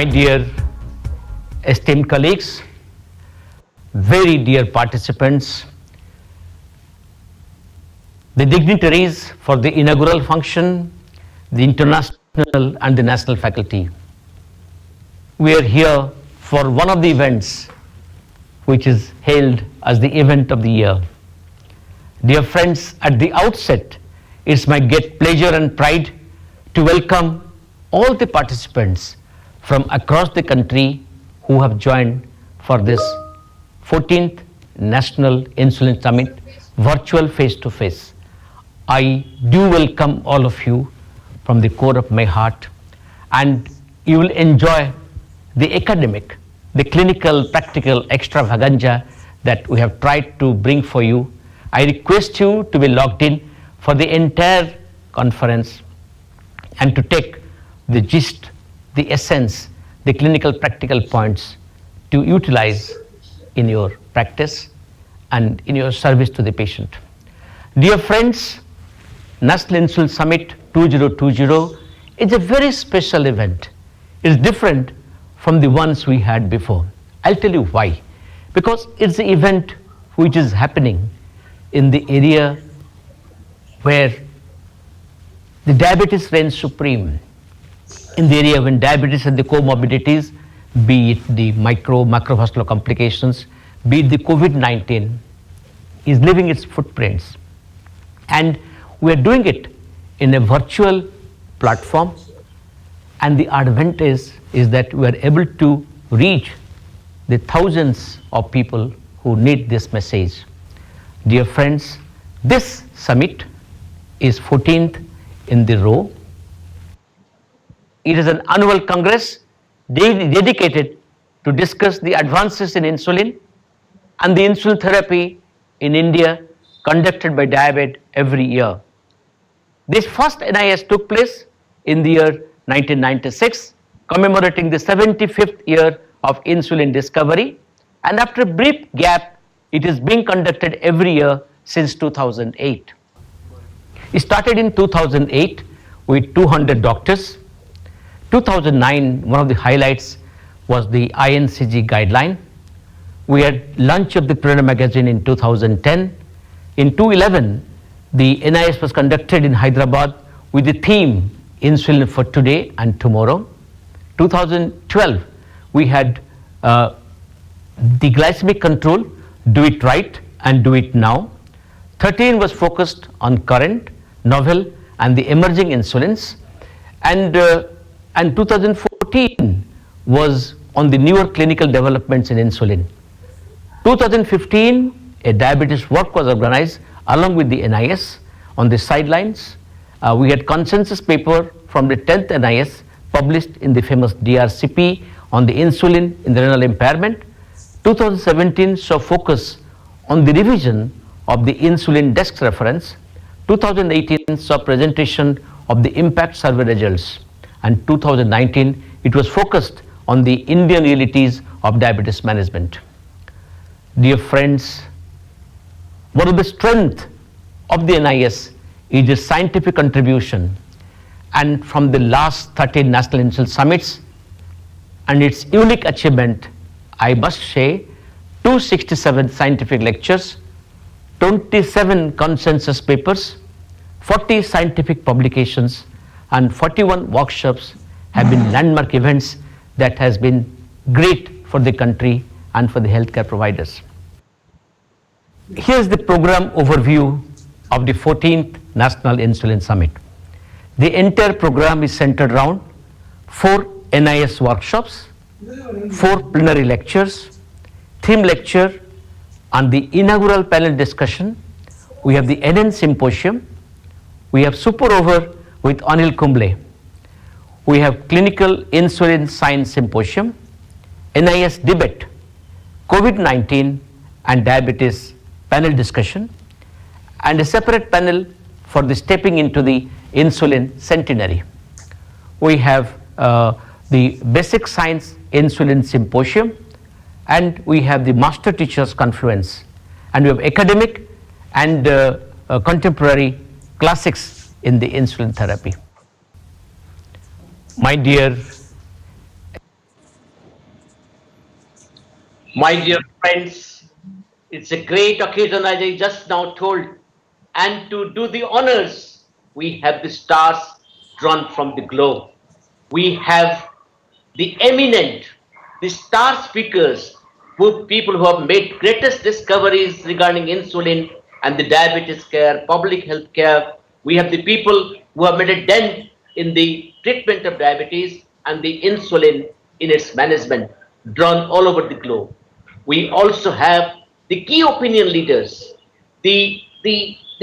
My dear esteemed colleagues, very dear participants, the dignitaries for the inaugural function, the international and the national faculty. We are here for one of the events which is hailed as the event of the year. Dear friends, at the outset, it's my great pleasure and pride to welcome all the participants from across the country who have joined for this 14th National Insulin Summit, virtual face-to-face. I do welcome all of you from the core of my heart, and you will enjoy the academic, the clinical, practical extravaganza that we have tried to bring for you. I request you to be logged in for the entire conference and to take the gist, the essence, the clinical practical points to utilize in your practice and in your service to the patient. Dear friends, National Insulin Summit 2020 is a very special event. It's different from the ones we had before. I'll tell you why. Because it's the event which is happening in the area where the diabetes reigns supreme, in the area when diabetes and the comorbidities, be it the macrovascular complications, be it the COVID-19, is leaving its footprints. And we are doing it in a virtual platform, and the advantage is that we are able to reach the thousands of people who need this message. Dear friends, this summit is 14th in the row. It is an annual congress dedicated to discuss the advances in insulin and the insulin therapy in India conducted by Diabet every year. This first NIS took place in the year 1996, commemorating the 75th year of insulin discovery, and after a brief gap, it is being conducted every year since 2008. It started in 2008 with 200 doctors. 2009, one of the highlights was the INCG guideline. We had launch of the Prevalence magazine in 2010. In 2011, the NIS was conducted in Hyderabad with the theme Insulin for Today and Tomorrow. 2012, we had the glycemic control, do it right and do it now. 13 was focused on current, novel and the emerging insulins. And 2014 was on the newer clinical developments in insulin. 2015, a diabetes work was organized along with the NIS on the sidelines. We had consensus paper from the 10th NIS published in the famous DRCP on the insulin in the renal impairment. 2017 saw focus on the revision of the insulin desk reference. 2018 saw presentation of the impact survey results. And 2019, it was focused on the Indian realities of diabetes management. Dear friends, one of the strengths of the NIS is its scientific contribution, and from the last 13 National Insulin Summits and its unique achievement, I must say 267 scientific lectures, 27 consensus papers, 40 scientific publications and 41 workshops have been landmark events that has been great for the country and for the healthcare providers. Here's the program overview of the 14th National Insulin Summit. The entire program is centered around 4 NIS workshops, 4 plenary lectures, theme lecture, and the inaugural panel discussion. We have the NN Symposium, we have Super Over with Anil Kumble, we have Clinical Insulin Science Symposium, NIS Debate, COVID-19 and Diabetes panel discussion, and a separate panel for the stepping into the insulin centenary. We have the Basic Science Insulin Symposium, and we have the Master Teachers Confluence, and we have academic and contemporary classics in the insulin therapy. My dear My dear friends, it's a great occasion, as I just now told. And to do the honors, we have the stars drawn from the globe. We have the eminent, the star speakers, people who have made greatest discoveries regarding insulin and the diabetes care, public health care. We have the people who have made a dent in the treatment of diabetes and the insulin in its management, drawn all over the globe. We also have the key opinion leaders, the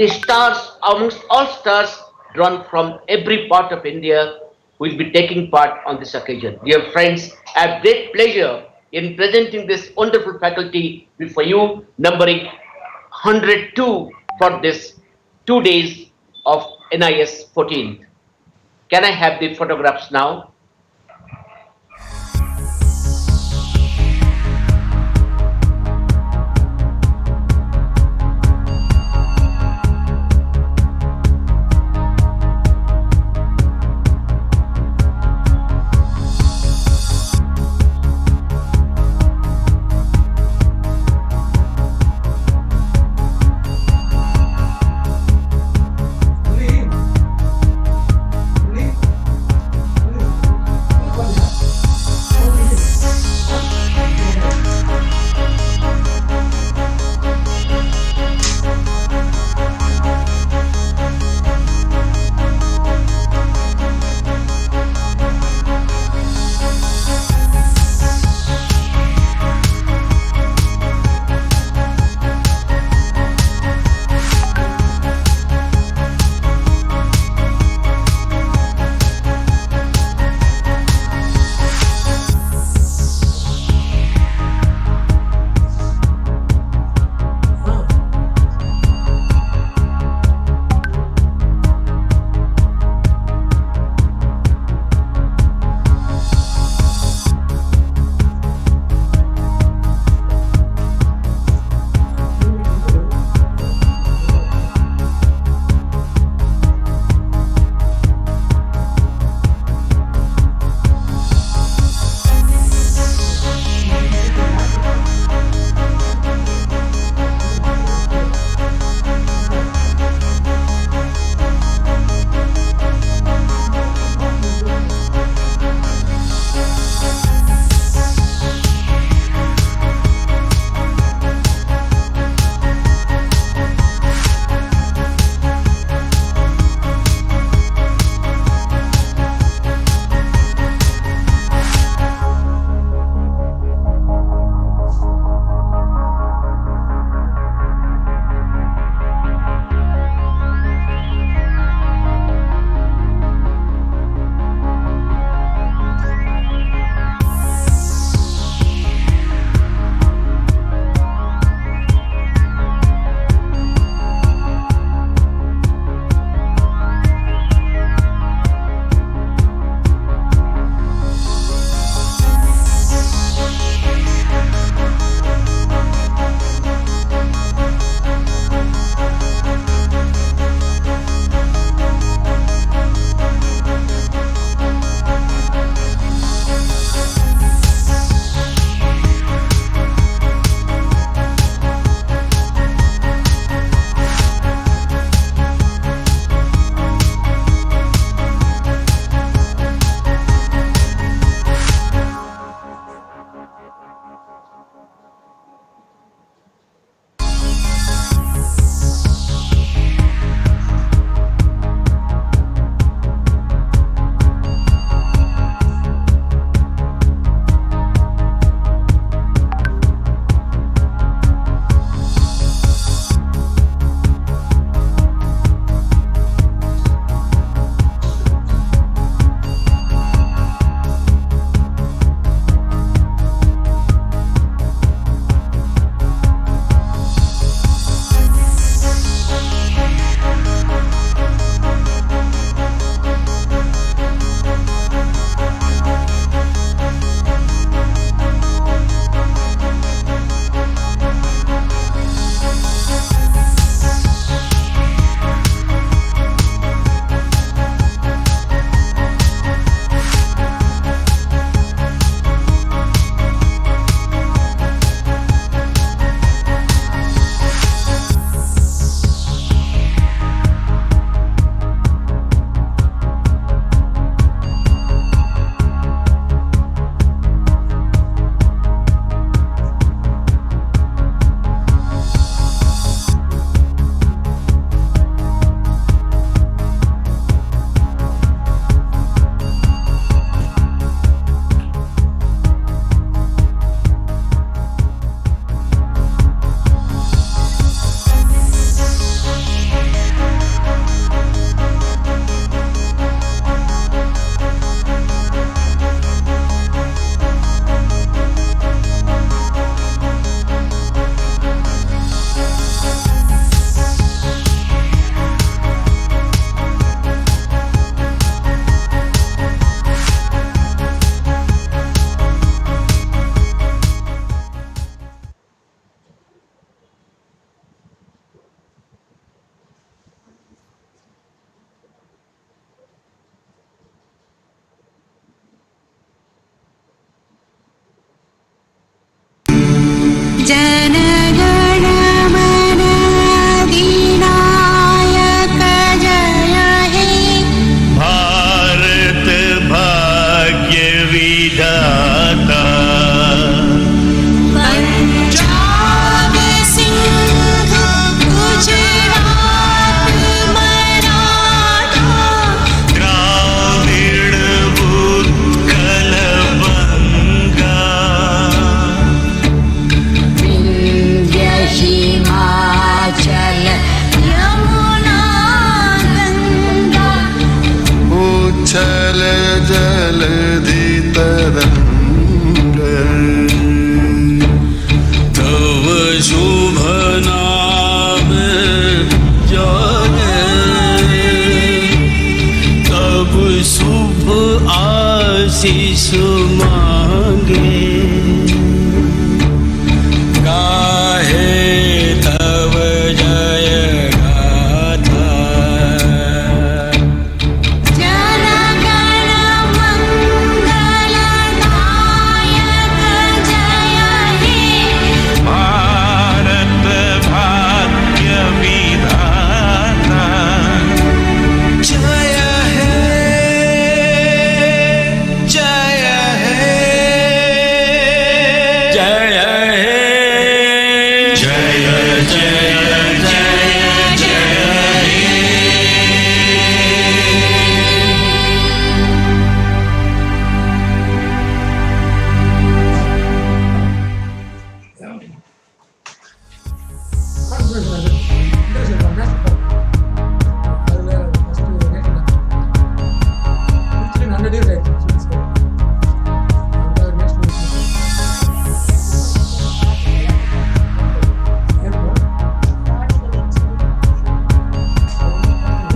stars amongst all stars drawn from every part of India who will be taking part on this occasion. Dear friends, I have great pleasure in presenting this wonderful faculty before you, numbering 102 for this 2 days of NIS 14th. Can I have the photographs now?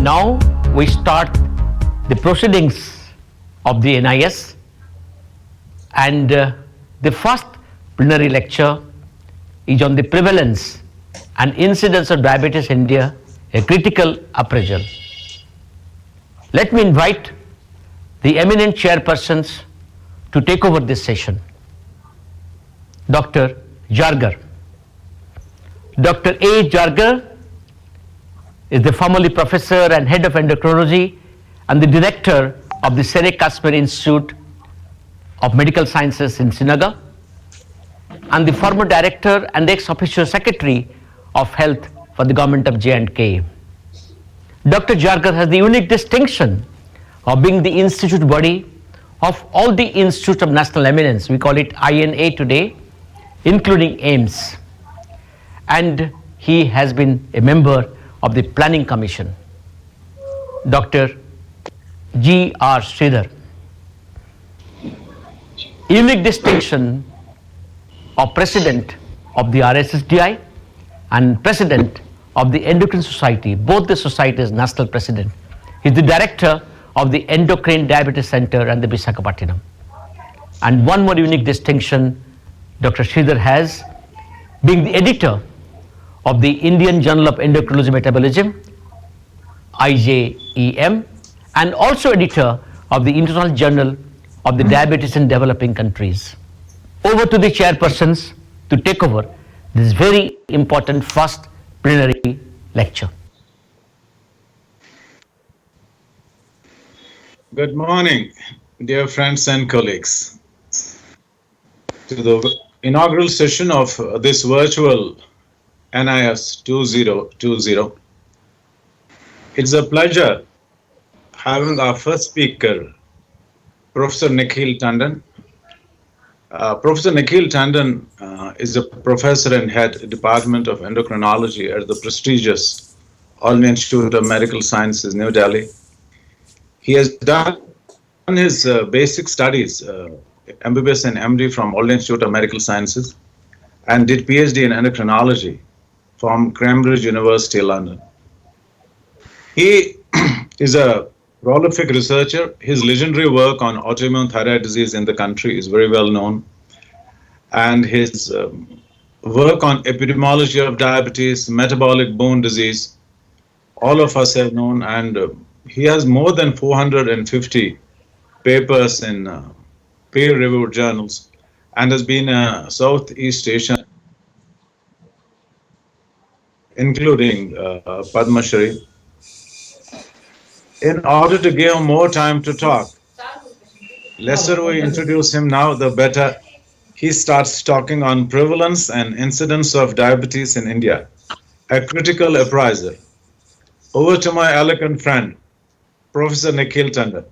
Now we start the proceedings of the NIS, and the first plenary lecture is on the prevalence and incidence of diabetes in India, a critical appraisal. Let me invite the eminent chairpersons to take over this session. Dr. Jargar. Dr. A. Jargar is the formerly professor and head of endocrinology and the director of the Sere-Kashmir Institute of Medical Sciences in Srinagar, and the former director and ex-officio secretary of health for the government of J&K. Dr. Jargar has the unique distinction of being the institute body of all the institutes of national eminence. We call it INA today, including AIMS. And he has been a member of the Planning Commission. Dr. G.R. Sridhar. Unique distinction of president of the RSSDI and president of the Endocrine Society, both the societies national president. He is the director of the Endocrine Diabetes Center and the Visakhapatnam. And one more unique distinction Dr. Sridhar has, being the editor of the Indian Journal of Endocrinology Metabolism, IJEM, and also editor of the International Journal of the Diabetes in Developing Countries. Over to the chairpersons to take over this very important first plenary lecture. Good morning, dear friends and colleagues, to the inaugural session of this virtual NIS 2020. It's a pleasure having our first speaker, Professor Nikhil Tandon. Professor Nikhil Tandon is a professor and head Department of Endocrinology at the prestigious All India Institute of Medical Sciences, New Delhi. He has done his basic studies, MBBS and MD from All India Institute of Medical Sciences, and did PhD in endocrinology from Cambridge University, London. He is a prolific researcher. His legendary work on autoimmune thyroid disease in the country is very well known. And his work on epidemiology of diabetes, metabolic bone disease, all of us have known. And he has more than 450 papers in peer-reviewed journals and has been a Southeast Asian including Padma Shri. In order to give him more time to talk, lesser we introduce him now, the better he starts talking on prevalence and incidence of diabetes in India, a critical appraiser. Over to my eloquent friend, Professor Nikhil Tandon.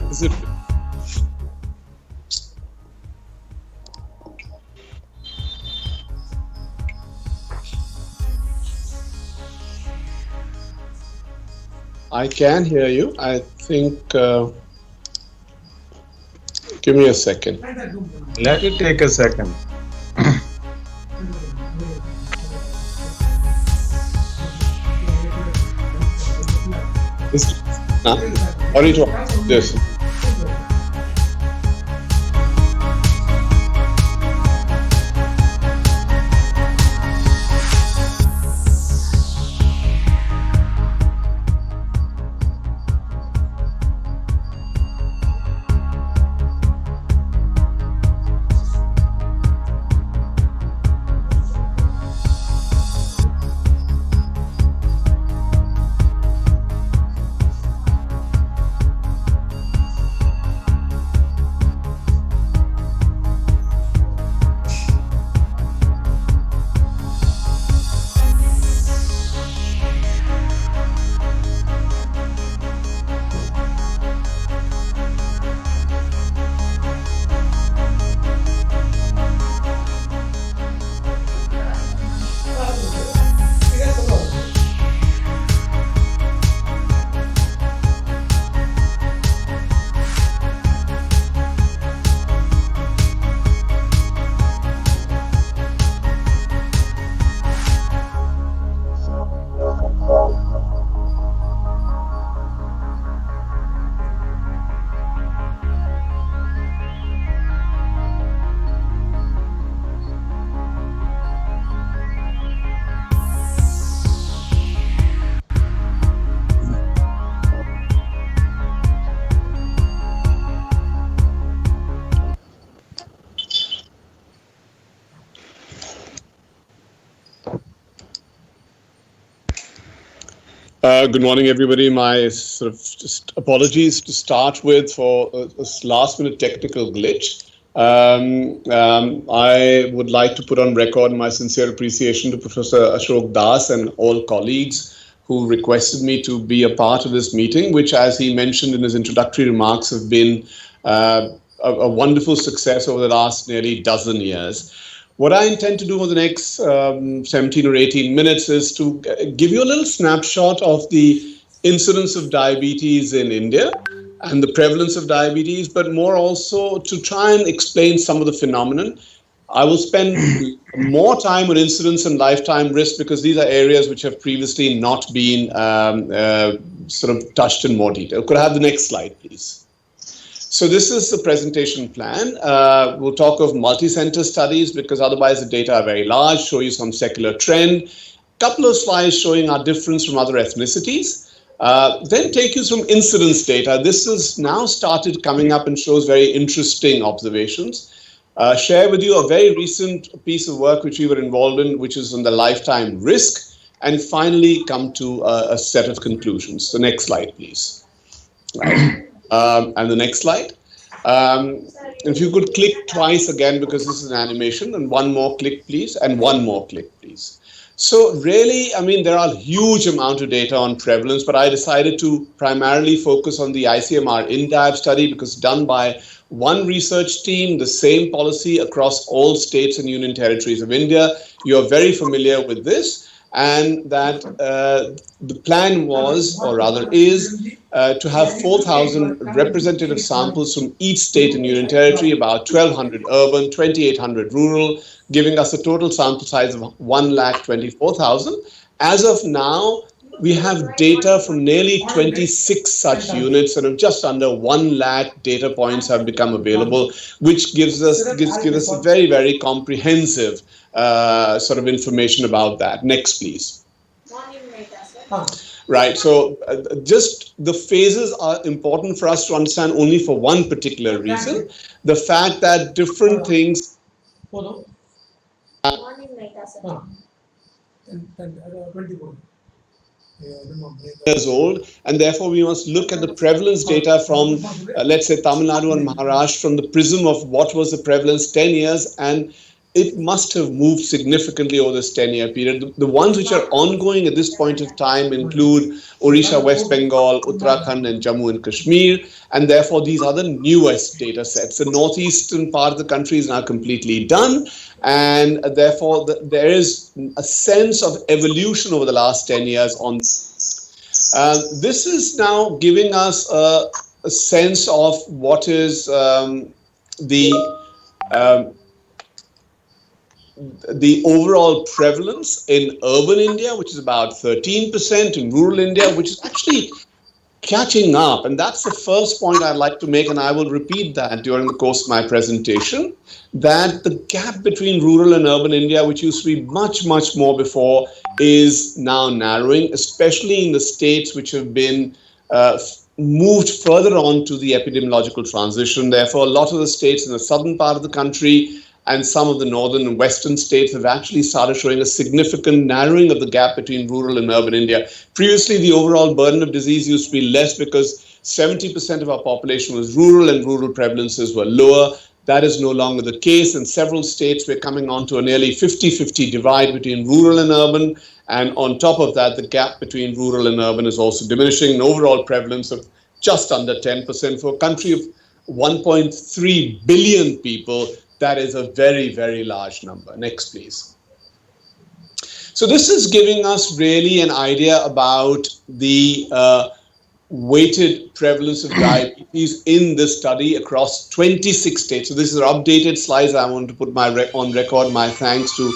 Is it? I can hear you. I think. Give me a second. Let it take a second. Sorry to ask this. Good morning, everybody. My sort of just apologies to start with for this last-minute technical glitch. I would like to put on record my sincere appreciation to Professor Ashok Das and all colleagues who requested me to be a part of this meeting, which, as he mentioned in his introductory remarks, have been a wonderful success over the last nearly dozen years. What I intend to do over the next 17 or 18 minutes is to give you a little snapshot of the incidence of diabetes in India and the prevalence of diabetes, but more also to try and explain some of the phenomenon. I will spend more time on incidence and lifetime risk because these are areas which have previously not been sort of touched in more detail. Could I have the next slide, please? So this is the presentation plan. We'll talk of multi-center studies because otherwise the data are very large, show you some secular trend. Couple of slides showing our difference from other ethnicities. Then take you some incidence data. This has now started coming up and shows very interesting observations. Share with you a very recent piece of work which we were involved in, which is on the lifetime risk, and finally come to a set of conclusions. The next slide, please. And the next slide. If you could click twice again, because this is an animation, and one more click, please, and one more click, please. So really, I mean, there are a huge amount of data on prevalence, but I decided to primarily focus on the ICMR INDIAB study because done by one research team, the same policy across all states and union territories of India. You're very familiar with this. And that the plan was, or rather is, to have 4,000 representative samples from each state and union territory, about 1,200 urban, 2,800 rural, giving us a total sample size of 1,24,000. As of now, we have data from nearly 26 such units, and just under 1 lakh data points have become available, which gives us a very, very comprehensive sort of information about that. Next, please. Right, so just the phases are important for us to understand only for one particular reason. The fact that different things years old, and therefore we must look at the prevalence data from, let's say, Tamil Nadu and Maharashtra from the prism of what was the prevalence 10 years, and it must have moved significantly over this 10-year period. The ones which are ongoing at this point of time include Odisha, West Bengal, Uttarakhand, and Jammu and Kashmir, and therefore these are the newest data sets. The northeastern part of the country is now completely done, and therefore there is a sense of evolution over the last 10 years on. This is now giving us a sense of what is the overall prevalence in urban India, which is about 13%, in rural India, which is actually catching up. And that's the first point I'd like to make, and I will repeat that during the course of my presentation, that the gap between rural and urban India, which used to be much, much more before, is now narrowing, especially in the states which have been moved further on to the epidemiological transition. Therefore, a lot of the states in the southern part of the country and some of the northern and western states have actually started showing a significant narrowing of the gap between rural and urban India. Previously, the overall burden of disease used to be less because 70% of our population was rural and rural prevalences were lower. That is no longer the case. In several states, we're coming on to a nearly 50-50 divide between rural and urban. And on top of that, the gap between rural and urban is also diminishing. An overall prevalence of just under 10% for a country of 1.3 billion people. That is a very, very large number. Next, please. So this is giving us really an idea about the weighted prevalence of diabetes in this study across 26 states. So this is updated slides. I want to put on record my thanks to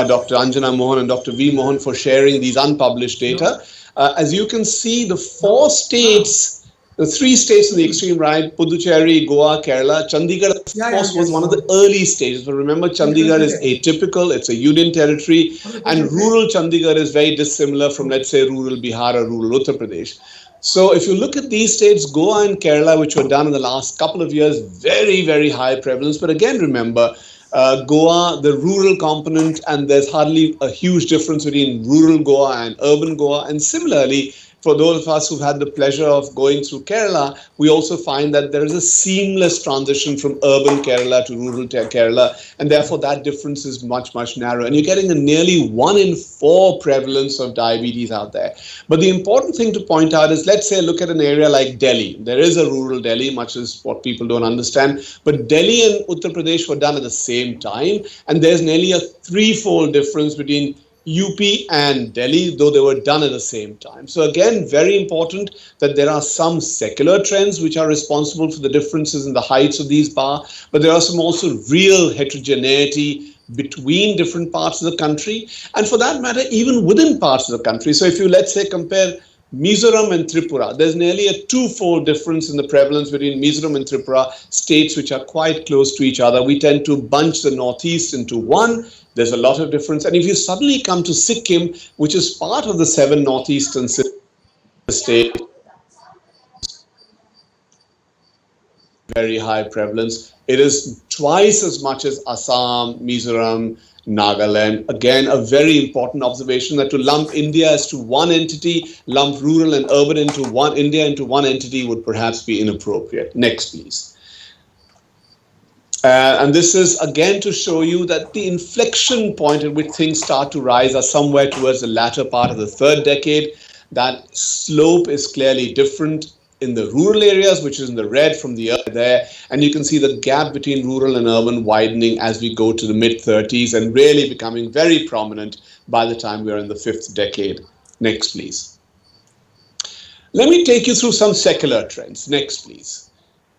Dr. Anjana Mohan and Dr. V. Mohan for sharing these unpublished data. As you can see, the 4 states, the 3 states in the extreme right, Puducherry, Goa, Kerala, Chandigarh, of course, was one of the early stages. But remember, Chandigarh is atypical. It's a union territory. And rural Chandigarh is very dissimilar from, let's say, rural Bihar or rural Uttar Pradesh. So if you look at these states, Goa and Kerala, which were done in the last couple of years, very, very high prevalence. But again, remember, Goa, the rural component, and there's hardly a huge difference between rural Goa and urban Goa. And similarly, for those of us who've had the pleasure of going through Kerala, we also find that there is a seamless transition from urban Kerala to rural Kerala, and therefore that difference is much, much narrower. And you're getting a nearly 1 in 4 prevalence of diabetes out there. But the important thing to point out is, let's say, look at an area like Delhi. There is a rural Delhi, much as what people don't understand. But Delhi and Uttar Pradesh were done at the same time, and there's nearly a 3-fold difference between UP and Delhi, though they were done at the same time. So again, very important that there are some secular trends which are responsible for the differences in the heights of these bars, but there are some also real heterogeneity between different parts of the country, and for that matter, even within parts of the country. So if you, let's say, compare Mizoram and Tripura, there's nearly a 2-fold difference in the prevalence between Mizoram and Tripura, states which are quite close to each other. We tend to bunch the Northeast into one. There's a lot of difference. And if you suddenly come to Sikkim, which is part of the 7 northeastern states, very high prevalence. It is twice as much as Assam, Mizoram, Nagaland. Again, a very important observation that to lump India as to one entity, lump rural and urban into one entity would perhaps be inappropriate. Next, please. And this is again to show you that the inflection point at which things start to rise are somewhere towards the latter part of the 3rd decade. That slope is clearly different in the rural areas, which is in the red from the earth there. And you can see the gap between rural and urban widening as we go to the mid-30s and really becoming very prominent by the time we're in the 5th decade. Next, please. Let me take you through some secular trends. Next, please.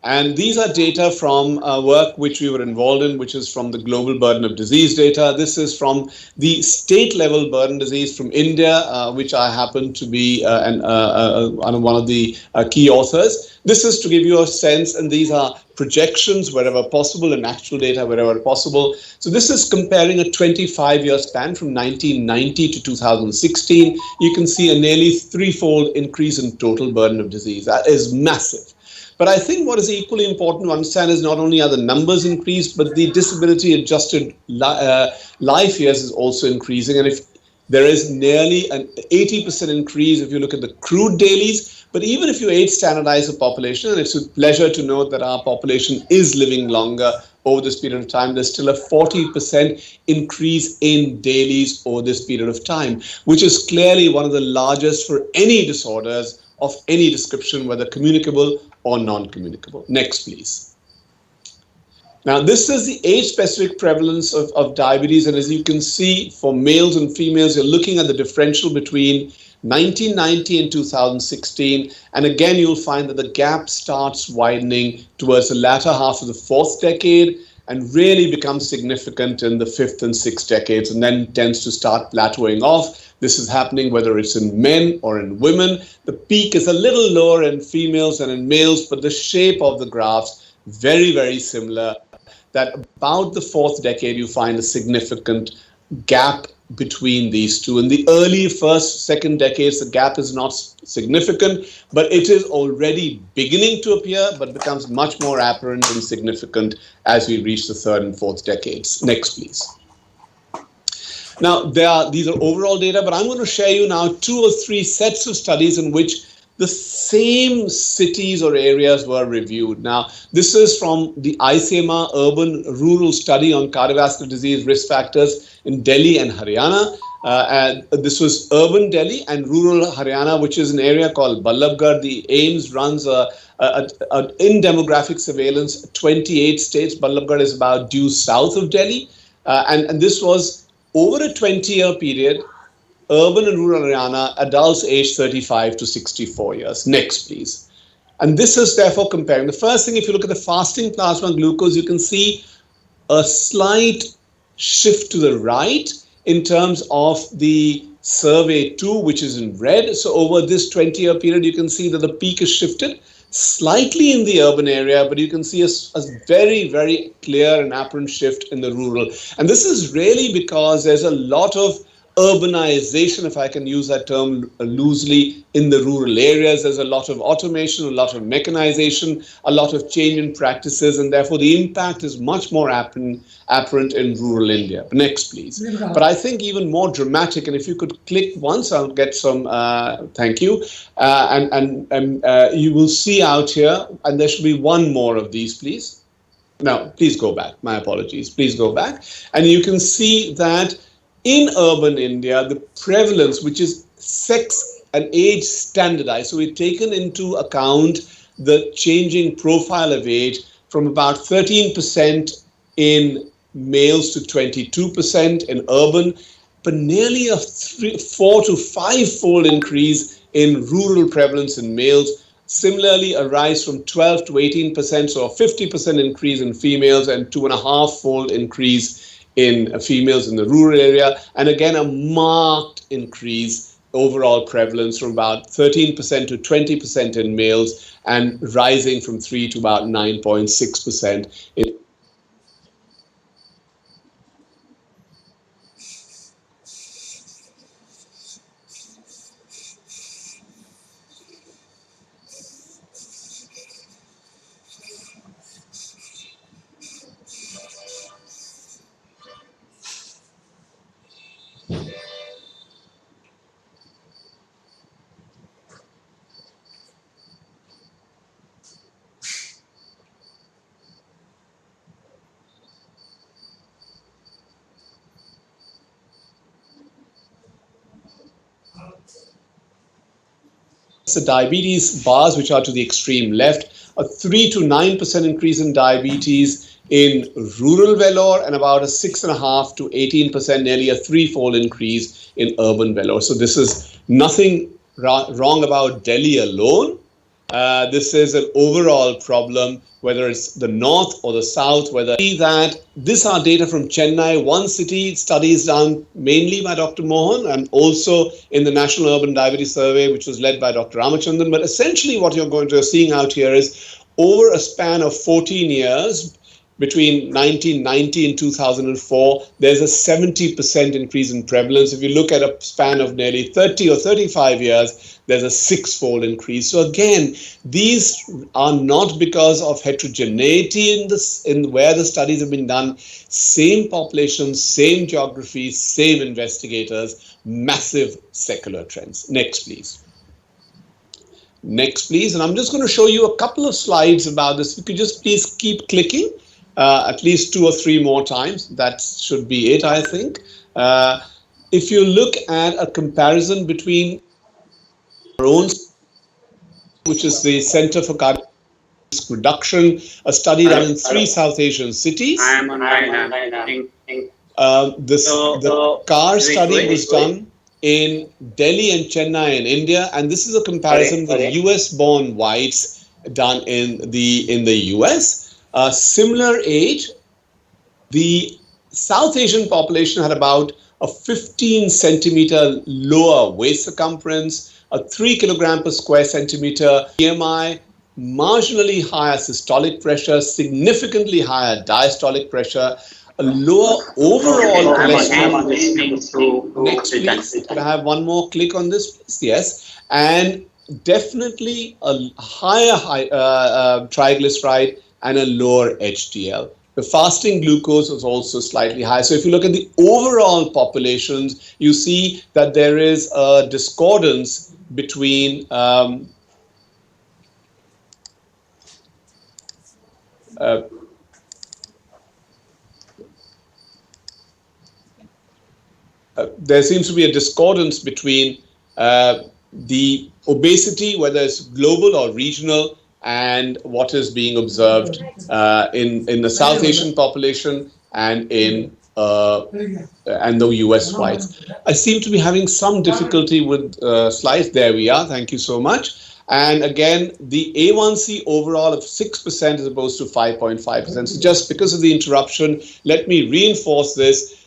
And these are data from work which we were involved in, which is from the Global Burden of Disease data. This is from the state level burden disease from India, which I happen to be one of the key authors. This is to give you a sense, and these are projections wherever possible and actual data wherever possible. So this is comparing a 25-year span from 1990 to 2016. You can see a nearly threefold increase in total burden of disease. That is massive. But I think what is equally important to understand is not only are the numbers increased, but the disability adjusted life years is also increasing. And if there is nearly an 80% increase if you look at the crude dailies, but even if you age standardize the population, and it's a pleasure to note that our population is living longer over this period of time, there's still a 40% increase in dailies over this period of time, which is clearly one of the largest for any disorders of any description, whether communicable or non-communicable. Next, please. Now, this is the age-specific prevalence of diabetes, and as you can see, for males and females, you're looking at the differential between 1990 and 2016, and again, you'll find that the gap starts widening towards the latter half of the fourth decade and really becomes significant in the fifth and sixth decades, and then tends to start plateauing off. This is happening whether it's in men or in women. The peak is a little lower in females than in males, but the shape of the graphs very, very similar, that about the fourth decade, you find a significant gap between these two. In the early first, second decades, the gap is not significant, but it is already beginning to appear, but becomes much more apparent and significant as we reach the third and fourth decades. Next, please. Now, these are overall data, but I'm going to share you now 2 or 3 sets of studies in which the same cities or areas were reviewed. Now, this is from the ICMR urban-rural study on cardiovascular disease risk factors in Delhi and Haryana. And this was urban Delhi and rural Haryana, which is an area called Ballabgarh. The AIMS runs in demographic surveillance, 28 states. Ballabgarh is about due south of Delhi. And this was over a 20-year period, urban and rural Haryana, adults aged 35 to 64 years. Next, please. And this is therefore comparing. The first thing, if you look at the fasting plasma glucose, you can see a slight shift to the right in terms of the survey 2, which is in red. So over this 20-year period, you can see that the peak is shifted slightly in the urban area, but you can see a very, very clear and apparent shift in the rural. And this is really because there's a lot of urbanization, if I can use that term loosely, in the rural areas. There's a lot of automation, a lot of mechanization, a lot of change in practices, and therefore the impact is much more apparent in rural India. Next, please. But I think even more dramatic, and if you could click once, I'll get some, thank you, and you will see out here, and there should be one more of these, please. No, please go back. My apologies. Please go back. And you can see that in urban India, the prevalence, which is sex and age standardized, so we've taken into account the changing profile of age from about 13% in males to 22% in urban, but nearly a 4 to 5-fold increase in rural prevalence in males. Similarly, a rise from 12 to 18%, so a 50% increase in females and 2.5-fold increase in females in the rural area, and again a marked increase overall prevalence from about 13% to 20% in males, and rising from 3 to about 9.6% in the diabetes bars, which are to the extreme left, a 3 to 9% increase in diabetes in rural Vellore, and about a 6.5 to 18%, nearly a 3-fold increase in urban Vellore. So this is nothing wrong about Delhi alone, This is an overall problem, whether it's the north or the south, whether that these are data from Chennai, one city, studies done mainly by Dr. Mohan and also in the National Urban Diabetes Survey, which was led by Dr. Ramachandran. But essentially what you're going to seeing out here is over a span of 14 years, between 1990 and 2004, there's a 70% increase in prevalence. If you look at a span of nearly 30 or 35 years, there's a six-fold increase. So again, these are not because of heterogeneity in where the studies have been done. Same populations, same geographies, same investigators, massive secular trends. Next, please. Next, please. And I'm just going to show you a couple of slides about this. You could just please keep clicking. At least 2 or 3 more times. That should be it, I think. If you look at a comparison between our own, which is the Center for Cardiovascular Reduction, a study done in 3 South Asian cities. The CAR study was done in Delhi and Chennai in India, and this is a comparison with US-born whites done in the US. Similar age, the South Asian population had about a 15 centimeter lower waist circumference, a 3 kilogram per square centimeter BMI, marginally higher systolic pressure, significantly higher diastolic pressure, a lower overall cholesterol. Next, please. Could I have one more click on this, please? Yes. And definitely a higher triglyceride and a lower HDL. The fasting glucose was also slightly high. So if you look at the overall populations, you see that there is a discordance between there seems to be a discordance between the obesity, whether it's global or regional, and what is being observed in the South Asian population and in and the US whites. I seem to be having some difficulty with slides. There we are. Thank you so much. And again, the A1C overall of 6% as opposed to 5.5%. So just because of the interruption, let me reinforce this.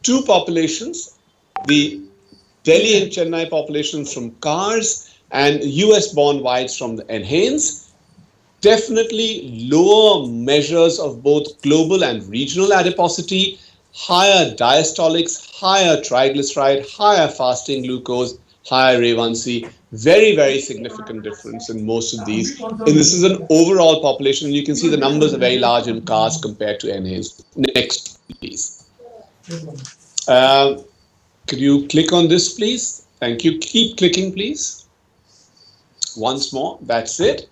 2 populations, the Delhi and Chennai populations from CARS and US-born whites from the NHANES. Definitely lower measures of both global and regional adiposity, higher diastolics, higher triglyceride, higher fasting glucose, higher A1C. Very, very significant difference in most of these. And this is an overall population. You can see the numbers are very large in CARS compared to NHANES. Next, please. Could you click on this, please? Thank you. Keep clicking, please. Once more. That's it.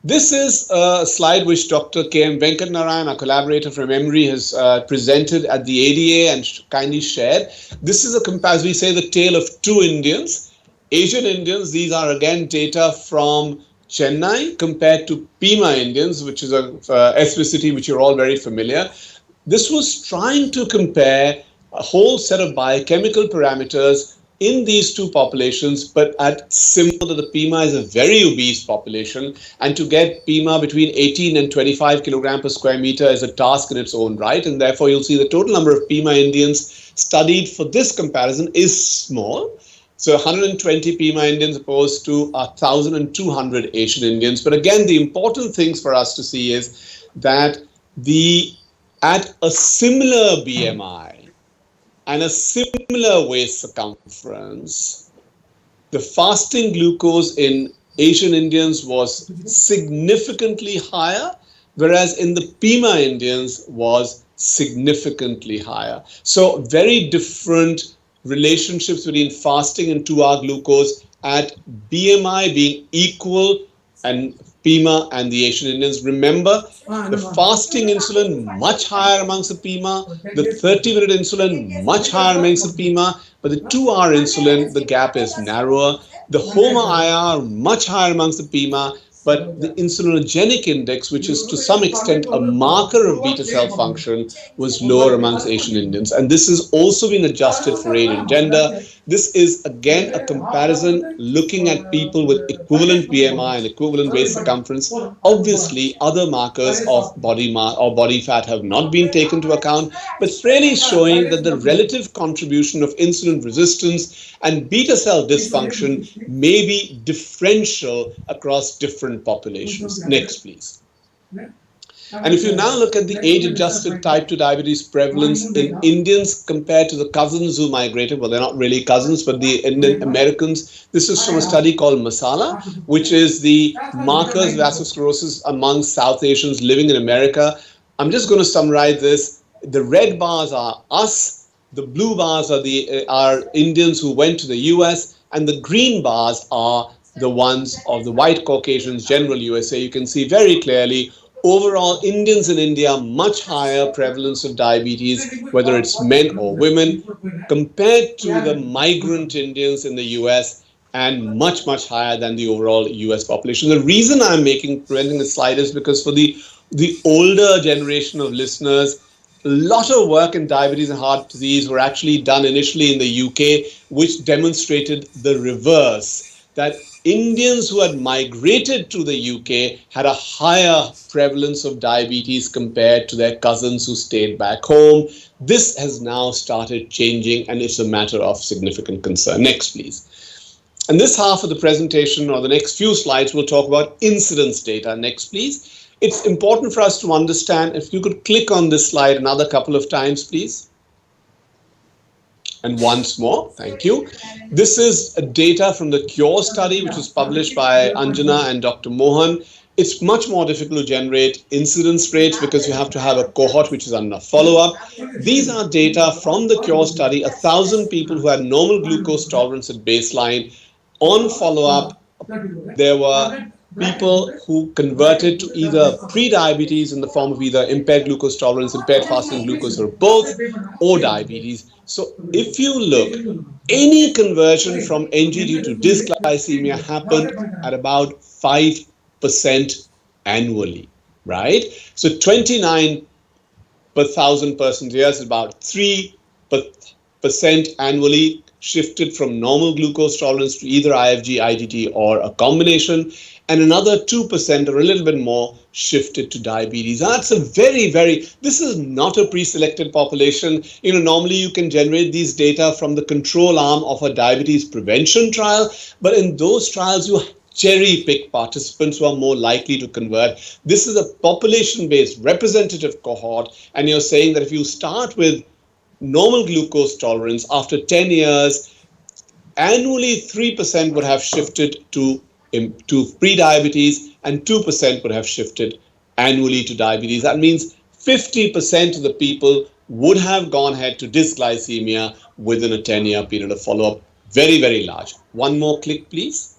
This is a slide which Dr. K.M. Venkatnarayan, a collaborator from Emory, has presented at the ADA and kindly shared. This is as we say, the tale of 2 Indians. Asian Indians, these are again data from Chennai compared to Pima Indians, which is a ethnicity which you're all very familiar. This was trying to compare a whole set of biochemical parameters in these 2 populations, but at similar, the Pima is a very obese population, and to get Pima between 18 and 25 kilogram per square meter is a task in its own right, and therefore you'll see the total number of Pima Indians studied for this comparison is small. So 120 Pima Indians opposed to 1,200 Asian Indians. But again, the important things for us to see is that at a similar BMI, and a similar waist circumference, the fasting glucose in Asian Indians was significantly higher, whereas in the Pima Indians was significantly higher. So very different relationships between fasting and 2-hour glucose at BMI being equal and Pima and the Asian Indians. Remember, the fasting insulin much higher amongst the Pima, the 30-minute insulin much higher amongst the Pima, but the 2-hour insulin, the gap is narrower. The HOMA-IR much higher amongst the Pima, but the insulinogenic index, which is to some extent a marker of beta cell function, was lower amongst Asian Indians. And this is also being adjusted for age and gender. This is again a comparison looking at people with equivalent BMI and equivalent waist circumference. Obviously, other markers of body mass or body fat have not been taken into account, but it's really showing that the relative contribution of insulin resistance and beta cell dysfunction may be differential across different populations. Next, please. And if you now look at the age-adjusted type 2 diabetes prevalence in Indians compared to the cousins who migrated, well, they're not really cousins, but the Indian Americans, this is from a study called Masala, which is the markers of atherosclerosis among South Asians living in America. I'm just going to summarize this. The red bars are us, the blue bars are Indians who went to the US, and the green bars are the ones of the white Caucasians, general USA. You can see very clearly overall, Indians in India, much higher prevalence of diabetes, whether it's men or women, compared to the migrant Indians in the US, and much, much higher than the overall US population. The reason I'm presenting this slide is because for the older generation of listeners, a lot of work in diabetes and heart disease were actually done initially in the UK, which demonstrated the reverse, that Indians who had migrated to the UK had a higher prevalence of diabetes compared to their cousins who stayed back home. This has now started changing, and it's a matter of significant concern. Next, please. And this half of the presentation, or the next few slides, will talk about incidence data. Next, please. It's important for us to understand, if you could click on this slide another couple of times, please. And once more, thank you. This is data from the CURE study, which was published by Anjana and Dr. Mohan. It's much more difficult to generate incidence rates because you have to have a cohort which is under follow-up. These are data from the CURE study, 1,000 people who had normal glucose tolerance at baseline. On follow-up, there were people who converted to either pre-diabetes in the form of either impaired glucose tolerance, impaired fasting glucose, or both, or diabetes. So if you look, any conversion from NGT to dysglycemia happened at about 5% annually, right? So 29 per 1,000 persons years, about 3% annually shifted from normal glucose tolerance to either IFG, IGT, or a combination, and another 2% or a little bit more shifted to diabetes. That's a this is not a pre-selected population. Normally you can generate these data from the control arm of a diabetes prevention trial, but in those trials you cherry pick participants who are more likely to convert. This is a population-based representative cohort, and you're saying that if you start with normal glucose tolerance, after 10 years, annually 3% would have shifted to pre-diabetes and 2% would have shifted annually to diabetes. That means 50% of the people would have gone ahead to dysglycemia within a 10-year period of follow-up. Very, very large. One more click, please.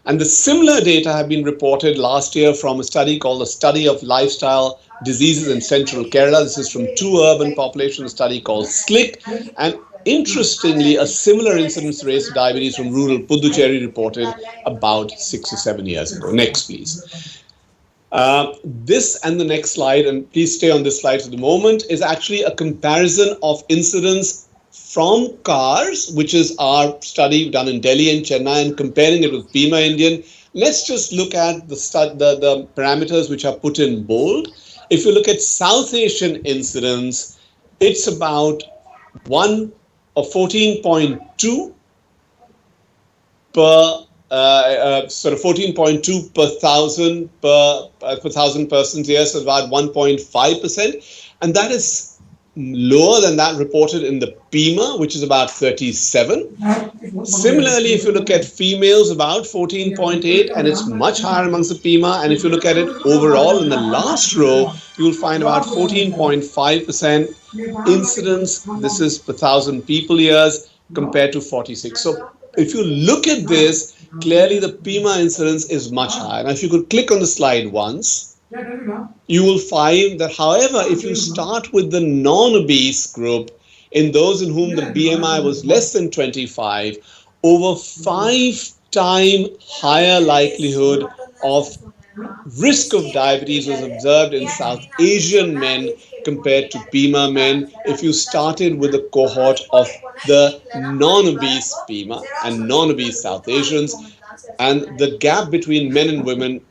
And the similar data have been reported last year from a study called the Study of Lifestyle Diseases in Central Kerala. This is from two urban populations, a study called SLIC. And interestingly, a similar incidence rate of diabetes from rural Puducherry reported about 6 or 7 years ago. Next, please. This and the next slide, and please stay on this slide for the moment, is actually a comparison of incidence from CARS, which is our study done in Delhi and Chennai, and comparing it with Bima Indian. Let's just look at the parameters which are put in bold. If you look at South Asian incidence, it's about 14.2 per 14.2 per thousand persons here, so about 1.5%, and that is lower than that reported in the PIMA, which is about 37. Similarly, if you look at females, about 14.8, and it's much higher amongst the PIMA. And if you look at it overall in the last row, you'll find about 14.5% incidence. This is per 1,000 people years compared to 46. So if you look at this, clearly the PIMA incidence is much higher. Now, if you could click on the slide once, you will find that, however, if you start with the non-obese group, in those in whom the BMI was less than 25, over 5 times higher likelihood of risk of diabetes was observed in South Asian men compared to BIMA men if you started with a cohort of the non-obese BIMA and non-obese South Asians, and the gap between men and women,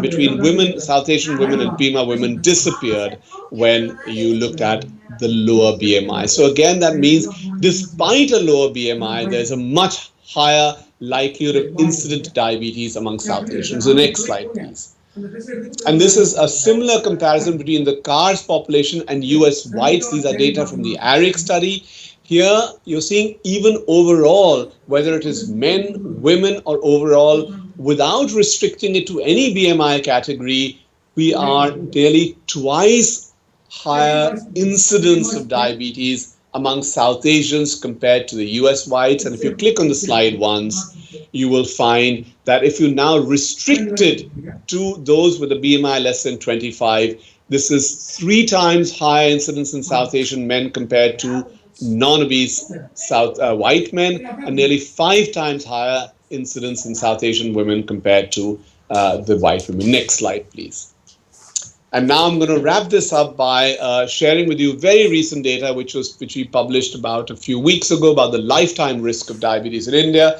between women, South Asian women and BIMA women disappeared when you looked at the lower BMI. So again, that means despite a lower BMI, there's a much higher likelihood of incident diabetes among South Asians. The next slide, please. And this is a similar comparison between the CARS population and US whites. These are data from the ARIC study. Here you're seeing even overall, whether it is men, women, or overall, without restricting it to any BMI category, we are nearly twice higher incidence of diabetes among South Asians compared to the US whites. And if you click on the slide once, you will find that if you now restrict it to those with a BMI less than 25, this is 3 times higher incidence in South Asian men compared to non-obese white men, and nearly 5 times higher incidence in South Asian women compared to the white women. Next slide, please. And now I'm going to wrap this up by sharing with you very recent data, which we published about a few weeks ago about the lifetime risk of diabetes in India.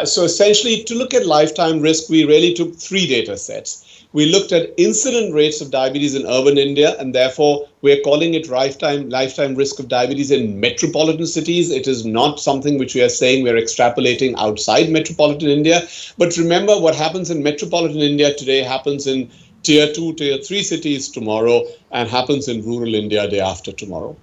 So essentially, to look at lifetime risk, we really took 3 data sets. We looked at incident rates of diabetes in urban India, and therefore we're calling it lifetime risk of diabetes in metropolitan cities. It is not something which we are saying we're extrapolating outside metropolitan India. But remember, what happens in metropolitan India today happens in tier 2, tier 3 cities tomorrow, and happens in rural India day after tomorrow.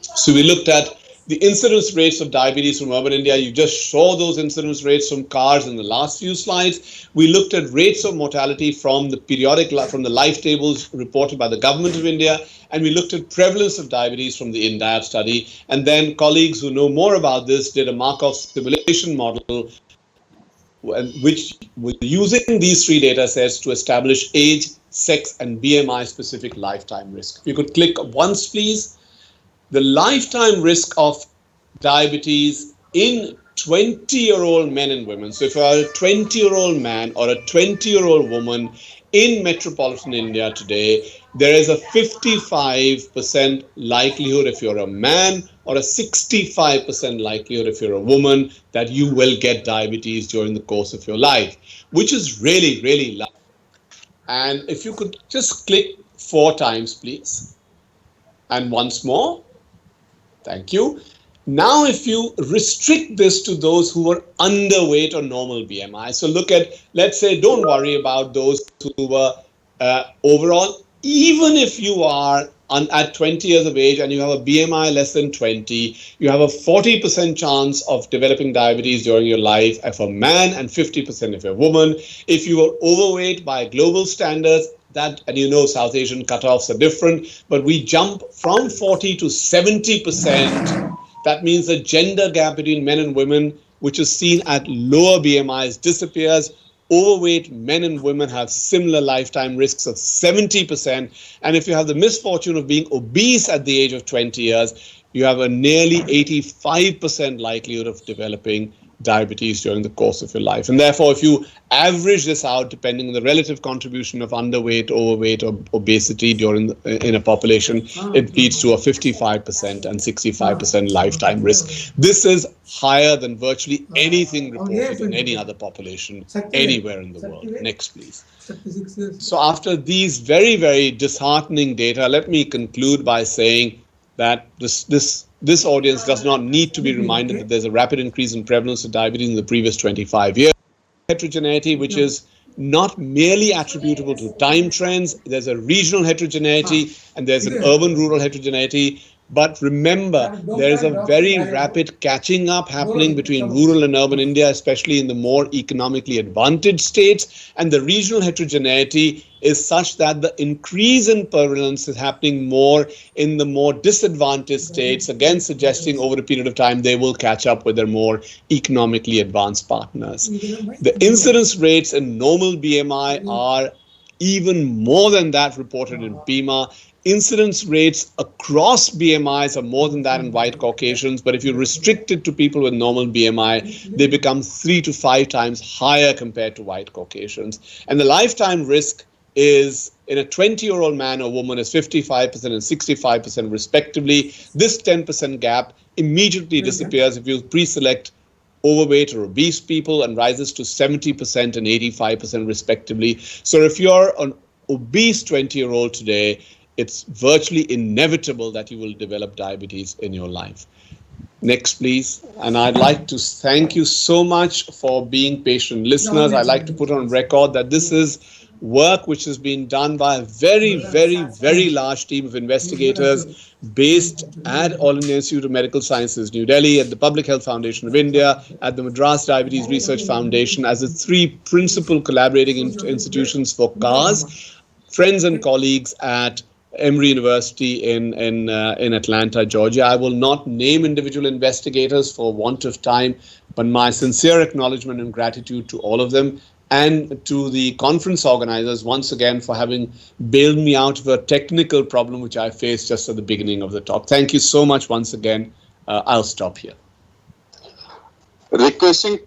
So we looked at the incidence rates of diabetes from urban India. You just saw those incidence rates from CARS in the last few slides. We looked at rates of mortality from the life tables reported by the government of India, and we looked at prevalence of diabetes from the INDIAB study. And then colleagues who know more about this did a Markov simulation model, which was using these 3 data sets to establish age, sex, and BMI specific lifetime risk. If you could click once, please. The lifetime risk of diabetes in 20-year-old men and women. So if you are a 20-year-old man or a 20-year-old woman in metropolitan India today, there is a 55% likelihood if you're a man, or a 65% likelihood if you're a woman, that you will get diabetes during the course of your life, which is really, really low. And if you could just click 4 times, please. And once more. Thank you. Now, if you restrict this to those who are underweight or normal BMI, so look at, let's say, don't worry about those who were overall, even if you are at 20 years of age and you have a BMI less than 20, you have a 40% chance of developing diabetes during your life if a man and 50% if a woman. If you are overweight by global standards, that, and you know, South Asian cutoffs are different, but we jump from 40 to 70%. That means the gender gap between men and women, which is seen at lower BMIs, disappears. Overweight men and women have similar lifetime risks of 70%. And if you have the misfortune of being obese at the age of 20 years, you have a nearly 85% likelihood of developing diabetes during the course of your life. And therefore, if you average this out, depending on the relative contribution of underweight, overweight, or obesity in a population, it leads to a 55% and 65% lifetime risk. This is higher than virtually anything reported in any other population anywhere in the world. Next, please. So after these very, very disheartening data, let me conclude by saying that this audience does not need to be reminded that there's a rapid increase in prevalence of diabetes in the previous 25 years. Heterogeneity, which is not merely attributable to time trends. There's a regional heterogeneity and there's an urban-rural heterogeneity. But remember, there is a very rapid catching up happening between rural and urban India, especially in the more economically advantaged states. And the regional heterogeneity is such that the increase in prevalence is happening more in the more disadvantaged states, again suggesting over a period of time they will catch up with their more economically advanced partners. The incidence rates in normal BMI are even more than that reported in BIMA. incidence rates across BMIs are more than that in white Caucasians, but if you restrict it to people with normal BMI, they become 3 to 5 times higher compared to white Caucasians. And the lifetime risk is, in a 20-year-old man or woman, is 55% and 65% respectively. This 10% gap immediately disappears if you pre-select overweight or obese people and rises to 70% and 85% respectively. So if you're an obese 20-year-old today, it's virtually inevitable that you will develop diabetes in your life. Next, please. And I'd like to thank you so much for being patient listeners. I'd like to put on record that this is work which has been done by a very, very, very large team of investigators based at All India Institute of Medical Sciences, New Delhi, at the Public Health Foundation of India, at the Madras Diabetes Research Foundation, as the 3 principal collaborating institutions for CARS, friends and colleagues at Emory University in Atlanta, Georgia. I will not name individual investigators for want of time, but my sincere acknowledgement and gratitude to all of them, and to the conference organizers once again for having bailed me out of a technical problem which I faced just at the beginning of the talk. Thank you so much once again. I'll stop here. Requesting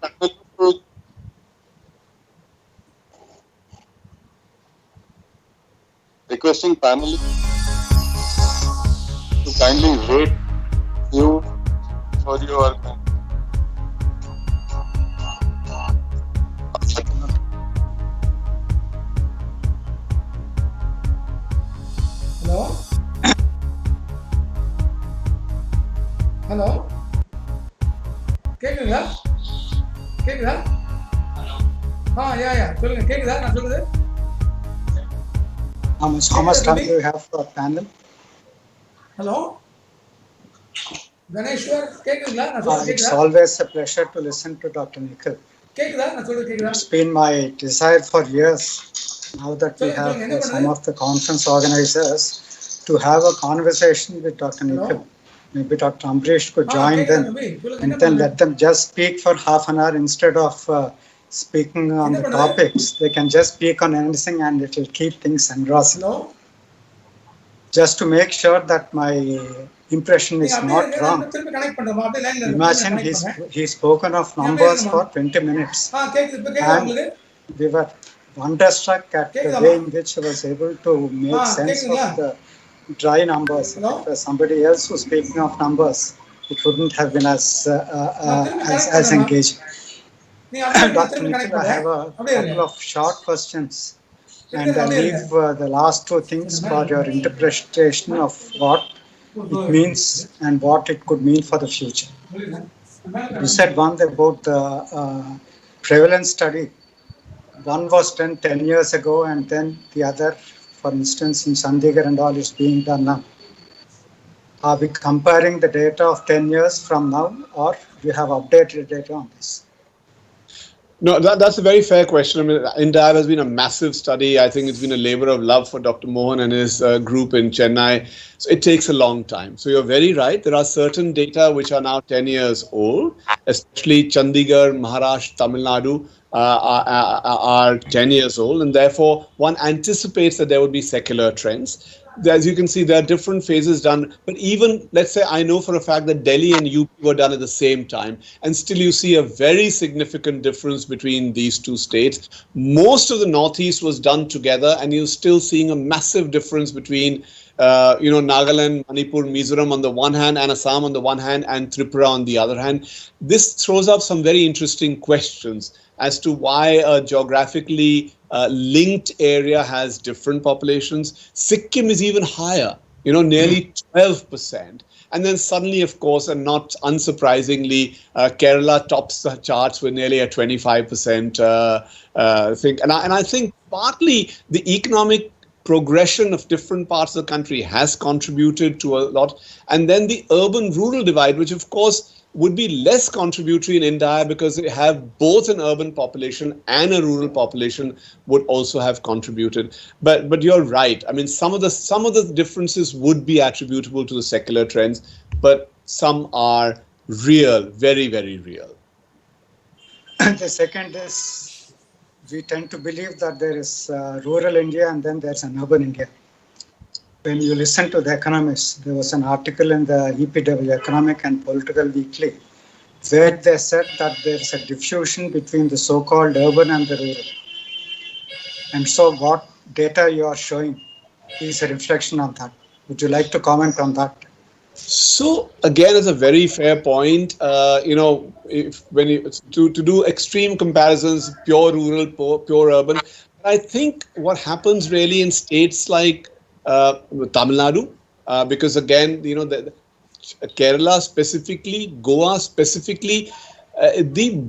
panelists to kindly wait you for your hello கேக்குதுங்களா கேக்குதா யா சொல்லுங்க கேக்குதா நான் சொல்லுது How much time do you have for panel? Hello Ganeshwar கேக்குதுங்களா நான் சொல்லுது It's கேக்குதா always a pleasure to listen to Dr. Nikhil. கேக்குதா நான் சொல்லுது கேக்குதா It's been my desire for years, now that we have some of the conference organizers, to have a conversation with Dr. Nikhil. Maybe Dr. Ambrish could join them, and then let them just speak for half an hour instead of speaking on the topics. They can just speak on anything and it will keep things engrossing. Just to make sure that my impression is not wrong. Imagine he's spoken of numbers for 20 minutes. And we were wonderstruck at the way in which he was able to make sense of the dry numbers. If somebody else was speaking of numbers, it wouldn't have been as engaging. Dr. Nikhil, I have a couple of short questions, and I'll leave the last 2 things for your interpretation of what it means and what it could mean for the future. You said one about the prevalence study. One was done 10 years ago, and then the other, for instance, in Chandigarh and all, is being done now. Are we comparing the data of 10 years from now, or do you have updated data on this? No, that's a very fair question. I mean, India has been a massive study. I think it's been a labor of love for Dr. Mohan and his group in Chennai. So it takes a long time. So you're very right. There are certain data which are now 10 years old, especially Chandigarh, Maharashtra, Tamil Nadu are 10 years old. And therefore, one anticipates that there would be secular trends. As you can see, there are different phases done. But even, let's say, I know for a fact that Delhi and UP were done at the same time. And still you see a very significant difference between these 2 states. Most of the Northeast was done together, and you're still seeing a massive difference between Nagaland, Manipur, Mizoram on the one hand, and Assam on the one hand, and Tripura on the other hand. This throws up some very interesting questions as to why a geographically linked area has different populations. Sikkim is even higher, nearly 12%. And then suddenly, of course, and not unsurprisingly, Kerala tops the charts with nearly a 25% thing. And I think partly the economic progression of different parts of the country has contributed to a lot. And then the urban-rural divide, which of course would be less contributory in India because they have both an urban population and a rural population, would also have contributed. But you're right. I mean, some of the differences would be attributable to the secular trends, but some are real, very, very real. The second is, we tend to believe that there is rural India and then there's an urban India. when you listen to the economists, there was an article in the EPW, Economic and Political Weekly, where they said that there is a diffusion between the so-called urban and the rural. And so what data you are showing is a reflection on that. Would you like to comment on that? So again, it's a very fair point. To do extreme comparisons, pure rural, pure urban, I think what happens really in states like Tamil Nadu, because again, Kerala specifically, Goa specifically, the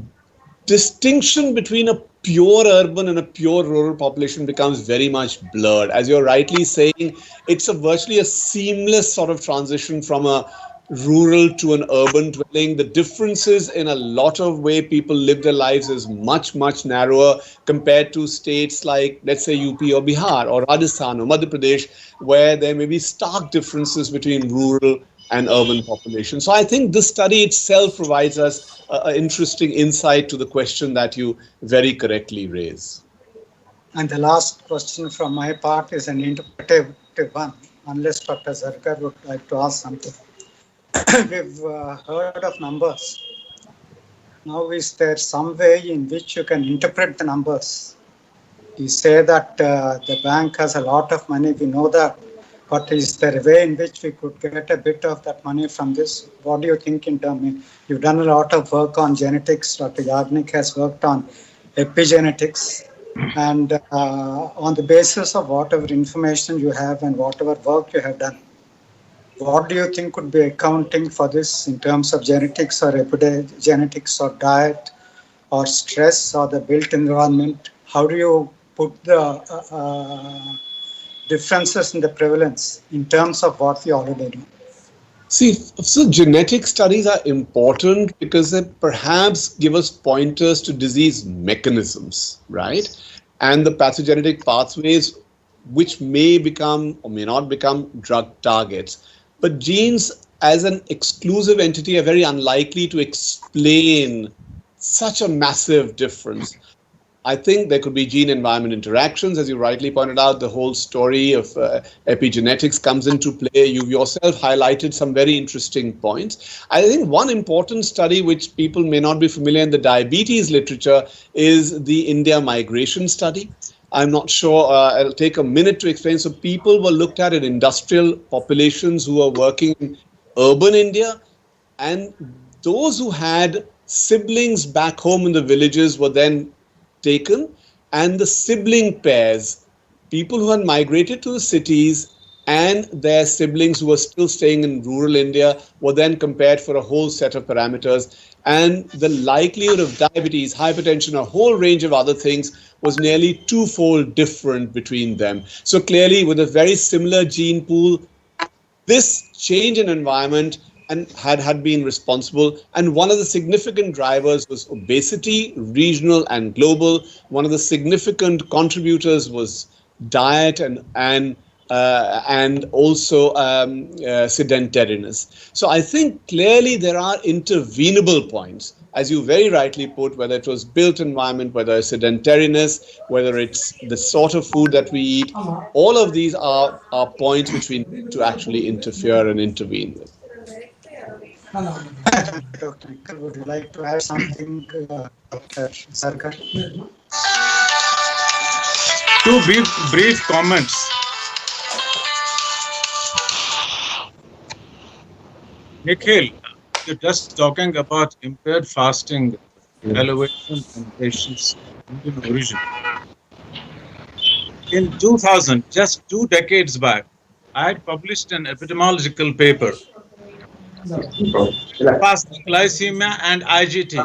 distinction between a pure urban and a pure rural population becomes very much blurred. As you're rightly saying, it's virtually a seamless sort of transition from a rural to an urban dwelling. The differences in a lot of way people live their lives is much, much narrower compared to states like, let's say, UP or Bihar or Rajasthan or Madhya Pradesh, where there may be stark differences between rural and urban population. So I think this study itself provides us an interesting insight to the question that you very correctly raise. And the last question from my part is an interpretive one, unless Dr. Zarkar would like to ask something. We've heard of numbers. Now, is there some way in which you can interpret the numbers? You say that the bank has a lot of money, we know that. But is there a way in which we could get a bit of that money from this? What do you think in terms? You've done a lot of work on genetics. Dr. Yagnik has worked on epigenetics. And on the basis of whatever information you have and whatever work you have done, what do you think could be accounting for this in terms of genetics or epigenetics or diet or stress or the built environment? How do you put the differences in the prevalence in terms of what we already know? See, so genetic studies are important because they perhaps give us pointers to disease mechanisms, right? And the pathogenetic pathways which may become or may not become drug targets. But genes as an exclusive entity are very unlikely to explain such a massive difference. I think there could be gene-environment interactions. As you rightly pointed out, the whole story of epigenetics comes into play. You yourself highlighted some very interesting points. I think one important study which people may not be familiar in the diabetes literature is the India migration study. I'm not sure, I'll take a minute to explain. So people were looked at in industrial populations who were working in urban India, and those who had siblings back home in the villages were then taken, and the sibling pairs, people who had migrated to the cities and their siblings who were still staying in rural India, were then compared for a whole set of parameters. And the likelihood of diabetes, hypertension, a whole range of other things was nearly twofold different between them. So clearly, with a very similar gene pool, this change in environment and had been responsible. And one of the significant drivers was obesity, regional and global. One of the significant contributors was diet and also sedentariness. So I think clearly there are intervenable points, as you very rightly put, whether it was built environment, whether it's sedentariness, whether it's the sort of food that we eat. All of these are points which we need to actually interfere and intervene with. Dr. Nikhil, would you like to add something, Dr. Sarkar? Two brief comments. Nikhil, you're just talking about impaired fasting, elevation and patients' Indian origin. In 2000, just 2 decades back, I had published an epidemiological paper, fasting glycemia and IGT.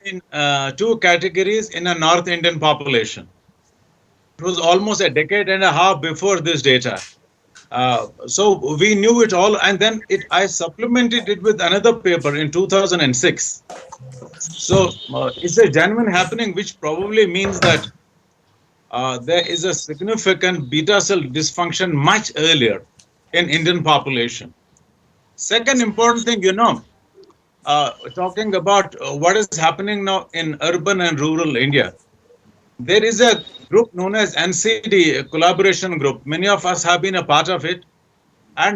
In 2 categories in a North Indian population. It was almost a decade and a half before this data. So we knew it all, and then I supplemented it with another paper in 2006. So it's a genuine happening, which probably means that there is a significant beta cell dysfunction much earlier in Indian population. Second important thing, talking about what is happening now in urban and rural India. There is a group known as NCD, a collaboration group. Many of us have been a part of it. And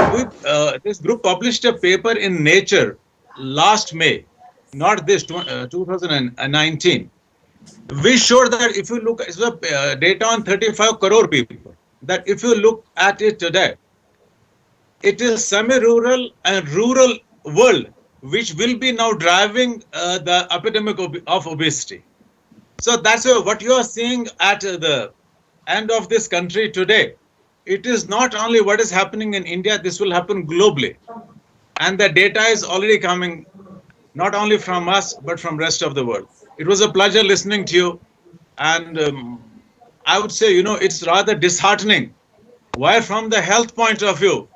this group published a paper in Nature last May, not this, 2019. We showed that if you look, it's data on 35 crore people, that if you look at it today, it is semi-rural and rural world which will be now driving the epidemic of obesity. So that's what you are seeing at the end of this country today. It is not only what is happening in India, this will happen globally. And the data is already coming not only from us, but from rest of the world. It was a pleasure listening to you. And I would say, it's rather disheartening. Why, from the health point of view,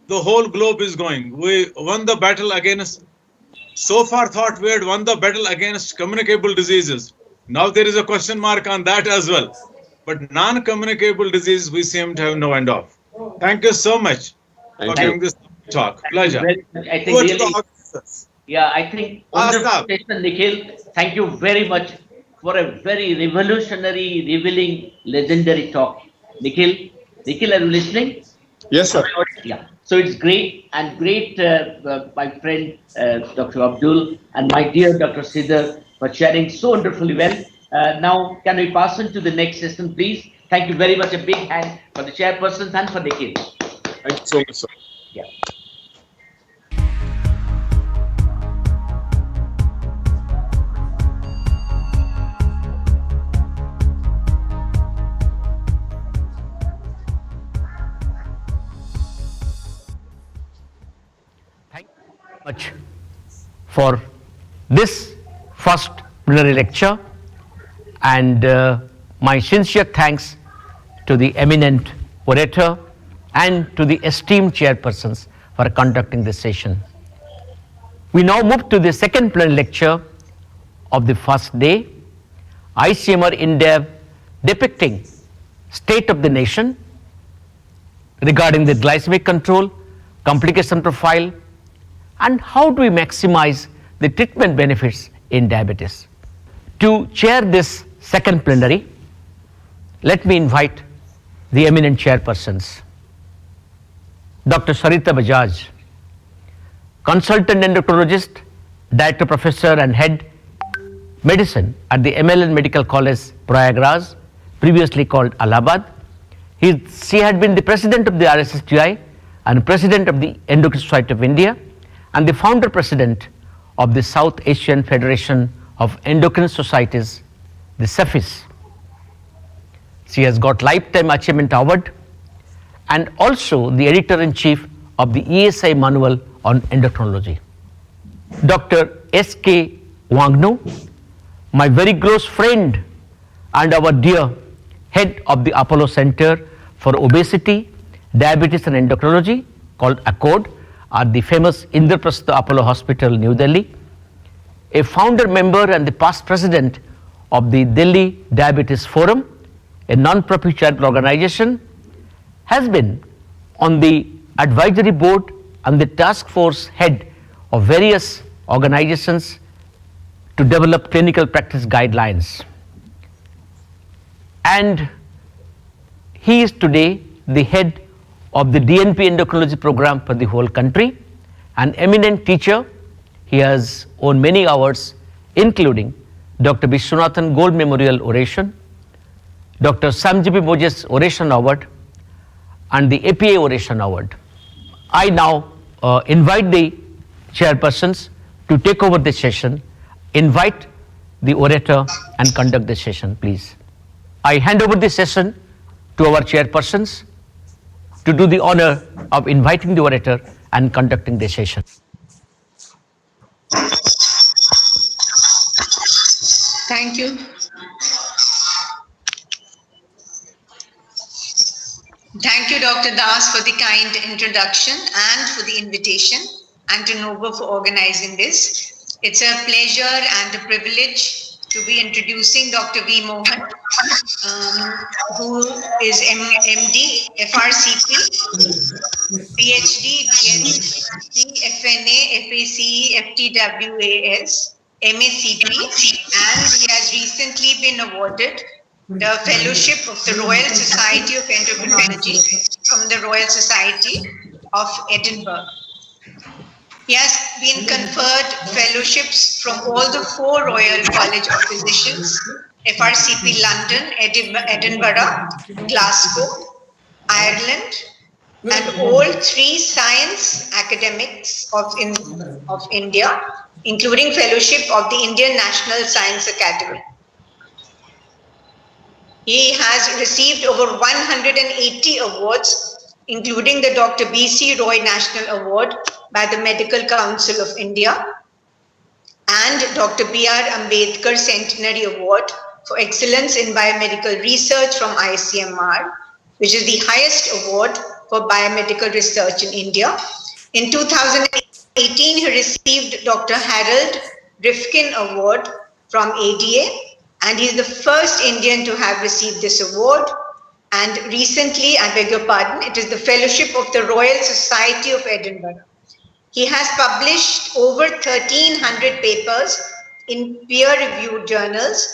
the whole globe is going. We won the battle against, so far thought we had won the battle against communicable diseases. Now there is a question mark on that as well. But non-communicable disease, we seem to have no end of. Thank you so much for giving this talk. Pleasure. I think really, yeah, I think wonderful session, Nikhil. Thank you very much for a very revolutionary, revealing, legendary talk. Nikhil, are you listening? Yes, sir. Yeah. So it's great and great, my friend Dr. Abdul and my dear Dr. Siddhar for sharing so wonderfully well. Now, can we pass on to the next session, please? Thank you very much. A big hand for the chairpersons and for Nikhil. Thank you so much, sir. Yeah. Thank you very much for this first plenary lecture, and my sincere thanks to the eminent orator and to the esteemed chairpersons for conducting this session. We now move to the second plenary lecture of the first day, ICMR in-depth depicting state of the nation regarding the glycemic control, complication profile, and how do we maximize the treatment benefits in diabetes. To chair this second plenary, let me invite the eminent chairpersons. Dr. Sarita Bajaj, consultant endocrinologist, director professor and head medicine at the MLN Medical College, Prayagraj, previously called Allahabad. She had been the president of the RSSGI and president of the Endocrine Society of India and the founder president of the South Asian Federation of Endocrine Societies, the CEFIS. She has got Lifetime Achievement Award and also the editor-in-chief of the ESI Manual on Endocrinology. Dr. S.K. Wangno, my very close friend and our dear head of the Apollo Center for Obesity, Diabetes and Endocrinology, called ACCORD, at the famous Indraprastha Apollo Hospital, New Delhi, a founder member and the past president of the Delhi Diabetes Forum, a non-profit charitable organization, has been on the advisory board and the task force head of various organizations to develop clinical practice guidelines. And he is today the head of the DNP endocrinology program for the whole country, an eminent teacher. He has won many awards, including Dr. Vishwanathan Gold Memorial Oration, Dr. Samjibi Moses Oration Award, and the APA Oration Award. I now invite the chairpersons to take over the session, invite the orator and conduct the session, please. I hand over the session to our chairpersons to do the honor of inviting the orator and conducting the session. Thank you. Thank you, Dr. Das, for the kind introduction and for the invitation, and to Nova for organizing this. It's a pleasure and a privilege to be introducing Dr. V. Mohan, who is MD, FRCP, PhD, DNC, FNA, FACE, FTWAS, MACP, and he has recently been awarded the Fellowship of the Royal Society of Endocrinology from the Royal Society of Edinburgh. He has been conferred fellowships from all the 4 Royal College of Physicians, FRCP London, Edinburgh, Glasgow, Ireland, and all 3 science academics of India, including fellowship of the Indian National Science Academy. He has received over 180 awards, including the Dr. B.C. Roy National Award by the Medical Council of India and Dr. B.R. Ambedkar Centenary Award for Excellence in Biomedical Research from ICMR, which is the highest award for biomedical research in India. In 2018, he received Dr. Harold Rifkin Award from ADA, and he's the first Indian to have received this award. And recently, I beg your pardon, it is the Fellowship of the Royal Society of Edinburgh. He has published over 1,300 papers in peer-reviewed journals,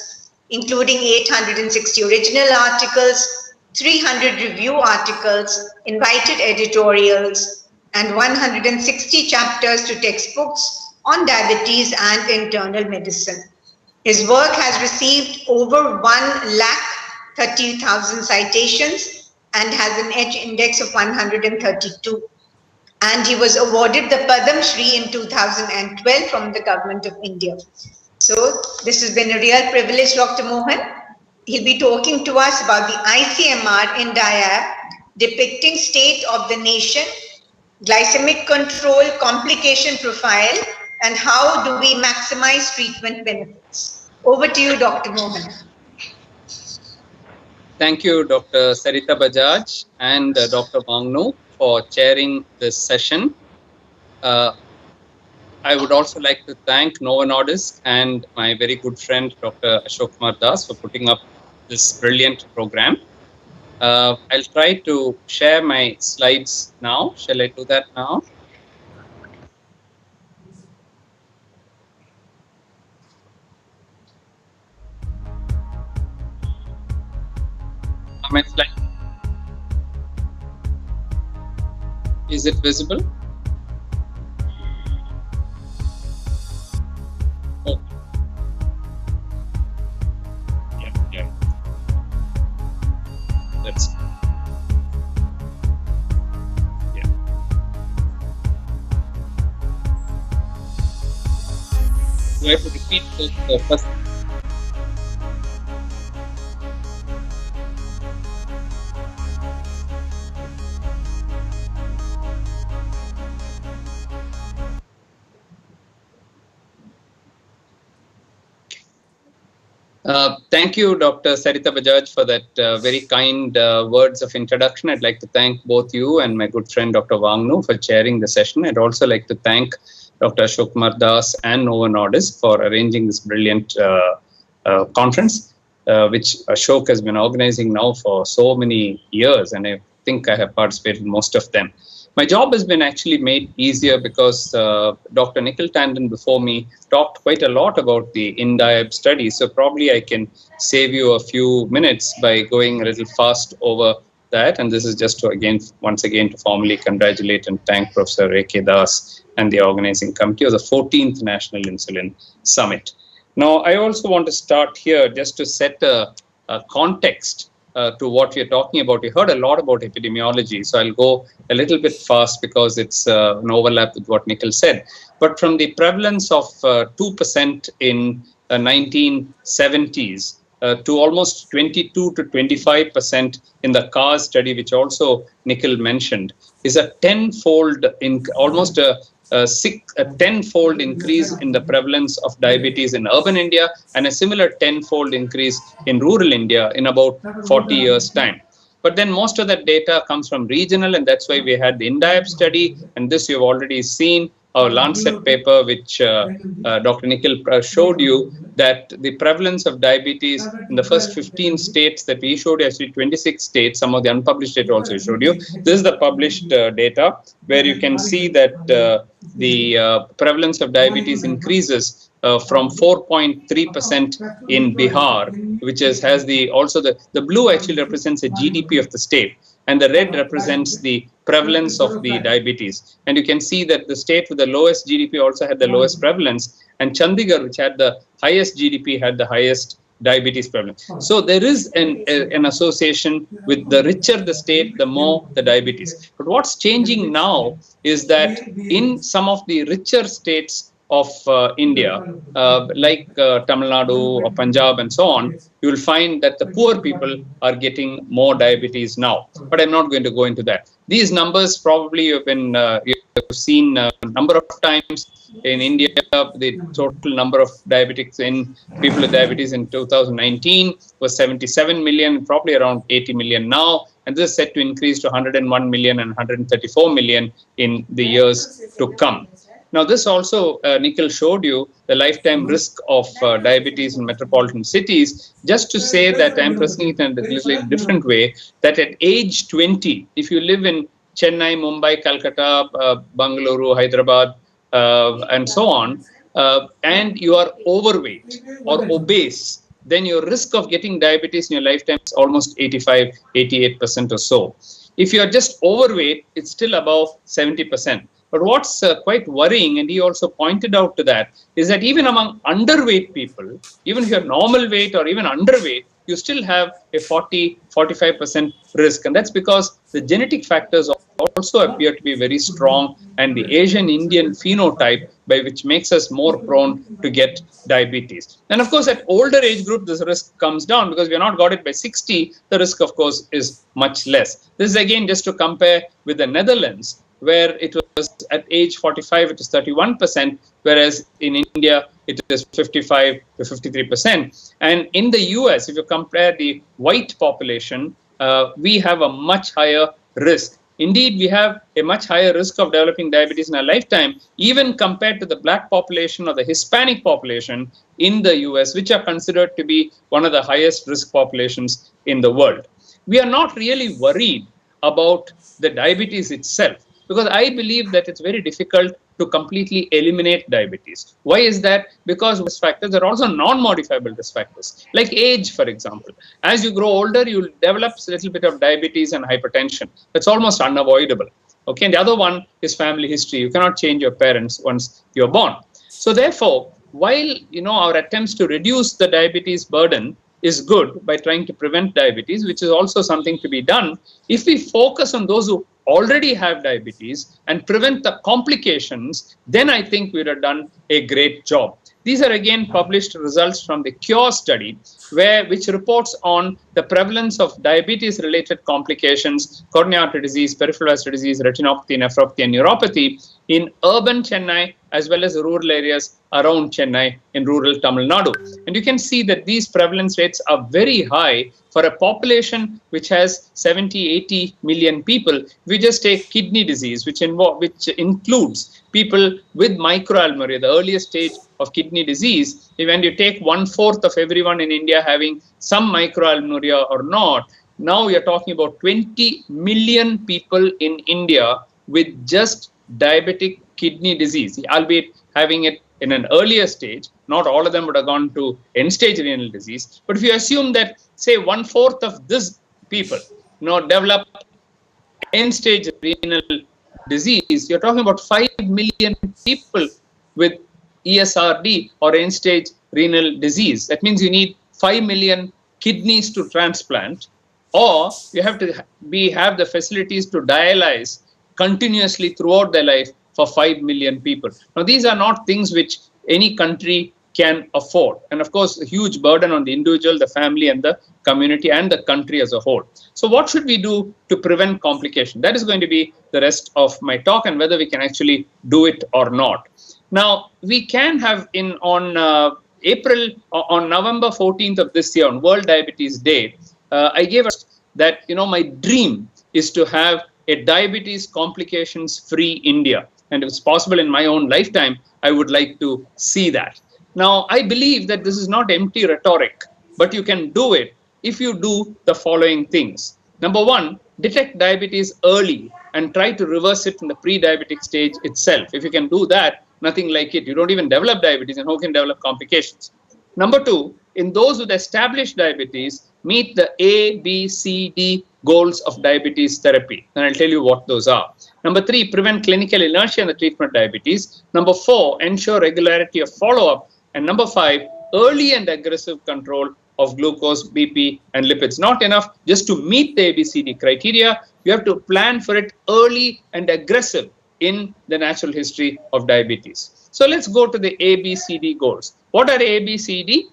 including 860 original articles, 300 review articles, invited editorials, and 160 chapters to textbooks on diabetes and internal medicine. His work has received over 130,000 citations and has an Edge Index of 132. And he was awarded the Padam Shri in 2012 from the Government of India. So this has been a real privilege, Dr. Mohan. He'll be talking to us about the ICMR in DIAB, depicting state of the nation, glycemic control, complication profile, and how do we maximize treatment benefits. Over to you, Dr. Mohan. Thank you, Dr. Sarita Bajaj and Dr. Wangnu for chairing this session. I would also like to thank Novo Nordisk and my very good friend, Dr. Ashok Kumar Das, for putting up this brilliant program. I'll try to share my slides now. Shall I do that now? My slide. Is it visible? Oh. Yeah. That's yeah. Do I have to repeat the first? Thank you, Dr. Sarita Bajaj, for that very kind words of introduction. I'd like to thank both you and my good friend, Dr. Wangnu, for chairing the session. I'd also like to thank Dr. Ashok Kumar Das and Novo Nordisk for arranging this brilliant conference, which Ashok has been organizing now for so many years, and I think I have participated in most of them. My job has been actually made easier because Dr. Nikhil Tandon before me talked quite a lot about the INDIAB study. So probably I can save you a few minutes by going a little fast over that. And this is just to once again to formally congratulate and thank Professor A.K. Das and the organizing committee of the 14th National Insulin Summit. Now, I also want to start here just to set a context to what we're talking about. We heard a lot about epidemiology, so I'll go a little bit fast because it's an overlap with what Nikhil said. But from the prevalence of 2% in the 1970s to almost 22 to 25% in the CARS study, which also Nikhil mentioned, is a tenfold, almost a tenfold increase in the prevalence of diabetes in urban India and a similar tenfold increase in rural India in about 40 years' time. But then most of that data comes from regional, and that's why we had the INDIAB study, and this you've already seen, our Lancet paper, which Dr. Nikhil showed you, that the prevalence of diabetes in the first 15 states that we showed you, actually 26 states, some of the unpublished data also showed you. This is the published data, where you can see that the prevalence of diabetes increases from 4.3% in Bihar, which has the blue actually represents the GDP of the state, and the red represents the prevalence of the diabetes. And you can see that the state with the lowest GDP also had the lowest prevalence, and Chandigarh, which had the highest GDP, had the highest diabetes prevalence. So there is an association with the richer the state, the more the diabetes. But what's changing now is that in some of the richer states of India, like Tamil Nadu or Punjab and so on, you will find that the poor people are getting more diabetes now. But I'm not going to go into that. These numbers probably you've seen a number of times. In India, the total number of diabetics in people with diabetes in 2019 was 77 million, probably around 80 million now. And this is set to increase to 101 million and 134 million in the years to come. Now, this also, Nikhil showed you the lifetime risk of diabetes in metropolitan cities. Just to say that I'm presenting it in a little different way, that at age 20, if you live in Chennai, Mumbai, Calcutta, Bangalore, Hyderabad, and so on, and you are overweight or obese, then your risk of getting diabetes in your lifetime is almost 88% or so. If you are just overweight, it's still above 70%. But what's quite worrying, and he also pointed out to that, is that even among underweight people, even if you're normal weight or even underweight, you still have a 40-45% risk. And that's because the genetic factors also appear to be very strong, and the Asian Indian phenotype, by which makes us more prone to get diabetes. And of course, at older age group, this risk comes down because we have not got it by 60. The risk, of course, is much less. This is again just to compare with the Netherlands, where it was at age 45, it is 31%, whereas in India, it is 55 to 53%. And in the US, if you compare the white population, we have a much higher risk. Indeed, we have a much higher risk of developing diabetes in our lifetime, even compared to the black population or the Hispanic population in the US, which are considered to be one of the highest risk populations in the world. We are not really worried about the diabetes itself, because I believe that it's very difficult to completely eliminate diabetes. Why is that? Because risk factors are also non-modifiable risk factors, like age, for example. As you grow older, you'll develop a little bit of diabetes and hypertension. That's almost unavoidable. Okay, and the other one is family history. You cannot change your parents once you're born. So therefore, while our attempts to reduce the diabetes burden is good by trying to prevent diabetes, which is also something to be done, if we focus on those who already have diabetes and prevent the complications, then I think we would have done a great job. These are again published results from the CURE study, which reports on the prevalence of diabetes-related complications, coronary artery disease, peripheral vascular disease, retinopathy, nephropathy, and neuropathy in urban Chennai as well as rural areas around Chennai in rural Tamil Nadu. And you can see that these prevalence rates are very high for a population which has 70-80 million people. We just take kidney disease, which includes people with microalbuminuria, the earliest stage of kidney disease. When you take 1/4 of everyone in India having some microalbuminuria or not, now you're talking about 20 million people in India with just diabetic kidney disease, albeit having it in an earlier stage. Not all of them would have gone to end-stage renal disease. But if you assume that, say, 1/4 of this people develop end-stage renal disease, you're talking about 5 million people with ESRD or end-stage renal disease. That means you need 5 million kidneys to transplant, or you have to have the facilities to dialyze continuously throughout their life for 5 million people. Now, these are not things which any country can afford. And of course, a huge burden on the individual, the family, and the community, and the country as a whole. So what should we do to prevent complication? That is going to be the rest of my talk, and whether we can actually do it or not. Now, we can have on November 14th of this year, on World Diabetes Day, I gave us that, my dream is to have a diabetes complications-free India. And if it's possible in my own lifetime, I would like to see that. Now, I believe that this is not empty rhetoric, but you can do it if you do the following things. Number one, detect diabetes early and try to reverse it in the pre-diabetic stage itself. If you can do that, nothing like it. You don't even develop diabetes, and how can you develop complications? Number two, in those with established diabetes, meet the A, B, C, D goals of diabetes therapy. And I'll tell you what those are. Number three, prevent clinical inertia in the treatment of diabetes. Number four, ensure regularity of follow-up. And number five, early and aggressive control of glucose, BP, and lipids. Not enough just to meet the ABCD criteria. You have to plan for it early and aggressive in the natural history of diabetes. So let's go to the ABCD goals. What are ABCD?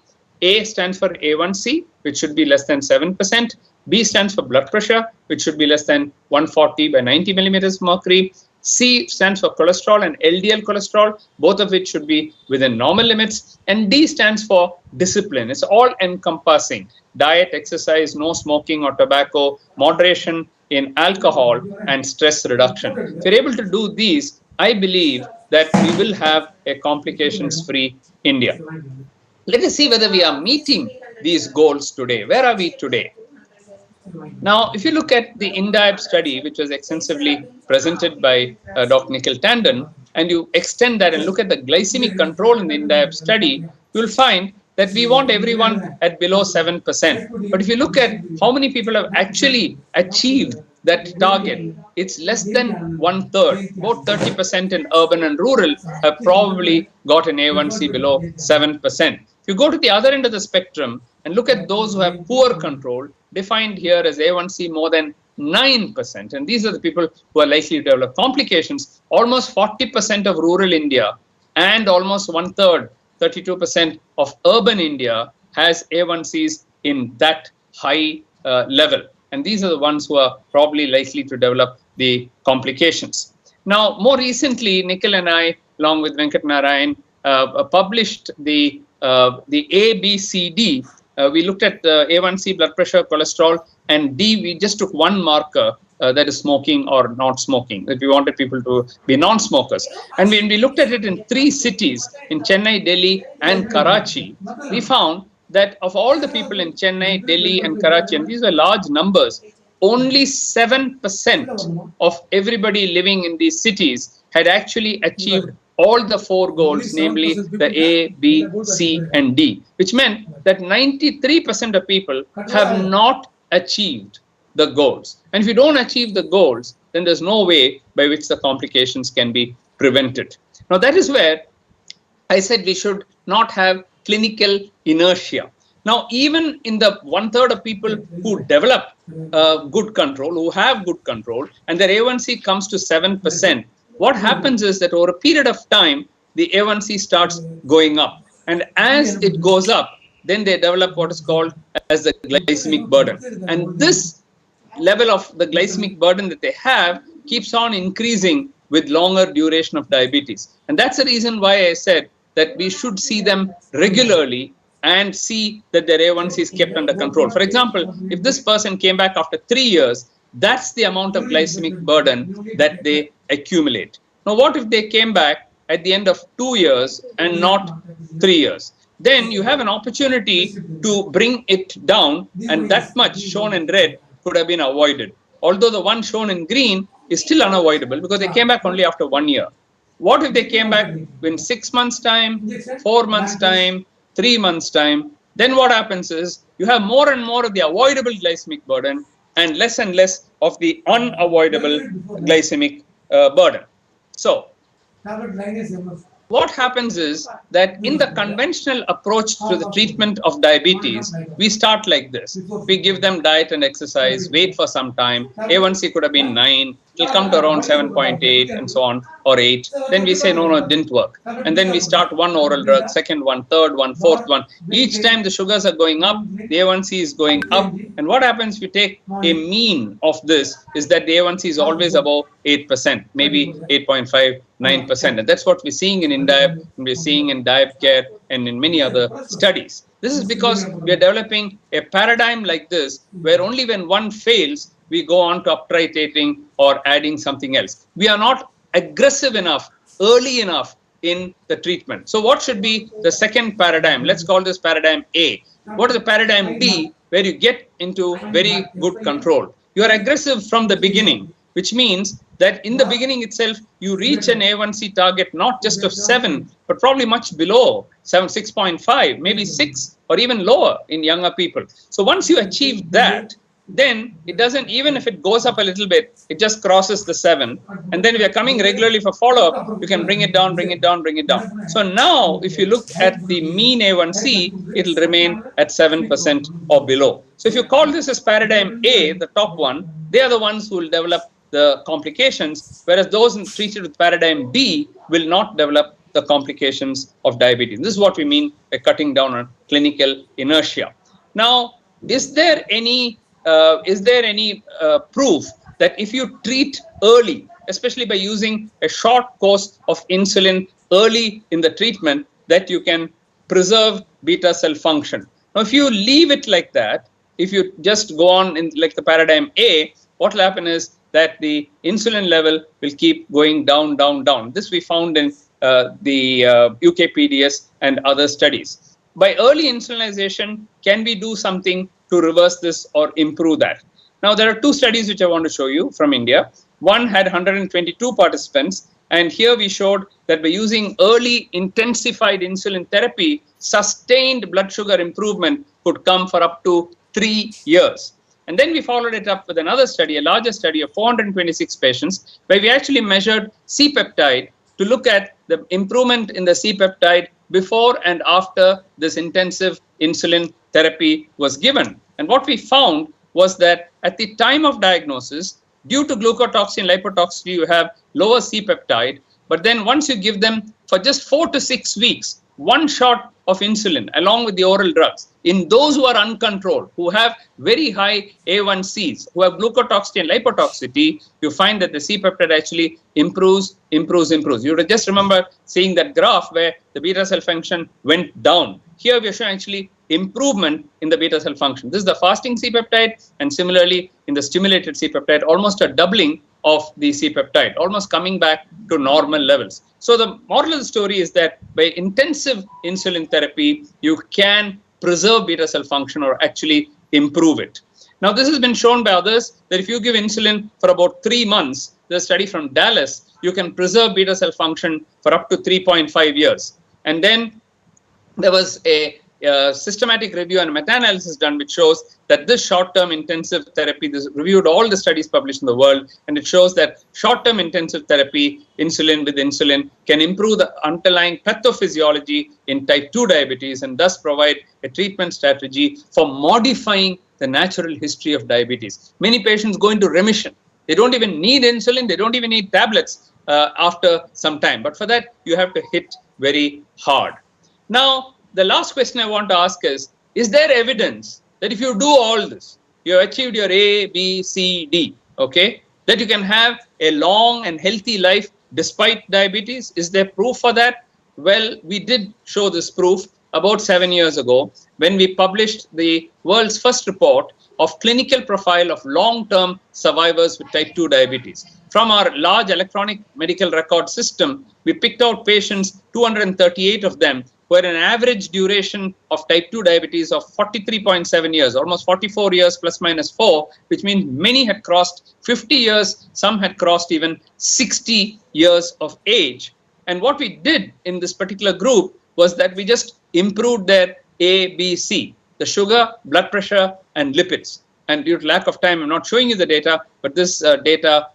A stands for A1C, which should be less than 7%. B stands for blood pressure, which should be less than 140 by 90 millimeters mercury. C stands for cholesterol and LDL cholesterol, both of which should be within normal limits. And D stands for discipline. It's all encompassing: diet, exercise, no smoking or tobacco, moderation in alcohol, and stress reduction. If you're able to do these, I believe that we will have a complications-free India. Let us see whether we are meeting these goals today. Where are we today? Now, if you look at the INDIAB study, which was extensively presented by Dr. Nikhil Tandon, and you extend that and look at the glycemic control in the INDIAB study, you will find that we want everyone at below 7%. But if you look at how many people have actually achieved that target, it's less than 1/3. About 30% in urban and rural have probably got an A1C below 7%. If you go to the other end of the spectrum and look at those who have poor control, defined here as A1C more than 9%, and these are the people who are likely to develop complications. Almost 40% of rural India and almost 1/3, 32% of urban India has A1Cs in that high level. And these are the ones who are probably likely to develop the complications. Now, more recently, Nikhil and I, along with Venkat Narayan, published the ABCD. We looked at A1C, blood pressure, cholesterol, and D, we just took one marker, that is smoking or not smoking, that we wanted people to be non-smokers. And when we looked at it in 3 cities, in Chennai, Delhi, and Karachi, we found that of all the people in Chennai, Delhi, and Karachi, and these were large numbers, only 7% of everybody living in these cities had actually achieved all the 4 goals, namely the A, B, C, and D, which meant that 93% of people have not achieved the goals. And if you don't achieve the goals, then there's no way by which the complications can be prevented. Now, that is where I said we should not have clinical inertia. Now, even in the 1/3 of people who develop good control, who have good control, and their A1C comes to 7%, what happens is that over a period of time, the A1C starts going up. And as it goes up, then they develop what is called as the glycemic burden. And this level of the glycemic burden that they have keeps on increasing with longer duration of diabetes. And that's the reason why I said that we should see them regularly and see that their A1C is kept under control. For example, if this person came back after 3 years, that's the amount of glycemic burden that they accumulate. Now, what if they came back at the end of 2 years and not 3 years? Then you have an opportunity to bring it down, and that much shown in red could have been avoided. Although the one shown in green is still unavoidable because they came back only after 1 year. What if they came back in 6 months' time, 4 months' time, 3 months' time? Then what happens is you have more and more of the avoidable glycemic burden and less of the unavoidable glycemic burden. So, what happens is that in the conventional approach to the treatment of diabetes, we start like this. We give them diet and exercise, wait for some time. A1C could have been 9, it'll come to around 7.8 and so on, or 8. Then we say, no, it didn't work. And then we start one oral drug, second one, third one, fourth one. Each time the sugars are going up, the A1C is going up. And what happens if you take a mean of this is that the A1C is always above 8%, maybe 8.5, 9%. And that's what we're seeing in INDIAB, and we're seeing in Diab Care and in many other studies. This is because we are developing a paradigm like this, where only when one fails, we go on to uptitrating or adding something else. We are not aggressive enough, early enough in the treatment. So what should be the second paradigm? Let's call this paradigm A. What is the paradigm B, where you get into very good control? You are aggressive from the beginning, which means that in the beginning itself, you reach an A1C target not just of 7, but probably much below 6.5, maybe 6 or even lower in younger people. So once you achieve that, then it doesn't, even if it goes up a little bit, it just crosses the 7. And then if you're coming regularly for follow-up, you can bring it down, bring it down, bring it down. So now, if you look at the mean A1C, it'll remain at 7% or below. So if you call this as paradigm A, the top one, they are the ones who will develop the complications, whereas those treated with paradigm B will not develop the complications of diabetes. This is what we mean by cutting down on clinical inertia. Now, is there any proof that if you treat early, especially by using a short course of insulin early in the treatment, that you can preserve beta cell function? Now, if you leave it like that, if you just go on in like the paradigm A, what will happen is that the insulin level will keep going down, down, down. This we found in the UKPDS and other studies. By early insulinization, can we do something to reverse this or improve that? Now, there are 2 studies which I want to show you from India. One had 122 participants, and here we showed that by using early intensified insulin therapy, sustained blood sugar improvement could come for up to 3 years. And then we followed it up with another study, a larger study of 426 patients, where we actually measured C-peptide to look at the improvement in the C-peptide before and after this intensive insulin therapy was given. And what we found was that at the time of diagnosis, due to glucotoxin lipotoxicity, you have lower C-peptide, but then once you give them for just 4 to 6 weeks, 1 shot of insulin along with the oral drugs, in those who are uncontrolled, who have very high A1Cs, who have glucotoxicity and lipotoxicity, you find that the C-peptide actually improves. You would just remember seeing that graph where the beta cell function went down. Here we are showing actually improvement in the beta cell function. This is the fasting C-peptide, and similarly in the stimulated C-peptide, almost a doubling of the C-peptide, almost coming back to normal levels. So the moral of the story is that by intensive insulin therapy, you can preserve beta cell function or actually improve it. Now, this has been shown by others that if you give insulin for about 3 months, there's a study from Dallas, you can preserve beta cell function for up to 3.5 years. And then there was a systematic review and meta-analysis done which shows that this short-term intensive therapy, this reviewed all the studies published in the world, and it shows that short-term intensive therapy, insulin with insulin, can improve the underlying pathophysiology in type 2 diabetes and thus provide a treatment strategy for modifying the natural history of diabetes. Many patients go into remission. They don't even need insulin, they don't even need tablets after some time. But for that, you have to hit very hard. Now, the last question I want to ask is there evidence that if you do all this, you have achieved your A, B, C, D, okay, that you can have a long and healthy life despite diabetes? Is there proof for that? Well, we did show this proof about 7 years ago when we published the world's first report of clinical profile of long-term survivors with type 2 diabetes. From our large electronic medical record system, we picked out patients, 238 of them, who had an average duration of type 2 diabetes of 43.7 years, almost 44 years plus minus 4, which means many had crossed 50 years, some had crossed even 60 years of age. And what we did in this particular group was that we just improved their A, B, C, the sugar, blood pressure, and lipids. And due to lack of time, I'm not showing you the data, but this data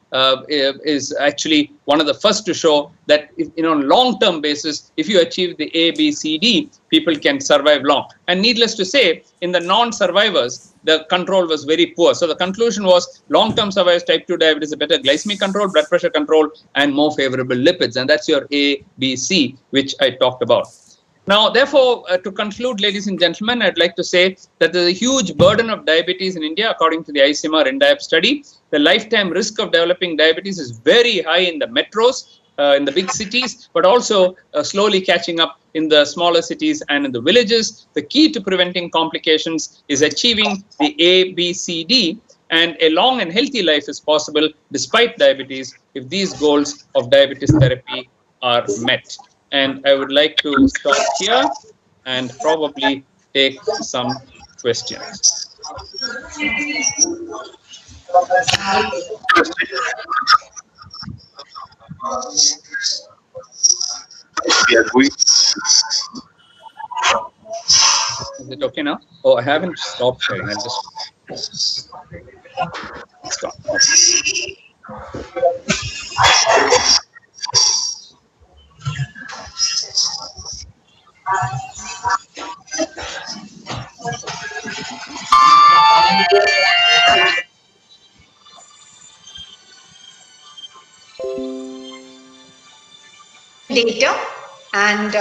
is actually one of the first to show that on a long-term basis, if you achieve the A, B, C, D, people can survive long. And needless to say, in the non-survivors, the control was very poor. So the conclusion was long-term survivors type 2 diabetes is better glycemic control, blood pressure control, and more favorable lipids. And that's your A, B, C, which I talked about. Now, therefore, to conclude, ladies and gentlemen, I'd like to say that there's a huge burden of diabetes in India, according to the ICMR INDIAB study. The lifetime risk of developing diabetes is very high in the metros, in the big cities, but also slowly catching up in the smaller cities and in the villages. The key to preventing complications is achieving the A, B, C, D, and a long and healthy life is possible despite diabetes if these goals of diabetes therapy are met. And I would like to stop here and probably take some questions. Is it okay now? Oh, I haven't stopped sharing. I'll just stop. Data, and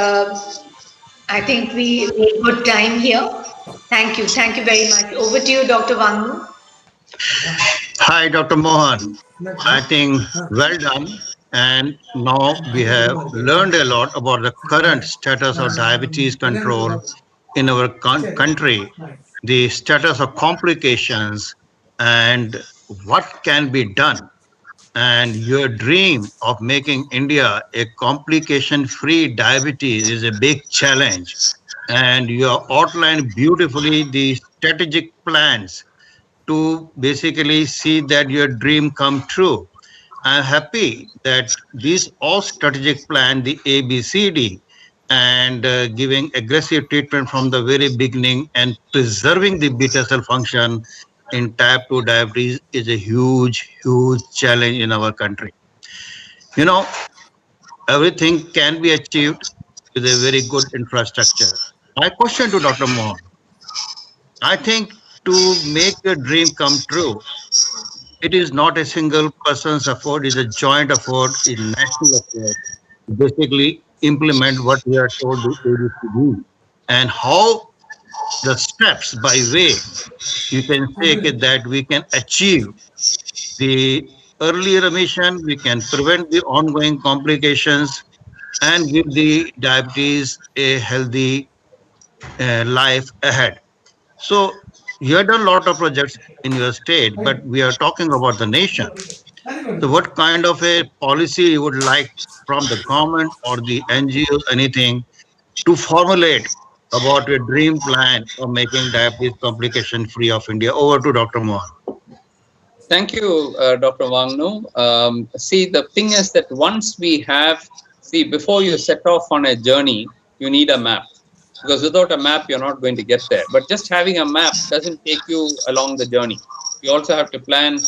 I think we made good time here. Thank you very much. Over to you, Dr. Vangu. Hi, Dr. Mohan. I think well done. And now we have learned a lot about the current status of diabetes control in our country, the status of complications, and what can be done. And your dream of making India a complication-free diabetes is a big challenge. And you have outlined beautifully the strategic plans to basically see that your dream come true. I'm happy that these all strategic plan, the ABCD, and giving aggressive treatment from the very beginning and preserving the beta cell function in type 2 diabetes is a huge challenge in our country. You know, everything can be achieved with a very good infrastructure. My question to Dr. Mohan, I think to make your dream come true, it is not a single person's effort, it's a joint effort, it's national effort to basically implement what we are told the ABCD to do. And how the steps by way you can take it that we can achieve the early remission, we can prevent the ongoing complications and give the diabetes a healthy life ahead. So you have done a lot of projects in your state, but we are talking about the nation. So what kind of a policy you would like from the government or the NGOs, anything, to formulate about your dream plan of making diabetes complication free of India? Over to Dr. Mohan. Thank you, Dr. Wangnu. See, the thing is that once we have, before you set off on a journey, you need a map. Because without a map, you're not going to get there. But just having a map doesn't take you along the journey. You also have to plan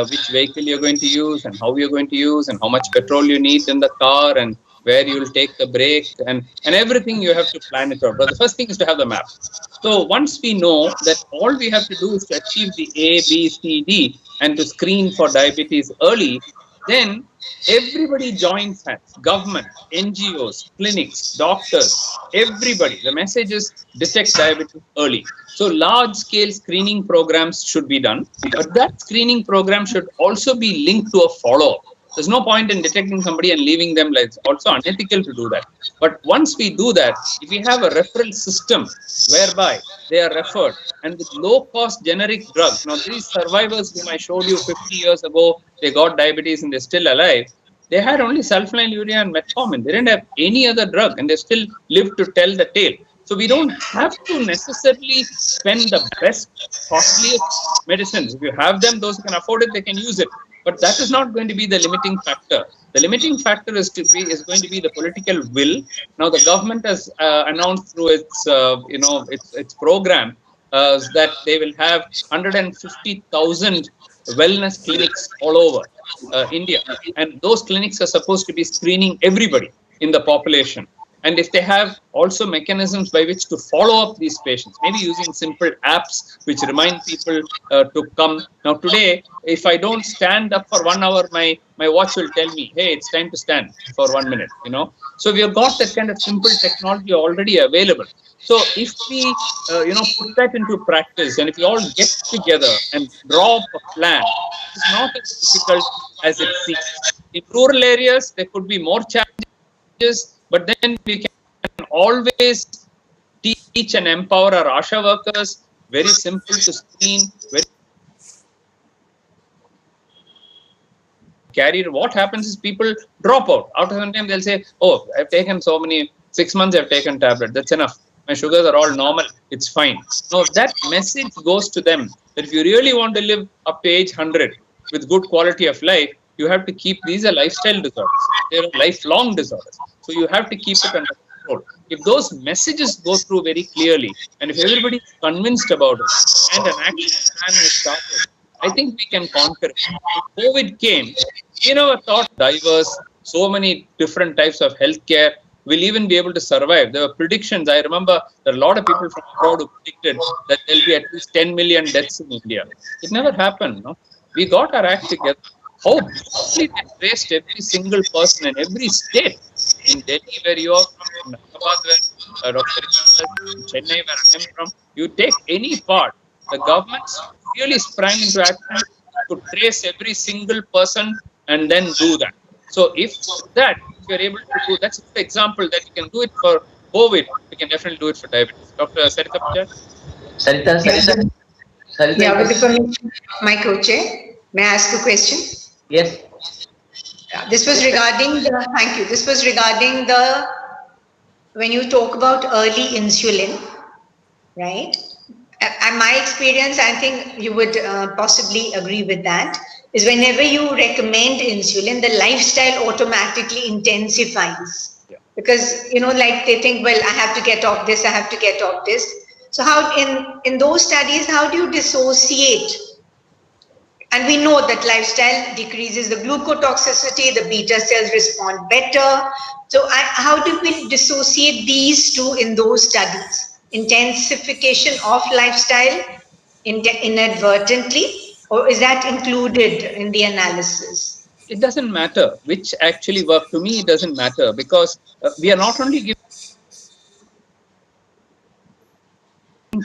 which vehicle you're going to use and how you're going to use and how much petrol you need in the car and where you'll take the break and everything you have to plan it out. But the first thing is to have the map. So once we know that all we have to do is to achieve the A, B, C, D and to screen for diabetes early, then everybody joins hands, government, NGOs, clinics, doctors, everybody. The message is detect diabetes early. So large-scale screening programs should be done, but that screening program should also be linked to a follow-up. There's no point in detecting somebody and leaving them, like it's also unethical to do that. But once we do that, if we have a referral system whereby they are referred and with low-cost generic drugs, now these survivors whom I showed you 50 years ago, they got diabetes and they're still alive, they had only sulfonylurea and metformin. They didn't have any other drug and they still lived to tell the tale. So we don't have to necessarily spend the best, costliest medicines. If you have them, those who can afford it, they can use it. But that is not going to be the limiting factor. The limiting factor is going to be the political will. Now the government has announced through its its program that they will have 150,000 wellness clinics all over India, and those clinics are supposed to be screening everybody in the population. And if they have also mechanisms by which to follow up these patients, maybe using simple apps which remind people to come. Now today, if I don't stand up for 1 hour, my watch will tell me, hey, it's time to stand for 1 minute, So we have got that kind of simple technology already available. So if we, put that into practice, and if we all get together and draw up a plan, it's not as difficult as it seems. In rural areas, there could be more challenges, but then we can always teach and empower our ASHA workers. Very simple to screen. Very carrier. What happens is people drop out. After some time, they'll say, "Oh, I've taken 6 months. I've taken tablet. That's enough. My sugars are all normal. It's fine." Now that message goes to them that if you really want to live up to age 100 with good quality of life, you have to keep, these are lifestyle disorders. They are lifelong disorders. So you have to keep it under control. If those messages go through very clearly, and if everybody is convinced about it, and an action plan is started, I think we can conquer it. When COVID came, we never thought diverse, so many different types of healthcare will even be able to survive. There were predictions. I remember there are a lot of people from abroad who predicted that there will be at least 10 million deaths in India. It never happened. No? We got our act together. How quickly they traced every single person in every state. In Delhi, where you are from, in Ahmedabad, where Dr. in Chennai, where I am from, you take any part, the governments really sprang into action to trace every single person and then do that. So if you're able to do, that's the example that you can do it for COVID, you can definitely do it for diabetes. Dr. Sarita Bajaj? Sarita. Yeah, with the permission of my co-chair, may I ask a question? Yes. This was regarding the, thank you. This was regarding the, when you talk about early insulin, right? And my experience, I think you would possibly agree with that, is whenever you recommend insulin, the lifestyle automatically intensifies. Yeah. Because, you know, like they think, well, I have to get off this, I have to get off this. So how, in those studies, how do you dissociate? And we know that lifestyle decreases the glucotoxicity, the beta cells respond better. So how do we dissociate these two in those studies? Intensification of lifestyle inadvertently, or is that included in the analysis? It doesn't matter which actually work. To me, it doesn't matter because we are not only giving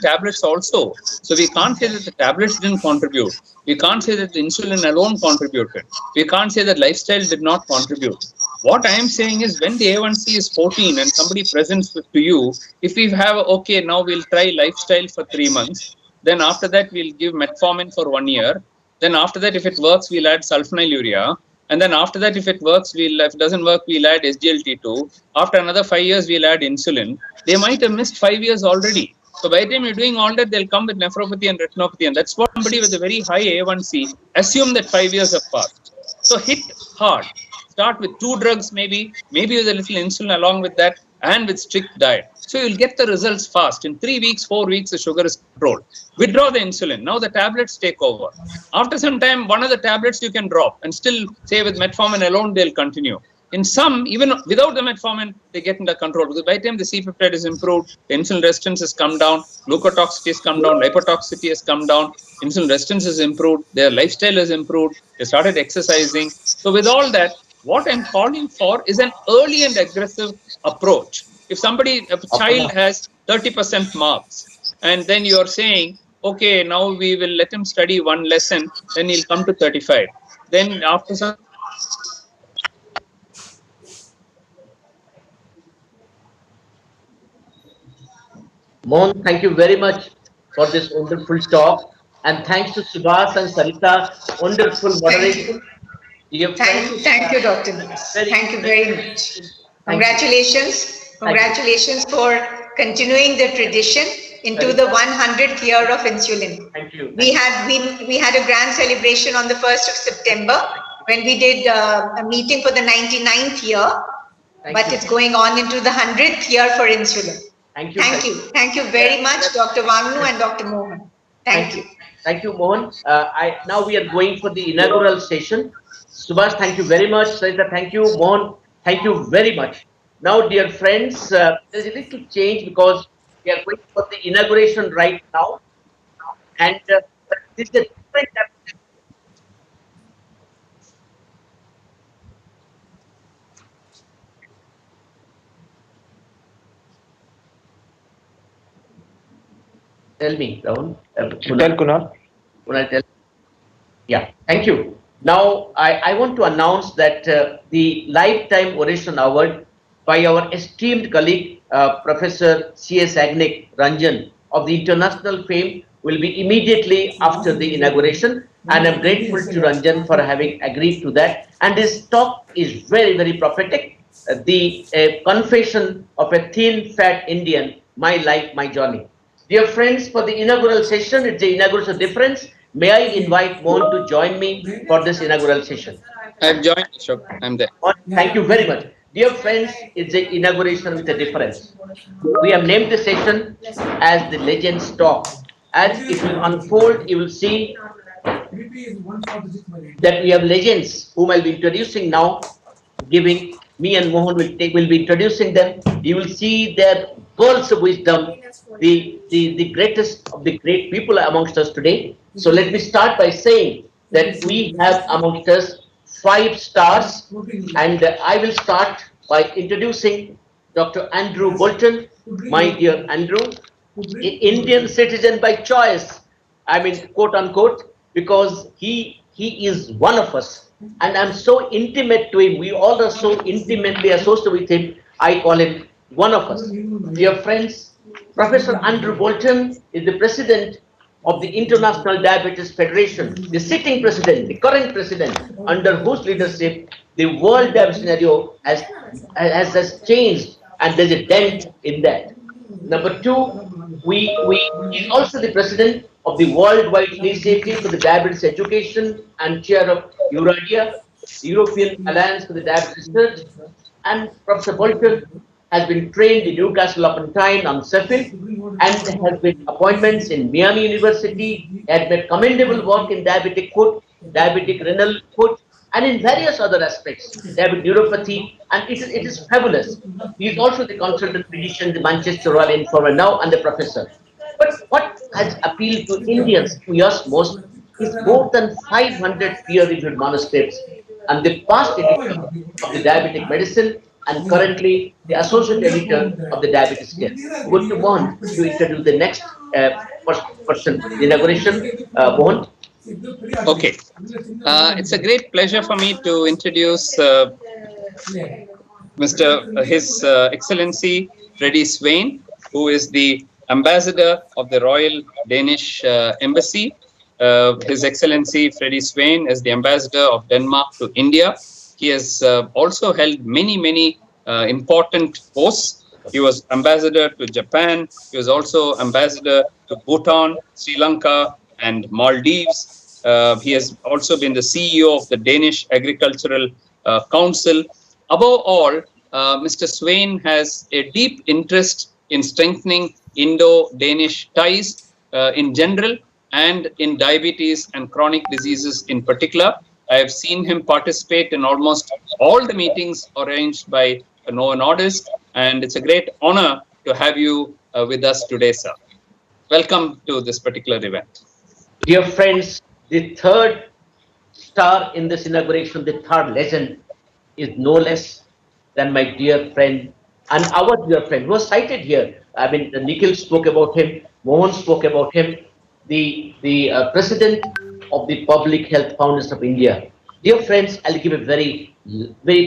tablets also. So we can't say that the tablets didn't contribute. We can't say that the insulin alone contributed. We can't say that lifestyle did not contribute. What I am saying is when the A1C is 14 and somebody presents to you, if we have, okay, now we'll try lifestyle for 3 months. Then after that, we'll give metformin for 1 year. Then after that, if it works, we'll add sulfonylurea. And then after that, if it works, if it doesn't work, we'll add SGLT2. After another 5 years, we'll add insulin. They might have missed 5 years already. So by the time you're doing all that, they'll come with nephropathy and retinopathy. And that's what somebody with a very high A1C, assume that 5 years have passed. So hit hard. Start with 2 drugs maybe with a little insulin along with that and with strict diet. So you'll get the results fast. In 3 weeks, 4 weeks, the sugar is controlled. Withdraw the insulin. Now the tablets take over. After some time, one of the tablets you can drop and still say with metformin alone, they'll continue. In some, even without the metformin, they get under control. Because by the time the C-peptide is improved, the insulin resistance has come down, glucotoxicity has come down, lipotoxicity has come down, insulin resistance is improved, their lifestyle is improved, they started exercising. So with all that, what I'm calling for is an early and aggressive approach. If a child has 30% marks, and then you're saying, okay, now we will let him study 1 lesson, then he'll come to 35. Then after some Mohan, thank you very much for this wonderful talk. And thanks to Subhas and Sarita, wonderful moderation. Thank you, Dr. Das. Thank you very much. Congratulations. Congratulations for continuing the tradition into the 100th year of insulin. Thank you. We had a grand celebration on the 1st of September when we did a meeting for the 99th year, but it's going on into the 100th year for insulin. Thank you. Thank you very much, Dr. Wangnu and Dr. Mohan. Thank you. Thank you, Mohan. Now we are going for the inaugural session. Subhas, thank you very much. Sarita, thank you. Mohan, thank you very much. Now, dear friends, there's a little change because we are going for the inauguration right now. And this is a different Tell me, Rahul. Kunal. Kunal, tell. Yeah, thank you. Now, I want to announce that the Lifetime Oration Award by our esteemed colleague, Professor C.S. Yagnik Ranjan of the international fame will be immediately after the inauguration. And I'm grateful to Ranjan for having agreed to that. And his talk is very, very prophetic. The confession of a thin, fat Indian, my life, my journey. Dear friends, for the inaugural session, it's the inaugural difference. May I invite Mohan to join me for this inaugural session? I've joined, Ashok. I'm there. Thank you very much. Dear friends, it's an inauguration with a difference. We have named the session as the Legends Talk. As it will unfold, you will see that we have legends whom I'll be introducing now, giving me and Mohan will be introducing them. You will see their pearls of wisdom, the greatest of the great people amongst us today. So let me start by saying that we have amongst us 5 stars, and I will start by introducing Dr. Andrew Bolton, my dear Andrew, Indian citizen by choice, I mean, quote unquote, because he is one of us, and I'm so intimate to him. We all are so intimately associated with him. I call him one of us. Dear friends, Professor Andrew Bolton is the president of the International Diabetes Federation, the sitting president, the current president, under whose leadership the world diabetes scenario has changed, and there's a dent in that. Number 2, he's also the president of the Worldwide Initiative for the Diabetes Education and chair of Inodia, the European Alliance for the Diabetes Research. And Professor Bolton has been trained in Newcastle upon Tyne on Sheffield and has been appointments in Miami University, has made commendable work in diabetic foot, diabetic renal foot, and in various other aspects, diabetic neuropathy, and it is fabulous. He is also the consultant physician, the Manchester Royal Informer now, and the professor. But what has appealed to Indians, to us most, is more than 500 peer-reviewed manuscripts and the past edition of the diabetic medicine, and currently the associate editor of the diabetes care. Good to Mohan to introduce the next person, the inauguration. Mohan. Okay. It's a great pleasure for me to introduce His Excellency Freddie Swain, who is the Ambassador of the Royal Danish Embassy. His Excellency Freddie Swain is the Ambassador of Denmark to India. He has also held many important posts. He was Ambassador to Japan. He was also Ambassador to Bhutan, Sri Lanka, and Maldives. He has also been the CEO of the Danish Agricultural Council. Above all, Mr. Swain has a deep interest in strengthening Indo-Danish ties in general and in diabetes and chronic diseases in particular. I have seen him participate in almost all the meetings arranged by Novo Nordisk, and it's a great honor to have you with us today, sir. Welcome to this particular event. Dear friends, the third star in this inauguration, the third legend, is no less than my dear friend and our dear friend who was cited here. I mean, Nikhil spoke about him, Mohan spoke about him, the president of the Public Health Foundation of India. Dear friends, I'll give a very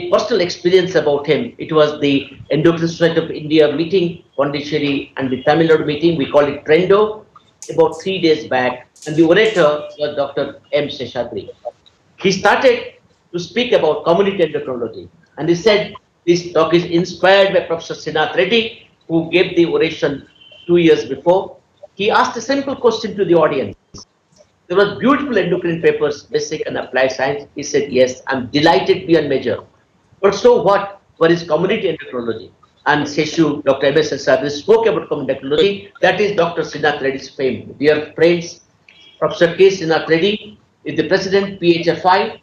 personal experience about him. It was the Endocrine Society of India meeting, Pondicherry, and the Tamil Nadu meeting. We called it Trendo, about 3 days back. And the orator was Dr. M. Seshadri. He started to speak about community endocrinology. And he said, this talk is inspired by Professor Srinath Reddy, who gave the oration 2 years before. He asked a simple question to the audience. There was beautiful endocrine papers, basic and applied science. He said, yes, I'm delighted beyond measure. But so what? What is community endocrinology? And Seshu, Dr. M.S. Seshadri spoke about community endocrinology. That is Dr. Srinath Reddy's fame. Dear friends, Professor K. Srinath Reddy is the president, PHFI,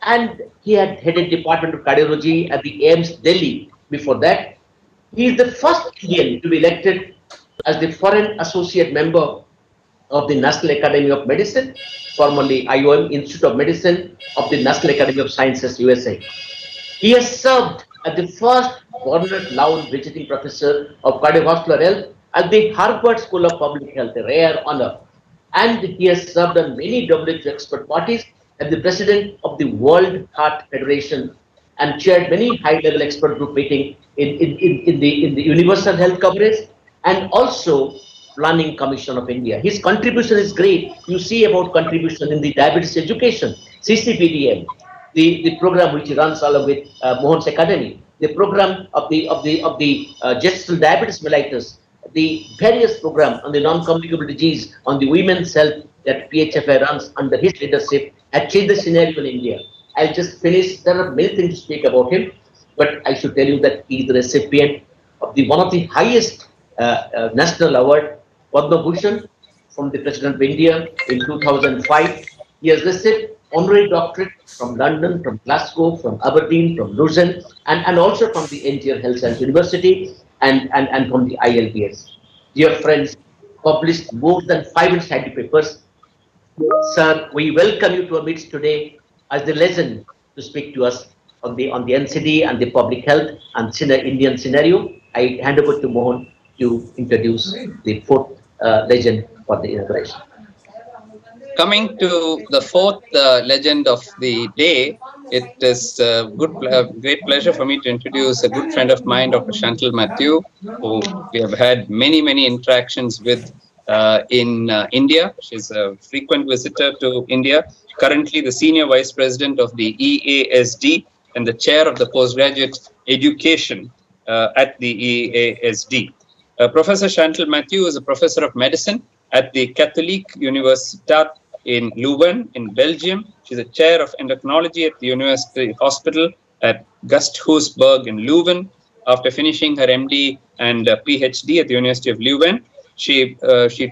and he had headed Department of Cardiology at the AIIMS, Delhi. Before that, he is the first Indian to be elected as the foreign associate member of the National Academy of Medicine, formerly IOM, Institute of Medicine of the National Academy of Sciences, USA. He has served as the first Bernard Lown visiting professor of cardiovascular health at the Harvard School of Public Health, a rare honor. And he has served on many WHO expert parties as the president of the World Heart Federation and chaired many high-level expert group meetings in the universal health coverage and also Planning Commission of India. His contribution is great. You see about contribution in the diabetes education, CCPDM, the program which he runs along with Mohan's Academy, the program of the gestational diabetes mellitus, the various program on the non-communicable disease, on the women's health, that PHFI runs under his leadership has changed the scenario in India. I'll just finish. There are many things to speak about him, but I should tell you that he is the recipient of one of the highest national award, Padma Bhushan, from the President of India in 2005. He has received honorary doctorate from London, from Glasgow, from Aberdeen, from Lausanne, and also from the NGO Health Science University and from the ILBS. Dear friends, published more than 500 scientific papers. Sir, we welcome you to our midst today as the legend to speak to us on the NCD and the public health and Indian scenario. I hand over to Mohan to introduce the fourth legend for the inauguration. Coming to the fourth legend of the day, it is a great pleasure for me to introduce a good friend of mine, Dr. Chantal Matthew, who we have had many interactions with in India. She's a frequent visitor to India, currently the Senior Vice President of the EASD and the Chair of the Postgraduate Education at the EASD. Professor Chantal Matthew is a Professor of Medicine at the Katholieke Universiteit in Leuven in Belgium. She's a Chair of Endocrinology at the University Hospital at Gasthuisberg in Leuven. After finishing her MD and PhD at the University of Leuven, she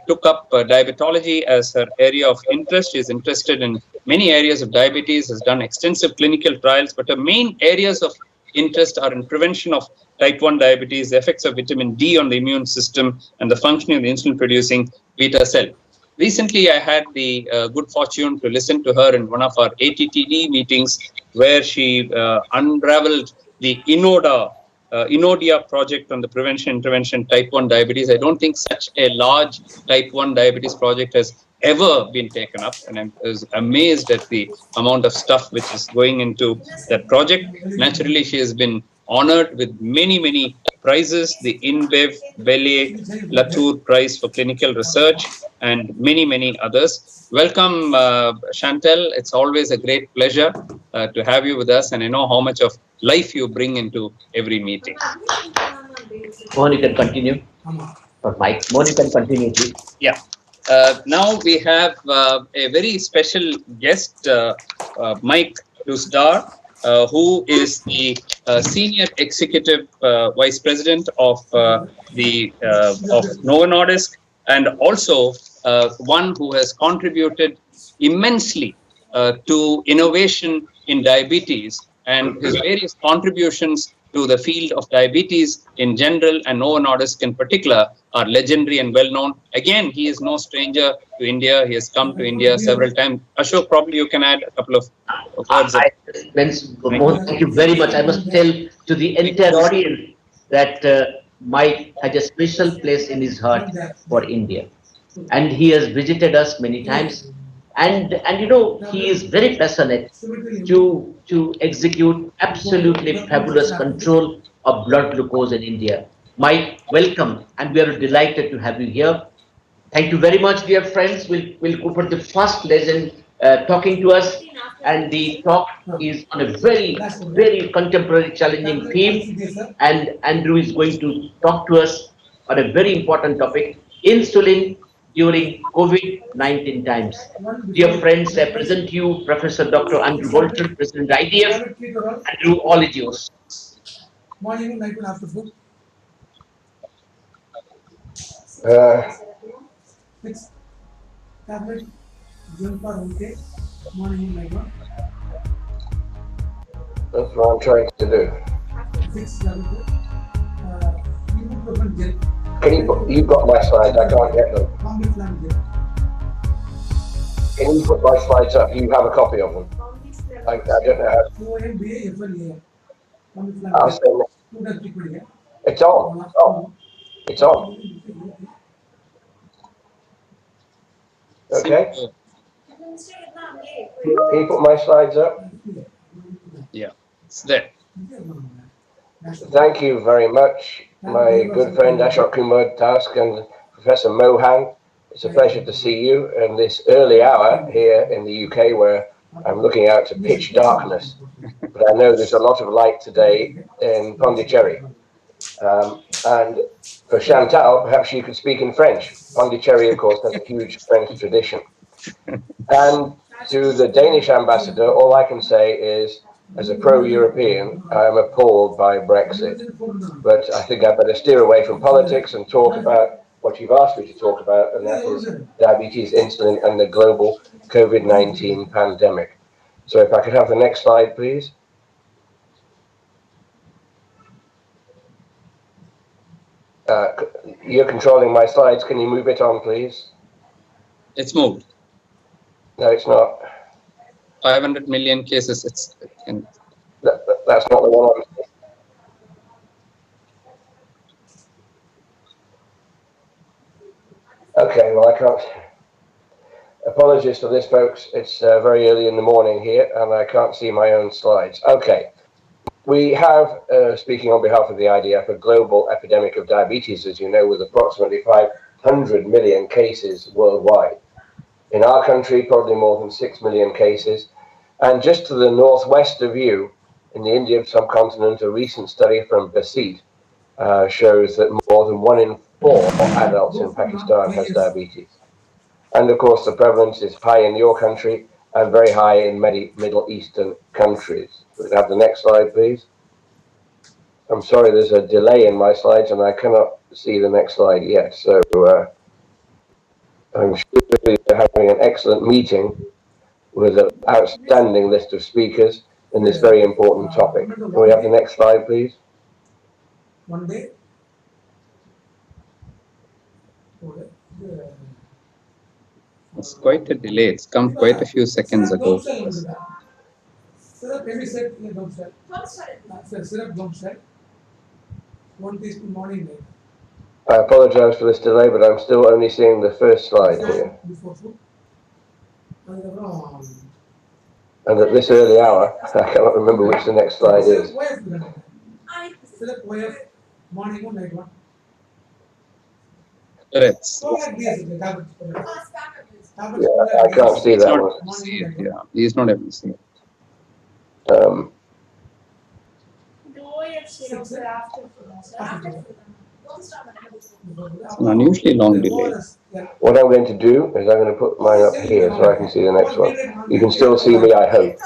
took up diabetology as her area of interest. She is interested in many areas of diabetes, has done extensive clinical trials, but her main areas of interest are in prevention of type 1 diabetes, the effects of vitamin D on the immune system, and the functioning of the insulin-producing beta cell. Recently, I had the good fortune to listen to her in one of our ATTD meetings, where she unraveled the Inodia project on the prevention intervention type 1 diabetes. I don't think such a large type 1 diabetes project has ever been taken up, and I was amazed at the amount of stuff which is going into that project. Naturally, she has been honored with many prizes, the InBev Bellier Latour Prize for Clinical Research, and many others. Welcome, Chantal. It's always a great pleasure to have you with us, and I know how much of life you bring into every meeting. Mohan, you can continue. Or Mike, Mohan, you can continue, please. Yeah. Now we have a very special guest, Mike Dusdar, who is the Senior Executive Vice President of Novo Nordisk, and also one who has contributed immensely to innovation in diabetes, and his various contributions to the field of diabetes in general and Novo Nordisk in particular are legendary and well known. Again, he is no stranger to India. He has come to India several times. Ashok, probably you can add a couple of words. Mohan, thank you very much. I must tell to the entire audience that Mike has a special place in his heart for India, and he has visited us many times. And you know, he is very passionate to execute absolutely fabulous control of blood glucose in India. Mike, welcome, and we are delighted to have you here. Thank you very much, dear friends. We'll go for the first legend talking to us, and the talk is on a very contemporary, challenging theme. And Andrew is going to talk to us on a very important topic: insulin during COVID-19 times. Dear friends, I present you Professor Dr. Andrew Bolton, President IDF. Andrew, all is yours. Morning, night, and after food. Six tablet, okay. Morning, night, one. That's what I'm trying to do. 6 tablet, ibuprofen gel. You've got my slides, I can't get them. Can you put my slides up? You have a copy of them. I don't know how. I'll say it's on. Oh, it's on. Okay. Can you put my slides up? Yeah, it's there. Thank you very much, my good friend Ashok Kumar Task and Professor Mohan. It's a pleasure to see you in this early hour here in the UK, where I'm looking out to pitch darkness. But I know there's a lot of light today in Pondicherry. And for Chantal, perhaps you could speak in French. Pondicherry, of course, has a huge French tradition. And to the Danish ambassador, all I can say is, as a pro-European, I am appalled by Brexit. But I think I better steer away from politics and talk about what you've asked me to talk about, and that is diabetes, insulin, and the global COVID-19 pandemic. So if I could have the next slide, please. You're controlling my slides. Can you move it on, please? It's moved. No, it's not. 500 million cases. That's not the one. Okay, well, I can't. Apologies for this, folks. It's very early in the morning here, and I can't see my own slides. Okay. We have, speaking on behalf of the IDF, a global epidemic of diabetes, as you know, with approximately 500 million cases worldwide. In our country, probably more than 6 million cases. And just to the northwest of you, in the Indian subcontinent, a recent study from Basit shows that more than 1 in 4 adults in Pakistan has diabetes. And of course, the prevalence is high in your country and very high in many Middle Eastern countries. We can have the next slide, please. I'm sorry, there's a delay in my slides and I cannot see the next slide yet. So I'm sure you're having an excellent meeting with an outstanding list of speakers in this very important topic. Can we have the next slide, please? One day. It's quite a delay. It's come quite a few seconds ago. Syrup, heavy set, don't sell. Syrup, don't sell. 1 teaspoon morning. I apologize for this delay, but I'm still only seeing the first slide here. And at this early hour, I cannot remember which the next slide is. Syrup, morning or night one. Correct. Yeah, I can't see that one. Yeah, he's not able to see it. It's an unusually long delay. What I'm going to do is I'm going to put mine up here so I can see the next one. You can still see me, I hope.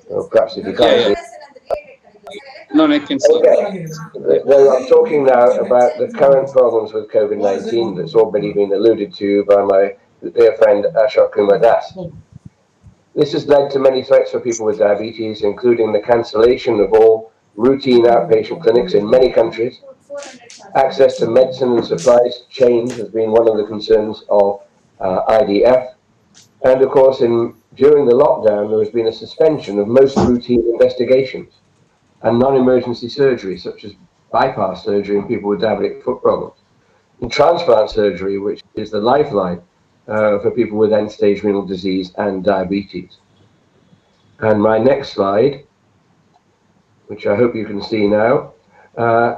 Or perhaps if you can't see. No, I can see. Okay. I'm talking now about the current problems with COVID-19 that's already been alluded to by my dear friend Ashok Kumar Das. This has led to many threats for people with diabetes, including the cancellation of all routine outpatient clinics in many countries. Access to medicine and supplies chains has been one of the concerns of IDF. And of course, during the lockdown, there has been a suspension of most routine investigations and non-emergency surgery, such as bypass surgery in people with diabetic foot problems, and transplant surgery, which is the lifeline for people with end-stage renal disease and diabetes. And my next slide, which I hope you can see now,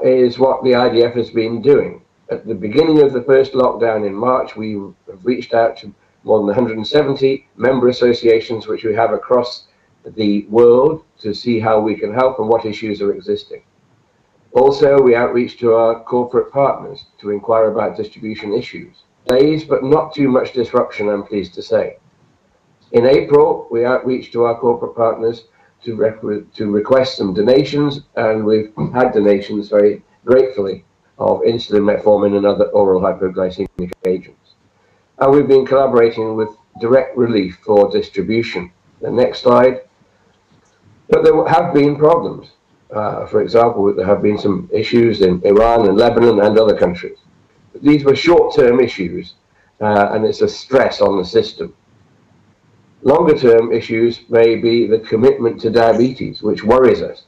is what the IDF has been doing. At the beginning of the first lockdown in March, we have reached out to more than 170 member associations which we have across the world to see how we can help and what issues are existing. Also, we outreach to our corporate partners to inquire about distribution issues. Delays, but not too much disruption, I'm pleased to say. In April, we outreached to our corporate partners to request some donations, and we've had donations very gratefully of insulin, metformin, and other oral hypoglycemic agents. And we've been collaborating with Direct Relief for distribution. The next slide. But there have been problems. For example, there have been some issues in Iran and Lebanon and other countries. But these were short-term issues, and it's a stress on the system. Longer-term issues may be the commitment to diabetes, which worries us.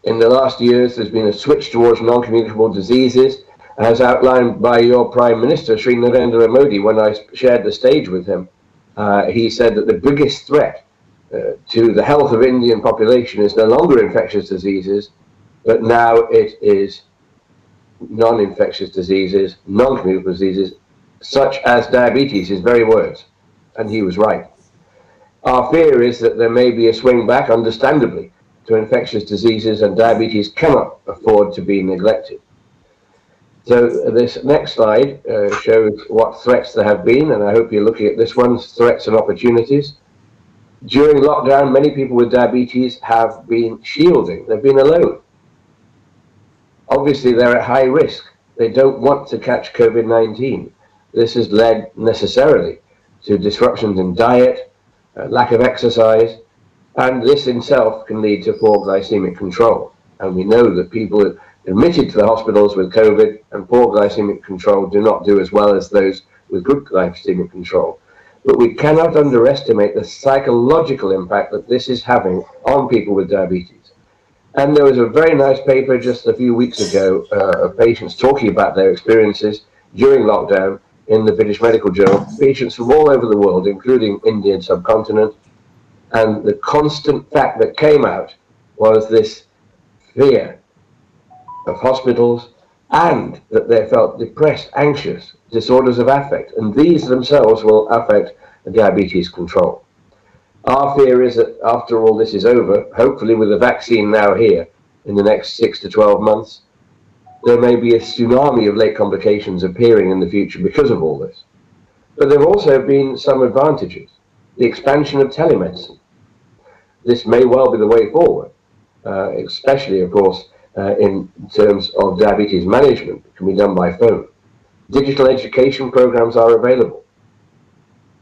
In the last years, there's been a switch towards non-communicable diseases, as outlined by your Prime Minister, Sri Narendra Modi, when I shared the stage with him. He said that the biggest threat to the health of Indian population is no longer infectious diseases, but now it is non-infectious diseases, non-communicable diseases, such as diabetes, his very words, and he was right. Our fear is that there may be a swing back, understandably, to infectious diseases, and diabetes cannot afford to be neglected. So this next slide shows what threats there have been, and I hope you're looking at this one, threats and opportunities. During lockdown, many people with diabetes have been shielding. They've been alone. Obviously, they're at high risk. They don't want to catch COVID-19. This has led necessarily to disruptions in diet, lack of exercise, and this in itself can lead to poor glycemic control. And we know that people admitted to the hospitals with COVID and poor glycemic control do not do as well as those with good glycemic control. But we cannot underestimate the psychological impact that this is having on people with diabetes. And there was a very nice paper just a few weeks ago of patients talking about their experiences during lockdown in the British Medical Journal, patients from all over the world, including Indian subcontinent. And the constant fact that came out was this fear of hospitals, and that they felt depressed, anxious, disorders of affect, and these themselves will affect diabetes control. Our fear is that after all this is over, hopefully with the vaccine now here in the next 6 to 12 months, there may be a tsunami of late complications appearing in the future because of all this. But there have also been some advantages. The expansion of telemedicine. This may well be the way forward, especially, of course, in terms of diabetes management. It can be done by phone. Digital education programs are available.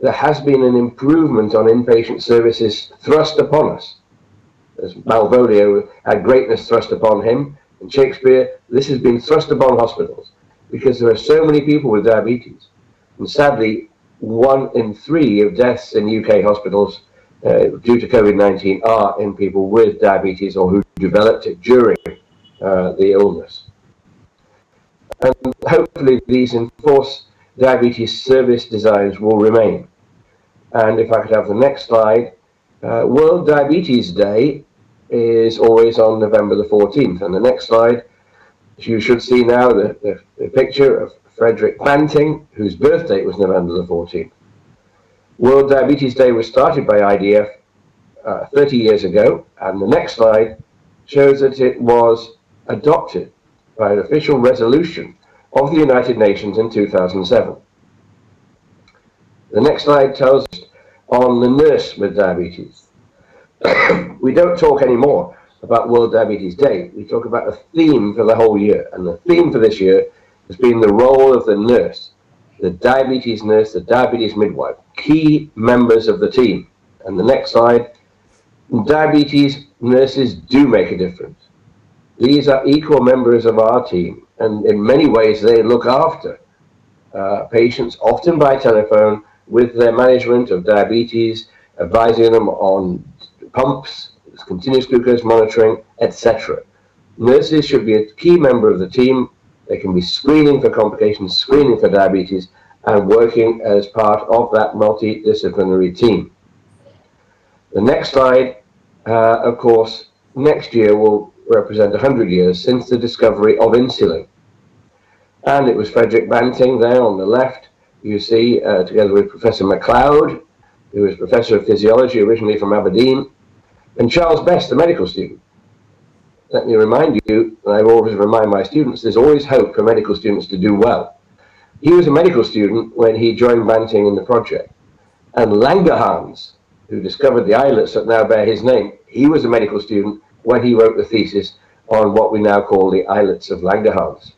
There has been an improvement on inpatient services thrust upon us. As Malvolio had greatness thrust upon him, in Shakespeare, this has been thrust upon hospitals because there are so many people with diabetes. And sadly, 1 in 3 of deaths in UK hospitals due to COVID-19 are in people with diabetes or who developed it during the illness. And hopefully these enforced diabetes service designs will remain. And if I could have the next slide, World Diabetes Day is always on November the 14th. And the next slide, you should see now the picture of Frederick Banting, whose birth date was November the 14th. World Diabetes Day was started by IDF 30 years ago, and the next slide shows that it was adopted by an official resolution of the United Nations in 2007. The next slide tells us on the nurse with diabetes. We don't talk anymore about World Diabetes Day. We talk about the theme for the whole year, and the theme for this year has been the role of the nurse, the diabetes nurse, the diabetes midwife, key members of the team. And the next slide, diabetes nurses do make a difference. These are equal members of our team, and in many ways they look after patients, often by telephone, with their management of diabetes, advising them on pumps, continuous glucose monitoring, etc. Nurses should be a key member of the team. They can be screening for complications, screening for diabetes, and working as part of that multidisciplinary team. The next slide, of course, next year will represent 100 years since the discovery of insulin. And it was Frederick Banting there on the left, you see, together with Professor MacLeod, who was Professor of Physiology originally from Aberdeen, and Charles Best, the medical student. Let me remind you, and I always remind my students, there's always hope for medical students to do well. He was a medical student when he joined Banting in the project. And Langerhans, who discovered the islets that now bear his name, he was a medical student when he wrote the thesis on what we now call the islets of Langerhans.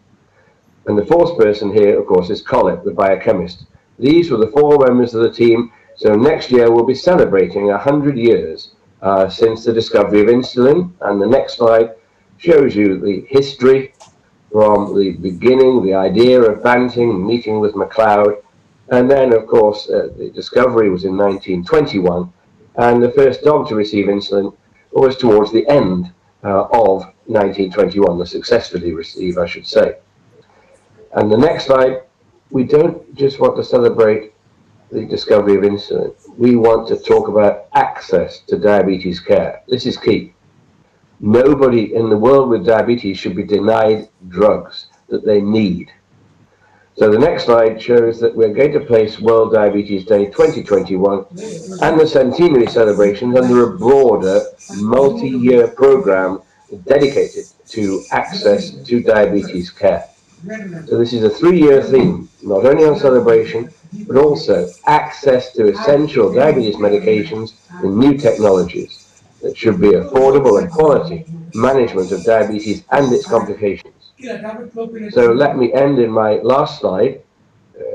And the fourth person here, of course, is Collett, the biochemist. These were the 4 members of the team. So next year we'll be celebrating 100 years since the discovery of insulin. And the next slide shows you the history from the beginning, the idea of Banting, meeting with MacLeod. And then, of course, the discovery was in 1921. And the first dog to receive insulin was towards the end of 1921, the successfully received, I should say. And the next slide, we don't just want to celebrate the discovery of insulin. We want to talk about access to diabetes care. This is key. Nobody in the world with diabetes should be denied drugs that they need. So the next slide shows that we're going to place World Diabetes Day 2021 and the centenary celebrations under a broader multi-year program dedicated to access to diabetes care. So this is a 3-year theme, not only on celebration, but also access to essential diabetes medications and new technologies that should be affordable and quality management of diabetes and its complications. So let me end in my last slide,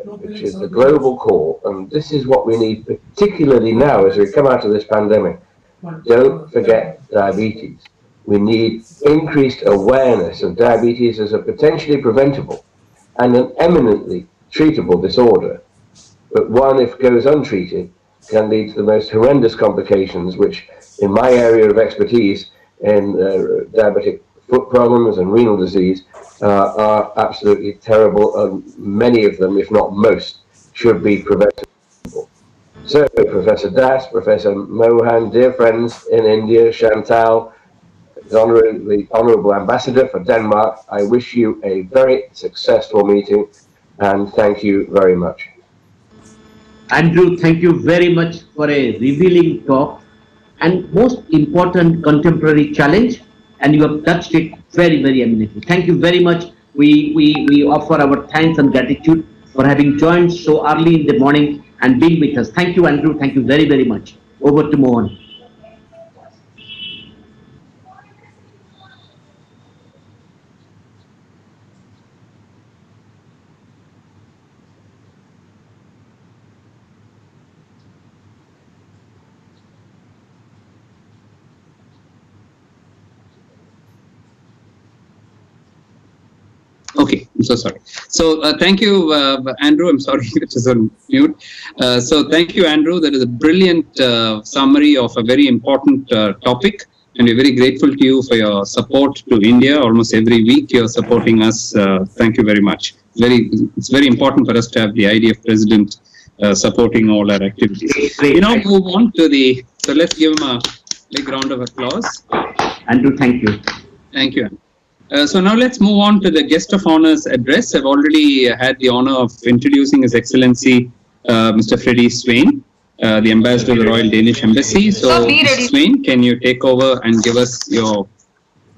which is the global call, and this is what we need particularly now as we come out of this pandemic. Don't forget diabetes. We need increased awareness of diabetes as a potentially preventable and an eminently treatable disorder, but one, if goes untreated, can lead to the most horrendous complications, which in my area of expertise in diabetic foot problems and renal disease are absolutely terrible, and many of them, if not most, should be preventable. So, Professor Das, Professor Mohan, dear friends in India, Chantal, the Honourable Ambassador for Denmark, I wish you a very successful meeting and thank you very much. Andrew, thank you very much for a revealing talk and most important contemporary challenge, and you have touched it very, very eminently. Thank you very much. We offer our thanks and gratitude for having joined so early in the morning and being with us. Thank you, Andrew. Thank you very, very much. Over to Mohan. Okay, I'm so sorry. So thank you, Andrew. I'm sorry, it is on mute. So thank you, Andrew. That is a brilliant summary of a very important topic. And we're very grateful to you for your support to India. Almost every week you're supporting us. Thank you very much. It's very important for us to have the IDF president supporting all our activities. We now move on to so let's give him a big round of applause. Andrew, thank you. Thank you, Andrew. So now let's move on to the guest of honor's address. I've already had the honor of introducing His Excellency Mr. Freddie Swain, the Ambassador of the Royal Danish Embassy. So Mr. Swain, can you take over and give us your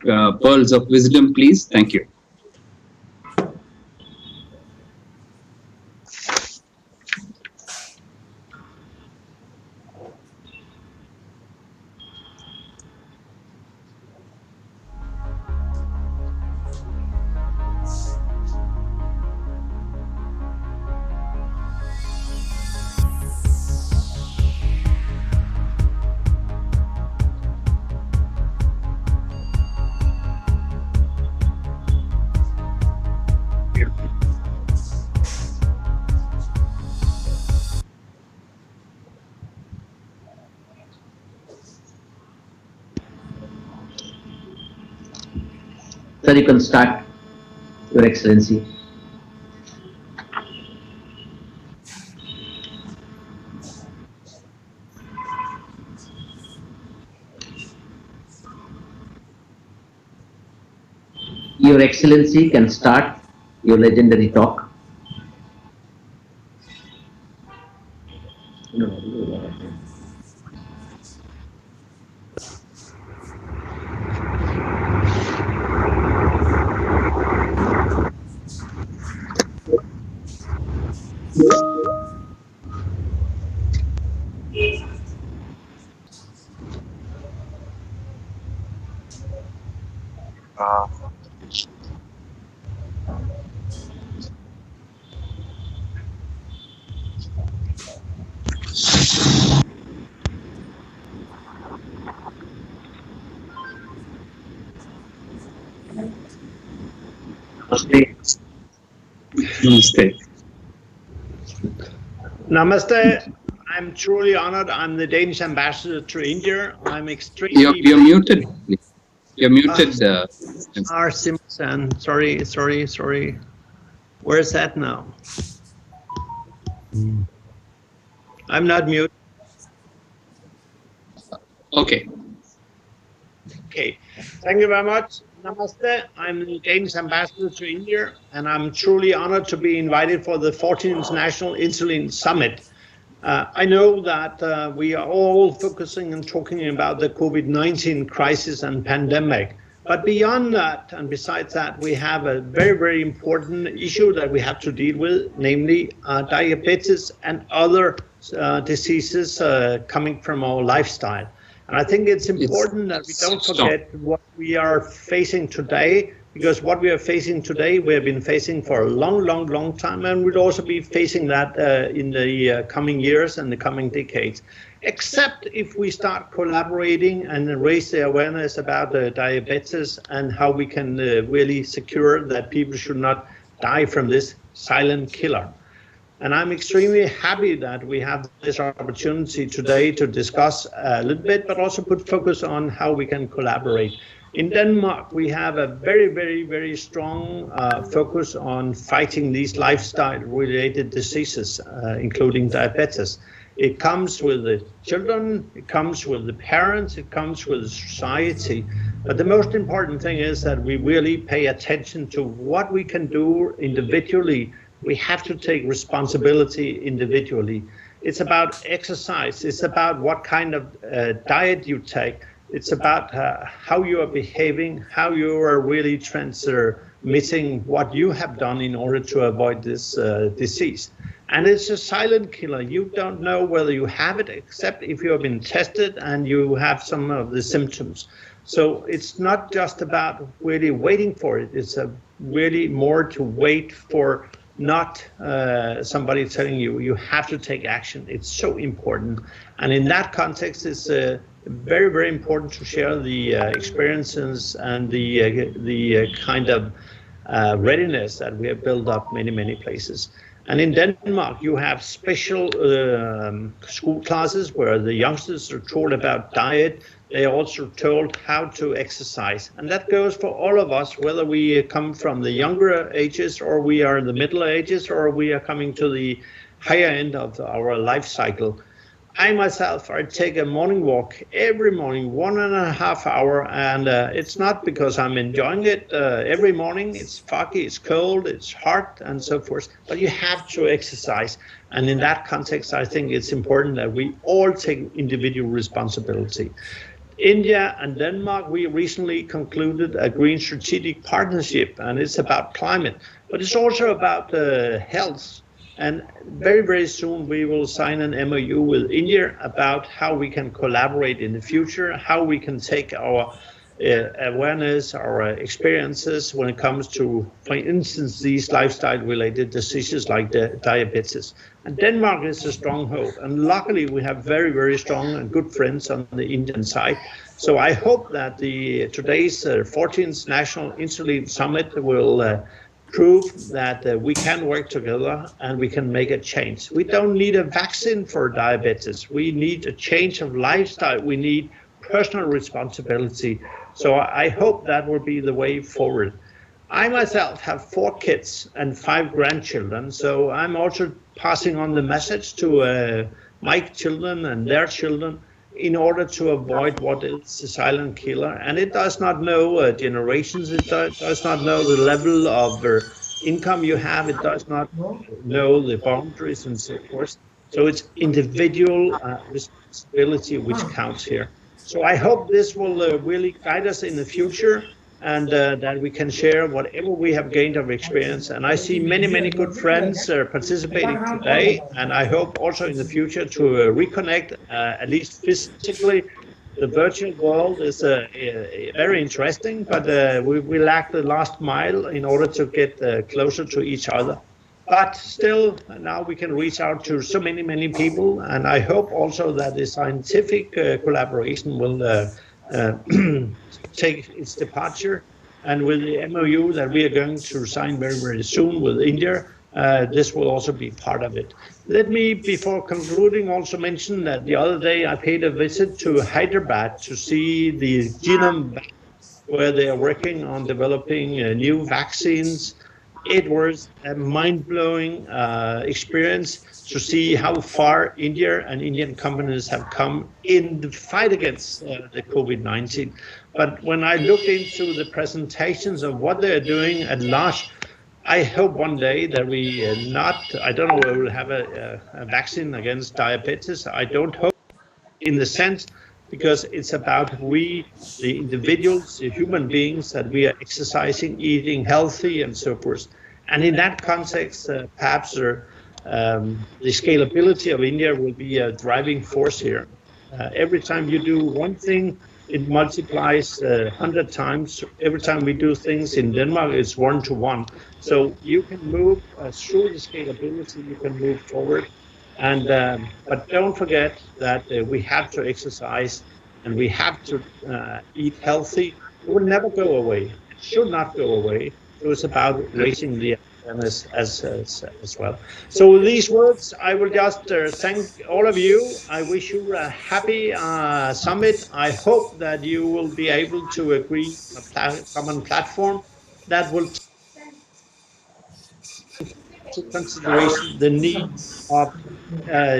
pearls of wisdom, please? Thank you. Sir, you can start, Your Excellency. Your Excellency can start your legendary talk. Namaste. Namaste. I'm truly honored. I'm the Danish ambassador to India. I'm extremely... You're muted. You're muted. Sorry. Where's that now? I'm not muted. Okay. Okay. Thank you very much. Namaste. I'm the Danish ambassador to India, and I'm truly honored to be invited for the 14th International Insulin Summit. I know that we are all focusing and talking about the COVID-19 crisis and pandemic, But beyond that, and besides that, we have a very, very important issue that we have to deal with, namely diabetes and other diseases coming from our lifestyle. And I think it's important that we don't forget what we are facing today, because what we are facing today, we have been facing for a long, long, long time, and we'll also be facing that in the coming years and the coming decades. Except if we start collaborating and raise the awareness about diabetes and how we can really secure that people should not die from this silent killer. And I'm extremely happy that we have this opportunity today to discuss a little bit, but also put focus on how we can collaborate. In Denmark, we have a very, very, very strong focus on fighting these lifestyle-related diseases, including diabetes. It comes with the children, it comes with the parents, it comes with the society. But the most important thing is that we really pay attention to what we can do individually. We have to take responsibility individually. It's about exercise, it's about what kind of diet you take, it's about how you are behaving, how you are really transmitting what you have done in order to avoid this disease. And it's a silent killer. You don't know whether you have it, except if you have been tested and you have some of the symptoms. So it's not just about really waiting for it. It's really more to wait for not somebody telling you, you have to take action. It's so important. And in that context, it's very, very important to share the experiences and the kind of readiness that we have built up many, many places. And in Denmark, you have special school classes where the youngsters are taught about diet. They are also told how to exercise. And that goes for all of us, whether we come from the younger ages or we are in the middle ages or we are coming to the higher end of our life cycle. I myself, I take a morning walk every morning, 1.5 hours, and it's not because I'm enjoying it every morning. It's foggy, it's cold, it's hot, and so forth, but you have to exercise. And in that context, I think it's important that we all take individual responsibility. India and Denmark, we recently concluded a green strategic partnership, and it's about climate, but it's also about health. And very, very soon we will sign an MOU with India about how we can collaborate in the future, how we can take our awareness, our experiences when it comes to, for instance, these lifestyle-related diseases like diabetes. And Denmark is a stronghold, and luckily we have very, very strong and good friends on the Indian side. So I hope that today's 14th National Insulin Summit will prove that we can work together and we can make a change. We don't need a vaccine for diabetes. We need a change of lifestyle. We need personal responsibility. So I hope that will be the way forward. I myself have 4 kids and 5 grandchildren, so I'm also passing on the message to my children and their children in order to avoid what is a silent killer. And it does not know generations, it does not know the level of income you have, it does not know the boundaries and so forth. So it's individual responsibility which counts here. So I hope this will really guide us in the future, and that we can share whatever we have gained of experience. And I see many, many good friends participating today, and I hope also in the future to reconnect, at least physically. The virtual world is very interesting, but we lack the last mile in order to get closer to each other. But still, now we can reach out to so many, many people, and I hope also that the scientific collaboration will take its departure. And with the MOU that we are going to sign very, very soon with India, this will also be part of it. Let me, before concluding, also mention that the other day I paid a visit to Hyderabad to see the genome bank, where they are working on developing new vaccines. It was a mind-blowing experience to see how far India and Indian companies have come in the fight against the COVID-19. But when I look into the presentations of what they're doing at large, I hope one day that I don't know whether we'll have a vaccine against diabetes. I don't hope, in the sense because it's about we, the individuals, the human beings, that we are exercising, eating healthy, and so forth. And in that context, perhaps the scalability of India will be a driving force here. Every time you do one thing, it multiplies 100 times. Every time we do things in Denmark, it's 1-to-1. So you can move through the scalability, you can move forward. And but don't forget that we have to exercise and we have to eat healthy. It will never go away. It should not go away. So it's about raising the awareness as well. So with these words, I will just thank all of you. I wish you a happy summit. I hope that you will be able to agree on a common platform that will take into consideration the need of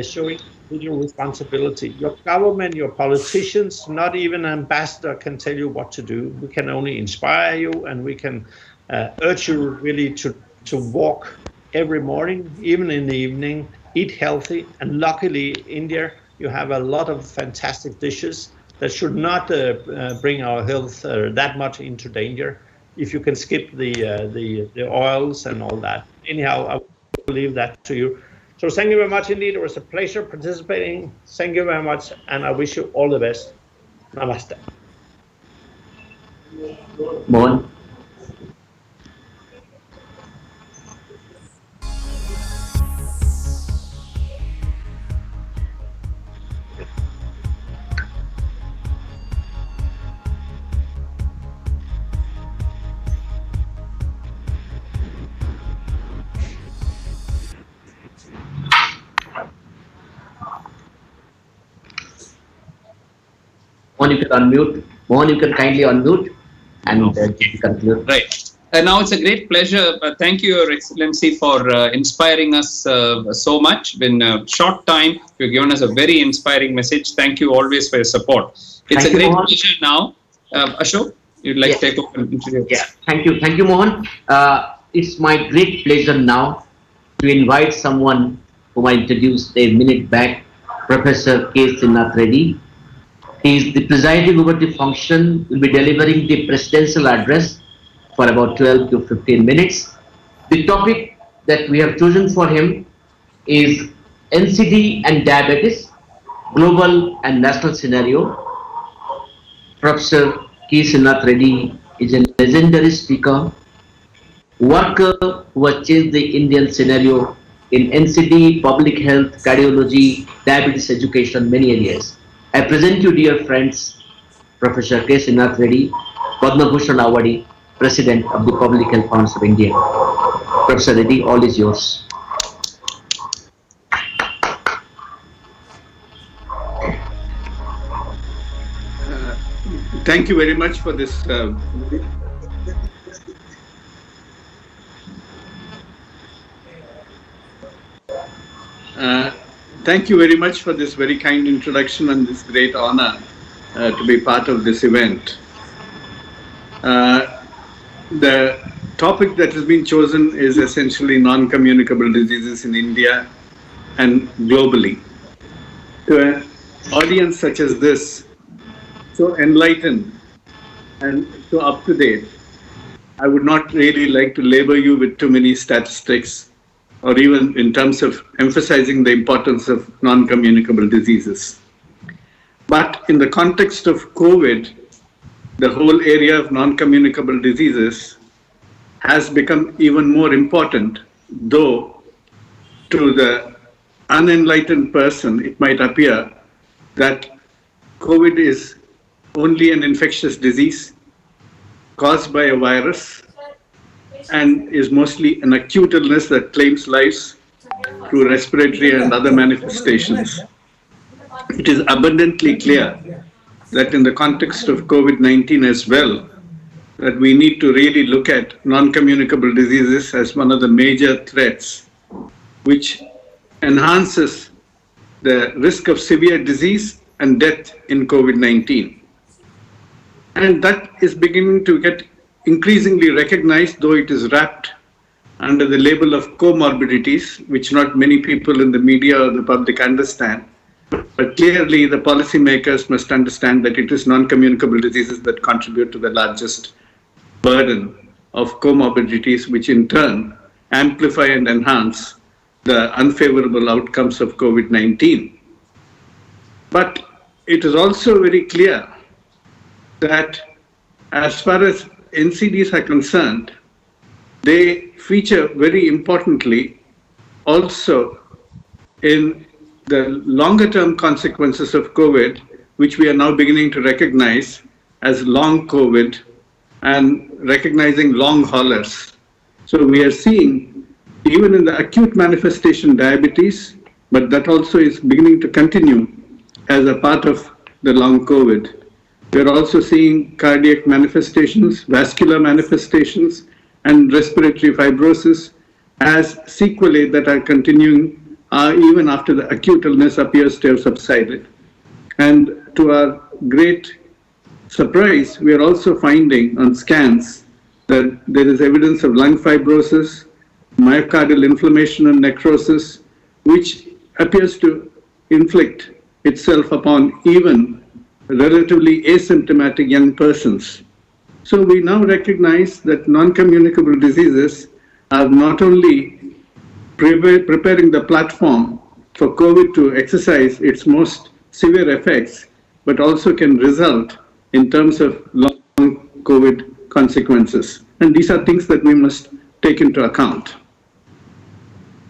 showing individual responsibility. Your government, your politicians, not even an ambassador can tell you what to do. We can only inspire you, and we can urge you really to walk every morning, even in the evening, eat healthy. And luckily, India, you have a lot of fantastic dishes that should not bring our health that much into danger. If you can skip the oils and all that. Anyhow, I will leave that to you. So thank you very much indeed. It was a pleasure participating. Thank you very much, and I wish you all the best. Namaste. Mohan. Mohan, you can unmute. Mohan, you can kindly unmute and conclude. Right. Now it's a great pleasure. Thank you, Your Excellency, for inspiring us so much. In a short time, you've given us a very inspiring message. Thank you always for your support. It's a great pleasure now. Ashok, you'd like to take over? Yeah, thank you. Thank you, Mohan. It's my great pleasure now to invite someone whom I introduced a minute back, Professor K. Srinath Reddy. He is the presiding over the function, will be delivering the presidential address for about 12 to 15 minutes. The topic that we have chosen for him is NCD and diabetes, global and national scenario. Professor K. Srinath Reddy is a legendary speaker, worker who has changed the Indian scenario in NCD, public health, cardiology, diabetes education, many areas. I present you, dear friends, Professor K. Srinath Reddy, Padma Bhushan Awardee, President of the Public Health Foundation of India. Professor Reddy, all is yours. Thank you very much for this. Thank you very much for this very kind introduction and this great honor to be part of this event. The topic that has been chosen is essentially non-communicable diseases in India and globally. To an audience such as this, so enlightened and so up to date, I would not really like to labor you with too many statistics or even in terms of emphasizing the importance of non-communicable diseases. But in the context of COVID, the whole area of non-communicable diseases has become even more important, though to the unenlightened person, it might appear that COVID is only an infectious disease caused by a virus and is mostly an acute illness that claims lives through respiratory and other manifestations. It is abundantly clear that in the context of COVID-19 as well, that we need to really look at non-communicable diseases as one of the major threats, which enhances the risk of severe disease and death in COVID-19. And that is beginning to get increasingly recognized, though it is wrapped under the label of comorbidities, which not many people in the media or the public understand. But clearly, the policymakers must understand that it is non-communicable diseases that contribute to the largest burden of comorbidities, which in turn amplify and enhance the unfavorable outcomes of COVID-19. But it is also very clear that as far as NCDs are concerned, they feature very importantly also in the longer term consequences of COVID, which we are now beginning to recognize as long COVID and recognizing long haulers. So we are seeing even in the acute manifestation diabetes, but that also is beginning to continue as a part of the long COVID. We're also seeing cardiac manifestations, vascular manifestations, and respiratory fibrosis as sequelae that are continuing even after the acute illness appears to have subsided. And to our great surprise, we are also finding on scans that there is evidence of lung fibrosis, myocardial inflammation and necrosis, which appears to inflict itself upon even relatively asymptomatic young persons. So we now recognize that non-communicable diseases are not only preparing the platform for COVID to exercise its most severe effects, but also can result in terms of long COVID consequences. And these are things that we must take into account.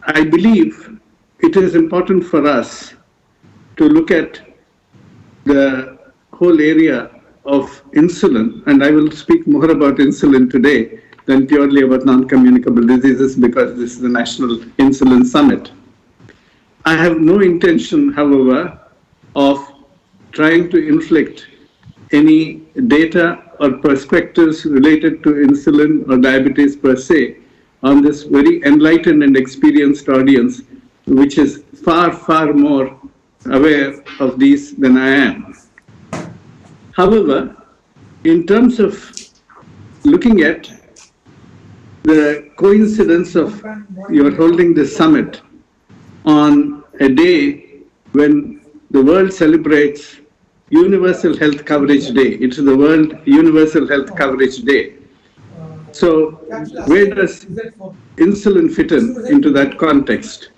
I believe it is important for us to look at the whole area of insulin, and I will speak more about insulin today than purely about non-communicable diseases because this is the National Insulin Summit. I have no intention, however, of trying to inflict any data or perspectives related to insulin or diabetes per se on this very enlightened and experienced audience, which is far, far more aware of these than I am. However, in terms of looking at the coincidence of you're holding this summit on a day when the world celebrates Universal Health Coverage Day. It's the World Universal Health Coverage Day. So where does insulin fit into that context?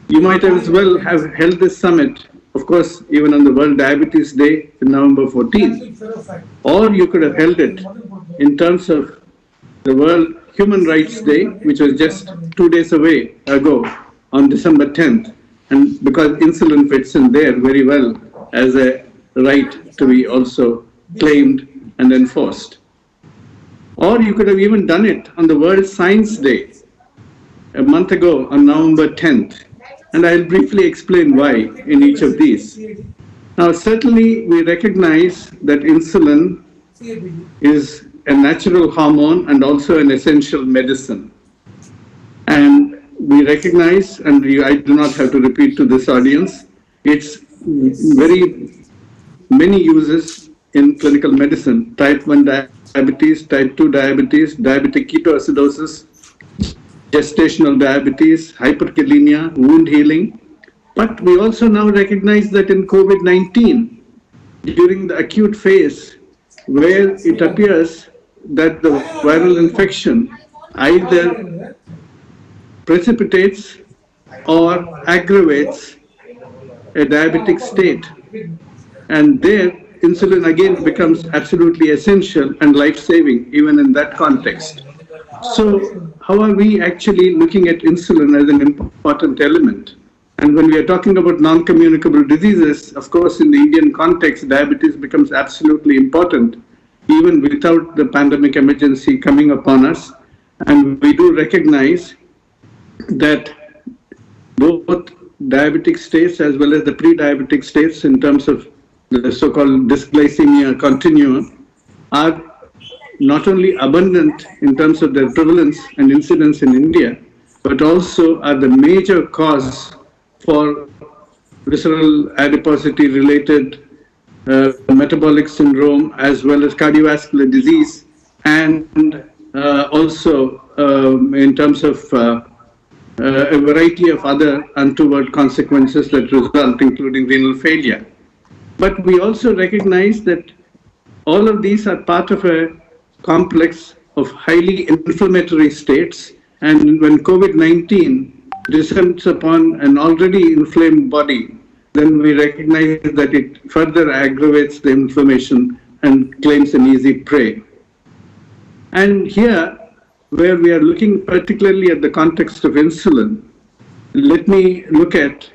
You might as well have held this summit, of course, even on the World Diabetes Day in November 14th. Or you could have held it in terms of the World Human Rights Day, which was just 2 days ago on December 10th. And because insulin fits in there very well as a right to be also claimed and enforced. Or you could have even done it on the World Science Day a month ago on November 10th. And I'll briefly explain why in each of these. Now, certainly we recognize that insulin is a natural hormone and also an essential medicine. And we recognize, and I do not have to repeat to this audience, its very many uses in clinical medicine: type 1 diabetes, type 2 diabetes, diabetic ketoacidosis, gestational diabetes, hyperkalemia, wound healing. But we also now recognize that in COVID-19, during the acute phase, where it appears that the viral infection either precipitates or aggravates a diabetic state. And there, insulin again becomes absolutely essential and life-saving, even in that context. So how are we actually looking at insulin as an important element? And when we are talking about non-communicable diseases, of course, in the Indian context, diabetes becomes absolutely important, even without the pandemic emergency coming upon us. And we do recognize that both diabetic states as well as the pre-diabetic states in terms of the so-called dysglycemia continuum are not only abundant in terms of their prevalence and incidence in India, but also are the major cause for visceral adiposity related metabolic syndrome as well as cardiovascular disease, and also in terms of a variety of other untoward consequences that result, including renal failure. But we also recognize that all of these are part of a complex of highly inflammatory states, and when COVID-19 descends upon an already inflamed body, then we recognize that it further aggravates the inflammation and claims an easy prey. And here, where we are looking particularly at the context of insulin, let me look at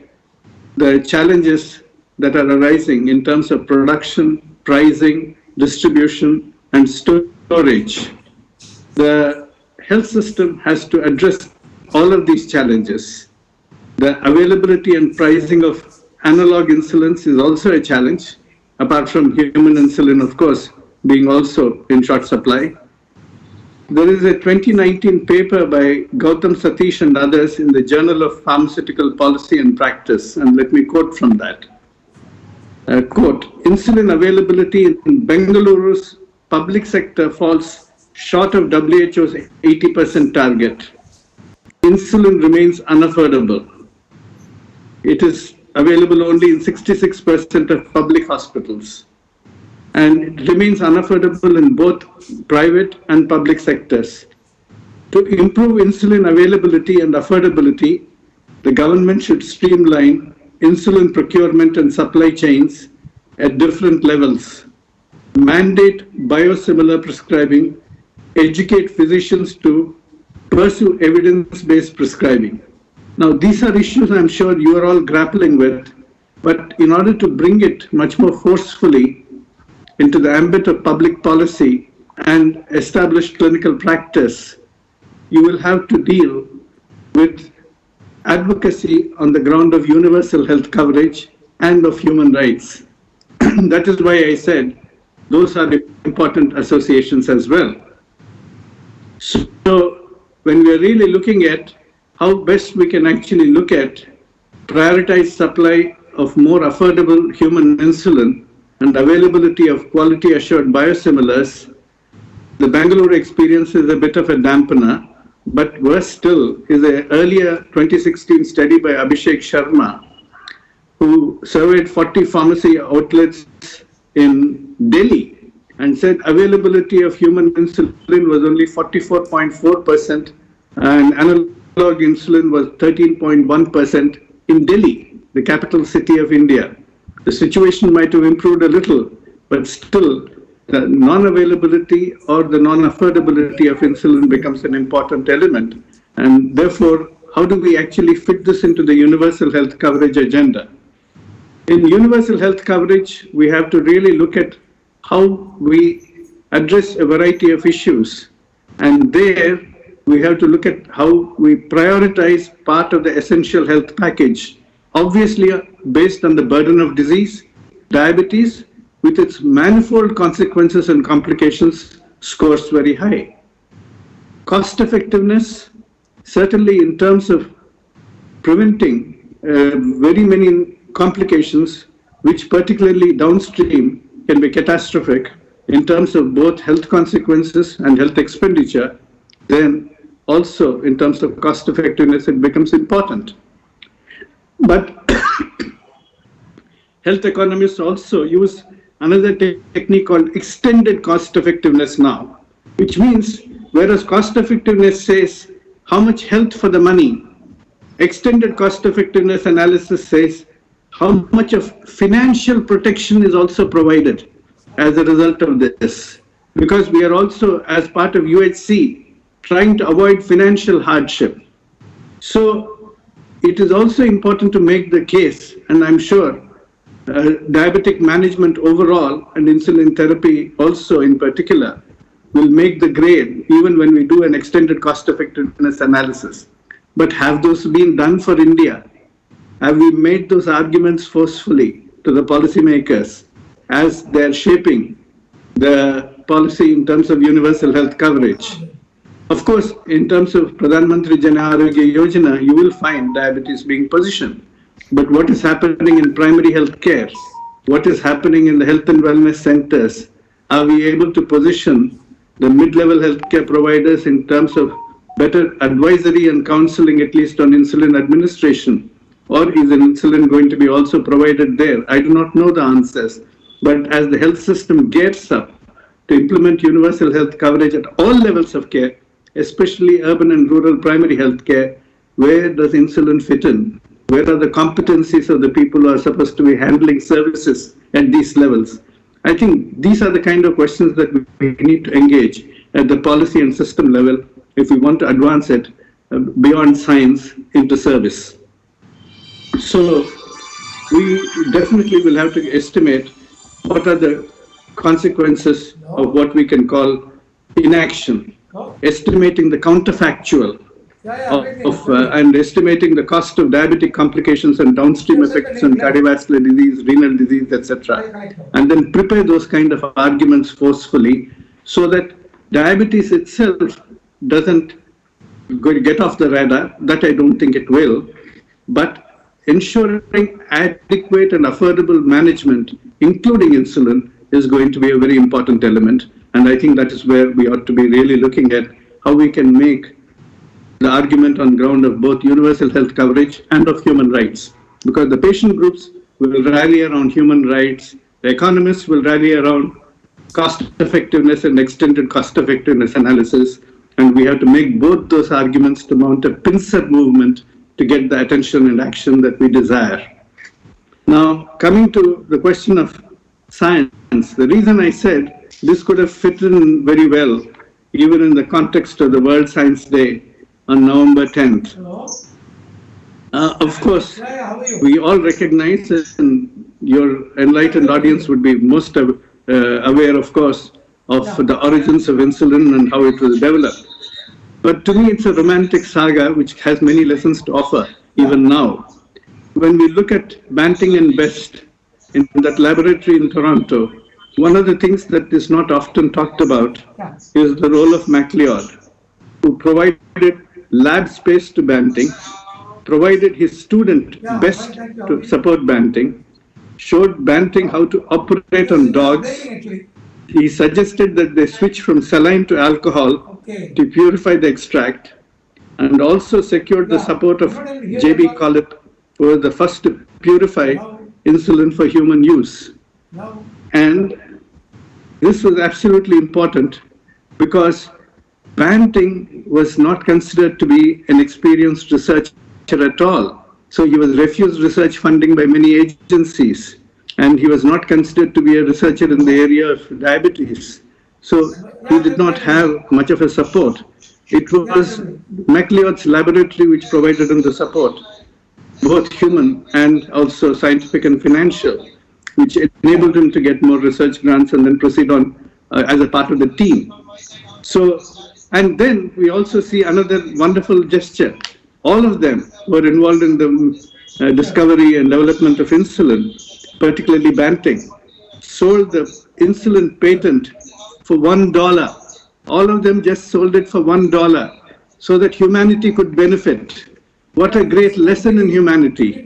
the challenges that are arising in terms of production, pricing, distribution, and storage. The health system has to address all of these challenges. The availability and pricing of analog insulins is also a challenge, apart from human insulin, of course, being also in short supply. There is a 2019 paper by Gautam Satish and others in the Journal of Pharmaceutical Policy and Practice, and let me quote from that. Quote, insulin availability in Bengaluru's public sector falls short of WHO's 80% target. Insulin remains unaffordable. It is available only in 66% of public hospitals, and it remains unaffordable in both private and public sectors. To improve insulin availability and affordability, the government should streamline insulin procurement and supply chains at different levels, mandate biosimilar prescribing, educate physicians to pursue evidence-based prescribing. Now, these are issues I'm sure you are all grappling with, but in order to bring it much more forcefully into the ambit of public policy and established clinical practice, you will have to deal with advocacy on the ground of universal health coverage and of human rights. That is why I said those are important associations as well. So when we are really looking at how best we can actually look at prioritized supply of more affordable human insulin and availability of quality assured biosimilars, the Bangalore experience is a bit of a dampener, but worse still is an earlier 2016 study by Abhishek Sharma, who surveyed 40 pharmacy outlets in Delhi and said availability of human insulin was only 44.4% and analog insulin was 13.1% in Delhi, the capital city of India. The situation might have improved a little, but still the non-availability or the non-affordability of insulin becomes an important element. And therefore, how do we actually fit this into the universal health coverage agenda? In universal health coverage, we have to really look at how we address a variety of issues. And there, we have to look at how we prioritize part of the essential health package, obviously based on the burden of disease. Diabetes, with its manifold consequences and complications, scores very high. Cost effectiveness, certainly in terms of preventing very many complications, which particularly downstream can be catastrophic in terms of both health consequences and health expenditure, then also in terms of cost effectiveness, it becomes important. But health economists also use another technique called extended cost effectiveness now, which means whereas cost effectiveness says how much health for the money, extended cost effectiveness analysis says how much of financial protection is also provided as a result of this. Because we are also, as part of UHC, trying to avoid financial hardship. So it is also important to make the case, and I'm sure diabetic management overall and insulin therapy also in particular will make the grade even when we do an extended cost effectiveness analysis. But have those been done for India? Have we made those arguments forcefully to the policymakers as they're shaping the policy in terms of universal health coverage? Of course, in terms of Pradhan Mantri Jan Arogya Yojana, you will find diabetes being positioned. But what is happening in primary health care? What is happening in the health and wellness centers? Are we able to position the mid-level healthcare providers in terms of better advisory and counseling, at least on insulin administration? Or is an insulin going to be also provided there? I do not know the answers. But as the health system gears up to implement universal health coverage at all levels of care, especially urban and rural primary health care, where does insulin fit in? Where are the competencies of the people who are supposed to be handling services at these levels? I think these are the kind of questions that we need to engage at the policy and system level if we want to advance it beyond science into service. So we definitely will have to estimate what are the consequences of what we can call inaction, estimating the counterfactual and estimating the cost of diabetic complications and downstream effects on cardiovascular disease, renal disease, etc. And then prepare those kind of arguments forcefully so that diabetes itself doesn't get off the radar. That I don't think it will. But ensuring adequate and affordable management, including insulin, is going to be a very important element. And I think that is where we ought to be really looking at how we can make the argument on ground of both universal health coverage and of human rights. Because the patient groups will rally around human rights, the economists will rally around cost effectiveness and extended cost effectiveness analysis. And we have to make both those arguments to mount a pincer movement to get the attention and action that we desire. Now, coming to the question of science, the reason I said this could have fit in very well, even in the context of the World Science Day on November 10th. Of course, we all recognize, and your enlightened audience would be most aware, of course, of the origins of insulin and how it was developed. But to me, it's a romantic saga which has many lessons to offer, even now. When we look at Banting and Best in that laboratory in Toronto, one of the things that is not often talked about is the role of MacLeod, who provided lab space to Banting, provided his student Best to support Banting, showed Banting how to operate on dogs. He suggested that they switch from saline to alcohol to purify the extract, and also secured the support of J.B. Collett, who was the first to purify insulin for human use. And this was absolutely important because Banting was not considered to be an experienced researcher at all. So he was refused research funding by many agencies, and he was not considered to be a researcher in the area of diabetes. So he did not have much of a support. It was MacLeod's laboratory which provided him the support, both human and also scientific and financial, which enabled him to get more research grants and then proceed on as a part of the team. So, and then we also see another wonderful gesture. All of them were involved in the discovery and development of insulin, particularly Banting, sold the insulin patent for $1. All of them just sold it for $1 so that humanity could benefit. What a great lesson in humanity.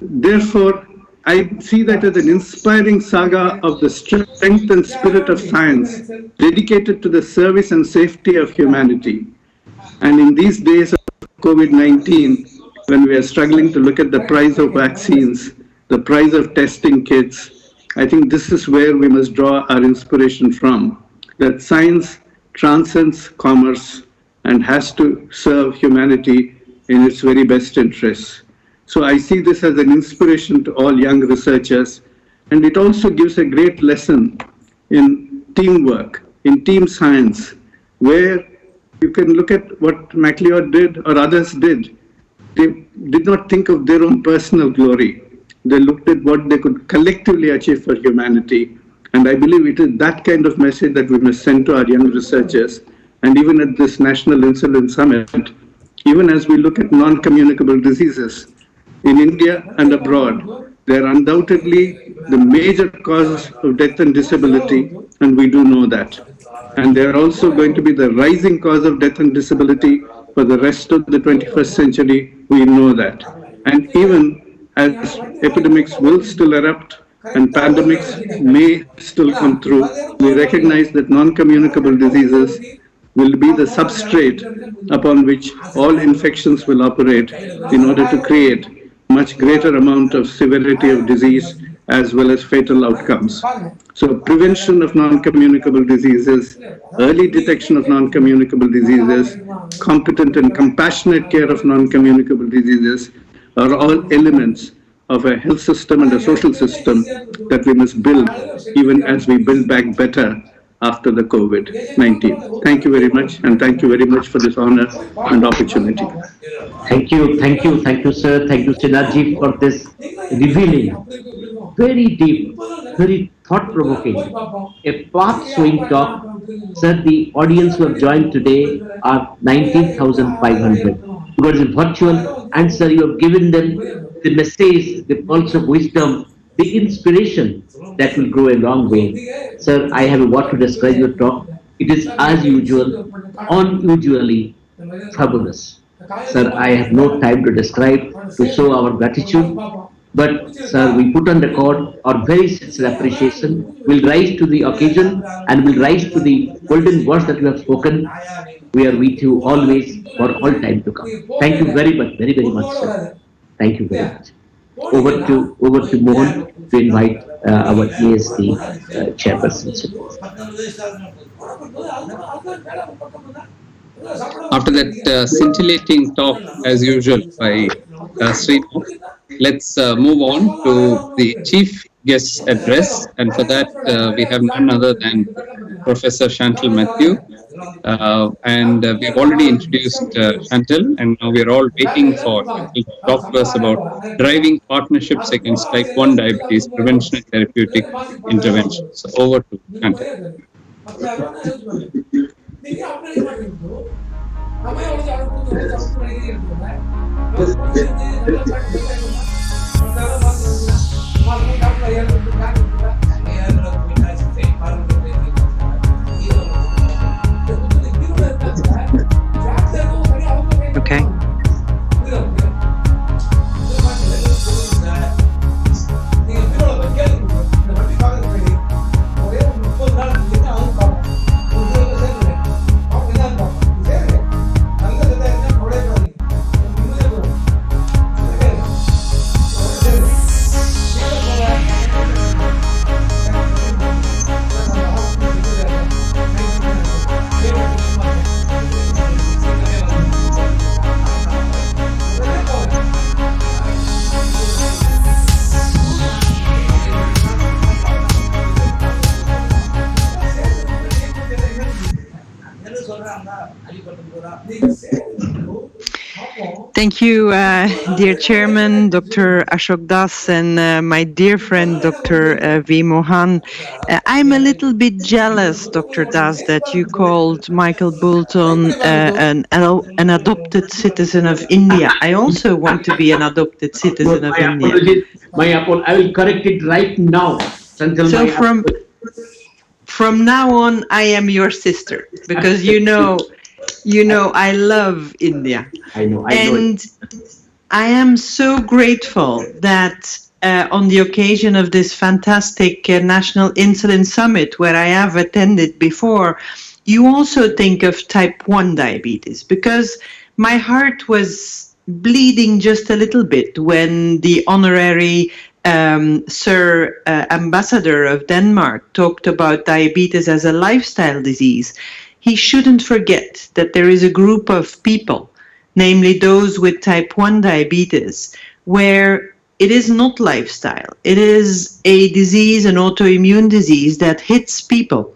Therefore, I see that as an inspiring saga of the strength and spirit of science dedicated to the service and safety of humanity. And in these days of COVID-19, when we are struggling to look at the price of vaccines, the price of testing kits, I think this is where we must draw our inspiration from, that science transcends commerce and has to serve humanity in its very best interests. So I see this as an inspiration to all young researchers, and it also gives a great lesson in teamwork, in team science, where you can look at what MacLeod did or others did. They did not think of their own personal glory. They looked at what they could collectively achieve for humanity. And I believe it is that kind of message that we must send to our young researchers. And even at this National Insulin Summit, even as we look at non-communicable diseases in India and abroad, they are undoubtedly the major cause of death and disability, and we do know that. And they are also going to be the rising cause of death and disability for the rest of the 21st century. We know that. And even as epidemics will still erupt and pandemics may still come through, we recognize that non-communicable diseases will be the substrate upon which all infections will operate in order to create much greater amount of severity of disease as well as fatal outcomes. So prevention of non-communicable diseases, early detection of non-communicable diseases, competent and compassionate care of non-communicable diseases are all elements of a health system and a social system that we must build even as we build back better after the COVID-19. Thank you very much, and thank you very much for this honor and opportunity. Thank you, sir. Thank you, Srinathji, for this revealing, very deep, very thought-provoking, a path-showing talk. Sir, the audience who have joined today are 19,500. Because it's virtual, and sir, you have given them the message, the pulse of wisdom, the inspiration that will go a long way. Sir, I have a word to describe your talk. It is as usual, unusually fabulous. Sir, I have no time to describe, to show our gratitude. But, sir, we put on record our very sincere appreciation. We'll rise to the occasion and we'll rise to the golden words that you have spoken. We are with you always for all time to come. Thank you very much, very, very much, sir. Thank you very much. Over to Mohan to invite our ESD chairperson. After that scintillating talk, as usual, by Srinath, let's move on to the chief guest address. And for that, we have none other than Professor Chantal Matthew. And we've already introduced Chantal, and now we're all waiting for Chantal to talk to us about driving partnerships against type 1 diabetes, prevention and therapeutic intervention. So over to Chantal. Okay. Thank you, dear Chairman, Dr. Ashok Das, and my dear friend, Dr. V. Mohan. I'm a little bit jealous, Dr. Das, that you called Michael Bolton an adopted citizen of India. I also want to be an adopted citizen of India. I will correct it right now. So from now on, I am your sister, because you know, I love India. I know. And I am so grateful that on the occasion of this fantastic National Insulin Summit, where I have attended before, you also think of type 1 diabetes, because my heart was bleeding just a little bit when the honorary Sir Ambassador of Denmark talked about diabetes as a lifestyle disease. He shouldn't forget that there is a group of people, namely those with type 1 diabetes, where it is not lifestyle. It is a disease, an autoimmune disease that hits people.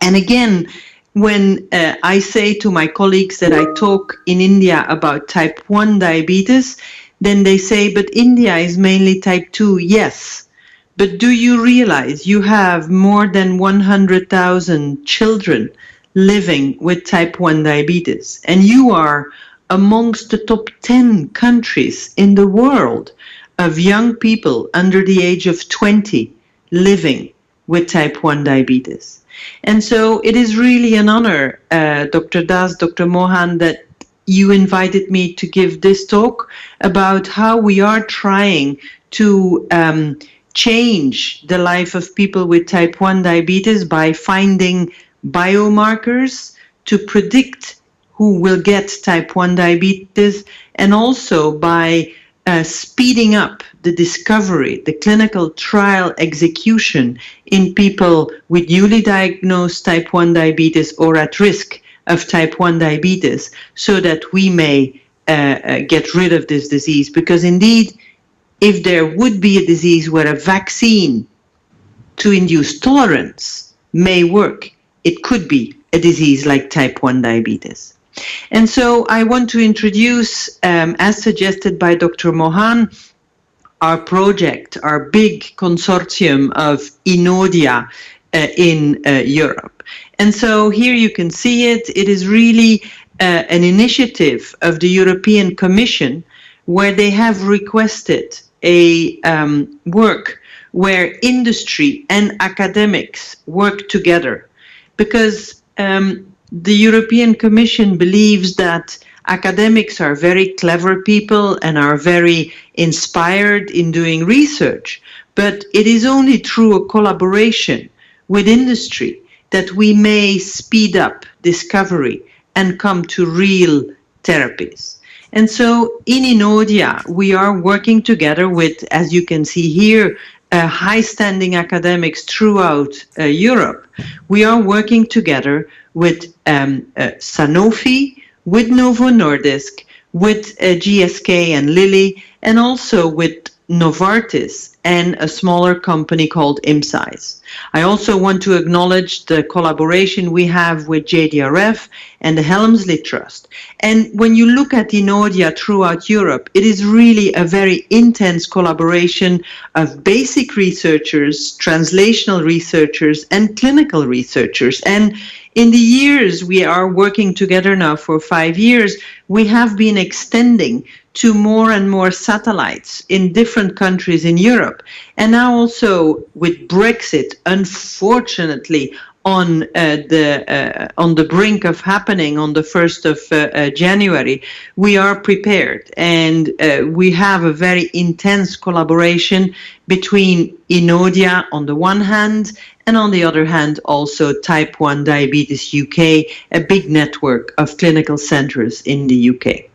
And again, when I say to my colleagues that I talk in India about type 1 diabetes, then they say, but India is mainly type 2. Yes. But do you realize you have more than 100,000 children living with type 1 diabetes? And you are amongst the top 10 countries in the world of young people under the age of 20 living with type 1 diabetes. And so it is really an honor, Dr. Das, Dr. Mohan, that you invited me to give this talk about how we are trying to change the life of people with type 1 diabetes by finding biomarkers to predict who will get type 1 diabetes, and also by speeding up the discovery, the clinical trial execution in people with newly diagnosed type 1 diabetes or at risk of type 1 diabetes, so that we may get rid of this disease. Because indeed, if there would be a disease where a vaccine to induce tolerance may work, it could be a disease like type 1 diabetes. And so I want to introduce, as suggested by Dr. Mohan, our project, our big consortium of Inodia in Europe. And so here you can see it. It is really an initiative of the European Commission, where they have requested a work where industry and academics work together, because the European Commission believes that academics are very clever people and are very inspired in doing research, but it is only through a collaboration with industry that we may speed up discovery and come to real therapies. And so in Inodia, we are working together with, as you can see here, high-standing academics throughout Europe. We are working together with Sanofi, with Novo Nordisk, with GSK and Lilly, and also with Novartis and a smaller company called Imsize. I also want to acknowledge the collaboration we have with JDRF and the Helmsley Trust. And when you look at Inodia throughout Europe, it is really a very intense collaboration of basic researchers, translational researchers, and clinical researchers. And in the years we are working together now for 5 years, we have been extending to more and more satellites in different countries in Europe. And now also with Brexit, unfortunately, on the brink of happening on the 1st of January, we are prepared. And we have a very intense collaboration between Inodia on the one hand, and on the other hand, also Type 1 Diabetes UK, a big network of clinical centers in the UK.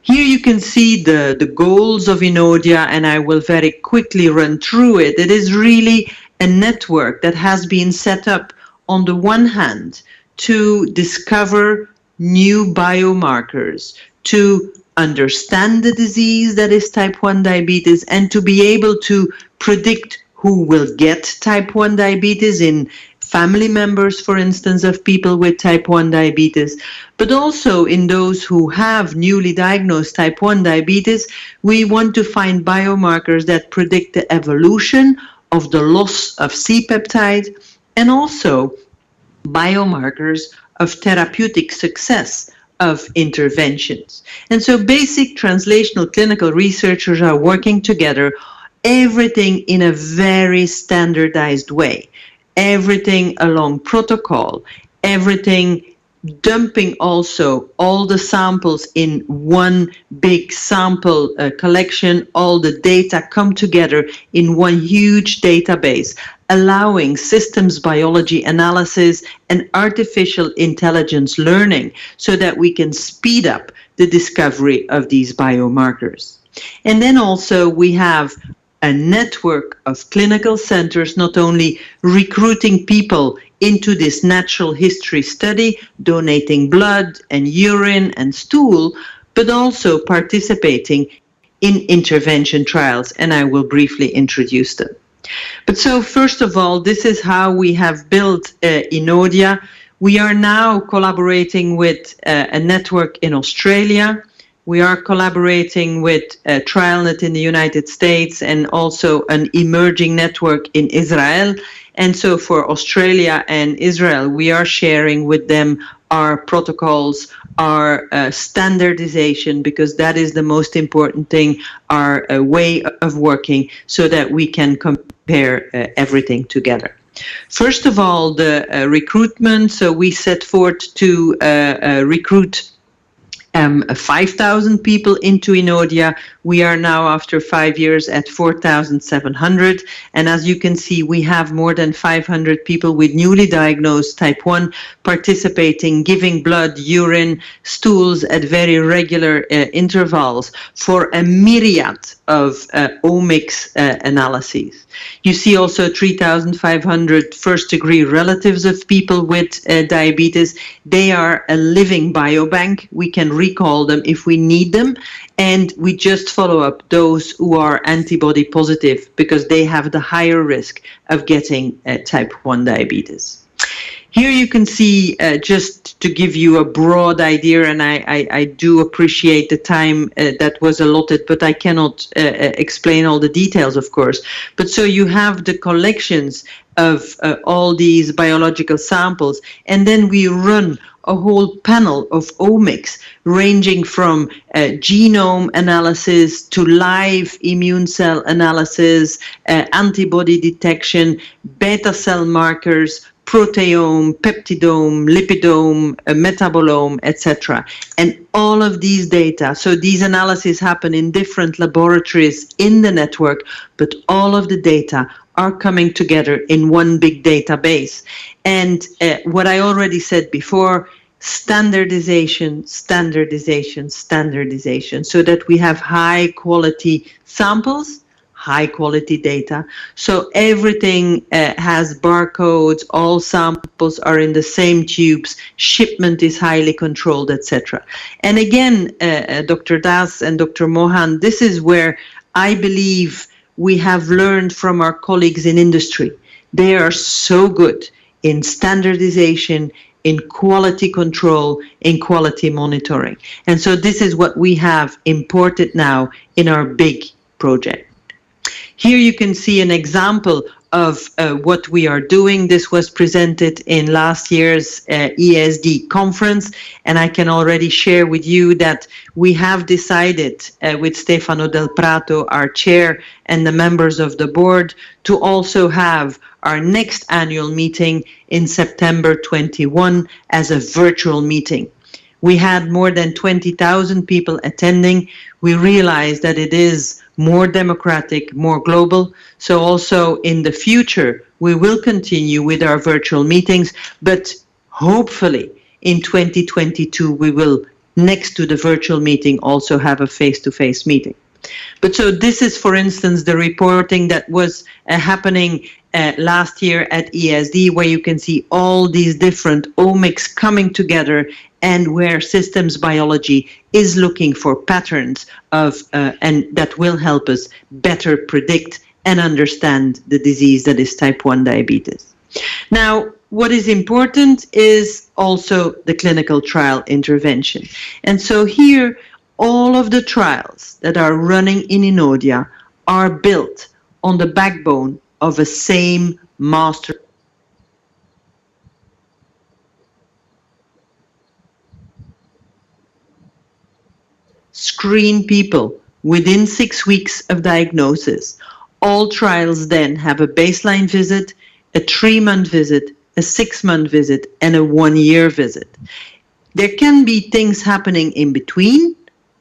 Here you can see the goals of Inodia, and I will very quickly run through it. It is really a network that has been set up on the one hand to discover new biomarkers, to understand the disease that is type 1 diabetes, and to be able to predict who will get type 1 diabetes in family members, for instance, of people with type 1 diabetes, but also in those who have newly diagnosed type 1 diabetes. We want to find biomarkers that predict the evolution of the loss of C-peptide, and also biomarkers of therapeutic success of interventions. And so basic translational clinical researchers are working together, everything in a very standardized way. Everything along protocol, everything dumping also all the samples in one big sample collection, all the data come together in one huge database, allowing systems biology analysis and artificial intelligence learning so that we can speed up the discovery of these biomarkers. And then also we have a network of clinical centers, not only recruiting people into this natural history study, donating blood and urine and stool, but also participating in intervention trials, and I will briefly introduce them. But so first of all, this is how we have built Inodia. We are now collaborating with a network in Australia. We are collaborating with TrialNet in the United States, and also an emerging network in Israel. And so for Australia and Israel, we are sharing with them our protocols, our standardization, because that is the most important thing, our way of working, so that we can compare everything together. First of all, the recruitment. So we set forth to recruit 5,000 people into Inodia. We are now, after 5 years, at 4,700. And as you can see, we have more than 500 people with newly diagnosed type 1 participating, giving blood, urine, stools at very regular intervals for a myriad of omics analyses. You see also 3,500 first-degree relatives of people with diabetes. They are a living biobank. We can recall them if we need them, and we just follow up those who are antibody positive because they have the higher risk of getting type 1 diabetes. Here you can see, just to give you a broad idea, and I do appreciate the time that was allotted, but I cannot explain all the details, of course. But so you have the collections of all these biological samples, and then we run a whole panel of omics ranging from genome analysis to live immune cell analysis, antibody detection, beta cell markers, proteome, peptidome, lipidome, metabolome, etc. And all of these data, so these analyses happen in different laboratories in the network, but all of the data are coming together in one big database. And what I already said before, standardization, standardization, standardization, so that we have high quality samples, high quality data. So everything has barcodes, all samples are in the same tubes, shipment is highly controlled, etc. And again, Dr. Das and Dr. Mohan, this is where I believe we have learned from our colleagues in industry. They are so good in standardization, in quality control, in quality monitoring. And so this is what we have imported now in our big project. Here you can see an example of what we are doing. This was presented in last year's ESD conference, and I can already share with you that we have decided with Stefano Del Prato, our chair, and the members of the board, to also have our next annual meeting in September 21 as a virtual meeting. We had more than 20,000 people attending. We realized that it is more democratic, more global. So also in the future, we will continue with our virtual meetings, but hopefully in 2022, we will, next to the virtual meeting, also have a face-to-face meeting. But so this is, for instance, the reporting that was happening last year at ESD, where you can see all these different omics coming together and where systems biology is looking for patterns of and that will help us better predict and understand the disease that is type 1 diabetes. Now, what is important is also the clinical trial intervention. And so here, all of the trials that are running in Inodia are built on the backbone of a same master screen people within 6 weeks of diagnosis. All trials then have a baseline visit, a 3-month visit, a 6-month visit, and a 1-year visit. There can be things happening in between,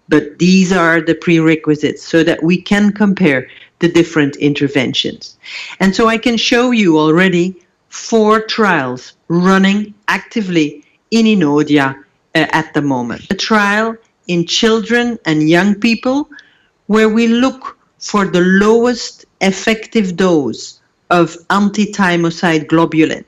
but these are the prerequisites so that we can compare the different interventions. And so I can show you already 4 trials running actively in Inodia at the moment. A trial in children and young people where we look for the lowest effective dose of anti-thymocyte globulin,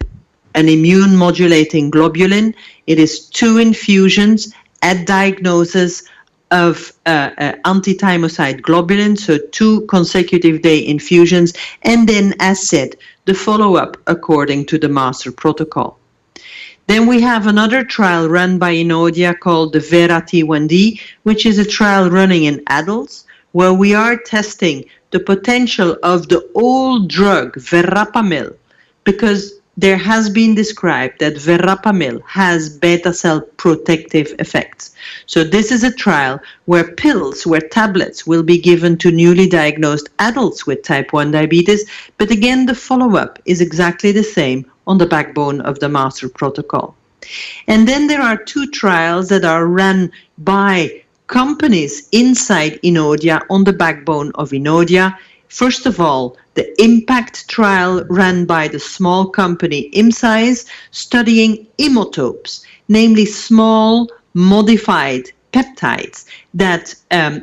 an immune modulating globulin. It is 2 infusions at diagnosis of anti-thymocyte globulin, so 2 consecutive day infusions, and then, as said, the follow-up according to the master protocol. Then we have another trial run by Inodia called the Vera T1D, which is a trial running in adults, where we are testing the potential of the old drug verapamil, because there has been described that verapamil has beta cell protective effects. So this is a trial where pills, where tablets will be given to newly diagnosed adults with type 1 diabetes, but again the follow-up is exactly the same on the backbone of the master protocol. And then there are two trials that are run by companies inside Inodia on the backbone of Inodia. First of all, the impact trial run by the small company IMSIZE, studying imotopes, namely small modified peptides that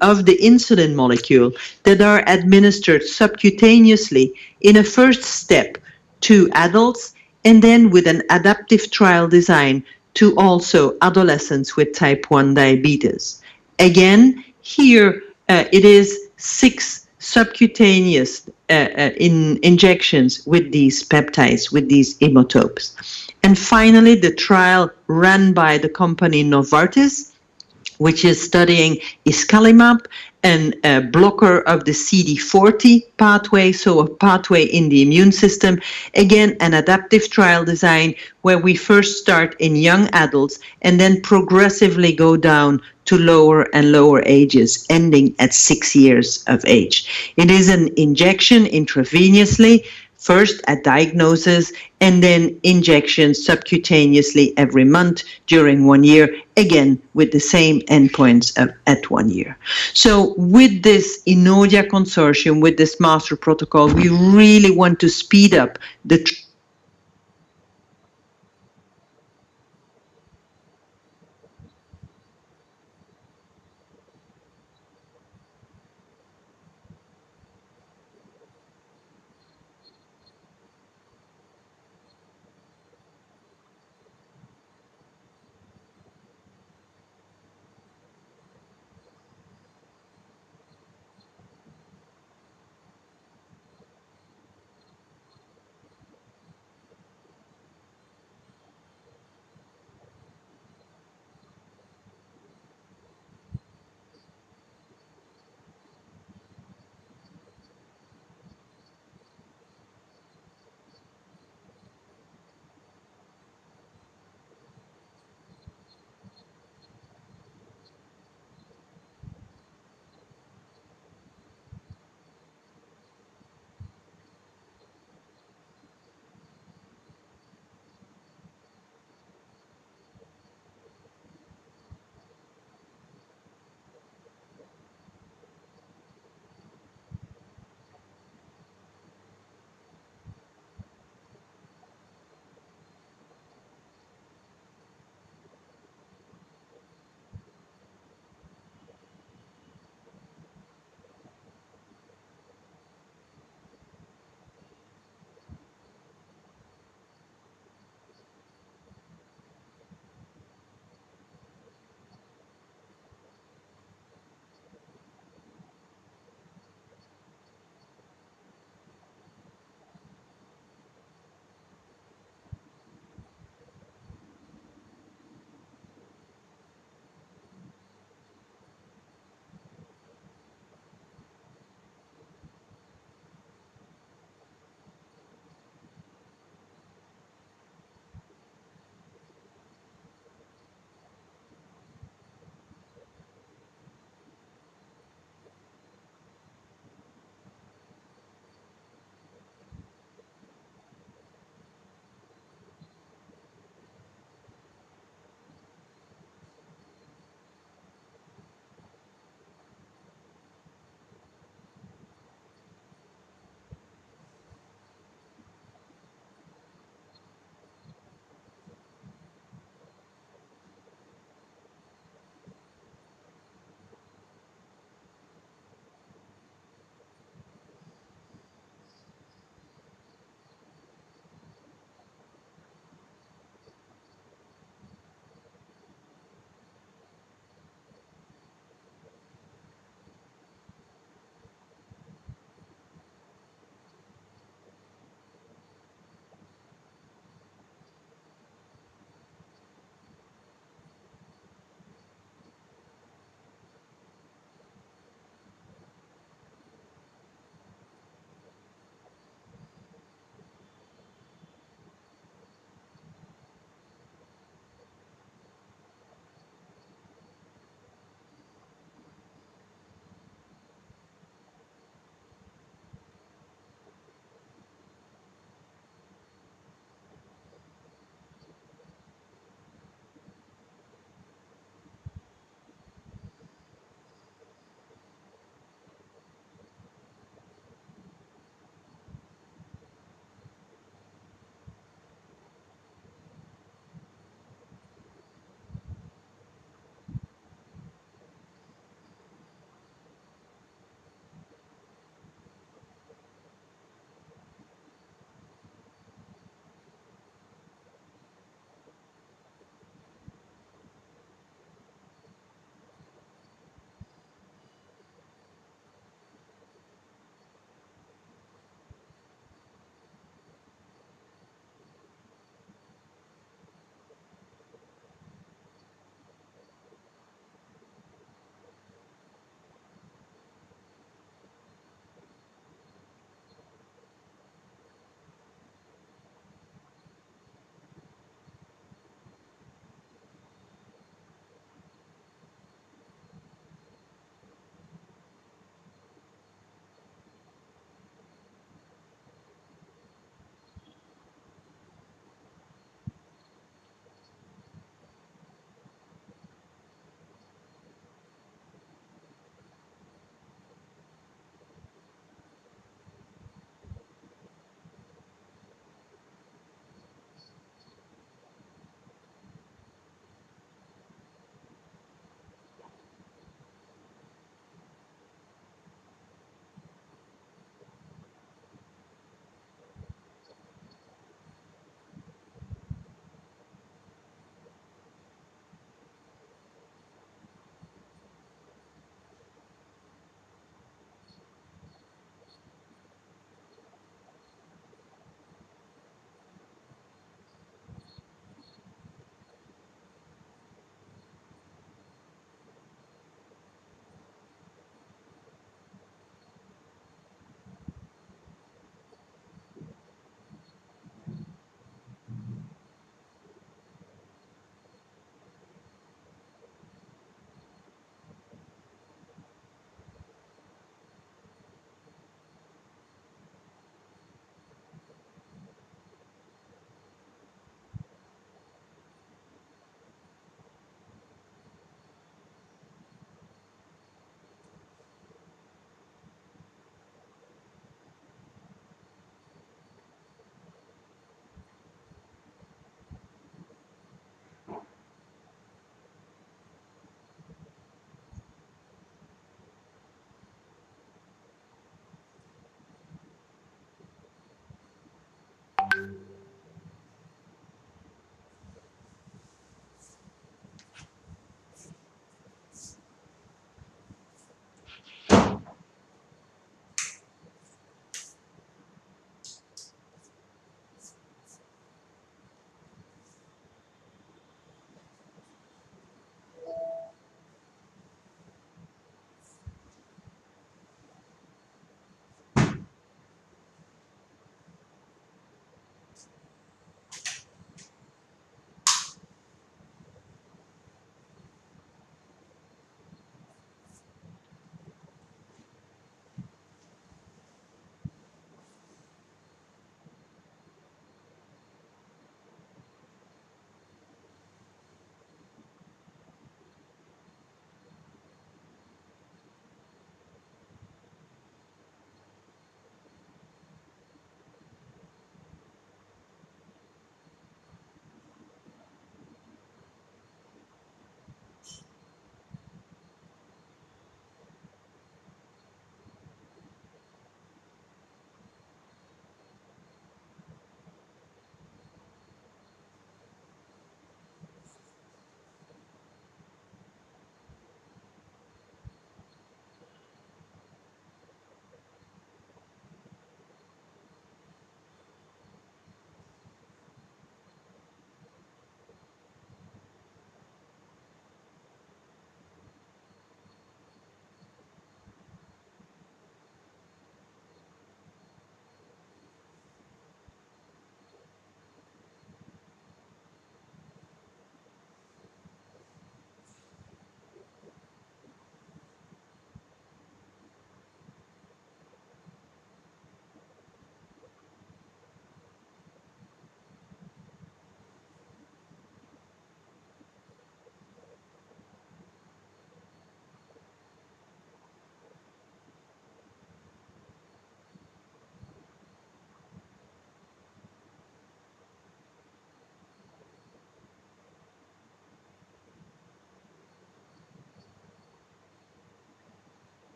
of the insulin molecule that are administered subcutaneously in a first step to adults, and then with an adaptive trial design to also adolescents with type 1 diabetes. Again, here it is 6 subcutaneous injections with these peptides, with these imotopes. And finally, the trial run by the company Novartis, which is studying iscalimab, a blocker of the CD40 pathway, so a pathway in the immune system. Again, an adaptive trial design where we first start in young adults and then progressively go down to lower and lower ages, ending at 6 years of age. It is an injection intravenously, first at diagnosis, and then injections subcutaneously every month during 1 year, again with the same endpoints at 1 year. So with this Inodia consortium, with this master protocol, we really want to speed up the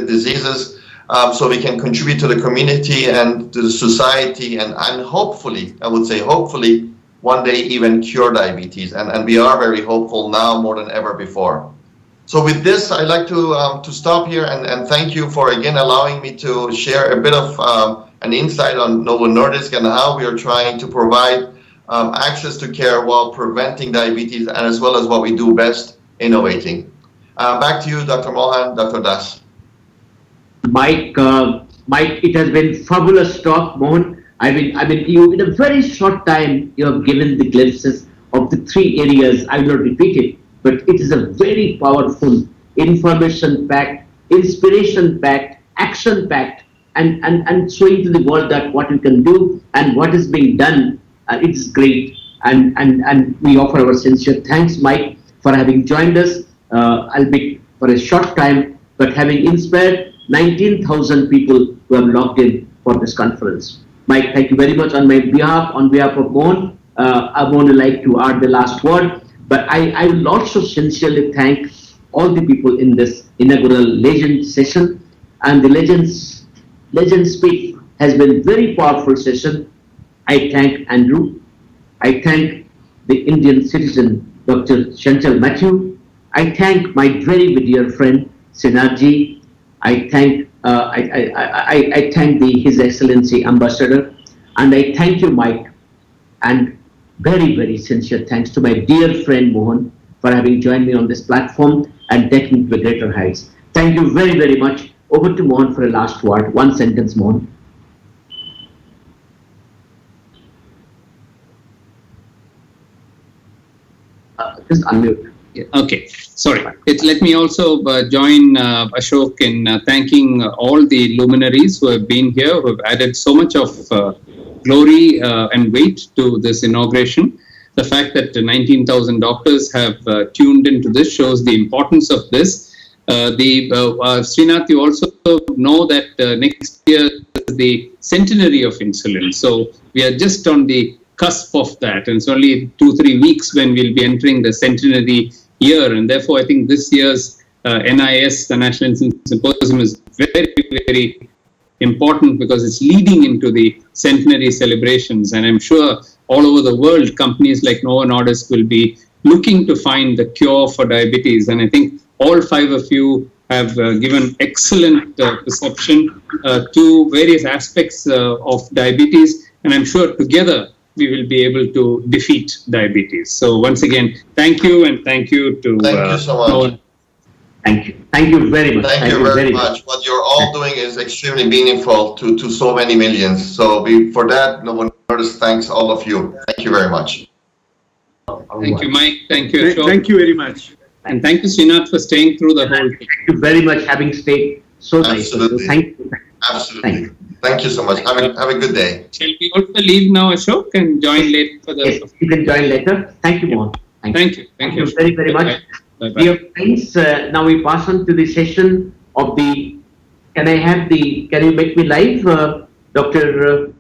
diseases, so we can contribute to the community and to the society, and hopefully, I would say hopefully, one day even cure diabetes. And we are very hopeful now more than ever before. So with this, I'd like to stop here and thank you for again allowing me to share a bit of an insight on Novo Nordisk and how we are trying to provide access to care while preventing diabetes, and as well as what we do best, innovating. Back to you, Dr. Mohan, Dr. Das. Mike, it has been fabulous talk, Mohan. I mean, you in a very short time you have given the glimpses of the three areas. I will not repeat it, but it is a very powerful, information-packed, inspiration-packed, action-packed, and showing to the world that what we can do and what is being done. It's great, and we offer our sincere thanks, Mike, for having joined us, albeit for a short time, but having inspired 19,000 people who have logged in for this conference. Mike, thank you very much on behalf of Mohan. I would like to add the last word, but I will also sincerely thank all the people in this inaugural Legend session, and the Legend Speak has been very powerful session. I thank Andrew. I thank the Indian citizen, Dr. Chanchal Matthew. I thank my very dear friend, Sinarji. I thank His Excellency Ambassador, and I thank you, Mike, and very, very sincere thanks to my dear friend Mohan for having joined me on this platform and taking to greater heights. Thank you very, very much. Over to Mohan for a last word. One sentence, Mohan. Just unmute. Yeah. Okay, sorry. Let me also join Ashok in thanking all the luminaries who have been here, who have added so much of glory and weight to this inauguration. The fact that 19,000 doctors have tuned into this shows the importance of this. Srinath, you also know that next year is the centenary of insulin. So we are just on the cusp of that, and it's only 2-3 weeks when we'll be entering the centenary year, and therefore I think this year's NIS, the National Insulin Symposium, is very, very important because it's leading into the centenary celebrations, and I'm sure all over the world companies like Novo Nordisk will be looking to find the cure for diabetes, and I think all 5 of you have given excellent perception to various aspects of diabetes, and I'm sure together we will be able to defeat diabetes. So once again, thank you, and thank you to... Thank you so much. Thank you. Thank you very much. Thank you very much. What you're all doing is extremely meaningful to so many millions. So for that, Novo Nordisk thanks all of you. Thank you very much. Thank you, Mike. Thank you, Ashok. Thank you very much. And thank you, Srinath, for staying through the whole thing. Thank you very much having stayed so nice. Thank you. Absolutely. Thank you so much. Have a good day. Shall we also leave now, Ashok, and join later for the... Yes, you can join later. Thank you, Mohan. Thank you. Thank you very, very much. Bye-bye. Dear friends, now we pass on to the session of the... Can you make me live, Dr.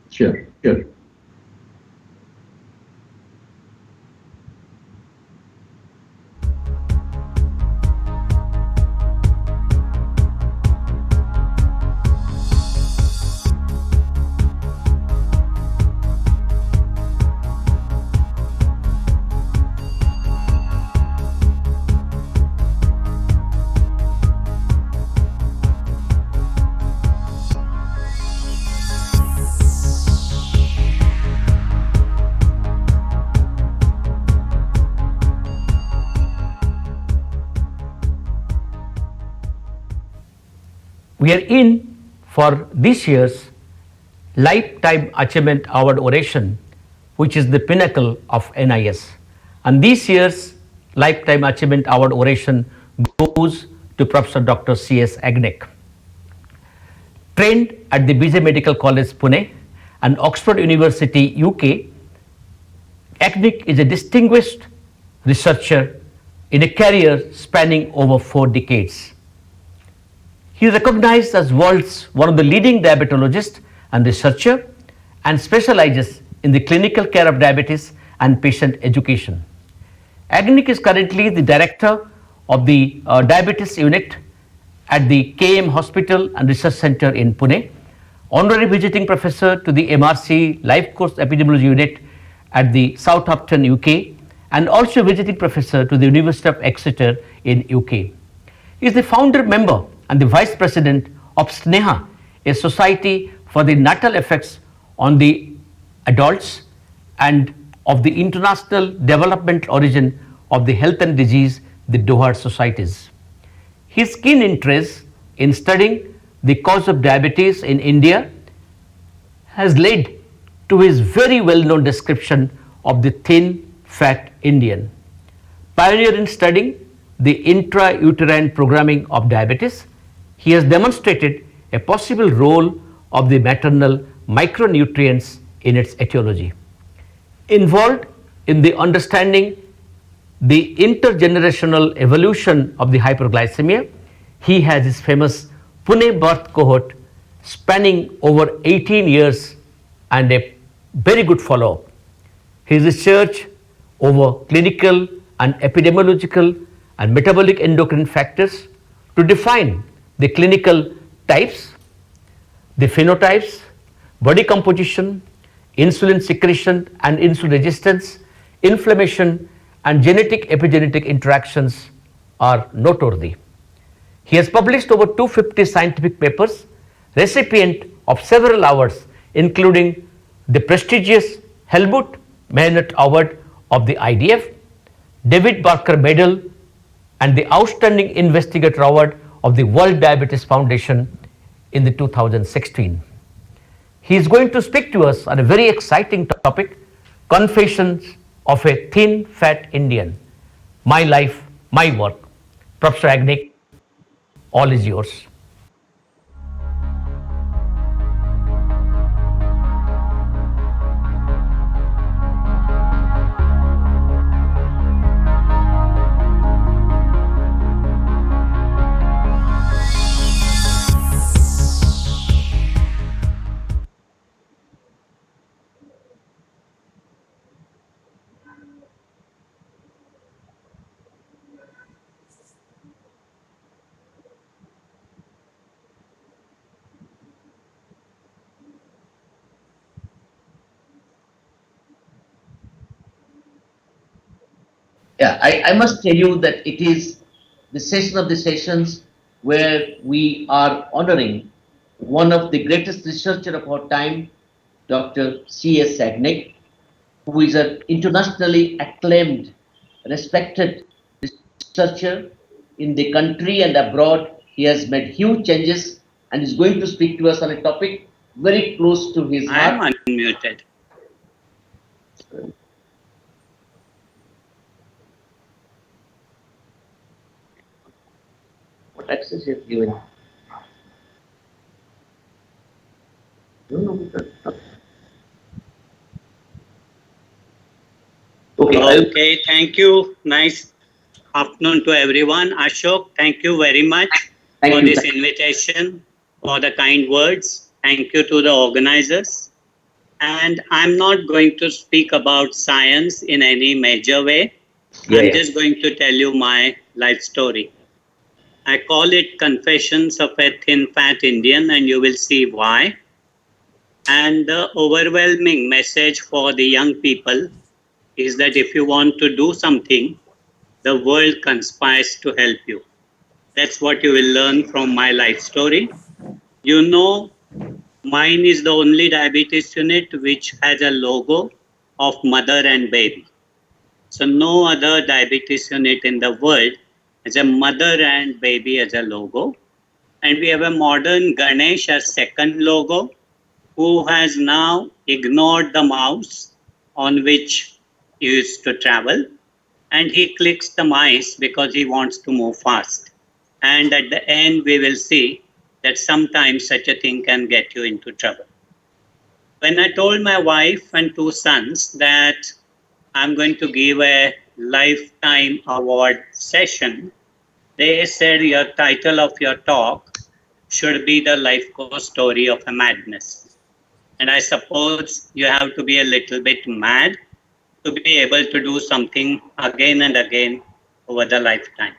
Sure. We are in for this year's Lifetime Achievement Award oration, which is the pinnacle of NIS. And this year's Lifetime Achievement Award oration goes to Professor Dr. C.S. Yagnik. Trained at the BJ Medical College, Pune, and Oxford University, UK, Yagnik is a distinguished researcher in a career spanning over 4 decades. He is recognized as world's one of the leading diabetologists and researcher, and specializes in the clinical care of diabetes and patient education. Yagnik is currently the director of the diabetes unit at the KM Hospital and Research Center in Pune, honorary visiting professor to the MRC Life Course Epidemiology Unit at the Southampton, UK, and also visiting professor to the University of Exeter in UK. He is the founder member and the vice president of SNEHA, a society for the natal effects on the adults and of the international development origin of the health and disease, the Doha societies. His keen interest in studying the cause of diabetes in India has led to his very well-known description of the thin, fat Indian. Pioneer in studying the intrauterine programming of diabetes, he has demonstrated a possible role of the maternal micronutrients in its etiology. Involved in the understanding the intergenerational evolution of the hyperglycemia, he has his famous Pune birth cohort spanning over 18 years and a very good follow-up. His research over clinical and epidemiological and metabolic endocrine factors to define the clinical types, the phenotypes, body composition, insulin secretion and insulin resistance, inflammation and genetic epigenetic interactions are noteworthy. He has published over 250 scientific papers, recipient of several awards including the prestigious Helmut Mehnert Award of the IDF, David Barker Medal and the Outstanding Investigator Award of the World Diabetes Foundation in the 2016. He is going to speak to us on a very exciting topic, Confessions of a Thin Fat Indian, My Life, My Work. Professor Yagnik, all is yours. Yeah, I must tell you that it is the session of the sessions where we are honoring one of the greatest researcher of our time, Dr. C.S. Yagnik, who is an internationally acclaimed, respected researcher in the country and abroad. He has made huge changes and is going to speak to us on a topic very close to his heart. I am unmuted. What access you have given? Okay, thank you. Nice afternoon to everyone. Ashok, thank you very much for this invitation, for the kind words. Thank you to the organizers. And I'm not going to speak about science in any major way. I'm just going to tell you my life story. I call it Confessions of a Thin Fat Indian, and you will see why. And the overwhelming message for the young people is that if you want to do something, the world conspires to help you. That's what you will learn from my life story. You know, mine is the only diabetes unit which has a logo of mother and baby. So no other diabetes unit in the world has a mother and baby as a logo. And we have a modern Ganesh as second logo, who has now ignored the mouse on which he used to travel, and he clicks the mice because he wants to move fast. And at the end, we will see that sometimes such a thing can get you into trouble. When I told my wife and two sons that I'm going to give a lifetime award session, they said your title of your talk should be the life course story of a madness. And I suppose you have to be a little bit mad to be able to do something again and again over the lifetime.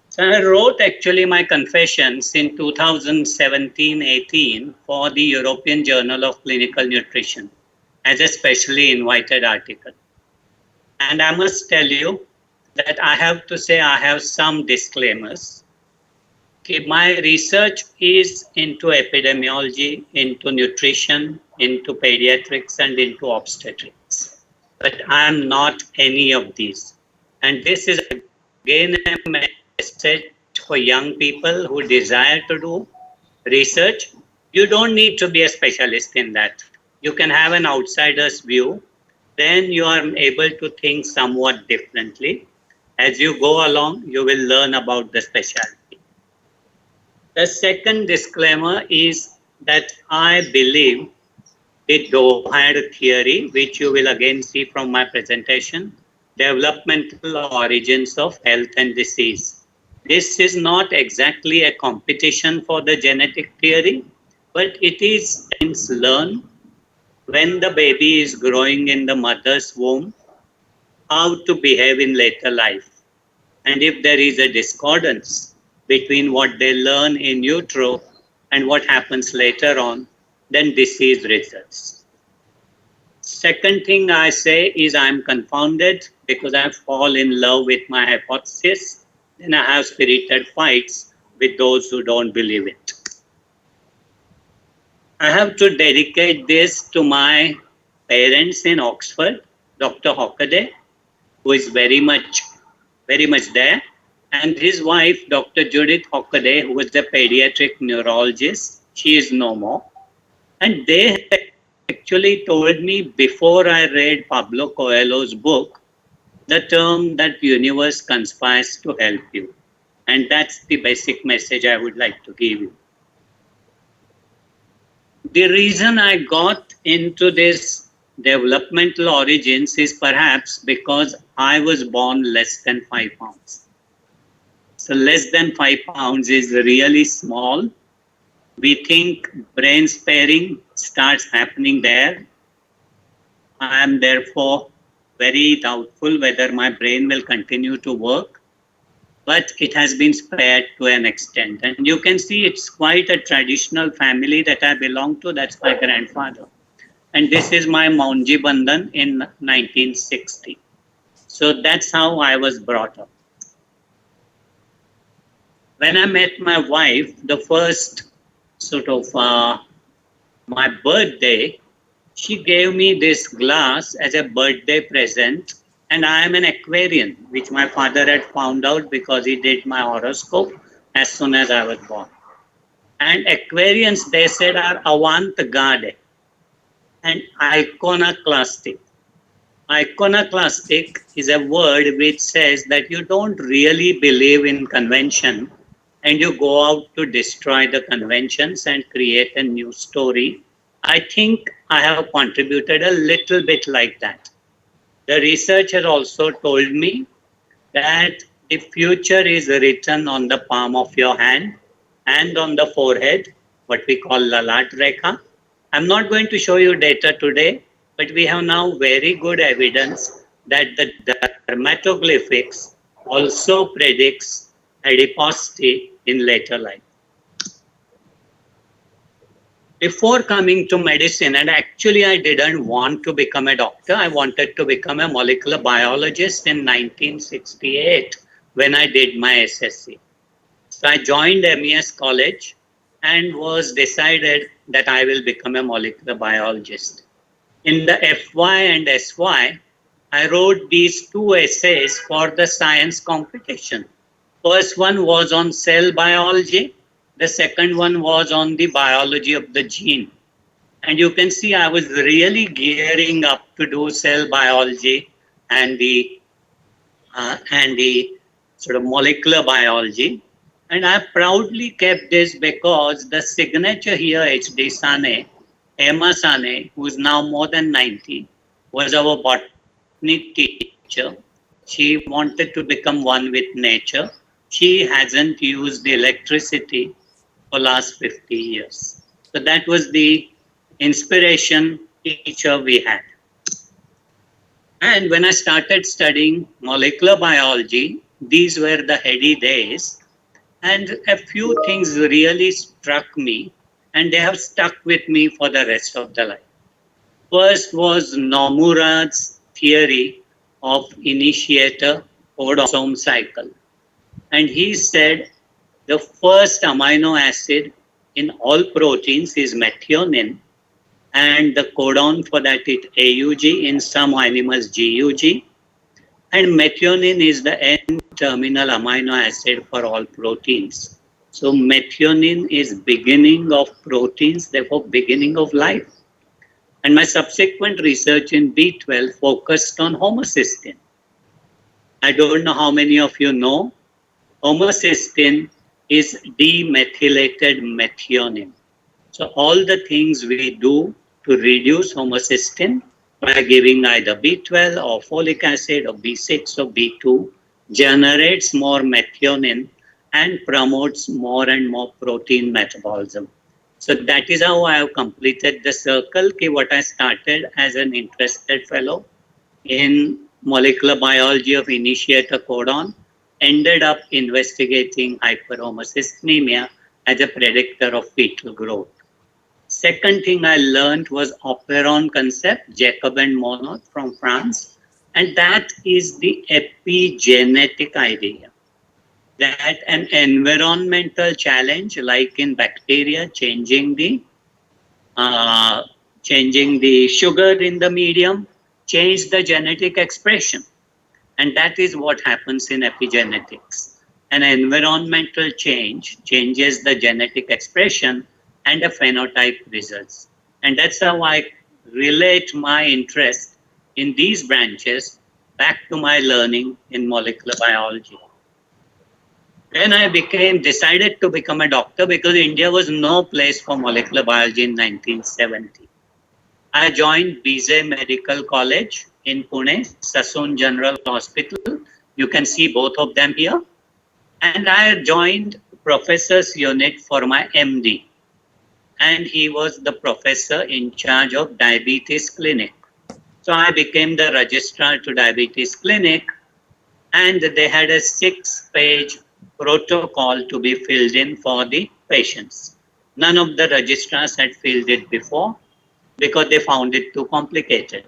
So I wrote actually my confessions in 2017-18 for the European Journal of Clinical Nutrition as a specially invited article. And I must tell you that I have to say I have some disclaimers. Okay, my research is into epidemiology, into nutrition, into pediatrics, and into obstetrics. But I am not any of these. And this is again a message for young people who desire to do research. You don't need to be a specialist in that. You can have an outsider's view. Then you are able to think somewhat differently. As you go along, you will learn about the specialty. The second disclaimer is that I believe the Dohad theory, which you will again see from my presentation, developmental origins of health and disease. This is not exactly a competition for the genetic theory, but it is learn when the baby is growing in the mother's womb, how to behave in later life. And if there is a discordance between what they learn in utero and what happens later on, then disease results. Second thing I say is I'm confounded because I fall in love with my hypothesis, then I have spirited fights with those who don't believe it. I have to dedicate this to my parents in Oxford, Dr. Hockaday, who is very much there, and his wife, Dr. Judith Hockaday, who was the pediatric neurologist. She is no more. And they actually told me before I read Pablo Coelho's book, the term that universe conspires to help you. And that's the basic message I would like to give you. The reason I got into this developmental origins is perhaps because I was born less than 5 pounds. So less than 5 pounds is really small. We think brain sparing starts happening there. I am therefore very doubtful whether my brain will continue to work, but it has been spared to an extent. And you can see it's quite a traditional family that I belong to. That's my grandfather. And this is my Maunji Bandhan in 1960. So that's how I was brought up. When I met my wife, the first sort of my birthday, she gave me this glass as a birthday present. And I am an Aquarian, which my father had found out because he did my horoscope as soon as I was born. And Aquarians, they said, are avant-garde and iconoclastic. Iconoclastic is a word which says that you don't really believe in convention and you go out to destroy the conventions and create a new story. I think I have contributed a little bit like that. The research has also told me that the future is written on the palm of your hand and on the forehead, what we call Lalat Rekha. I'm not going to show you data today, but we have now very good evidence that the dermatoglyphics also predicts adiposity in later life. Before coming to medicine, and actually I didn't want to become a doctor, I wanted to become a molecular biologist in 1968 when I did my SSC. So I joined MES college and was decided that I will become a molecular biologist. In the FY and SY, I wrote these 2 essays for the science competition. First one was on cell biology. The second one was on the biology of the gene. And you can see I was really gearing up to do cell biology and the sort of molecular biology. And I proudly kept this because the signature here, H.D. Sane, Emma Sane, who is now more than 90, was our botany teacher. She wanted to become one with nature. She hasn't used electricity for last 50 years. So that was the inspiration teacher we had. And when I started studying molecular biology, these were the heady days, and a few things really struck me, and they have stuck with me for the rest of the life. First was Nomura's theory of initiator codon cycle. And he said the first amino acid in all proteins is methionine, and the codon for that is AUG, in some animals GUG. And methionine is the N-terminal amino acid for all proteins. So methionine is beginning of proteins, therefore beginning of life. And my subsequent research in B12 focused on homocysteine. I don't know how many of you know, homocysteine is demethylated methionine. So all the things we do to reduce homocysteine by giving either B12 or folic acid or B6 or B2 generates more methionine and promotes more and more protein metabolism. So that is how I have completed the circle. What I started as an interested fellow in molecular biology of initiator codon ended up investigating hyperhomocysteinemia as a predictor of fetal growth. Second thing I learned was operon concept, Jacob and Monod from France, and that is the epigenetic idea that an environmental challenge, like in bacteria, changing the sugar in the medium, change the genetic expression. And that is what happens in epigenetics. An environmental change changes the genetic expression and a phenotype results. And that's how I relate my interest in these branches back to my learning in molecular biology. Then I decided to become a doctor because India was no place for molecular biology in 1970. I joined BZ Medical College in Pune, Sassoon General Hospital. You can see both of them here. And I joined professor's unit for my MD. And he was the professor in charge of diabetes clinic. So I became the registrar to diabetes clinic, and they had a 6-page protocol to be filled in for the patients. None of the registrars had filled it before because they found it too complicated.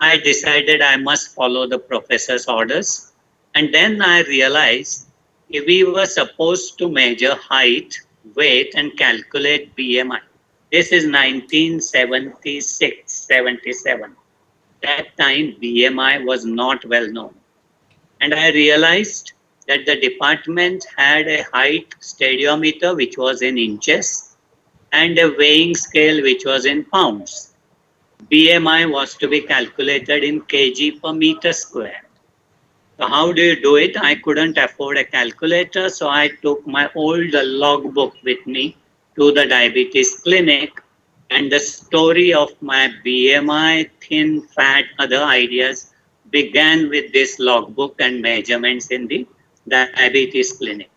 I decided I must follow the professor's orders, and then I realized if we were supposed to measure height, weight and calculate BMI. This is 1976-77. That time BMI was not well known. And I realized that the department had a height stadiometer which was in inches and a weighing scale which was in pounds. BMI was to be calculated in kg per meter square. So how do you do it? I couldn't afford a calculator, so I took my old logbook with me to the diabetes clinic, and the story of my BMI, thin, fat, other ideas began with this logbook and measurements in the diabetes clinic.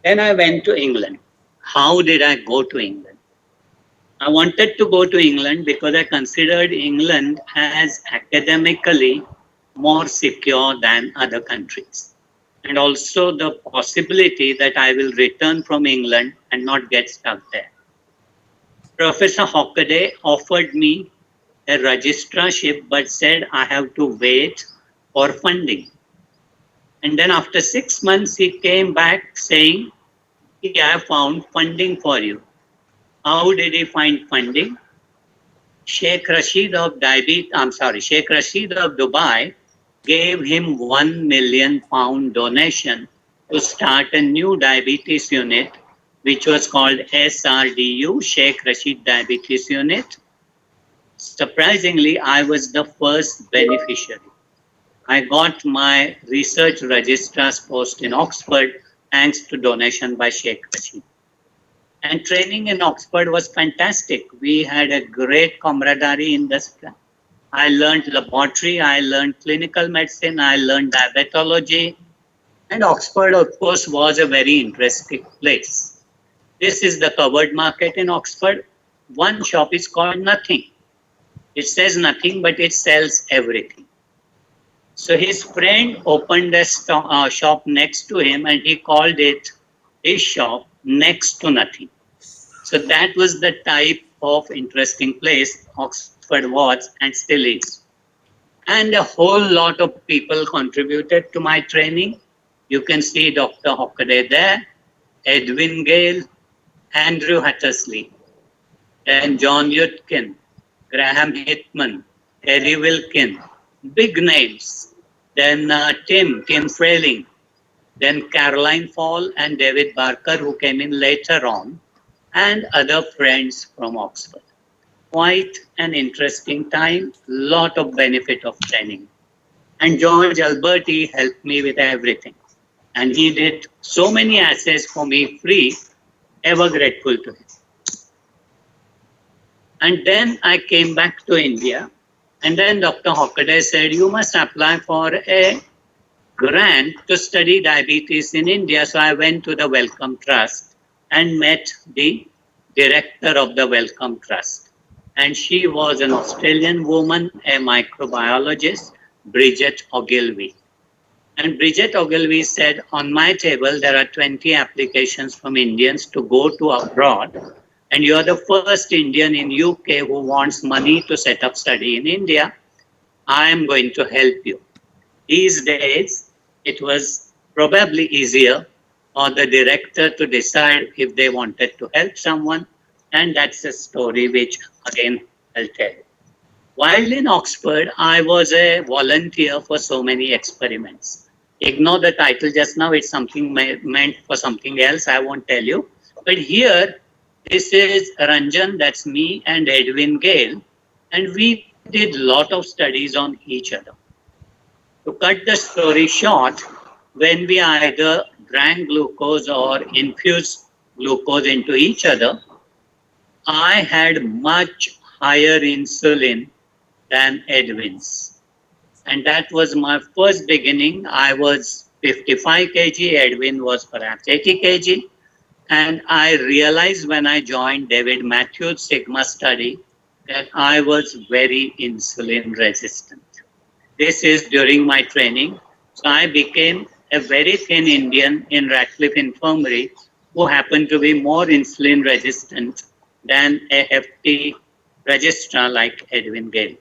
Then I went to England. How did I go to England? I wanted to go to England because I considered England as academically more secure than other countries. And also the possibility that I will return from England and not get stuck there. Professor Hockaday offered me a registrarship but said I have to wait for funding. And then after 6 months he came back saying, I have found funding for you. How did he find funding? Sheikh Rashid of Dubai gave him £1 million donation to start a new diabetes unit, which was called SRDU, Sheikh Rashid Diabetes Unit. Surprisingly, I was the first beneficiary. I got my research registrar's post in Oxford thanks to donation by Sheikh Rashid. And training in Oxford was fantastic. We had a great camaraderie in this. I learned laboratory, I learned clinical medicine, I learned diabetology. And Oxford, of course, was a very interesting place. This is the covered market in Oxford. one shop is called Nothing. It says nothing, but it sells everything. So his friend opened a shop next to him, and he called it his shop next to nothing. So that was the type of interesting place Oxford was and still is. And a whole lot of people contributed to my training. You can see Dr. Hockaday there, Edwin Gale, Andrew Hattersley, and John Yudkin, Graham Hitman, Terry Wilkin, big names. Then Tim Frayling, then Caroline Fall and David Barker, who came in later on, and other friends from Oxford. Quite an interesting time, lot of benefit of training. And George Alberti helped me with everything. And he did so many assays for me free, ever grateful to him. And then I came back to India, and then Dr. Hockaday said, you must apply for a grant to study diabetes in India. So I went to the Wellcome Trust and met the director of the Wellcome Trust. And she was an Australian woman, a microbiologist, Bridget Ogilvie. And Bridget Ogilvie said, on my table, there are 20 applications from Indians to go to abroad. And you're the first Indian in UK who wants money to set up study in India. I am going to help you. These days, it was probably easier for the director to decide if they wanted to help someone. And that's a story which, again, I'll tell you. While in Oxford, I was a volunteer for so many experiments. Ignore the title just now, it's something meant for something else, I won't tell you. But here, this is Ranjan, that's me and Edwin Gale, and we did a lot of studies on each other. To cut the story short, when we either drank glucose or infused glucose into each other, I had much higher insulin than Edwin's. And that was my first beginning. I was 55 kg, Edwin was perhaps 80 kg. And I realized when I joined David Matthews' Sigma study that I was very insulin resistant. This is during my training. So I became a very thin Indian in Radcliffe Infirmary who happened to be more insulin resistant than a hefty registrar like Edwin Gale.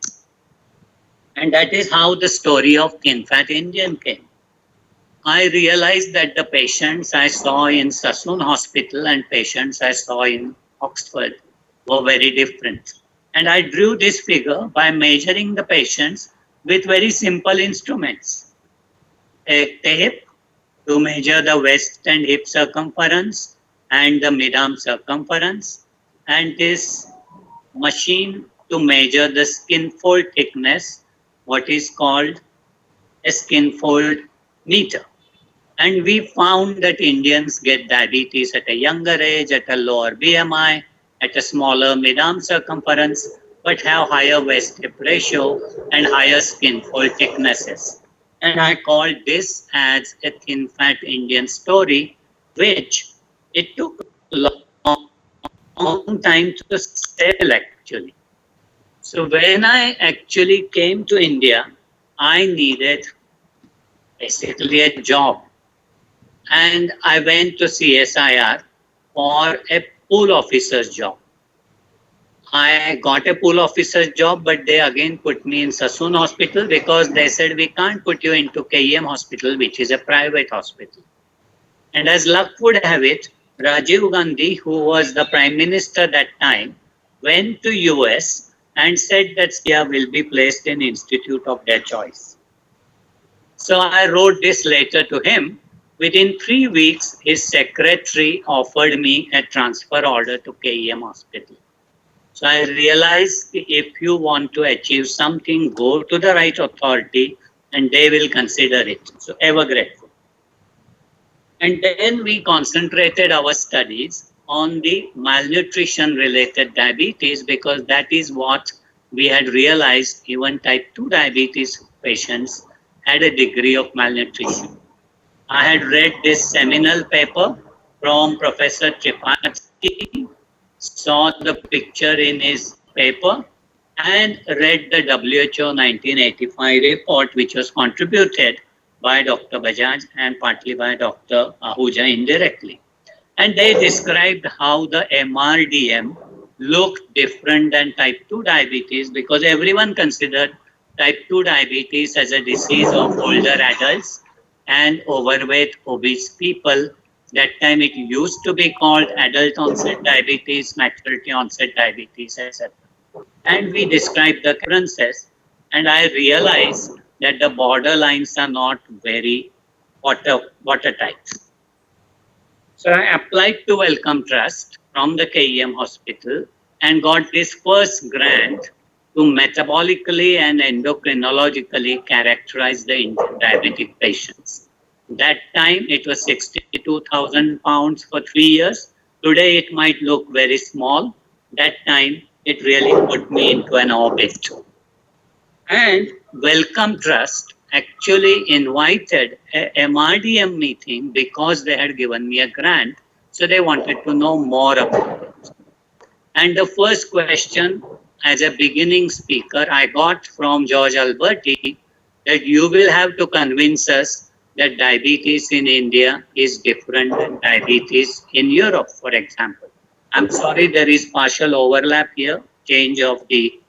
And that is how the story of Thin Fat Indian came. I realized that the patients I saw in Sassoon Hospital and patients I saw in Oxford were very different. And I drew this figure by measuring the patients with very simple instruments. A tape to measure the waist and hip circumference and the mid-arm circumference, and this machine to measure the skin fold thickness, what is called a skin fold meter. And we found that Indians get diabetes at a younger age, at a lower BMI, at a smaller mid-arm circumference, but have higher waist-hip ratio and higher skin fold thicknesses. And I called this as a thin fat Indian story, which it took a long time to sell actually. So when I actually came to India, I needed basically a job. And I went to CSIR for a pool officer's job. I got a pool officer's job, but they again put me in Sassoon Hospital because they said, we can't put you into KEM Hospital, which is a private hospital. And as luck would have it, Rajiv Gandhi, who was the Prime Minister that time, went to US and said that Sia will be placed in Institute of their choice. So I wrote this letter to him. Within 3 weeks, his secretary offered me a transfer order to KEM Hospital. So I realized if you want to achieve something, go to the right authority and they will consider it. So ever grateful. And then we concentrated our studies on the malnutrition related diabetes because that is what we had realized even type 2 diabetes patients had a degree of malnutrition. I had read this seminal paper from Professor Tripathi. So saw the picture in his paper and read the WHO 1985 report, which was contributed by Dr. Bajaj and partly by Dr. Ahuja indirectly. And they described how the MRDM looked different than type 2 diabetes because everyone considered type 2 diabetes as a disease of older adults and overweight, obese people. That time it used to be called adult onset diabetes, maturity onset diabetes, etc. And we described the differences, and I realized that the borderlines are not very watertight. So I applied to Wellcome Trust from the KEM hospital and got this first grant to metabolically and endocrinologically characterize the Indian diabetic patients. That time it was 62,000 pounds for 3 years. Today it might look very small. That time it really put me into an orbit. And Wellcome Trust actually invited a MRDM meeting because they had given me a grant. So they wanted to know more about it. And the first question as a beginning speaker I got from George Alberti that you will have to convince us that diabetes in India is different than diabetes in Europe, for example. I'm sorry, there is partial overlap here, change of the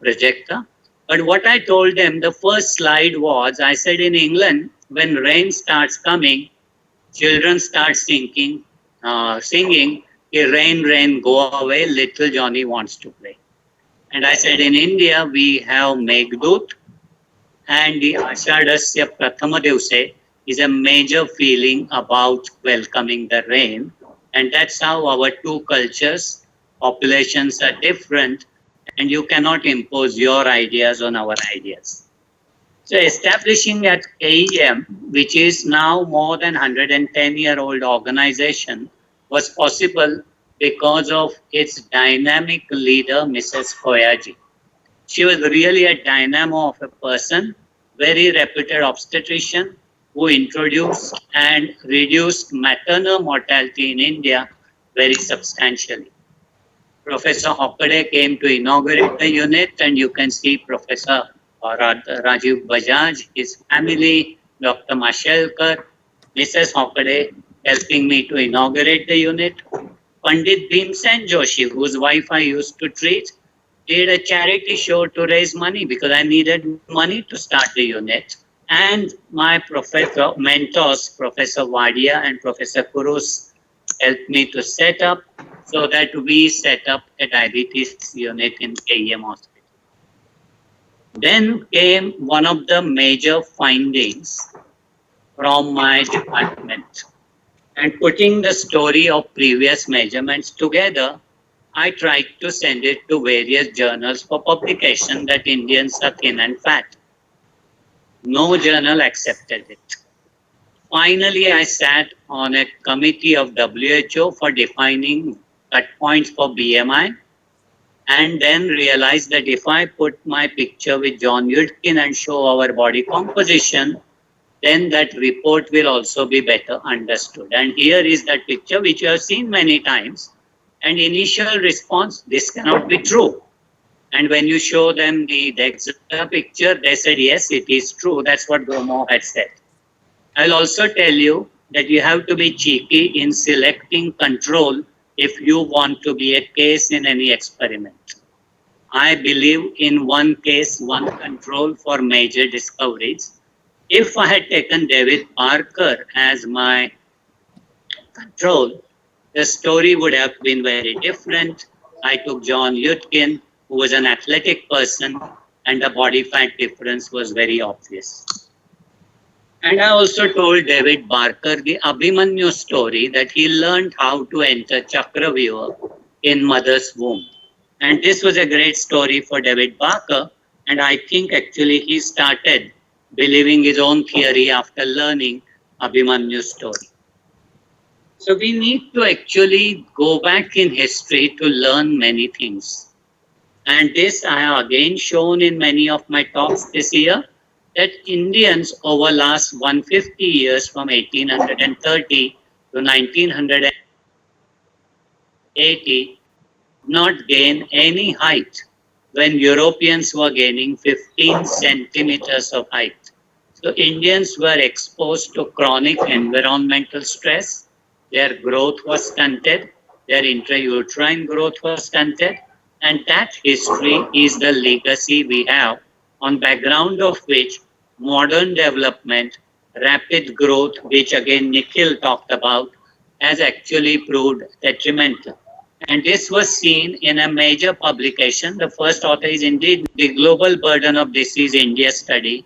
projector. But what I told them, the first slide was, I said in England, when rain starts coming, children start singing, rain, rain, go away, little Johnny wants to play. And I said in India, we have Meghdut, and the Ashadasya Prathama Divse is a major feeling about welcoming the rain. And that's how our two cultures, populations are different, and you cannot impose your ideas on our ideas. So establishing at KEM, which is now more than 110-year-old organization, was possible because of its dynamic leader, Mrs. Koyaji. She was really a dynamo of a person, very reputed obstetrician, who introduced and reduced maternal mortality in India very substantially. Professor Hokkade came to inaugurate the unit, and you can see Professor Rajiv Bajaj, his family, Dr. Mashelkar, Mrs. Hokkade helping me to inaugurate the unit. Pandit Bhimsen Joshi, whose wife I used to treat, did a charity show to raise money because I needed money to start the unit. And my mentors, Professor Wadia and Professor Kurus, helped me to set up so that we set up a diabetes unit in KEM hospital. Then came one of the major findings from my department. And putting the story of previous measurements together, I tried to send it to various journals for publication that Indians are thin and fat. No journal accepted it. Finally, I sat on a committee of WHO for defining cut points for BMI, and then realized that if I put my picture with John Yudkin and show our body composition, then that report will also be better understood. And here is that picture which you have seen many times. And initial response, this cannot be true. And when you show them the DEXA picture, they said, yes, it is true. That's what Gomo had said. I'll also tell you that you have to be cheeky in selecting control if you want to be a case in any experiment. I believe in one case, one control for major discoveries. If I had taken David Parker as my control, the story would have been very different. I took John Yudkin, who was an athletic person, and the body fat difference was very obvious. And I also told David Barker the Abhimanyu story that he learned how to enter Chakravyuha in mother's womb. And this was a great story for David Barker, and I think actually he started believing his own theory after learning Abhimanyu's story. So we need to actually go back in history to learn many things. And this I have again shown in many of my talks this year, that Indians over last 150 years from 1830 to 1980 not gain any height when Europeans were gaining 15 centimeters of height. So Indians were exposed to chronic environmental stress, their growth was stunted, their intrauterine growth was stunted, and that history is the legacy we have, on background of which modern development, rapid growth, which again Nikhil talked about, has actually proved detrimental. And this was seen in a major publication. The first author is indeed the Global Burden of Disease India study,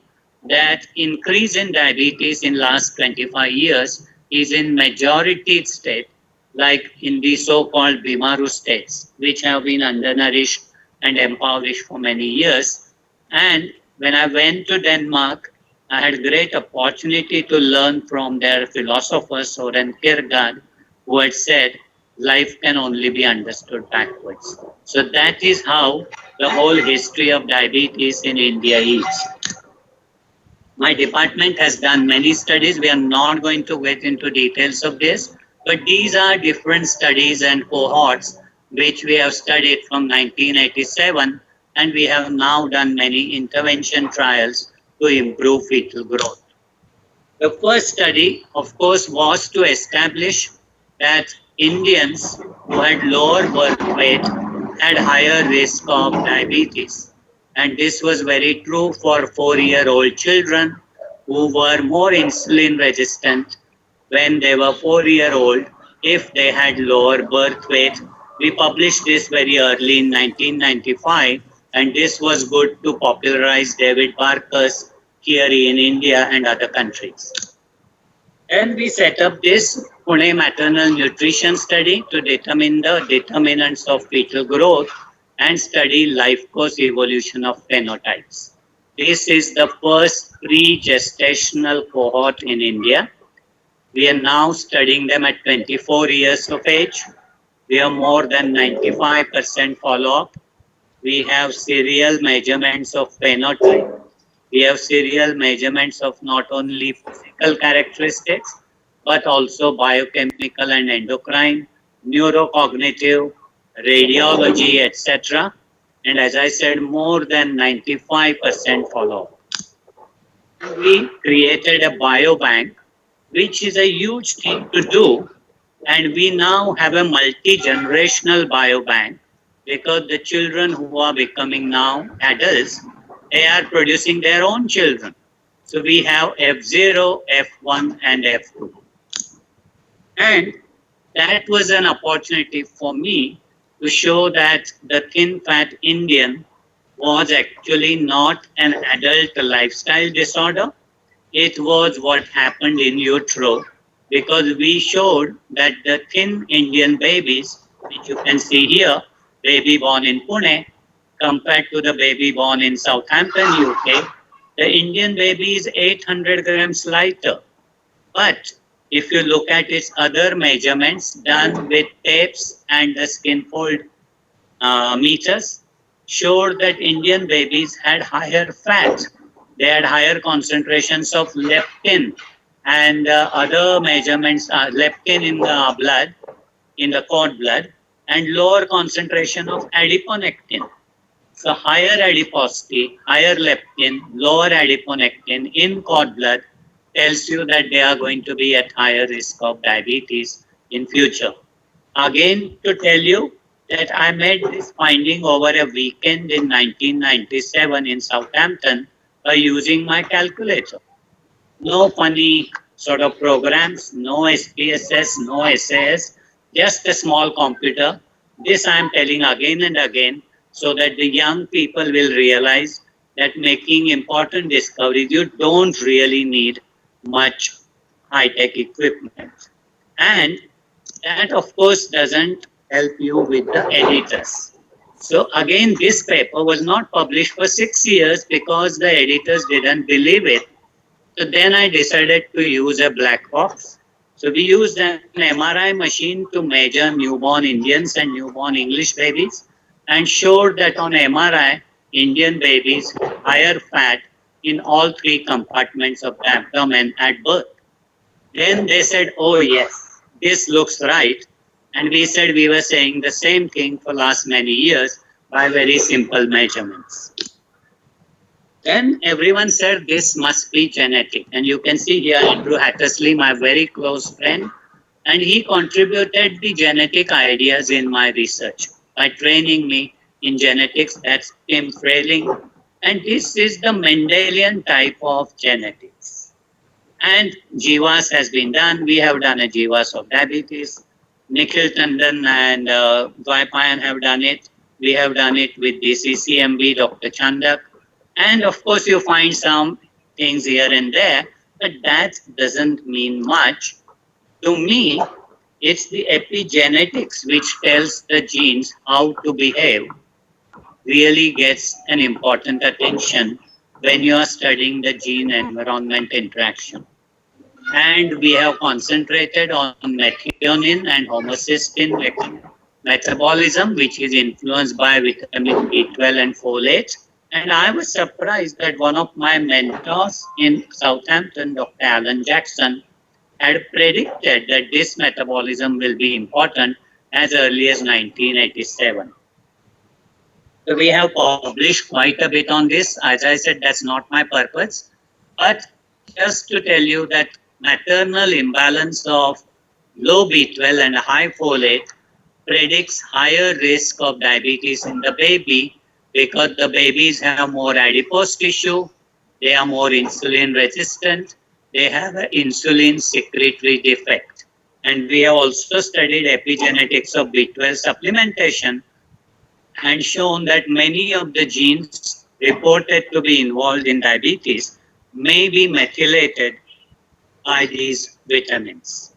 that increase in diabetes in last 25 years is in majority state, like in the so-called Bimaru states, which have been undernourished and impoverished for many years. And when I went to Denmark, I had great opportunity to learn from their philosopher Soren Kierkegaard, who had said, life can only be understood backwards. So that is how the whole history of diabetes in India is. My department has done many studies. We are not going to get into details of this, but these are different studies and cohorts which we have studied from 1987, and we have now done many intervention trials to improve fetal growth. The first study, of course, was to establish that Indians who had lower birth weight had higher risk of diabetes. And this was very true for 4-year-old children who were more insulin resistant when they were 4-year-old if they had lower birth weight. We published this very early in 1995, and this was good to popularize David Barker's theory in India and other countries. And we set up this Pune maternal nutrition study to determine the determinants of fetal growth and study life course evolution of phenotypes. This is the first pre-gestational cohort in India. We are now studying them at 24 years of age. We have more than 95% follow-up. We have serial measurements of phenotype. We have serial measurements of not only physical characteristics, but also biochemical and endocrine, neurocognitive, radiology, etc. And as I said, more than 95% follow-up. We created a biobank, which is a huge thing to do. And we now have a multi-generational biobank, because the children who are becoming now adults, they are producing their own children. So we have F0, F1 and F2. And that was an opportunity for me to show that the thin fat Indian was actually not an adult lifestyle disorder. It was what happened in utero, because we showed that the thin Indian babies, which you can see here, baby born in Pune, compared to the baby born in Southampton, UK, the Indian baby is 800 grams lighter. But if you look at its other measurements done with tapes and the skin fold meters, showed that Indian babies had higher fat. They had higher concentrations of leptin and other measurements, leptin in the blood, in the cord blood, and lower concentration of adiponectin. So higher adiposity, higher leptin, lower adiponectin in cord blood tells you that they are going to be at higher risk of diabetes in future. Again, to tell you that I made this finding over a weekend in 1997 in Southampton by using my calculator. No funny sort of programs, no SPSS, no SAS, just a small computer. This I am telling again and again, so that the young people will realize that making important discoveries, you don't really need much high-tech equipment. And that, of course, doesn't help you with the editors. So again, this paper was not published for 6 years because the editors didn't believe it. So then I decided to use a black box. So we used an MRI machine to measure newborn Indians and newborn English babies, and showed that on MRI, Indian babies higher fat in all 3 compartments of the abdomen at birth. Then they said, oh yes, this looks right. And we said we were saying the same thing for last many years by very simple measurements. Then everyone said this must be genetic. And you can see here Andrew Hattersley, my very close friend, and he contributed the genetic ideas in my research by training me in genetics. That's Tim Frayling. And this is the Mendelian type of genetics. And GWAS has been done. We have done a GWAS of diabetes. Nikhil, Tandon and Dwaipayan have done it. We have done it with the CCMB, Dr. Chandak. And of course, you find some things here and there, but that doesn't mean much. To me, it's the epigenetics which tells the genes how to behave, really gets an important attention when you are studying the gene-environment interaction. And we have concentrated on methionine and homocysteine metabolism, which is influenced by vitamin B12 and folate. And I was surprised that one of my mentors in Southampton, Dr. Alan Jackson, had predicted that this metabolism will be important as early as 1987. So we have published quite a bit on this. As I said, that's not my purpose. But just to tell you that maternal imbalance of low B12 and high folate predicts higher risk of diabetes in the baby, because the babies have more adipose tissue, they are more insulin resistant, they have an insulin secretory defect. And we have also studied epigenetics of B12 supplementation and shown that many of the genes reported to be involved in diabetes may be methylated by these vitamins.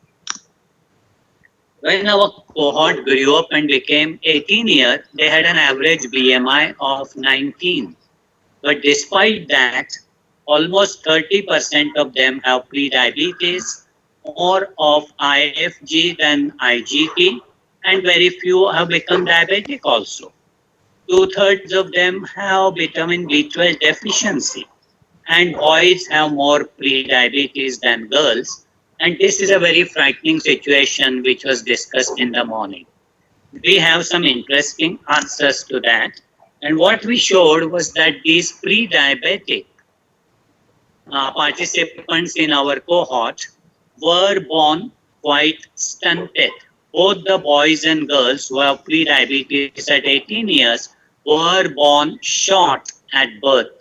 When our cohort grew up and became 18 years, they had an average BMI of 19. But despite that, almost 30% of them have pre-diabetes, more of IFG than IGT, and very few have become diabetic also. 2/3 of them have vitamin B12 deficiency, and boys have more pre-diabetes than girls. And this is a very frightening situation which was discussed in the morning. We have some interesting answers to that. And what we showed was that these pre-diabetic participants in our cohort were born quite stunted. Both the boys and girls who have pre-diabetes at 18 years were born short at birth.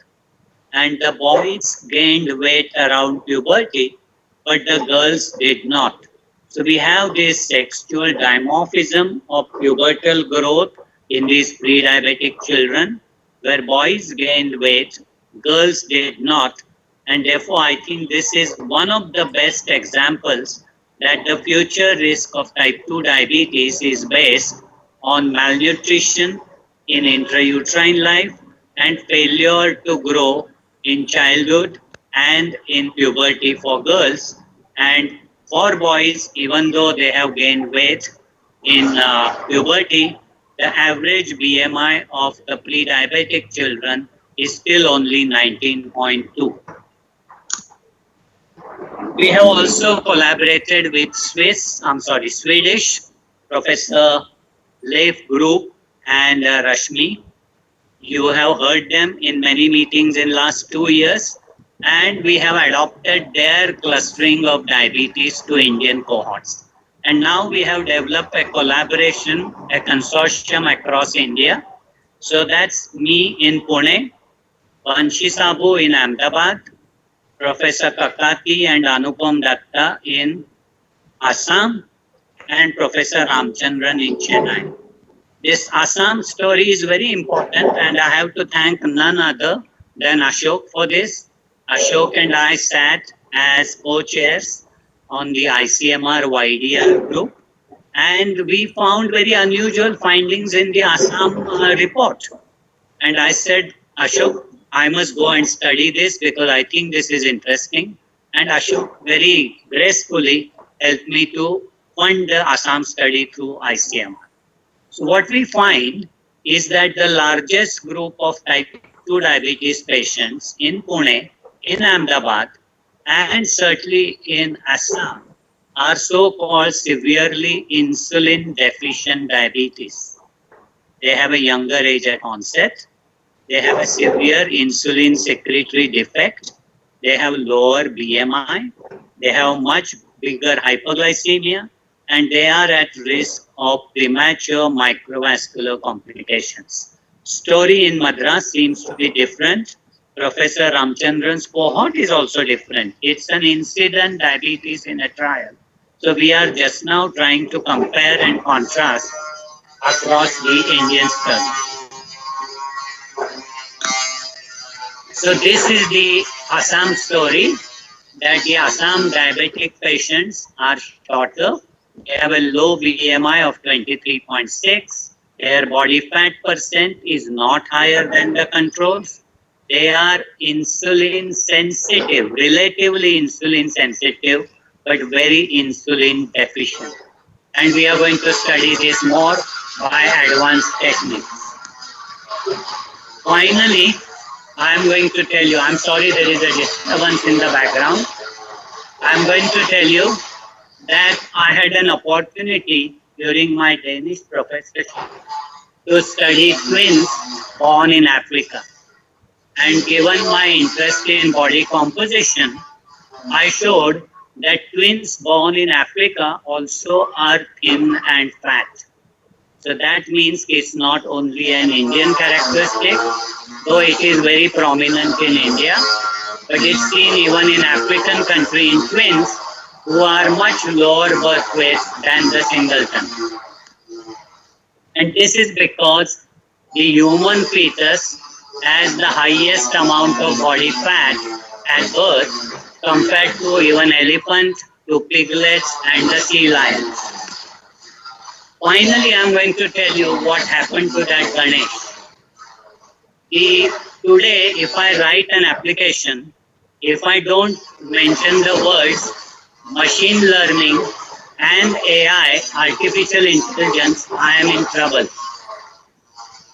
And the boys gained weight around puberty, but the girls did not. So we have this sexual dimorphism of pubertal growth in these pre-diabetic children, where boys gained weight, girls did not. And therefore, I think this is one of the best examples that the future risk of type 2 diabetes is based on malnutrition in intrauterine life and failure to grow in childhood and in puberty for girls. And for boys, even though they have gained weight in puberty, the average BMI of the pre-diabetic children is still only 19.2. We have also collaborated with Swedish Professor Leif Group and Rashmi. You have heard them in many meetings in last 2 years, and we have adopted their clustering of diabetes to Indian cohorts. And now we have developed a collaboration, a consortium across India. So that's me in Pune, Banshi Sabu in Ahmedabad, Professor Kakati and Anupam Datta in Assam, and Professor Ramachandran in Chennai. This Assam story is very important, and I have to thank none other than Ashok for this. Ashok and I sat as co-chairs on the ICMR YDR group, and we found very unusual findings in the Assam report. And I said, Ashok, I must go and study this because I think this is interesting. And Ashok very gracefully helped me to fund the Assam study through ICMR. So what we find is that the largest group of type 2 diabetes patients in Pune, in Ahmedabad, and certainly in Assam are so-called severely insulin deficient diabetes. They have a younger age at onset. They have a severe insulin secretory defect. They have lower BMI. They have much bigger hypoglycemia, and they are at risk of premature microvascular complications. Story in Madras seems to be different. Professor Ramachandran's cohort is also different. It's an incident diabetes in a trial. So we are just now trying to compare and contrast across the Indian study. So this is the Assam story, that the Assam diabetic patients are shorter. They have a low BMI of 23.6. Their body fat percent is not higher than the controls. They are insulin sensitive, relatively insulin sensitive, but very insulin deficient. And we are going to study this more by advanced techniques. Finally, I am going to tell you, I'm sorry there is a disturbance in the background. I'm going to tell you that I had an opportunity during my Danish professorship to study twins born in Africa. And given my interest in body composition, I showed that twins born in Africa also are thin and fat. So that means it's not only an Indian characteristic, though it is very prominent in India, but it's seen even in African country in twins who are much lower birth weights than the singleton. And this is because the human fetus has the highest amount of body fat at birth compared to even elephant, to piglets and the sea lions. Finally, I'm going to tell you what happened to that Ganesh. Today, if I write an application, if I don't mention the words machine learning and AI, artificial intelligence, I am in trouble.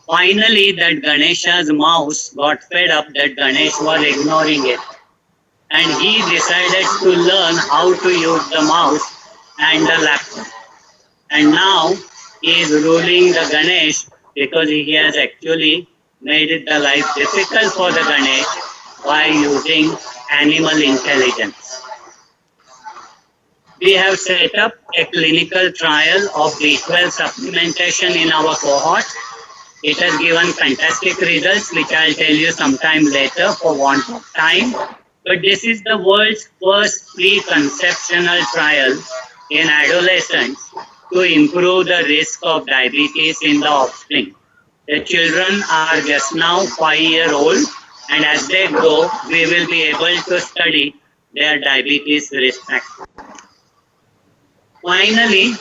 Finally, that Ganesha's mouse got fed up that Ganesh was ignoring it. And he decided to learn how to use the mouse and the laptop. And now he is ruling the Ganesh because he has actually made it the life difficult for the Ganesh by using animal intelligence. We have set up a clinical trial of B12 supplementation in our cohort. It has given fantastic results, which I'll tell you sometime later for want of time. But this is the world's first pre-conceptional trial in adolescents to improve the risk of diabetes in the offspring. The children are just now 5-year-old, and as they grow, we will be able to study their diabetes risk factors. Finally,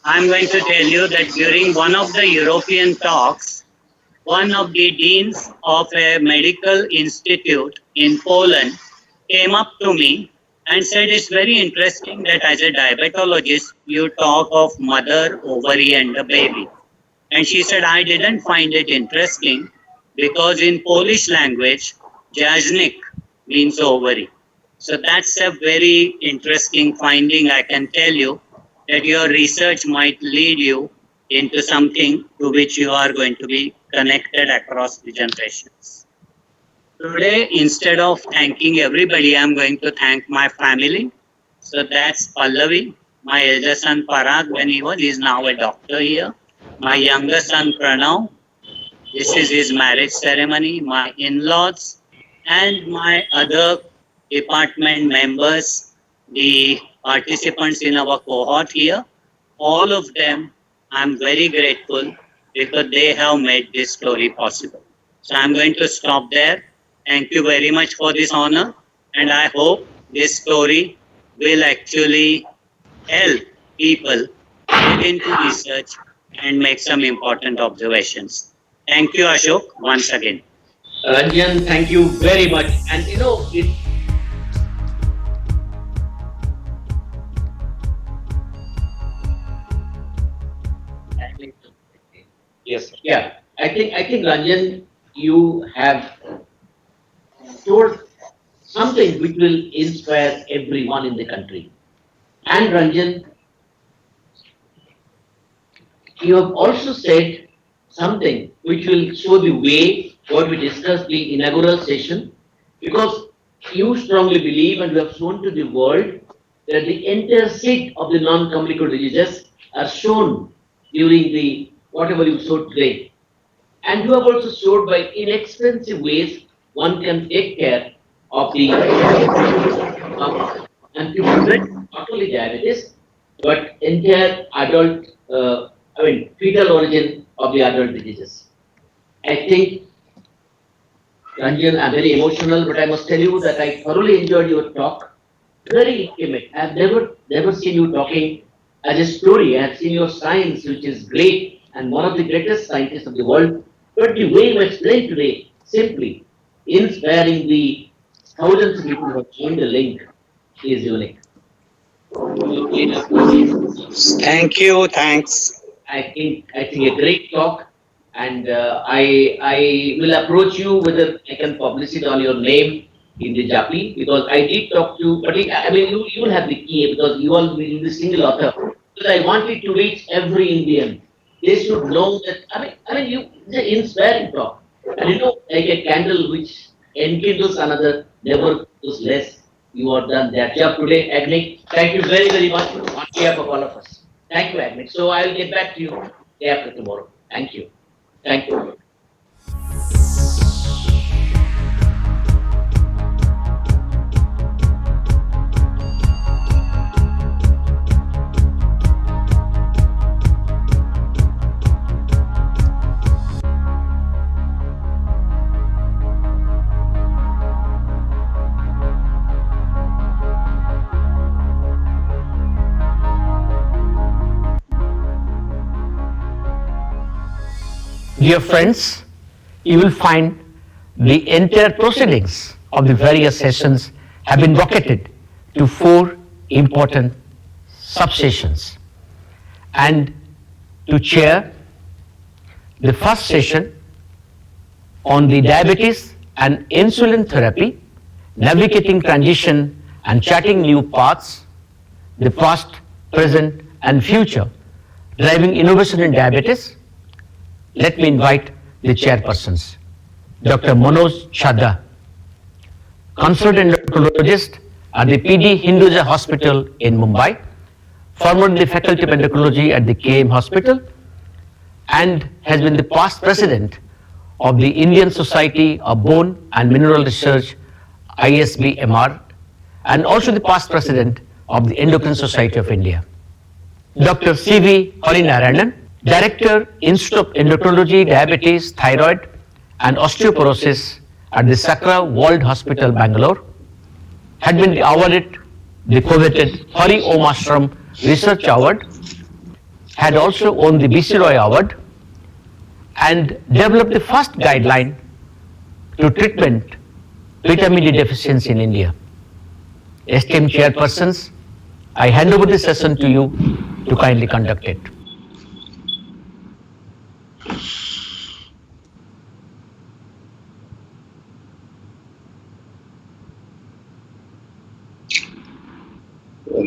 I'm going to tell you that during one of the European talks, one of the deans of a medical institute in Poland came up to me and said, it's very interesting that as a diabetologist, you talk of mother, ovary and the baby. And she said, I didn't find it interesting because in Polish language, Yagnik means ovary. So that's a very interesting finding. I can tell you that your research might lead you into something to which you are going to be connected across the generations. Today, instead of thanking everybody, I'm going to thank my family. So that's Pallavi, my elder son Parag, when he is now a doctor here. My younger son Pranav, this is his marriage ceremony, my in-laws, and my other department members, the participants in our cohort here. All of them, I'm very grateful because they have made this story possible. So I'm going to stop there. Thank you very much for this honor, and I hope this story will actually help people get into research and make some important observations. Thank you, Ashok, once again. Ranjan, thank you very much. And you know, Yes, sir. yeah, I think Ranjan, you have told something which will inspire everyone in the country. And Ranjan, you have also said something which will show the way what we discussed the inaugural session, because you strongly believe and you have shown to the world that the entire set of the non-communicable diseases are shown during the whatever you showed today. And you have also showed by inexpensive ways one can take care of the and to prevent not only diabetes but entire adult, fetal origin of the adult diseases. I think, Ranjan, I'm very emotional, but I must tell you that I thoroughly enjoyed your talk. Very intimate. I've never seen you talking as a story. I have seen your science, which is great and one of the greatest scientists of the world. But the way you explained today, simply inspiring the thousands of people who have joined the link, is unique. Thank you. Thanks. I think a great talk, and I will approach you whether I can publish it on your name in the JAPI, because I did talk to, but you will have the key because you all will be the single author. Because I wanted to reach every Indian. They should know that. It's an inspiring talk, and like a candle which enkindles another, never goes less. You have done that job today, Yagnik. Thank you very, very much on behalf of all of us. Thank you, Yagnik. So I will get back to you day after tomorrow. Thank you. Thank you. Dear friends, you will find the entire proceedings of the various sessions have been bucketed to 4 important subsessions. And to chair the first session on the diabetes and insulin therapy, navigating transition and charting new paths, the past, present and future, driving innovation in diabetes, let me invite the chairpersons. Dr. Manoj Chadha, consultant endocrinologist at the PD Hinduja Hospital in Mumbai, formerly faculty of endocrinology at the KM Hospital, and has been the past president of the Indian Society of Bone and Mineral Research, ISBMR, and also the past president of the Endocrine Society of India. Dr. C.V. Harinarayanan, Director, Institute of Endocrinology, Diabetes, Thyroid and Osteoporosis at the Sakra World Hospital, Bangalore, had been awarded the coveted Hari Om Ashram Research Award, had also won the BC Roy Award, and developed the first guideline to treatment vitamin D deficiency in India. Esteemed chairpersons, I hand over the session to you to kindly conduct it.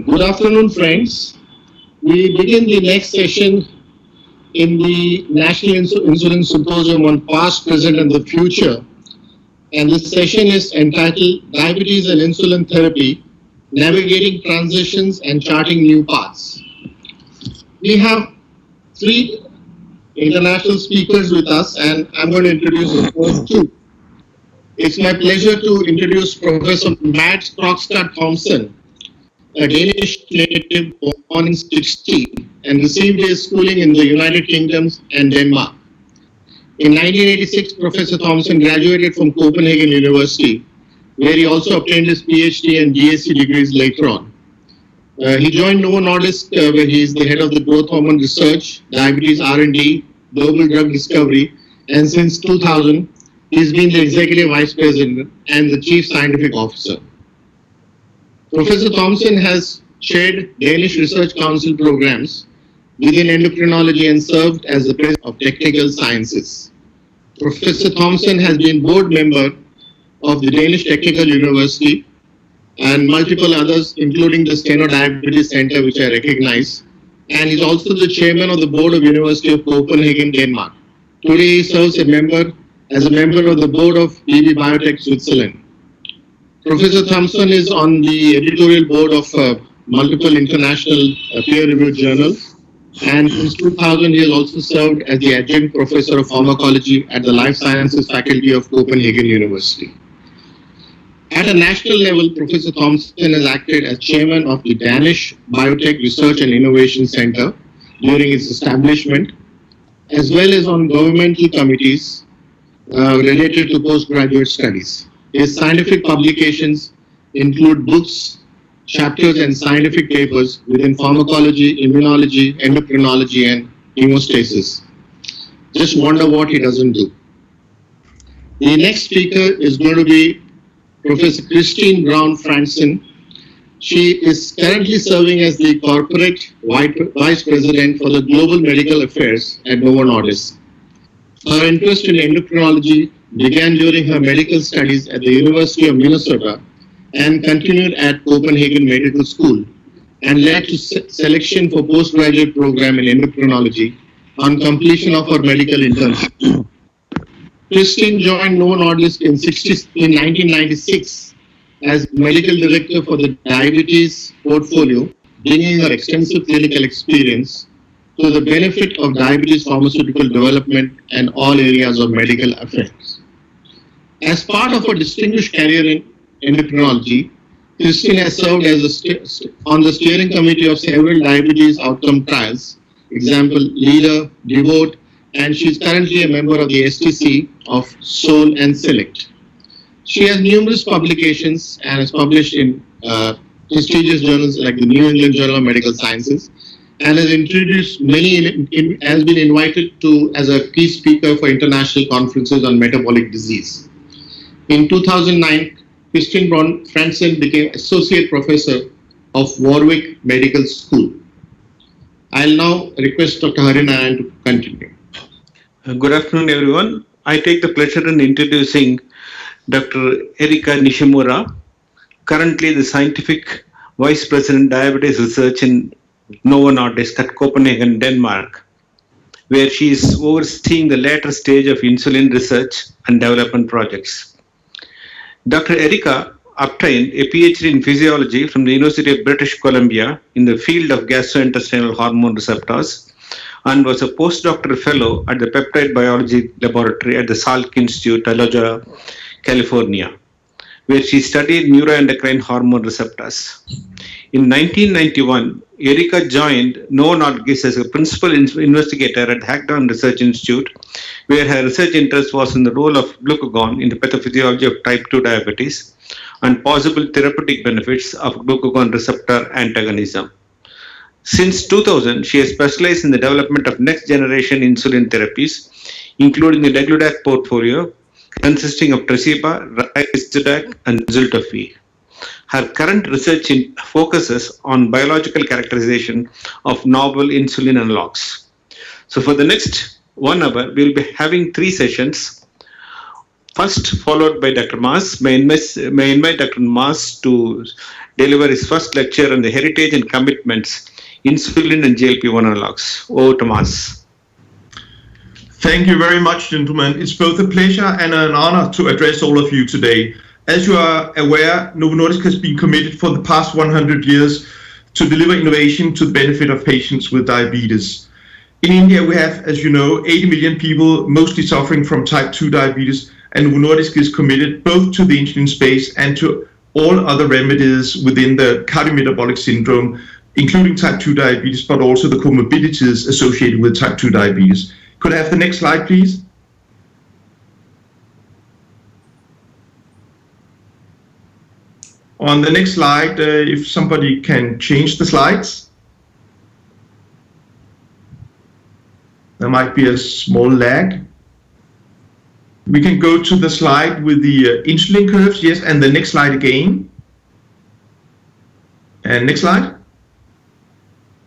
Good afternoon, friends. We begin the next session in the National Insulin Symposium on Past, Present and the Future. And this session is entitled Diabetes and Insulin Therapy, Navigating Transitions and Charting New Paths. We have 3 international speakers with us, and I'm going to introduce the first 2. It's my pleasure to introduce Professor Mads Krogstad Thomsen, a Danish native born in 1960 and received his schooling in the United Kingdom and Denmark. In 1986, Professor Thomsen graduated from Copenhagen University, where he also obtained his PhD and DSc degrees later on. He joined Novo Nordisk, where he is the head of the growth hormone research, diabetes R&D, global drug discovery, and since 2000, he's been the executive vice president and the chief scientific officer. Professor Thomsen has chaired Danish Research Council programs within endocrinology and served as the president of technical sciences. Professor Thomsen has been board member of the Danish Technical University and multiple others, including the Steno Diabetes Center, which I recognize. And he's also the chairman of the board of University of Copenhagen, Denmark. Today he serves as a member of the board of BB Biotech Switzerland. Professor Thompson is on the editorial board of multiple international peer-reviewed journals. And since 2000, he has also served as the adjunct professor of pharmacology at the Life Sciences Faculty of Copenhagen University. At a national level, Professor Thompson has acted as chairman of the Danish Biotech Research and Innovation Center during its establishment, as well as on governmental committees related to postgraduate studies. His scientific publications include books, chapters, and scientific papers within pharmacology, immunology, endocrinology, and hemostasis. Just wonder what he doesn't do. The next speaker is going to be Professor Christine Brown-Frantzen. She is currently serving as the Corporate Vice President for the Global Medical Affairs at Novo Nordisk. Her interest in endocrinology began during her medical studies at the University of Minnesota and continued at Copenhagen Medical School and led to selection for postgraduate program in endocrinology on completion of her medical internship. Christine joined Novo Nordisk in 1996 as medical director for the diabetes portfolio, bringing her extensive clinical experience to the benefit of diabetes pharmaceutical development and all areas of medical affairs. As part of her distinguished career in endocrinology, Christine has served as on the steering committee of several diabetes outcome trials, example LEADER, DEVOTE, and she is currently a member of the STC of SOUL and SELECT. She has numerous publications and has published in prestigious journals like the New England Journal of Medical Sciences, and has introduced has been invited to as a key speaker for international conferences on metabolic disease. In 2009, Christine Brown-Frantzen became Associate Professor of Warwick Medical School. I'll now request Dr. Haryana to continue. Good afternoon, everyone. I take the pleasure in introducing Dr. Erika Nishimura, currently the Scientific Vice President Diabetes Research in Novo Nordisk at Copenhagen, Denmark, where she is overseeing the later stage of insulin research and development projects. Dr. Erika obtained a PhD in physiology from the University of British Columbia in the field of gastrointestinal hormone receptors and was a postdoctoral fellow at the Peptide Biology Laboratory at the Salk Institute, Aloha, California, where she studied neuroendocrine hormone receptors. In 1991, Erika joined Novo Nordisk as a principal investigator at Hackdown Research Institute, where her research interest was in the role of glucagon in the pathophysiology of type 2 diabetes and possible therapeutic benefits of glucagon receptor antagonism. Since 2000, she has specialized in the development of next-generation insulin therapies, including the degludec portfolio, consisting of Tresiba, Ryzodec, and Ziltofy. Her current research focuses on biological characterization of novel insulin analogs. So for the next 1 hour, we'll be having 3 sessions. First, followed by Dr. Maas. May invite Dr. Maas to deliver his first lecture on the heritage and commitments, insulin and GLP-1 analogs. Over to Maas. Thank you very much, gentlemen. It's both a pleasure and an honor to address all of you today. As you are aware, Novo Nordisk has been committed for the past 100 years to deliver innovation to the benefit of patients with diabetes. In India, we have, as you know, 80 million people mostly suffering from type 2 diabetes, and Novo Nordisk is committed both to the insulin space and to all other remedies within the cardiometabolic syndrome, including type 2 diabetes, but also the comorbidities associated with type 2 diabetes. Could I have the next slide, please? On the next slide, if somebody can change the slides. There might be a small lag. We can go to the slide with the insulin curves, yes, and the next slide again. And next slide.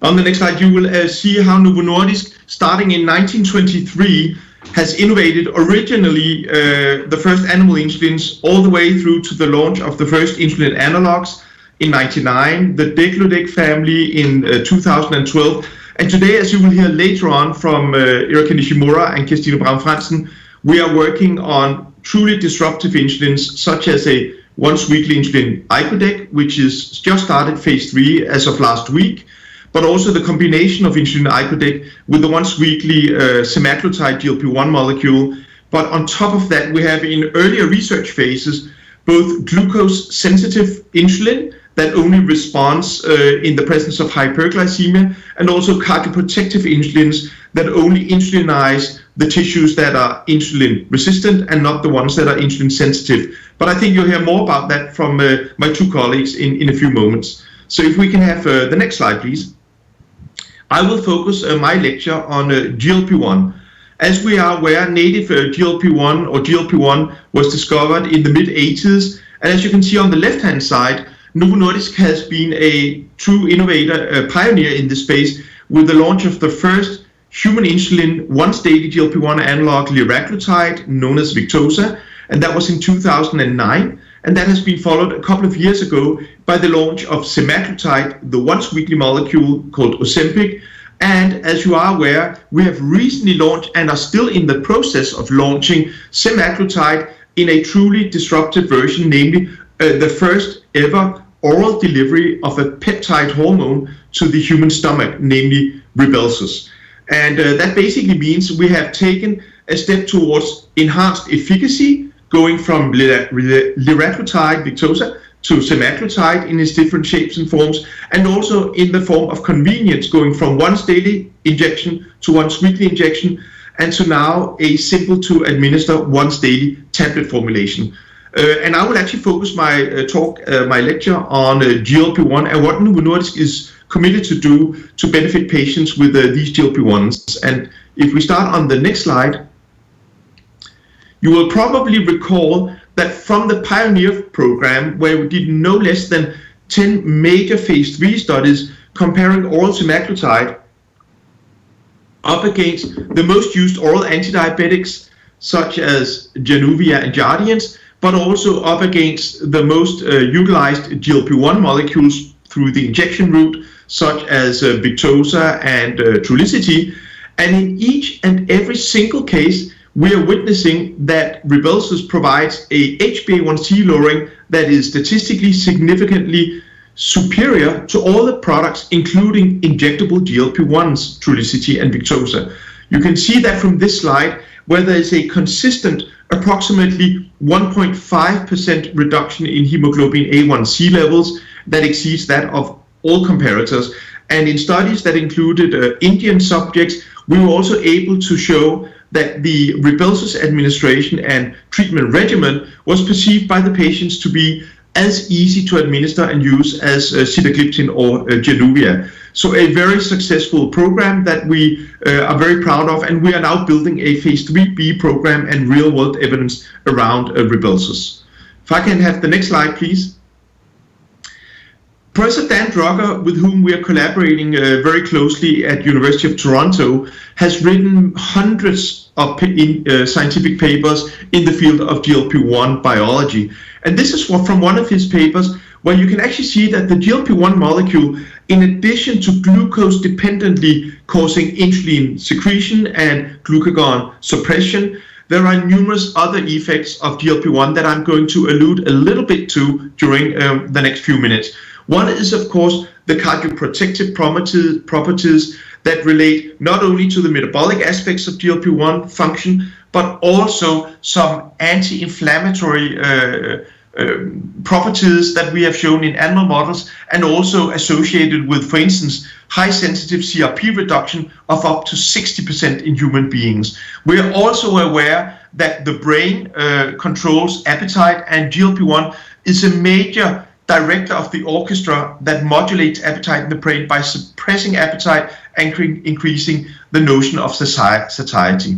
On the next slide, you will see how Novo Nordisk, starting in 1923, has innovated originally the first animal insulins all the way through to the launch of the first insulin analogs in 1999, the degludec family in 2012, and today, as you will hear later on from Erika Nishimura and Kirstine Braun-Frantzen, we are working on truly disruptive insulins such as a once-weekly insulin icodec, which is just started phase 3 as of last week, but also the combination of insulin icodec with the once-weekly semaglutide GLP-1 molecule. But on top of that, we have in earlier research phases both glucose-sensitive insulin that only responds in the presence of hyperglycemia, and also cardioprotective insulins that only insulinize the tissues that are insulin resistant and not the ones that are insulin sensitive. But I think you'll hear more about that from my two colleagues in a few moments. So if we can have the next slide, please. I will focus my lecture on GLP-1. As we are aware, native GLP-1 was discovered in the mid-80s. And as you can see on the left-hand side, Novo Nordisk has been a true innovator, a pioneer in this space with the launch of the first human insulin once-daily GLP-1 analog liraglutide, known as Victoza, and that was in 2009. And that has been followed a couple of years ago by the launch of semaglutide, the once-weekly molecule called Ozempic. And as you are aware, we have recently launched and are still in the process of launching semaglutide in a truly disruptive version, namely the first ever oral delivery of a peptide hormone to the human stomach, namely Rybelsus. And that basically means we have taken a step towards enhanced efficacy, going from liraglutide, Victoza, to semaglutide in its different shapes and forms, and also in the form of convenience, going from once daily injection to once weekly injection, and to now a simple to administer once daily tablet formulation. And I will actually focus my my lecture on GLP-1 and what Novo Nordisk is committed to do to benefit patients with these GLP-1s. And if we start on the next slide, you will probably recall that from the Pioneer program, where we did no less than 10 major phase 3 studies comparing oral semaglutide up against the most used oral antidiabetics, such as Januvia and Jardiance, but also up against the most utilized GLP-1 molecules through the injection route, such as Victoza and Trulicity. And in each and every single case, we are witnessing that Rybelsus provides a HbA1c lowering that is statistically significantly superior to all the products, including injectable GLP-1s, Trulicity and Victoza. You can see that from this slide, where there is a consistent approximately 1.5% reduction in hemoglobin A1c levels that exceeds that of all comparators. And in studies that included Indian subjects, we were also able to show that the Rybelsus administration and treatment regimen was perceived by the patients to be as easy to administer and use as sitagliptin or Januvia. So a very successful program that we are very proud of, and we are now building a phase 3B program and real-world evidence around Rybelsus. If I can have the next slide, please. Professor Dan Drucker, with whom we are collaborating very closely at University of Toronto, has written hundreds of scientific papers in the field of GLP-1 biology. And this is from one of his papers where you can actually see that the GLP-1 molecule, in addition to glucose dependently causing insulin secretion and glucagon suppression, there are numerous other effects of GLP-1 that I'm going to allude a little bit to during the next few minutes. One is, of course, the cardioprotective properties that relate not only to the metabolic aspects of GLP-1 function, but also some anti-inflammatory properties that we have shown in animal models, and also associated with, for instance, high sensitive CRP reduction of up to 60% in human beings. We are also aware that the brain controls appetite, and GLP-1 is a major director of the orchestra that modulates appetite in the brain by suppressing appetite and increasing the notion of satiety.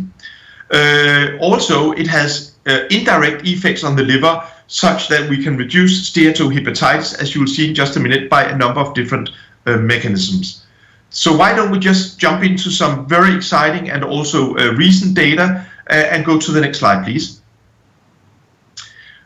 Also, it has indirect effects on the liver, such that we can reduce steatohepatitis, as you will see in just a minute, by a number of different mechanisms. So why don't we just jump into some very exciting and also recent data and go to the next slide, please.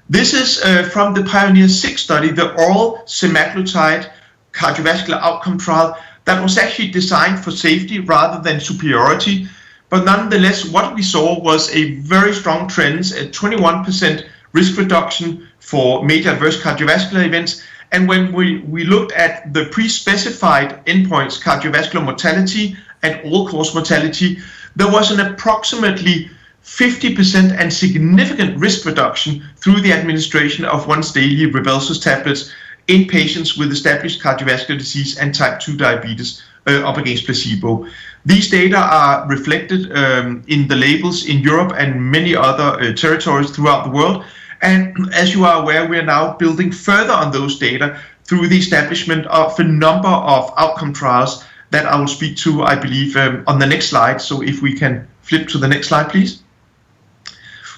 This is from the Pioneer 6 study, the oral semaglutide cardiovascular outcome trial that was actually designed for safety rather than superiority. But nonetheless, what we saw was a very strong trends at 21% risk reduction for major adverse cardiovascular events. And when we looked at the pre-specified endpoints, cardiovascular mortality and all-cause mortality, there was an approximately 50% and significant risk reduction through the administration of once daily Rybelsus tablets in patients with established cardiovascular disease and type 2 diabetes up against placebo. These data are reflected in the labels in Europe and many other territories throughout the world. And as you are aware, we are now building further on those data through the establishment of a number of outcome trials that I will speak to, I believe, on the next slide. So if we can flip to the next slide, please.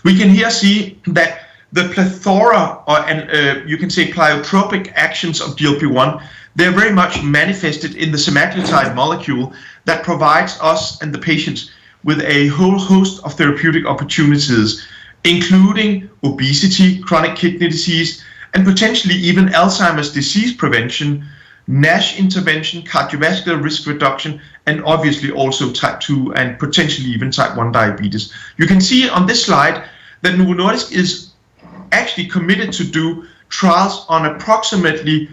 We can here see that the plethora and you can say pleiotropic actions of GLP-1, they're very much manifested in the semaglutide molecule that provides us and the patients with a whole host of therapeutic opportunities, including obesity, chronic kidney disease, and potentially even Alzheimer's disease prevention, NASH intervention, cardiovascular risk reduction, and obviously also type 2 and potentially even type 1 diabetes. You can see on this slide that Novo Nordisk is actually committed to do trials on approximately,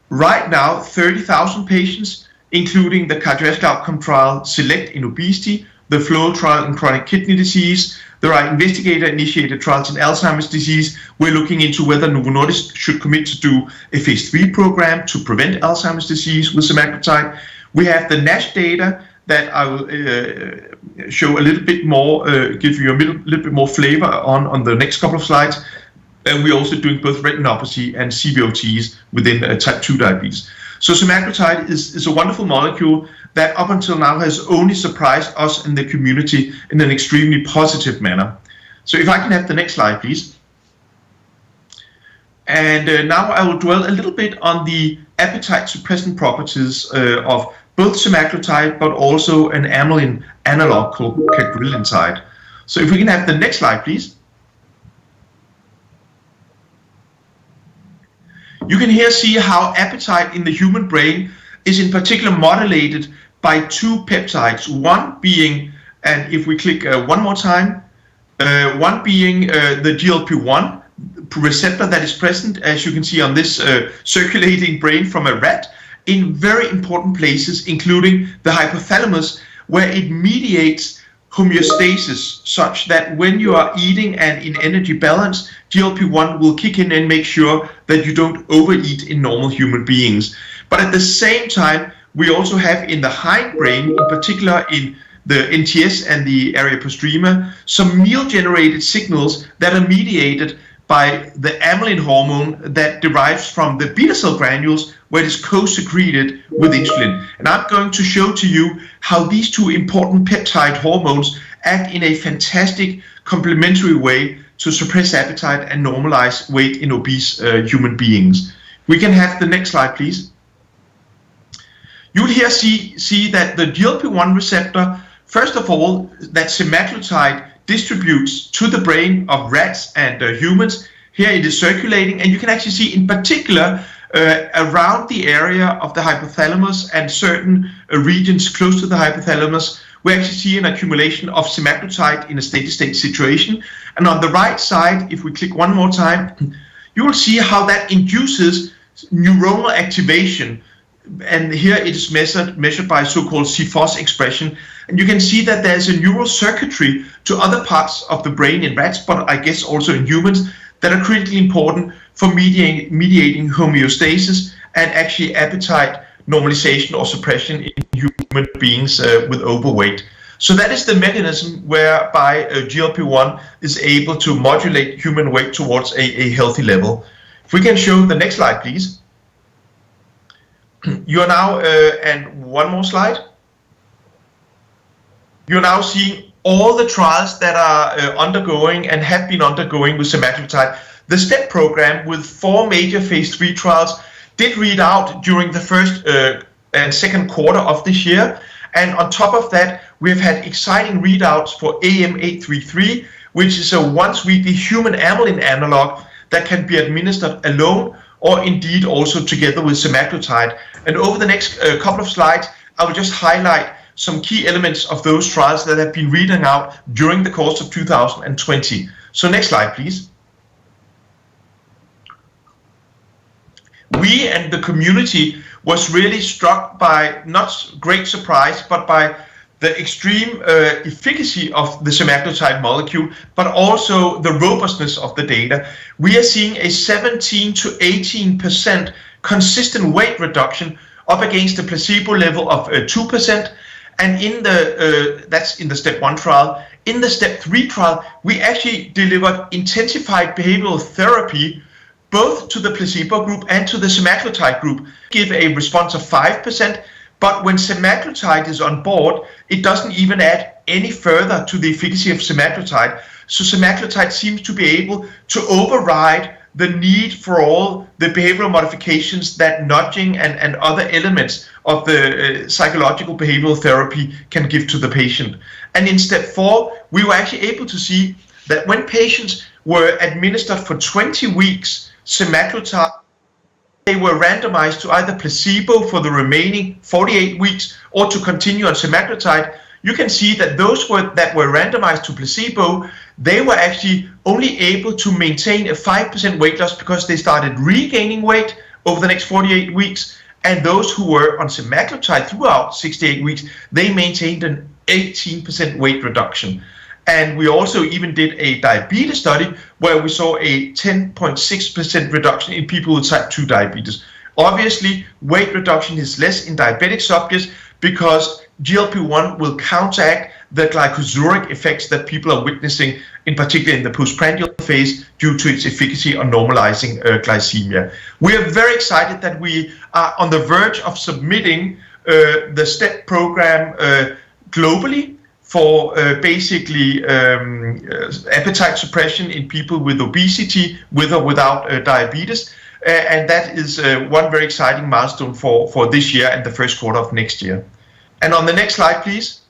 right now, 30,000 patients, including the cardiovascular outcome trial SELECT in obesity, the FLOW trial in chronic kidney disease. There are investigator-initiated trials in Alzheimer's disease. We're looking into whether Novo Nordisk should commit to do a phase 3 program to prevent Alzheimer's disease with semaglutide. We have the NASH data that I will show a little bit more, give you a little bit more flavor on the next couple of slides. And we're also doing both retinopathy and CVOTs within type 2 diabetes. So semaglutide is a wonderful molecule that up until now has only surprised us in the community in an extremely positive manner. So if I can have the next slide, please. And now I will dwell a little bit on the appetite suppressant properties of both semaglutide, but also an amylin analog called cagrilintide. So if we can have the next slide, please. You can here see how appetite in the human brain is in particular modulated by two peptides, one being, and if we click one more time, one being the GLP-1 receptor that is present, as you can see on this circulating brain from a rat, in very important places, including the hypothalamus, where it mediates homeostasis, such that when you are eating and in energy balance, GLP-1 will kick in and make sure that you don't overeat in normal human beings. But at the same time, we also have in the hindbrain, in particular in the NTS and the area postrema, some meal-generated signals that are mediated by the amylin hormone that derives from the beta cell granules, where it is co-secreted with insulin. And I'm going to show to you how these two important peptide hormones act in a fantastic complementary way to suppress appetite and normalize weight in obese human beings. We can have the next slide, please. You'll here see that the GLP-1 receptor, first of all, that semaglutide distributes to the brain of rats and humans. Here it is circulating, and you can actually see in particular around the area of the hypothalamus and certain regions close to the hypothalamus, we actually see an accumulation of semaglutide in a steady-state situation. And on the right side, if we click one more time, you will see how that induces neuronal activation. And here it is measured by so-called CFOS expression. And you can see that there's a neural circuitry to other parts of the brain in rats, but I guess also in humans, that are critically important for mediating homeostasis and actually appetite normalization or suppression in human beings with overweight. So that is the mechanism whereby GLP-1 is able to modulate human weight towards a healthy level. If we can show the next slide, please. You are now, and one more slide. You're now seeing all the trials that are undergoing and have been undergoing with semaglutide. The STEP program with 4 major phase 3 trials did read out during the first and second quarter of this year. And on top of that, We have had exciting readouts for AM833, which is a once-weekly human amylin analog that can be administered alone or indeed also together with semaglutide. And over the next couple of slides, I will just highlight some key elements of those trials that have been reading out during the course of 2020. So next slide, please. We and the community was really struck by, not great surprise, but by the extreme efficacy of the semaglutide molecule, but also the robustness of the data. We are seeing a 17 to 18% consistent weight reduction up against the placebo level of 2%. And in the that's in the step 1 trial. In the step 3 trial, we actually delivered intensified behavioral therapy both to the placebo group and to the semaglutide group, give a response of 5%, but when semaglutide is on board, it doesn't even add any further to the efficacy of semaglutide. So semaglutide seems to be able to override the need for all the behavioral modifications that nudging and other elements of the psychological behavioral therapy can give to the patient. And in step 4, we were actually able to see that when patients were administered for 20 weeks semaglutide, they were randomized to either placebo for the remaining 48 weeks or to continue on semaglutide. You can see that those that were randomized to placebo, they were actually only able to maintain a 5% weight loss because they started regaining weight over the next 48 weeks. And those who were on semaglutide throughout 68 weeks, they maintained an 18% weight reduction. And we also even did a diabetes study where we saw a 10.6% reduction in people with type 2 diabetes. Obviously, weight reduction is less in diabetic subjects because GLP-1 will counteract the glycosuric effects that people are witnessing, in particular in the postprandial phase, due to its efficacy on normalizing glycemia. We are very excited that we are on the verge of submitting the STEP program globally for basically appetite suppression in people with obesity, with or without diabetes. And that is one very exciting milestone for this year and the first quarter of next year. And on the next slide, please.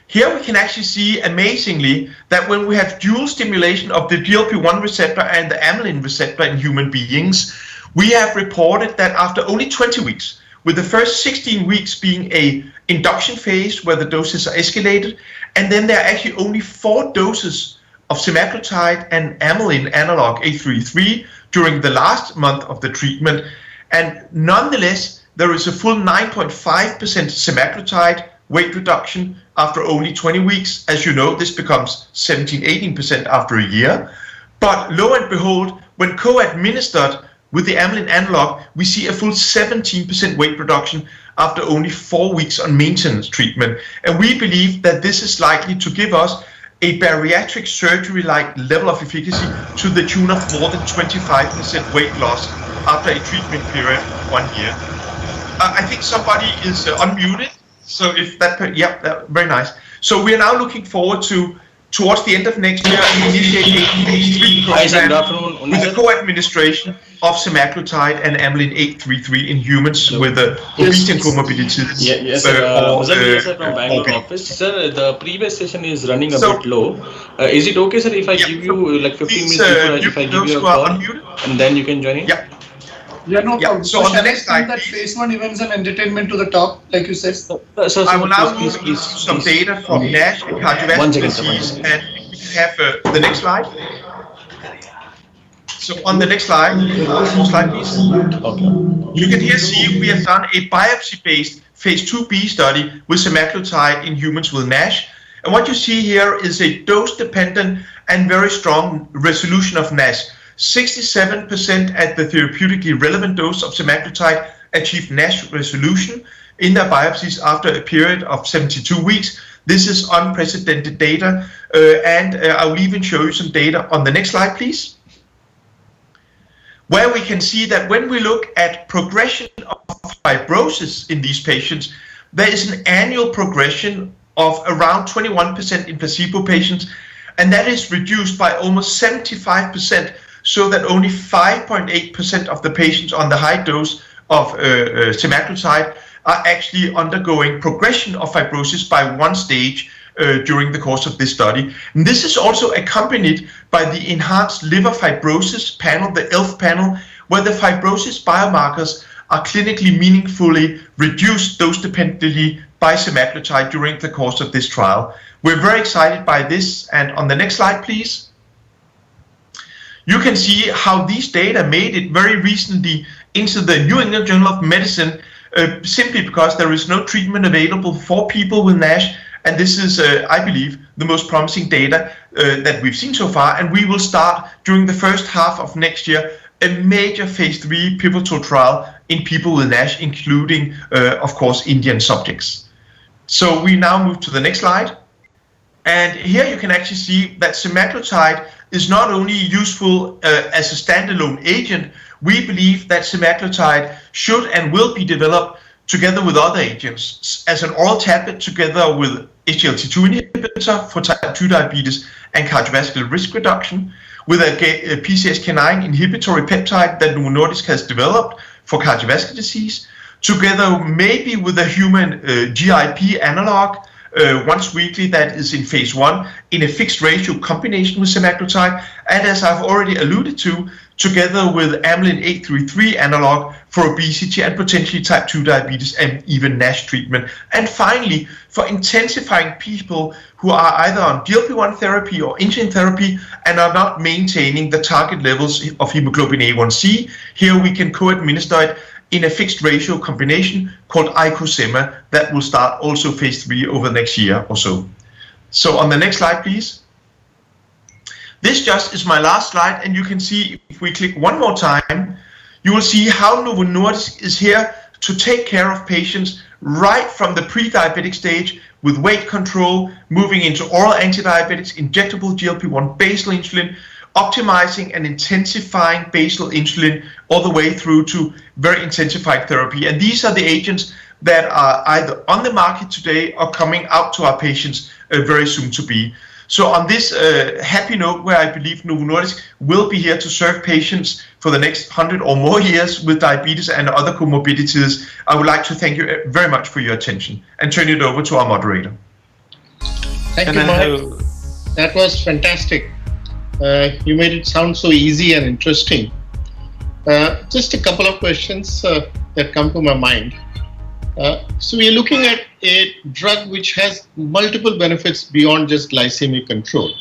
Here we can actually see amazingly that when we have dual stimulation of the GLP-1 receptor and the amylin receptor in human beings, we have reported that after only 20 weeks, with the first 16 weeks being a induction phase where the doses are escalated, and then there are actually only 4 doses of semaglutide and amylin analog 833 during the last month of the treatment. And nonetheless, there is a full 9.5% semaglutide weight reduction after only 20 weeks. As you know, this becomes 17-18% after a year. But lo and behold, when co-administered with the amylin analog, we see a full 17% weight reduction after only 4 weeks on maintenance treatment. And we believe that this is likely to give us a bariatric surgery-like level of efficacy to the tune of more than 25% weight loss after a treatment period of 1 year. I think somebody is unmuted. So if that, very nice. So we are now looking forward to, towards the end of next year, initiating a phase 3 program with the co-administration of semaglutide and amylin 833 in humans with obesity and comorbidities. Yes, sir. From Bangalore office. Sir, the previous session is running a bit low. Is it okay, sir, if I give you like 15 minutes before if I give you a call and then you can join in? Yeah, no problem. So on the next slide, that phase 1 events and entertainment to the top, like you said. I will now move into some data from NASH and cardiovascular disease, and we can have the next slide. So on the next slide, slide please. Okay. You can here see we have done a biopsy-based phase 2b study with semaglutide in humans with NASH. And what you see here is a dose-dependent and very strong resolution of NASH. 67% at the therapeutically relevant dose of semaglutide achieved NASH resolution in their biopsies after a period of 72 weeks. This is unprecedented data, and I will even show you some data on the next slide, please, where we can see that when we look at progression of fibrosis in these patients, there is an annual progression of around 21% in placebo patients, and that is reduced by almost 75%, so that only 5.8% of the patients on the high dose of semaglutide are actually undergoing progression of fibrosis by one stage during the course of this study. And this is also accompanied by the enhanced liver fibrosis panel, the ELF panel, where the fibrosis biomarkers are clinically meaningfully reduced dose-dependently by semaglutide during the course of this trial. We're very excited by this, and on the next slide, please. You can see how these data made it very recently into the New England Journal of Medicine, simply because there is no treatment available for people with NASH, and this is, I believe, the most promising data that we've seen so far, and we will start during the first half of next year a major phase 3 pivotal trial in people with NASH, including, of course, Indian subjects. So we now move to the next slide. And here you can actually see that semaglutide is not only useful as a standalone agent. We believe that semaglutide should and will be developed together with other agents as an oral tablet together with SGLT2 inhibitor for type 2 diabetes and cardiovascular risk reduction, with a PCSK9 inhibitory peptide that Novo Nordisk has developed for cardiovascular disease, together maybe with a human GIP analog once weekly that is in phase 1 in a fixed ratio combination with semaglutide, and as I've already alluded to, together with amylin 833 analog for obesity and potentially type 2 diabetes and even NASH treatment. And finally, for intensifying people who are either on GLP-1 therapy or insulin therapy and are not maintaining the target levels of hemoglobin A1c, here we can co-administer it in a fixed ratio combination called IcoSema that will start also phase 3 over the next year or so. So on the next slide, please. This just is my last slide, and you can see if we click one more time, you will see how Novo Nordisk is here to take care of patients right from the pre-diabetic stage with weight control, moving into oral antidiabetics, injectable GLP-1 basal insulin, optimizing and intensifying basal insulin all the way through to very intensified therapy. And these are the agents that are either on the market today or coming out to our patients very soon to be. So on this happy note, where I believe Novo Nordisk will be here to serve patients for the next 100 or more years with diabetes and other comorbidities, I would like to thank you very much for your attention and turn it over to our moderator. Thank you, Mohan. That was fantastic. You made it sound so easy and interesting. Just a couple of questions that come to my mind. So we are looking at a drug which has multiple benefits beyond just glycemic control.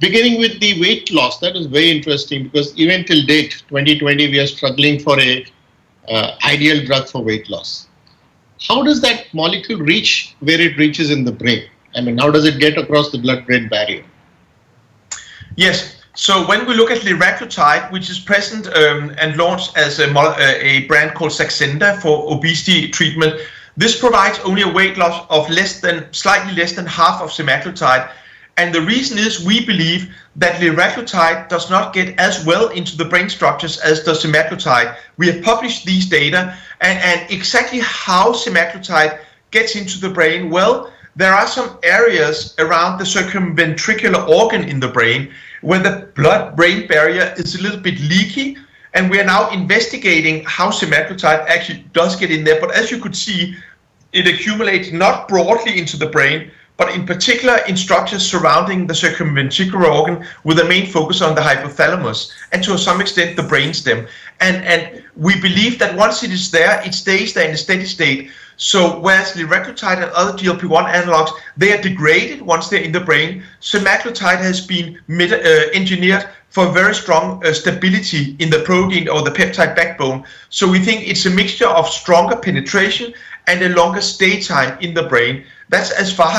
Beginning with the weight loss, that is very interesting because even till date, 2020, we are struggling for a ideal drug for weight loss. How does that molecule reach where it reaches in the brain? I mean, how does it get across the blood-brain barrier? Yes. So when we look at liraglutide, which is present and launched as a brand called Saxenda for obesity treatment, this provides only a weight loss of slightly less than half of semaglutide. And the reason is we believe that liraglutide does not get as well into the brain structures as does semaglutide. We have published these data, and exactly how semaglutide gets into the brain, well, there are some areas around the circumventricular organ in the brain where the blood-brain barrier is a little bit leaky, and we are now investigating how semaglutide actually does get in there. But as you could see, it accumulates not broadly into the brain, but in particular in structures surrounding the circumventricular organ with a main focus on the hypothalamus and to some extent the brainstem. And we believe that once it is there, it stays there in a steady state. So whereas liraglutide and other GLP-1 analogs, they are degraded once they're in the brain, semaglutide has been engineered for very strong stability in the protein or the peptide backbone. So we think it's a mixture of stronger penetration and a longer stay time in the brain. That's as far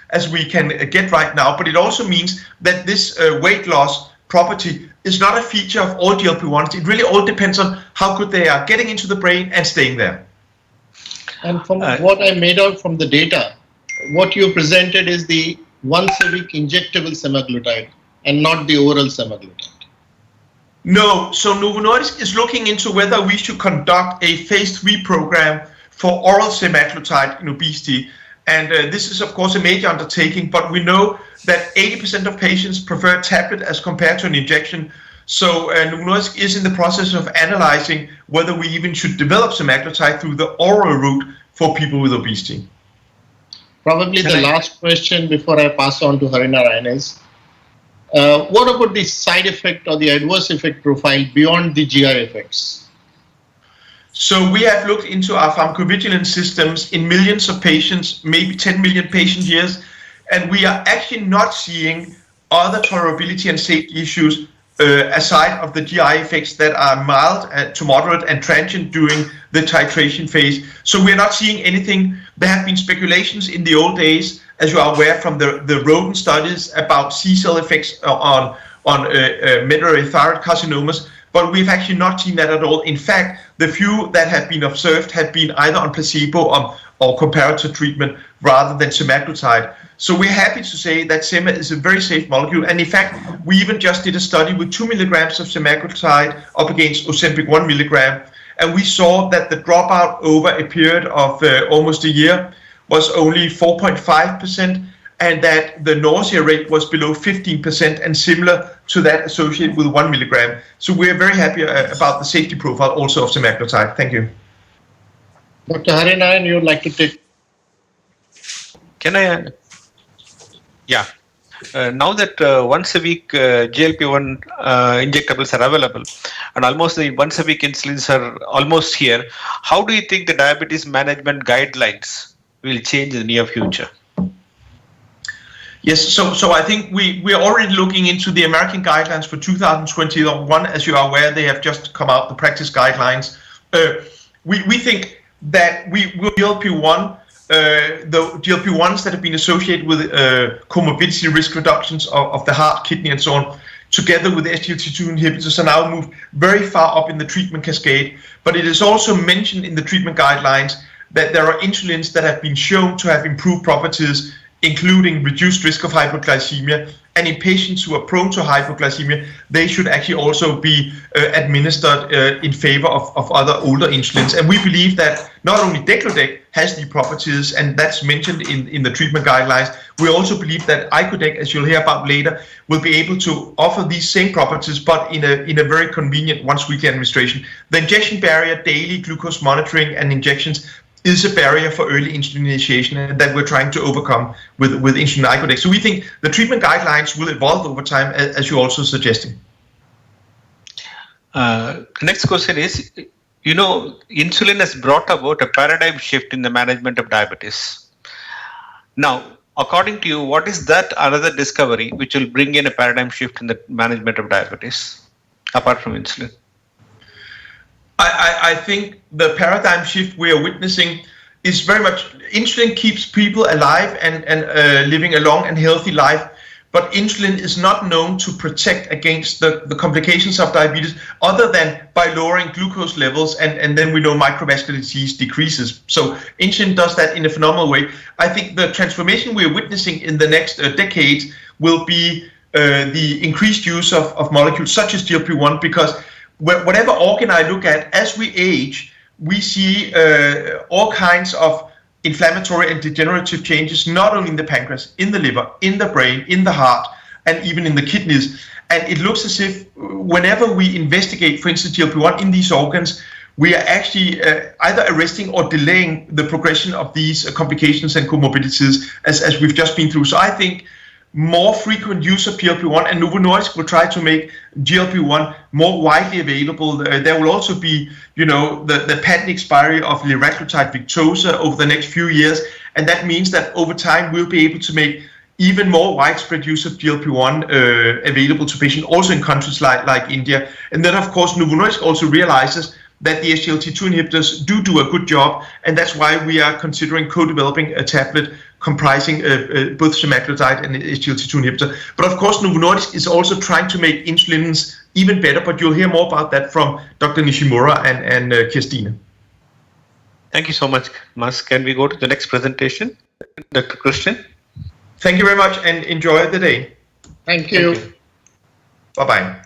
as we can get right now, but it also means that this weight loss property is not a feature of all GLP-1s. It really all depends on how good they are getting into the brain and staying there. And from what I made out from the data, what you presented is the once-a-week injectable semaglutide and not the oral semaglutide. No, so Novo Nordisk is looking into whether we should conduct a phase 3 program for oral semaglutide in obesity. And this is, of course, a major undertaking, but we know that 80% of patients prefer tablet as compared to an injection. So Novo Nordisk is in the process of analyzing whether we even should develop semaglutide through the oral route for people with obesity. Probably the last question before I pass on to Haryana is, what about the side effect or the adverse effect profile beyond the GI effects? So we have looked into our pharmacovigilance systems in millions of patients, maybe 10 million patient years, and we are actually not seeing other tolerability and safety issues aside of the GI effects that are mild to moderate and transient during the titration phase. So we're not seeing anything. There have been speculations in the old days, as you are aware from the rodent studies, about C-cell effects on medullary thyroid carcinomas, but we've actually not seen that at all. In fact, the few that have been observed have been either on placebo or comparator treatment rather than semaglutide. So we're happy to say that sema is a very safe molecule. And in fact, we even just did a study with 2 milligrams of semaglutide up against Ozempic 1 milligram. And we saw that the dropout over a period of almost a year was only 4.5%, and that the nausea rate was below 15% and similar to that associated with 1 milligram. So we're very happy about the safety profile also of semaglutide. Thank you. Dr. Haryana, you would like to take? Can I? Yeah. Now that once a week GLP-1 injectables are available and almost the once a week insulins are almost here, how do you think the diabetes management guidelines will change in the near future? Yes, so I think we are already looking into the American guidelines for 2021. As you are aware, they have just come out, the practice guidelines. We think that we will GLP-1, the GLP-1s that have been associated with comorbidity risk reductions of the heart, kidney, and so on, together with the SGLT2 inhibitors, are now moved very far up in the treatment cascade. But it is also mentioned in the treatment guidelines that there are insulins that have been shown to have improved properties, including reduced risk of hypoglycemia. And in patients who are prone to hypoglycemia, they should actually also be administered in favor of other older insulins. And we believe that not only degludec has the properties, and that's mentioned in the treatment guidelines, we also believe that icodec, as you'll hear about later, will be able to offer these same properties, but in a very convenient once-weekly administration. The injection barrier, daily glucose monitoring and injections, is a barrier for early insulin initiation that we're trying to overcome with insulin icodec. So we think the treatment guidelines will evolve over time, as you're also suggesting. Next question is, insulin has brought about a paradigm shift in the management of diabetes. Now, according to you, what is that another discovery which will bring in a paradigm shift in the management of diabetes, apart from insulin? I think the paradigm shift we are witnessing is very much, insulin keeps people alive and living a long and healthy life, but insulin is not known to protect against the complications of diabetes other than by lowering glucose levels, and then we know microvascular disease decreases. So insulin does that in a phenomenal way. I think the transformation we are witnessing in the next decades will be the increased use of molecules such as GLP-1, because whatever organ I look at, as we age, we see all kinds of inflammatory and degenerative changes, not only in the pancreas, in the liver, in the brain, in the heart, and even in the kidneys. And it looks as if whenever we investigate, for instance, GLP-1 in these organs, we are actually either arresting or delaying the progression of these complications and comorbidities as we've just been through. So I think more frequent use of GLP-1, and Novo Nordisk will try to make GLP-1 more widely available. There will also be, the patent expiry of liraglutide Victoza over the next few years, and that means that over time we'll be able to make even more widespread use of GLP-1 available to patients, also in countries like India. And then, of course, Novo Nordisk also realizes that the SGLT2 inhibitors do a good job, and that's why we are considering co-developing a tablet comprising both semaglutide and SGLT2 inhibitor. But of course, Novo Nordisk is also trying to make insulins even better, but you'll hear more about that from Dr. Nishimura and Kirstine. Thank you so much, Mas. Can we go to the next presentation? Dr. Christian? Thank you very much, and enjoy the day. Thank you. Bye-bye.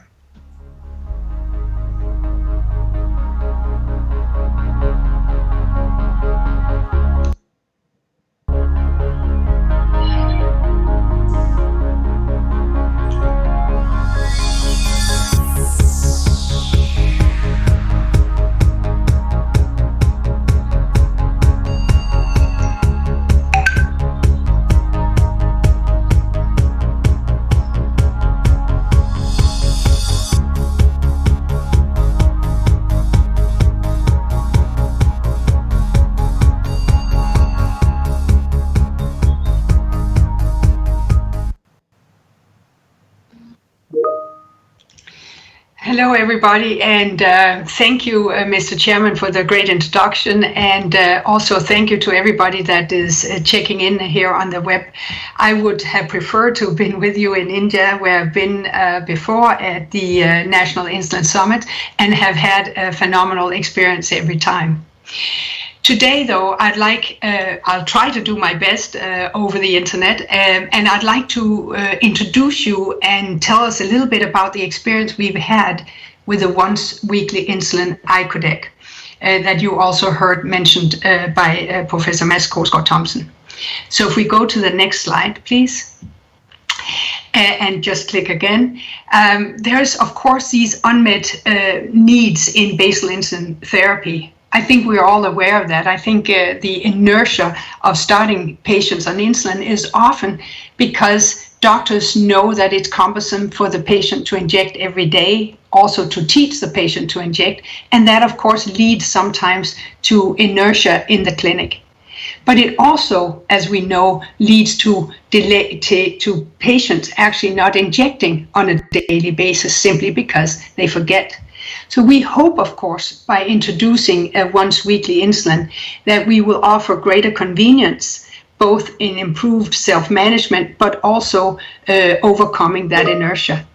Hello, everybody, and thank you, Mr. Chairman, for the great introduction, and also thank you to everybody that is checking in here on the web. I would have preferred to have been with you in India, where I've been before at the National Insulin Summit, and have had a phenomenal experience every time. Today, though, I'll try to do my best over the internet, and I'd like to introduce you and tell us a little bit about the experience we've had with the once-weekly insulin icodec that you also heard mentioned by Professor Mads Korsgaard Thomsen. So if we go to the next slide, please. And just click again. There's, of course, these unmet needs in basal insulin therapy. I think we're all aware of that. I think the inertia of starting patients on insulin is often because doctors know that it's cumbersome for the patient to inject every day, also to teach the patient to inject, and that of course leads sometimes to inertia in the clinic. But it also, as we know, leads to delay to patients actually not injecting on a daily basis simply because they forget. So we hope, of course, by introducing a once-weekly insulin, that we will offer greater convenience, both in improved self-management, but also overcoming that inertia.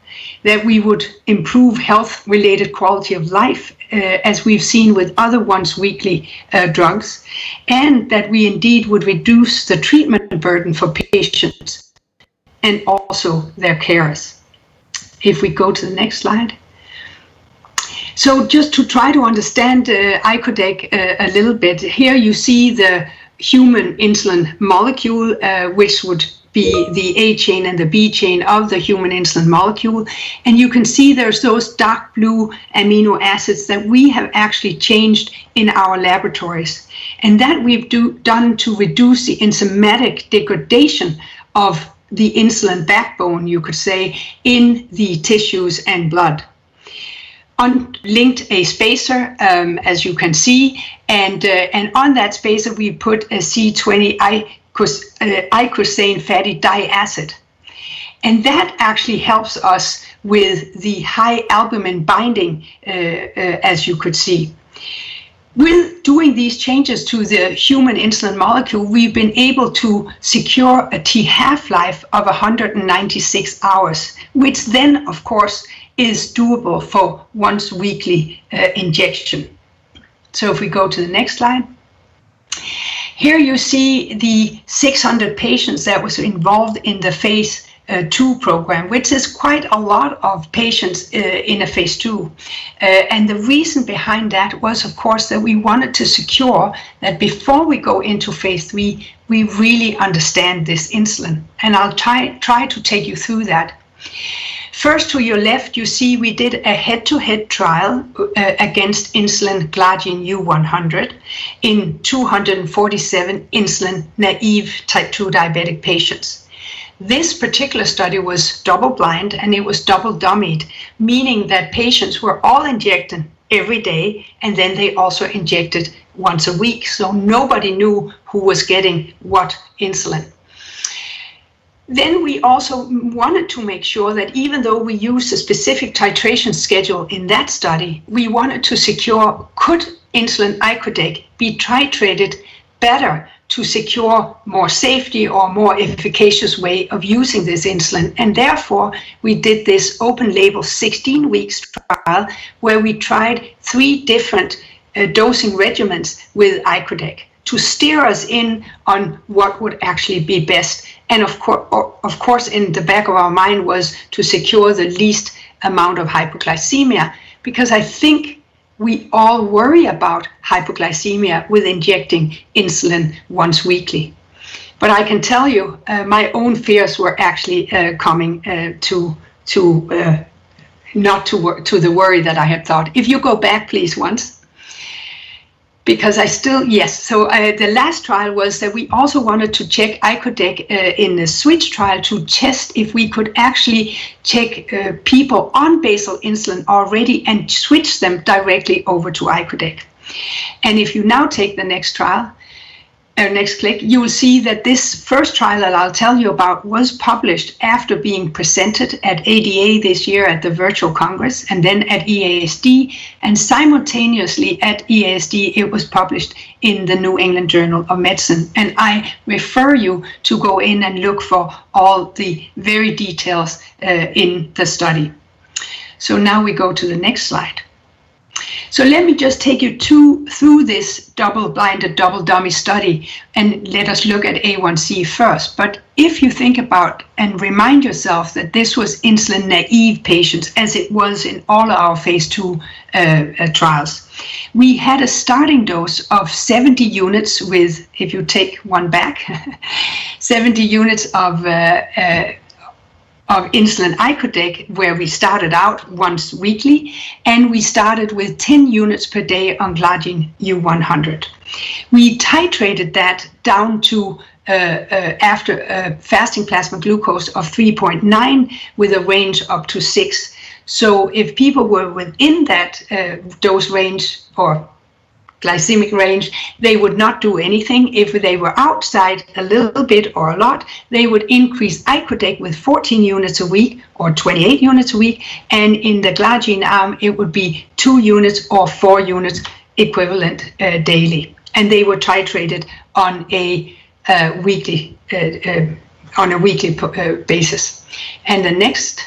That we would improve health-related quality of life, as we've seen with other once-weekly drugs, and that we indeed would reduce the treatment burden for patients and also their carers. If we go to the next slide. So just to try to understand icodec a little bit, here you see the human insulin molecule, which would be the A chain and the B chain of the human insulin molecule. And you can see there's those dark blue amino acids that we have actually changed in our laboratories. And that we've done to reduce the enzymatic degradation of the insulin backbone, you could say, in the tissues and blood. Linked a spacer, as you can see, and on that spacer we put a C20 icosane fatty diacid. And that actually helps us with the high albumin binding, as you could see. With doing these changes to the human insulin molecule, we've been able to secure a T half-life of 196 hours, which then, of course, is doable for once weekly injection. So if we go to the next slide. Here you see the 600 patients that was involved in the phase 2 program, which is quite a lot of patients in a phase 2. And the reason behind that was, of course, that we wanted to secure that before we go into phase 3, we really understand this insulin. And I'll try to take you through that. First, to your left, you see we did a head-to-head trial against insulin glargine U100 in 247 insulin-naive type 2 diabetic patients. This particular study was double-blind and it was double-dummied, meaning that patients were all injected every day and then they also injected once a week, so nobody knew who was getting what insulin. Then we also wanted to make sure that even though we used a specific titration schedule in that study, we wanted to secure, could insulin icodec be titrated better to secure more safety or more efficacious way of using this insulin. And therefore, we did this open label 16 weeks trial where we tried 3 different dosing regimens with icodec to steer us in on what would actually be best. And of course, in the back of our mind was to secure the least amount of hypoglycemia, because I think we all worry about hypoglycemia with injecting insulin once weekly. But I can tell you, my own fears were actually coming to the worry that I had thought. If you go back, please, once. Because so the last trial was that we also wanted to check icodec in the switch trial to test if we could actually check people on basal insulin already and switch them directly over to icodec. And if you now take the next trial, next click, you will see that this first trial that I'll tell you about was published after being presented at ADA this year at the Virtual Congress, and then at EASD, and simultaneously at EASD it was published in the New England Journal of Medicine. And I refer you to go in and look for all the very details in the study. So now we go to the next slide. So let me just take you through this double-blinded, double-dummy study, and let us look at A1C first. But if you think about and remind yourself that this was insulin-naive patients, as it was in all our phase 2 trials, we had a starting dose of 70 units with, if you take one back, 70 units of insulin icodec, where we started out once weekly, and we started with 10 units per day on glargine U100. We titrated that down to after fasting plasma glucose of 3.9 with a range up to 6. So if people were within that dose range or glycemic range, they would not do anything. If they were outside a little bit or a lot, they would increase icodec with 14 units a week or 28 units a week, and in the glargine arm it would be 2 units or 4 units equivalent daily, and they were titrated on a weekly basis. And the next.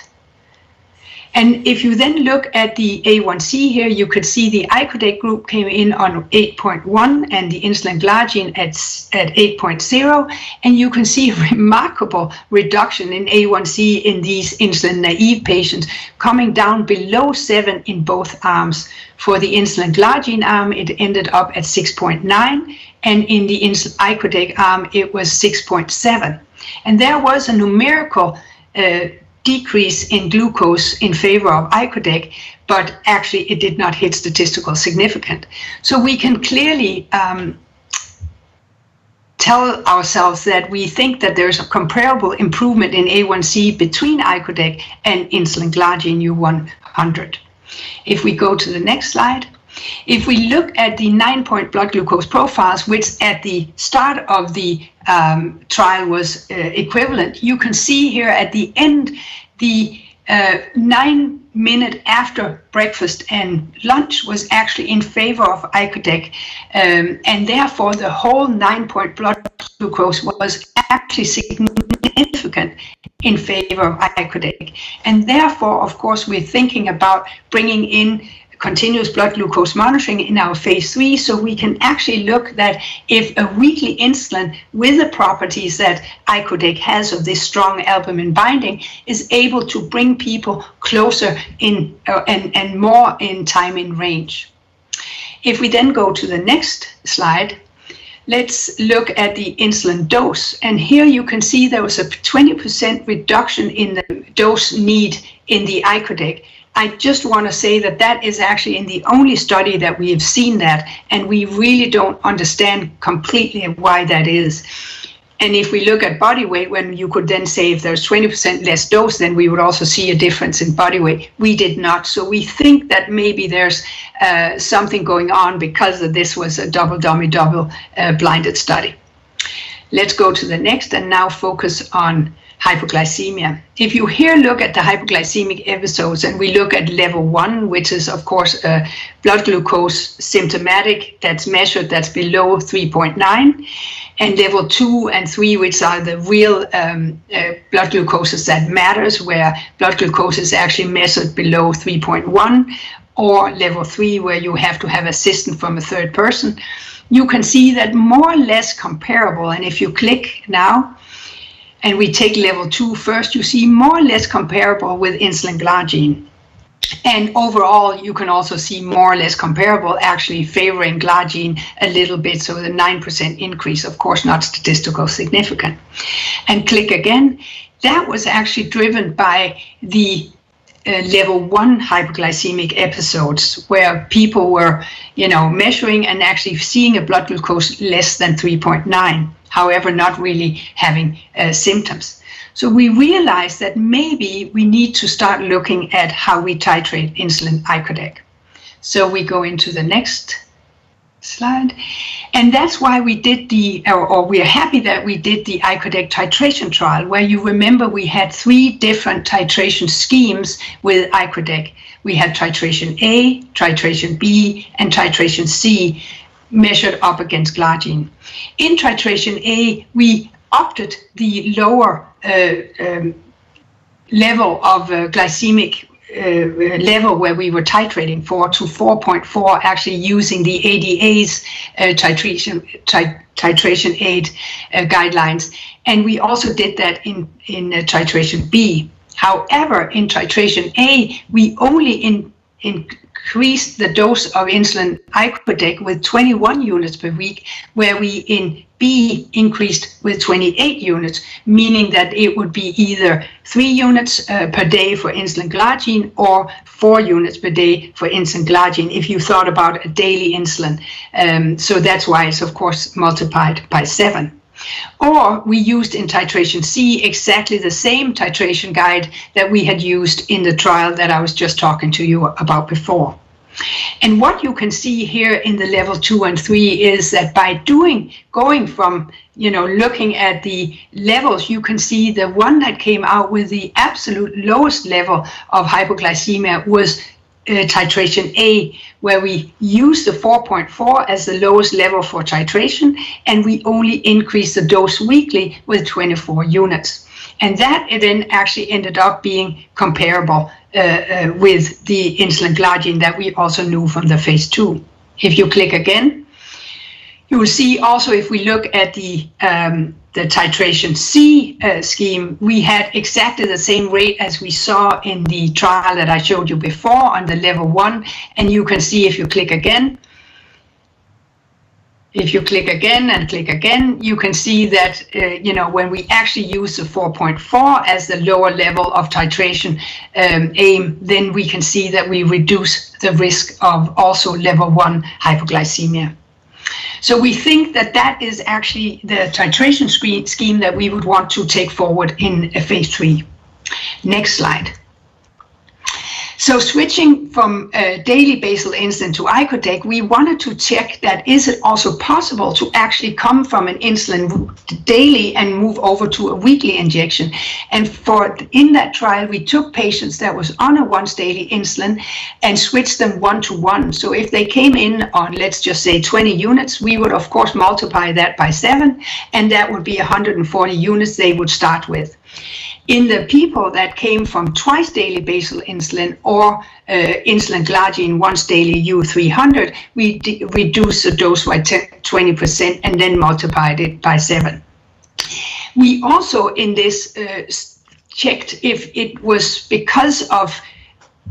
And if you then look at the A1C here, you could see the icodec group came in on 8.1 and the insulin glargine at 8.0. And you can see a remarkable reduction in A1C in these insulin-naive patients, coming down below 7 in both arms. For the insulin glargine arm, it ended up at 6.9, and in the insulin icodec arm, it was 6.7. And there was a numerical decrease in glucose in favor of icodec, but actually it did not hit statistical significance. So we can clearly tell ourselves that we think that there's a comparable improvement in A1C between icodec and insulin glargine U100. If we go to the next slide, if we look at the 9-point blood glucose profiles, which at the start of the trial was equivalent, you can see here at the end, the 9 minutes after breakfast and lunch was actually in favor of icodec, and therefore the whole 9-point blood glucose was actually significant in favor of icodec. And therefore, of course, we're thinking about bringing in continuous blood glucose monitoring in our phase 3, so we can actually look that if a weekly insulin with the properties that icodec has of this strong albumin binding is able to bring people closer in and more in time in range. If we then go to the next slide, let's look at the insulin dose. And here you can see there was a 20% reduction in the dose need in the icodec. I just want to say that that is actually in the only study that we have seen that, and we really don't understand completely why that is. And if we look at body weight, when you could then say if there's 20% less dose, then we would also see a difference in body weight. We did not. So we think that maybe there's something going on because this was a double-dummy, double-blinded study. Let's go to the next and now focus on hypoglycemia. If you here look at the hypoglycemic episodes and we look at level 1, which is of course blood glucose symptomatic that's measured that's below 3.9, and level 2 and 3, which are the real blood glucoses that matters, where blood glucose is actually measured below 3.1, or level 3, where you have to have assistance from a third person, you can see that more or less comparable. And if you click now, and we take level 2 first, you see more or less comparable with insulin glargine. And overall, you can also see more or less comparable, actually favoring glargine a little bit, so the 9% increase, of course, not statistical significant. And click again. That was actually driven by the level 1 hypoglycemic episodes, where people were, measuring and actually seeing a blood glucose less than 3.9. However, not really having symptoms. So we realized that maybe we need to start looking at how we titrate insulin icodec. So we go into the next slide. And that's why we did or we are happy that we did the icodec titration trial, where you remember we had 3 different titration schemes with icodec. We had titration A, titration B, and titration C measured up against glargine. In titration A, we opted the lower level of glycemic level where we were titrating for to 4.4, actually using the ADA's titration aid guidelines. And we also did that in titration B. However, in titration A, we only increased the dose of insulin icodec with 21 units per week, where we in B increased with 28 units, meaning that it would be either 3 units per day for insulin glargine or 4 units per day for insulin glargine if you thought about a daily insulin. So that's why it's of course multiplied by 7. Or we used in titration C exactly the same titration guide that we had used in the trial that I was just talking to you about before. And what you can see here in the level 2 and 3 is that by going from, looking at the levels, you can see the one that came out with the absolute lowest level of hypoglycemia was titration A, where we used the 4.4 as the lowest level for titration, and we only increased the dose weekly with 24 units. And that then actually ended up being comparable with the insulin glargine that we also knew from the phase 2. If you click again, you will see also if we look at the titration C scheme, we had exactly the same rate as we saw in the trial that I showed you before on the level 1. And you can see if you click again, and click again, you can see that, when we actually use the 4.4 as the lower level of titration aim, then we can see that we reduce the risk of also level 1 hypoglycemia. So we think that that is actually the titration scheme that we would want to take forward in phase 3. Next slide. So switching from daily basal insulin to icodec, we wanted to check that is it also possible to actually come from an insulin daily and move over to a weekly injection. And in that trial, we took patients that was on a once daily insulin and switched them 1-to-1. So if they came in on, let's just say 20 units, we would of course multiply that by 7, and that would be 140 units they would start with. In the people that came from twice daily basal insulin or insulin glargine once daily U300, we reduced the dose by 20% and then multiplied it by 7. We also in this checked if it was because of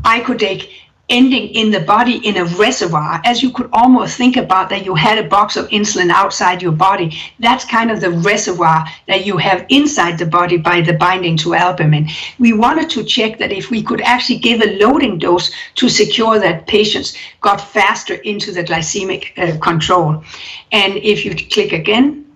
icodec ending in the body in a reservoir, as you could almost think about that you had a box of insulin outside your body. That's kind of the reservoir that you have inside the body by the binding to albumin. We wanted to check that if we could actually give a loading dose to secure that patients got faster into the glycemic control. And if you click again,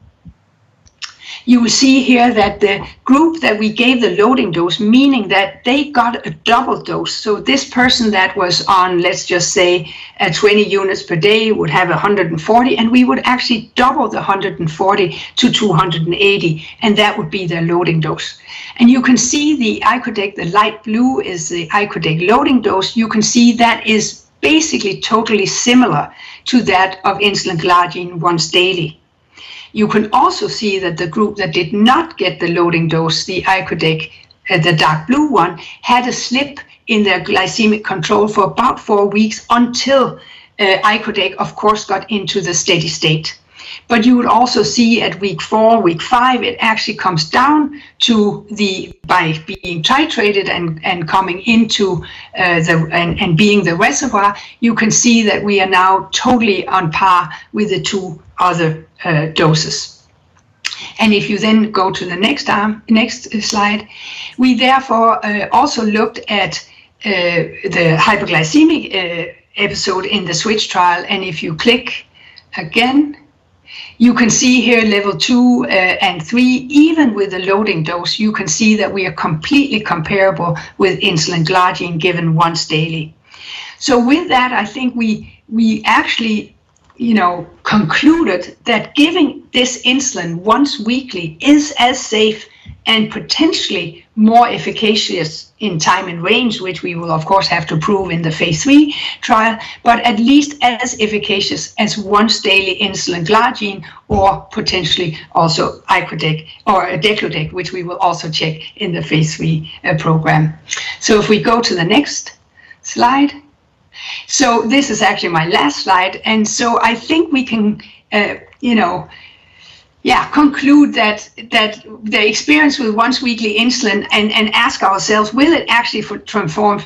you will see here that the group that we gave the loading dose, meaning that they got a double dose. So this person that was on, let's just say, 20 units per day would have 140, and we would actually double the 140 to 280, and that would be their loading dose. And you can see the icodec, the light blue is the icodec loading dose. You can see that is basically totally similar to that of insulin glargine once daily. You can also see that the group that did not get the loading dose, the icodec, the dark blue one, had a slip in their glycemic control for about 4 weeks until icodec, of course, got into the steady state. But you would also see at week 4, week 5, it actually comes down to by being titrated and coming into and being the reservoir, you can see that we are now totally on par with the 2 other doses. And if you then go to the next slide, we therefore also looked at the hypoglycemic episode in the switch trial. And if you click again, you can see here level 2 and 3, even with the loading dose, you can see that we are completely comparable with insulin glargine given once daily. So with that, I think we actually concluded that giving this insulin once weekly is as safe and potentially more efficacious in time and range, which we will of course have to prove in the phase 3 trial, but at least as efficacious as once daily insulin glargine, or potentially also icodec or degludec, which we will also check in the phase 3 program. So if we go to the next slide. So this is actually my last slide, and so I think we can conclude that the experience with once weekly insulin and ask ourselves, will it actually transform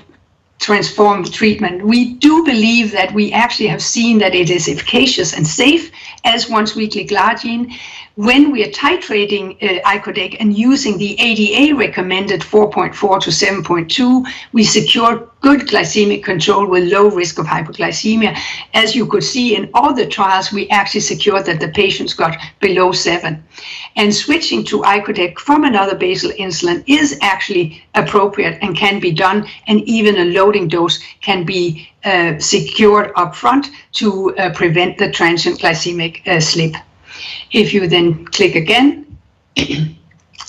treatment? We do believe that we actually have seen that it is efficacious and safe as once weekly glargine. When we are titrating icodec and using the ADA recommended 4.4 to 7.2, we secure good glycemic control with low risk of hypoglycemia. As you could see in all the trials, we actually secured that the patients got below 7. And switching to icodec from another basal insulin is actually appropriate and can be done, and even a loading dose can be secured up front to prevent the transient glycemic slip. If you then click again,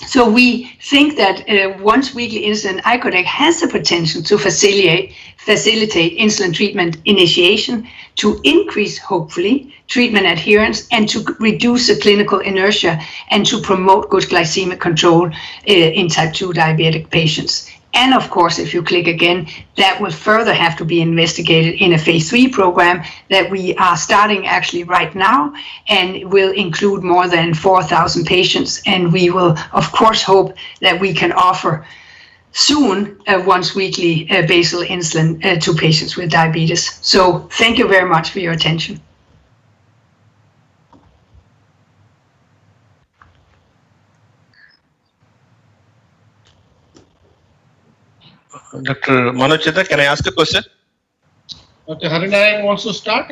so we think that once weekly insulin icodec has the potential to facilitate insulin treatment initiation, to increase, hopefully, treatment adherence, and to reduce the clinical inertia, and to promote good glycemic control in type 2 diabetic patients. And of course, if you click again, that will further have to be investigated in a phase 3 program that we are starting actually right now, and will include more than 4,000 patients. And we will, of course, hope that we can offer soon a once weekly basal insulin to patients with diabetes. So thank you very much for your attention. Dr. Manojendra, can I ask a question? Dr. Haryana wants to start,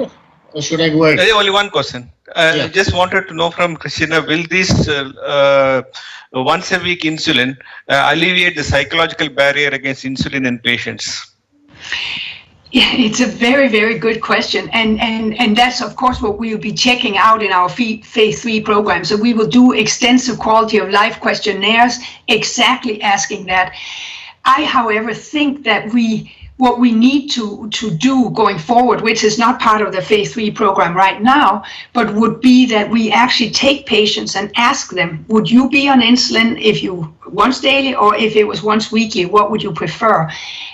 or should I go ahead? Only one question. I just wanted to know from Christina, will this once a week insulin alleviate the psychological barrier against insulin in patients? Yeah, it's a very, very good question. And that's, of course, what we will be checking out in our phase 3 program. So we will do extensive quality of life questionnaires exactly asking that. I, however, think that what we need to do going forward, which is not part of the phase 3 program right now, but would be that we actually take patients and ask them, would you be on insulin if you once daily, or if it was once weekly, what would you prefer?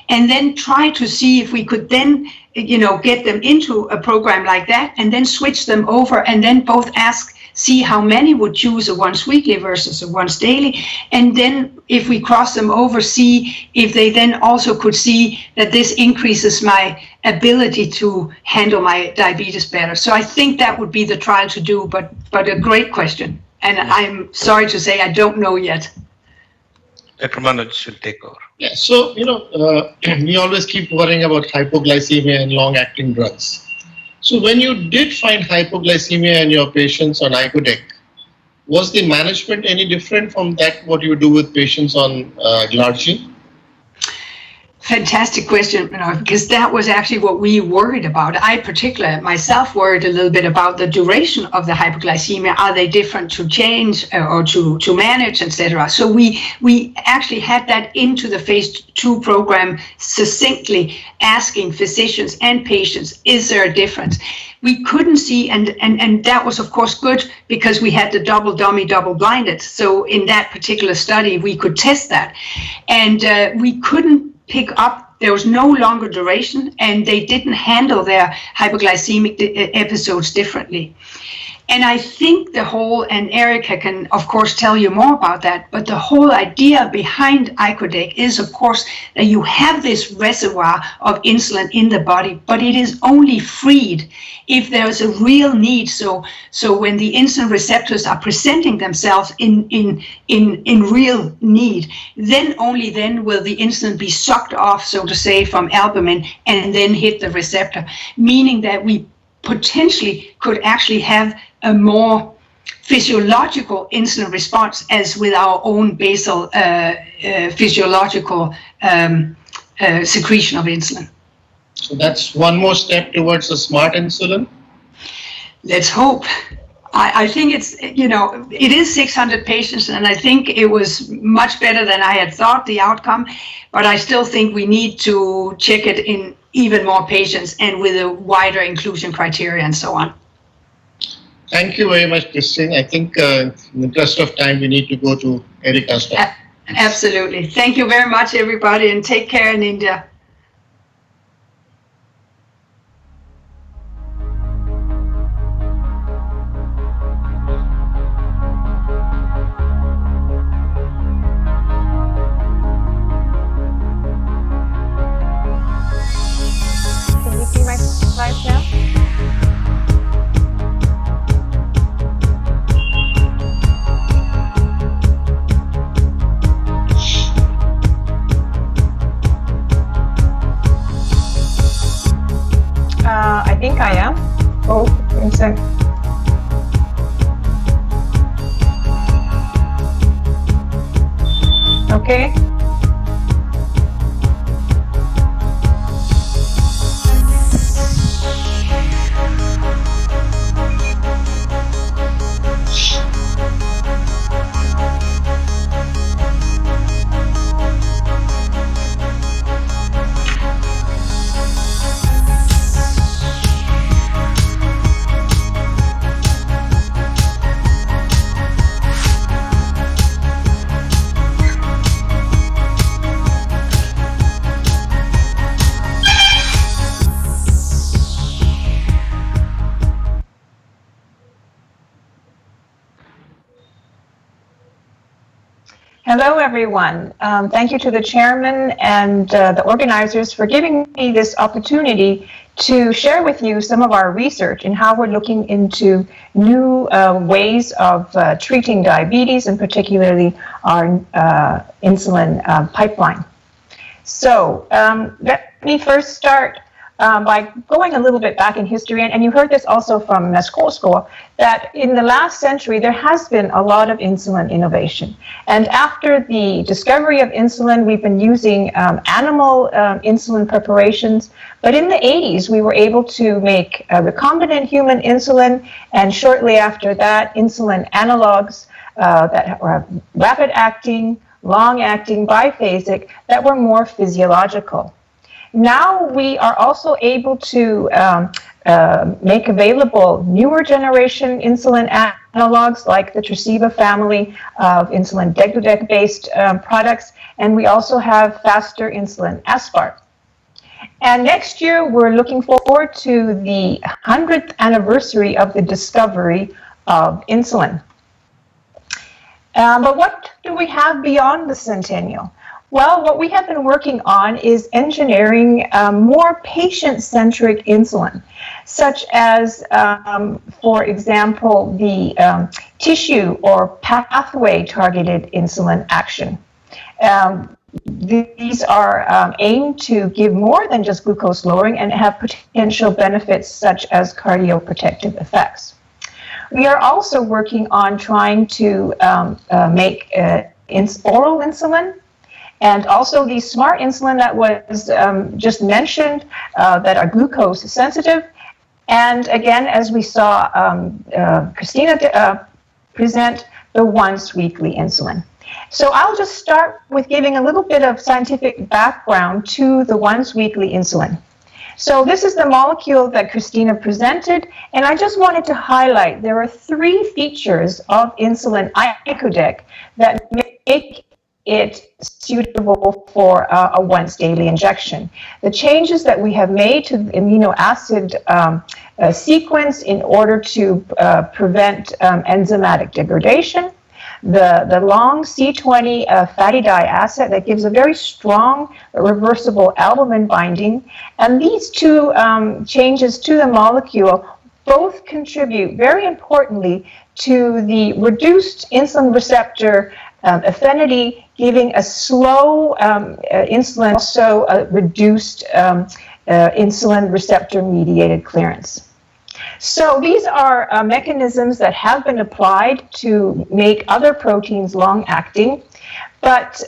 And then try to see if we could then get them into a program like that, and then switch them over, and then both see how many would choose a once weekly versus a once daily. And then if we cross them over, see if they then also could see that this increases my ability to handle my diabetes better. So I think that would be the trial to do, but a great question. And I'm sorry to say, I don't know yet. Dr. Manoj should take over. Yeah, so, we always keep worrying about hypoglycemia and long-acting drugs. So when you did find hypoglycemia in your patients on icodec, was the management any different from what you do with patients on glargine? Fantastic question, because that was actually what we worried about. I particularly myself worried a little bit about the duration of the hypoglycemia. Are they different to change or to manage, etc.? So we actually had that into the phase 2 program, succinctly asking physicians and patients, is there a difference? We couldn't see, and that was of course good, because we had the double dummy, double blinded. So in that particular study, we could test that, and we couldn't pick up, there was no longer duration, and they didn't handle their hypoglycemic episodes differently. And I think the whole, and Erica can of course tell you more about that, but the whole idea behind icodec is of course that you have this reservoir of insulin in the body, but it is only freed if there is a real need. So when the insulin receptors are presenting themselves in real need, then only then will the insulin be sucked off, so to say, from albumin and then hit the receptor, meaning that we potentially could actually have a more physiological insulin response, as with our own basal physiological secretion of insulin. So that's one more step towards a smart insulin? Let's hope. I think it's, it is 600 patients, and I think it was much better than I had thought, the outcome, but I still think we need to check it in even more patients and with a wider inclusion criteria and so on. Thank you very much, Christine. I think in the interest of time, we need to go to Erika's talk. Absolutely. Thank you very much, everybody, and take care in India. Can you see my slides now? I think I am. Oh, wait a sec. Okay. Hello, everyone. Thank you to the chairman and the organizers for giving me this opportunity to share with you some of our research and how we're looking into new ways of treating diabetes, and particularly our insulin pipeline. So let me first start by going a little bit back in history, and you heard this also from Meskosko, that in the last century there has been a lot of insulin innovation. And after the discovery of insulin, we've been using animal insulin preparations, but in the 80s we were able to make recombinant human insulin, and shortly after that insulin analogs that were rapid-acting, long-acting, biphasic, that were more physiological. Now we are also able to make available newer generation insulin analogs like the Tresiba family of insulin degludec-based products, and we also have faster insulin aspart. And next year we're looking forward to the 100th anniversary of the discovery of insulin. But what do we have beyond the centennial? Well, what we have been working on is engineering more patient-centric insulin, such as, for example, the tissue or pathway-targeted insulin action. These are aimed to give more than just glucose lowering and have potential benefits such as cardioprotective effects. We are also working on trying to make oral insulin, and also the smart insulin that was just mentioned that are glucose sensitive. And again, as we saw Christina present, the once weekly insulin. So I'll just start with giving a little bit of scientific background to the once weekly insulin. So this is the molecule that Christina presented, and I just wanted to highlight there are 3 features of insulin icodec that make it suitable for a once daily injection. The changes that we have made to the amino acid sequence in order to prevent enzymatic degradation, the long C20 fatty diacid that gives a very strong reversible albumin binding, and these 2 changes to the molecule both contribute very importantly to the reduced insulin receptor affinity, giving a slow insulin, so a reduced insulin receptor mediated clearance. So these are mechanisms that have been applied to make other proteins long acting. But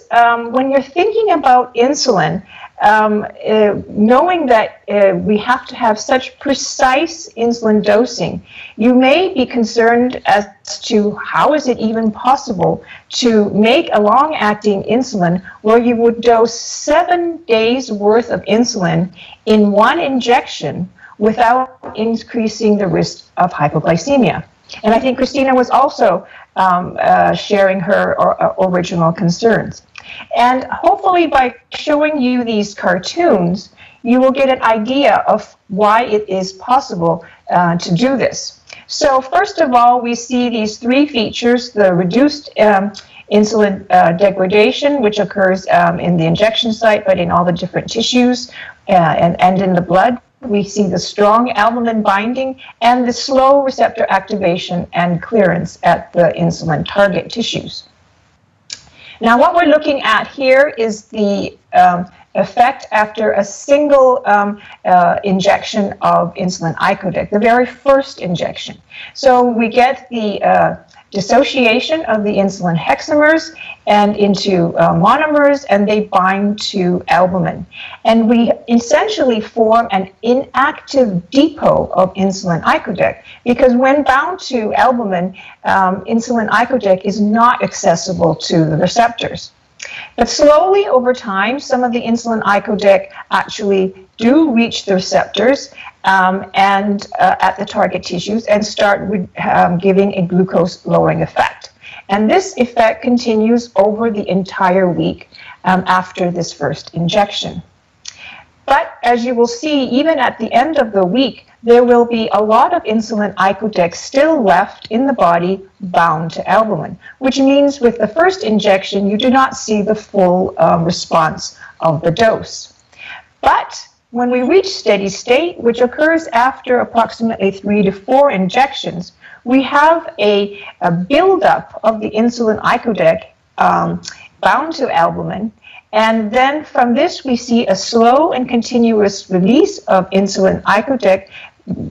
when you're thinking about insulin, knowing that we have to have such precise insulin dosing, you may be concerned as to how is it even possible to make a long-acting insulin where you would dose 7 days worth of insulin in one injection without increasing the risk of hypoglycemia. And I think Christina was also sharing her original concerns. And hopefully by showing you these cartoons, you will get an idea of why it is possible to do this. So first of all, we see these 3 features: the reduced insulin degradation, which occurs in the injection site, but in all the different tissues and in the blood. We see the strong albumin binding and the slow receptor activation and clearance at the insulin target tissues. Now, what we're looking at here is the effect after a single injection of insulin icodec, the very first injection. So we get the dissociation of the insulin hexamers and into monomers, and they bind to albumin. And we essentially form an inactive depot of insulin icodec, because when bound to albumin, insulin icodec is not accessible to the receptors. But slowly over time, some of the insulin icodec actually do reach the receptors and at the target tissues and start giving a glucose lowering effect. And this effect continues over the entire week after this first injection. But as you will see, even at the end of the week, there will be a lot of insulin icodec still left in the body bound to albumin, which means with the first injection, you do not see the full response of the dose. But when we reach steady state, which occurs after approximately 3 to 4 injections, we have a buildup of the insulin icodec bound to albumin. And then from this, we see a slow and continuous release of insulin icodec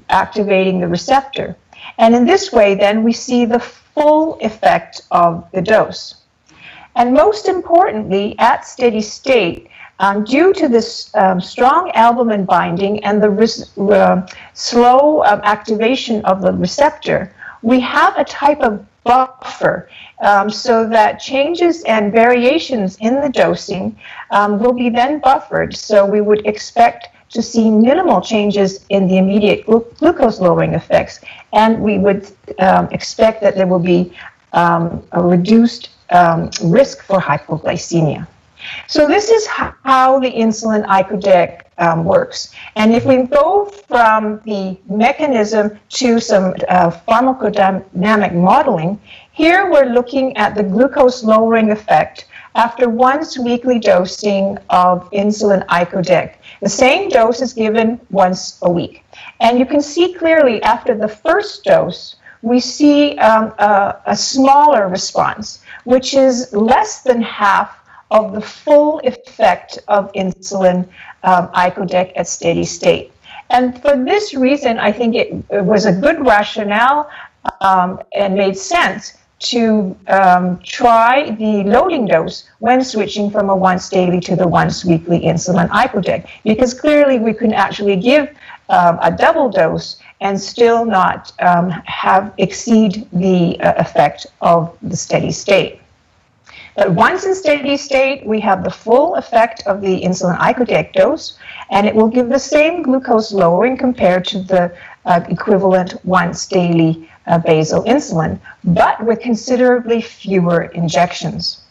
activating the receptor. And in this way, then, we see the full effect of the dose. And most importantly, at steady state, due to this strong albumin binding and the slow activation of the receptor, we have a type of buffer so that changes and variations in the dosing will be then buffered. So we would expect to see minimal changes in the immediate glucose lowering effects, and we would expect that there will be a reduced risk for hypoglycemia. So this is how the insulin icodec works. And if we go from the mechanism to some pharmacodynamic modeling, here we're looking at the glucose lowering effect after once weekly dosing of insulin icodec. The same dose is given once a week. And you can see clearly after the first dose, we see a smaller response, which is less than half of the full effect of insulin icodec at steady state. And for this reason, I think it was a good rationale and made sense to try the loading dose when switching from a once daily to the once weekly insulin icodec, because clearly we can actually give a double dose and still not exceed the effect of the steady state. But once in steady state, we have the full effect of the insulin icodec dose, and it will give the same glucose lowering compared to the equivalent once daily basal insulin, but with considerably fewer injections.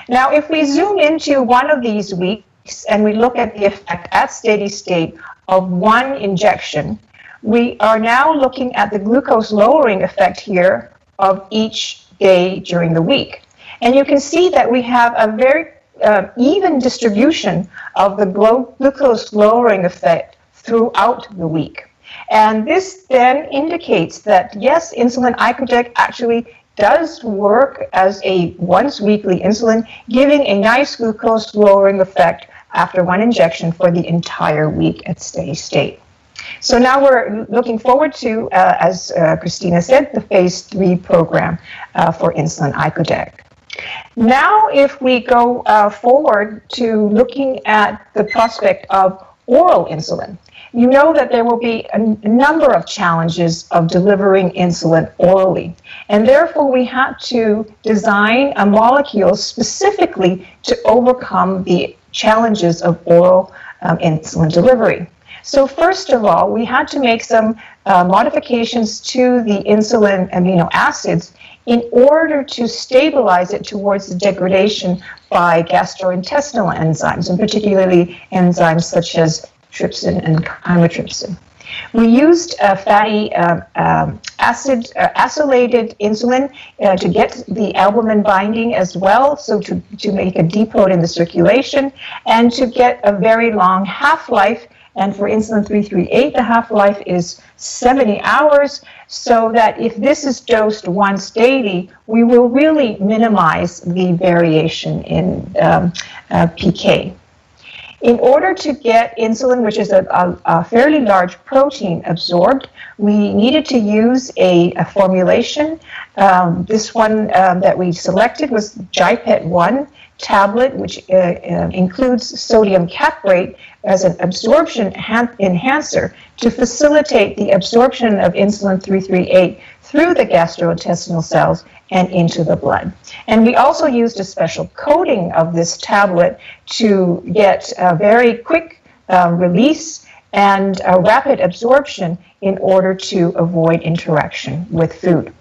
Now, if we zoom into one of these weeks and we look at the effect at steady state of one injection, we are now looking at the glucose lowering effect here of each day during the week. And you can see that we have a very even distribution of the glucose lowering effect throughout the week. And this then indicates that, yes, insulin icodec actually does work as a once weekly insulin, giving a nice glucose lowering effect after one injection for the entire week at steady state. So now we're looking forward to, as Christina said, the phase 3 program for insulin icodec. Now, if we go forward to looking at the prospect of oral insulin, you know that there will be a number of challenges of delivering insulin orally. And therefore, we had to design a molecule specifically to overcome the challenges of oral insulin delivery. So first of all, we had to make some modifications to the insulin amino acids in order to stabilize it towards the degradation by gastrointestinal enzymes, and particularly enzymes such as trypsin and chymotrypsin. We used fatty acylated insulin to get the albumin binding as well, so to make a depot in the circulation, and to get a very long half-life. And for insulin 338, the half-life is 70 hours, so that if this is dosed once daily, we will really minimize the variation in PK. In order to get insulin, which is a fairly large protein, absorbed, we needed to use a formulation. This one that we selected was JIPET-1 tablet, which includes sodium caprate as an absorption enhancer to facilitate the absorption of insulin 338 through the gastrointestinal cells and into the blood. And we also used a special coating of this tablet to get a very quick release and a rapid absorption in order to avoid interaction with food.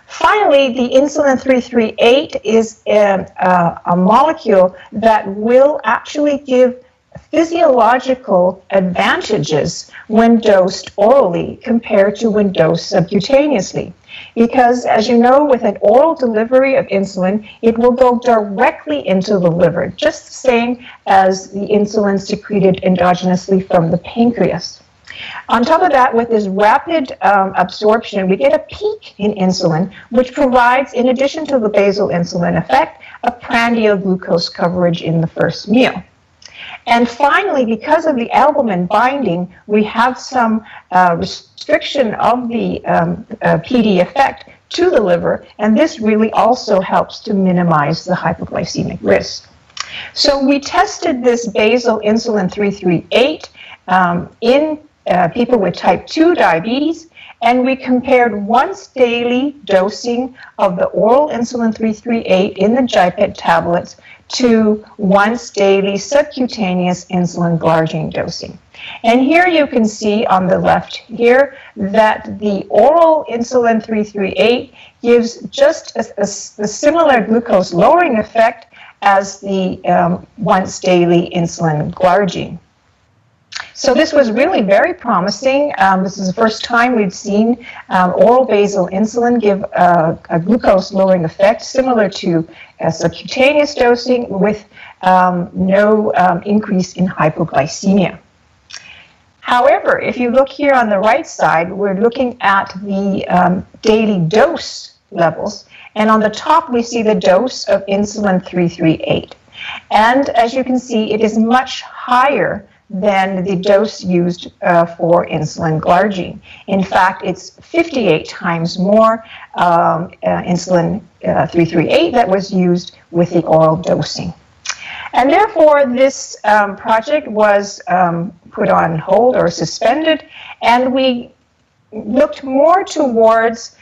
Finally, the insulin 338 is a molecule that will actually give physiological advantages when dosed orally compared to when dosed subcutaneously. Because, as you know, with an oral delivery of insulin, it will go directly into the liver, just the same as the insulin secreted endogenously from the pancreas. On top of that, with this rapid absorption, we get a peak in insulin, which provides, in addition to the basal insulin effect, a prandial glucose coverage in the first meal. And finally, because of the albumin binding, we have some restriction of the PD effect to the liver, and this really also helps to minimize the hypoglycemic risk. So we tested this basal insulin 338 in people with type 2 diabetes, and we compared once daily dosing of the oral insulin 338 in the JIPET tablets to once daily subcutaneous insulin glargine dosing. And here you can see on the left here that the oral insulin 338 gives just a similar glucose lowering effect as the once daily insulin glargine. So this was really very promising. This is the first time we've seen oral basal insulin give a glucose lowering effect similar to subcutaneous dosing with no increase in hypoglycemia. However, if you look here on the right side, we're looking at the daily dose levels. And on the top, we see the dose of insulin 338. And as you can see, it is much higher than the dose used for insulin glargine. In fact, it's 58 times more insulin 338 that was used with the oral dosing. And therefore, this project was put on hold or suspended, and we looked more towards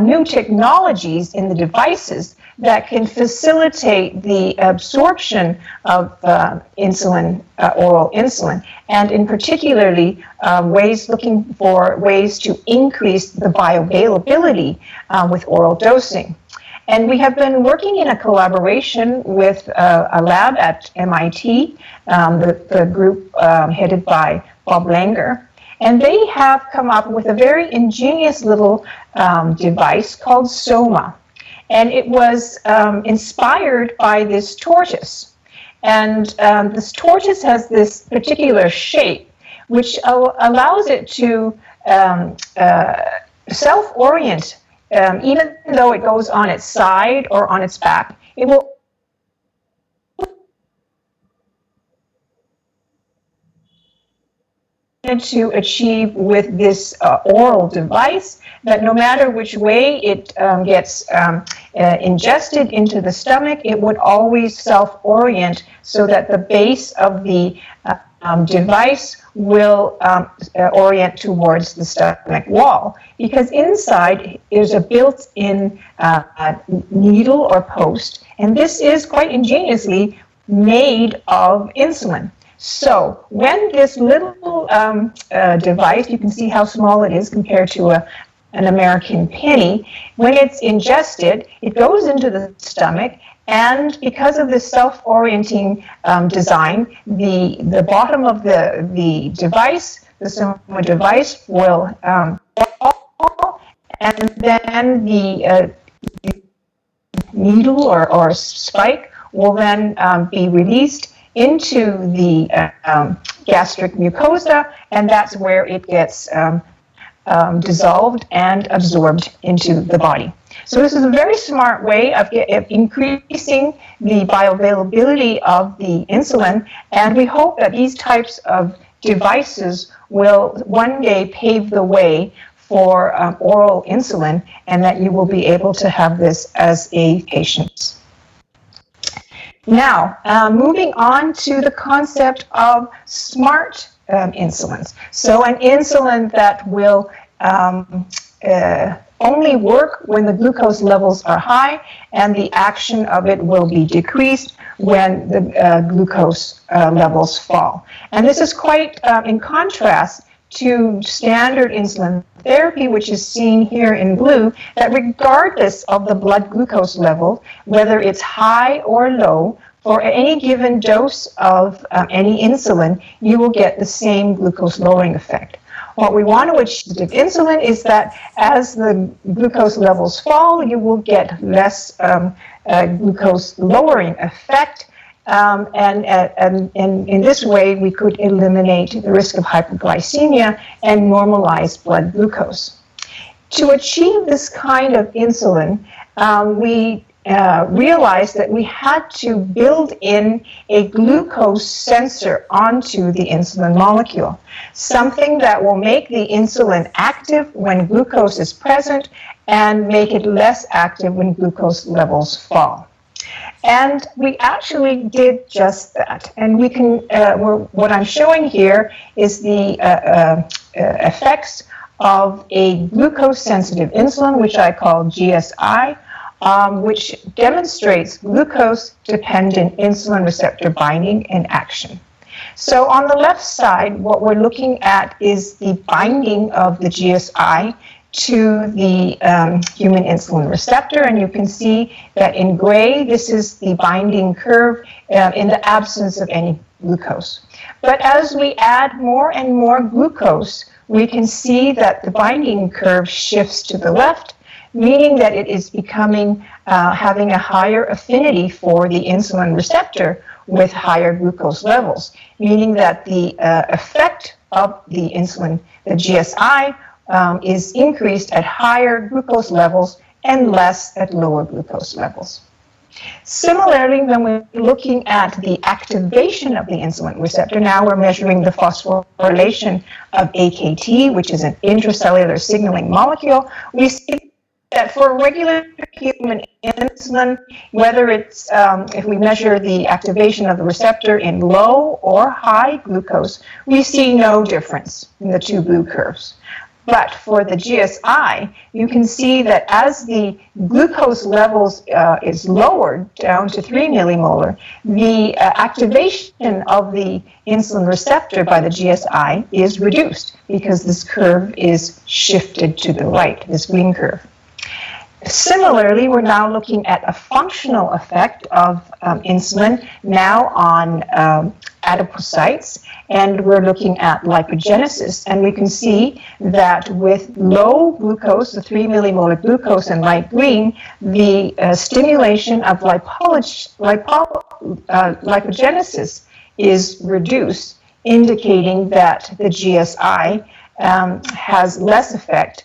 new technologies in the devices that can facilitate the absorption of insulin, oral insulin, and in particularly looking for ways to increase the bioavailability with oral dosing. And we have been working in a collaboration with a lab at MIT, the group headed by Bob Langer, and they have come up with a very ingenious little device called Soma. And it was inspired by this tortoise. And this tortoise has this particular shape, which allows it to self-orient, even though it goes on its side or on its back. It will to achieve with this oral device, that no matter which way it gets ingested into the stomach, it would always self-orient so that the base of the device will orient towards the stomach wall, because inside is a built-in needle or post, and this is quite ingeniously made of insulin. So when this little device, you can see how small it is compared to an American penny, when it's ingested, it goes into the stomach, and because of this self-orienting design, the bottom of the device, the Soma device, will fall, and then the needle or spike will then be released into the gastric mucosa, and that's where it gets dissolved and absorbed into the body. So this is a very smart way of increasing the bioavailability of the insulin, and we hope that these types of devices will one day pave the way for oral insulin, and that you will be able to have this as a patient. Now, moving on to the concept of smart insulins. So an insulin that will only work when the glucose levels are high, and the action of it will be decreased when the glucose levels fall. And this is quite in contrast to standard insulin therapy, which is seen here in blue, that regardless of the blood glucose level, whether it's high or low, for any given dose of any insulin, you will get the same glucose lowering effect. What we want to achieve with insulin is that as the glucose levels fall, you will get less glucose lowering effect, and in this way we could eliminate the risk of hyperglycemia and normalize blood glucose. To achieve this kind of insulin, we realized that we had to build in a glucose sensor onto the insulin molecule, something that will make the insulin active when glucose is present and make it less active when glucose levels fall. And we actually did just that. And we can, what I'm showing here is the effects of a glucose-sensitive insulin, which I call GSI, which demonstrates glucose-dependent insulin receptor binding and action. So on the left side, what we're looking at is the binding of the GSI to the human insulin receptor, and you can see that in gray, this is the binding curve in the absence of any glucose. But as we add more and more glucose, we can see that the binding curve shifts to the left, meaning that it is becoming, having a higher affinity for the insulin receptor with higher glucose levels, meaning that the effect of the insulin, the GSI, is increased at higher glucose levels and less at lower glucose levels. Similarly, when we're looking at the activation of the insulin receptor, now we're measuring the phosphorylation of AKT, which is an intracellular signaling molecule. We see that for regular human insulin, whether it's, if we measure the activation of the receptor in low or high glucose, we see no difference in the two blue curves. But for the GSI, you can see that as the glucose levels is lowered down to 3 millimolar, the activation of the insulin receptor by the GSI is reduced because this curve is shifted to the right, this green curve. Similarly, we're now looking at a functional effect of insulin now on adipocytes, and we're looking at lipogenesis, and we can see that with low glucose, the 3 millimolar glucose in light green, the stimulation of lipogenesis is reduced, indicating that the GSI has less effect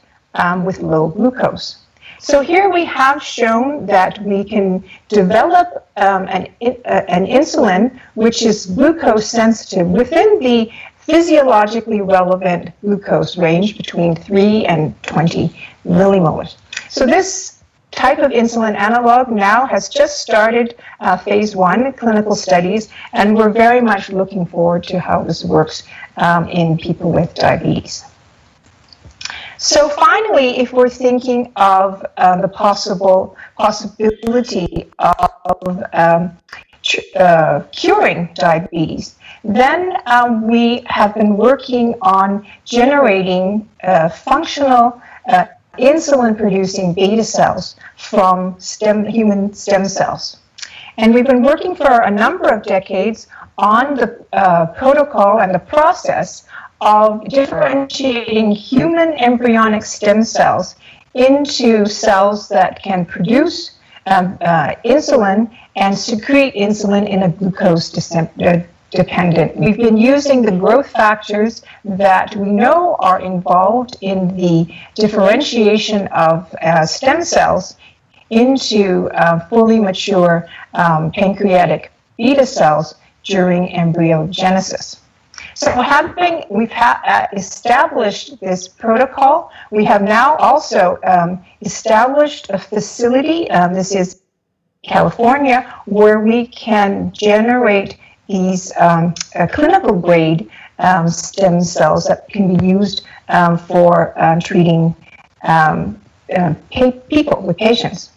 with low glucose. So here we have shown that we can develop an insulin which is glucose sensitive within the physiologically relevant glucose range between 3 and 20 millimolars. So this type of insulin analog now has just started phase 1 clinical studies, and we're very much looking forward to how this works in people with diabetes. So finally, if we're thinking of the possibility of curing diabetes, then we have been working on generating functional insulin-producing beta cells from human stem cells. And we've been working for a number of decades on the protocol and the process of differentiating human embryonic stem cells into cells that can produce insulin and secrete insulin in a glucose dependent. We've been using the growth factors that we know are involved in the differentiation of stem cells into fully mature pancreatic beta cells during embryogenesis. So we've established this protocol, we have now also established a facility, this is California, where we can generate these clinical grade stem cells that can be used for treating people with patients.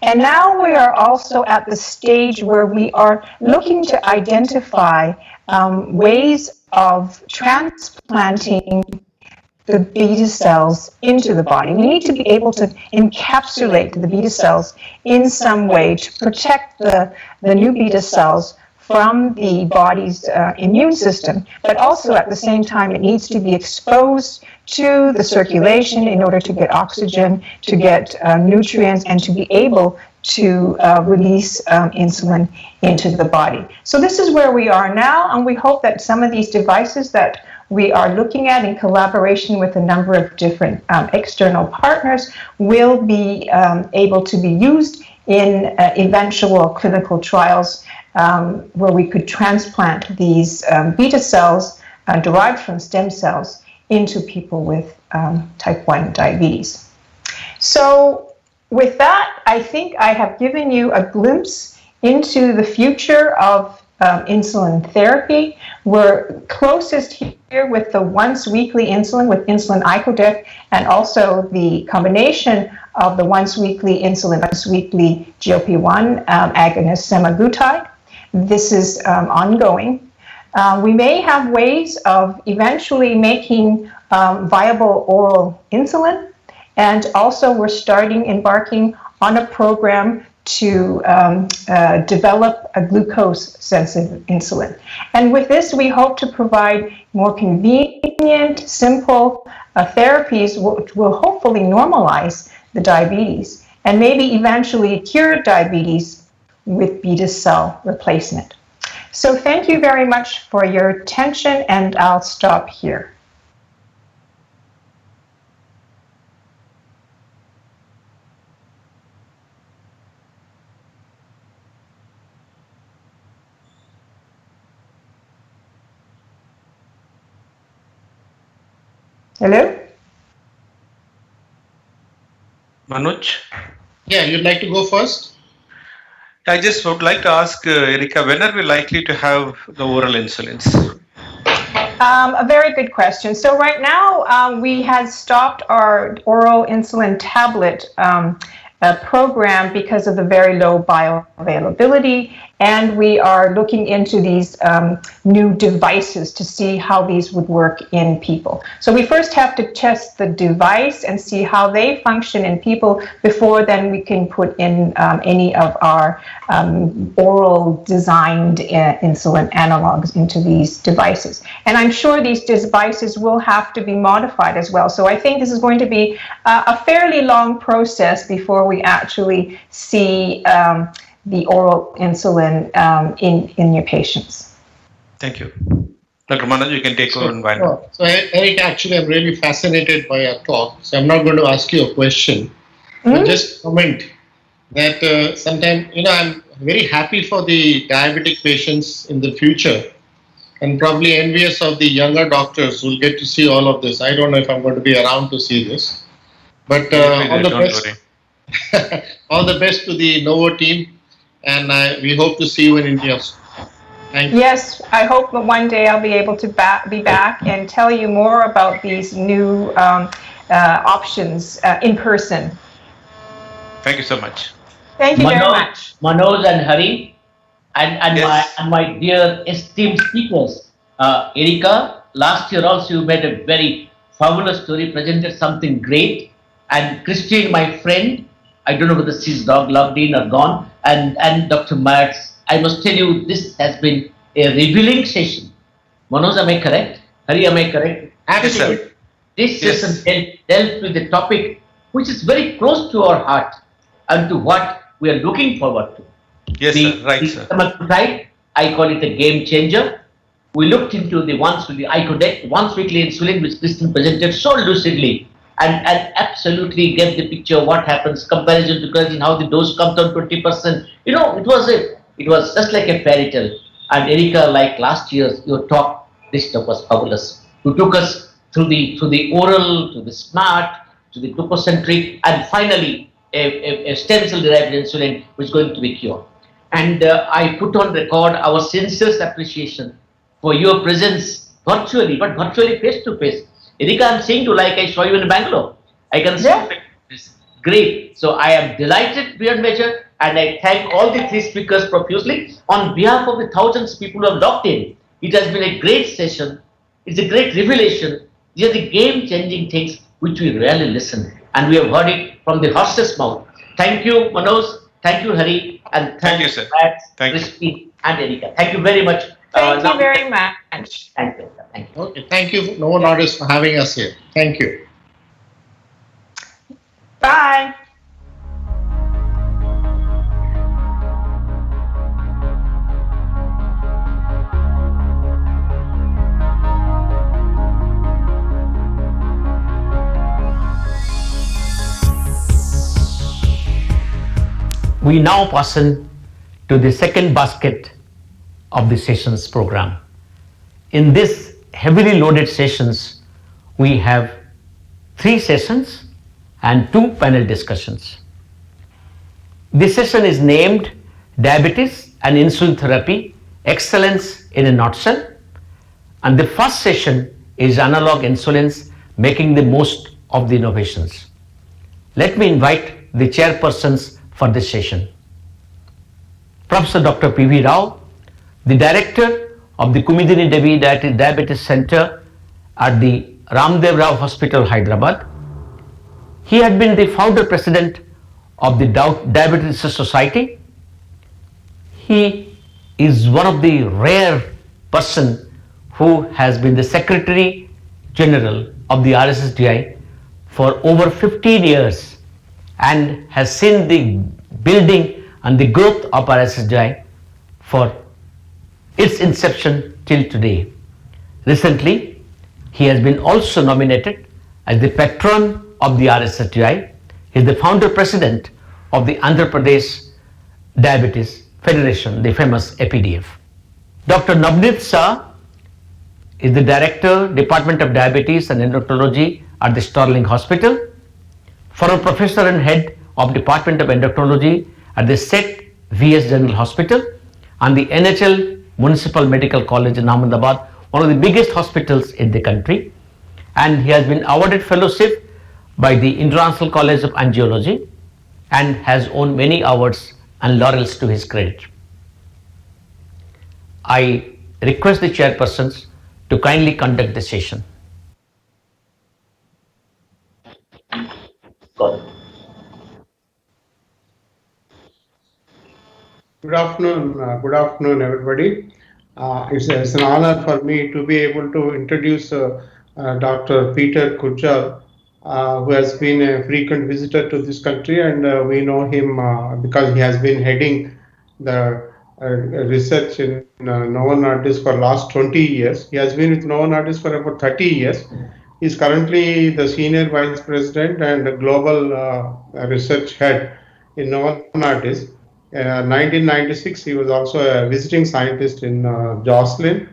And now we are also at the stage where we are looking to identify ways of transplanting the beta cells into the body. We need to be able to encapsulate the beta cells in some way to protect the new beta cells from the body's immune system, but also at the same time it needs to be exposed to the circulation in order to get oxygen, to get nutrients, and to be able to release insulin into the body. So this is where we are now, and we hope that some of these devices that we are looking at in collaboration with a number of different external partners will be able to be used in eventual clinical trials where we could transplant these beta cells derived from stem cells into people with type 1 diabetes. So with that, I think I have given you a glimpse into the future of insulin therapy. We're closest here with the once-weekly insulin with insulin icodec, and also the combination of the once-weekly insulin, once-weekly GLP-1 agonist semaglutide. This is ongoing. We may have ways of eventually making viable oral insulin, and also we're embarking on a program to develop a glucose-sensitive insulin. And with this, we hope to provide more convenient, simple therapies which will hopefully normalize the diabetes and maybe eventually cure diabetes with beta cell replacement. So thank you very much for your attention, and I'll stop here. Hello? Manoj? Yeah, you'd like to go first? I just would like to ask Erika, when are we likely to have the oral insulins? A very good question. So right now we had stopped our oral insulin tablet program because of the very low bioavailability, and we are looking into these new devices to see how these would work in people. So we first have to test the device and see how they function in people before then we can put in any of our oral designed insulin analogs into these devices. And I'm sure these devices will have to be modified as well. So I think this is going to be a fairly long process before we actually see the oral insulin in your patients. Thank you. Dr. Manoj, you can take over and wind up. So Eric, actually I'm really fascinated by your talk, so I'm not going to ask you a question, but just comment that sometimes, I'm very happy for the diabetic patients in the future and probably envious of the younger doctors who'll get to see all of this. I don't know if I'm going to be around to see this, but all the best. All the best to the Novo team, and we hope to see you in India. Thank you. Yes, I hope that one day I'll be able to be back and tell you more about these new options in person. Thank you so much. Thank you very much. Manoj and Hari, and Yes. my dear esteemed speakers. Erika, last year also you made a very fabulous story, presented something great. And Christine, my friend, I don't know whether she's logged in or gone, and Dr. Max, I must tell you, this has been a revealing session. Manoj, am I correct? Hari, am I correct? Absolutely. This session dealt with the topic which is very close to our heart and to what we are looking forward to. Yes, sir. Right, sir. Semaglutide, I call it a game changer. We looked into the once weekly insulin, which Kristen presented so lucidly and absolutely get the picture of what happens, comparison to creatine, how the dose comes down 20%. You know, it was just like a fairy tale. And Erika, like last year's your talk, this talk was fabulous. You took us through the oral, to the smart, to the glucocentric, and finally a stem cell derived insulin which is going to be cured. And I put on record our sincerest appreciation for your presence virtually, but virtually face to face. Erika, I'm saying to like I saw you in Bangalore. I can see it's great. So I am delighted beyond measure, and I thank all the three speakers profusely on behalf of the thousands of people who have logged in. It has been a great session. It's a great revelation. These are the game-changing things which we rarely listen, and we have heard it from the horse's mouth. Thank you, Manoj. Thank you, Hari, and thank you, sir. Christine and Erika. Thank you very much. Thank you very much. Thank you. Thank you. Okay, thank you, Novo Nordisk, for having us here. Thank you. Bye. We now pass on to the second basket of the sessions program. In this heavily loaded sessions, we have 3 sessions and 2 panel discussions. This session is named Diabetes and Insulin Therapy, Excellence in a Nutshell. And the first session is Analog Insulins, Making the Most of the Innovations. Let me invite the chairpersons for this session. Professor Dr. P.V. Rao, the Director of the Kumidini Devi Diabetes Center at the Ramdev Rao Hospital, Hyderabad. He had been the founder president of the Diabetes Society. He is one of the rare person who has been the Secretary General of the RSSDI for over 15 years and has seen the building and the growth of RSSDI for its inception till today. Recently, he has been also nominated as the patron of the RSSDI. He is the founder president of the Andhra Pradesh Diabetes Federation, the famous APDF. Dr. Navneet Shah is the Director, Department of Diabetes and Endocrinology at the Sterling Hospital, former professor and head of Department of Endocrinology at the SET VS General Hospital and the NHL Municipal Medical College in Ahmedabad, one of the biggest hospitals in the country. And he has been awarded fellowship by the International College of Angiology and has won many awards and laurels to his credit. I request the chairpersons to kindly conduct the session. Good afternoon, everybody. It's an honor for me to be able to introduce Dr. Peter Kurjal, who has been a frequent visitor to this country, and we know him because he has been heading the research in Novo Nordisk for last 20 years. He has been with Novo Nordisk for about 30 years. He is currently the Senior Vice President and Global Research Head in Novo Nordisk. 1996, he was also a visiting scientist in Joslin,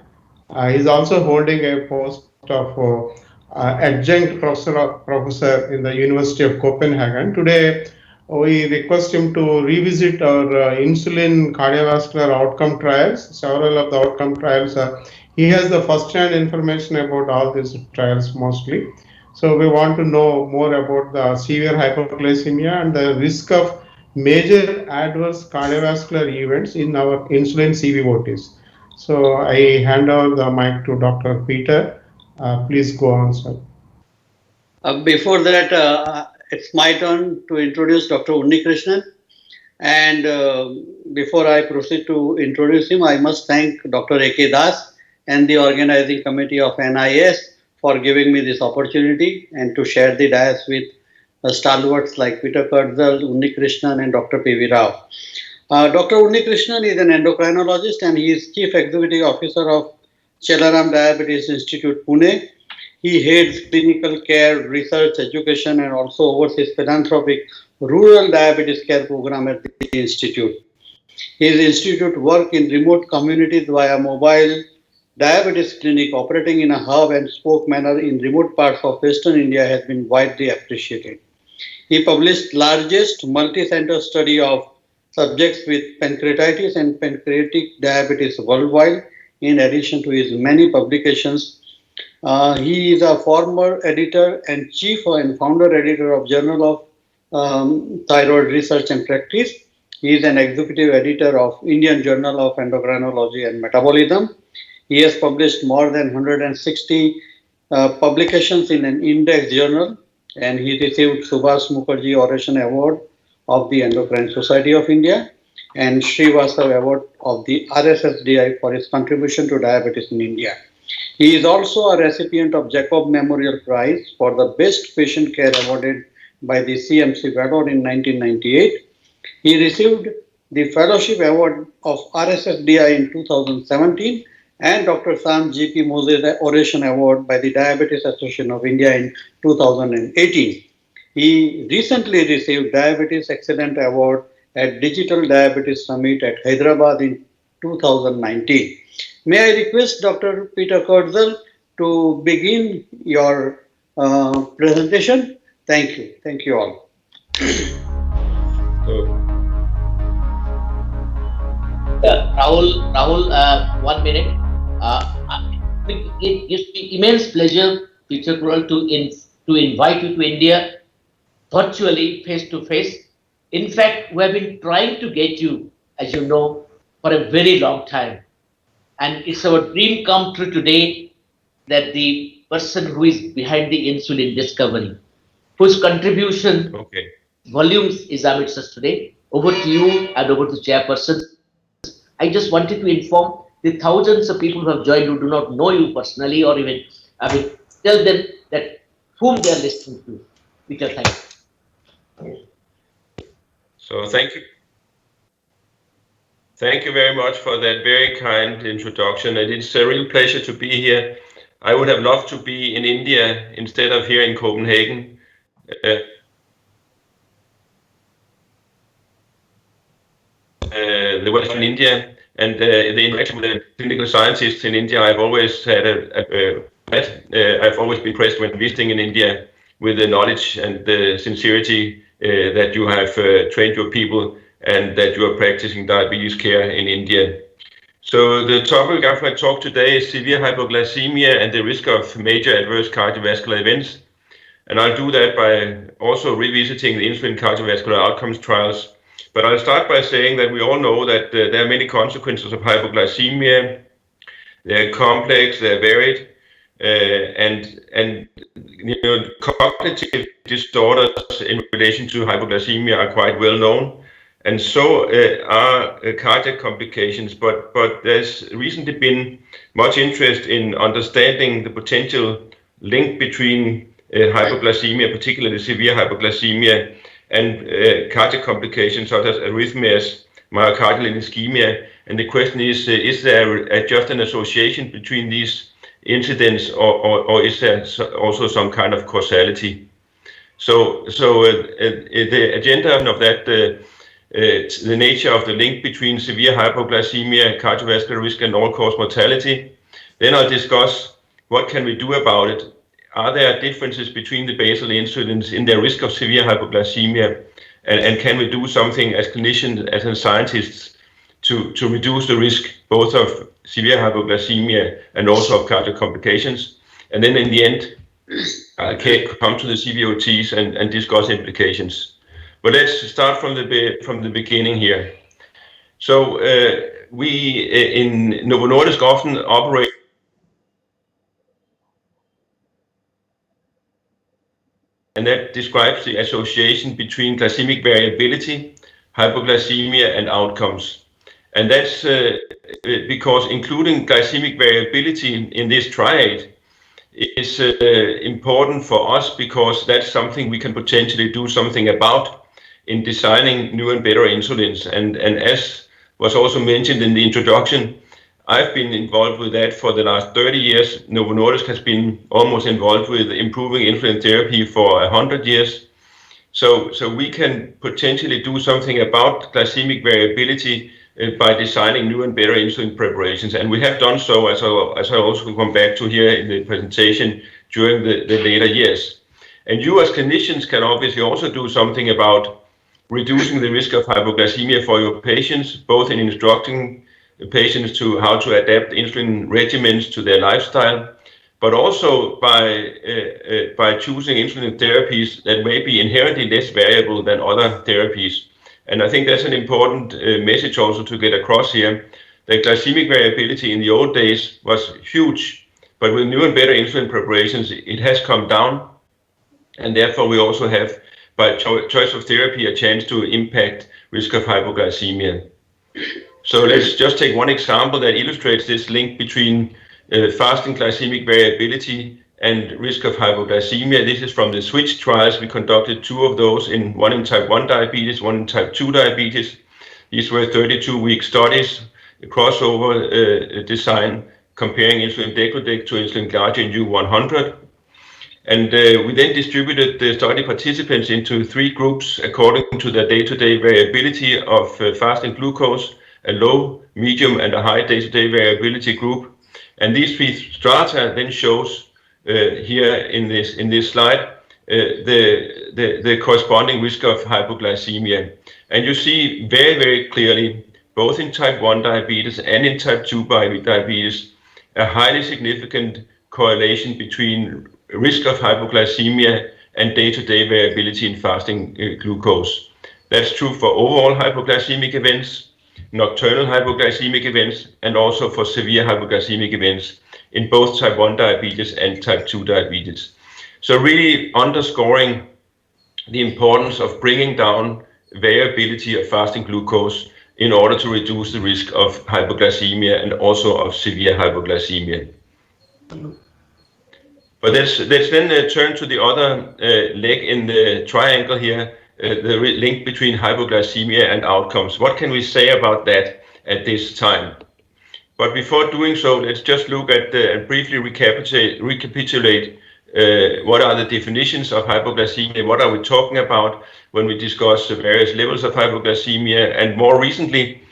He's also holding a post of adjunct professor in the University of Copenhagen. Today, we request him to revisit our insulin cardiovascular outcome trials. Several of the outcome trials he has the first-hand information about all these trials mostly. So we want to know more about the severe hypoglycemia and the risk of major adverse cardiovascular events in our insulin CVOTs. So I hand over the mic to Dr. Peter. Please go on, sir. Before that, it's my turn to introduce Dr. Unnikrishnan. And before I proceed to introduce him, I must thank Dr. A.K. Das and the organizing committee of NIS for giving me this opportunity and to share the dais with stalwarts like Peter Kurzel, Unnikrishnan and Dr. P.V. Rao. Dr. Unnikrishnan is an endocrinologist and he is Chief Executive Officer of Chelaram Diabetes Institute, Pune. He heads clinical care, research, education and also oversees philanthropic rural diabetes care program at the institute. His institute work in remote communities via mobile diabetes clinic operating in a hub and spoke manner in remote parts of Western India has been widely appreciated. He published largest multi-center study of subjects with pancreatitis and pancreatic diabetes worldwide, in addition to his many publications. He is a former editor and chief and founder editor of Journal of Thyroid Research and Practice. He is an executive editor of Indian Journal of Endocrinology and Metabolism. He has published more than 160 publications in an index journal, and he received Subhash Mukherjee Oration Award of the Endocrine Society of India and Srivastava Award of the RSSDI for his contribution to diabetes in India. He is also a recipient of Jacob Memorial Prize for the Best Patient Care awarded by the CMC Vellore in 1998. He received the Fellowship Award of RSSDI in 2017 and Dr. Sam G.P. Moses Oration Award by the Diabetes Association of India in 2018. He recently received Diabetes Excellent Award at Digital Diabetes Summit at Hyderabad in 2019. May I request Dr. Peter Kurzel to begin your presentation? Thank you. Thank you all. Rahul, 1 minute. It gives me immense pleasure, Peter Kurzel, to invite you to India virtually, face to face. In fact, we have been trying to get you, as you know, for a very long time. And it's our dream come true today that the person who is behind the insulin discovery, whose contribution volumes is amidst us today. Over to you and over to Chairperson. I just wanted to inform the thousands of people who have joined who do not know you personally or even, tell them that whom they are listening to. Peter, thank you. So thank you. Thank you very much for that very kind introduction. And it's a real pleasure to be here. I would have loved to be in India instead of here in Copenhagen. The Western India and the interaction with the clinical scientists in India, I've always had I've always been impressed when visiting in India with the knowledge and the sincerity that you have trained your people and that you are practicing diabetes care in India. So the topic of my talk today is severe hypoglycemia and the risk of major adverse cardiovascular events. And I'll do that by also revisiting the insulin cardiovascular outcomes trials. But I'll start by saying that we all know that there are many consequences of hypoglycemia. They're complex, they're varied, and you know, cognitive disorders in relation to hypoglycemia are quite well known. And so are cardiac complications, but there's recently been much interest in understanding the potential link between hypoglycemia, particularly severe hypoglycemia, and cardiac complications such as arrhythmias, myocardial ischemia. And the question is there just an association between these incidents, or is there also some kind of causality? So the agenda of that, the nature of the link between severe hypoglycemia, cardiovascular risk, and all-cause mortality, Then I'll discuss what can we do about it. Are there differences between the basal insulins in their risk of severe hypoglycemia? And can we do something as clinicians, as scientists, to reduce the risk both of severe hypoglycemia and also of cardiac complications? And then in the end, I can come to the CVOTs and discuss implications. But let's start from the beginning here. So we in Novo Nordisk often operate and that describes the association between glycemic variability, hypoglycemia, and outcomes. And that's because including glycemic variability in this triad is important for us, because that's something we can potentially do something about in designing new and better insulins. And as was also mentioned in the introduction, I've been involved with that for the last 30 years. Novo Nordisk has been almost involved with improving insulin therapy for 100 years. So we can potentially do something about glycemic variability by designing new and better insulin preparations. And we have done so, as I also will come back to here in the presentation, during the later years. And you as clinicians can obviously also do something about reducing the risk of hypoglycemia for your patients, both in instructing patients to how to adapt insulin regimens to their lifestyle, but also by choosing insulin therapies that may be inherently less variable than other therapies. And I think that's an important message also to get across here, that glycemic variability in the old days was huge, but with new and better insulin preparations, it has come down, and therefore we also have, by choice of therapy, a chance to impact risk of hypoglycemia. So let's just take one example that illustrates this link between fasting glycemic variability and risk of hypoglycemia. This is from the switch trials. We conducted 2 of those, one in type 1 diabetes, one in type 2 diabetes. These were 32-week studies, a crossover design, comparing insulin degludec to insulin glargine U100. And we then distributed the study participants into 3 groups according to their day-to-day variability of fasting glucose, a low, medium, and a high day-to-day variability group. And these 3 strata then shows here in this slide the corresponding risk of hypoglycemia. And you see very, very clearly, both in type 1 diabetes and in type 2 diabetes, a highly significant correlation between risk of hypoglycemia and day-to-day variability in fasting glucose. That's true for overall hypoglycemic events, nocturnal hypoglycemic events, and also for severe hypoglycemic events in both type 1 diabetes and type 2 diabetes. So really underscoring the importance of bringing down variability of fasting glucose in order to reduce the risk of hypoglycemia and also of severe hypoglycemia. But let's then turn to the other leg in the triangle here, the link between hypoglycemia and outcomes. What can we say about that at this time? But before doing so, let's just look at and briefly recapitulate what are the definitions of hypoglycemia, what are we talking about when we discuss the various levels of hypoglycemia. And more recently,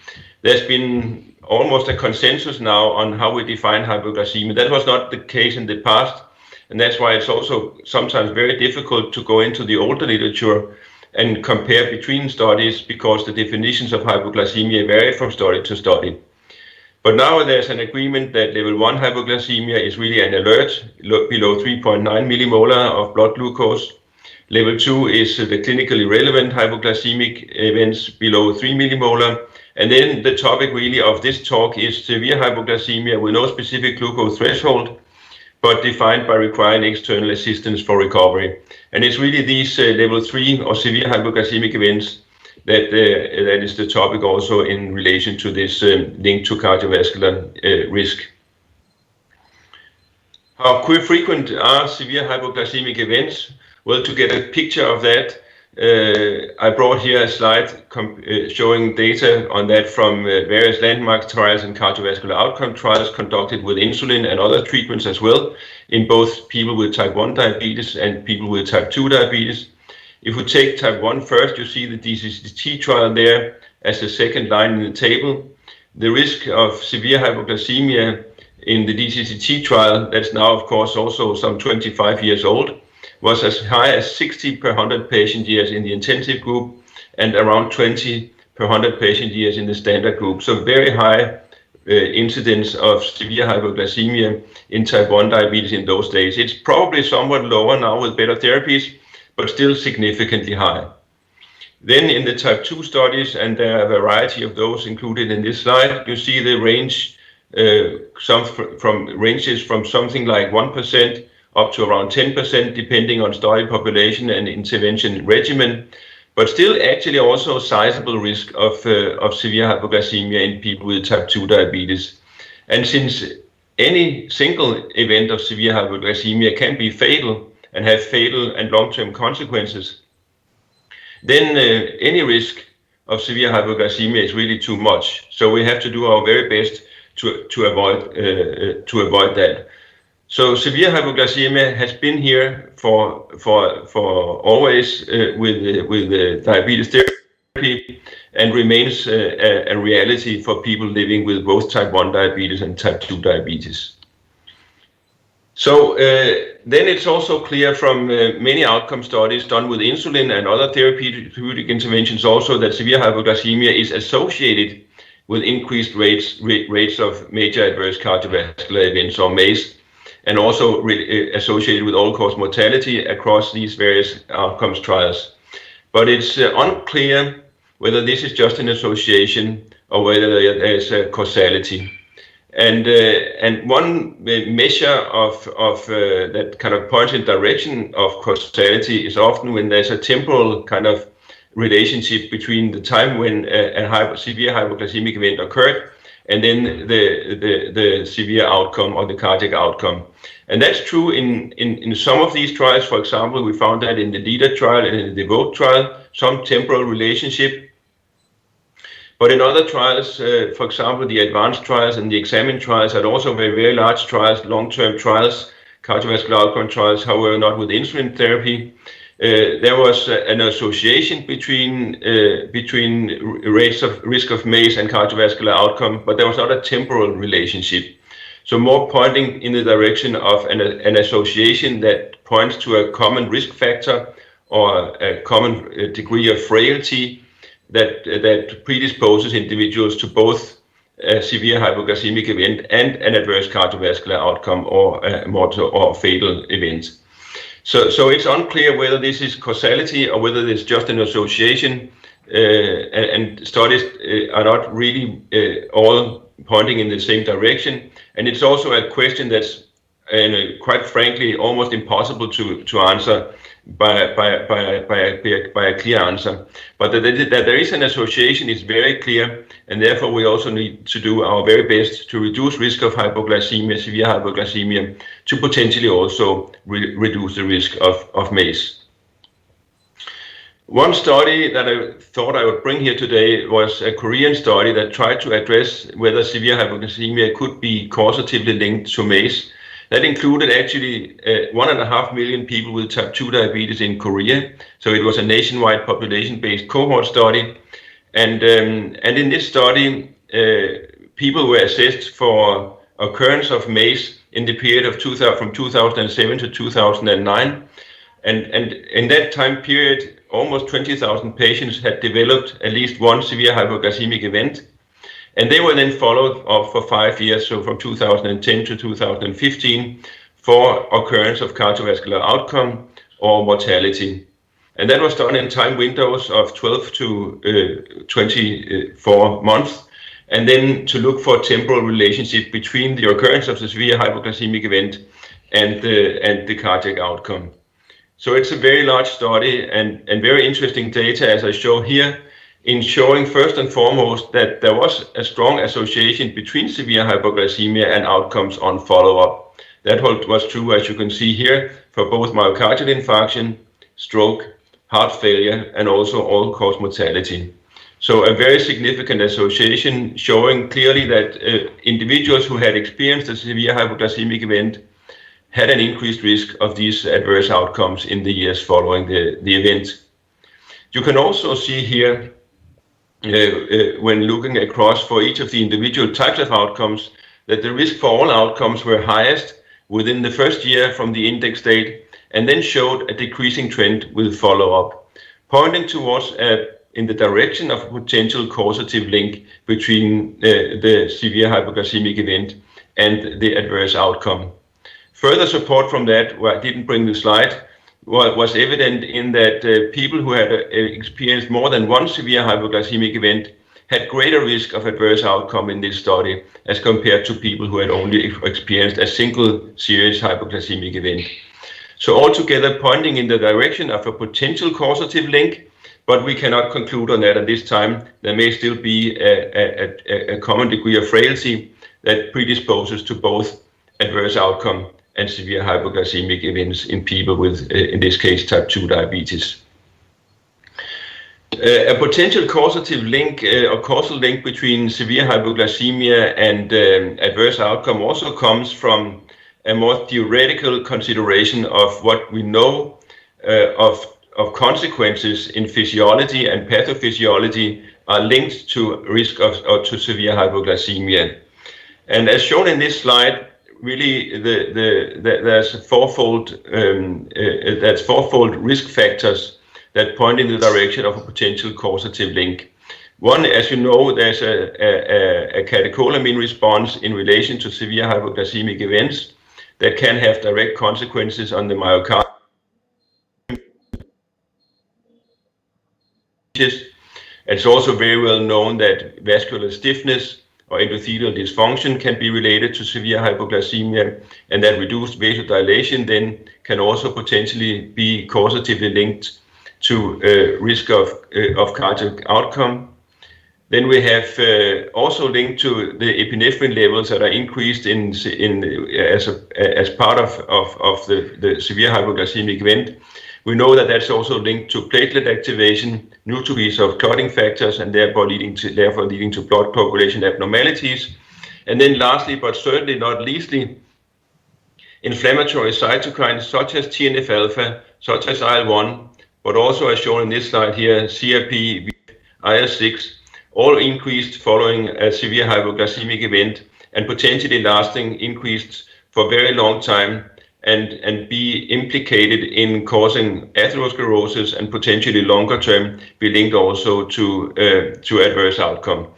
there's been almost a consensus now on how we define hypoglycemia. That was not the case in the past, and that's why it's also sometimes very difficult to go into the older literature and compare between studies, because the definitions of hypoglycemia vary from study to study. But now there's an agreement that level 1 hypoglycemia is really an alert, below 3.9 millimolar of blood glucose. Level 2 is the clinically relevant hypoglycemic events below 3 millimolar. And then the topic really of this talk is severe hypoglycemia with no specific glucose threshold, but defined by requiring external assistance for recovery. And it's really these level 3 or severe hypoglycemic events that is the topic also in relation to this link to cardiovascular risk. How frequent are severe hypoglycemic events? Well, to get a picture of that, I brought here a slide showing data on that from various landmark trials and cardiovascular outcome trials conducted with insulin and other treatments as well, in both people with type 1 diabetes and people with type 2 diabetes. If we take type 1 first, you see the DCCT trial there as the second line in the table. The risk of severe hypoglycemia in the DCCT trial, that's now of course also some 25 years old, was as high as 60 per 100 patient years in the intensive group and around 20 per 100 patient years in the standard group. So very high incidence of severe hypoglycemia in type 1 diabetes in those days. It's probably somewhat lower now with better therapies, but still significantly high. Then in the type 2 studies, and there are a variety of those included in this slide, you see the range, ranges from something like 1% up to around 10%, depending on study population and intervention regimen, but still actually also sizable risk of severe hypoglycemia in people with type 2 diabetes. And since any single event of severe hypoglycemia can be fatal and have fatal and long-term consequences, then any risk of severe hypoglycemia is really too much. So we have to do our very best to avoid that. So severe hypoglycemia has been here for always with diabetes therapy, and remains a reality for people living with both type 1 diabetes and type 2 diabetes. So then it's also clear from many outcome studies done with insulin and other therapeutic interventions also that severe hypoglycemia is associated with increased rates of major adverse cardiovascular events, or MACE, and also associated with all-cause mortality across these various outcomes trials. But it's unclear whether this is just an association or whether there is a causality. And one measure of that kind of points in direction of causality is often when there's a temporal kind of relationship between the time when a severe hypoglycemic event occurred and then the severe outcome or the cardiac outcome. And that's true in some of these trials. For example, we found that in the LEADER trial and in the DEVOTE trial, some temporal relationship. But in other trials, for example, the ADVANCE trials and the EXAMINE trials are also very, very large trials, long-term trials, cardiovascular outcome trials, however, not with insulin therapy. There was an association between rates of risk of MACE and cardiovascular outcome, but there was not a temporal relationship. So more pointing in the direction of an association that points to a common risk factor or a common degree of frailty that predisposes individuals to both a severe hypoglycemic event and an adverse cardiovascular outcome or mortal or fatal event. So it's unclear whether this is causality or whether it's just an association, and studies are not really all pointing in the same direction. And it's also a question that's, quite frankly, almost impossible to answer by a clear answer. But that there is an association is very clear, and therefore we also need to do our very best to reduce risk of hypoglycemia, severe hypoglycemia, to potentially also reduce the risk of MACE. One study that I thought I would bring here today was a Korean study that tried to address whether severe hypoglycemia could be causatively linked to MACE. That included actually 1.5 million people with type 2 diabetes in Korea. So it was a nationwide population-based cohort study. And in this study, people were assessed for occurrence of MACE in the period of from 2007 to 2009. And in that time period, almost 20,000 patients had developed at least one severe hypoglycemic event. And they were then followed up for 5 years, so from 2010 to 2015, for occurrence of cardiovascular outcome or mortality. And that was done in time windows of 12 to 24 months. And then to look for a temporal relationship between the occurrence of the severe hypoglycemic event and the cardiac outcome. So it's a very large study and very interesting data, as I show here, in showing first and foremost that there was a strong association between severe hypoglycemia and outcomes on follow-up. That was true, as you can see here, for both myocardial infarction, stroke, heart failure, and also all-cause mortality. So a very significant association showing clearly that individuals who had experienced a severe hypoglycemic event had an increased risk of these adverse outcomes in the years following the event. You can also see here, when looking across for each of the individual types of outcomes, that the risk for all outcomes were highest within the first year from the index date, and then showed a decreasing trend with follow-up, pointing towards in the direction of a potential causative link between the severe hypoglycemic event and the adverse outcome. Further support from that, where I didn't bring the slide, was evident in that people who had experienced more than one severe hypoglycemic event had greater risk of adverse outcome in this study as compared to people who had only experienced a single serious hypoglycemic event. So altogether pointing in the direction of a potential causative link, but we cannot conclude on that at this time. There may still be a common degree of frailty that predisposes to both adverse outcome and severe hypoglycemic events in people with, in this case, type 2 diabetes. A potential causative link or causal link between severe hypoglycemia and adverse outcome also comes from a more theoretical consideration of what we know of consequences in physiology and pathophysiology are linked to risk of to severe hypoglycemia. And as shown in this slide, really there's fourfold risk factors that point in the direction of a potential causative link. One, as you know, there's a catecholamine response in relation to severe hypoglycemic events that can have direct consequences on the myocardium. It's also very well known that vascular stiffness or endothelial dysfunction can be related to severe hypoglycemia, and that reduced vasodilation then can also potentially be causatively linked to risk of cardiac outcome. Then we have also linked to the epinephrine levels that are increased as part of the severe hypoglycemic event. We know that that's also linked to platelet activation, neutrophils of clotting factors, and therefore leading to blood coagulation abnormalities. And then lastly, but certainly not leastly, inflammatory cytokines such as TNF-alpha, such as IL-1, but also as shown in this slide here, CRP, IL-6, all increased following a severe hypoglycemic event and potentially lasting increased for a very long time and be implicated in causing atherosclerosis and potentially longer term be linked also to adverse outcome.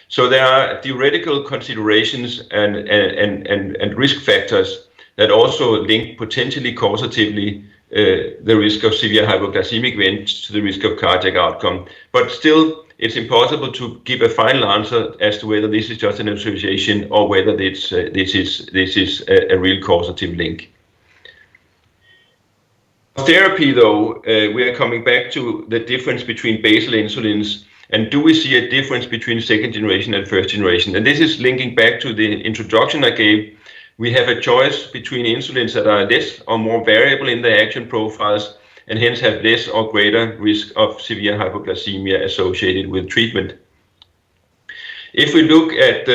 So there are theoretical considerations and risk factors that also link potentially causatively the risk of severe hypoglycemic events to the risk of cardiac outcome. But still, it's impossible to give a final answer as to whether this is just an association or whether this is a real causative link. Therapy, though, we are coming back to the difference between basal insulins, and do we see a difference between second generation and first generation? And this is linking back to the introduction I gave. We have a choice between insulins that are less or more variable in their action profiles and hence have less or greater risk of severe hypoglycemia associated with treatment. If we look at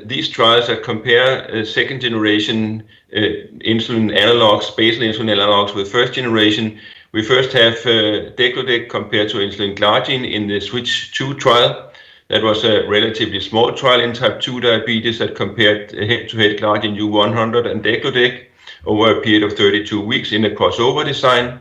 these trials that compare second generation insulin analogs, basal insulin analogs with first generation, we first have degludec compared to insulin glargine in the SWITCH 2 trial. That was a relatively small trial in type 2 diabetes that compared head-to-head glargine U100 and degludec over a period of 32 weeks in a crossover design.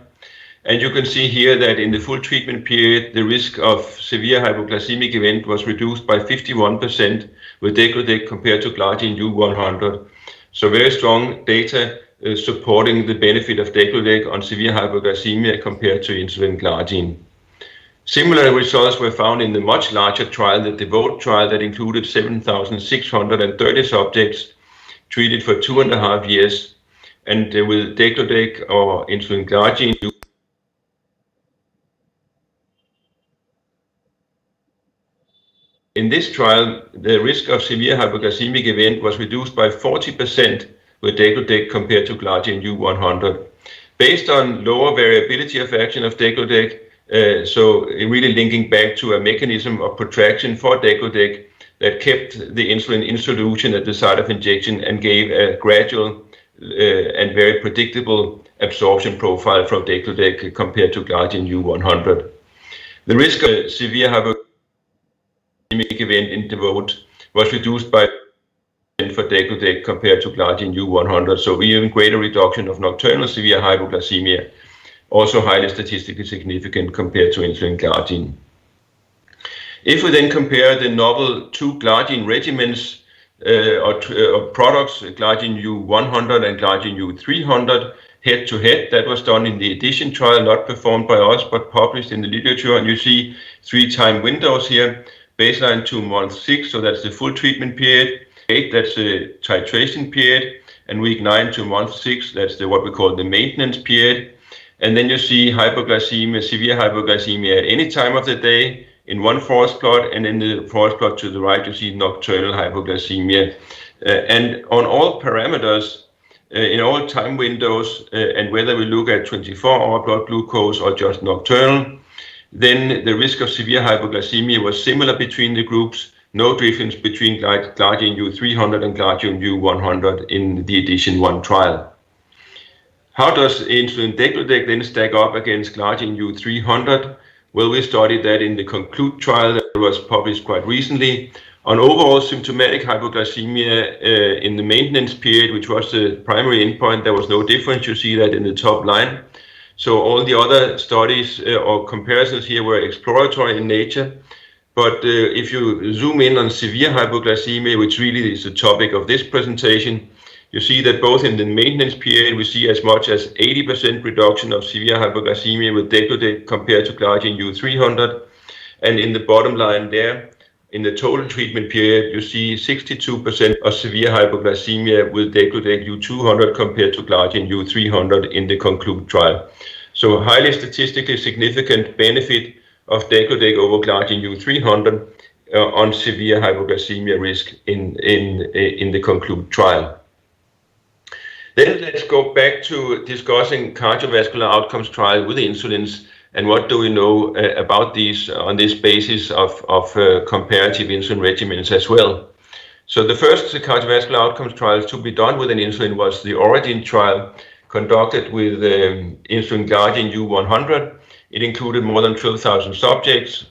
And you can see here that in the full treatment period, the risk of severe hypoglycemic event was reduced by 51% with degludec compared to glargine U100. So very strong data supporting the benefit of degludec on severe hypoglycemia compared to insulin glargine. Similar results were found in the much larger trial, the DEVOTE trial, that included 7,630 subjects treated for 2.5 years, and with degludec or insulin glargine. In this trial, the risk of severe hypoglycemic event was reduced by 40% with degludec compared to glargine U100. Based on lower variability of action of degludec, so really linking back to a mechanism of protraction for degludec that kept the insulin in solution at the site of injection and gave a gradual and very predictable absorption profile from degludec compared to glargine U100. The risk of severe hypoglycemic event in DEVOTE was reduced by 30% for degludec compared to glargine U100, so even greater reduction of nocturnal severe hypoglycemia, also highly statistically significant compared to insulin glargine. If we then compare the novel two glargine regimens or products, glargine U100 and glargine U300, head to head, that was done in the EDITION trial, not performed by us, but published in the literature, and you see 3 time windows here, baseline to month 6, so that's the full treatment period, 8, that's the titration period, and week 9 to month 6, that's what we call the maintenance period. And then you see hypoglycemia, severe hypoglycemia at any time of the day in one forest plot, and in the forest plot to the right you see nocturnal hypoglycemia. And on all parameters, in all time windows, and whether we look at 24-hour blood glucose or just nocturnal, then the risk of severe hypoglycemia was similar between the groups, no difference between glargine U300 and glargine U100 in the EDITION 1 trial. How does insulin degludec then stack up against glargine U300? Well, we studied that in the CONCLUDE trial that was published quite recently. On overall symptomatic hypoglycemia in the maintenance period, which was the primary endpoint, there was no difference. You see that in the top line. So all the other studies or comparisons here were exploratory in nature. But if you zoom in on severe hypoglycemia, which really is the topic of this presentation, you see that both in the maintenance period, we see as much as 80% reduction of severe hypoglycemia with degludec compared to glargine U300. And in the bottom line there, in the total treatment period, you see 62% of severe hypoglycemia with degludec U200 compared to glargine U300 in the CONCLUDE trial. So highly statistically significant benefit of degludec over glargine U300 on severe hypoglycemia risk in the CONCLUDE trial. Then let's go back to discussing cardiovascular outcomes trial with insulins, and what do we know about these on this basis of comparative insulin regimens as well. So the first cardiovascular outcomes trial to be done with an insulin was the ORIGIN trial, conducted with insulin glargine U100. It included more than 12,000 subjects,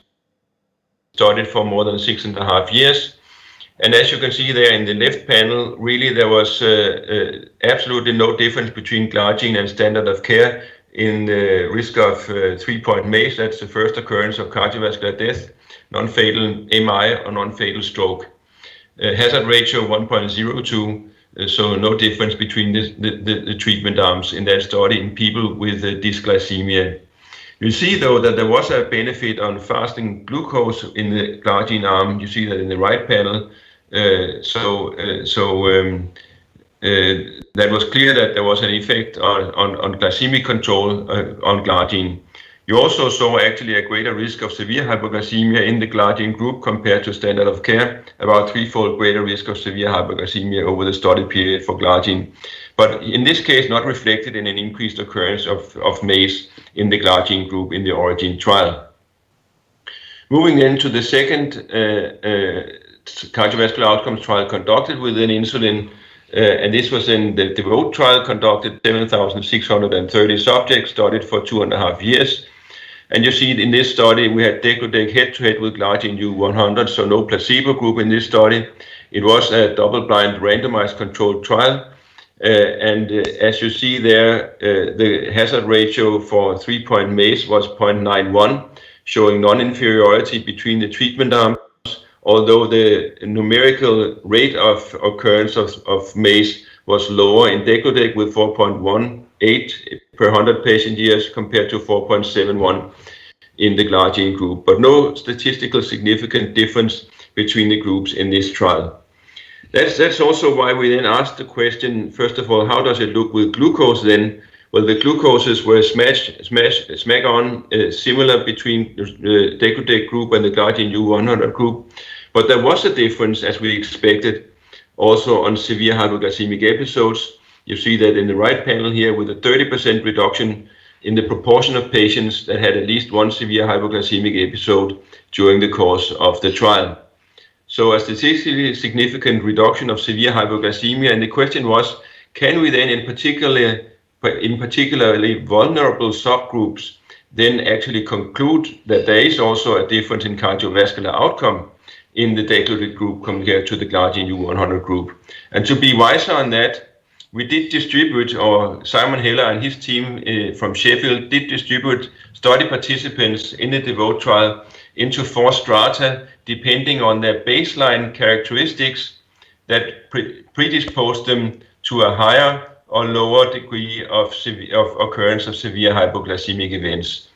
studied for more than 6.5 years. And as you can see there in the left panel, really there was absolutely no difference between glargine and standard of care in the risk of 3-point MACE. That's the first occurrence of cardiovascular death, non-fatal MI or non-fatal stroke. Hazard ratio 1.02, so no difference between the treatment arms in that study in people with dysglycemia. You see though that there was a benefit on fasting glucose in the glargine arm. You see that in the right panel. That was clear that there was an effect on glycemic control on glargine. You also saw actually a greater risk of severe hypoglycemia in the glargine group compared to standard of care, about 3-fold greater risk of severe hypoglycemia over the study period for glargine. But in this case, not reflected in an increased occurrence of MACE in the glargine group in the ORIGIN trial. Moving then to the second cardiovascular outcomes trial conducted with an insulin, and this was in the DEVOTE trial, conducted 7,630 subjects, studied for 2.5 years. And you see in this study, we had degludec head-to-head with glargine U100, so no placebo group in this study. It was a double-blind randomized controlled trial. And as you see there, the hazard ratio for 3-point MACE was 0.91, showing non-inferiority between the treatment arms, although the numerical rate of occurrence of MACE was lower in degludec with 4.18 per 100 patient years compared to 4.71 in the glargine group, but no statistical significant difference between the groups in this trial. That's also why we then asked the question, first of all, how does it look with glucose then? Well, the glucoses were smack on similar between the degludec group and the glargine U100 group, but there was a difference, as we expected, also on severe hypoglycemic episodes. You see that in the right panel here with a 30% reduction in the proportion of patients that had at least one severe hypoglycemic episode during the course of the trial. So a statistically significant reduction of severe hypoglycemia, and the question was, can we then in particularly vulnerable subgroups then actually conclude that there is also a difference in cardiovascular outcome in the degludec group compared to the glargine U100 group. And to be wiser on that, we did distribute, or Simon Heller and his team from Sheffield did distribute study participants in the DEVOTE trial into 4 strata, depending on their baseline characteristics that predisposed them to a higher or lower degree of occurrence of severe hypoglycemic events.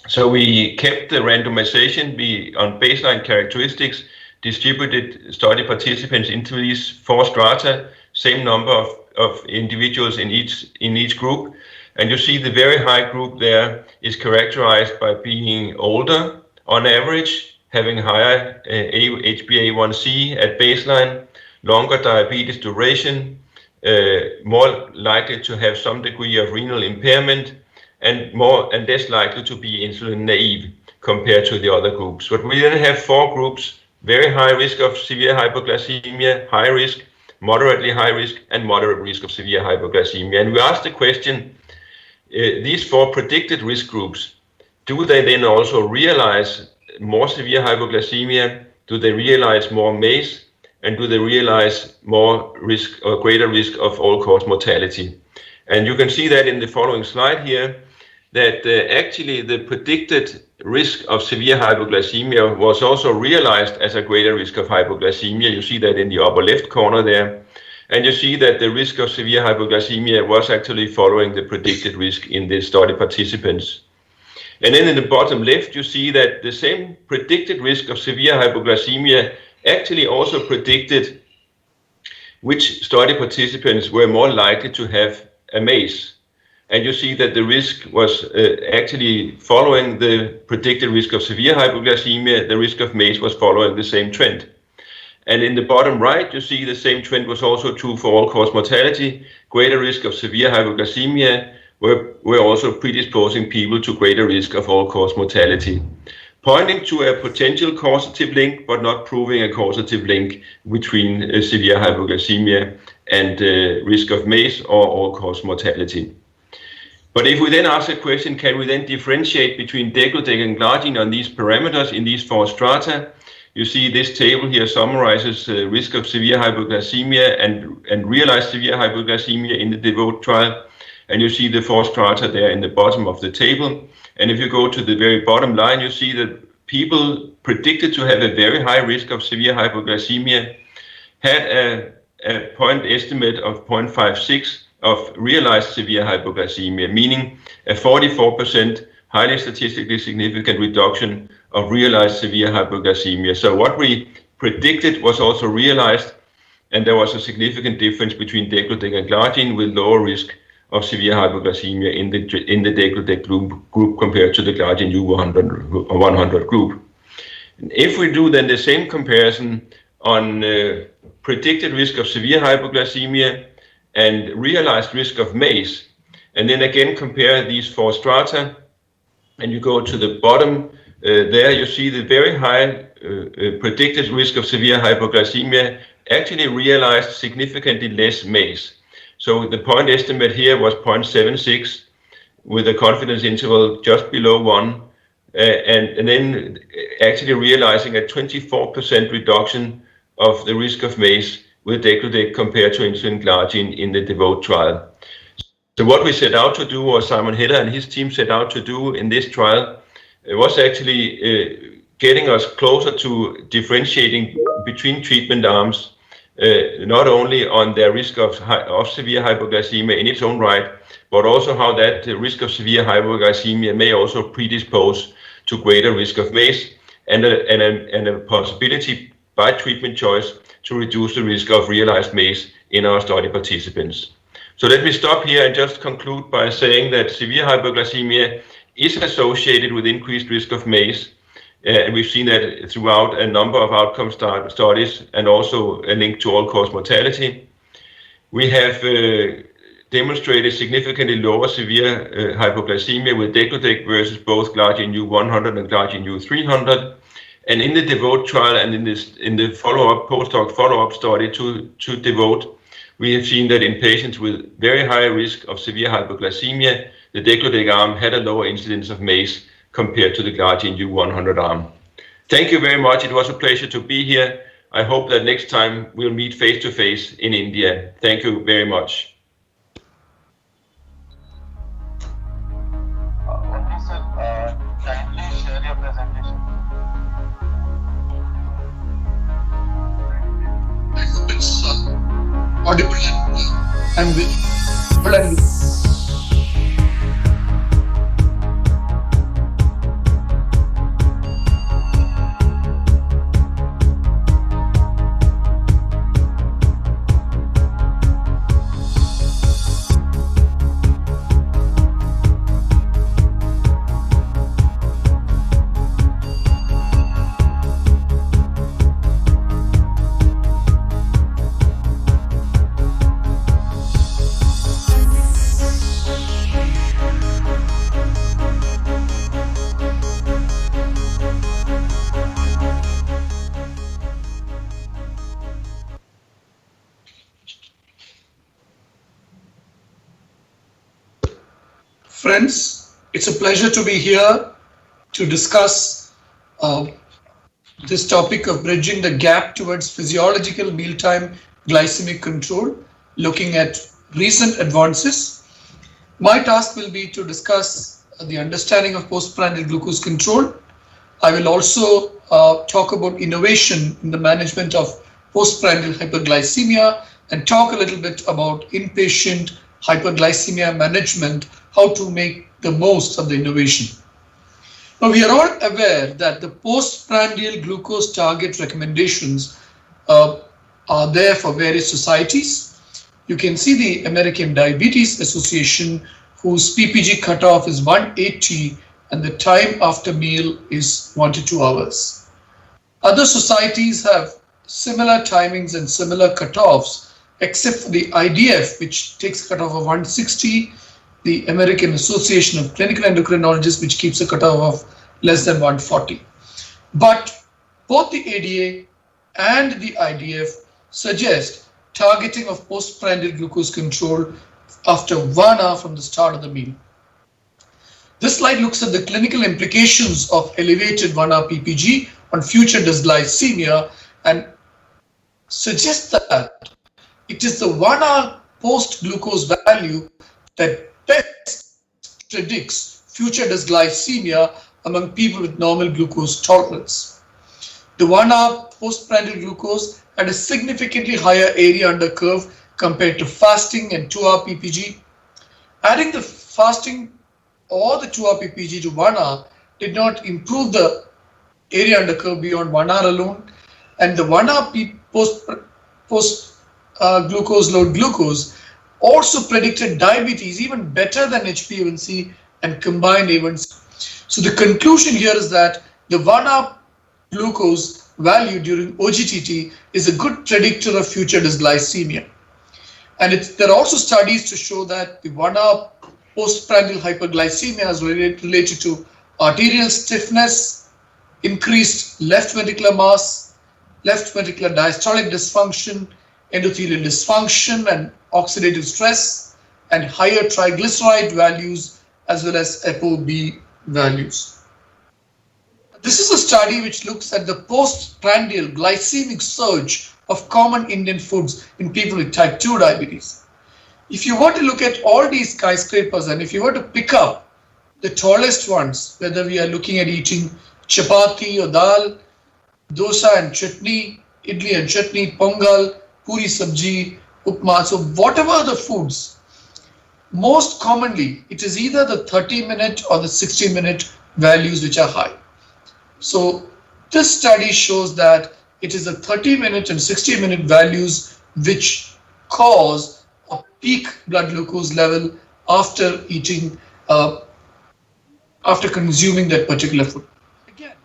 So we kept the randomization on baseline characteristics, distributed study participants into these 4 strata, same number of individuals in each group. And you see the very high group there is characterized by being older on average, having higher HbA1c at baseline, longer diabetes duration, more likely to have some degree of renal impairment, and less likely to be insulin naive compared to the other groups. But we then have 4 groups: very high risk of severe hypoglycemia, high risk, moderately high risk, and moderate risk of severe hypoglycemia. And we asked the question, these 4 predicted risk groups, do they then also realize more severe hypoglycemia? Do they realize more MACE? And do they realize more risk or greater risk of all-cause mortality? And you can see that in the following slide here, that actually the predicted risk of severe hypoglycemia was also realized as a greater risk of hypoglycemia. You see that in the upper left corner there. And you see that the risk of severe hypoglycemia was actually following the predicted risk in the study participants. And then in the bottom left, you see that the same predicted risk of severe hypoglycemia actually also predicted which study participants were more likely to have a MACE. And you see that the risk was actually following the predicted risk of severe hypoglycemia. The risk of MACE was following the same trend. And in the bottom right, you see the same trend was also true for all-cause mortality. Greater risk of severe hypoglycemia were also predisposing people to greater risk of all-cause mortality, pointing to a potential causative link, but not proving a causative link between severe hypoglycemia and risk of MACE or all-cause mortality. But if we then ask the question, can we then differentiate between degludec and glargine on these parameters in these 4 strata? You see this table here summarizes risk of severe hypoglycemia and realized severe hypoglycemia in the DEVOTE trial. And you see the 4 strata there in the bottom of the table. And if you go to the very bottom line, you see that people predicted to have a very high risk of severe hypoglycemia had a point estimate of 0.56 of realized severe hypoglycemia, meaning a 44% highly statistically significant reduction of realized severe hypoglycemia. So what we predicted was also realized, and there was a significant difference between degludec and glargine with lower risk of severe hypoglycemia in the degludec group compared to the glargine U100 group. If we do then the same comparison on predicted risk of severe hypoglycemia and realized risk of MACE, and then again compare these 4 strata, and you go to the bottom, there you see the very high predicted risk of severe hypoglycemia actually realized significantly less MACE. So the point estimate here was 0.76 with a confidence interval just below 1, and then actually realizing a 24% reduction of the risk of MACE with degludec compared to insulin glargine in the DEVOTE trial. So what we set out to do, or Simon Heller and his team set out to do in this trial, was actually getting us closer to differentiating between treatment arms, not only on their risk of severe hypoglycemia in its own right, but also how that risk of severe hypoglycemia may also predispose to greater risk of MACE, and a possibility by treatment choice to reduce the risk of realized MACE in our study participants. So let me stop here and just conclude by saying that severe hypoglycemia is associated with increased risk of MACE. And we've seen that throughout a number of outcome studies, and also a link to all-cause mortality. We have demonstrated significantly lower severe hypoglycemia with degludec versus both glargine U100 and glargine U300. And in the DEVOTE trial and in the follow-up, post-hoc follow-up study to DEVOTE, we have seen that in patients with very high risk of severe hypoglycemia, the degludec arm had a lower incidence of MACE compared to the glargine U100 arm. Thank you very much. It was a pleasure to be here. I hope that next time we'll meet face to face in India. Thank you very much. Kindly share your presentation. I hope it's audible and visible. Friends, it's a pleasure to be here to discuss this topic of bridging the gap towards physiological mealtime glycemic control, looking at recent advances. My task will be to discuss the understanding of postprandial glucose control. I will also talk about innovation in the management of postprandial hyperglycemia and talk a little bit about inpatient hyperglycemia management, how to make the most of the innovation. Now, we are all aware that the postprandial glucose target recommendations are there for various societies. You can see the American Diabetes Association, whose PPG cutoff is 180 and the time after meal is 1 to 2 hours. Other societies have similar timings and similar cutoffs, except for the IDF, which takes a cutoff of 160, the American Association of Clinical Endocrinologists, which keeps a cutoff of less than 140. But both the ADA and the IDF suggest targeting of postprandial glucose control after 1 hour from the start of the meal. This slide looks at the clinical implications of elevated 1 hour PPG on future dysglycemia and suggests that it is the 1 hour post-glucose value that best predicts future dysglycemia among people with normal glucose tolerance. The 1 hour postprandial glucose had a significantly higher area under curve compared to fasting and 2 hour PPG. Adding the fasting or the 2 hour PPG to 1 hour did not improve the area under curve beyond 1 hour alone, and the 1 hour glucose load glucose also predicted diabetes even better than HbA1c and combined A1c. So the conclusion here is that the 1 hour glucose value during OGTT is a good predictor of future dysglycemia. And there are also studies to show that the 1 hour postprandial hyperglycemia is related to arterial stiffness, increased left ventricular mass, left ventricular diastolic dysfunction, endothelial dysfunction and oxidative stress, and higher triglyceride values as well as ApoB values. This is a study which looks at the postprandial glycemic surge of common Indian foods in people with type 2 diabetes. If you were to look at all these skyscrapers and if you were to pick up the tallest ones, whether we are looking at eating chapati or dal, dosa and chutney, idli and chutney, pongal, puri sabji, upma, so whatever the foods, most commonly it is either the 30-minute or the 60-minute values which are high. So this study shows that it is the 30-minute and 60-minute values which cause a peak blood glucose level after eating, after consuming that particular food. Again,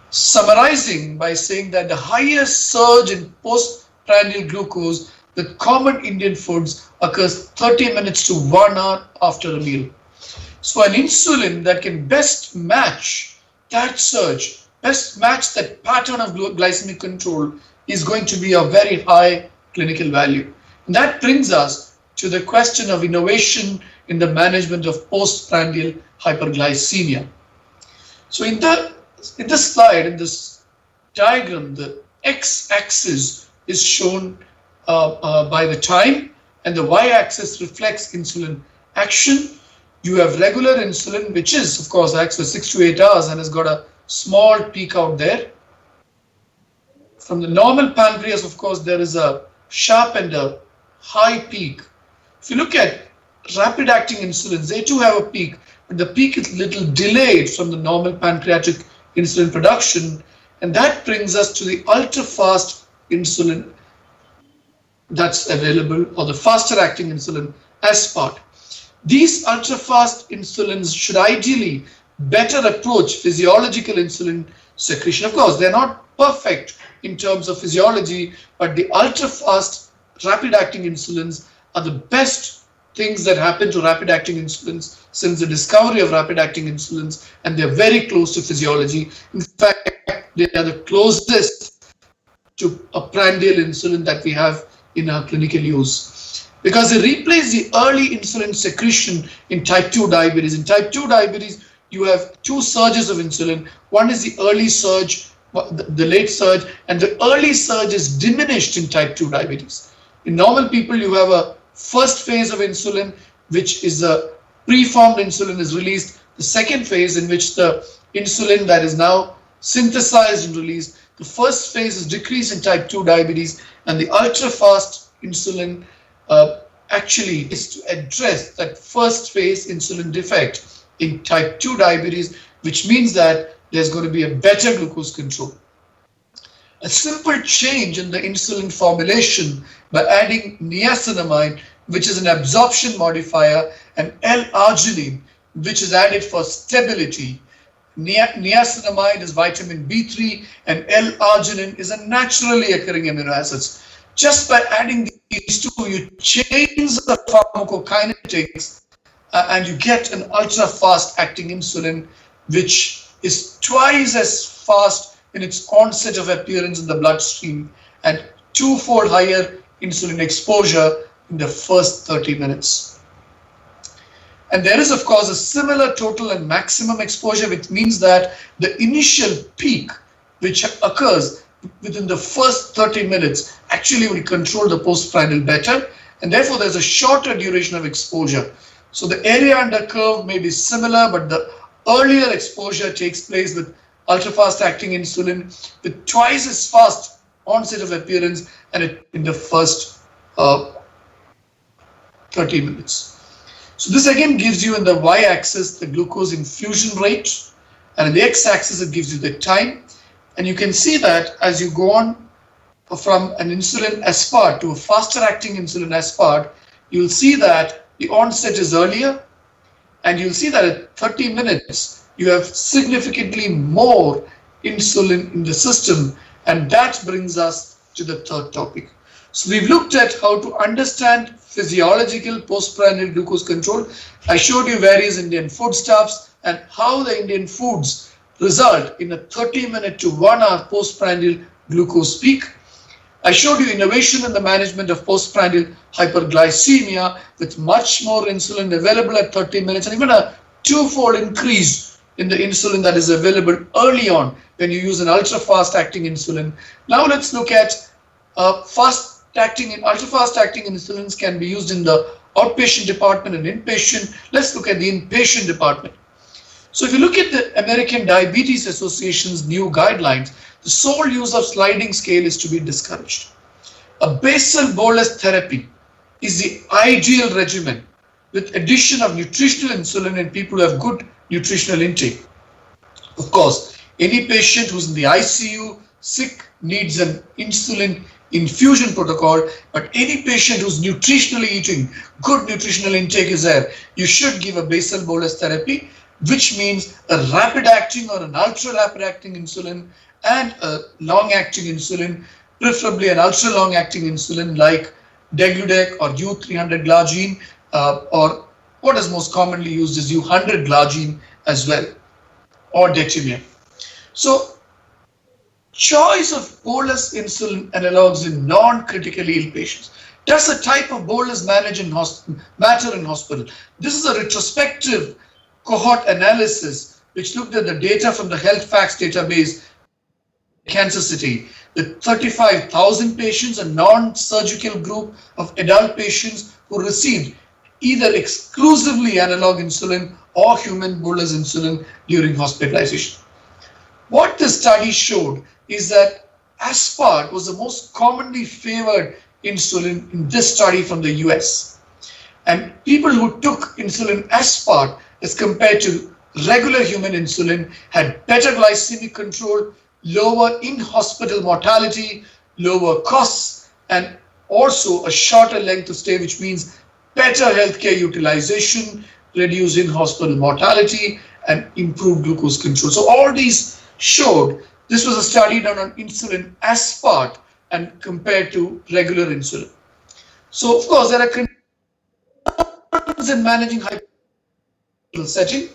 summarizing by saying that the highest surge in postprandial glucose with common Indian foods occurs 30 minutes to 1 hour after a meal. So an insulin that can best match that surge, best match that pattern of glycemic control is going to be a very high clinical value. And that brings us to the question of innovation in the management of postprandial hyperglycemia. So in the in this slide, in this diagram, the x-axis is shown by the time, and the y-axis reflects insulin action. You have regular insulin, which is, of course, acts for 6 to 8 hours and has got a small peak out there. From the normal pancreas, of course, there is a sharp and a high peak. If you look at rapid-acting insulins, they too have a peak, but the peak is a little delayed from the normal pancreatic insulin production, and that brings us to the ultra-fast insulin that's available, or the faster-acting insulin, aspart. These ultra-fast insulins should ideally better approach physiological insulin secretion. Of course, they're not perfect in terms of physiology, but the ultra-fast rapid-acting insulins are the best things that happen to rapid-acting insulins since the discovery of rapid-acting insulins, and they're very close to physiology. In fact, they are the closest to a prandial insulin that we have in our clinical use, because they replace the early insulin secretion in type 2 diabetes. In type 2 diabetes, you have two surges of insulin. One is the early surge, the late surge, and the early surge is diminished in type 2 diabetes. In normal people, you have a first phase of insulin, which is a preformed insulin is released. The second phase, in which the insulin that is now synthesized and released. The first phase is decrease in type 2 diabetes, and the ultra-fast insulin actually is to address that first phase insulin defect in type 2 diabetes, which means that there's going to be a better glucose control. A simple change in the insulin formulation by adding niacinamide, which is an absorption modifier, and L-arginine, which is added for stability. Niacinamide is vitamin B3 and L-arginine is a naturally occurring amino acids. Just by adding these two, you change the pharmacokinetics and you get an ultra-fast acting insulin, which is twice as fast in its onset of appearance in the bloodstream and twofold higher insulin exposure in the first 30 minutes. And there is, of course, a similar total and maximum exposure, which means that the initial peak, which occurs within the first 30 minutes, actually will control the postprandial better, and therefore there's a shorter duration of exposure. So the area under curve may be similar, but the earlier exposure takes place with ultra-fast acting insulin with twice as fast onset of appearance and in the first 30 minutes. So this again gives you in the y-axis the glucose infusion rate, and in the x-axis it gives you the time. And you can see that as you go on from an insulin aspart to a faster acting insulin aspart, you'll see that the onset is earlier, and you'll see that at 30 minutes you have significantly more insulin in the system, and that brings us to the third topic. So we've looked at how to understand physiological postprandial glucose control. I showed you various Indian foodstuffs and how the Indian foods result in a 30-minute to 1 hour postprandial glucose peak. I showed you innovation in the management of postprandial hyperglycemia with much more insulin available at 30 minutes and even a twofold increase in the insulin that is available early on when you use an ultra-fast acting insulin. Now let's look at ultra-fast acting insulins can be used in the outpatient department and inpatient. Let's look at the inpatient department. So if you look at the American Diabetes Association's new guidelines, the sole use of sliding scale is to be discouraged. A basal bolus therapy is the ideal regimen with addition of nutritional insulin in people who have good nutritional intake. Of course, any patient who's in the ICU, sick, needs an insulin infusion protocol, but any patient who's nutritionally eating, good nutritional intake is there, you should give a basal bolus therapy, which means a rapid acting or an ultra rapid acting insulin and a long acting insulin, preferably an ultra long acting insulin like Degludec or U300 glargine, or what is most commonly used is U100 glargine as well, or detimir. So choice of bolus insulin analogs in non-critically ill patients. Does the type of bolus matter in hospital? This is a retrospective cohort analysis which looked at the data from the health facts database, Kansas City, with 35,000 patients, a non-surgical group of adult patients who received either exclusively analog insulin or human bolus insulin during hospitalization. What the study showed is that aspart was the most commonly favored insulin in this study from the US. And people who took insulin aspart as compared to regular human insulin had better glycemic control, lower in-hospital mortality, lower costs, and also a shorter length of stay, which means better healthcare utilization, reduce in-hospital mortality, and improved glucose control. So all these showed this was a study done on insulin aspart and compared to regular insulin. So of course there are concerns in managing hypertension setting,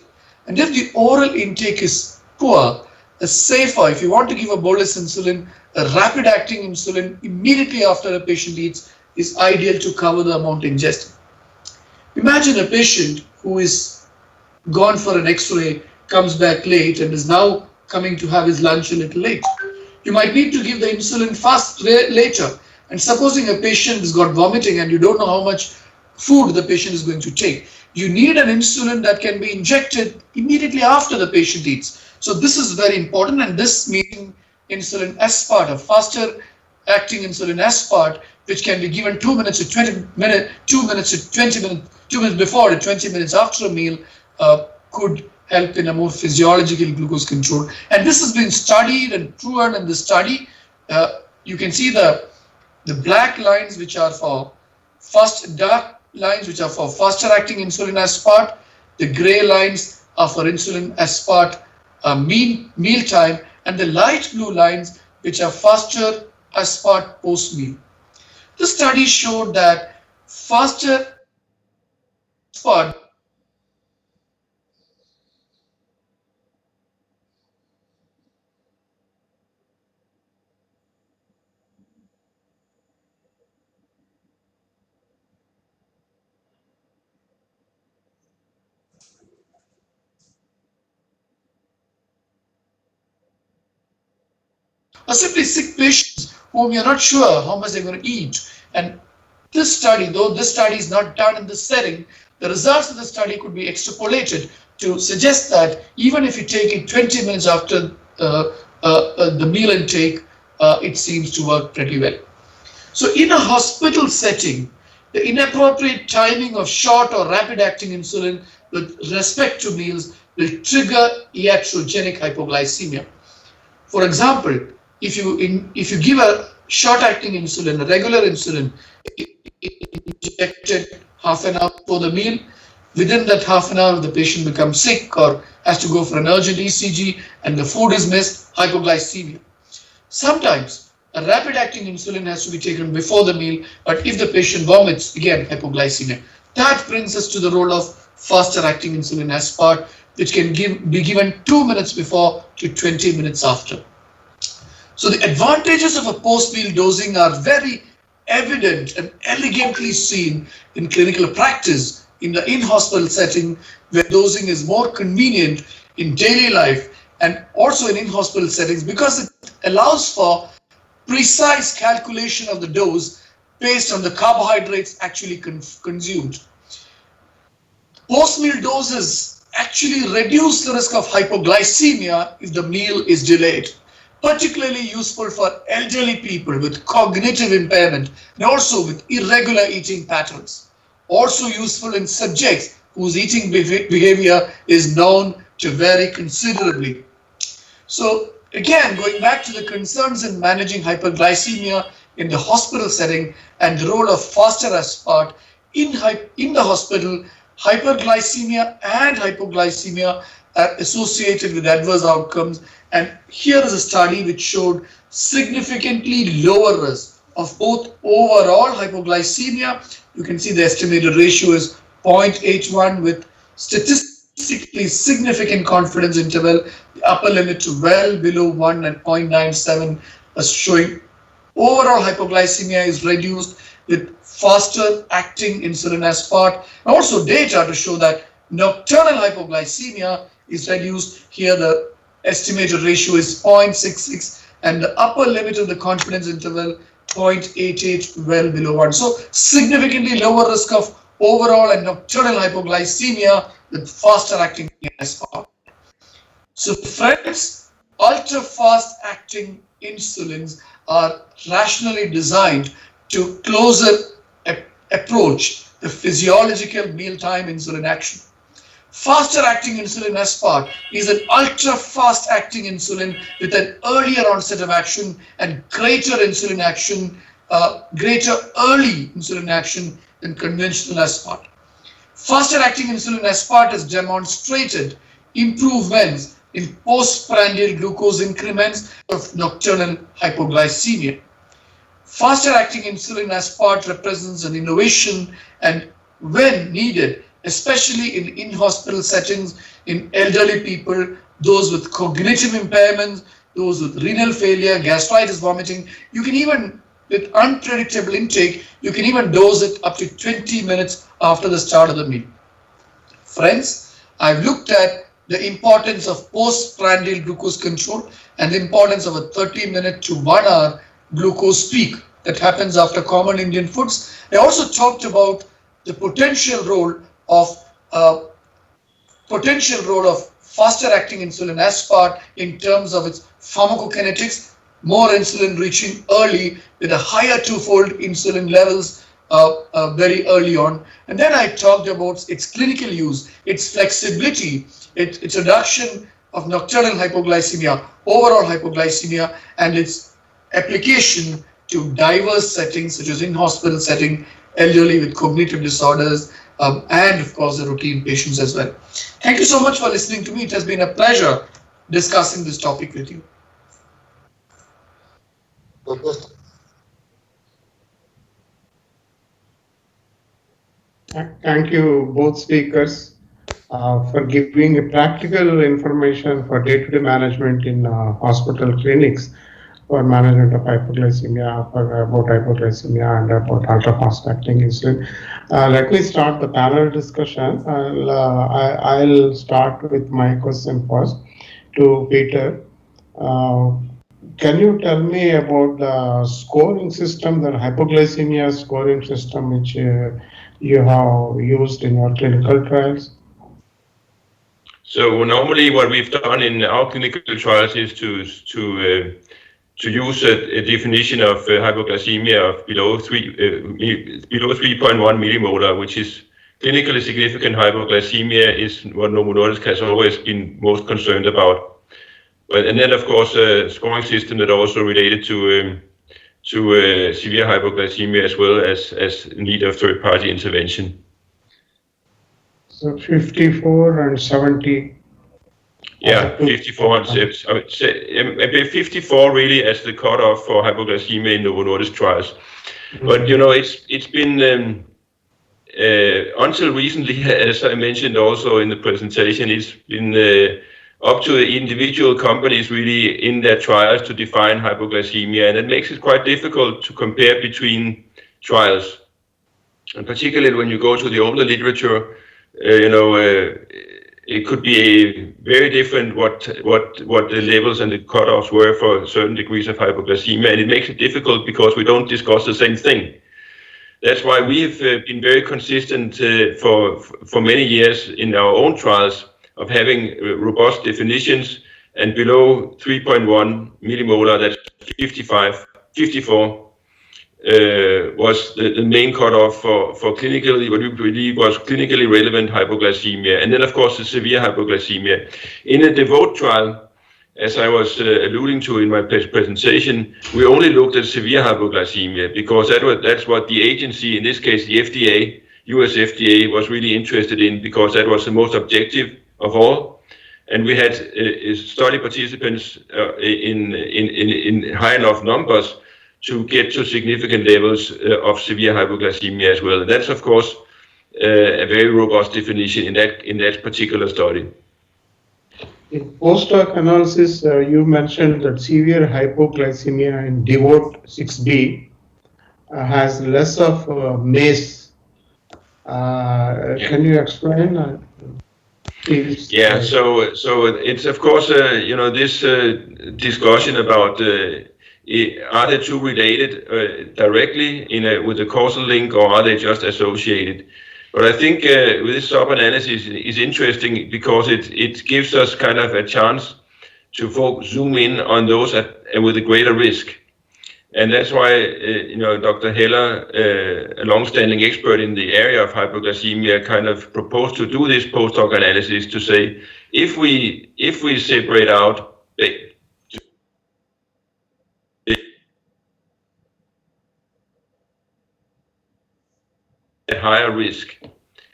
and if the oral intake is poor, a safer, if you want to give a bolus insulin, a rapid acting insulin immediately after a patient eats is ideal to cover the amount ingested. Imagine a patient who is gone for an X-ray, comes back late and is now coming to have his lunch a little late. You might need to give the insulin fast later, and supposing a patient has got vomiting and you don't know how much food the patient is going to take, you need an insulin that can be injected immediately after the patient eats. So this is very important, and this means insulin aspart, a faster acting insulin aspart, which can be given 2 minutes to 20 minutes, 2 minutes to 20 minutes, 2 minutes before and 20 minutes after a meal, could help in a more physiological glucose control. And this has been studied and proven in the study. You can see the black lines, which are for dark lines, which are for faster acting insulin aspart. The gray lines are for insulin aspart meal time, and the light blue lines, which are faster aspart post meal. The study showed that faster aspart are simply sick patients whom you're not sure how much they're going to eat. And this study, though this study is not done in this setting, the results of the study could be extrapolated to suggest that even if you take it 20 minutes after the meal intake, it seems to work pretty well. So in a hospital setting, the inappropriate timing of short or rapid acting insulin with respect to meals will trigger iatrogenic hypoglycemia. For example, if you give a short-acting insulin, a regular insulin, injected half an hour before the meal, within that half an hour the patient becomes sick or has to go for an urgent ECG and the food is missed, hypoglycemia. Sometimes a rapid-acting insulin has to be taken before the meal, but if the patient vomits, again hypoglycemia. That brings us to the role of faster-acting insulin aspart, which can be given 2 minutes before to 20 minutes after. So the advantages of a post-meal dosing are very evident and elegantly seen in clinical practice in the in-hospital setting, where dosing is more convenient in daily life, and also in in-hospital settings because it allows for precise calculation of the dose based on the carbohydrates actually consumed. Post-meal doses actually reduce the risk of hypoglycemia if the meal is delayed. Particularly useful for elderly people with cognitive impairment and also with irregular eating patterns. Also useful in subjects whose eating behavior is known to vary considerably. So again, going back to the concerns in managing hyperglycemia in the hospital setting and the role of faster aspart in the hospital, hyperglycemia and hypoglycemia are associated with adverse outcomes. And here is a study which showed significantly lower risk of both overall hypoglycemia. You can see the estimated ratio is 0.81 with statistically significant confidence interval, the upper limit to well below 1 and 0.97, showing overall hypoglycemia is reduced with faster acting insulin aspart, and also data to show that nocturnal hypoglycemia is reduced. Here the estimated ratio is 0.66 and the upper limit of the confidence interval 0.88, well below 1. So significantly lower risk of overall and nocturnal hypoglycemia with faster acting aspart. So friends, ultra fast acting insulins are rationally designed to closer approach the physiological mealtime insulin action. Faster acting insulin aspart is an ultra fast acting insulin with an earlier onset of action and greater insulin action, greater early insulin action than conventional aspart. Faster acting insulin aspart has demonstrated improvements in postprandial glucose increments of nocturnal hypoglycemia. Faster acting insulin aspart represents an innovation, and when needed, especially in in-hospital settings, in elderly people, those with cognitive impairments, those with renal failure, gastritis, vomiting, you can even, with unpredictable intake, you can even dose it up to 20 minutes after the start of the meal. Friends, I've looked at the importance of postprandial glucose control and the importance of a 30-minute to 1 hour glucose peak that happens after common Indian foods. I also talked about the potential role of faster acting insulin aspart in terms of its pharmacokinetics, more insulin reaching early with a higher twofold insulin levels very early on. And then I talked about its clinical use, its flexibility, its reduction of nocturnal hypoglycemia, overall hypoglycemia, and its application to diverse settings such as in-hospital setting, elderly with cognitive disorders, and of course the routine patients as well. Thank you so much for listening to me. It has been a pleasure discussing this topic with you. Thank you, both speakers, for giving practical information for day-to-day management in hospital clinics for management of hypoglycemia, about hypoglycemia and about ultra-fast acting insulin. Let me start the panel discussion. I'll start with my question first to Peter. Can you tell me about the scoring system, the hypoglycemia scoring system, which you have used in your clinical trials? So normally what we've done in our clinical trials is to use a definition of hypoglycemia of below 3.1 millimolar, which is clinically significant hypoglycemia, is what Novo Nordisk has always been most concerned about. And then, of course, a scoring system that also related to severe hypoglycemia as well as need of third-party intervention. So 54 and 70. Yeah, 54 and 70. I would say 54 really as the cutoff for hypoglycemia in Novo Nordisk trials. But you know, it's been until recently, as I mentioned also in the presentation, it's been up to the individual companies really in their trials to define hypoglycemia, and it makes it quite difficult to compare between trials. And particularly when you go to the older literature, it could be very different what the levels and the cutoffs were for certain degrees of hypoglycemia, and it makes it difficult because we don't discuss the same thing. That's why we've been very consistent for many years in our own trials of having robust definitions, and below 3.1 millimolar, that's 54, was the main cutoff for clinically, what we believe was clinically relevant hypoglycemia. And then, of course, the severe hypoglycemia. In a DEVOTE trial, as I was alluding to in my presentation, we only looked at severe hypoglycemia because that's what the agency, in this case the FDA, US FDA, was really interested in, because that was the most objective of all. And we had study participants in high enough numbers to get to significant levels of severe hypoglycemia as well. And that's, of course, a very robust definition in that particular study. In post-hoc analysis, you mentioned that severe hypoglycemia in DEVOTE 6B has less of MACE. Can you explain? Please. Yeah, so it's of course this discussion about are the two related directly with a causal link, or are they just associated? But I think with this sub-analysis is interesting because it gives us kind of a chance to zoom in on those with a greater risk. And that's why, Dr. Heller, a long-standing expert in the area of hypoglycemia, kind of proposed to do this post-hoc analysis to say, if we separate out at higher risk.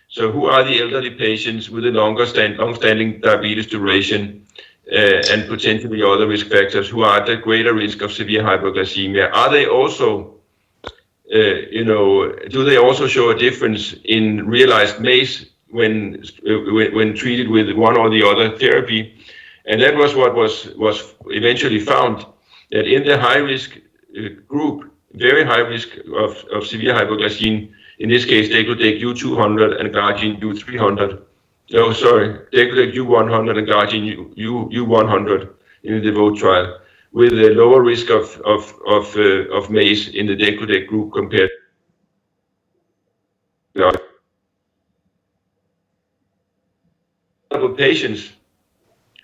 So who are the elderly patients with a long-standing diabetes duration and potentially other risk factors who are at a greater risk of severe hypoglycemia? Are they also, do they also show a difference in realized MACE when treated with one or the other therapy? And that was what was eventually found, that in the high-risk group, very high risk of severe hypoglycemia, in this case, degludec U200 and glargine U300. No, sorry, degludec U100 and glargine U100 in the DEVOTE trial, with a lower risk of MACE in the degludec group compared to patients.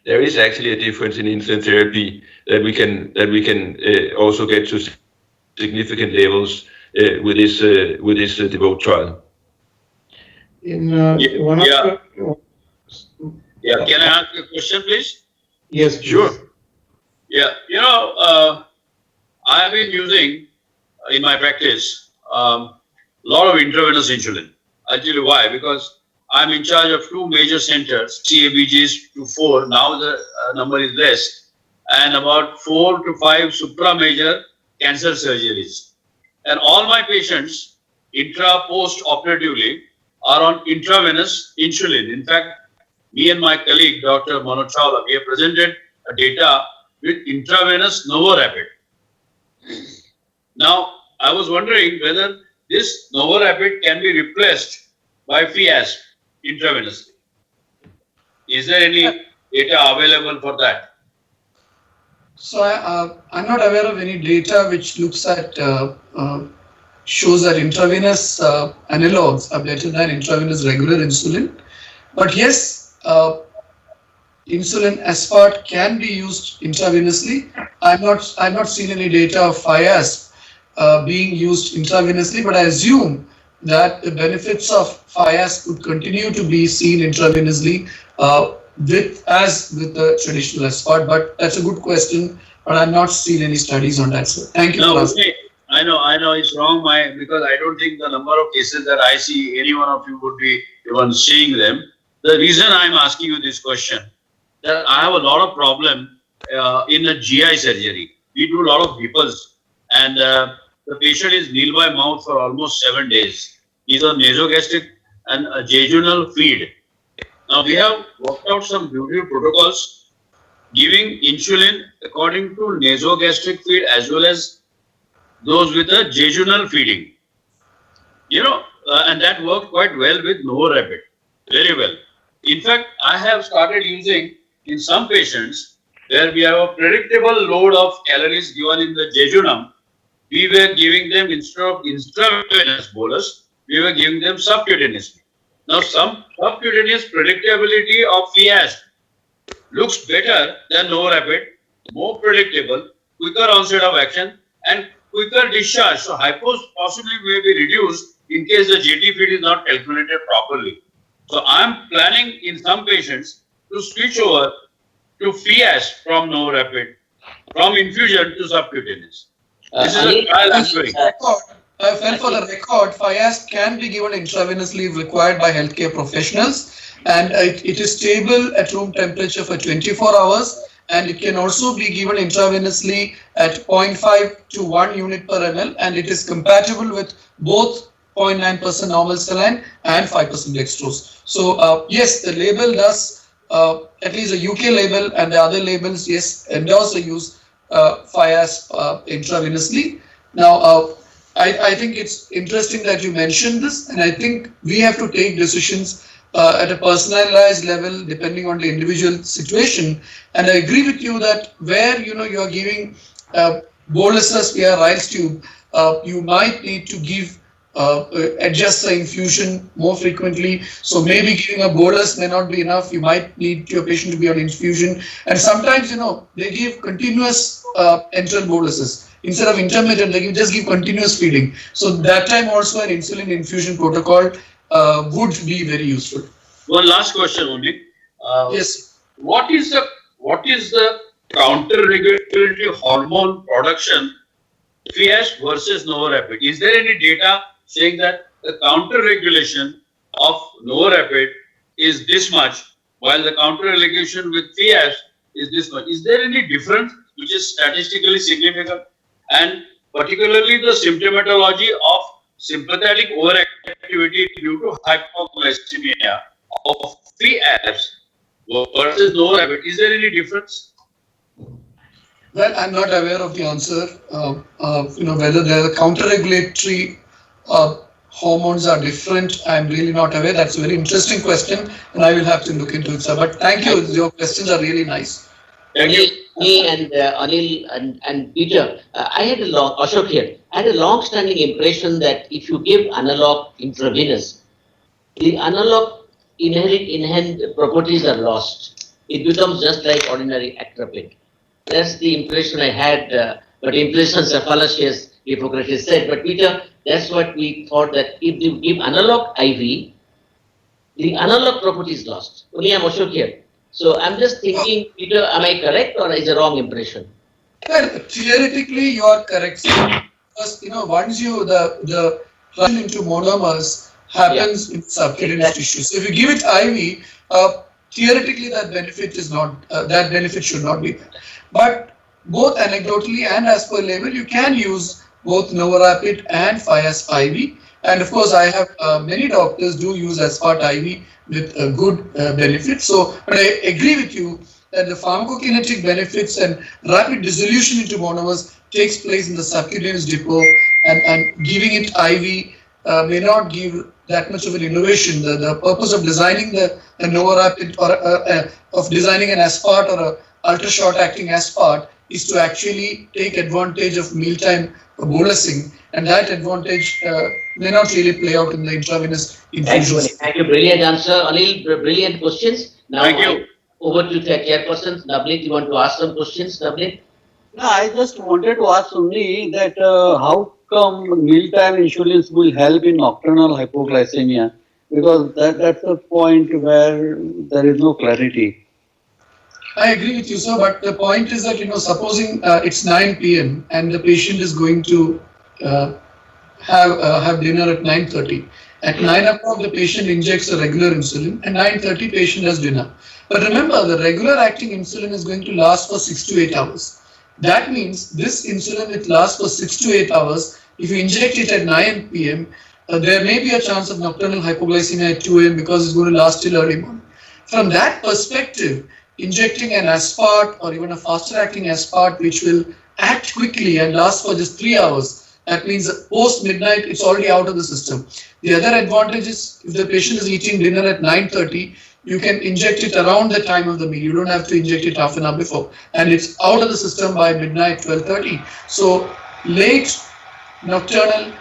There is actually a difference in insulin therapy that we can also get to significant levels with this DEVOTE trial. In one of the, Can I ask a question, please? Yes, please. Sure. Yeah, I have been using in my practice a lot of intravenous insulin. I'll tell you why. Because I'm in charge of two major centers, CABGs to 4. Now the number is less, and about 4 to 5 supra-major cancer surgeries. And all my patients, post-operatively, are on intravenous insulin. In fact, me and my colleague, Dr. Manoj Chawla, we have presented a data with intravenous NovoRapid. Now, I was wondering whether this NovoRapid can be replaced by FIASP intravenously. Is there any data available for that? So I'm not aware of any data which looks at shows that intravenous analogs are better than intravenous regular insulin. But yes, insulin aspart can be used intravenously. I've not seen any data of FIASP being used intravenously, but I assume that the benefits of FIASP would continue to be seen intravenously as with the traditional aspart. But that's a good question, but I've not seen any studies on that. So thank you for asking. I know it's wrong, because I don't think the number of cases that I see, any one of you would be the one seeing them. The reason I'm asking you this question, that I have a lot of problem in the GI surgery. We do a lot of peoples, and the patient is nil by mouth for almost 7 days. He's on nasogastric and a jejunal feed. Now we have worked out some beautiful protocols giving insulin according to nasogastric feed as well as those with the jejunal feeding. And that worked quite well with NovoRapid. Very well. In fact, I have started using in some patients where we have a predictable load of calories given in the jejunum. We were giving them, instead of intravenous bolus, we were giving them subcutaneously. Now, some subcutaneous predictability of FIASP looks better than NovoRapid, more predictable, quicker onset of action, and quicker discharge. So hypos possibly may be reduced in case the JT feed is not calculated properly. So I'm planning in some patients to switch over to FIASP from NovoRapid, from infusion to subcutaneous. This is a trial I'm doing. For the record, FIASP can be given intravenously if required by healthcare professionals, and it is stable at room temperature for 24 hours, and it can also be given intravenously at 0.5 to 1 unit per ml, and it is compatible with both 0.9% normal saline and 5% dextrose. So yes, the label does, at least the UK label and the other labels, yes, endorse the use FIASP intravenously. Now, I think it's interesting that you mentioned this, and I think we have to take decisions at a personalized level depending on the individual situation. And I agree with you that where you are giving boluses via Riles tube, you might need to give adjust the infusion more frequently. So maybe giving a bolus may not be enough. You might need your patient to be on infusion. And sometimes, they give continuous enteral boluses. Instead of intermittent, they just give continuous feeding. So that time also an insulin infusion protocol would be very useful. One last question only. Yes. What is the counter-regulatory hormone production Fiasp versus Novorapid? Is there any data saying that the counter-regulation of Novorapid is this much, while the counter-regulation with Fiasp is this much? Is there any difference which is statistically significant? And particularly the symptomatology of sympathetic overactivity due to hypoglycemia of Fiasp versus Novorapid, is there any difference? Well, I'm not aware of the answer. Whether the counter-regulatory hormones are different, I'm really not aware. That's a very interesting question, and I will have to look into it, sir. But thank you. Your questions are really nice. Thank you. Me and Anil and Peter, Ashok here, I had a long-standing impression that if you give analog intravenous, the analog inherent properties are lost. It becomes just like ordinary Actrapid. That's the impression I had, but impressions are fallacious, Hippocrates said. But Peter, that's what we thought, that if you give analog IV, the analog property is lost. Only I'm Ashok here. So I'm just thinking, Peter, am I correct or is it a wrong impression? Well, theoretically, you are correct. Because once the run into monomers happens in subcutaneous tissue. So if you give it IV, theoretically that benefit is not that benefit should not be there. But both anecdotally and as per label, you can use both Novorapid and Fiasp IV. And of course, I have many doctors do use Aspart IV with a good benefit. So, but I agree with you that the pharmacokinetic benefits and rapid dissolution into monomers takes place in the subcutaneous depot, and giving it IV may not give that much of an innovation. The purpose of designing the Novorapid or of designing an Aspart or a ultra short acting Aspart is to actually take advantage of mealtime bolusing, and that advantage may not really play out in the intravenous infusions. Thank you. Brilliant answer. Anil, brilliant questions. Now Thank you. Over to the chairperson. Navneet, you want to ask some questions, Navneet? No, I just wanted to ask only that how come mealtime insulins will help in nocturnal hypoglycemia? Because that's the point where there is no clarity. I agree with you, sir, but the point is that, supposing it's 9 p.m. and the patient is going to have dinner at 9:30. At 9 o'clock, the patient injects a regular insulin, and 9:30 patient has dinner. But remember, the regular acting insulin is going to last for 6 to 8 hours. That means this insulin, it lasts for 6 to 8 hours. If you inject it at 9 p.m., there may be a chance of nocturnal hypoglycemia at 2 a.m. because it's going to last till early morning. From that perspective, injecting an Aspart or even a faster acting Aspart which will act quickly and last for just 3 hours, that means post midnight it's already out of the system. The other advantage is if the patient is eating dinner at 9:30, you can inject it around the time of the meal. You don't have to inject it half an hour before, and it's out of the system by midnight, 12:30. So late nocturnal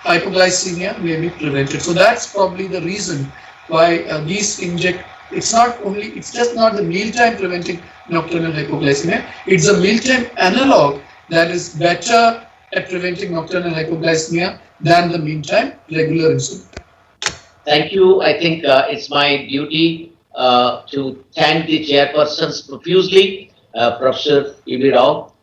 hypoglycemia may be prevented. So that's probably the reason why these inject. It's just not the mealtime preventing nocturnal hypoglycemia. It's a mealtime analog that is better at preventing nocturnal hypoglycemia than the meantime regular insulin. Thank you. I think it's my duty to thank the chairpersons profusely, Professor P.B. Rao.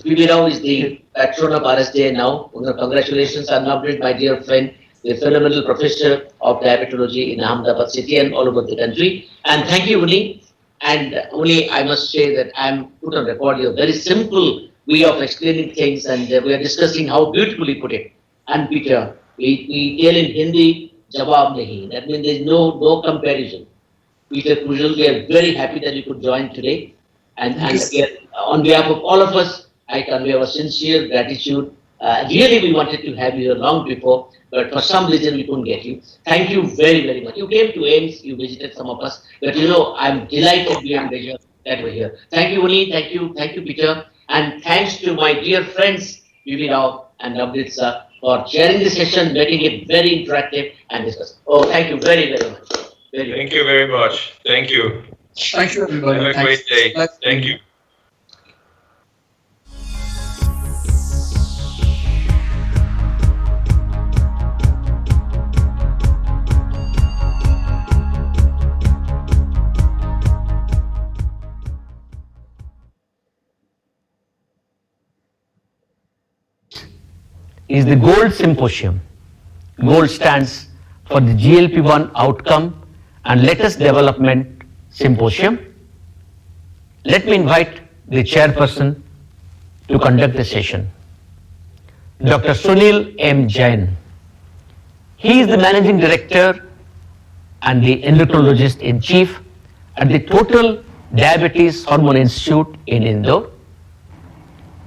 P.B. Rao is the patron of RSJ now. Congratulations, Navneet, my dear friend, the phenomenal professor of diabetology in Ahmedabad city and all over the country. And thank you, Uni. And Uni, I must say that I'm put on record your very simple way of explaining things, and we are discussing how beautifully put it. And Peter, we tell in Hindi, jawab nahi. That means there is no comparison. Peter Kujal, we are very happy that you could join today. And on behalf of all of us, I convey our sincere gratitude. Really, we wanted to have you here long before. but for some reason we couldn't get you. Thank you very, very much. You came to AIMS, you visited some of us, but I'm delighted beyond measure that we're here. Thank you, Uni. Thank you, Peter. And thanks to my dear friends, Bibi Rao and Navneet sir, for sharing the session, making it very interactive and discussive. Oh, thank you very, very much. Thank you very much. Thank you. Thank you, everybody. Have a great day. Thank you. Is the Gold Symposium. Gold stands for the GLP-1 Outcome and Latest Development Symposium. Let me invite the chairperson to conduct the session. Dr. Sunil M. Jain. He is the managing director and the endocrinologist in chief at the Total Diabetes Hormone Institute in Indore.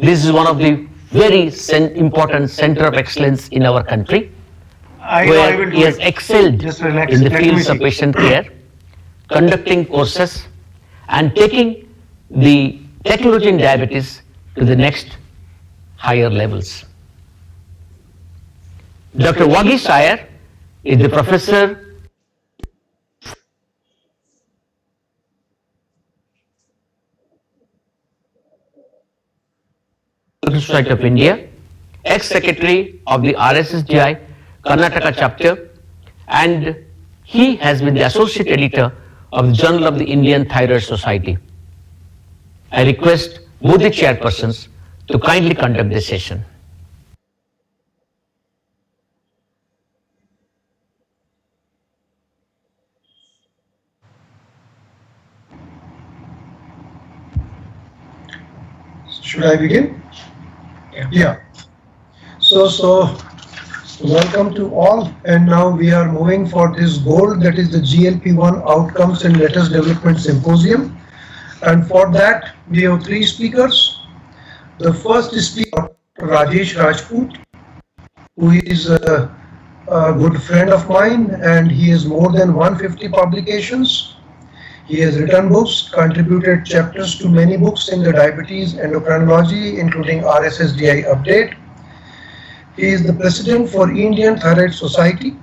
This is one of the very important center of excellence in our country, where he has excelled in the fields of patient care, conducting courses and taking the technology in diabetes to the next higher levels. Dr. Vagish Iyer is the professor Society of India, ex-secretary of the RSSDI Karnataka chapter, and he has been the associate editor of the Journal of the Indian Thyroid Society. I request both the chairpersons to kindly conduct this session. Should I begin? Yeah. So welcome to all, and now we are moving for this goal, that is the GLP-1 Outcomes and Latest Development Symposium. And for that, we have three speakers. The first speaker, Rajesh Rajput, who is a good friend of mine, and he has more than 150 publications. He has written books, contributed chapters to many books in the diabetes endocrinology, including RSSDI Update. He is the president for Indian Thyroid Society,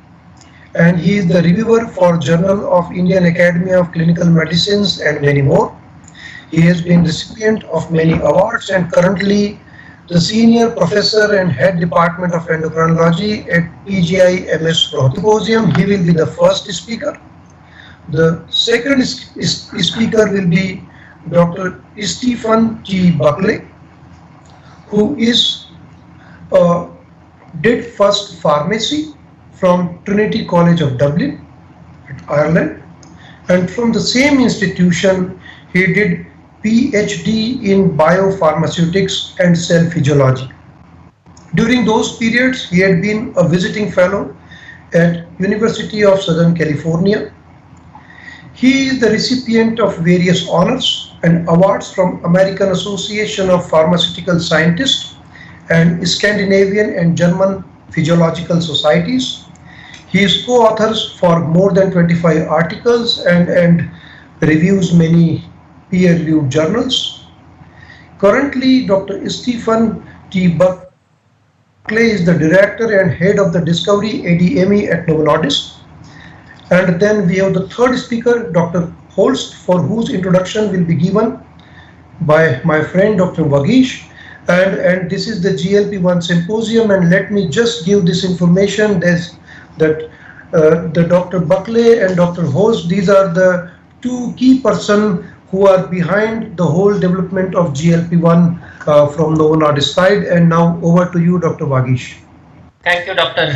and he is the reviewer for Journal of Indian Academy of Clinical Medicines and many more. He has been recipient of many awards and currently the senior professor and head department of endocrinology at PGI MS Symposium. He will be the first speaker. The second speaker will be Dr. Stephen T. Buckley, who did first pharmacy from Trinity College of Dublin, Ireland, and from the same institution he did PhD in biopharmaceutics and cell physiology. During those periods, he had been a visiting fellow at University of Southern California. He is the recipient of various honors and awards from American Association of Pharmaceutical Scientists and Scandinavian and German Physiological Societies. He is co-authors for more than 25 articles and reviews many peer-reviewed journals. Currently, Dr. Stephen T. Buckley is the director and head of the Discovery ADME at Novo Nordisk. And then we have the third speaker, Dr. Holst, for whose introduction will be given by my friend Dr. Vagish. And this is the GLP-1 Symposium, and let me just give this information that the Dr. Buckley and Dr. Holst, these are the two key persons who are behind the whole development of GLP-1 from Novo Nordisk side. And now over to you, Dr. Vagish. Thank you, Dr.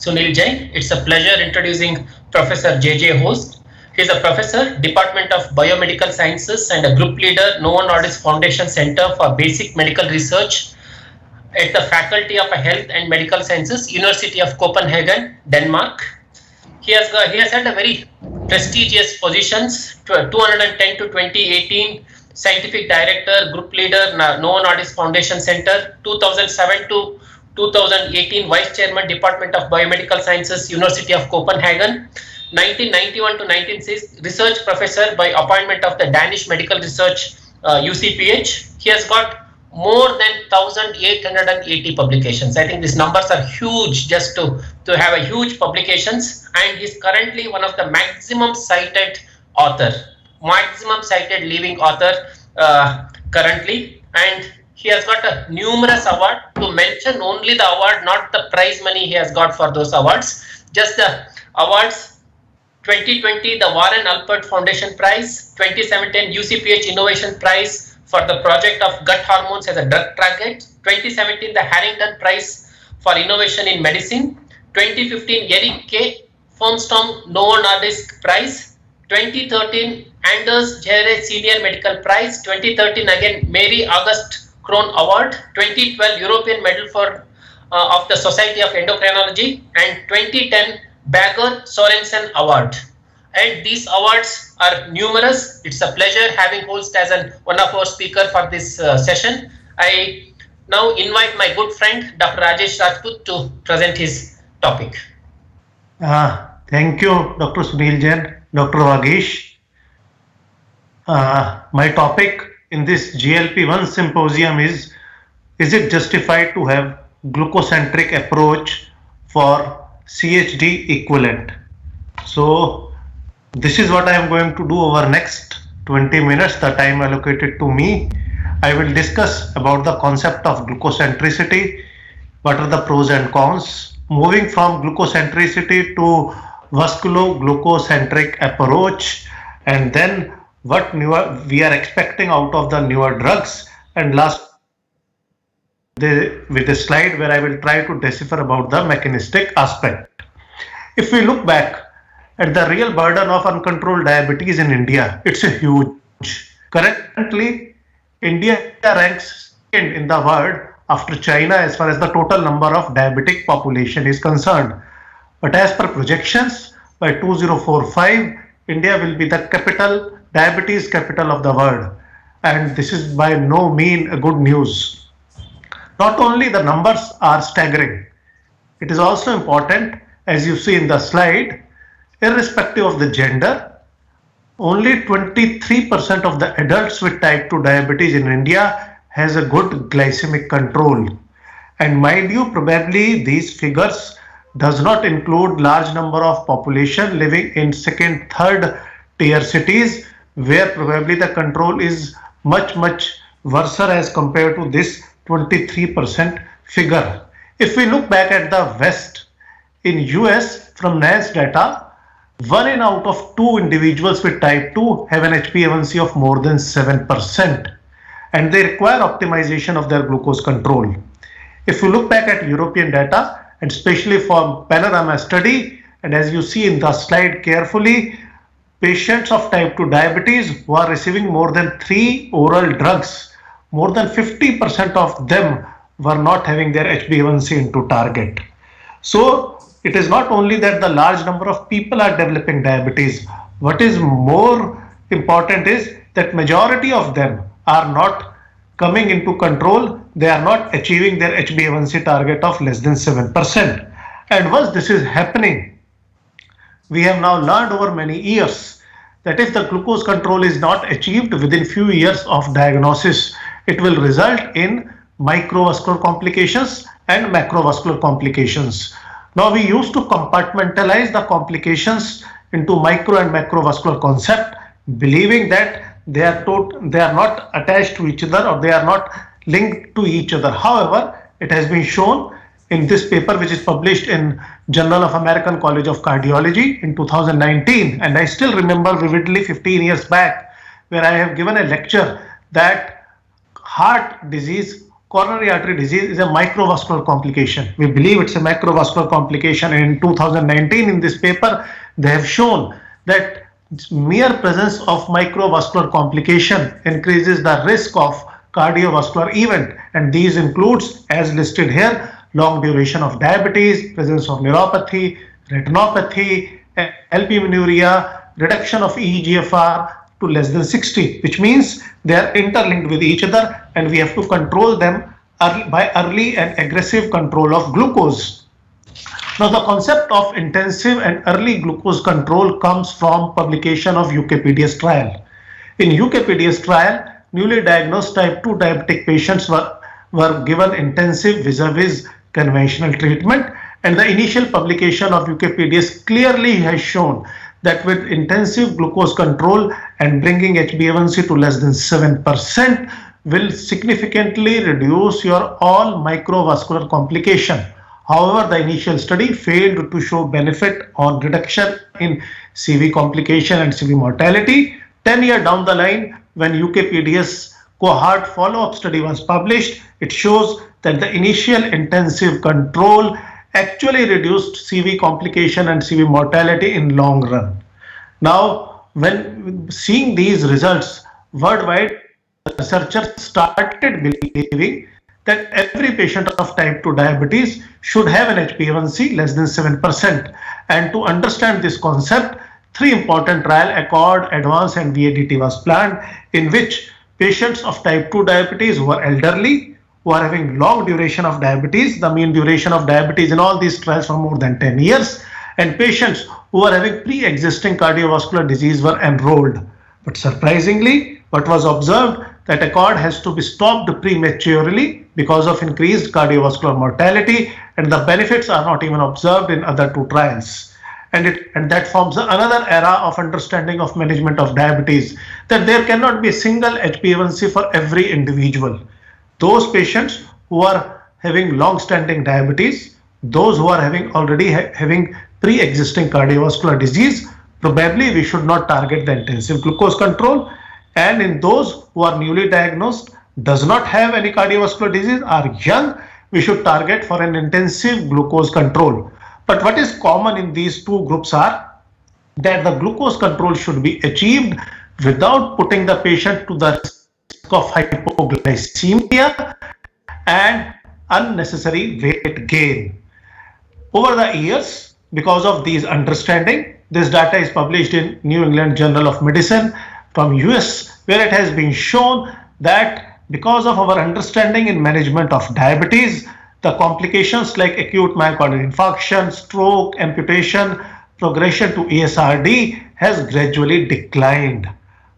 Sunil Jain. It's a pleasure introducing Professor J.J. Holst. He is a professor, Department of Biomedical Sciences, and a group leader, Novo Nordisk Foundation Center for Basic Medical Research at the Faculty of Health and Medical Sciences, University of Copenhagen, Denmark. He has had a very prestigious positions, 2010 to 2018 Scientific Director, Group Leader, Novo Nordisk Foundation Center, 2007 to 2018 Vice Chairman, Department of Biomedical Sciences, University of Copenhagen. 1991 to 1996, Research Professor by appointment of the Danish Medical Research UCPH. He has got more than 1,880 publications. I think these numbers are huge, just to have a huge publications, and he's currently one of the maximum cited living author currently, and he has got a numerous award. To mention only the award, not the prize money he has got for those awards, just the awards. 2020 the Warren Alpert Foundation Prize, 2017 UCPH Innovation Prize for the project of gut hormones as a drug target, 2017 the Harrington Prize for Innovation in Medicine, 2015 Eric K. Fonstom Novo Nordisk Prize, 2013 Anders Jere Senior Medical Prize, 2013 again Mary August Krohn Award, 2012 European Medal for of the Society of Endocrinology, and 2010 Bagger Sorensen Award. And these awards are numerous. It's a pleasure having Holst as one of our speakers for this session. I now invite my good friend Dr. Rajesh Rajput to present his topic. Thank you, Dr. Sunil Jain, Dr. Vagish. My topic in this GLP-1 symposium is it justified to have glucocentric approach for CHD equivalent? So this is what I am going to do over next 20 minutes, the time allocated to me. I will discuss about the concept of glucocentricity, what are the pros and cons, moving from glucocentricity to vasculo-glucocentric approach, and then what we are expecting out of the newer drugs, and last with a slide where I will try to decipher about the mechanistic aspect. If we look back at the real burden of uncontrolled diabetes in India, it's a huge. Currently, India ranks second in the world after China as far as the total number of diabetic population is concerned. But as per projections, by 2045, India will be the diabetes capital of the world. And this is by no means a good news. Not only the numbers are staggering, it is also important, as you see in the slide, irrespective of the gender, only 23% of the adults with type 2 diabetes in India has a good glycemic control. And mind you, probably these figures does not include large number of population living in second, third tier cities, where probably the control is much worse as compared to this 23% figure. If we look back at the West, in US from NAS data, 1 out of 2 individuals with type 2 have an HbA1c of more than 7%, and they require optimization of their glucose control. If you look back at European data, and especially for Panorama study, and as you see in the slide carefully, patients of type 2 diabetes who are receiving more than 3 oral drugs, more than 50% of them were not having their HbA1c into target. So it is not only that the large number of people are developing diabetes. What is more important is that majority of them are not coming into control. They are not achieving their HbA1c target of less than 7%. And once this is happening, we have now learned over many years that if the glucose control is not achieved within few years of diagnosis, it will result in microvascular complications and macrovascular complications. Now we used to compartmentalize the complications into micro and macrovascular concept, believing that they are not attached to each other or they are not linked to each other. However, it has been shown in this paper which is published in Journal of American College of Cardiology in 2019, and I still remember vividly 15 years back where I have given a lecture that heart disease, coronary artery disease is a microvascular complication. We believe it's a macrovascular complication, and in 2019 in this paper they have shown that mere presence of microvascular complication increases the risk of cardiovascular event, and these includes, as listed here, long duration of diabetes, presence of neuropathy, retinopathy, albuminuria, reduction of eGFR to less than 60, which means they are interlinked with each other and we have to control them by early and aggressive control of glucose. Now, the concept of intensive and early glucose control comes from publication of UKPDS trial. In UKPDS trial, newly diagnosed type 2 diabetic patients were given intensive vis-a-vis conventional treatment, and the initial publication of UKPDS clearly has shown that with intensive glucose control and bringing HbA1c to less than 7% will significantly reduce your all microvascular complication. However, the initial study failed to show benefit on reduction in CV complication and CV mortality. 10 years down the line, when UKPDS cohort follow-up study was published, it shows that the initial intensive control actually reduced CV complication and CV mortality in long run. Now, when seeing these results worldwide, researchers started believing that every patient of type 2 diabetes should have an HbA1c less than 7%. And to understand this concept, 3 important trials, Accord, Advance and VADT was planned, in which patients of type 2 diabetes who are elderly, who are having long duration of diabetes, the mean duration of diabetes in all these trials for more than 10 years, and patients who are having pre-existing cardiovascular disease were enrolled. But surprisingly, what was observed that Accord has to be stopped prematurely because of increased cardiovascular mortality, and the benefits are not even observed in other 2 trials. And that forms another era of understanding of management of diabetes, that there cannot be a single HbA1c for every individual. Those patients who are having long-standing diabetes, those who are already having pre-existing cardiovascular disease, probably we should not target the intensive glucose control. And in those who are newly diagnosed, does not have any cardiovascular disease, are young, we should target for an intensive glucose control. But what is common in these 2 groups are that the glucose control should be achieved without putting the patient to the risk of hypoglycemia and unnecessary weight gain. Over the years, because of these understanding, this data is published in New England Journal of Medicine from US, where it has been shown that because of our understanding in management of diabetes, the complications like acute myocardial infarction, stroke, amputation, progression to ESRD has gradually declined.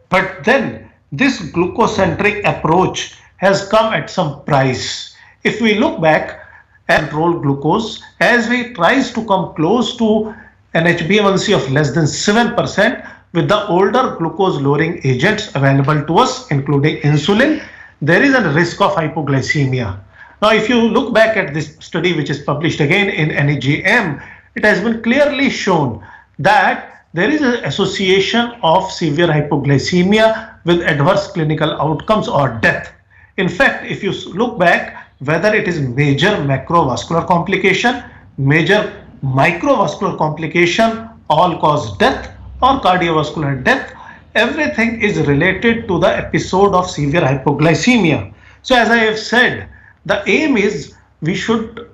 But then this glucocentric approach has come at some price. If we look back and control glucose, as we tries to come close to an HbA1c of less than 7% with the older glucose lowering agents available to us, including insulin, there is a risk of hypoglycemia. Now, if you look back at this study, which is published again in NEJM, it has been clearly shown that there is an association of severe hypoglycemia with adverse clinical outcomes or death. In fact, if you look back, whether it is major macrovascular complication, major microvascular complication, all-cause death or cardiovascular death, everything is related to the episode of severe hypoglycemia. So as I have said, the aim is we should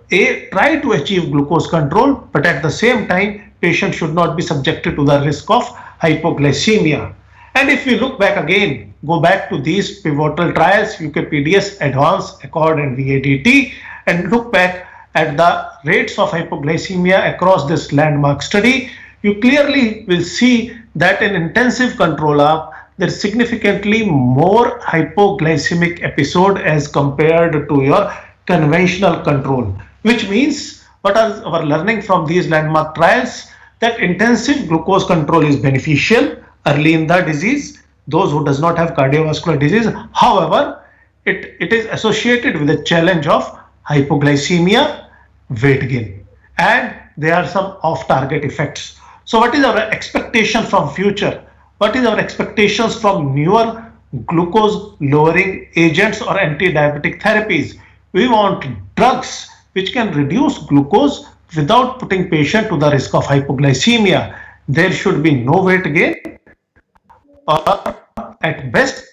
try to achieve glucose control, but at the same time, patients should not be subjected to the risk of hypoglycemia. And if we look back again, go back to these pivotal trials, UKPDS, Advance, Accord and VADT, and look back at the rates of hypoglycemia across this landmark study, you clearly will see that in intensive control arm, there is significantly more hypoglycemic episode as compared to your conventional control, which means what are our learning from these landmark trials, that intensive glucose control is beneficial early in the disease, those who does not have cardiovascular disease. However, it is associated with the challenge of hypoglycemia, weight gain, and there are some off-target effects. So what is our expectation from future? What is our expectations from newer glucose lowering agents or anti-diabetic therapies? We want drugs which can reduce glucose without putting patient to the risk of hypoglycemia. There should be no weight gain, or at best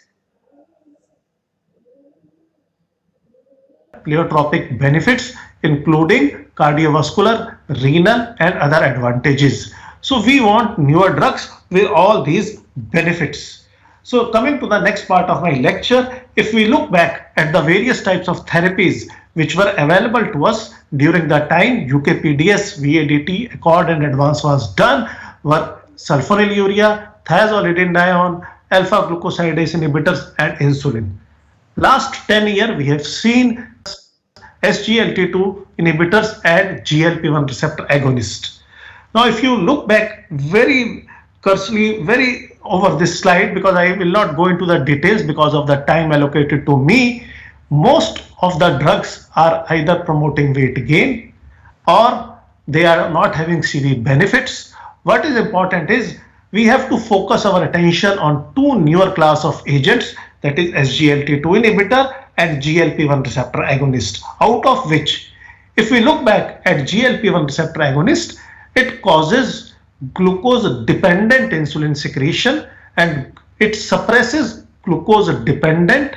pleiotropic benefits, including cardiovascular, renal and other advantages. So we want newer drugs with all these benefits. So coming to the next part of my lecture, if we look back at the various types of therapies which were available to us during the time UKPDS, VADT, Accord and Advance was done, were sulfonylurea, thiazolidinedione, alpha-glucosidase inhibitors and insulin. Last 10 years, we have seen SGLT2 inhibitors and GLP-1 receptor agonists. Now, if you look back very cursorily, very over this slide, because I will not go into the details because of the time allocated to me, most of the drugs are either promoting weight gain or they are not having CV benefits. What is important is we have to focus our attention on two newer class of agents, that is SGLT2 inhibitor and GLP-1 receptor agonist, out of which, if we look back at GLP-1 receptor agonist, it causes glucose-dependent insulin secretion and it suppresses glucose-dependent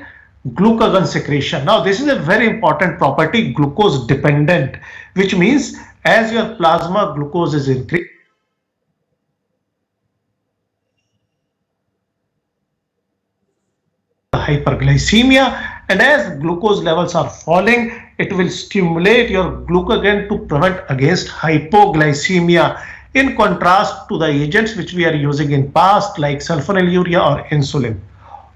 glucagon secretion. Now, this is a very important property, glucose-dependent, which means as your plasma glucose is increased, hyperglycemia, and as glucose levels are falling, it will stimulate your glucagon to prevent against hypoglycemia, in contrast to the agents which we are using in past like sulfonylurea or insulin.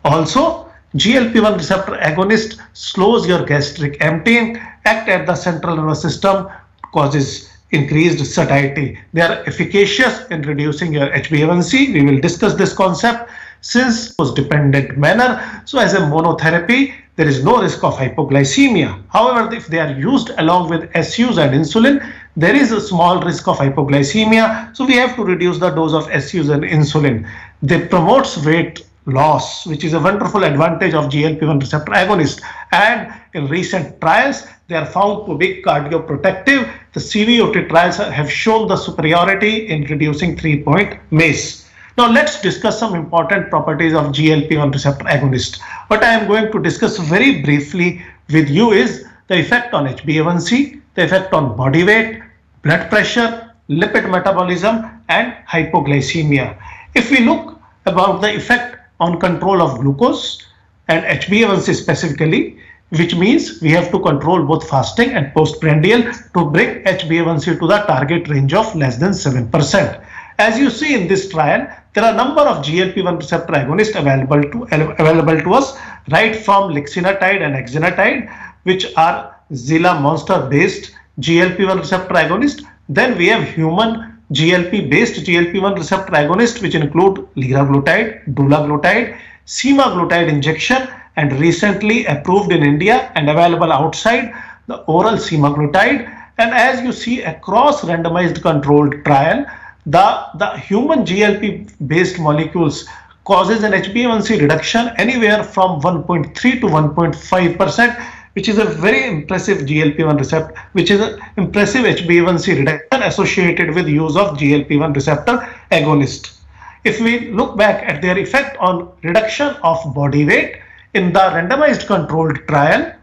Also, GLP-1 receptor agonist slows your gastric emptying, act at the central nervous system, causes increased satiety. They are efficacious in reducing your HbA1c. We will discuss this concept since it was dependent manner. So as a monotherapy, there is no risk of hypoglycemia. However, if they are used along with SUs and insulin, there is a small risk of hypoglycemia. So we have to reduce the dose of SUs and insulin. They promotes weight loss, which is a wonderful advantage of GLP-1 receptor agonist. And in recent trials, they are found to be cardioprotective. The CVOT trials have shown the superiority in reducing 3-point MACE. Now let's discuss some important properties of GLP-1 receptor agonist. What I am going to discuss very briefly with you is the effect on HbA1c, the effect on body weight, blood pressure, lipid metabolism and hypoglycemia. If we look about the effect on control of glucose and HbA1c specifically, which means we have to control both fasting and postprandial to bring HbA1c to the target range of less than 7%. As you see in this trial, there are a number of GLP-1 receptor agonists available to us, right from liximatide and exenatide, which are Zilla Monster based GLP-1 receptor agonist. Then we have human GLP based GLP-1 receptor agonist, which include liraglutide, dulaglutide, semaglutide injection, and recently approved in India and available outside, the oral semaglutide. And as you see across randomized controlled trial, the human GLP based molecules causes an HbA1c reduction anywhere from 1.3 to 1.5%, which is a very impressive GLP-1 receptor, which is an impressive HbA1c reduction associated with use of GLP-1 receptor agonist. If we look back at their effect on reduction of body weight in the randomized controlled trial,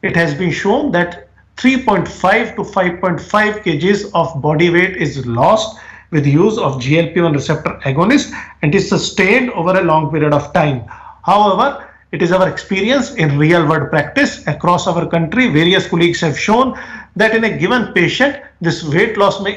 it has been shown that 3.5 to 5.5 kgs of body weight is lost with use of GLP-1 receptor agonist and is sustained over a long period of time. However, it is our experience in real world practice across our country. Various colleagues have shown that in a given patient, this weight loss may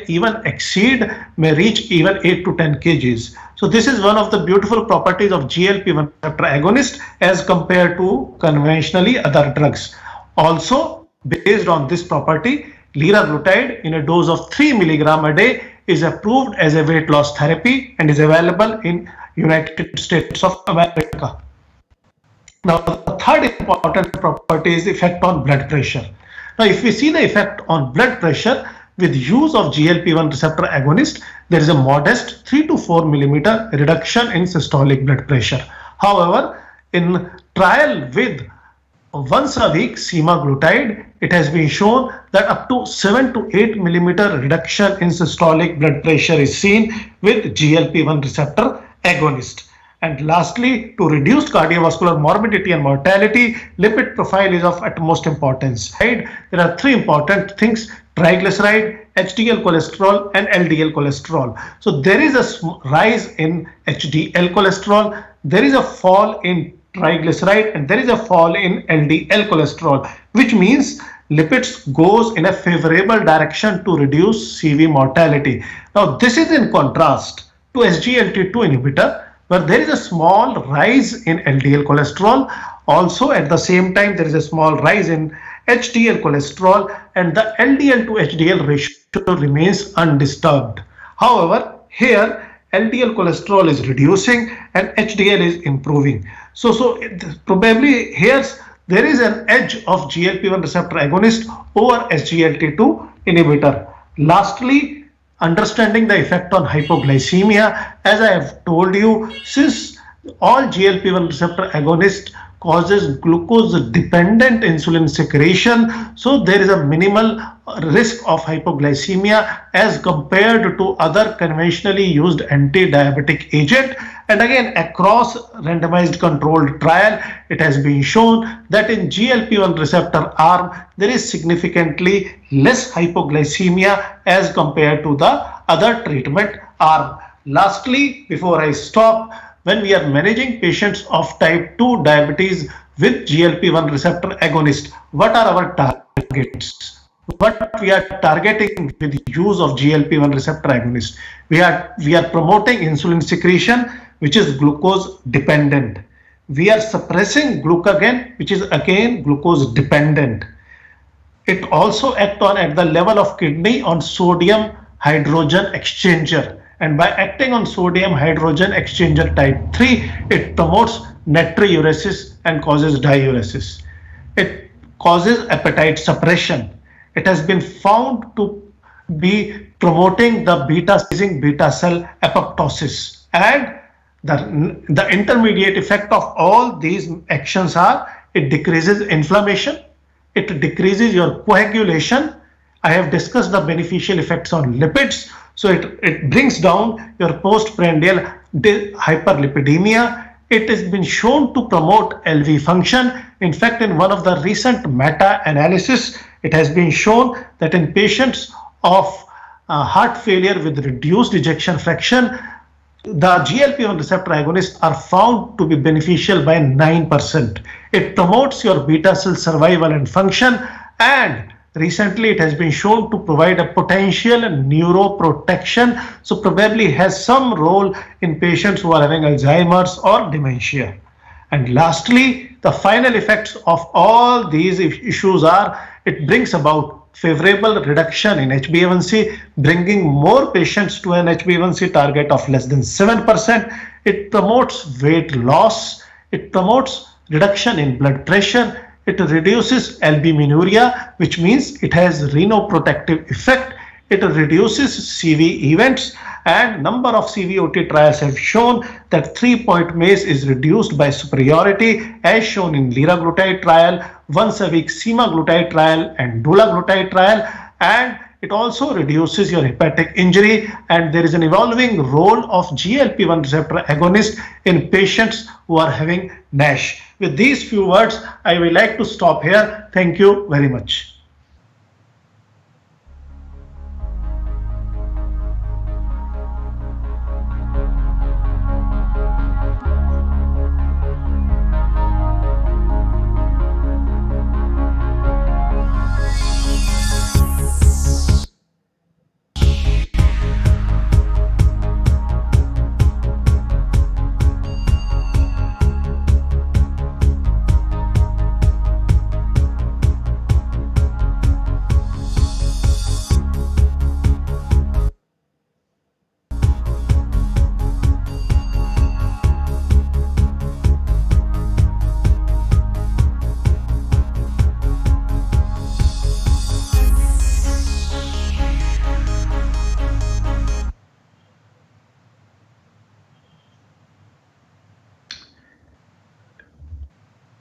reach even 8 to 10 kgs. So this is one of the beautiful properties of GLP-1 receptor agonist as compared to conventionally other drugs. Also, based on this property, liraglutide in a dose of 3 mg a day is approved as a weight loss therapy and is available in United States of America. Now, the third important property is effect on blood pressure. Now, if we see the effect on blood pressure with use of GLP-1 receptor agonist, there is a modest 3 to 4 millimeter reduction in systolic blood pressure. However, in trial with once a week semaglutide, it has been shown that up to 7 to 8 millimeter reduction in systolic blood pressure is seen with GLP-1 receptor agonist. And lastly, to reduce cardiovascular morbidity and mortality, lipid profile is of utmost importance. Right? There are three important things: triglyceride, HDL cholesterol and LDL cholesterol. So there is a rise in HDL cholesterol, there is a fall in triglyceride, and there is a fall in LDL cholesterol, which means lipids goes in a favorable direction to reduce CV mortality. Now, this is in contrast to SGLT2 inhibitor, where there is a small rise in LDL cholesterol. Also, at the same time, there is a small rise in HDL cholesterol, and the LDL to HDL ratio remains undisturbed. However, here LDL cholesterol is reducing and HDL is improving. So probably here there is an edge of GLP-1 receptor agonist over SGLT2 inhibitor. Lastly, understanding the effect on hypoglycemia. As I have told you, since all GLP-1 receptor agonist causes glucose-dependent insulin secretion, so there is a minimal risk of hypoglycemia as compared to other conventionally used anti-diabetic agent. And again, across randomized controlled trial, it has been shown that in GLP-1 receptor arm, there is significantly less hypoglycemia as compared to the other treatment arm. Lastly, before I stop, when we are managing patients of type 2 diabetes with GLP-1 receptor agonist, what are our targets? What we are targeting with the use of GLP-1 receptor agonist? We are promoting insulin secretion, which is glucose dependent. We are suppressing glucagon, which is again glucose dependent. It also acts on at the level of kidney on sodium hydrogen exchanger. And by acting on sodium hydrogen exchanger type 3, it promotes natriuresis and causes diuresis. It causes appetite suppression. It has been found to be promoting the beta cell apoptosis. And the intermediate effect of all these actions are, it decreases inflammation, it decreases your coagulation. I have discussed the beneficial effects on lipids. So it brings down your postprandial hyperlipidemia. It has been shown to promote LV function. In fact, in one of the recent meta-analysis, it has been shown that in patients of heart failure with reduced ejection fraction, the GLP-1 receptor agonists are found to be beneficial by 9%. It promotes your beta cell survival and function, and recently it has been shown to provide a potential neuroprotection, so probably has some role in patients who are having Alzheimer's or dementia. And lastly, the final effects of all these issues are, it brings about favorable reduction in HbA1c, bringing more patients to an HbA1c target of less than 7%. It promotes weight loss. It promotes reduction in blood pressure. It reduces albuminuria, which means it has renoprotective effect. It reduces CV events, and number of CVOT trials have shown that 3-point MACE is reduced by superiority, as shown in liraglutide trial, once a week semaglutide trial, and dulaglutide trial. And it also reduces your hepatic injury, and there is an evolving role of GLP-1 receptor agonist in patients who are having NASH. With these few words, I will like to stop here. Thank you very much.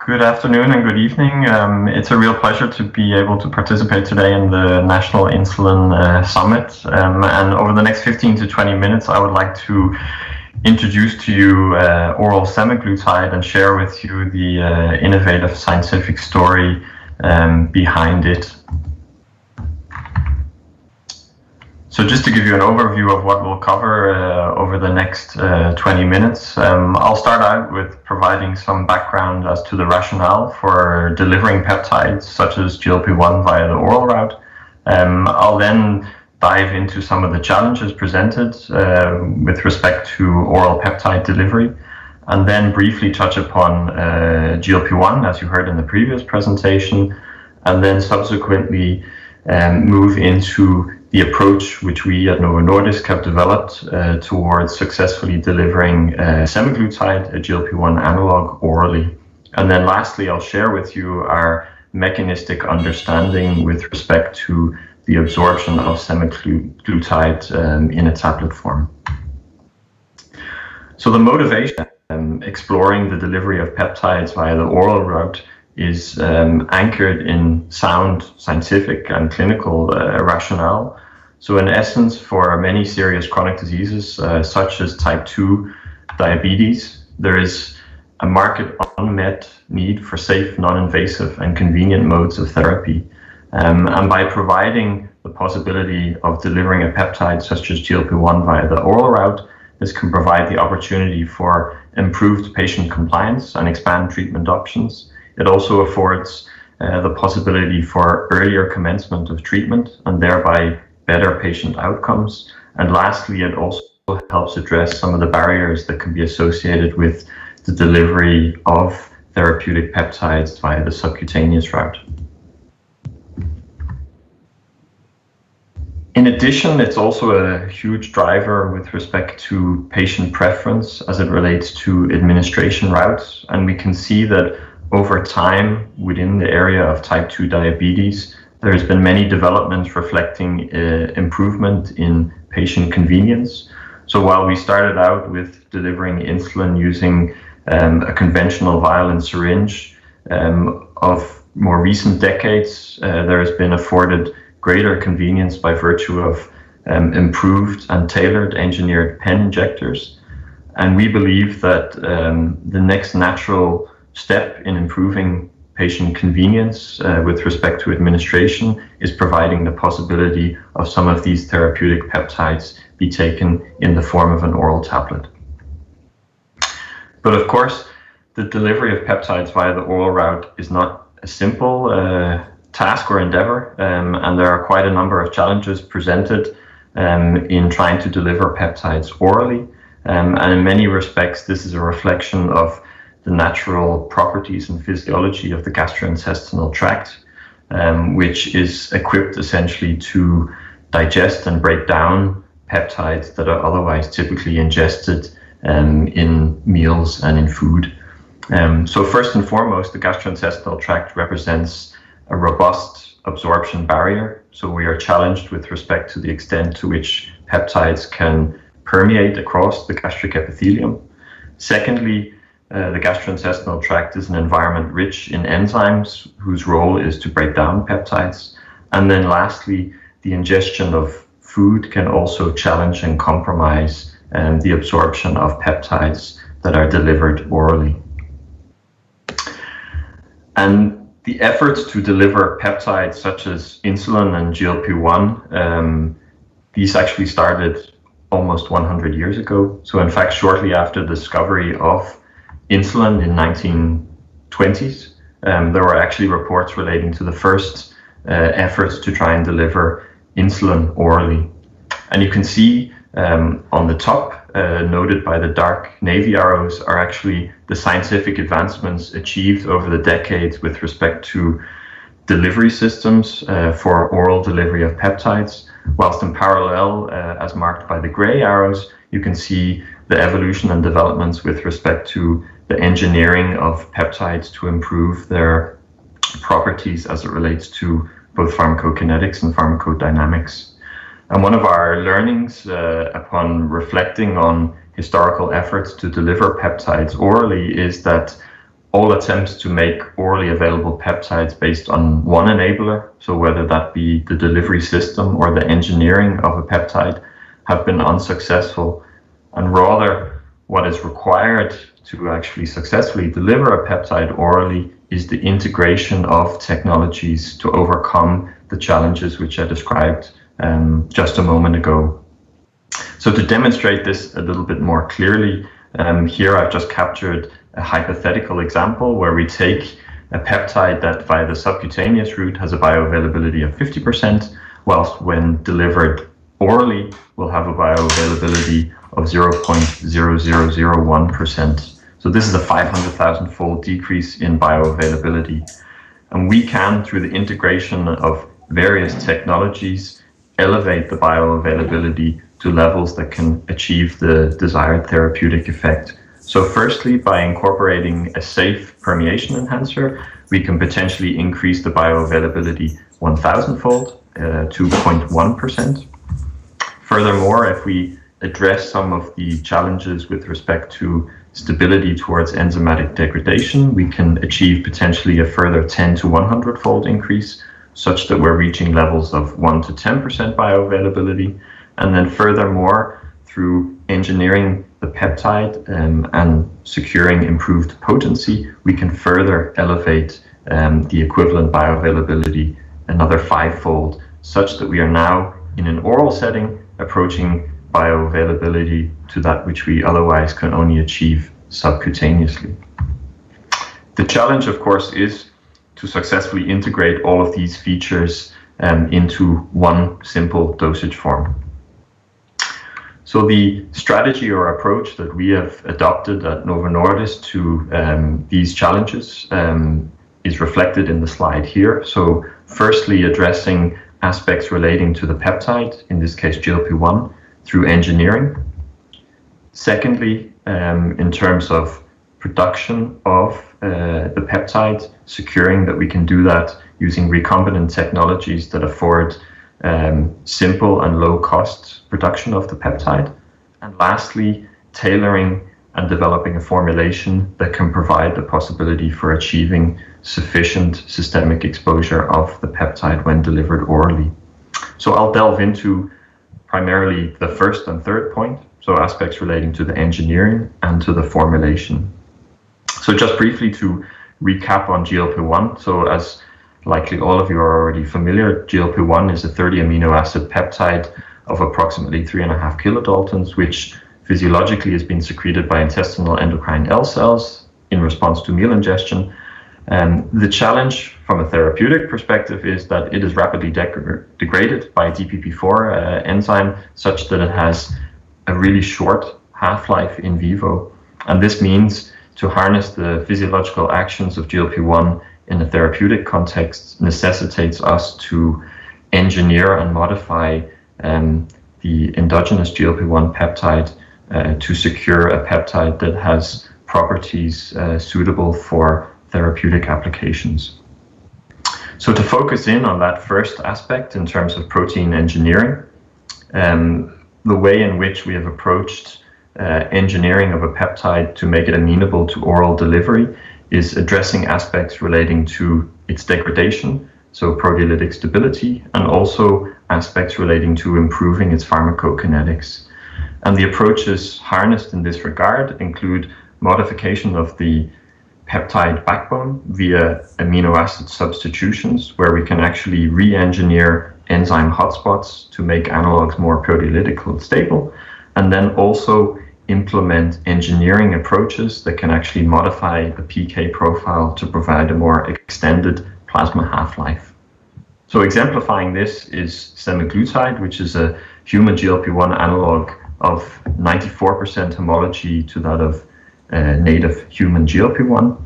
Good afternoon and good evening. It's a real pleasure to be able to participate today in the National Insulin Summit. And over the next 15 to 20 minutes, I would like to introduce to you oral semaglutide and share with you the innovative scientific story behind it. So just to give you an overview of what we'll cover over the next 20 minutes, I'll start out with providing some background as to the rationale for delivering peptides such as GLP-1 via the oral route. I'll then dive into some of the challenges presented with respect to oral peptide delivery, and then briefly touch upon GLP-1, as you heard in the previous presentation, and then subsequently move into the approach which we at Novo Nordisk have developed towards successfully delivering semaglutide, a GLP-1 analog, orally. And then lastly, I'll share with you our mechanistic understanding with respect to the absorption of semaglutide in a tablet form. So the motivation exploring the delivery of peptides via the oral route is anchored in sound scientific and clinical rationale. So in essence, for many serious chronic diseases, such as type 2 diabetes, there is a marked unmet need for safe, non-invasive and convenient modes of therapy. And by providing the possibility of delivering a peptide such as GLP-1 via the oral route, this can provide the opportunity for improved patient compliance and expand treatment options. It also affords the possibility for earlier commencement of treatment and thereby better patient outcomes. And lastly, it also helps address some of the barriers that can be associated with the delivery of therapeutic peptides via the subcutaneous route. In addition, it's also a huge driver with respect to patient preference as it relates to administration routes. And we can see that over time, within the area of type 2 diabetes, there has been many developments reflecting improvement in patient convenience. So while we started out with delivering insulin using a conventional vial and syringe, of more recent decades, there has been afforded greater convenience by virtue of improved and tailored engineered pen injectors. And we believe that the next natural step in improving patient convenience with respect to administration is providing the possibility of some of these therapeutic peptides be taken in the form of an oral tablet. But of course, the delivery of peptides via the oral route is not a simple task or endeavor, and there are quite a number of challenges presented in trying to deliver peptides orally. And in many respects, this is a reflection of the natural properties and physiology of the gastrointestinal tract, which is equipped essentially to digest and break down peptides that are otherwise typically ingested in meals and in food. So first and foremost, the gastrointestinal tract represents a robust absorption barrier. So we are challenged with respect to the extent to which peptides can permeate across the gastric epithelium. Secondly, the gastrointestinal tract is an environment rich in enzymes whose role is to break down peptides. And then lastly, the ingestion of food can also challenge and compromise the absorption of peptides that are delivered orally. And the efforts to deliver peptides such as insulin and GLP-1, these actually started almost 100 years ago. So in fact, shortly after the discovery of insulin in 1920s, there were actually reports relating to the first efforts to try and deliver insulin orally. And you can see on the top, noted by the dark navy arrows, are actually the scientific advancements achieved over the decades with respect to delivery systems for oral delivery of peptides, whilst in parallel, as marked by the gray arrows, you can see the evolution and developments with respect to the engineering of peptides to improve their properties as it relates to both pharmacokinetics and pharmacodynamics. And one of our learnings upon reflecting on historical efforts to deliver peptides orally is that all attempts to make orally available peptides based on one enabler, so whether that be the delivery system or the engineering of a peptide, have been unsuccessful. And rather, what is required to actually successfully deliver a peptide orally is the integration of technologies to overcome the challenges which I described just a moment ago. So to demonstrate this a little bit more clearly, here I've just captured a hypothetical example where we take a peptide that via the subcutaneous route has a bioavailability of 50%, whilst when delivered orally will have a bioavailability of 0.0001%. So this is a 500,000-fold decrease in bioavailability. And we can, through the integration of various technologies, elevate the bioavailability to levels that can achieve the desired therapeutic effect. So firstly, by incorporating a safe permeation enhancer, we can potentially increase the bioavailability 1,000-fold to 0.1%. Furthermore, if we address some of the challenges with respect to stability towards enzymatic degradation, we can achieve potentially a further 10 to 100-fold increase, such that we're reaching levels of 1 to 10% bioavailability. And then furthermore, through engineering the peptide and securing improved potency, we can further elevate the equivalent bioavailability another 5-fold, such that we are now in an oral setting approaching bioavailability to that which we otherwise can only achieve subcutaneously. The challenge, of course, is to successfully integrate all of these features into one simple dosage form. So the strategy or approach that we have adopted at Novo Nordisk to these challenges is reflected in the slide here. So firstly, addressing aspects relating to the peptide, in this case GLP-1, through engineering. Secondly, in terms of production of the peptide, securing that we can do that using recombinant technologies that afford simple and low cost production of the peptide. And lastly, tailoring and developing a formulation that can provide the possibility for achieving sufficient systemic exposure of the peptide when delivered orally. So I'll delve into primarily the first and third point, so aspects relating to the engineering and to the formulation. So just briefly to recap on GLP-1. So as likely all of you are already familiar, GLP-1 is a 30 amino acid peptide of approximately 3.5 kilodaltons, which physiologically has been secreted by intestinal endocrine L cells in response to meal ingestion. The challenge from a therapeutic perspective is that it is rapidly degraded by DPP-4 enzyme, such that it has a really short half-life in vivo. And this means to harness the physiological actions of GLP-1 in a therapeutic context necessitates us to engineer and modify the endogenous GLP-1 peptide to secure a peptide that has properties suitable for therapeutic applications. So to focus in on that first aspect in terms of protein engineering, the way in which we have approached engineering of a peptide to make it amenable to oral delivery is addressing aspects relating to its degradation, so proteolytic stability, and also aspects relating to improving its pharmacokinetics. And the approaches harnessed in this regard include modification of the peptide backbone via amino acid substitutions, where we can actually re-engineer enzyme hotspots to make analogs more proteolytically stable, and then also implement engineering approaches that can actually modify the PK profile to provide a more extended plasma half-life. So exemplifying this is semaglutide, which is a human GLP-1 analog of 94% homology to that of native human GLP-1.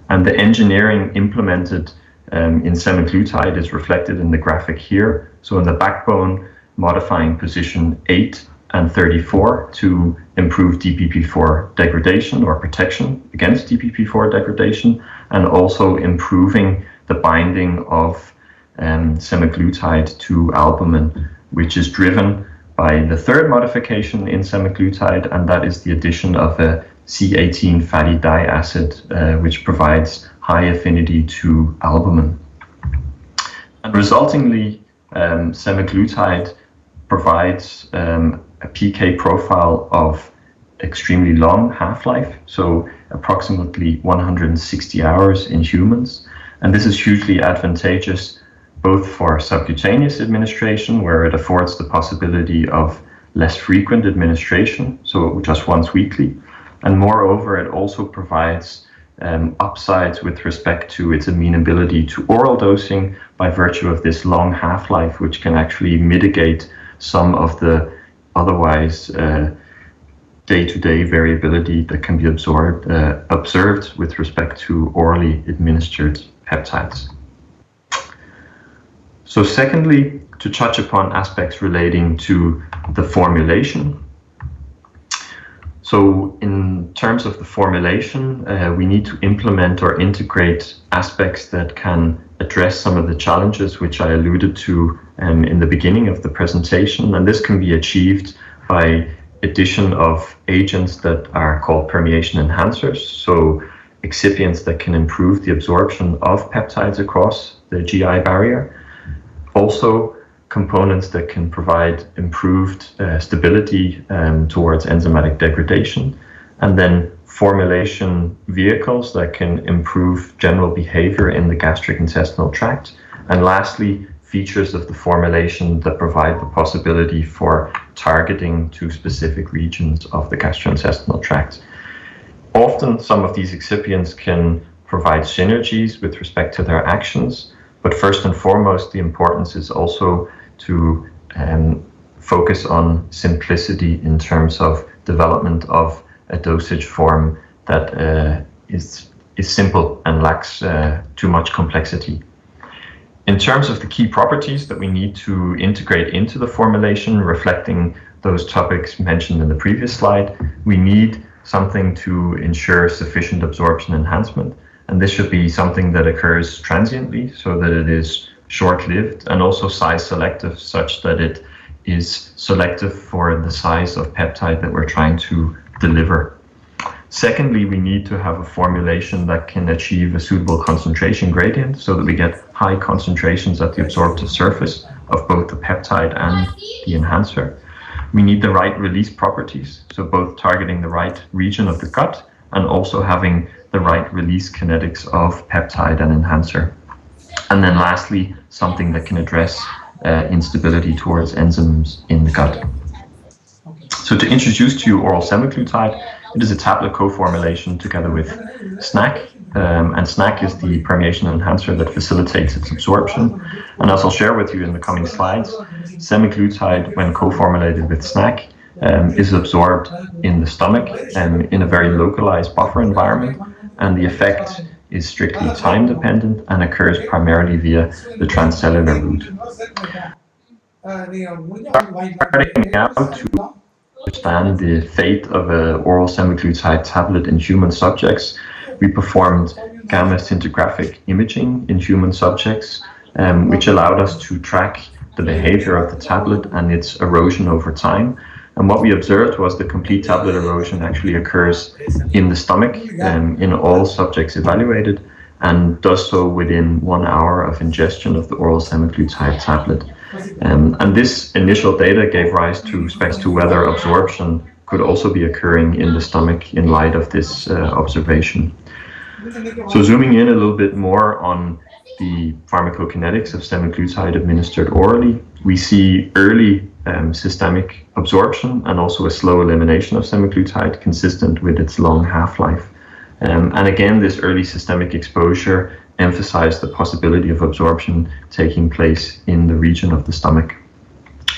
And the engineering implemented in semaglutide is reflected in the graphic here. So in the backbone, modifying position 8 and 34 to improve DPP-4 degradation or protection against DPP-4 degradation, and also improving the binding of semaglutide to albumin, which is driven by the third modification in semaglutide, and that is the addition of a C18 fatty diacid, which provides high affinity to albumin. And resultingly, semaglutide provides a PK profile of extremely long half-life, so approximately 160 hours in humans. And this is hugely advantageous both for subcutaneous administration, where it affords the possibility of less frequent administration, so just once weekly. And moreover, it also provides upsides with respect to its amenability to oral dosing by virtue of this long half-life, which can actually mitigate some of the otherwise day-to-day variability that can be observed with respect to orally administered peptides. So secondly, to touch upon aspects relating to the formulation. So in terms of the formulation, we need to implement or integrate aspects that can address some of the challenges which I alluded to in the beginning of the presentation. And this can be achieved by addition of agents that are called permeation enhancers, so excipients that can improve the absorption of peptides across the GI barrier. Also, components that can provide improved stability towards enzymatic degradation, and then formulation vehicles that can improve general behavior in the gastric intestinal tract, and lastly, features of the formulation that provide the possibility for targeting to specific regions of the gastrointestinal tract. Often, some of these excipients can provide synergies with respect to their actions, but first and foremost, the importance is also to focus on simplicity in terms of development of a dosage form that is simple and lacks too much complexity. In terms of the key properties that we need to integrate into the formulation, reflecting those topics mentioned in the previous slide, we need something to ensure sufficient absorption enhancement. And this should be something that occurs transiently, so that it is short-lived, and also size selective, such that it is selective for the size of peptide that we're trying to deliver. Secondly, we need to have a formulation that can achieve a suitable concentration gradient, so that we get high concentrations at the absorptive surface of both the peptide and the enhancer. We need the right release properties, so both targeting the right region of the gut and also having the right release kinetics of peptide and enhancer. And then lastly, something that can address instability towards enzymes in the gut. So to introduce to you oral semaglutide, it is a tablet co-formulation together with SNAC, and SNAC is the permeation enhancer that facilitates its absorption. And as I'll share with you in the coming slides, semaglutide, when co-formulated with SNAC, is absorbed in the stomach in a very localized buffer environment, and the effect is strictly time dependent and occurs primarily via the transcellular route. Starting out to understand the fate of an oral semaglutide tablet in human subjects, we performed gamma scintigraphic imaging in human subjects, which allowed us to track the behavior of the tablet and its erosion over time. And what we observed was the complete tablet erosion actually occurs in the stomach in all subjects evaluated, and does so within 1 hour of ingestion of the oral semaglutide tablet. And this initial data gave rise to specs to whether absorption could also be occurring in the stomach in light of this observation. So zooming in a little bit more on the pharmacokinetics of semaglutide administered orally, we see early systemic absorption and also a slow elimination of semaglutide consistent with its long half-life. And again, this early systemic exposure emphasized the possibility of absorption taking place in the region of the stomach.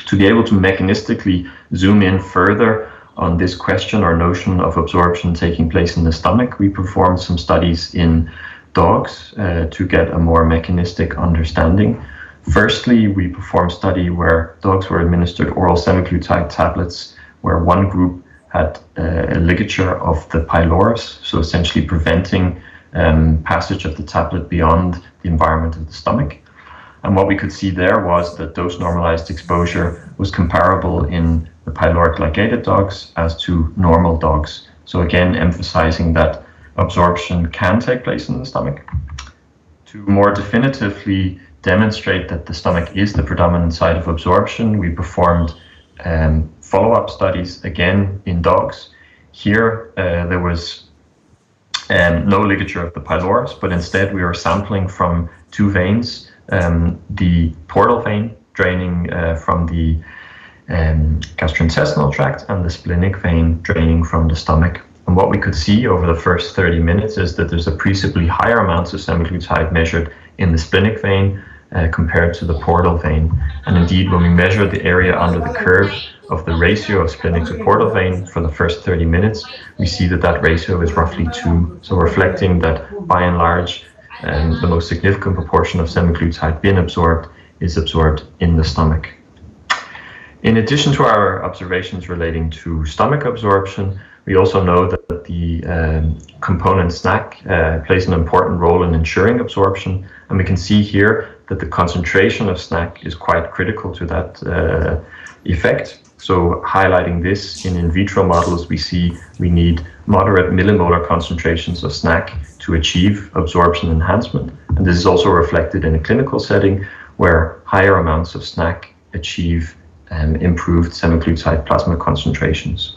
To be able to mechanistically zoom in further on this question or notion of absorption taking place in the stomach, we performed some studies in dogs to get a more mechanistic understanding. Firstly, we performed a study where dogs were administered oral semaglutide tablets, where one group had a ligature of the pylorus, so essentially preventing passage of the tablet beyond the environment of the stomach. And what we could see there was that dose normalized exposure was comparable in the pyloric ligated dogs as to normal dogs. So again, emphasizing that absorption can take place in the stomach. To more definitively demonstrate that the stomach is the predominant site of absorption, we performed follow-up studies again in dogs. Here there was no ligature of the pylorus, but instead we were sampling from 2 veins the portal vein draining from the gastrointestinal tract and the splenic vein draining from the stomach. And what we could see over the first 30 minutes is that there's appreciably higher amounts of semaglutide measured in the splenic vein compared to the portal vein. And indeed, when we measure the area under the curve of the ratio of splenic to portal vein for the first 30 minutes, we see that that ratio is roughly 2. So reflecting that by and large, the most significant proportion of semaglutide being absorbed is absorbed in the stomach. In addition to our observations relating to stomach absorption, we also know that the component SNAC plays an important role in ensuring absorption, and we can see here that the concentration of SNAC is quite critical to that effect. So highlighting this in vitro models, we see we need moderate millimolar concentrations of SNAC to achieve absorption enhancement. And this is also reflected in a clinical setting where higher amounts of SNAC achieve improved semaglutide plasma concentrations.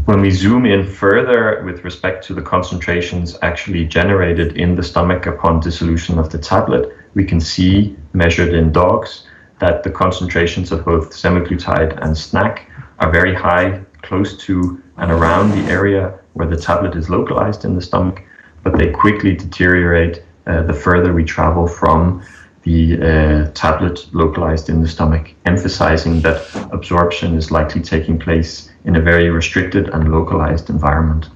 When we zoom in further with respect to the concentrations actually generated in the stomach upon dissolution of the tablet, we can see, measured in dogs, that the concentrations of both semaglutide and SNAC are very high, close to and around the area where the tablet is localized in the stomach, but they quickly deteriorate the further we travel from the tablet localized in the stomach, emphasizing that absorption is likely taking place in a very restricted and localized environment.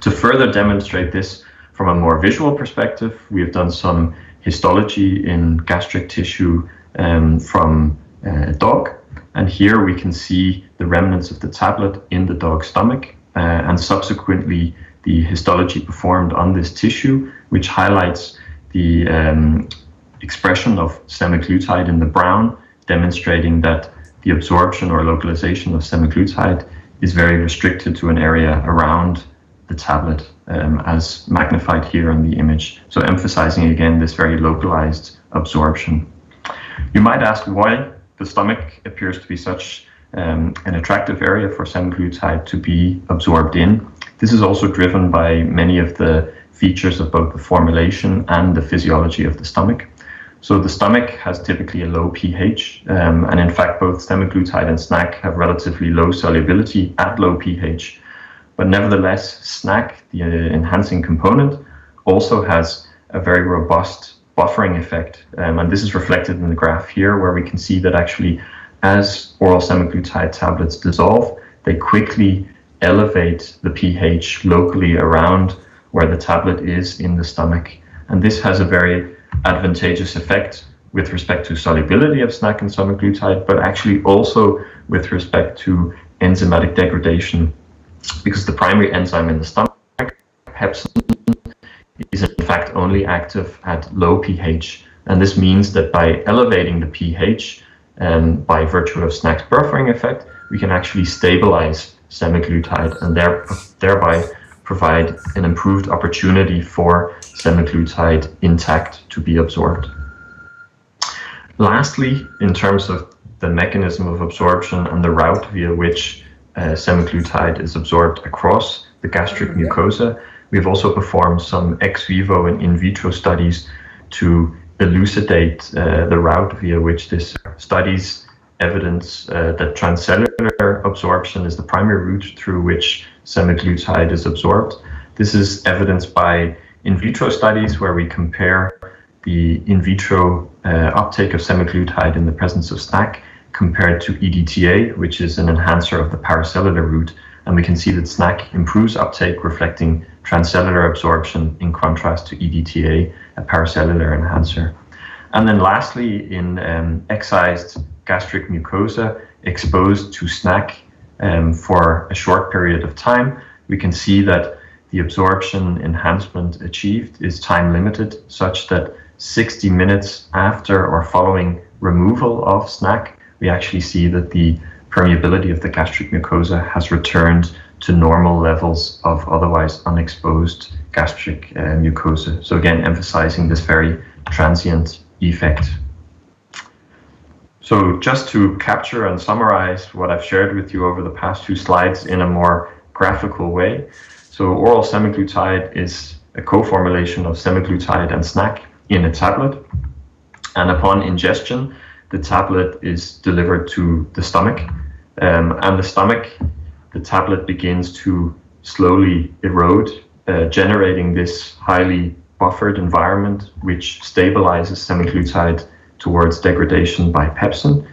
To further demonstrate this from a more visual perspective, we have done some histology in gastric tissue from a dog, and here we can see the remnants of the tablet in the dog's stomach, and subsequently the histology performed on this tissue, which highlights the expression of semaglutide in the brown, demonstrating that the absorption or localization of semaglutide is very restricted to an area around the tablet, as magnified here in the image. So emphasizing again this very localized absorption. You might ask why the stomach appears to be such an attractive area for semaglutide to be absorbed in. This is also driven by many of the features of both the formulation and the physiology of the stomach. So the stomach has typically a low pH, and in fact both semaglutide and SNAC have relatively low solubility at low pH. But nevertheless, SNAC, the enhancing component, also has a very robust buffering effect, and this is reflected in the graph here, where we can see that actually as oral semaglutide tablets dissolve, they quickly elevate the pH locally around where the tablet is in the stomach. And this has a very advantageous effect with respect to solubility of SNAC and semaglutide, but actually also with respect to enzymatic degradation, because the primary enzyme in the stomach, pepsin, is in fact only active at low pH. And this means that by elevating the pH, by virtue of SNAC's buffering effect, we can actually stabilize semaglutide and thereby provide an improved opportunity for semaglutide intact to be absorbed. Lastly, in terms of the mechanism of absorption and the route via which semaglutide is absorbed across the gastric mucosa, we've also performed some ex vivo and in vitro studies to elucidate the route via which this studies evidence that transcellular absorption is the primary route through which semaglutide is absorbed. This is evidenced by in vitro studies where we compare the in vitro uptake of semaglutide in the presence of SNAC compared to EDTA, which is an enhancer of the paracellular route. And we can see that SNAC improves uptake, reflecting transcellular absorption in contrast to EDTA, a paracellular enhancer. And then lastly, in excised gastric mucosa exposed to SNAC for a short period of time, we can see that the absorption enhancement achieved is time limited, such that 60 minutes after or following removal of SNAC, we actually see that the permeability of the gastric mucosa has returned to normal levels of otherwise unexposed gastric mucosa. So again, emphasizing this very transient effect. So just to capture and summarize what I've shared with you over the past few slides in a more graphical way. So oral semaglutide is a co-formulation of semaglutide and SNAC in a tablet. And upon ingestion, the tablet is delivered to the stomach. And the stomach, the tablet begins to slowly erode, generating this highly buffered environment which stabilizes semaglutide towards degradation by pepsin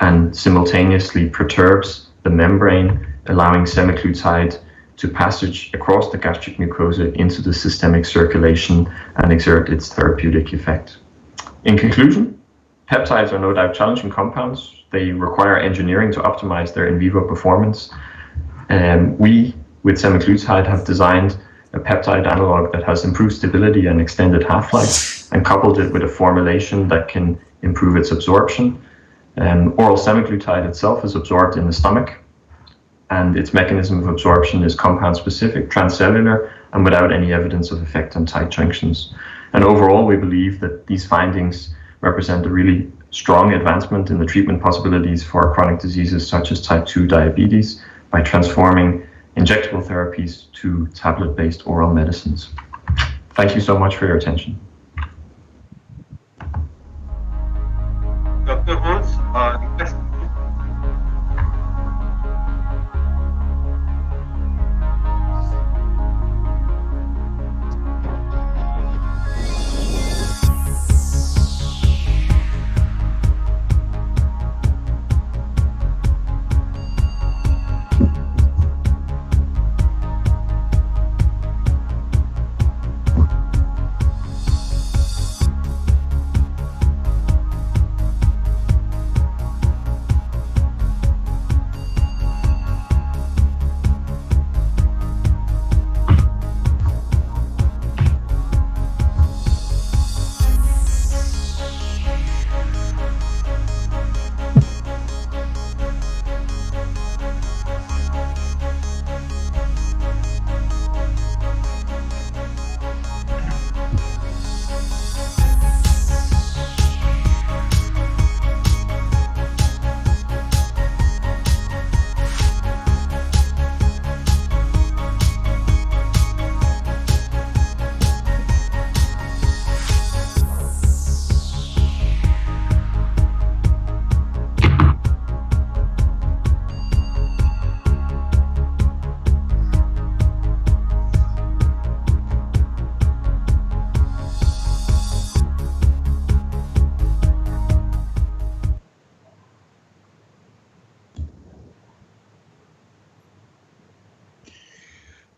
and simultaneously perturbs the membrane, allowing semaglutide to passage across the gastric mucosa into the systemic circulation and exert its therapeutic effect. In conclusion, peptides are no doubt challenging compounds. They require engineering to optimize their in vivo performance. We, with semaglutide, have designed a peptide analog that has improved stability and extended half-life, and coupled it with a formulation that can improve its absorption. Oral semaglutide itself is absorbed in the stomach, and its mechanism of absorption is compound-specific, transcellular, and without any evidence of effect on tight junctions. And overall, we believe that these findings represent a really strong advancement in the treatment possibilities for chronic diseases such as type 2 diabetes by transforming injectable therapies to tablet-based oral medicines. Thank you so much for your attention. Dr. Holz,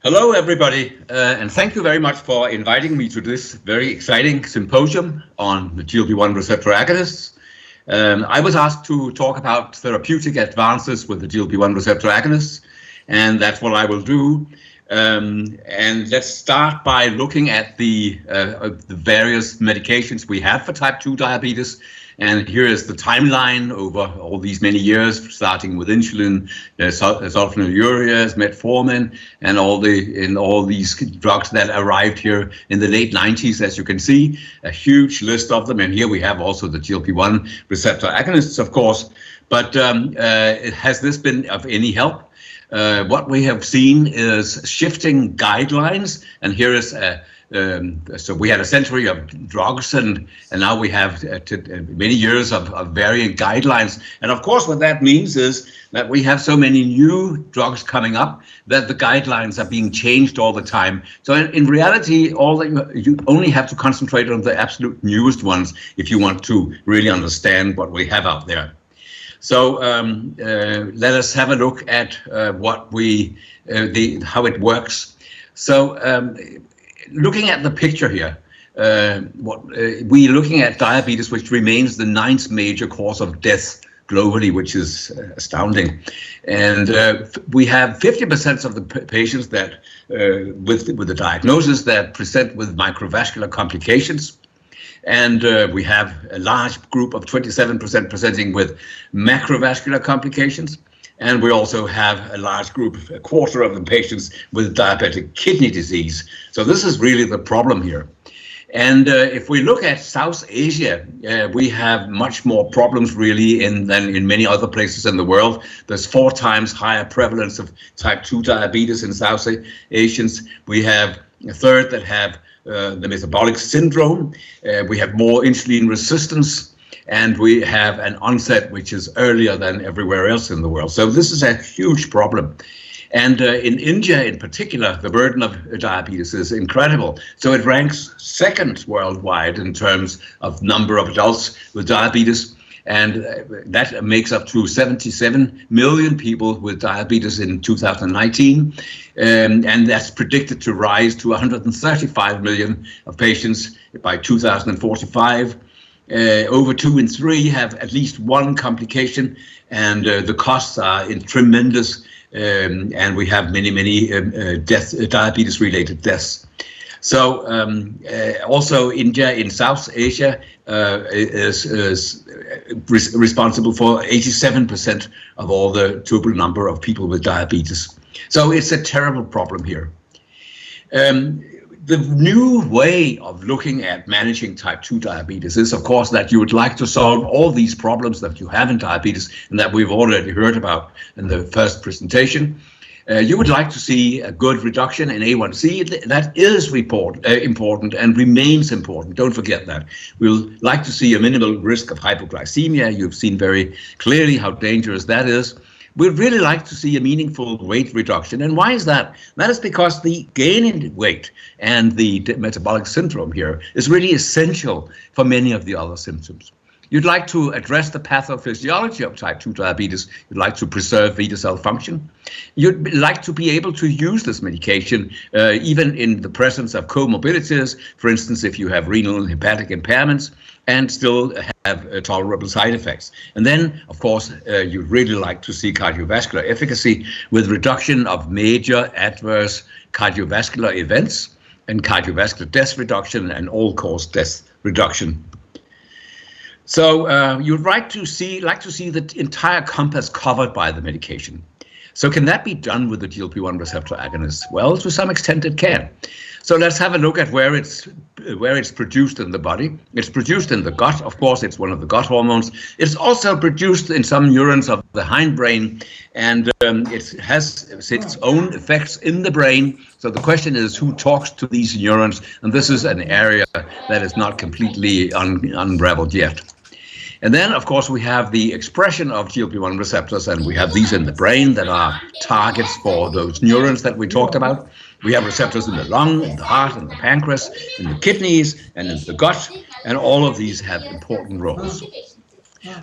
Hello, everybody, and thank you very much for inviting me to this very exciting symposium on the GLP-1 receptor agonists. I was asked to talk about therapeutic advances with the GLP-1 receptor agonists, and that's what I will do. And let's start by looking at the various medications we have for type 2 diabetes. And here is the timeline over all these many years, starting with insulin, sulfonylureas, metformin, and all these drugs that arrived here in the late 90s. As you can see, a huge list of them. And here we have also the GLP-1 receptor agonists, of course. But has this been of any help? What we have seen is shifting guidelines, and here is so we had a century of drugs, and now we have many years of varying guidelines. And of course, what that means is that we have so many new drugs coming up that the guidelines are being changed all the time. So in reality, all that you only have to concentrate on the absolute newest ones if you want to really understand what we have out there. So let us have a look at how it works. So looking at the picture here, we're looking at diabetes, which remains the 9th major cause of death globally, which is astounding. And we have 50% of the patients that with the diagnosis that present with microvascular complications. And we have a large group of 27% presenting with macrovascular complications. And we also have a large group, a quarter of the patients with diabetic kidney disease. So this is really the problem here. And if we look at South Asia, we have much more problems really than in many other places in the world. There's 4 times higher prevalence of type 2 diabetes in South Asians. We have a third that have the metabolic syndrome. We have more insulin resistance, and we have an onset which is earlier than everywhere else in the world. So this is a huge problem. And in India in particular, the burden of diabetes is incredible. So it ranks second worldwide in terms of number of adults with diabetes. And that makes up to 77 million people with diabetes in 2019. And that's predicted to rise to 135 million of patients by 2045. Over 2 in 3 have at least one complication, and the costs are tremendous. And we have many diabetes-related deaths. So also India in South Asia is responsible for 87% of all the total number of people with diabetes. So it's a terrible problem here. The new way of looking at managing type 2 diabetes is, of course, that you would like to solve all these problems that you have in diabetes and that we've already heard about in the first presentation. You would like to see a good reduction in A1C. That is important and remains important. Don't forget that. We'll like to see a minimal risk of hypoglycemia. You've seen very clearly how dangerous that is. We'd really like to see a meaningful weight reduction. And why is that? That is because the gain in weight and the metabolic syndrome here is really essential for many of the other symptoms. You'd like to address the pathophysiology of type 2 diabetes. You'd like to preserve beta cell function. You'd like to be able to use this medication even in the presence of comorbidities, for instance, if you have renal and hepatic impairments, and still have tolerable side effects. And then, of course, you'd really like to see cardiovascular efficacy with reduction of major adverse cardiovascular events and cardiovascular death reduction and all-cause death reduction. So you'd like to see the entire compass covered by the medication. So can that be done with the GLP-1 receptor agonist? Well, to some extent it can. So let's have a look at where it's produced in the body. It's produced in the gut. Of course, it's one of the gut hormones. It's also produced in some neurons of the hindbrain, and it has its own effects in the brain. So the question is, who talks to these neurons? And this is an area that is not completely unraveled yet. And then, of course, we have the expression of GLP-1 receptors, and we have these in the brain that are targets for those neurons that we talked about. We have receptors in the lung, in the heart, in the pancreas, in the kidneys, and in the gut, and all of these have important roles.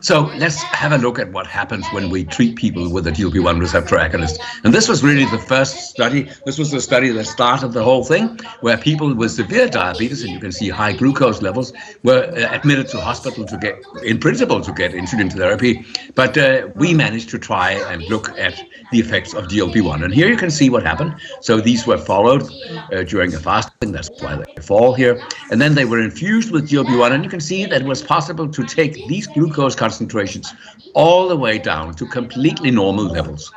So let's have a look at what happens when we treat people with a GLP-1 receptor agonist. And this was really the first study. This was the study that started the whole thing, where people with severe diabetes, and you can see high glucose levels, were admitted to hospital to get, in principle, to get insulin therapy. But we managed to try and look at the effects of GLP-1. And here you can see what happened. So these were followed during a fasting. That's why they fall here. And then they were infused with GLP-1. And you can see that it was possible to take these glucose concentrations all the way down to completely normal levels.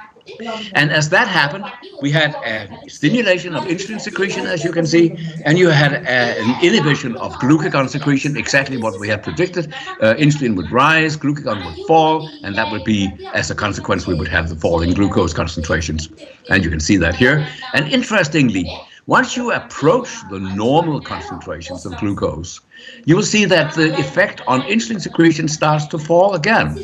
And as that happened, we had a stimulation of insulin secretion, as you can see, and you had an inhibition of glucagon secretion, exactly what we had predicted. Insulin would rise, glucagon would fall, and that would be, as a consequence, we would have the falling glucose concentrations. And you can see that here. And interestingly, once you approach the normal concentrations of glucose, you will see that the effect on insulin secretion starts to fall again.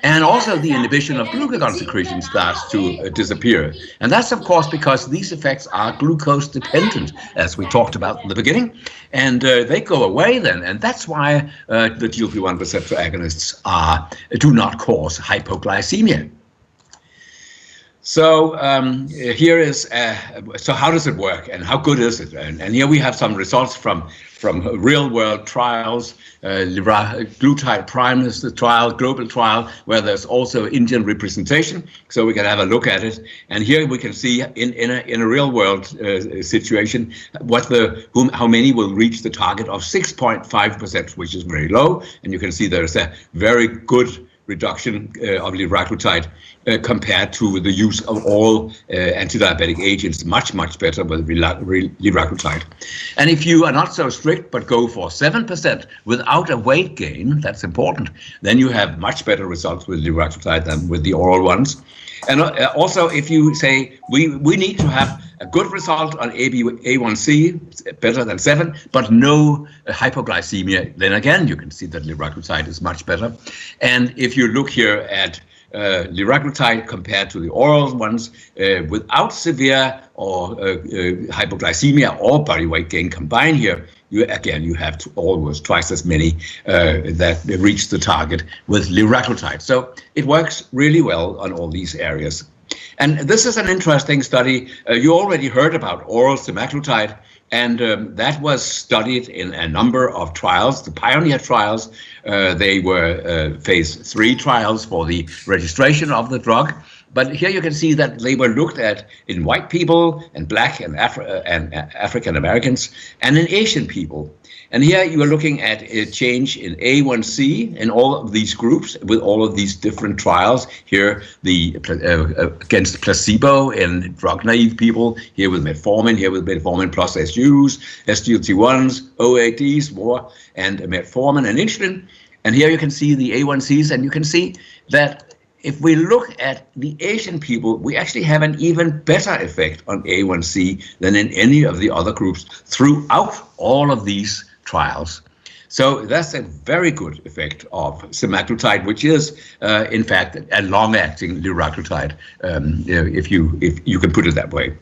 And also the inhibition of glucagon secretion starts to disappear. And that's, of course, because these effects are glucose dependent, as we talked about in the beginning. And they go away then. And that's why the GLP-1 receptor agonists do not cause hypoglycemia. So here is, so how does it work and how good is it? And here we have some results from real-world trials. Liraglutide Prime is the trial, global trial, where there's also Indian representation. So we can have a look at it. And here we can see in a real-world situation how many will reach the target of 6.5%, which is very low. And you can see there's a very good reduction of liraglutide compared to the use of all anti-diabetic agents, much better with liraglutide. And if you are not so strict but go for 7% without a weight gain, that's important, then you have much better results with liraglutide than with the oral ones. And also, if you say we need to have a good result on A1C, better than 7, but no hypoglycemia. Then again, you can see that liraglutide is much better. And if you look here at liraglutide compared to the oral ones, without severe or hypoglycemia or body weight gain combined here, you have almost twice as many that reach the target with liraglutide. So it works really well on all these areas. And this is an interesting study. You already heard about oral semaglutide, and that was studied in a number of trials, the pioneer trials. They were phase 3 trials for the registration of the drug. But here you can see that they were looked at in white people and black and African Americans and in Asian people. And here you are looking at a change in A1C in all of these groups with all of these different trials. Here, the against placebo in drug-naive people. Here with metformin. Here with metformin plus SUs, SGLT1s, OADs, more, and metformin and insulin. And here you can see the A1Cs, and you can see that if we look at the Asian people, we actually have an even better effect on A1C than in any of the other groups throughout all of these trials. So that's a very good effect of semaglutide, which is, in fact, a long-acting liraglutide, if you can put it that way.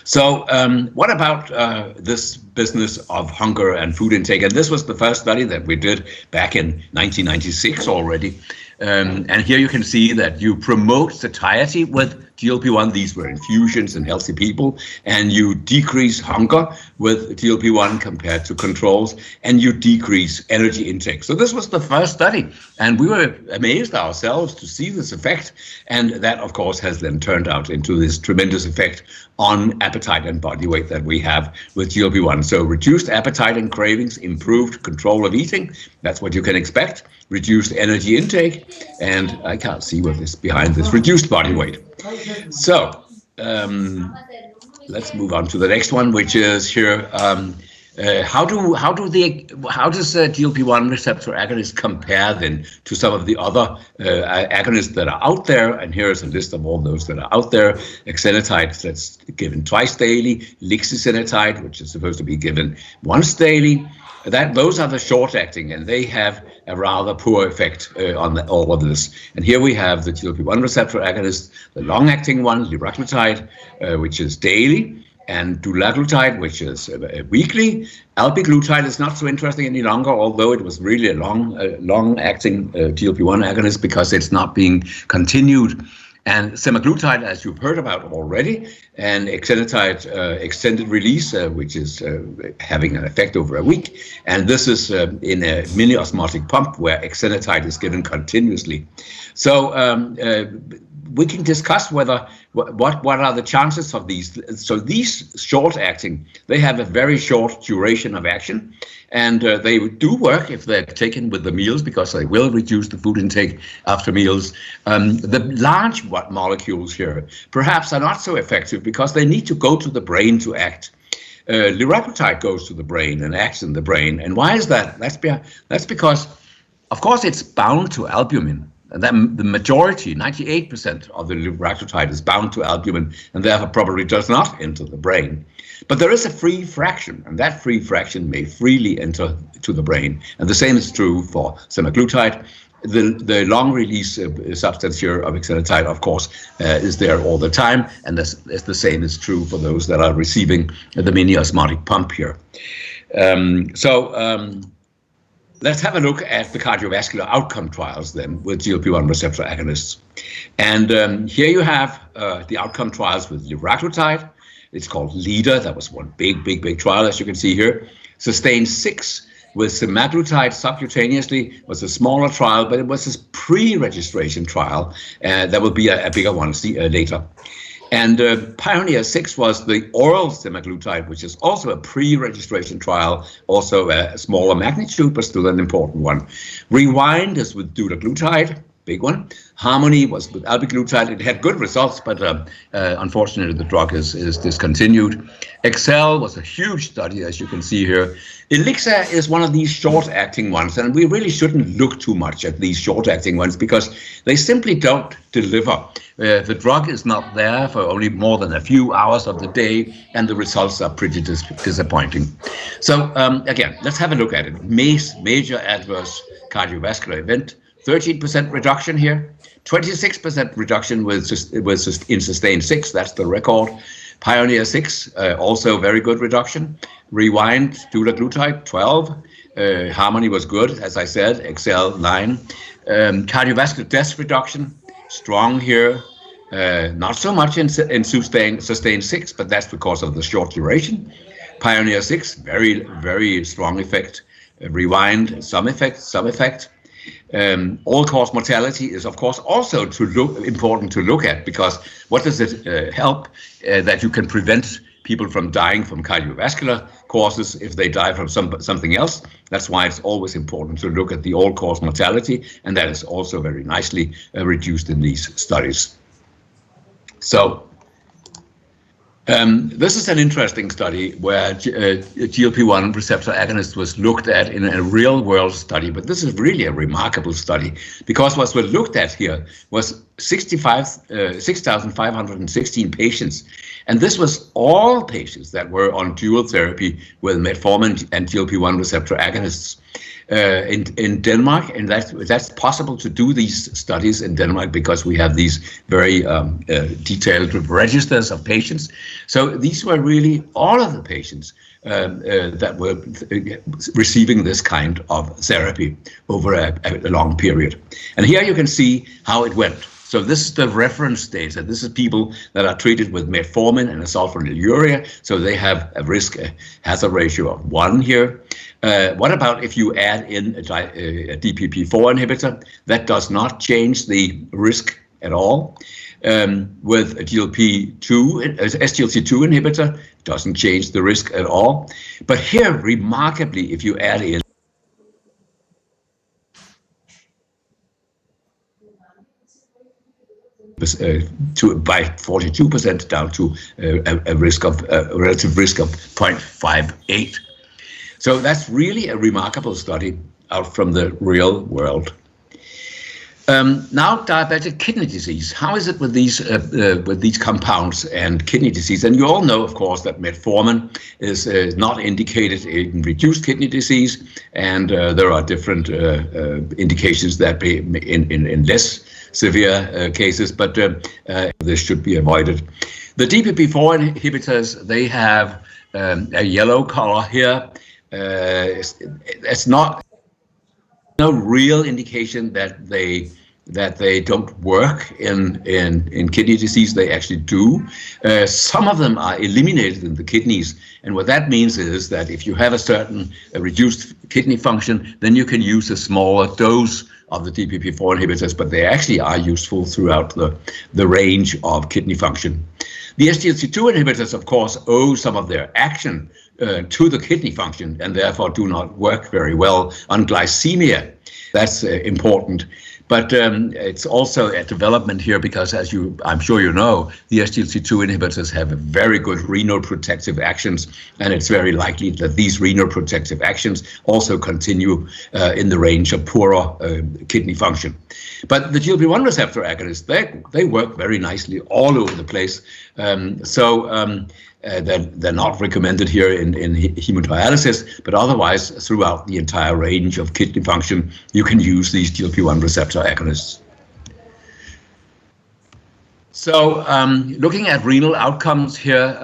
So what about this business of hunger and food intake? And this was the first study that we did back in 1996 already. And here you can see that you promote satiety with GLP-1. These were infusions in healthy people. And you decrease hunger with GLP-1 compared to controls. And you decrease energy intake. So this was the first study. And we were amazed ourselves to see this effect. And that, of course, has then turned out into this tremendous effect on appetite and body weight that we have with GLP-1. So reduced appetite and cravings, improved control of eating. That's what you can expect. Reduced energy intake. And I can't see what is behind this. Reduced body weight. So let's move on to the next one, which is here. How does GLP-1 receptor agonists compare then to some of the other agonists that are out there? And here's a list of all those that are out there. Exenatide, that's given twice daily. Lixisenatide, which is supposed to be given once daily. Those are the short-acting, and they have a rather poor effect on all of this. And here we have the GLP-1 receptor agonist, the long-acting one, liraglutide, which is daily, and dulaglutide, which is weekly. Albiglutide is not so interesting any longer, although it was really a long-acting GLP-1 agonist because it's not being continued. And semaglutide, as you've heard about already, and exenatide extended release, which is having an effect over a week. And this is in a mini osmotic pump where exenatide is given continuously. So we can discuss what are the chances of these. So these short-acting, they have a very short duration of action, and they do work if they're taken with the meals because they will reduce the food intake after meals. The large molecules here perhaps are not so effective because they need to go to the brain to act. Liraglutide goes to the brain and acts in the brain. And why is that? That's because, of course, it's bound to albumin. And then the majority, 98% of the liraglutide is bound to albumin and therefore probably does not enter the brain. But there is a free fraction, and that free fraction may freely enter to the brain. And the same is true for semaglutide. The long-release substance here of exenatide, of course, is there all the time. And the same is true for those that are receiving the mini osmotic pump here. Let's have a look at the cardiovascular outcome trials then with GLP-1 receptor agonists. And here you have the outcome trials with liraglutide. It's called LEADER. That was one big trial, as you can see here. SUSTAIN 6 with semaglutide subcutaneously was a smaller trial, but it was a pre-registration trial. That will be a bigger one later. And Pioneer 6 was the oral semaglutide, which is also a pre-registration trial, also a smaller magnitude, but still an important one. Rewind is with dulaglutide, big one. Harmony was with albiglutide. It had good results, but unfortunately the drug is discontinued. Excel was a huge study, as you can see here. Elixir is one of these short-acting ones, and we really shouldn't look too much at these short-acting ones because they simply don't deliver. The drug is not there for only more than a few hours of the day, and the results are pretty disappointing. So again, let's have a look at it. Major adverse cardiovascular event, 13% reduction here, 26% reduction in SUSTAIN 6, that's the record. Pioneer 6, also very good reduction. Rewind, dulaglutide, 12. Harmony was good, as I said, Excel 9. Cardiovascular death reduction, strong here. Not so much in SUSTAIN 6, but that's because of the short duration. Pioneer 6, very, very strong effect. Rewind, some effect. All-cause mortality is, of course, also important to look at, because what does it help? That you can prevent people from dying from cardiovascular causes if they die from something else. That's why it's always important to look at the all-cause mortality, and that is also very nicely reduced in these studies. So this is an interesting study where GLP-1 receptor agonist was looked at in a real-world study, but this is really a remarkable study because what was looked at here was 6,516 patients, and this was all patients that were on dual therapy with metformin and GLP-1 receptor agonists. In Denmark, and that's possible to do these studies in Denmark because we have these very detailed registers of patients. So these were really all of the patients that were receiving this kind of therapy over a long period. And here you can see how it went. So this is the reference data. This is people that are treated with metformin and sulfonylurea. So they have a hazard ratio of 1 here. What about if you add in a DPP-4 inhibitor? That does not change the risk at all. With a SGLT2 inhibitor, doesn't change the risk at all. But here, remarkably, if you add in by 42% down to a relative risk of 0.58. So that's really a remarkable study out from the real world. Now, diabetic kidney disease. How is it with these compounds and kidney disease? And you all know, of course, that metformin is not indicated in reduced kidney disease, and there are different indications that in less severe cases, but this should be avoided. The DPP-4 inhibitors, they have a yellow color here. It's not no real indication that they don't work in kidney disease. They actually do. Some of them are eliminated in the kidneys, and what that means is that if you have a certain reduced kidney function, then you can use a smaller dose of the DPP-4 inhibitors, but they actually are useful throughout the range of kidney function. The SGLT2 inhibitors, of course, owe some of their action to the kidney function and therefore do not work very well on glycemia. That's important. But it's also a development here because, as I'm sure you know, the SGLT2 inhibitors have very good renal protective actions, and it's very likely that these renal protective actions also continue in the range of poorer kidney function. But the GLP-1 receptor agonists, they work very nicely all over the place. They're not recommended here in hemodialysis, but otherwise throughout the entire range of kidney function, you can use these GLP-1 receptor agonists. So looking at renal outcomes here,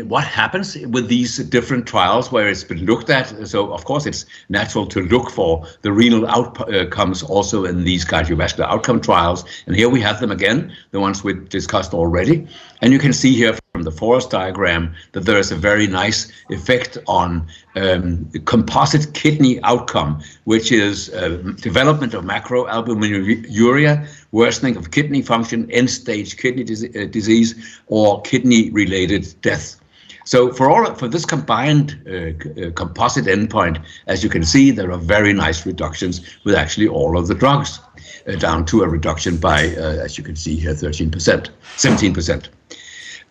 what happens with these different trials where it's been looked at? So of course it's natural to look for the renal outcomes also in these cardiovascular outcome trials. And here we have them again, the ones we discussed already. And you can see here from the forest diagram that there is a very nice effect on composite kidney outcome, which is development of macroalbuminuria, worsening of kidney function, end-stage kidney disease, or kidney-related death. So for this combined composite endpoint, as you can see, there are very nice reductions with actually all of the drugs, down to a reduction by, as you can see here, 13%, 17%.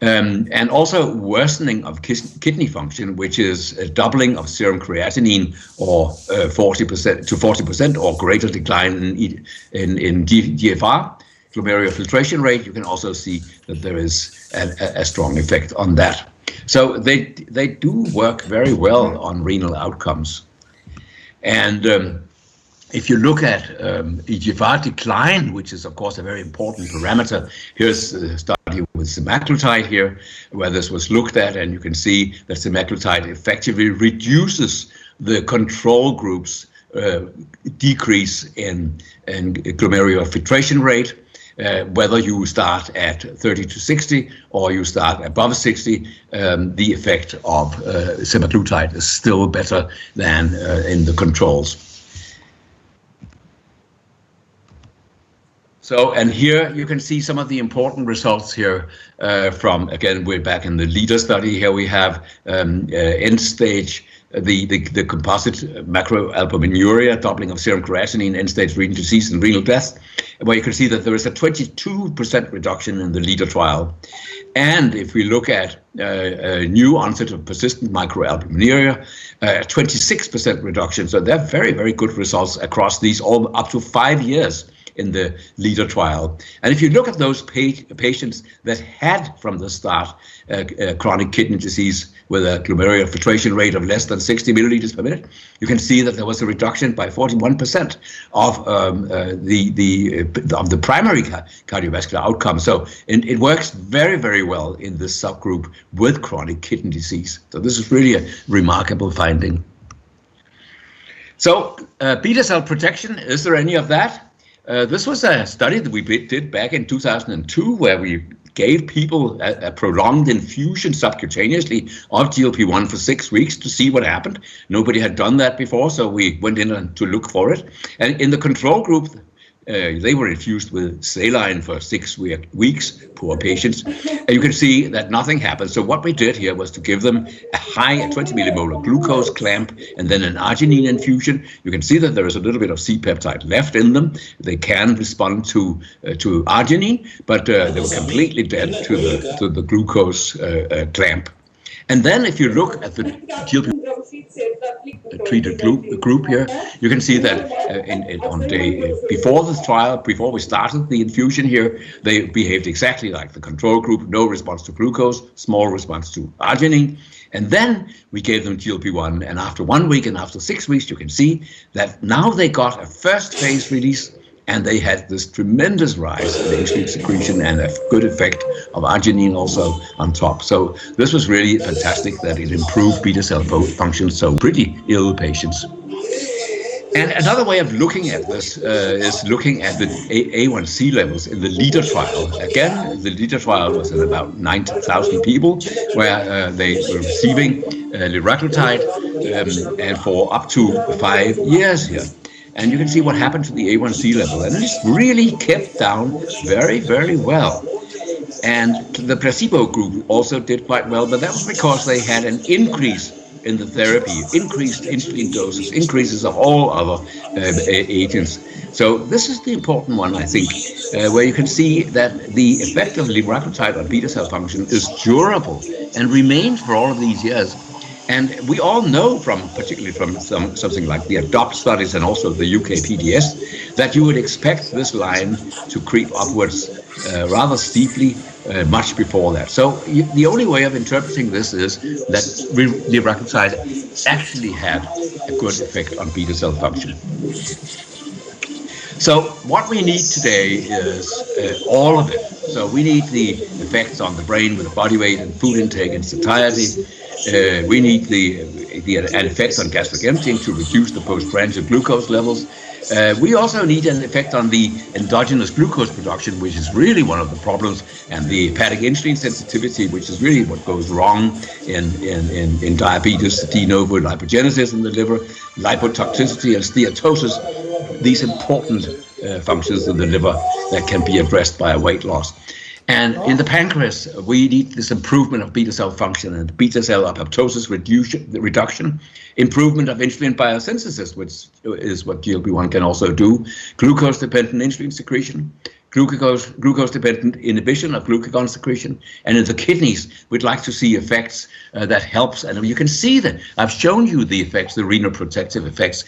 And also worsening of kidney function, which is a doubling of serum creatinine or 40% to 40% or greater decline in GFR, glomerular filtration rate. You can also see that there is a strong effect on that. So they do work very well on renal outcomes. And if you look at eGFR decline, which is of course a very important parameter, here's a study with semaglutide here, where this was looked at, and you can see that semaglutide effectively reduces the control group's decrease in glomerular filtration rate. Whether you start at 30 to 60 or you start above 60, the effect of semaglutide is still better than in the controls. So, and here you can see some of the important results here from, again, we're back in the LEADER study. Here we have end stage, the composite macroalbuminuria, doubling of serum creatinine, end stage renal disease and renal death, where you can see that there is a 22% reduction in the LEADER trial. And if we look at new onset of persistent microalbuminuria, 26% reduction. So they're very, very good results across these, all up to 5 years in the LEADER trial. And if you look at those patients that had from the start chronic kidney disease with a glomerular filtration rate of less than 60 milliliters per minute, you can see that there was a reduction by 41% of the primary cardiovascular outcome. So it works very, very well in this subgroup with chronic kidney disease. So this is really a remarkable finding. So beta cell protection, is there any of that? This was a study that we did back in 2002, where we gave people a prolonged infusion subcutaneously of GLP-1 for 6 weeks to see what happened. Nobody had done that before, so we went in to look for it. And in the control group, they were infused with saline for 6 weeks, poor patients. And you can see that nothing happened. So what we did here was to give them a high 20 millimolar glucose clamp and then an arginine infusion. You can see that there is a little bit of C-peptide left in them. They can respond to arginine, but they were completely dead to the glucose clamp. And then if you look at the GLP treated group here, you can see that on day before the trial, before we started the infusion here, they behaved exactly like the control group, no response to glucose, small response to arginine. And then we gave them GLP-1, and after 1 week and after 6 weeks, you can see that now they got a first phase release, and they had this tremendous rise in insulin secretion and a good effect of arginine also on top. So this was really fantastic that it improved beta cell function, so pretty ill patients. And another way of looking at this is looking at the A1C levels in the LEADER trial. Again, the LEADER trial was in about 9,000 people, where they were receiving liraglutide and for up to 5 years here. And you can see what happened to the A1C level, and it's really kept down very, very well. And the placebo group also did quite well, but that was because they had an increase in the therapy, increased insulin doses, increases of all other agents. So this is the important one, I think, where you can see that the effect of liraglutide on beta cell function is durable and remains for all of these years. And we all know particularly from something like the ADOPT studies and also the UK PDS, that you would expect this line to creep upwards rather steeply much before that. So the only way of interpreting this is that liraglutide actually had a good effect on beta cell function. So what we need today is all of it. So we need the effects on the brain with the body weight and food intake and satiety. We need an effect on gastric emptying to reduce the postprandial glucose levels. We also need an effect on the endogenous glucose production, which is really one of the problems, and the hepatic insulin sensitivity, which is really what goes wrong in diabetes, de novo lipogenesis in the liver, lipotoxicity and steatosis, these important functions in the liver that can be addressed by a weight loss. And in the pancreas, we need this improvement of beta cell function and beta cell apoptosis reduction, improvement of insulin biosynthesis, which is what GLP-1 can also do, glucose-dependent insulin secretion, glucose-dependent inhibition of glucagon secretion, and in the kidneys, we'd like to see effects that helps. And you can see that I've shown you the effects, the renal protective effects.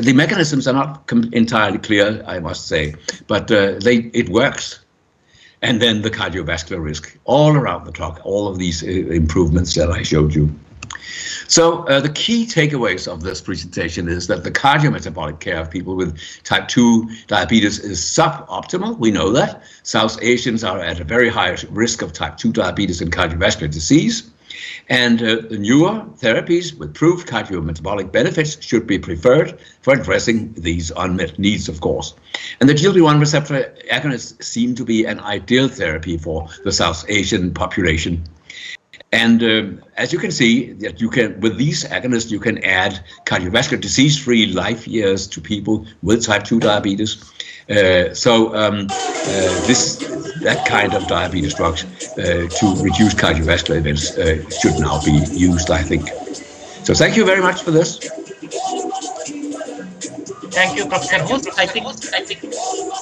The mechanisms are not entirely clear, I must say, but it works. And then the cardiovascular risk, all around the clock, all of these improvements that I showed you. So the key takeaways of this presentation is that the cardiometabolic care of people with type 2 diabetes is suboptimal. We know that. South Asians are at a very high risk of type 2 diabetes and cardiovascular disease. And the newer therapies with proved cardiometabolic benefits should be preferred for addressing these unmet needs, of course. And the GLP-1 receptor agonists seem to be an ideal therapy for the South Asian population. And as you can see, that you can, with these agonists, you can add cardiovascular disease-free life years to people with type 2 diabetes. That kind of diabetes drugs to reduce cardiovascular events should now be used, I think. So thank you very much for this. Thank you, Professor Host. I think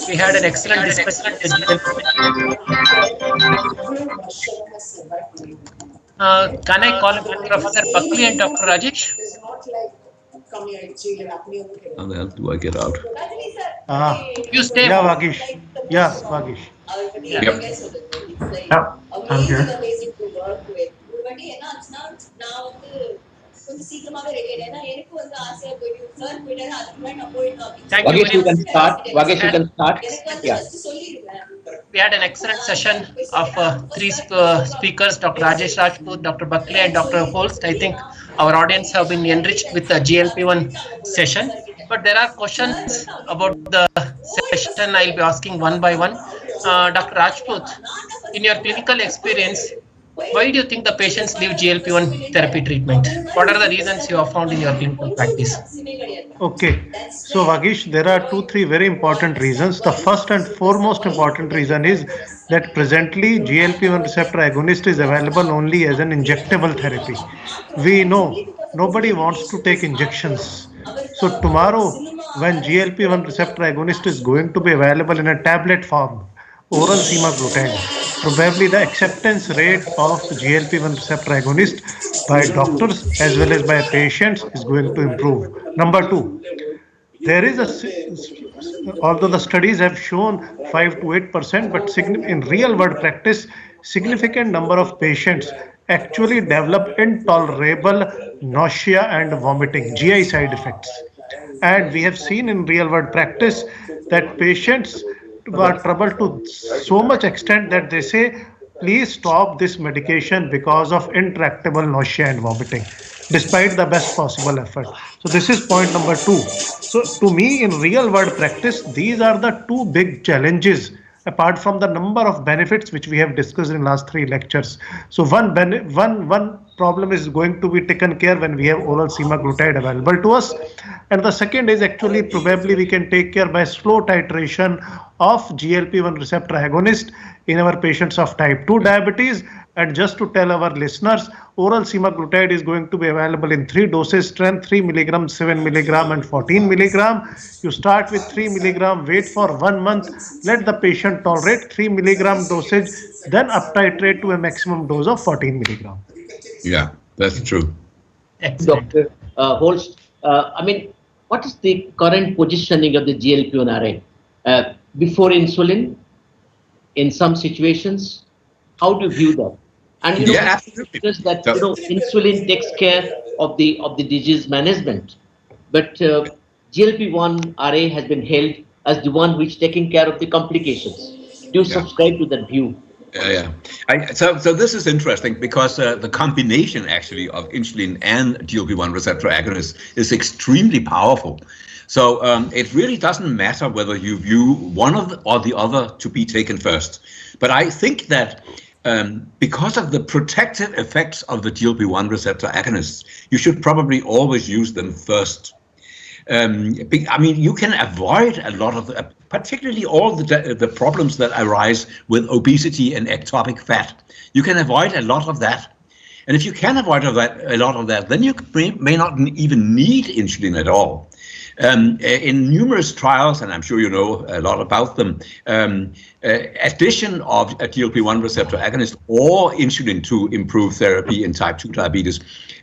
we had an excellent discussion. Can I call upon Professor Buckley and Dr. Rajesh? How the hell do I get out? You stay. Yeah, Vagish. Yeah, Vagish. Yep. Yeah, I'm here. Thank you. Vagish, you can start. Vagish, you can start. Yeah. We had an excellent session of three speakers, Dr. Rajesh Rajput, Dr. Buckley, and Dr. Holst. I think our audience have been enriched with the GLP-1 session. But there are questions about the session I'll be asking one by one. Dr. Rajput, in your clinical experience, why do you think the patients leave GLP-1 therapy treatment? What are the reasons you have found in your clinical practice? Okay, so Vagish, there are 2-3 very important reasons. The first and foremost important reason is that presently GLP-1 receptor agonist is available only as an injectable therapy. We know nobody wants to take injections. So tomorrow, when GLP-1 receptor agonist is going to be available in a tablet form, oral semaglutide, probably the acceptance rate of GLP-1 receptor agonist by doctors as well as by patients is going to improve. Number 2, there is although the studies have shown 5 to 8%, but in real world practice, significant number of patients actually develop intolerable nausea and vomiting, GI side effects. And we have seen in real world practice that patients are troubled to so much extent that they say, please stop this medication because of intractable nausea and vomiting, despite the best possible effort. So this is point number 2. So to me, in real world practice, these are the 2 big challenges apart from the number of benefits which we have discussed in last 3 lectures. So one problem is going to be taken care when we have oral semaglutide available to us, and the second is actually probably we can take care by slow titration of GLP-1 receptor agonist in our patients of type 2 diabetes. And just to tell our listeners, oral semaglutide is going to be available in 3 doses strength, 3 milligram, 7 milligram, and 14 milligram. You start with 3 milligram, wait for 1 month, let the patient tolerate 3 milligram dosage, then up titrate to a maximum dose of 14 milligram. Yeah, that's true. Dr. Holst, what is the current positioning of the GLP-1 array? Before insulin, in some situations, how do you view that? And absolutely. Because that insulin takes care of the disease management, but GLP-1 array has been held as the one which taking care of the complications. Do you subscribe to that view? Yeah. So this is interesting because the combination actually of insulin and GLP-1 receptor agonist is extremely powerful. So it really doesn't matter whether you view one or the other to be taken first. But I think that because of the protective effects of the GLP-1 receptor agonists, you should probably always use them first. I mean, you can avoid a lot of, particularly all the problems that arise with obesity and ectopic fat. You can avoid a lot of that. And if you can avoid a lot of that, then you may not even need insulin at all. In numerous trials, and I'm sure you know a lot about them, addition of a GLP-1 receptor agonist or insulin to improve therapy in type 2 diabetes,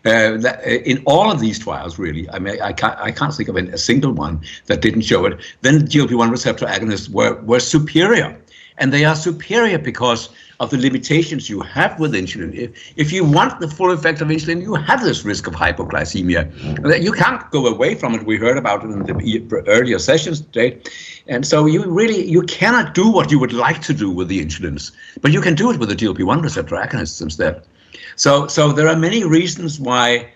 in all of these trials, really, I mean, I can't think of a single one that didn't show it. Then GLP-1 receptor agonists were superior. And they are superior because of the limitations you have with insulin. If you want the full effect of insulin, you have this risk of hypoglycemia. You can't go away from it. We heard about it in the earlier sessions today. And so you cannot do what you would like to do with the insulins, but you can do it with the GLP-1 receptor agonists instead. So there are many reasons why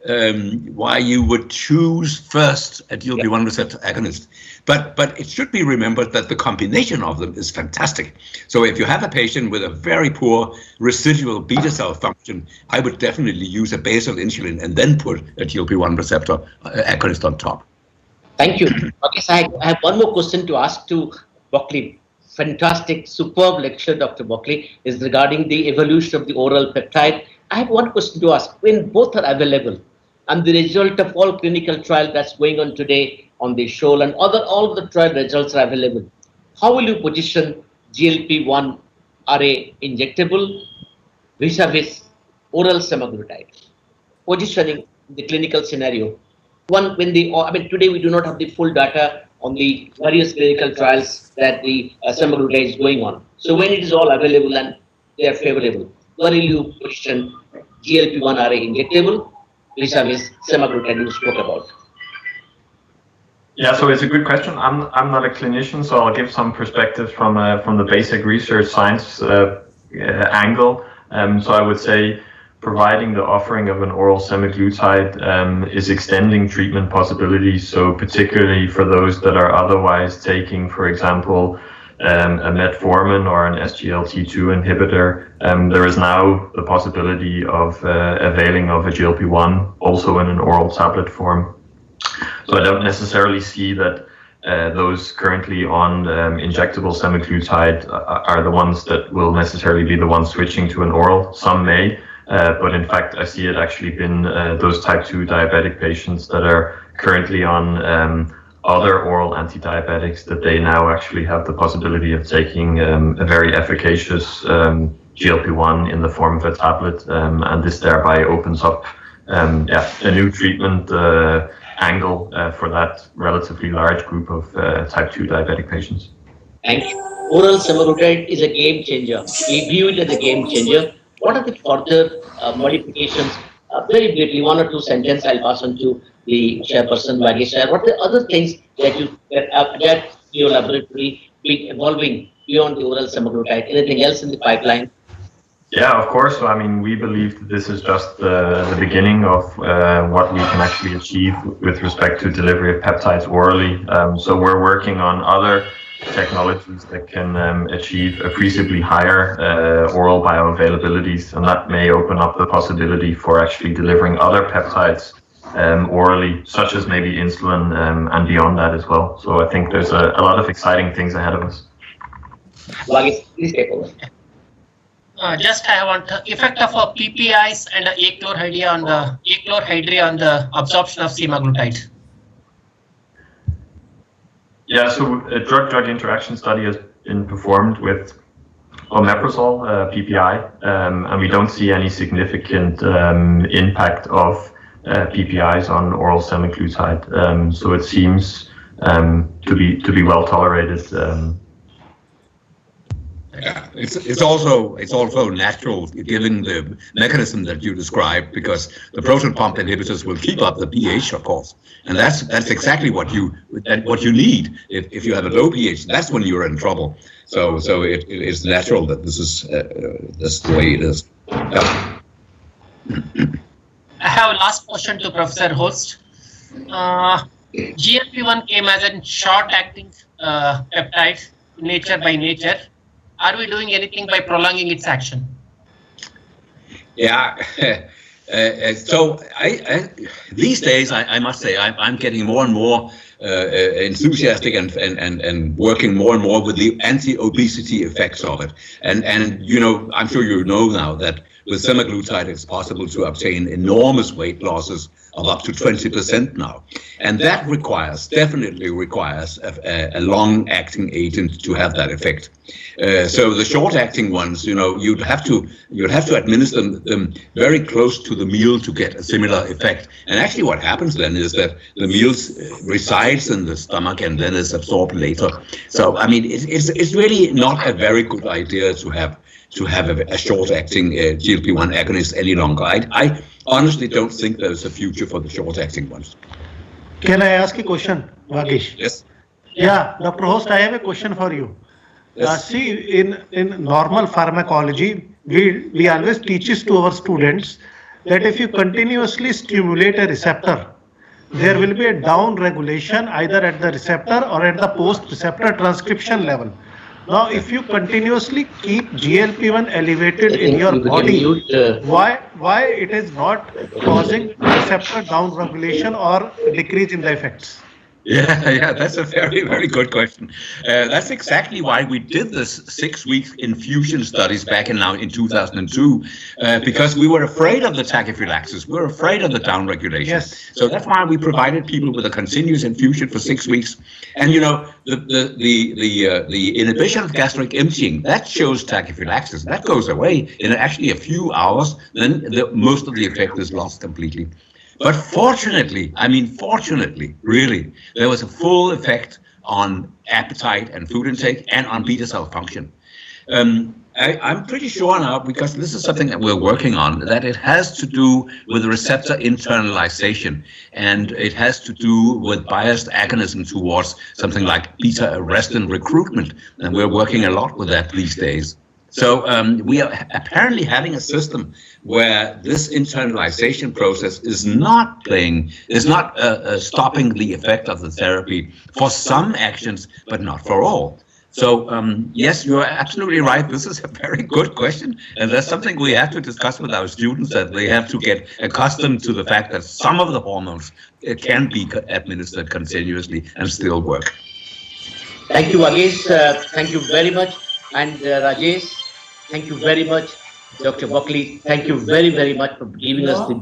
you would choose first a GLP-1 receptor agonist. But it should be remembered that the combination of them is fantastic. So if you have a patient with a very poor residual beta cell function, I would definitely use a basal insulin and then put a GLP-1 receptor agonist on top. Thank you. Okay, so I have one more question to ask to Buckley. Fantastic, superb lecture, Dr. Buckley, is regarding the evolution of the oral peptide. I have one question to ask. When both are available, and the result of all clinical trial that's going on today on the show and all of the trial results are available, how will you position GLP-1 RA injectable vis-a-vis oral semaglutide? Positioning the clinical scenario. Today we do not have the full data on the various clinical trials that the semaglutide is going on. So when it is all available and they are favorable, where will you position GLP-1 RA injectable vis-a-vis semaglutide you spoke about? Yeah, so it's a good question. I'm not a clinician, so I'll give some perspectives from the basic research science angle. So I would say providing the offering of an oral semaglutide is extending treatment possibilities. So particularly for those that are otherwise taking, for example, a metformin or an SGLT2 inhibitor, there is now the possibility of availing of a GLP-1 also in an oral tablet form. So I don't necessarily see that those currently on injectable semaglutide are the ones that will necessarily be the ones switching to an oral. Some may, but in fact I see it actually been those type 2 diabetic patients that are currently on other oral anti-diabetics, that they now actually have the possibility of taking a very efficacious GLP-1 in the form of a tablet, and this thereby opens up a new treatment angle for that relatively large group of type 2 diabetic patients. Thank you. Oral semaglutide is a game changer. We view it as a game changer. What are the further modifications? Very briefly, one or two sentences I'll pass on to the chairperson, Vagisha. What are the other things that you adapt your laboratory be evolving beyond the oral semaglutide? Anything else in the pipeline? Yeah, of course. So, I mean, we believe that this is just the beginning of what we can actually achieve with respect to delivery of peptides orally. So we're working on other technologies that can achieve appreciably higher oral bioavailabilities, and that may open up the possibility for actually delivering other peptides orally, such as maybe insulin and beyond that as well. So I think there's a lot of exciting things ahead of us. Please take over. Just I want effect of PPIs and achlorhydria on the absorption of semaglutide. Yeah, so a drug-drug interaction study has been performed with omeprazole, PPI, and we don't see any significant impact of PPIs on oral semaglutide. So it seems to be well tolerated. Yeah, it's also natural given the mechanism that you described, because the proton pump inhibitors will keep up the pH, of course, and that's exactly what you need if you have a low pH. That's when you're in trouble. So it is natural that this is the way it is. Yeah. I have a last question to Professor Holst. GLP-1 came as a short-acting peptide, nature by nature. Are we doing anything by prolonging its action? Yeah, So these days, I must say, I'm getting more and more enthusiastic and working more and more with the anti-obesity effects of it. And you know, I'm sure you know now that with semaglutide, it's possible to obtain enormous weight losses of up to 20% now. And that definitely requires a long-acting agent to have that effect. So the short-acting ones, you know, you'd have to administer them very close to the meal to get a similar effect. And actually what happens then is that the meal resides in the stomach and then is absorbed later. So, I mean, it's really not a very good idea to have a short-acting GLP-1 agonist any longer. I honestly don't think there's a future for the short-acting ones. Can I ask a question, Vagesh? Yes. Yeah, Dr. Host, I have a question for you. Yes. See, in normal pharmacology, we always teaches to our students that if you continuously stimulate a receptor, there will be a down regulation either at the receptor or at the post-receptor transcription level. Now, if you continuously keep GLP-1 elevated in your body, why it is not causing receptor down regulation or decrease in the effects? Yeah, that's a very, very good question. That's exactly why we did this 6-week infusion studies back in 2002, because we were afraid of the tachyphylaxis. We were afraid of the downregulation. Yes. So that's why we provided people with a continuous infusion for 6 weeks. And you know, the inhibition of gastric emptying, that shows tachyphylaxis. That goes away in actually a few hours. Then most of the effect is lost completely. But fortunately, really, there was a full effect on appetite and food intake and on beta cell function. I'm pretty sure now, because this is something that we're working on, that it has to do with receptor internalization, and it has to do with biased agonism towards something like beta arrestin recruitment, and we're working a lot with that these days. So we are apparently having a system where this internalization process is not stopping the effect of the therapy for some actions, but not for all. So yes, you are absolutely right. This is a very good question, and that's something we have to discuss with our students, that they have to get accustomed to the fact that some of the hormones can be administered continuously and still work. Thank you, Vagesh. Thank you very much. And Rajesh, thank you very much. Dr. Buckley, thank you very, very much for giving us the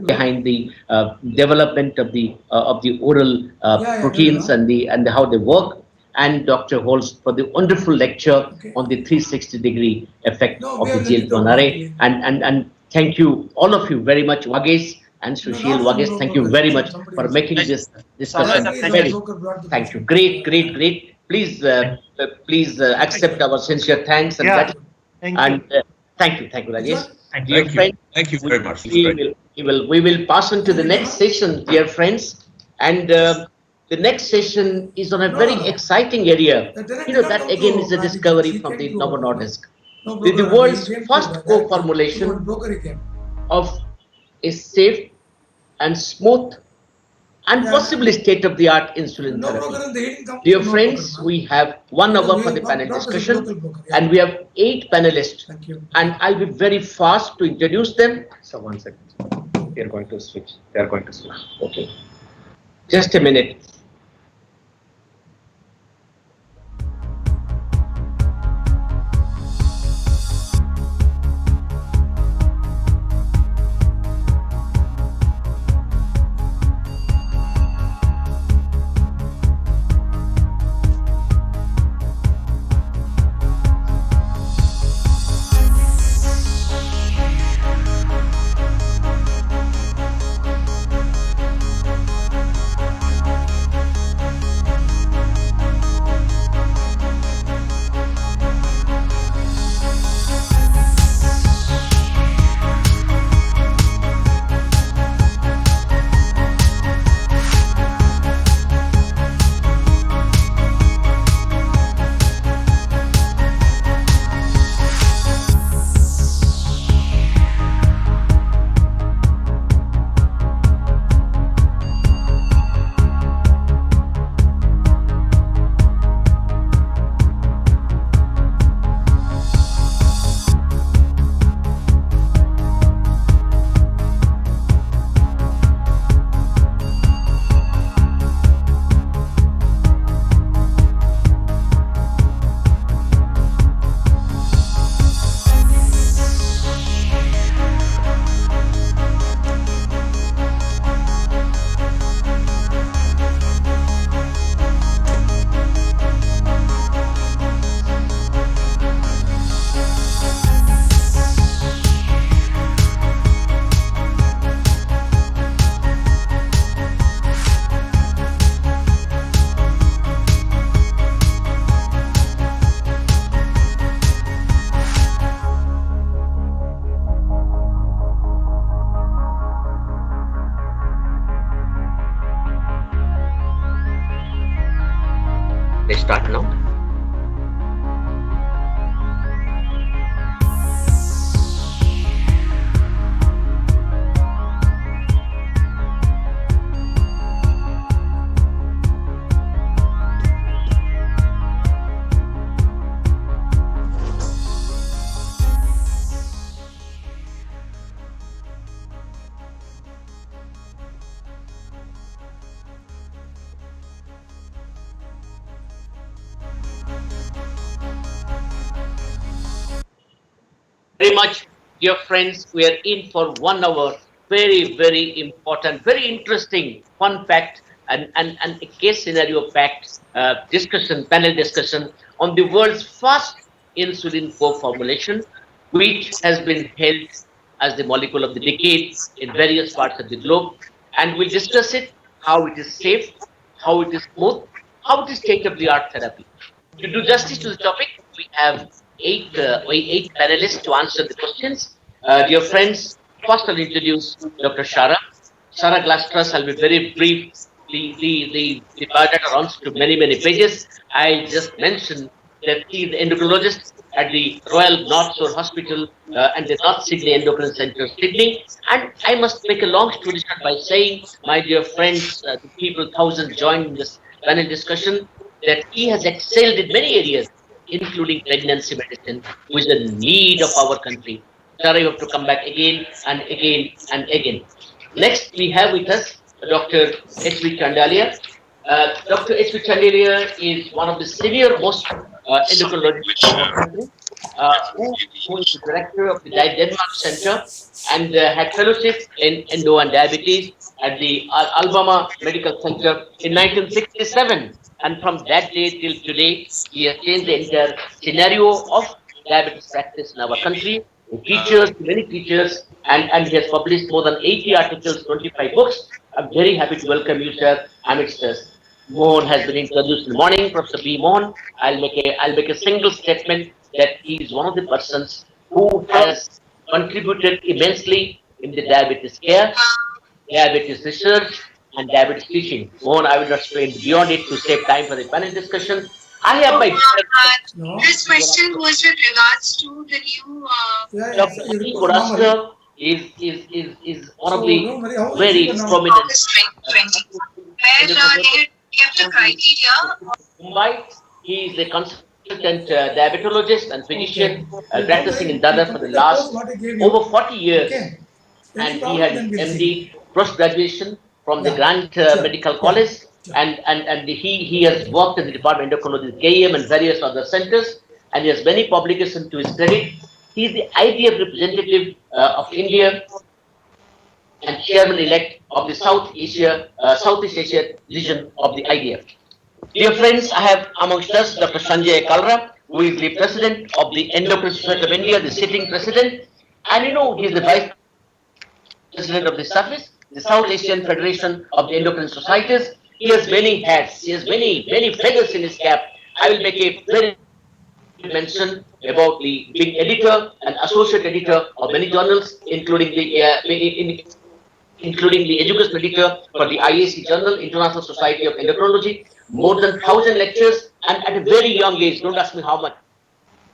behind the development of the oral proteins and how they work, and Dr. Holst for the wonderful lecture on the 360-degree effect of the GLP-1 array. And thank you, all of you, very much, Vagesh and Sushil. Vagesh, thank you very much for making this discussion. Thank you. Great. Please accept our sincere thanks and gratitude. Thank you, Rajesh. Thank you very much. We will pass on to the next session, dear friends, and the next session is on a very exciting area. You know, that again is a discovery from the Novo Nordisk. The world's first co-formulation of a safe and smooth and possibly state-of-the-art insulin therapy. Dear friends, we have 1 hour for the panel discussion, and we have 8 panelists. And I'll be very fast to introduce them. So 1 second. We are going to switch. They are going to switch. Okay. Just a minute. very much, dear friends. We are in for 1 hour. Very, very important, very interesting, fun fact, and a case scenario packed discussion, panel discussion on the world's first insulin co-formulation, which has been held as the molecule of the decade in various parts of the globe. And we'll discuss it, how it is safe, how it is smooth, how it is state-of-the-art therapy. To do justice to the topic, we have eight panelists to answer the questions. Dear friends, first I'll introduce Dr. Shara. Shara Glastras, I'll be very brief. The biodata runs to many, many pages. I'll just mention that he is an endocrinologist at the Royal North Shore Hospital and the North Sydney Endocrine Centre, Sydney. And I must make a long story short by saying, my dear friends, the people, thousands joined this panel discussion, that he has excelled in many areas, including pregnancy medicine, which is the need of our country. Shara, you have to come back again and again and again. Next, we have with us Dr. H.V. Chandalia. Dr. H.V. Chandalia is one of the senior most endocrinologists in our country, who is the director of the Denmark Center and had fellowship in endo and diabetes at the Alabama Medical Center in 1967. And from that day till today, he has changed the entire scenario of diabetes practice in our country. Many teachers, and he has published more than 80 articles, 25 books. I'm very happy to welcome you, sir, amidst us. Mohan has been introduced in the morning, Professor B. Mohan. I'll make a single statement that he is one of the persons who has contributed immensely in the diabetes care, diabetes research, and diabetes teaching. Mohan, I will not spend beyond it to save time for the panel discussion. I have my... This question was with regards to the new... Dr. is one of the very prominent... Where they kept the criteria... Mumbai, he is a consultant diabetologist and physician practicing in Dadar for the last over 40 years. And he had MD post-graduation from the Grant Medical College. And he has worked in the Department of Endocrinology, KEM, and various other centers, and he has many publications to his credit. He is the IDF representative of India and chairman-elect of the Southeast Asia region of the IDF. Dear friends, I have amongst us Dr. Sanjay Kalra, who is the president of the Endocrine Society of India, the sitting president, and he is the vice president of the SAFIS, the South Asian Federation of the Endocrine Societies. He has many hats. He has many feathers in his cap. I will make a very mention about the being editor and associate editor of many journals, including the education editor for the IAC Journal, International Society of Endocrinology. More than 1,000 lectures, and at a very young age. Don't ask me how much.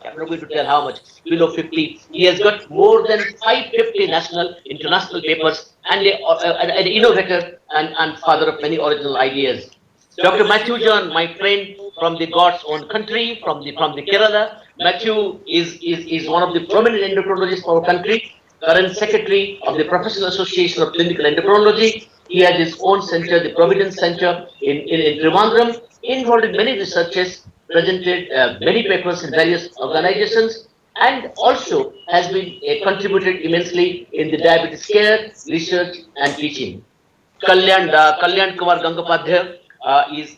I'm not going to tell how much. Below 50. He has got more than 550 national, international papers, and an innovator and father of many original ideas. Dr. Matthew John, my friend from the God's own country, from the Kerala. Matthew is one of the prominent endocrinologists of our country, current secretary of the Professional Association of Clinical Endocrinology. He has his own center, the Prevalence Center in Trivandrum, involved in many researches, presented many papers in various organizations, and also has been contributed immensely in the diabetes care, research, and teaching. Kalyan Kumar Gangopadhyay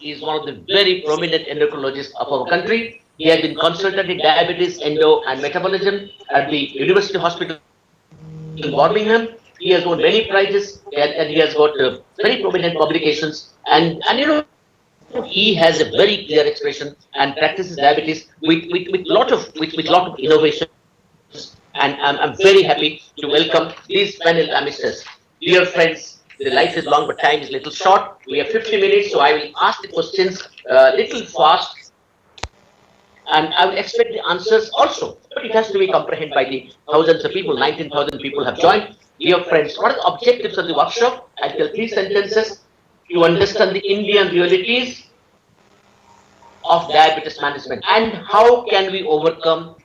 is one of the very prominent endocrinologists of our country. He has been consultant in diabetes, endo, and metabolism at the University Hospital in Birmingham. He has won many prizes, and he has got very prominent publications, and he has a very clear expression and practices diabetes with lot of innovation. And I'm very happy to welcome these panel amidst us. Dear friends, the life is long, but time is little short. We have 50 minutes, so I will ask the questions little fast, and I will expect the answers also. But it has to be comprehended by the thousands of people. 19,000 people have joined. Dear friends, what are the objectives of the workshop? I'll tell 3 sentences. To understand the Indian realities of diabetes management and how can we overcome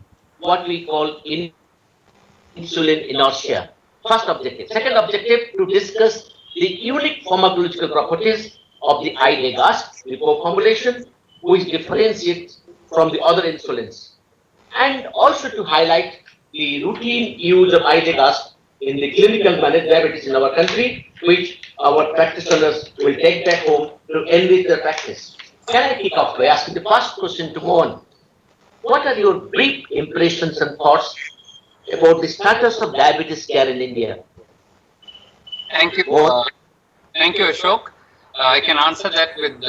what we call insulin inertia. First objective. Second objective, to discuss the unique pharmacological properties of the IDAGAS, the co-formulation, which differentiates from the other insulins, and also to highlight the routine use of isaac acid in the clinical managed diabetes in our country, which our practitioners will take back home to enrich their practice. Can I kick off by asking the first question to Mohan? What are your brief impressions and thoughts about the status of diabetes care in India? Thank you. Thank you, Ashok. I can answer that with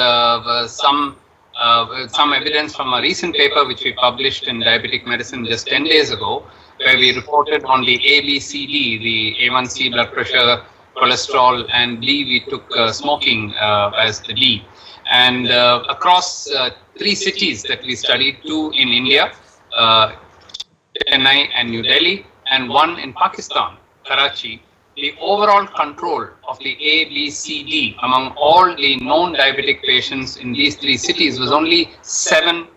some evidence from a recent paper which we published in Diabetic Medicine just 10 days ago, where we reported on the ABCD, the A1C, blood pressure, cholesterol, and D, we took smoking as the D. And across 3 cities that we studied, 2 in India, Chennai and New Delhi, and 1 in Pakistan, Karachi, the overall control of the ABCD among all the known diabetic patients in these 3 cities was only 7%.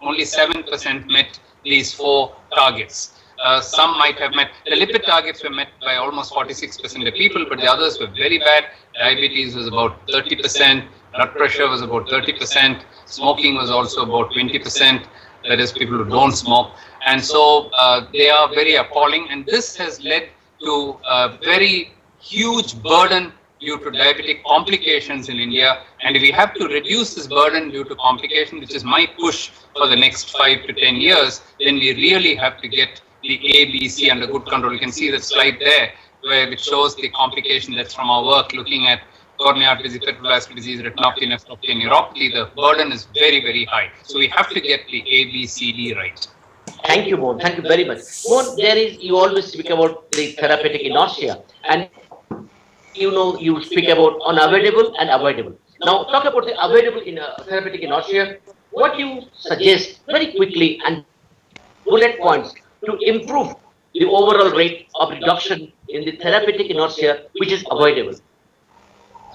Only 7% met these 4 targets. Some might have met, the lipid targets were met by almost 46% of people, but the others were very bad. Diabetes was about 30%, blood pressure was about 30%, smoking was also about 20%, that is people who don't smoke. And so they are very appalling, and this has led to a very huge burden due to diabetic complications in India. And if we have to reduce this burden due to complication, which is my push for the next 5 to 10 years, then we really have to get the ABC under good control. You can see the slide there, which shows the complication that's from our work looking at coronary heart disease, peripheral vascular disease, retinopathy, nephropathy, and neuropathy. The burden is very, very high. So we have to get the ABCD right. Thank you, Mohan. Thank you very much. Mohan, you always speak about the therapeutic inertia, and you speak about unavoidable and avoidable. Now, talk about the avoidable therapeutic inertia. What you suggest very quickly and bullet points to improve the overall rate of reduction in the therapeutic inertia, which is avoidable?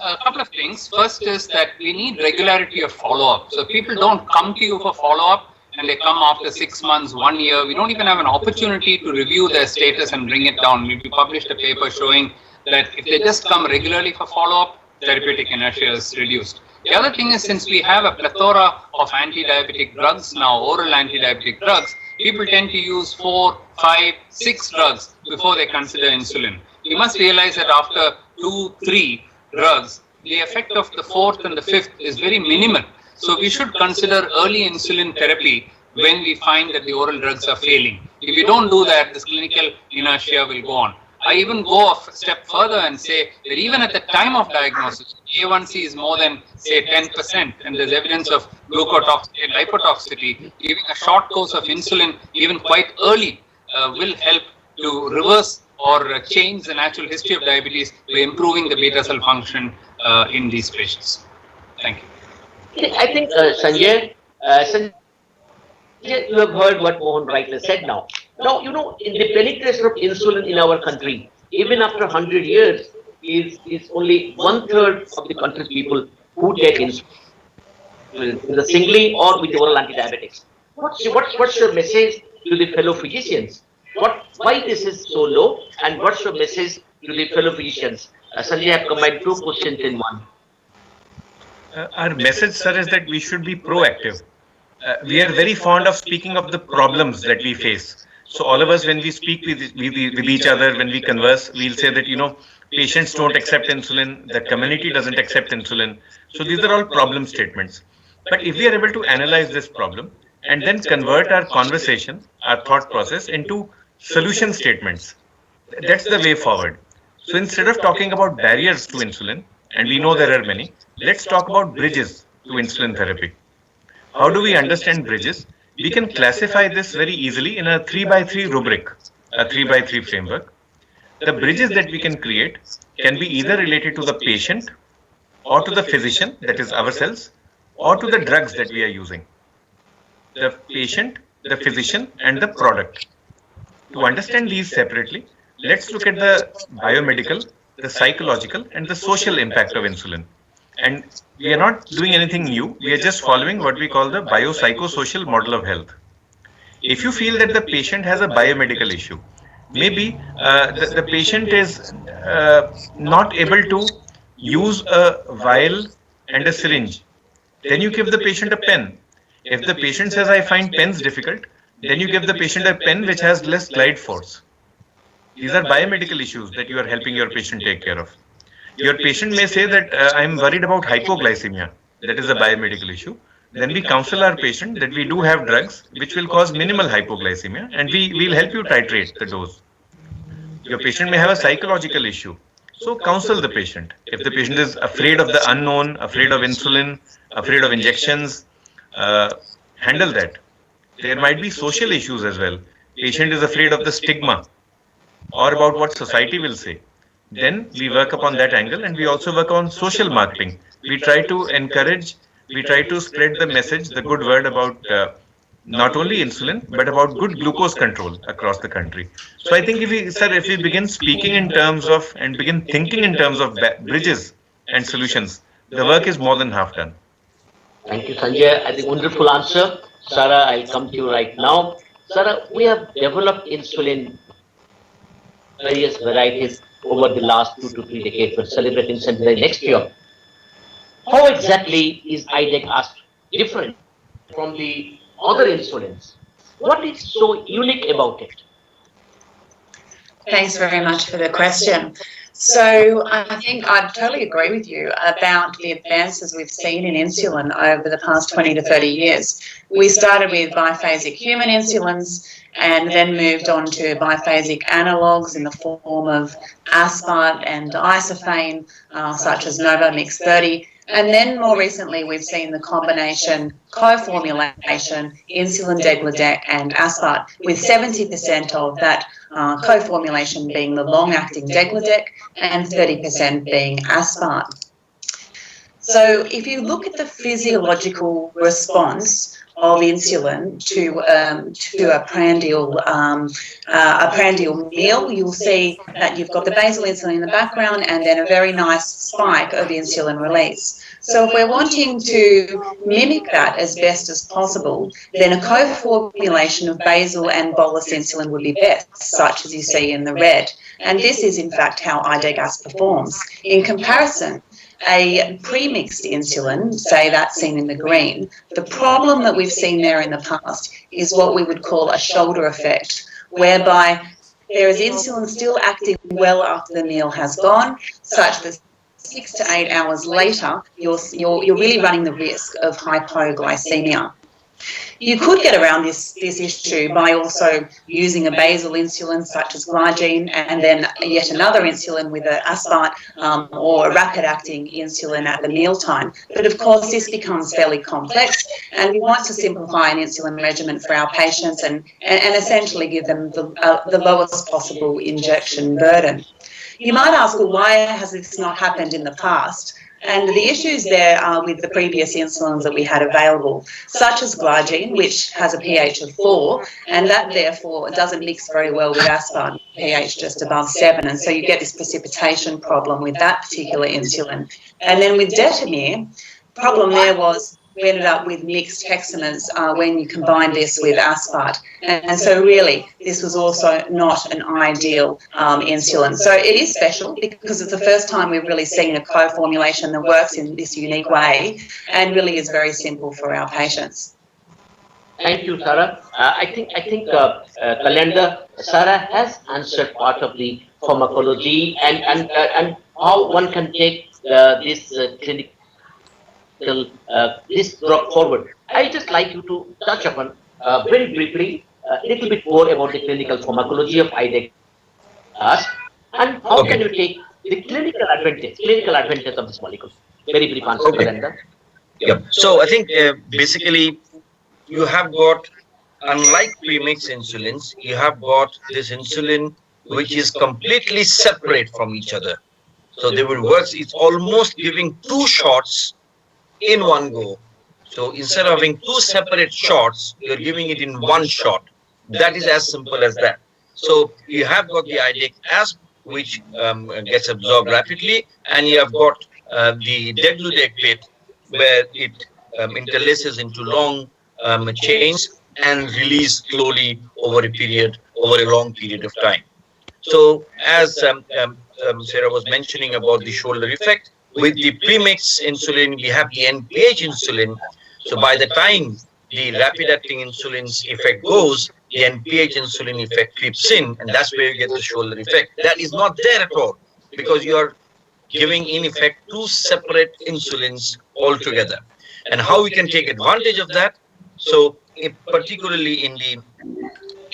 A couple of things. First is that we need regularity of follow-up. So people don't come to you for follow-up, and they come after 6 months, 1 year. We don't even have an opportunity to review their status and bring it down. We published a paper showing that if they just come regularly for follow-up, therapeutic inertia is reduced. The other thing is, since we have a plethora of anti-diabetic drugs now, oral anti-diabetic drugs, people tend to use 4, 5, 6 drugs before they consider insulin. You must realize that after 2, 3 drugs, the effect of the 4th and the 5th is very minimal. So we should consider early insulin therapy when we find that the oral drugs are failing. If you don't do that, this clinical inertia will go on. I even go a step further and say that even at the time of diagnosis, A1C is more than, say, 10%, and there's evidence of glucotoxicity and lipotoxicity. Giving a short course of insulin, even quite early, will help to reverse or change the natural history of diabetes by improving the beta cell function in these patients. Thank you. I think, Sanjay, you have heard what Mohan rightly said now. Now, in the penetration of insulin in our country, even after 100 years, is only 1/3 of the country's people who take insulin, either singly or with oral antidiabetics. What's your message to the fellow physicians? Why this is so low, and what's your message to the fellow physicians? Sanjay, I have combined 2 questions in one. Our message, sir, is that we should be proactive. We are very fond of speaking of the problems that we face. So all of us, when we speak with each other, when we converse, we'll say that, patients don't accept insulin, the community doesn't accept insulin. So these are all problem statements. But if we are able to analyze this problem and then convert our conversation, our thought process into solution statements, that's the way forward. So instead of talking about barriers to insulin, and we know there are many, let's talk about bridges to insulin therapy. How do we understand bridges? We can classify this very easily in a 3x3 rubric, a 3x3 framework. The bridges that we can create can be either related to the patient or to the physician, that is ourselves, or to the drugs that we are using. The patient, the physician, and the product. To understand these separately, let's look at the biomedical, the psychological, and the social impact of insulin. And we are not doing anything new. We are just following what we call the biopsychosocial model of health. If you feel that the patient has a biomedical issue, maybe the patient is not able to use a vial and a syringe, then you give the patient a pen. If the patient says, I find pens difficult, then you give the patient a pen which has less glide force. These are biomedical issues that you are helping your patient take care of. Your patient may say that I'm worried about hypoglycemia. That is a biomedical issue. Then we counsel our patient that we do have drugs which will cause minimal hypoglycemia, and we will help you titrate the dose. Your patient may have a psychological issue. So counsel the patient. If the patient is afraid of the unknown, afraid of insulin, afraid of injections, handle that. There might be social issues as well. Patient is afraid of the stigma or about what society will say. Then we work upon that angle, and we also work on social marketing. We try to encourage, we try to spread the message, the good word about not only insulin, but about good glucose control across the country. So I think if we begin speaking in terms of and begin thinking in terms of bridges and solutions, the work is more than half done. Thank you, Sanjay. I think wonderful answer. Sarah, I'll come to you right now. Sarah, we have developed insulin, various varieties over the last 2 to 3 decades. We're celebrating centenary next year. How exactly is IDEC different from the other insulins? What is so unique about it? Thanks very much for the question. So I think I'd totally agree with you about the advances we've seen in insulin over the past 20 to 30 years. We started with biphasic human insulins and then moved on to biphasic analogues in the form of aspart and isophane, such as Novamix 30. And then more recently, we've seen the combination co-formulation, insulin degludec and aspart, with 70% of that co-formulation being the long-acting degludec and 30% being aspart. So if you look at the physiological response of insulin to a prandial meal, you'll see that you've got the basal insulin in the background and then a very nice spike of insulin release. So if we're wanting to mimic that as best as possible, then a co-formulation of basal and bolus insulin would be best, such as you see in the red. And this is in fact how IDEGAS performs. In comparison, a pre-mixed insulin, say that's seen in the green, the problem that we've seen there in the past is what we would call a shoulder effect, whereby there is insulin still acting well after the meal has gone, such that 6 to 8 hours later, you're really running the risk of hypoglycemia. You could get around this issue by also using a basal insulin such as glargine and then yet another insulin with an aspart or a rapid-acting insulin at the mealtime. But of course, this becomes fairly complex, and we want to simplify an insulin regimen for our patients and essentially give them the lowest possible injection burden. You might ask, well, why has this not happened in the past? And the issues there are with the previous insulins that we had available, such as glargine, which has a pH of 4, and that therefore doesn't mix very well with aspart, pH just above 7, and so you get this precipitation problem with that particular insulin. And then with detamir, problem there was we ended up with mixed hexamers when you combine this with aspart. And so really, this was also not an ideal insulin. So it is special because it's the first time we've really seen a co-formulation that works in this unique way and really is very simple for our patients. Thank you, Sarah. I think Kalenda, Sarah has answered part of the pharmacology and how one can take this clinical this drug forward. I just like you to touch upon very briefly a little bit more about the clinical pharmacology of IDEC and how can you take the clinical advantage of this molecule. Very brief answer, Kalenda. Yeah. So I think basically you have got, unlike premixed insulins, you have got this insulin which is completely separate from each other. So they will work. It's almost giving 2 shots in one go. So instead of having 2 separate shots, you're giving it in 1 shot. That is as simple as that. So you have got the IDEC asp, which gets absorbed rapidly, and you have got the degludec bit, where it interlaces into long chains and release slowly over a long period of time. So as Sarah was mentioning about the shoulder effect, with the premixed insulin, we have the NPH insulin. So by the time the rapid-acting insulin's effect goes, the NPH insulin effect creeps in, and that's where you get the shoulder effect. That is not there at all, because you are giving in effect two separate insulins altogether. And how we can take advantage of that? So, particularly in the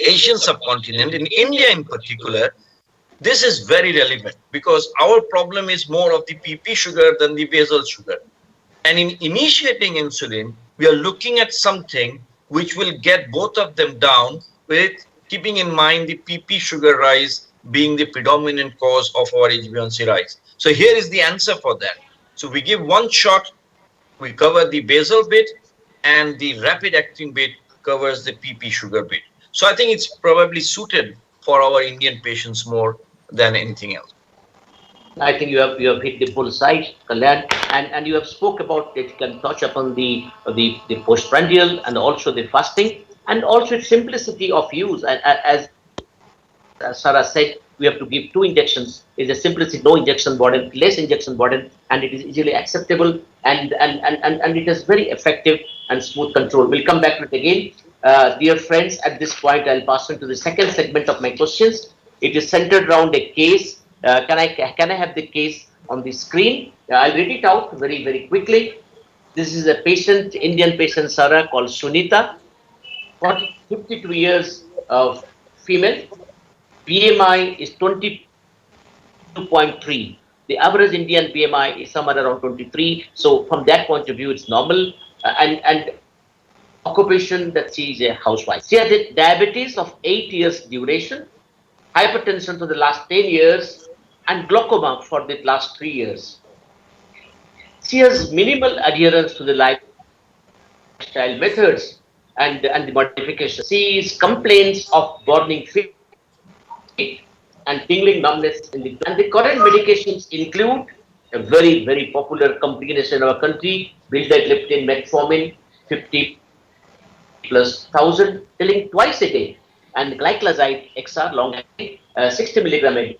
Asian subcontinent, in India in particular, this is very relevant because our problem is more of the PP sugar than the basal sugar. And in initiating insulin, we are looking at something which will get both of them down, with keeping in mind the PP sugar rise being the predominant cause of our HbA1c rise. So here is the answer for that. So we give one shot, we cover the basal bit, and the rapid acting bit covers the PP sugar bit. So I think it's probably suited for our Indian patients more than anything else. I think you have hit the bullseye, Kalyan, and you have spoke about it. You can touch upon the postprandial and also the fasting, and also its simplicity of use. As Sarah said, we have to give 2 injections. It's a simplicity, no injection burden, less injection burden, and it is easily acceptable, and it is very effective and smooth control. We'll come back to it again. Dear friends, at this point, I'll pass on to the second segment of my questions. It is centered around a case. Can I have the case on the screen? I'll read it out very, very quickly. This is a patient, Indian patient, Sarah, called Sunita, 52 years of female. BMI is 22.3. The average Indian BMI is somewhere around 23. So from that point of view, it's normal. And occupation that she is a housewife. She has a diabetes of 8 years duration, hypertension for the last 10 years, and glaucoma for the last 3 years. She has minimal adherence to the lifestyle methods and the modification. She complains of burning feet and tingling numbness in the. And the current medications include a very, very popular combination in our country: vildagliptin, metformin, 50 plus 1000, filling twice a day, and glyclazide XR long acting, 60 milligram a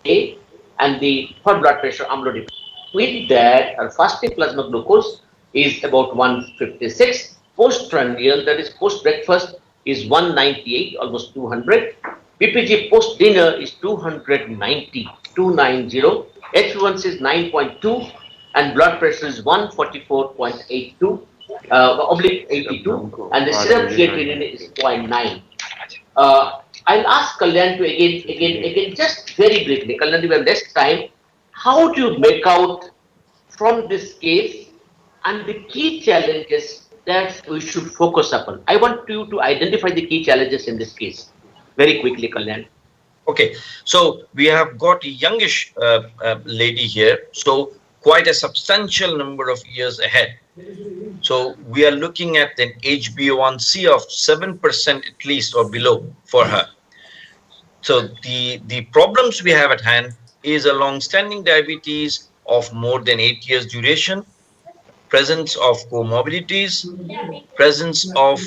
day, and the for blood pressure amlodipine. With that, our fasting plasma glucose is about 156. Postprandial, that is post breakfast, is 198, almost 200. PPG post dinner is 290, 290. H1C is 9.2, and blood pressure is 144.82. Oblique 82, and the serum creatinine is 0.9. I'll ask Kalyan to again, just very briefly, Kalyan, we have less time. How do you make out from this case and the key challenges that we should focus upon? I want you to identify the key challenges in this case very quickly, Kalyan. Okay, so we have got a youngish lady here, so quite a substantial number of years ahead. So we are looking at an HbA1c of 7% at least or below for her. So the problems we have at hand is a long-standing diabetes of more than 8 years duration, presence of comorbidities, presence of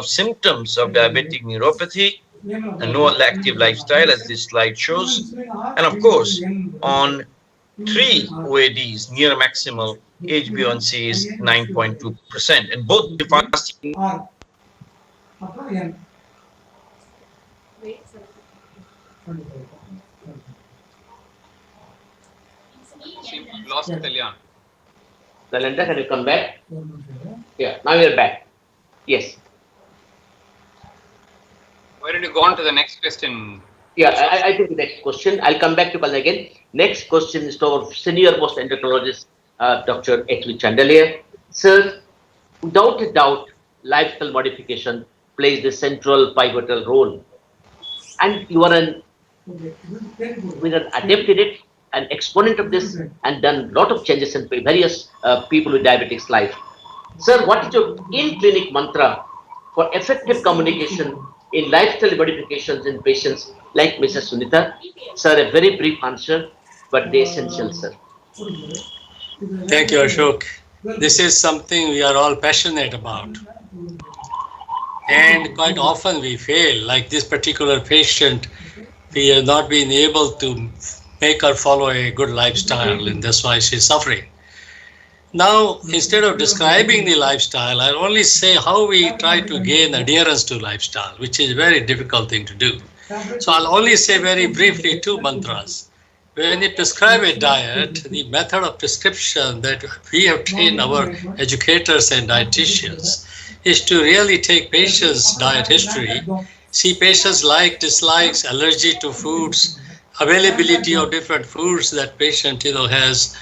symptoms of diabetic neuropathy, and no active lifestyle as this slide shows, and of course on 3 OADs near maximal, HbA1c is 9.2%, and both the fasting lost Kalyan. Nalanda, can you come back? Yeah, now you're back. Yes. Why don't you go on to the next question? Yeah, I think the next question. I'll come back to Kalyan again. Next question is to our senior most endocrinologist, Dr. H.V. Chandelier. Sir, without a doubt, lifestyle modification plays the central pivotal role. And you are an adept in it, an exponent of this, and done a lot of changes in various people with diabetics' life. Sir, what is your in-clinic mantra for effective communication in lifestyle modifications in patients like Mrs. Sunita? Sir, a very brief answer, but the essential, sir. Thank you, Ashok. This is something we are all passionate about. And quite often we fail, like this particular patient, we have not been able to make her follow a good lifestyle, and that's why she's suffering. Now, instead of describing the lifestyle, I'll only say how we try to gain adherence to lifestyle, which is a very difficult thing to do. So I'll only say very briefly two mantras. When you prescribe a diet, the method of prescription that we have trained our educators and dietitians is to really take patients' diet history, see patients' like, dislikes, allergy to foods, availability of different foods that patient has,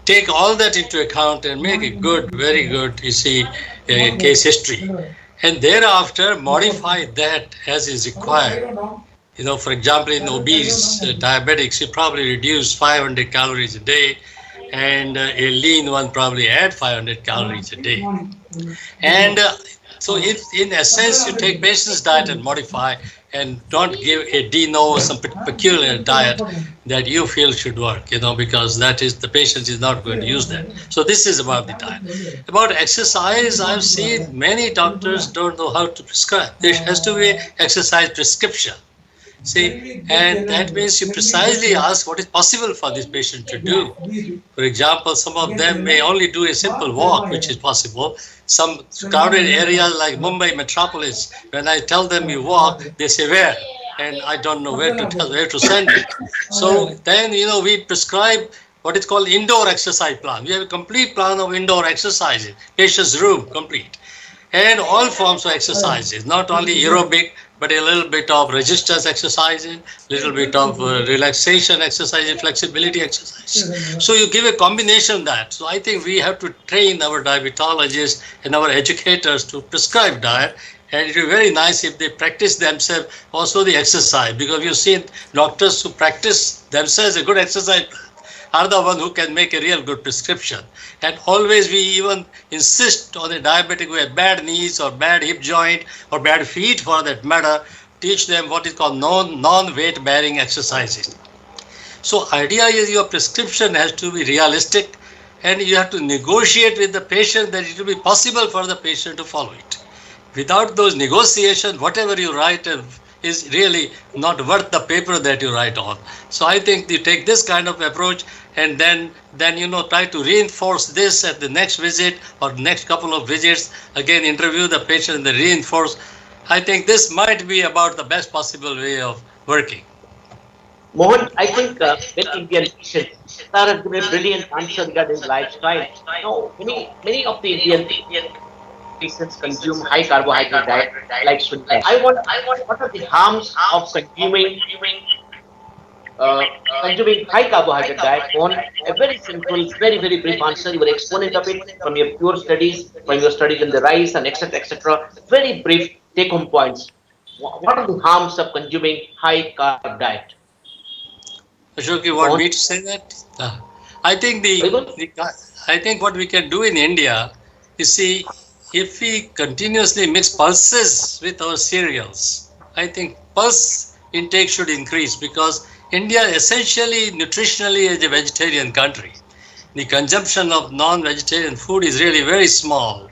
take all that into account and make a good, very good, case history. And thereafter modify that as is required. For example, in obese diabetics, you probably reduce 500 calories a day, and a lean one probably add 500 calories a day. And so in essence, you take patient's diet and modify, and don't give a de novo some peculiar diet that you feel should work, because that is the patient is not going to use that. So this is about the diet. About exercise, I've seen many doctors don't know how to prescribe. There has to be exercise prescription. See, and that means you precisely ask what is possible for this patient to do. For example, some of them may only do a simple walk, which is possible. Some crowded areas like Mumbai Metropolis, when I tell them you walk, they say where? And I don't know where to send it. So then, we prescribe what is called indoor exercise plan. We have a complete plan of indoor exercises, patient's room, complete. And all forms of exercises, not only aerobic, but a little bit of resistance exercises, little bit of relaxation exercises, flexibility exercises. So you give a combination of that. So I think we have to train our diabetologists and our educators to prescribe diet. And it would be very nice if they practice themselves also the exercise, because you've seen doctors who practice themselves a good exercise are the one who can make a real good prescription. And always we even insist on a diabetic who has bad knees or bad hip joint or bad feet for that matter, teach them what is called non-weight bearing exercises. So idea is your prescription has to be realistic, and you have to negotiate with the patient that it will be possible for the patient to follow it. Without those negotiations, whatever you write is really not worth the paper that you write on. So I think you take this kind of approach, and then try to reinforce this at the next visit or next couple of visits. Again, interview the patient and then reinforce. I think this might be about the best possible way of working. Mohan, I think many Indian patients have given a brilliant answer regarding lifestyle. No, many of the Indian patients consume high carbohydrate diet like Sunday. I want what are the harms of consuming high carbohydrate diet? On a very simple, very, very brief answer. You were exponent of it from your pure studies, from your studies in the rice and etc. etc. Very brief take-home points. What are the harms of consuming high carb diet? Ashok, you want me to say that? I think what we can do in India, if we continuously mix pulses with our cereals, I think pulse intake should increase, because India essentially nutritionally is a vegetarian country. The consumption of non-vegetarian food is really very small,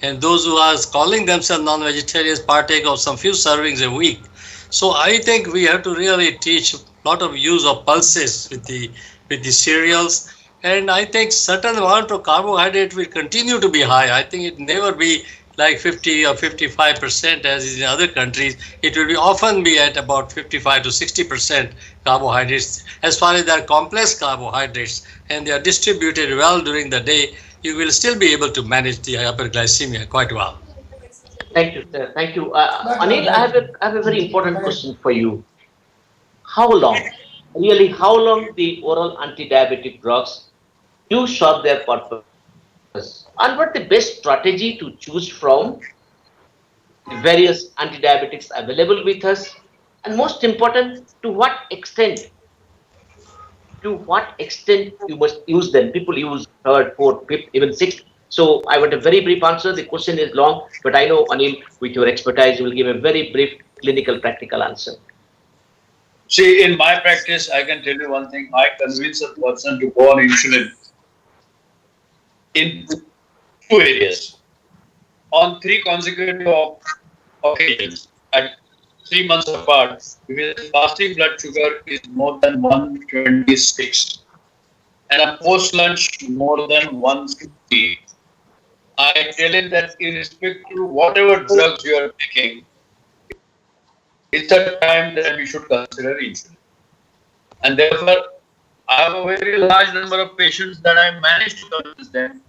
and those who are calling themselves non-vegetarians partake of some few servings a week. So I think we have to really teach a lot of use of pulses with the cereals. And I think certain amount of carbohydrate will continue to be high. I think it never be like 50 or 55% as is in other countries. It will often be at about 55 to 60% carbohydrates. As far as they are complex carbohydrates and they are distributed well during the day, you will still be able to manage the hyperglycemia quite well. Thank you, sir. Thank you. Anil, I have a very important question for you. How long the oral anti-diabetic drugs do serve their purpose? And what the best strategy to choose from the various anti-diabetics available with us? And most important, to what extent you must use them? People use third, fourth, fifth, even sixth. So I want a very brief answer. The question is long, but I know, Anil, with your expertise, you will give a very brief clinical practical answer. See, in my practice, I can tell you one thing. I convince a person to go on insulin in 2 areas. On 3 consecutive occasions, at 3 months apart, if his fasting blood sugar is more than 126, and a post-lunch more than once a day, I tell him that irrespective of whatever drugs you are taking, it's a time that we should consider insulin. And therefore, I have a very large number of patients that I managed to convince them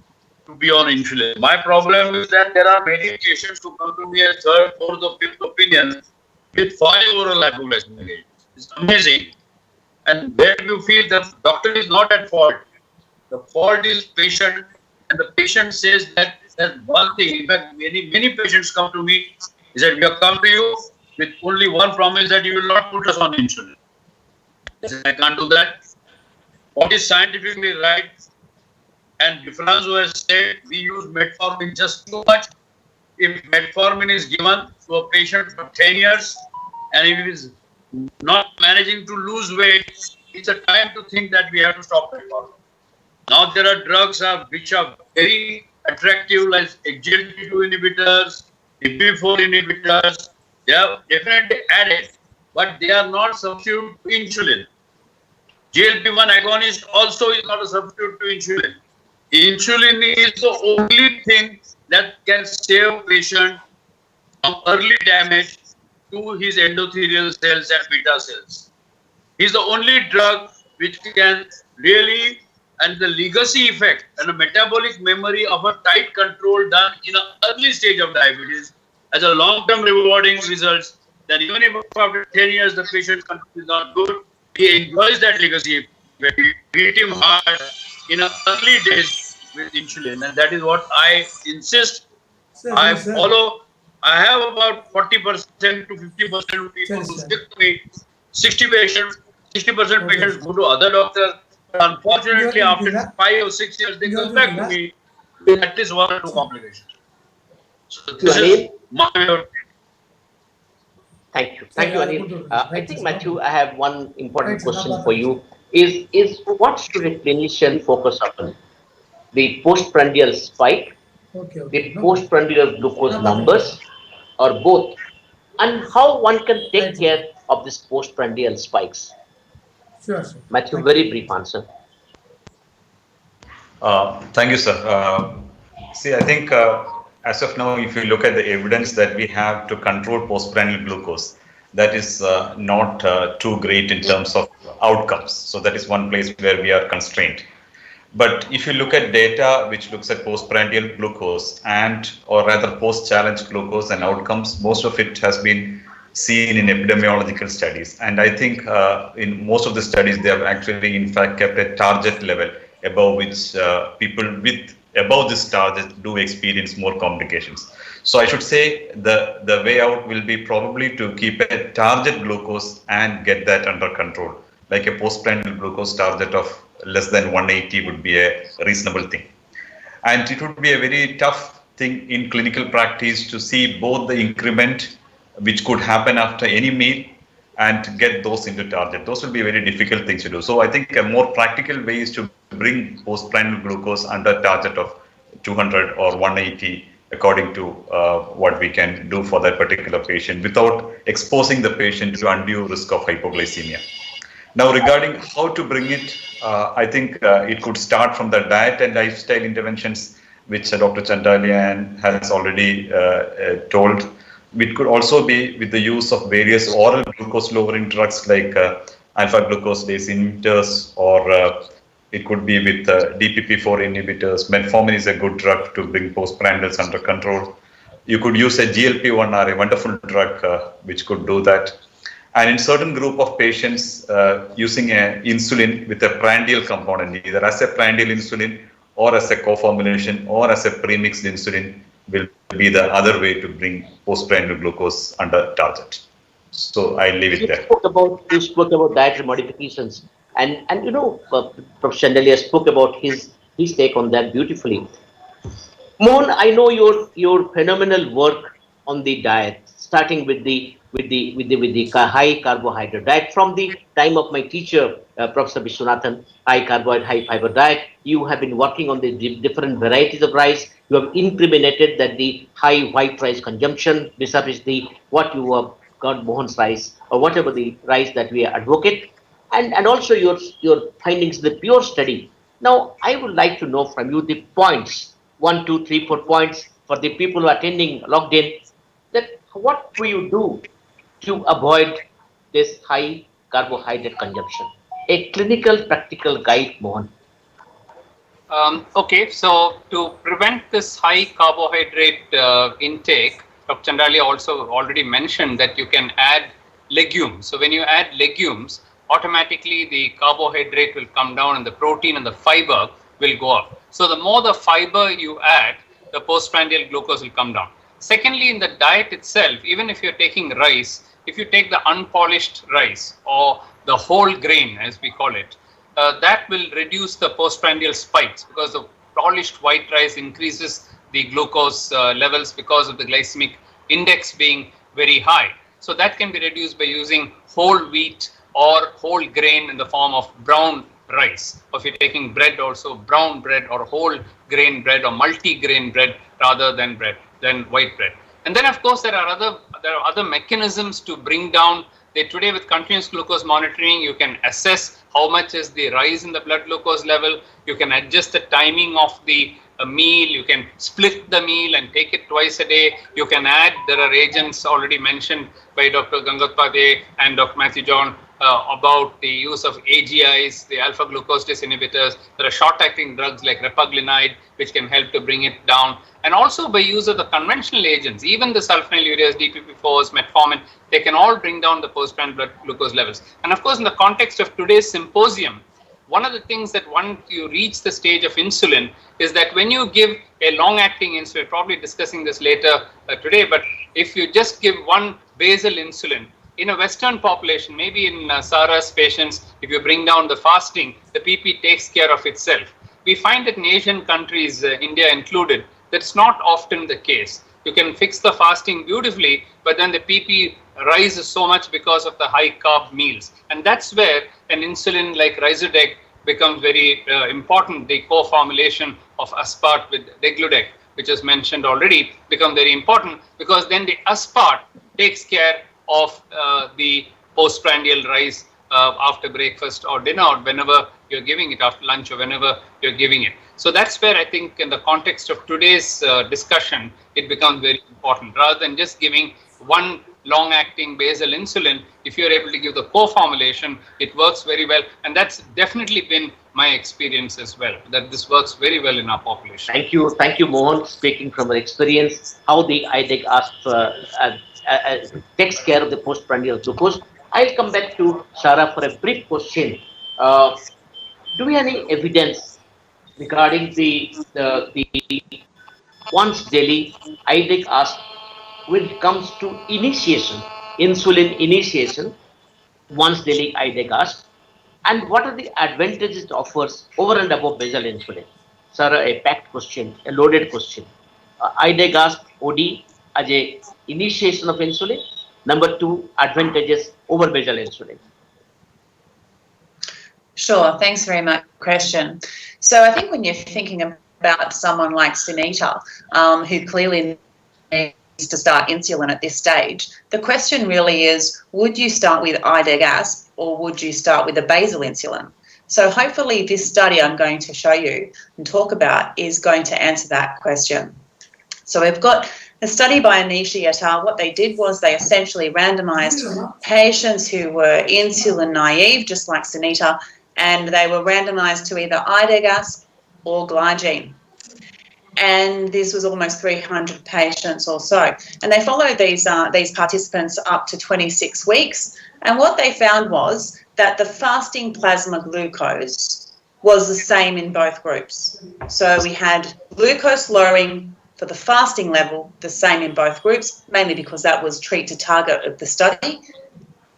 to be on insulin. My problem is that there are many patients who come to me as third, fourth, or fifth opinion with 5 oral hypoglycemic agents. It's amazing. And where do you feel the doctor is not at fault? The fault is patient, and the patient says that there's one thing. In fact, many patients come to me. He said, "We have come to you with only one promise that you will not put us on insulin." I said, "I can't do that. What is scientifically right?" And Diffranzo has said we use metformin just too much. If metformin is given to a patient for 10 years and if he is not managing to lose weight, it's a time to think that we have to stop metformin. Now there are drugs which are very attractive, like SGLT2 inhibitors, DP4 inhibitors. They are definitely added, but they are not substitute to insulin. GLP-1 agonist also is not a substitute to insulin. Insulin is the only thing that can save patient from early damage to his endothelial cells and beta cells. He's the only drug which can really, and the legacy effect and the metabolic memory of a tight control done in an early stage of diabetes as a long-term rewarding results, then even if after 10 years the patient's control is not good, he enjoys that legacy effect. We beat him hard in the early days with insulin, and that is what I insist. I follow. I have about 40% to 50% of people who stick to me. 60% patients go to other doctors. But unfortunately, after 5 or 6 years, they come back to me with at least 1 or 2 complications. So this is my. Thank you, Anil. I think, Matthew, I have one important question for you. Is what should a clinician focus on? The postprandial spike, the postprandial glucose numbers, or both? And how one can take care of this postprandial spikes? Sure. Matthew, very brief answer. Thank you, sir. See, I think as of now, if you look at the evidence that we have to control postprandial glucose, that is not too great in terms of outcomes. So that is one place where we are constrained. But if you look at data which looks at postprandial glucose or rather post-challenge glucose and outcomes, most of it has been seen in epidemiological studies. And I think in most of the studies, they have actually, in fact, kept a target level above which people with above this target do experience more complications. So I should say the way out will be probably to keep a target glucose and get that under control. Like a postprandial glucose target of less than 180 would be a reasonable thing. And it would be a very tough thing in clinical practice to see both the increment which could happen after any meal and get those into target. Those will be very difficult things to do. So I think a more practical way is to bring postprandial glucose under target of 200 or 180 according to what we can do for that particular patient without exposing the patient to undue risk of hypoglycemia. Now, regarding how to bring it, I think it could start from the diet and lifestyle interventions, which Dr. Chandalian has already told. It could also be with the use of various oral glucose-lowering drugs like alpha-glucosidase inhibitors, or it could be with DPP4 inhibitors. Metformin is a good drug to bring postprandials under control. You could use a GLP-1 or a wonderful drug which could do that. And in certain group of patients, using an insulin with a prandial component, either as a prandial insulin or as a co-formulation or as a premixed insulin, will be the other way to bring postprandial glucose under target. So I leave it there. You spoke about dietary modifications, and you know, Professor Chandalian spoke about his take on that beautifully. Mohan, I know your phenomenal work on the diet, starting with the high carbohydrate diet from the time of my teacher, Professor Vishwanathan, high carbohydrate, high fiber diet. You have been working on the different varieties of rice. You have incriminated that the high white rice consumption vis-a-vis the what you have got Mohan's rice or whatever the rice that we advocate, and also your findings, the pure study Now, I would like to know from you the points, 1, 2, 3, 4 points for the people who are attending logged in, that what do you do to avoid this high carbohydrate consumption? A clinical practical guide, Mohan. Okay, so to prevent this high carbohydrate intake, Dr. Chandrali also already mentioned that you can add legumes. So when you add legumes, automatically the carbohydrate will come down and the protein and the fiber will go up. So the more the fiber you add, the postprandial glucose will come down. Secondly, in the diet itself, even if you're taking rice, if you take the unpolished rice or the whole grain, as we call it, that will reduce the postprandial spikes, because the polished white rice increases the glucose levels because of the glycemic index being very high. So that can be reduced by using whole wheat or whole grain in the form of brown rice. Or if you're taking bread, also brown bread or whole grain bread or multi-grain bread rather than white bread. And then, of course, there are other mechanisms to bring down. Today, with continuous glucose monitoring, you can assess how much is the rise in the blood glucose level. You can adjust the timing of the meal. You can split the meal and take it twice a day. You can add, there are agents already mentioned by Dr. Gangatpade and Dr. Matthew John about the use of AGIs, the alpha glucosidase inhibitors. There are short-acting drugs like repaglinide, which can help to bring it down. And also by use of the conventional agents, even the sulfonylureas, DPP-4s, metformin, they can all bring down the postprandial blood glucose levels. And of course, in the context of today's symposium, one of the things that once you reach the stage of insulin is that when you give a long-acting insulin, probably discussing this later today, but if you just give one basal insulin, in a Western population, maybe in Sarah's patients, if you bring down the fasting, the PP takes care of itself. We find that in Asian countries, India included, that's not often the case. You can fix the fasting beautifully, but then the PP rises so much because of the high carb meals. And that's where an insulin like Ryzodeg becomes very important. The co-formulation of aspart with degludec, which is mentioned already, become very important, because then the aspart takes care of the postprandial rise after breakfast or dinner, or whenever you're giving it, after lunch or whenever you're giving it. So that's where I think in the context of today's discussion, it becomes very important. Rather than just giving one long-acting basal insulin, if you're able to give the co-formulation, it works very well. And that's definitely been my experience as well, that this works very well in our population. Thank you, Mohan, speaking from our experience, how the IDEC takes care of the postprandial glucose. I'll come back to Sarah for a brief question. Do we have any evidence regarding the once daily IDEC ask when it comes to initiation, insulin initiation, once daily IDEC ask, and what are the advantages it offers over and above basal insulin? Sarah, a packed question, a loaded question. IDEC ask OD as a initiation of insulin. Number 2, advantages over basal insulin. Sure, thanks very much for the question. So I think when you're thinking about someone like Sunita, who clearly needs to start insulin at this stage, the question really is, would you start with IDEG-ASP or would you start with a basal insulin? So hopefully this study I'm going to show you and talk about is going to answer that question. So we've got a study by Anishi et al. What they did was they essentially randomized patients who were insulin naive, just like Sunita, and they were randomized to either IDEG-ASP or glycine. And this was almost 300 patients or so. And they followed these participants up to 26 weeks. And what they found was that the fasting plasma glucose was the same in both groups. So we had glucose lowering for the fasting level, the same in both groups, mainly because that was treat to target of the study.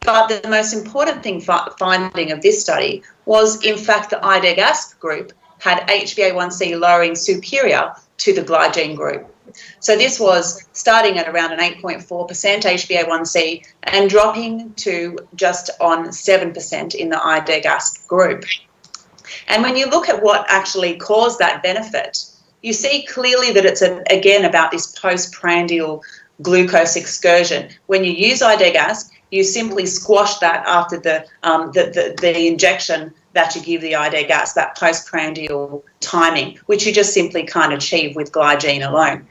But the most important finding of this study was, in fact, the IDEG-ASP group had HbA1c lowering superior to the glycine group. So this was starting at around an 8.4% HbA1c and dropping to just on 7% in the IDEG-ASP group. And when you look at what actually caused that benefit, you see clearly that it's, again, about this postprandial glucose excursion. When you use IDEGASP, you simply squash that after the injection that you give the IDEGASP, that postprandial timing, which you just simply can't achieve with glycine alone.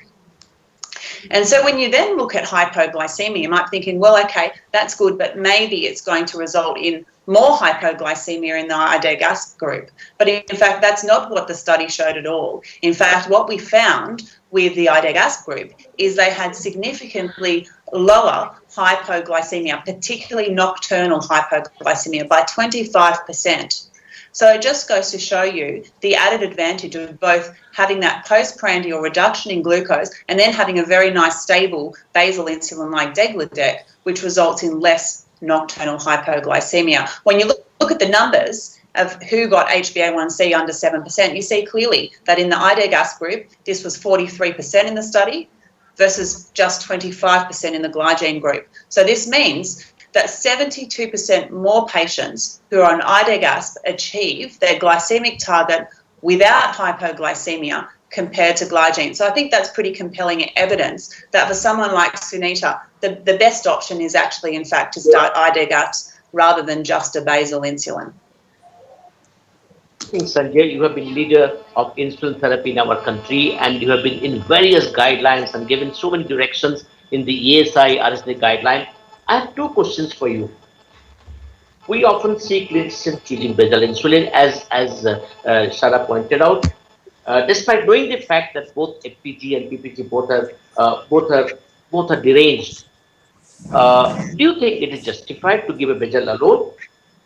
And so when you then look at hypoglycemia, you might be thinking, well, okay, that's good, but maybe it's going to result in more hypoglycemia in the IDEGASP group. But in fact, that's not what the study showed at all. In fact, what we found with the IDEGASP group is they had significantly lower hypoglycemia, particularly nocturnal hypoglycemia, by 25%. So it just goes to show you the added advantage of both having that postprandial reduction in glucose and then having a very nice stable basal insulin like degludec, which results in less nocturnal hypoglycemia. When you look at the numbers of who got HbA1c under 7%, you see clearly that in the IDEGASP group, this was 43% in the study versus just 25% in the glycine group. So this means that 72% more patients who are on IDEGASP achieve their glycemic target without hypoglycemia compared to glycine. So I think that's pretty compelling evidence that for someone like Sunita, the best option is actually, in fact, to start IDEGASP rather than just a basal insulin. Sanjay, you have been leader of insulin therapy in our country, and you have been in various guidelines and given so many directions in the ESI RSD guideline. I have two questions for you. We often see clinicians choosing basal insulin, as Shara pointed out, despite knowing the fact that both FPG and PPG both are deranged. Do you think it is justified to give a basal alone?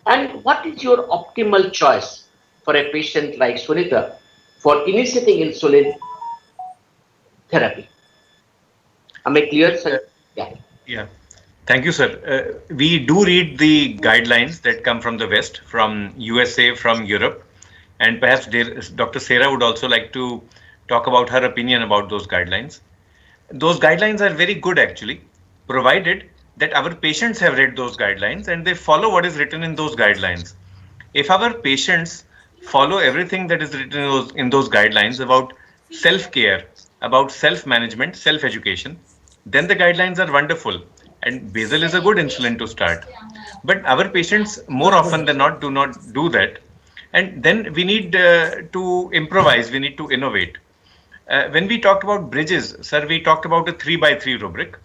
And what is your optimal choice for a patient like Sunita for initiating insulin therapy? Am I clear, sir? Yeah. Thank you, sir. We do read the guidelines that come from the West, from USA, from Europe, and perhaps Dr. Sera would also like to talk about her opinion about those guidelines. Those guidelines are very good, actually, provided that our patients have read those guidelines and they follow what is written in those guidelines. If our patients follow everything that is written in those guidelines about self-care, about self-management, self-education, then the guidelines are wonderful. And basal is a good insulin to start. But our patients more often than not do not do that. And then we need to improvise, we need to innovate. When we talked about bridges, sir, we talked about a 3x3 rubric.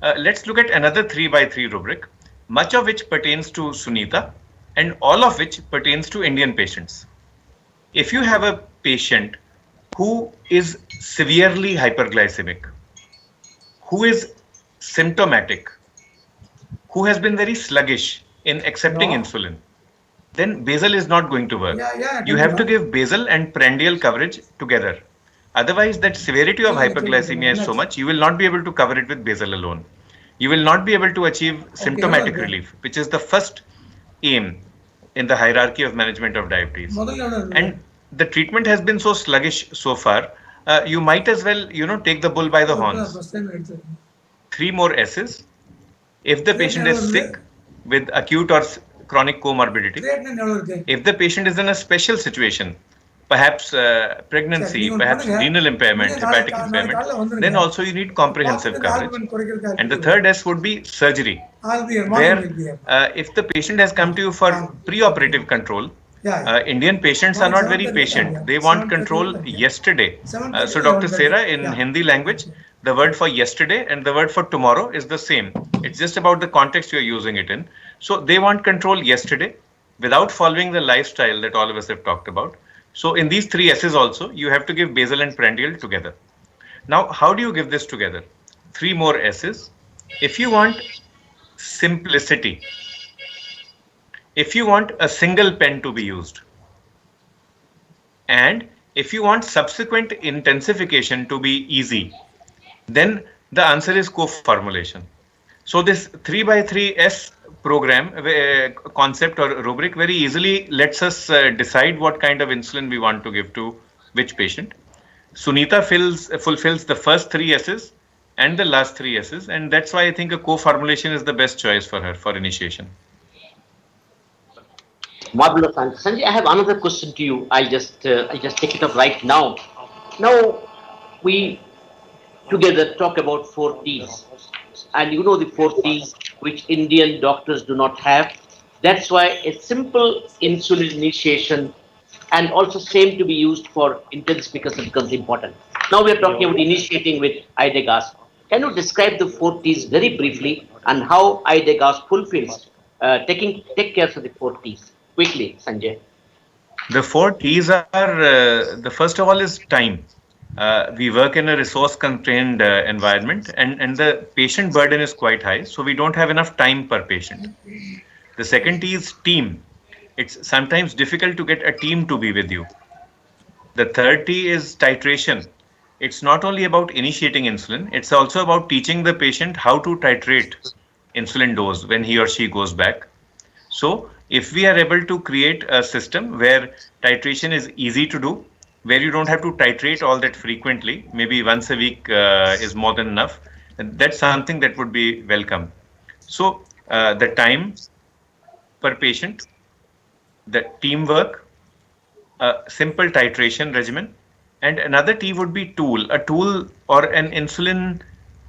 Let's look at another 3x3 rubric, much of which pertains to Sunita and all of which pertains to Indian patients. If you have a patient who is severely hyperglycemic, who is symptomatic, who has been very sluggish in accepting insulin, then basal is not going to work. You have to give basal and prandial coverage together. Otherwise, that severity of hyperglycemia is so much, you will not be able to cover it with basal alone. You will not be able to achieve symptomatic relief, which is the first aim in the hierarchy of management of diabetes. And the treatment has been so sluggish so far, you might as well, take the bull by the horns. 3 more S's. If the patient is sick with acute or chronic comorbidity, if the patient is in a special situation, perhaps pregnancy, perhaps renal impairment, hepatic impairment, then also you need comprehensive coverage. And the third S would be surgery, where if the patient has come to you for preoperative control, Indian patients are not very patient. They want control yesterday. So Dr. Sera, in Hindi language, the word for yesterday and the word for tomorrow is the same. It's just about the context you're using it in. So they want control yesterday without following the lifestyle that all of us have talked about. So in these 3 S's also, you have to give basal and prandial together. Now, how do you give this together? 3 more S's. If you want simplicity, if you want a single pen to be used, and if you want subsequent intensification to be easy, then the answer is co-formulation. So this 3x3S program concept or rubric very easily lets us decide what kind of insulin we want to give to which patient. Sunita fulfills the first 3 S's and the last 3 S's, and that's why I think a co-formulation is the best choice for her for initiation. Marvelous answer. Sanjay, I have another question to you. I just take it up right now. Now we together talk about 4 T's. and you know the 4Ts which Indian doctors do not have. That's why a simple insulin initiation and also same to be used for intensification becomes important. Now we are talking about initiating with IDEGAS. Can you describe the 4Ts very briefly and how IDEGAS fulfills take care of the 4Ts? Quickly, Sanjay. The 4 T's are the first of all is time. We work in a resource constrained environment, and the patient burden is quite high, so we don't have enough time per patient. The second T is team. It's sometimes difficult to get a team to be with you. The third T is titration. It's not only about initiating insulin, it's also about teaching the patient how to titrate insulin dose when he or she goes back. So if we are able to create a system where titration is easy to do, where you don't have to titrate all that frequently, maybe once a week is more than enough, and that's something that would be welcome. So the time per patient, the teamwork, a simple titration regimen, and another T would be a tool or an insulin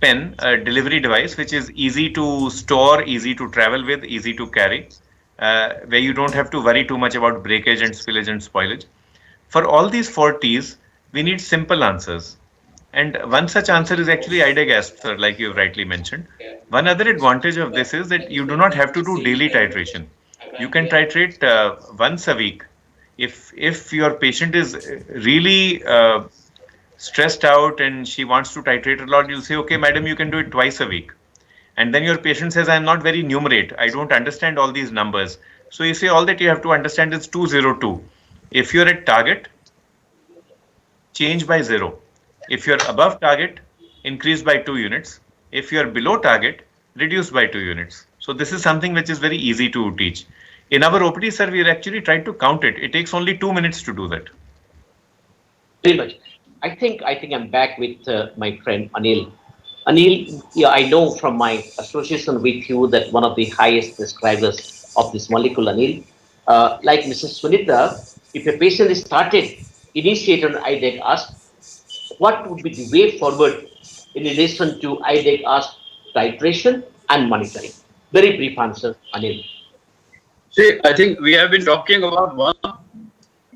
pen, a delivery device, which is easy to store, easy to travel with, easy to carry, where you don't have to worry too much about breakage and spillage and spoilage. For all these 4 T's, we need simple answers. And one such answer is actually IDEGAS, sir, like you rightly mentioned. One other advantage of this is that you do not have to do daily titration. You can titrate once a week. If your patient is really stressed out and she wants to titrate a lot, you'll say, okay, madam, you can do it twice a week. And then your patient says, I'm not very numerate. I don't understand all these numbers. So you say, all that you have to understand is 202. If you're at target, change by 0. If you're above target, increase by 2 units. If you're below target, reduce by 2 units. So this is something which is very easy to teach. In our OPD, sir, we actually tried to count it. It takes only 2 minutes to do that. Very much. I think I'm back with my friend Anil. Anil, yeah, I know from my association with you that one of the highest prescribers of this molecule, Anil, like Mrs. Sunita, if a patient is initiated on IDEG-ASK, what would be the way forward in relation to IDEG-ASK titration and monitoring? Very brief answer, Anil. See, I think we have been talking about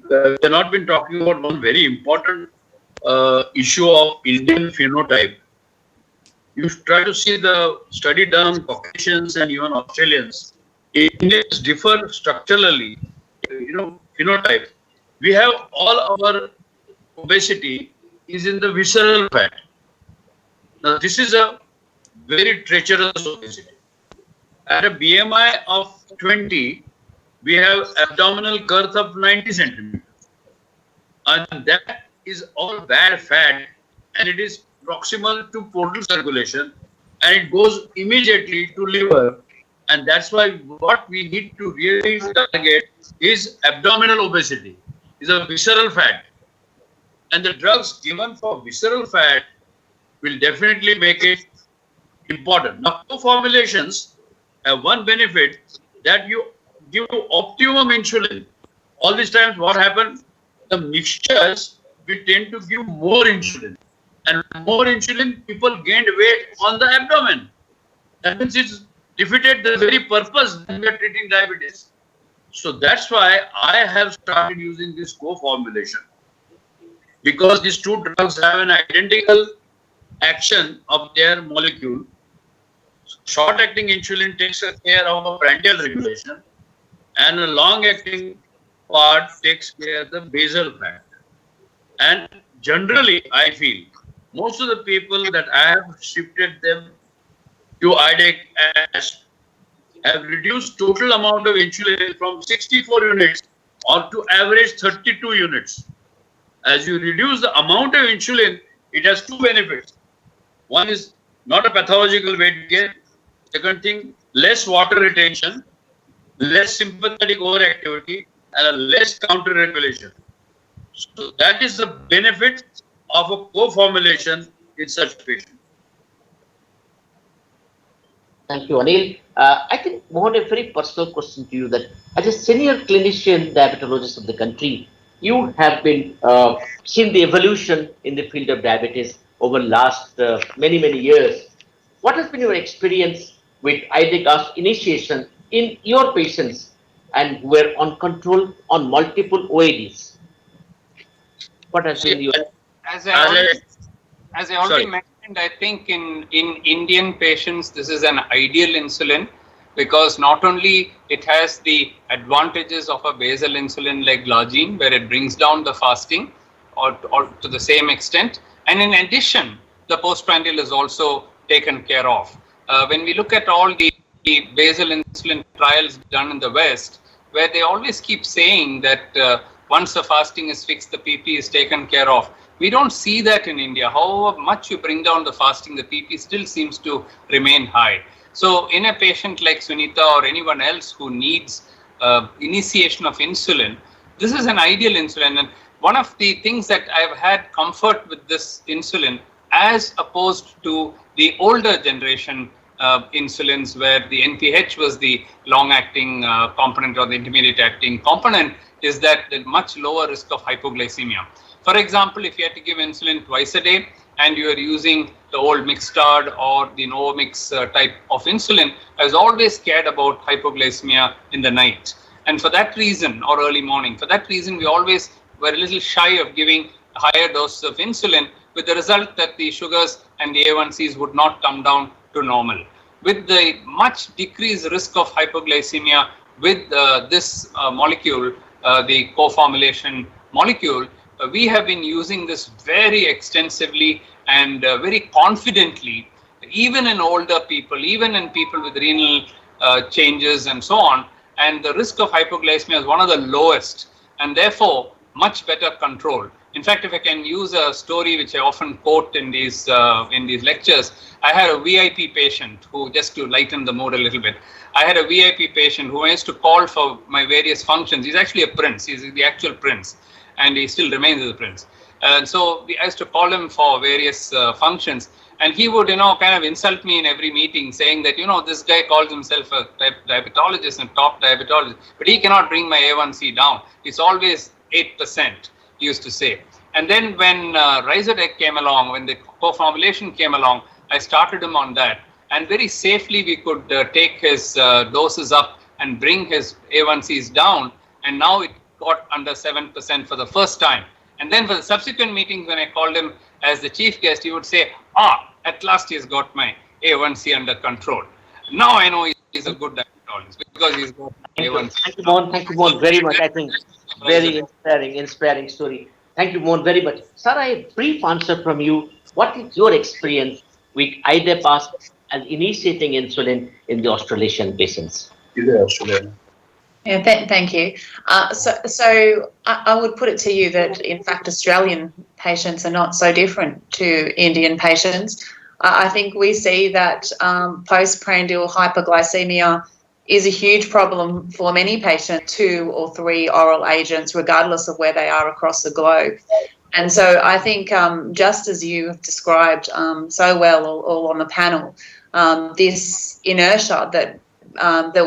we have not been talking about one very important issue of Indian phenotype. You try to see the study done on Caucasians and even Australians. Indians differ structurally, phenotype. We have all our obesity is in the visceral fat. Now, this is a very treacherous obesity. At a BMI of 20, we have abdominal girth of 90 centimeters. And that is all bad fat, and it is proximal to portal circulation, and it goes immediately to liver. And that's why what we need to really target is abdominal obesity, is a visceral fat. And the drugs given for visceral fat will definitely make it important. Now, co-formulations have one benefit, that you give optimum insulin. All these times what happened? The mixtures will tend to give more insulin. And more insulin, people gained weight on the abdomen. That means it's defeated the very purpose when we are treating diabetes. So that's why I have started using this co-formulation. Because these two drugs have an identical action of their molecule. Short-acting insulin takes care of a prandial regulation, and a long-acting part takes care of the basal fat. And generally, I feel most of the people that I have shifted them to IDEG-ASK have reduced total amount of insulin from 64 units or to average 32 units. As you reduce the amount of insulin, it has two benefits. One is not a pathological weight gain. Second thing, less water retention, less sympathetic overactivity, and a less counter regulation. So that is the benefit of a co-formulation in such patients. Thank you, Anil. I think, Mohan, a very personal question to you, that as a senior clinician diabetologist of the country, you have been seen the evolution in the field of diabetes over last many years. What has been your experience with IDEGAS initiation in your patients and who were on control on multiple OADs? What has been your... As I already mentioned, I think in Indian patients, this is an ideal insulin because not only it has the advantages of a basal insulin like glargine, where it brings down the fasting or to the same extent, and in addition, the postprandial is also taken care of. When we look at all the basal insulin trials done in the West, where they always keep saying that once the fasting is fixed, the PP is taken care of. We don't see that in India. However much you bring down the fasting, the PP still seems to remain high. So in a patient like Sunita or anyone else who needs initiation of insulin, this is an ideal insulin. And one of the things that I've had comfort with this insulin as opposed to the older generation insulins where the NPH was the long-acting component or the intermediate-acting component is that the much lower risk of hypoglycemia. For example, if you had to give insulin twice a day and you are using the old Mixtard or the Novomix type of insulin, I was always scared about hypoglycemia in the night. And for that reason, or early morning, for that reason, we always were a little shy of giving a higher dose of insulin, with the result that the sugars and the A1Cs would not come down to normal. With the much decreased risk of hypoglycemia with this molecule, the co-formulation molecule, we have been using this very extensively and very confidently, even in older people, even in people with renal changes and so on. And the risk of hypoglycemia is one of the lowest and therefore much better control. In fact, if I can use a story which I often quote in these lectures, I had a VIP patient who, just to lighten the mood a little bit, I had a VIP patient who used to call for my various functions. He's actually a prince. He's the actual prince, and he still remains as a prince. And so I used to call him for various functions, and he would, kind of insult me in every meeting, saying that, this guy calls himself a diabetologist and top diabetologist, but he cannot bring my A1C down. It's always 8%, he used to say. And then when Rhizodec came along, when the co-formulation came along, I started him on that. And very safely, we could take his doses up and bring his A1Cs down. And now it got under 7% for the first time. And then for the subsequent meetings, when I called him as the chief guest, he would say, at last he's got my A1C under control. Now I know he's a good diabetologist because he's got A1C. Thank you, Mohan. Thank you, Mohan, very much. I think very inspiring story. Thank you, Mohan, very much. Sir, a brief answer from you. What is your experience with IDEPAS as initiating insulin in the Australasian patients? Yeah, thank you. So I would put it to you that, in fact, Australian patients are not so different to Indian patients. I think we see that postprandial hyperglycemia is a huge problem for many patients, 2 or 3 oral agents, regardless of where they are across the globe. And so I think just as you have described so well all on the panel, this inertia that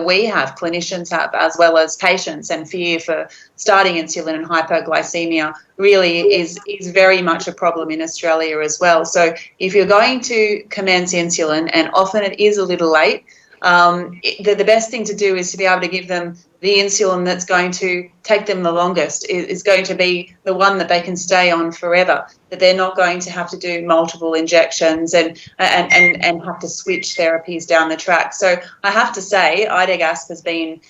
we have, clinicians have, as well as patients, and fear for starting insulin and hypoglycemia really is very much a problem in Australia as well. So if you're going to commence insulin, and often it is a little late, the best thing to do is to be able to give them the insulin that's going to take them the longest, is going to be the one that they can stay on forever, that they're not going to have to do multiple injections and have to switch therapies down the track. So I have to say, IDEGASP has been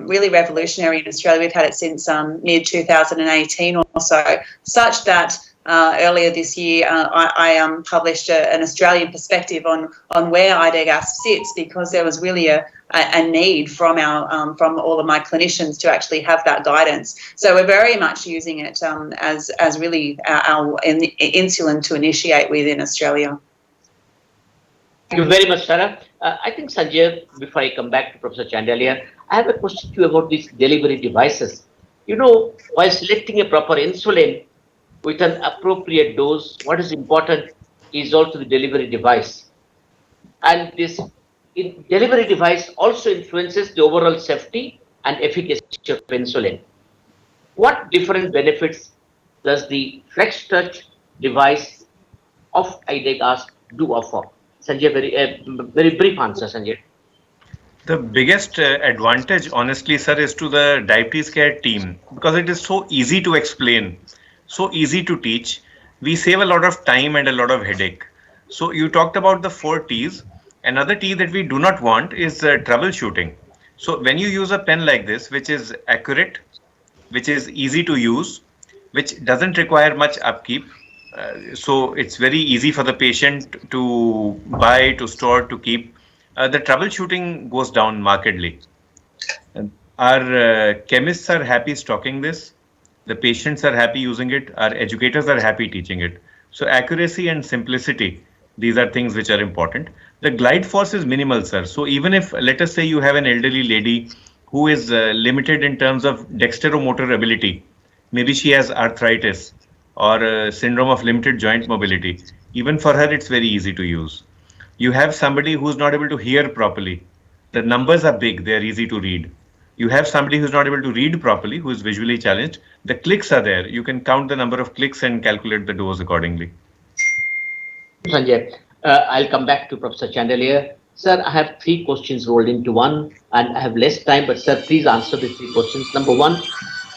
really revolutionary in Australia. We've had it since mid-2018 or so, such that earlier this year, I published an Australian perspective on where IDEGASP sits, because there was really a need from all of my clinicians to actually have that guidance. So we're very much using it as really our insulin to initiate with in Australia. Thank you very much, Sarah. I think, Sanjay, before I come back to Professor Chandelier, I have a question to you about these delivery devices. While selecting a proper insulin with an appropriate dose, what is important is also the delivery device. And this delivery device also influences the overall safety and efficacy of insulin. What different benefits does the Flex Touch device of IDEGASP do offer? Sanjay, very brief answer, Sanjay. The biggest advantage, honestly, sir, is to the diabetes care team because it is so easy to explain, so easy to teach. We save a lot of time and a lot of headache. So you talked about the 4 T's. Another T that we do not want is troubleshooting. So when you use a pen like this, which is accurate, which is easy to use, which doesn't require much upkeep, so it's very easy for the patient to buy, to store, to keep. The troubleshooting goes down markedly. Our chemists are happy stocking this. The patients are happy using it. Our educators are happy teaching it. So accuracy and simplicity, these are things which are important. The glide force is minimal, sir. So even if, let us say you have an elderly lady who is limited in terms of dexteromotor ability, maybe she has arthritis or a syndrome of limited joint mobility. Even for her, it's very easy to use. You have somebody who's not able to hear properly. The numbers are big, they're easy to read. You have somebody who's not able to read properly, who is visually challenged. The clicks are there. You can count the number of clicks and calculate the dose accordingly. Sanjay, I'll come back to Professor Chandelier. Sir, I have 3 questions rolled into one, and I have less time, but sir, please answer the 3 questions. Number 1,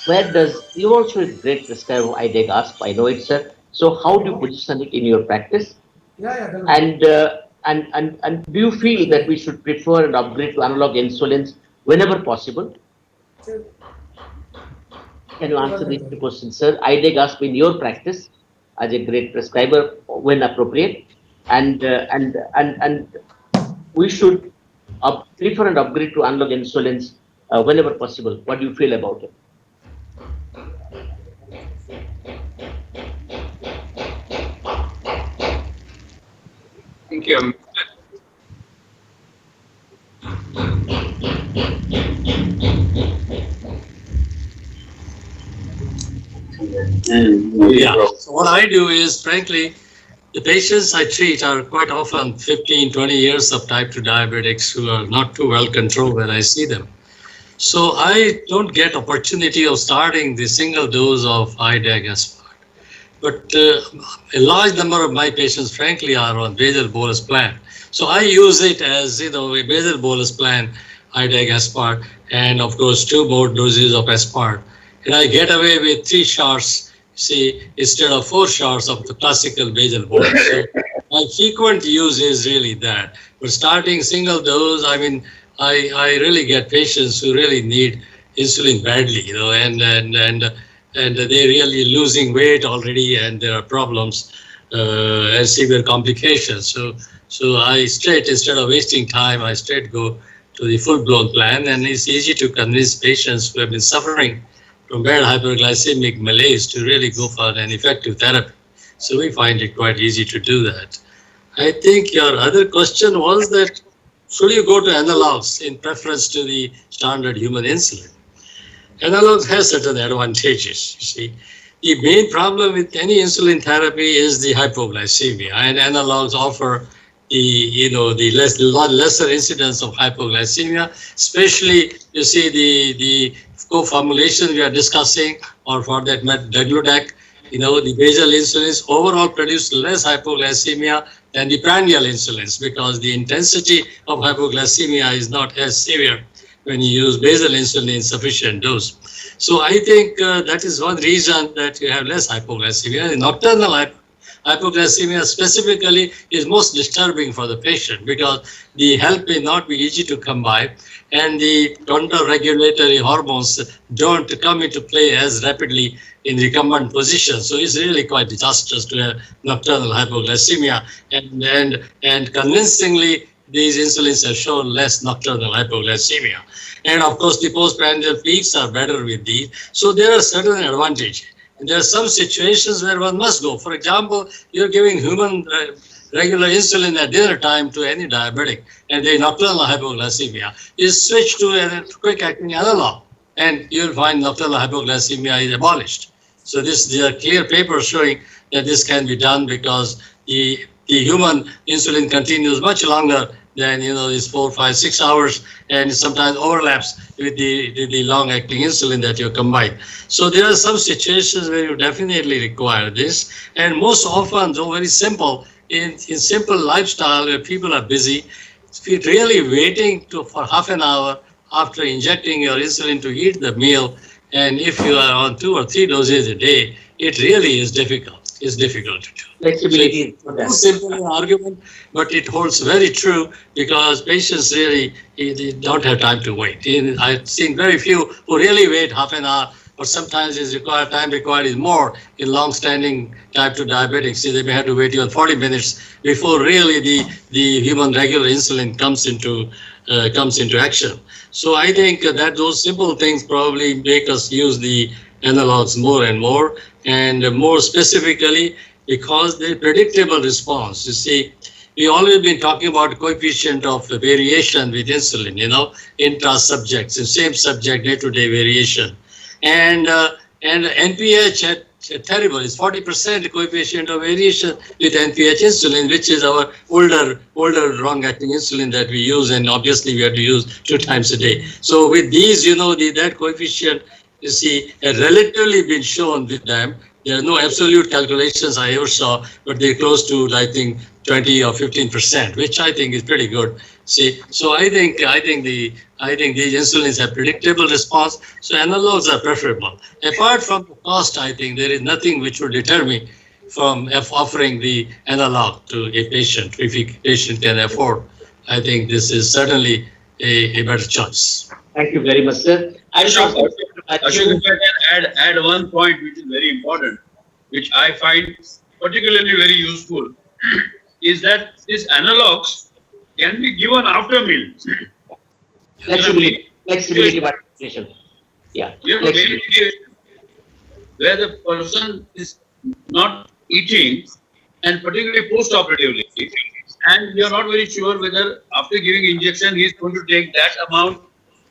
where does, you also a great prescriber of IDEG ASP, I know it, sir. So how do you position it in your practice? And do you feel that we should prefer and upgrade to analog insulins whenever possible? Can you answer these 2 questions, sir? IDEG ASP in your practice as a great prescriber when appropriate, and we should prefer and upgrade to analog insulins whenever possible. What do you feel about it? Thank you. Yeah. So what I do is, frankly, the patients I treat are quite often 15, 20 years of type 2 diabetics who are not too well controlled when I see them. So I don't get opportunity of starting the single dose of IDEG aspart. But a large number of my patients, frankly, are on basal bolus plan. So I use it as, a basal bolus plan, IDEG aspart, and of course 2 more doses of aspart. And I get away with 3 shots, instead of 4 shots of the classical basal bolus. So my frequent use is really that. But starting single dose, I mean, I really get patients who really need insulin badly, and they're really losing weight already, and there are problems and severe complications. So I straight, instead of wasting time, I straight go to the full-blown plan, and it's easy to convince patients who have been suffering from bad hyperglycemic malaise to really go for an effective therapy. So we find it quite easy to do that. I think your other question was that should you go to analogs in preference to the standard human insulin? Analogs has certain advantages, you see. The main problem with any insulin therapy is the hypoglycemia, and analogs offer the lesser incidence of hypoglycemia, especially, you see, the co-formulation we are discussing, or for that degludec, the basal insulins overall produce less hypoglycemia than the prandial insulins, because the intensity of hypoglycemia is not as severe when you use basal insulin in sufficient dose. So I think that is one reason that you have less hypoglycemia. The nocturnal hypoglycemia specifically is most disturbing for the patient, because the help may not be easy to come by, and the counter-regulatory hormones don't come into play as rapidly in recumbent position. So it's really quite disastrous to have nocturnal hypoglycemia, and convincingly these insulins have shown less nocturnal hypoglycemia. And of course the postprandial peaks are better with these. So there are certain advantages. And there are some situations where one must go. For example, you're giving human regular insulin at dinner time to any diabetic, and the nocturnal hypoglycemia is switched to a quick-acting analog, and you'll find nocturnal hypoglycemia is abolished. So there are clear papers showing that this can be done, because the human insulin continues much longer then it's 4, 5, 6 hours, and it sometimes overlaps with the long-acting insulin that you combine. So there are some situations where you definitely require this, and most often, though very simple, in simple lifestyle where people are busy, if you're really waiting for half an hour after injecting your insulin to eat the meal, and if you are on 2 or 3 doses a day, it really is difficult. It's difficult to do. Flexibility. So it's too simple an argument, but it holds very true because patients really they don't have time to wait. I've seen very few who really wait half an hour, or sometimes time required is more in long-standing type 2 diabetics. See, they may have to wait even 40 minutes before really the human regular insulin comes into action. So I think that those simple things probably make us use the analogs more and more, and more specifically because the predictable response. You see, we always been talking about coefficient of variation with insulin, intra-subjects, the same subject, day-to-day variation. And NPH had terrible. It's 40% coefficient of variation with NPH insulin, which is our older long-acting insulin that we use, and obviously we have to use 2 times a day. So with these, that coefficient, you see, had relatively been shown with them. There are no absolute calculations I ever saw, but they're close to, I think, 20 or 15%, which I think is pretty good. See, so I think these insulins have predictable response, so analogs are preferable. Apart from the cost, I think there is nothing which would deter me from offering the analog to a patient if a patient can afford. I think this is certainly a better choice. Thank you very much, sir. Ashok, if I can add one point which is very important, which I find particularly very useful, is that these analogs can be given after meal. Flexibility participation. Yeah. Where the person is not eating, and particularly post-operatively, and you're not very sure whether after giving injection he is going to take that amount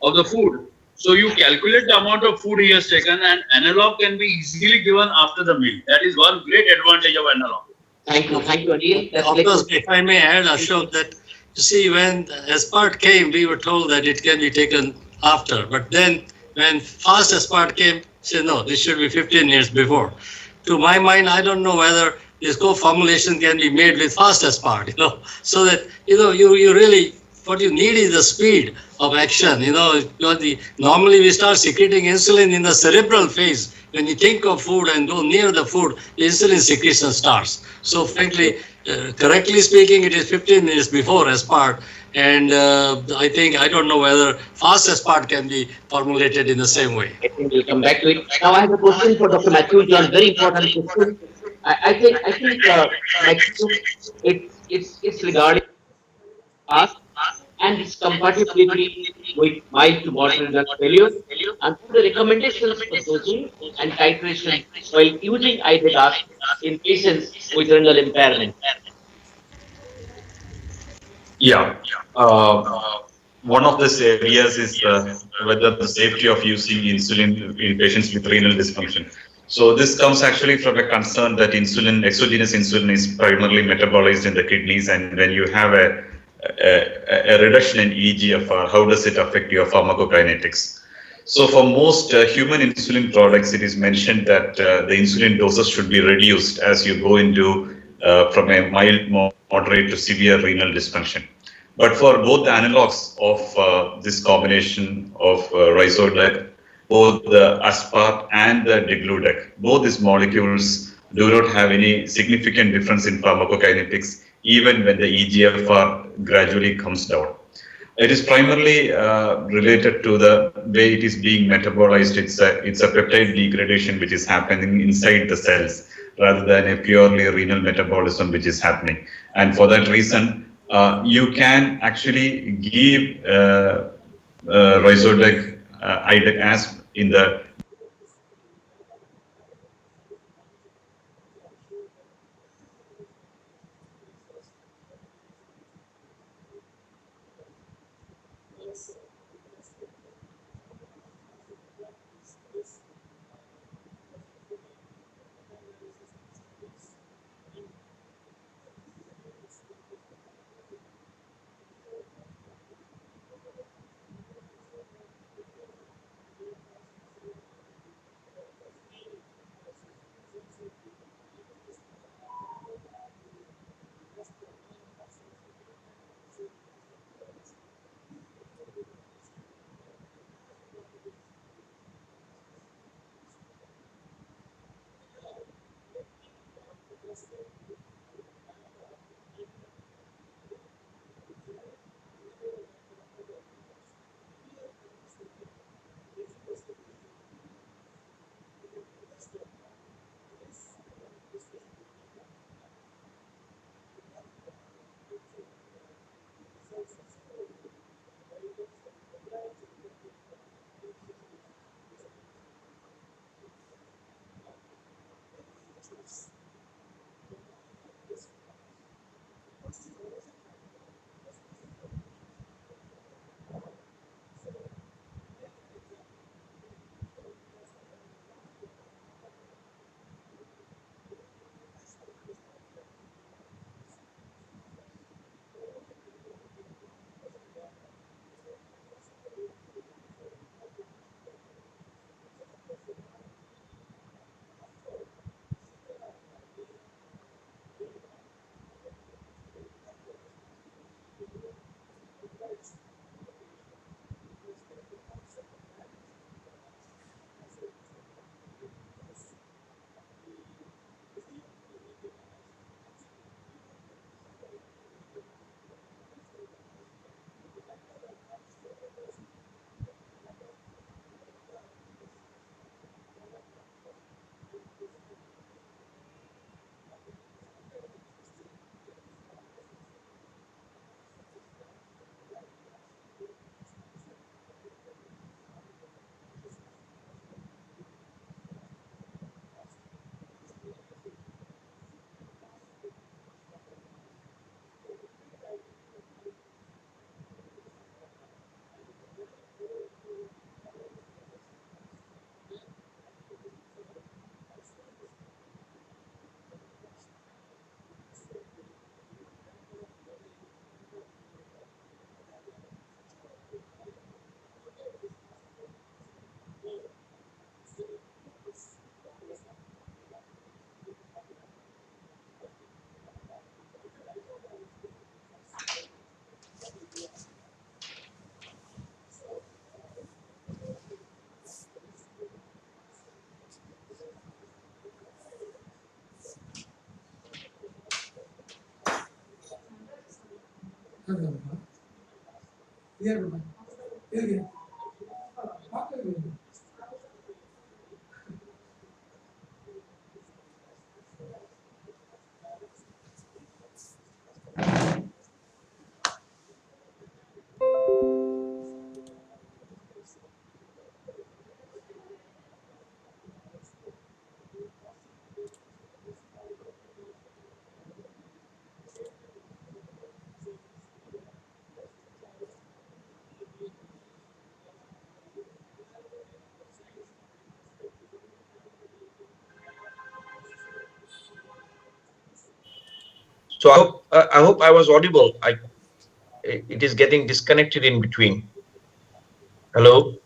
of the food. So you calculate the amount of food he has taken, and analog can be easily given after the meal. That is one great advantage of analog. Thank you, Anil. Of course, if I may add, Ashok, that you see, when aspart came, we were told that it can be taken after. But then, when fast aspart came, said no, this should be 15 years before. To my mind, I don't know whether this co-formulation can be made with fast aspart, so that you really, what you need is the speed of action. Normally we start secreting insulin in the cerebral phase. When you think of food and go near the food, the insulin secretion starts. So frankly, correctly speaking, it is 15 minutes before aspart. And I don't know whether fast aspart can be formulated in the same way. I think we'll come back to it. Now I have a question for Dr. Matthew John, very important question. I think Matthew, it's regarding fast and its compatibility with mild to moderate renal failure, and the recommendations for dosing and titration while using IDAS in patients with renal impairment. Yeah. One of these areas is whether the safety of using insulin in patients with renal dysfunction. So this comes actually from a concern that exogenous insulin is primarily metabolized in the kidneys, and when you have a reduction in EGFR, how does it affect your pharmacokinetics? So for most human insulin products, it is mentioned that the insulin doses should be reduced as you go into from a mild, moderate to severe renal dysfunction. But for both the analogs of this combination of Ryzodec, both the aspart and the digludec, both these molecules do not have any significant difference in pharmacokinetics, even when the EGFR gradually comes down. It is primarily related to the way it is being metabolized. It's a peptide degradation which is happening inside the cells rather than a purely renal metabolism which is happening. And for that reason, you can actually give Ryzodec IDAS in the So I hope I was audible. It is getting disconnected in between. Hello.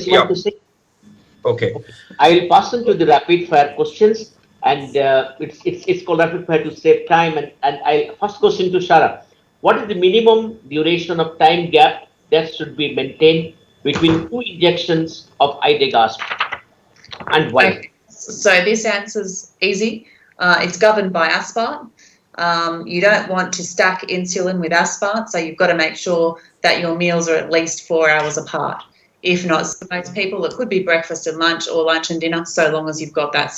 Yeah. Okay. I will pass on to the rapid fire questions, and it's called rapid fire to save time. And first question to Shara: what is the minimum duration of time gap that should be maintained between two injections of IDEGASP, and why? Okay. So this answer's easy. It's governed by aspart. You don't want to stack insulin with aspart, so you've got to make sure that your meals are at least 4 hours apart. If not, for most people, it could be breakfast and lunch, or lunch and dinner, so long as you've got that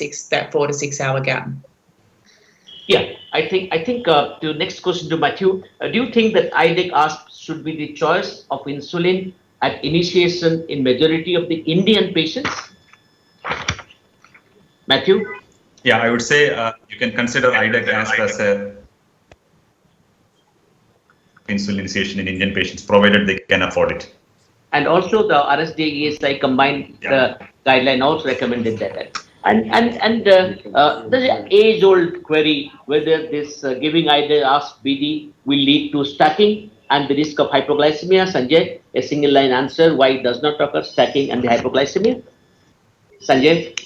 4 to 6 hour gap. Yeah, I think the next question to Matthew. Do you think that IDEGASP should be the choice of insulin at initiation in majority of the Indian patients? Matthew? Yeah, I would say you can consider IDEGASP as a insulin initiation in Indian patients, provided they can afford it. And also the RSD ESI combined guideline also recommended that. And the age-old query whether this giving IDEGASP BD will lead to stacking and the risk of hypoglycemia. Sanjay, a single line answer why it does not occur, stacking and the hypoglycemia. Sanjay?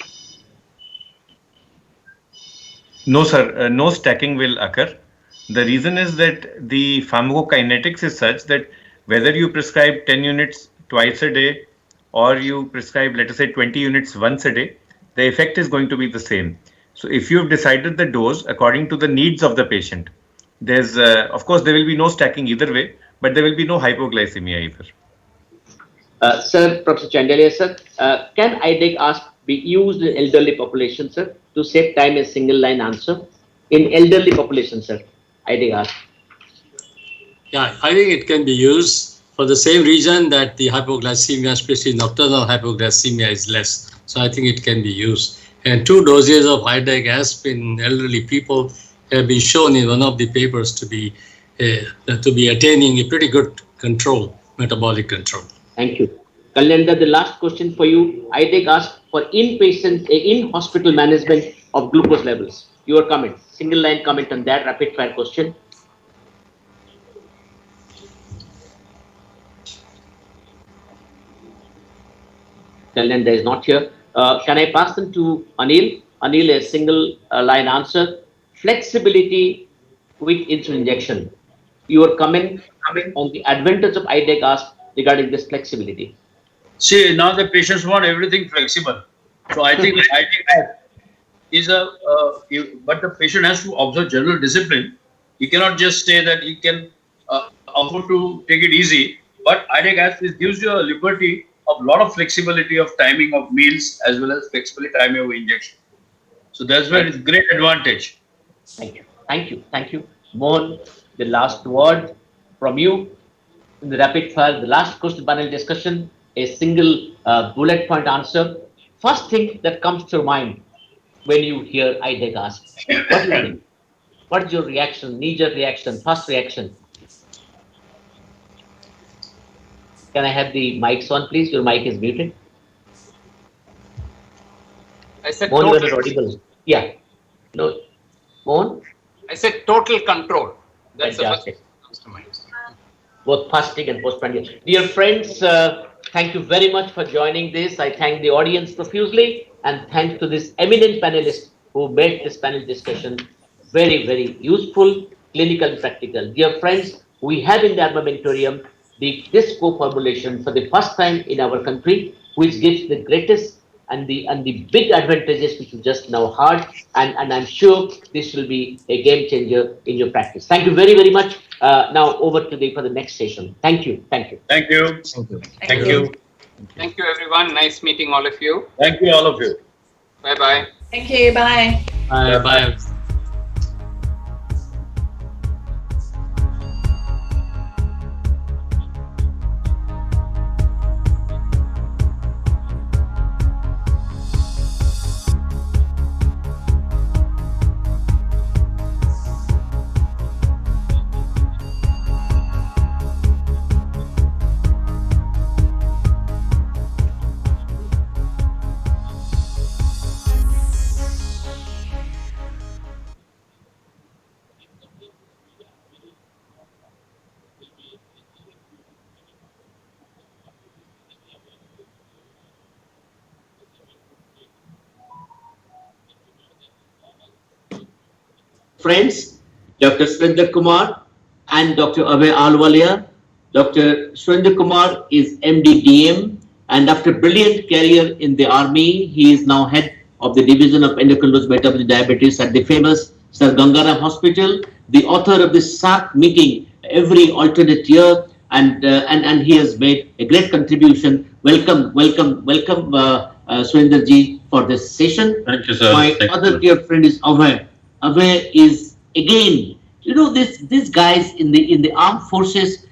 No, sir, no stacking will occur. The reason is that the pharmacokinetics is such that whether you prescribe 10 units twice a day or you prescribe, let us say, 20 units once a day, the effect is going to be the same. So if you've decided the dose according to the needs of the patient, there's, of course, there will be no stacking either way, but there will be no hypoglycemia either. Sir, Professor Chandelier, sir, can IDEGASP be used in elderly population, sir, to save time? A single line answer. In elderly population, sir, IDEGASP. Yeah, I think it can be used for the same reason that the hypoglycemia, especially nocturnal hypoglycemia, is less. So I think it can be used. And 2 doses of IDEGASP in elderly people have been shown in one of the papers to be attaining a pretty good control, metabolic control. Thank you. Kalenda, the last question for you. IDEGASP for inpatient, in-hospital management of glucose levels. Your comment, single line comment on that rapid fire question. Kalenda is not here. Can I pass them to Anil? Anil, a single line answer. Flexibility with insulin injection. Your comment on the advantage of IDEGASP regarding this flexibility. See, now the patients want everything flexible. So I think IDEGASP is but the patient has to observe general discipline. You cannot just say that you can afford to take it easy. But IDEGASP gives you a liberty of a lot of flexibility of timing of meals as well as flexibility timing of injection. So that's where it's great advantage. Thank you. Thank you. Thank you. Mohan, the last word from you in the rapid fire, the last question panel discussion, a single bullet point answer. First thing that comes to your mind when you hear IDEGASP, what do you think? What is your reaction, knee-jerk reaction, first reaction? Can I have the mics on, please? Your mic is muted. I said Mohan, total. you are audible. Yeah. No. Mohan? I said total control. That's Fantastic. the first thing that comes to mind. Both fasting and postprandial. Dear friends, thank you very much for joining this. I thank the audience profusely, and thanks to this eminent panelist who made this panel discussion very, very useful, clinical and practical. Dear friends, we have in the armamentarium this co-formulation for the first time in our country, which gives the greatest the big advantages which you just now heard, and I'm sure this will be a game changer in your practice. Thank you very, very much. Now over to for the next session. Thank you. Thank you. Thank you. Thank you. Thank you, everyone. Nice meeting all of you. Thank you, all of you. Bye-bye. Thank you. Bye. Bye. Friends, Dr. Surinder Kumar and Dr. Abhay Alwalia. Dr. Surinder Kumar is MD DM, and after a brilliant career in the army, he is now head of the Division of Endocrinology Metabolic Diabetes at the famous Sir Gangaram Hospital, the author of this SARC meeting every alternate year, and he has made a great contribution. Welcome, Surinder ji, for this session. Thank you, sir. My other dear friend is Abhay. Abhay is again, these guys in the armed forces.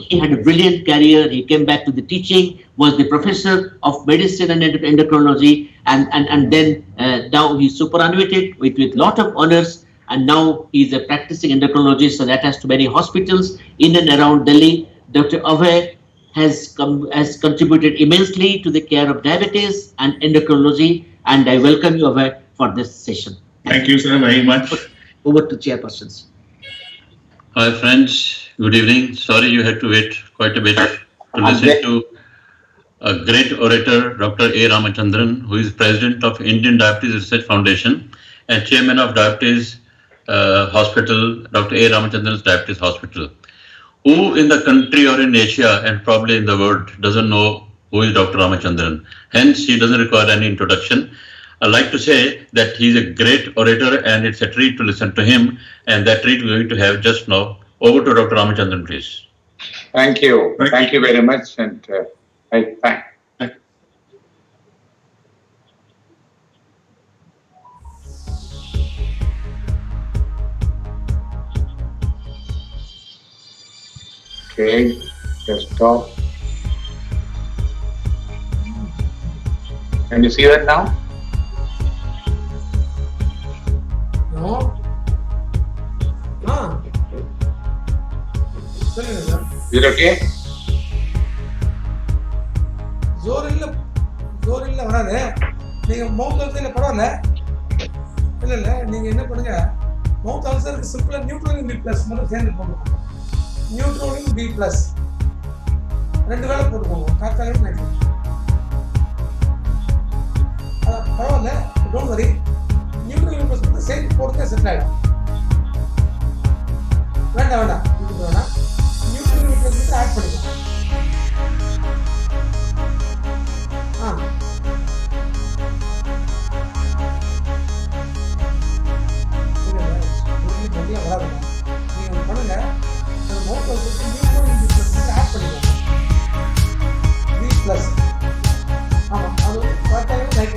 He had a brilliant career. He came back to the teaching, was the professor of medicine and endocrinology, and then now he's superannuated with lot of honors, and now he's a practicing endocrinologist and attached to many hospitals in and around Delhi. Dr. Abhay has contributed immensely to the care of diabetes and endocrinology, and I welcome you, Abhay, for this session. Thank you, sir, very much. Over to chairpersons. Hi, friends. Good evening. Sorry you had to wait quite a bit to listen to a great orator, Dr. A. Ramachandran, who is president of Indian Diabetes Research Foundation and chairman of Diabetes Hospital, Dr. A. Ramachandran's Diabetes Hospital. Who in the country or in Asia and probably in the world doesn't know who is Dr. Ramachandran? Hence, he doesn't require any introduction. I'd like to say that he's a great orator and it's a treat to listen to him, and that treat we're going to have just now. Over to Dr. Ramachandran, please. Thank you. Thank you very much. And I thank. Okay, just stop. Can you see that now? No. Is it okay? ஜோர் இல்ல வராது. நீங்க மவுத் அல்சர்ல பரவாயில்ல. இல்ல நீங்க என்ன பண்ணுங்க, மவுத் அல்சருக்கு சிம்பிளா நியூட்ரோலின் B+ மட்டும் சேர்ந்து போடுங்க. நியூட்ரோலின் B+. 2 வேளை போட்டுக்கோங்க. காத்தால நைட். பரவாயில்ல, டோன்ட் வரி. நியூட்ரோலின் B+ மட்டும் சேர்த்து போடுங்க, செட் ஆயிடும். வேண்டாம். நியூட்ரோலின் B+ மட்டும் ஆட் பண்ணிக்கோங்க. நீங்க பண்ணுங்க, அந்த மவுத் அல்சருக்கு நியூட்ரோலின் B+ ஆட் பண்ணிக்கோங்க. B+. ஆமா, அது பார்த்தாலே லைக்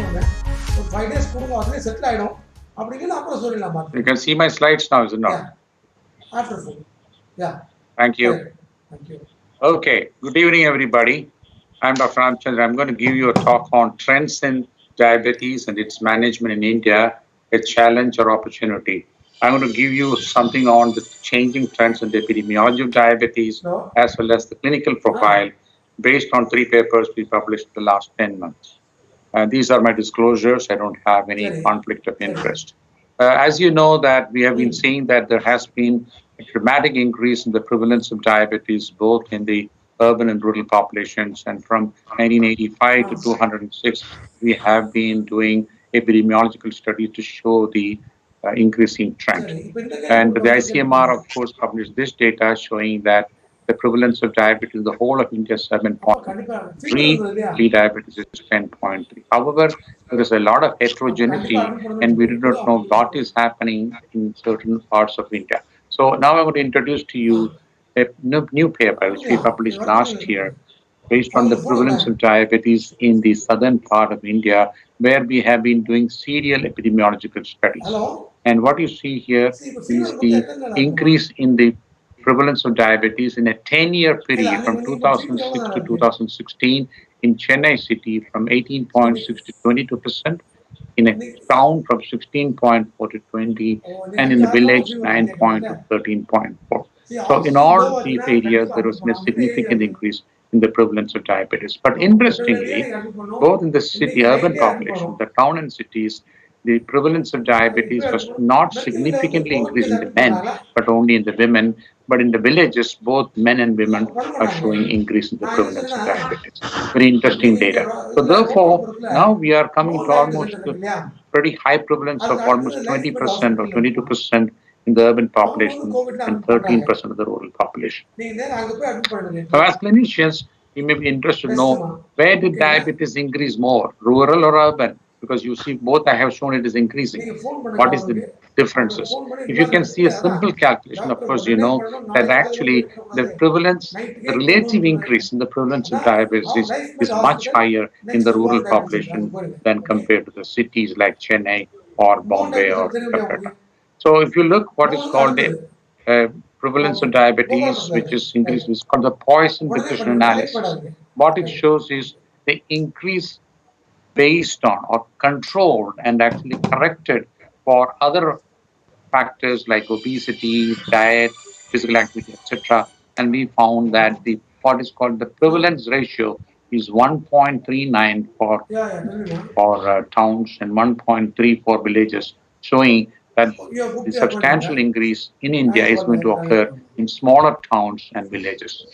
ஒரு 5 days கொடுங்க, அதுவே செட்டில் ஆயிடும். அப்படிங்கல அப்புறம் சொல்லிடலாம் பாருங்க. You can see my slides now, is it not? Yeah. After full. Yeah. Thank you. Thank you. Okay, good evening, everybody. I'm Dr. Ramachandran. I'm going to give you a talk on trends in diabetes and its management in India, a challenge or opportunity. I'm going to give you something on the changing trends in the epidemiology of diabetes, as well as the clinical profile, based on 3 papers we published in the last 10 months. These are my disclosures. I don't have any conflict of interest. As you know that we have been seeing that there has been a dramatic increase in the prevalence of diabetes, both in the urban and rural populations. And from 1985 to 206, we have been doing epidemiological studies to show the increasing trend. And the ICMR, of course, published this data showing that the prevalence of diabetes in the whole of India is 7.3, pre-diabetes is 10.3. However, there is a lot of heterogeneity and we do not know what is happening in certain parts of India. So now I'm going to introduce to you a new paper which we published last year based on the prevalence of diabetes in the southern part of India, where we have been doing serial epidemiological studies. And what you see here is the increase in the prevalence of diabetes in a 10-year period from 2006 to 2016 in Chennai city from 18.6 to 22%, in a town from 16.4 to 20, and in the village 9 to 13.4. So in all these areas, there was a significant increase in the prevalence of diabetes. But interestingly, both in the city, urban population, the town and cities, the prevalence of diabetes was not significantly increased in the men, but only in the women. But in the villages, both men and women are showing increase in the prevalence of diabetes. Very interesting data. So therefore, now we are coming to almost pretty high prevalence of almost 20% or 22% in the urban population and 13% of the rural population. So as clinicians, you may be interested to know, where did diabetes increase more, rural or urban? Because you see both I have shown it is increasing. What is the differences? If you can see a simple calculation, of course, you know that actually the prevalence, the relative increase in the prevalence of diabetes is much higher in the rural population than compared to the cities like Chennai or Bombay or Calcutta. So if you look what is called a prevalence of diabetes, which is increased, is called the Poisson regression analysis. What it shows is the increase based on or controlled and actually corrected for other factors like obesity, diet, physical activity, etc. And we found that the what is called the prevalence ratio is 1.39 for towns and 1.3 for villages, showing that the substantial increase in India is going to occur in smaller towns and villages.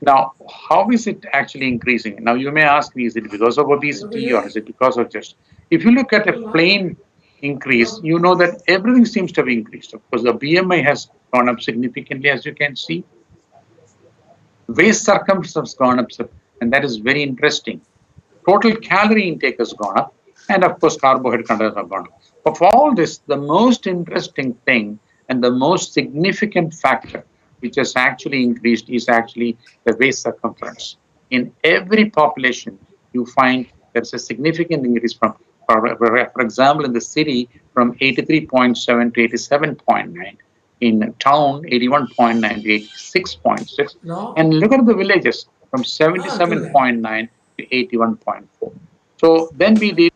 Now, how is it actually increasing? Now, you may ask me, is it because of obesity or is it because of just... If you look at a plain increase, you know that everything seems to have increased. Of course, the BMI has gone up significantly, as you can see. Waist circumference has gone up, and that is very interesting. Total calorie intake has gone up, and of course, carbohydrate content have gone up. But for all this, the most interesting thing and the most significant factor which has actually increased is actually the waist circumference. In every population, you find there's a significant increase from, for example, in the city from 83.7 to 87.9, in town 81.9 to 86.6, and look at the villages from 77.9 to 81.4. So then we did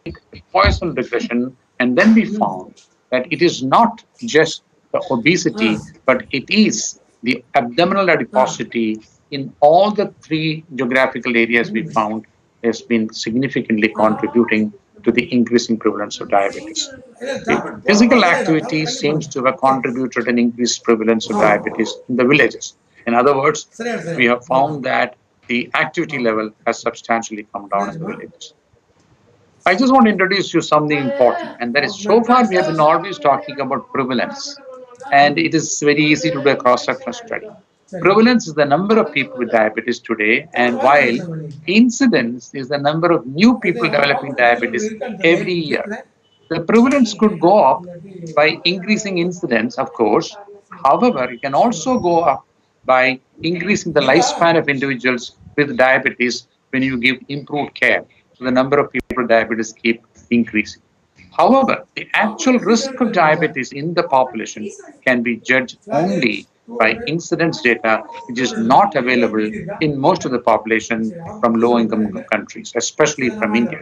Poisson regression, and then we found that it is not just the obesity, but it is the abdominal adiposity in all the three geographical areas we found has been significantly contributing to the increasing prevalence of diabetes. The physical activity seems to have contributed an increased prevalence of diabetes in the villages. In other words, we have found that the activity level has substantially come down in the villages. I just want to introduce you something important, and that is, so far we have been always talking about prevalence, and it is very easy to do a cross-sectional study. Prevalence is the number of people with diabetes today, and while incidence is the number of new people developing diabetes every year. The prevalence could go up by increasing incidence, of course. However, it can also go up by increasing the lifespan of individuals with diabetes when you give improved care. So the number of people with diabetes keep increasing. However, the actual risk of diabetes in the population can be judged only by incidence data, which is not available in most of the population from low-income countries, especially from India.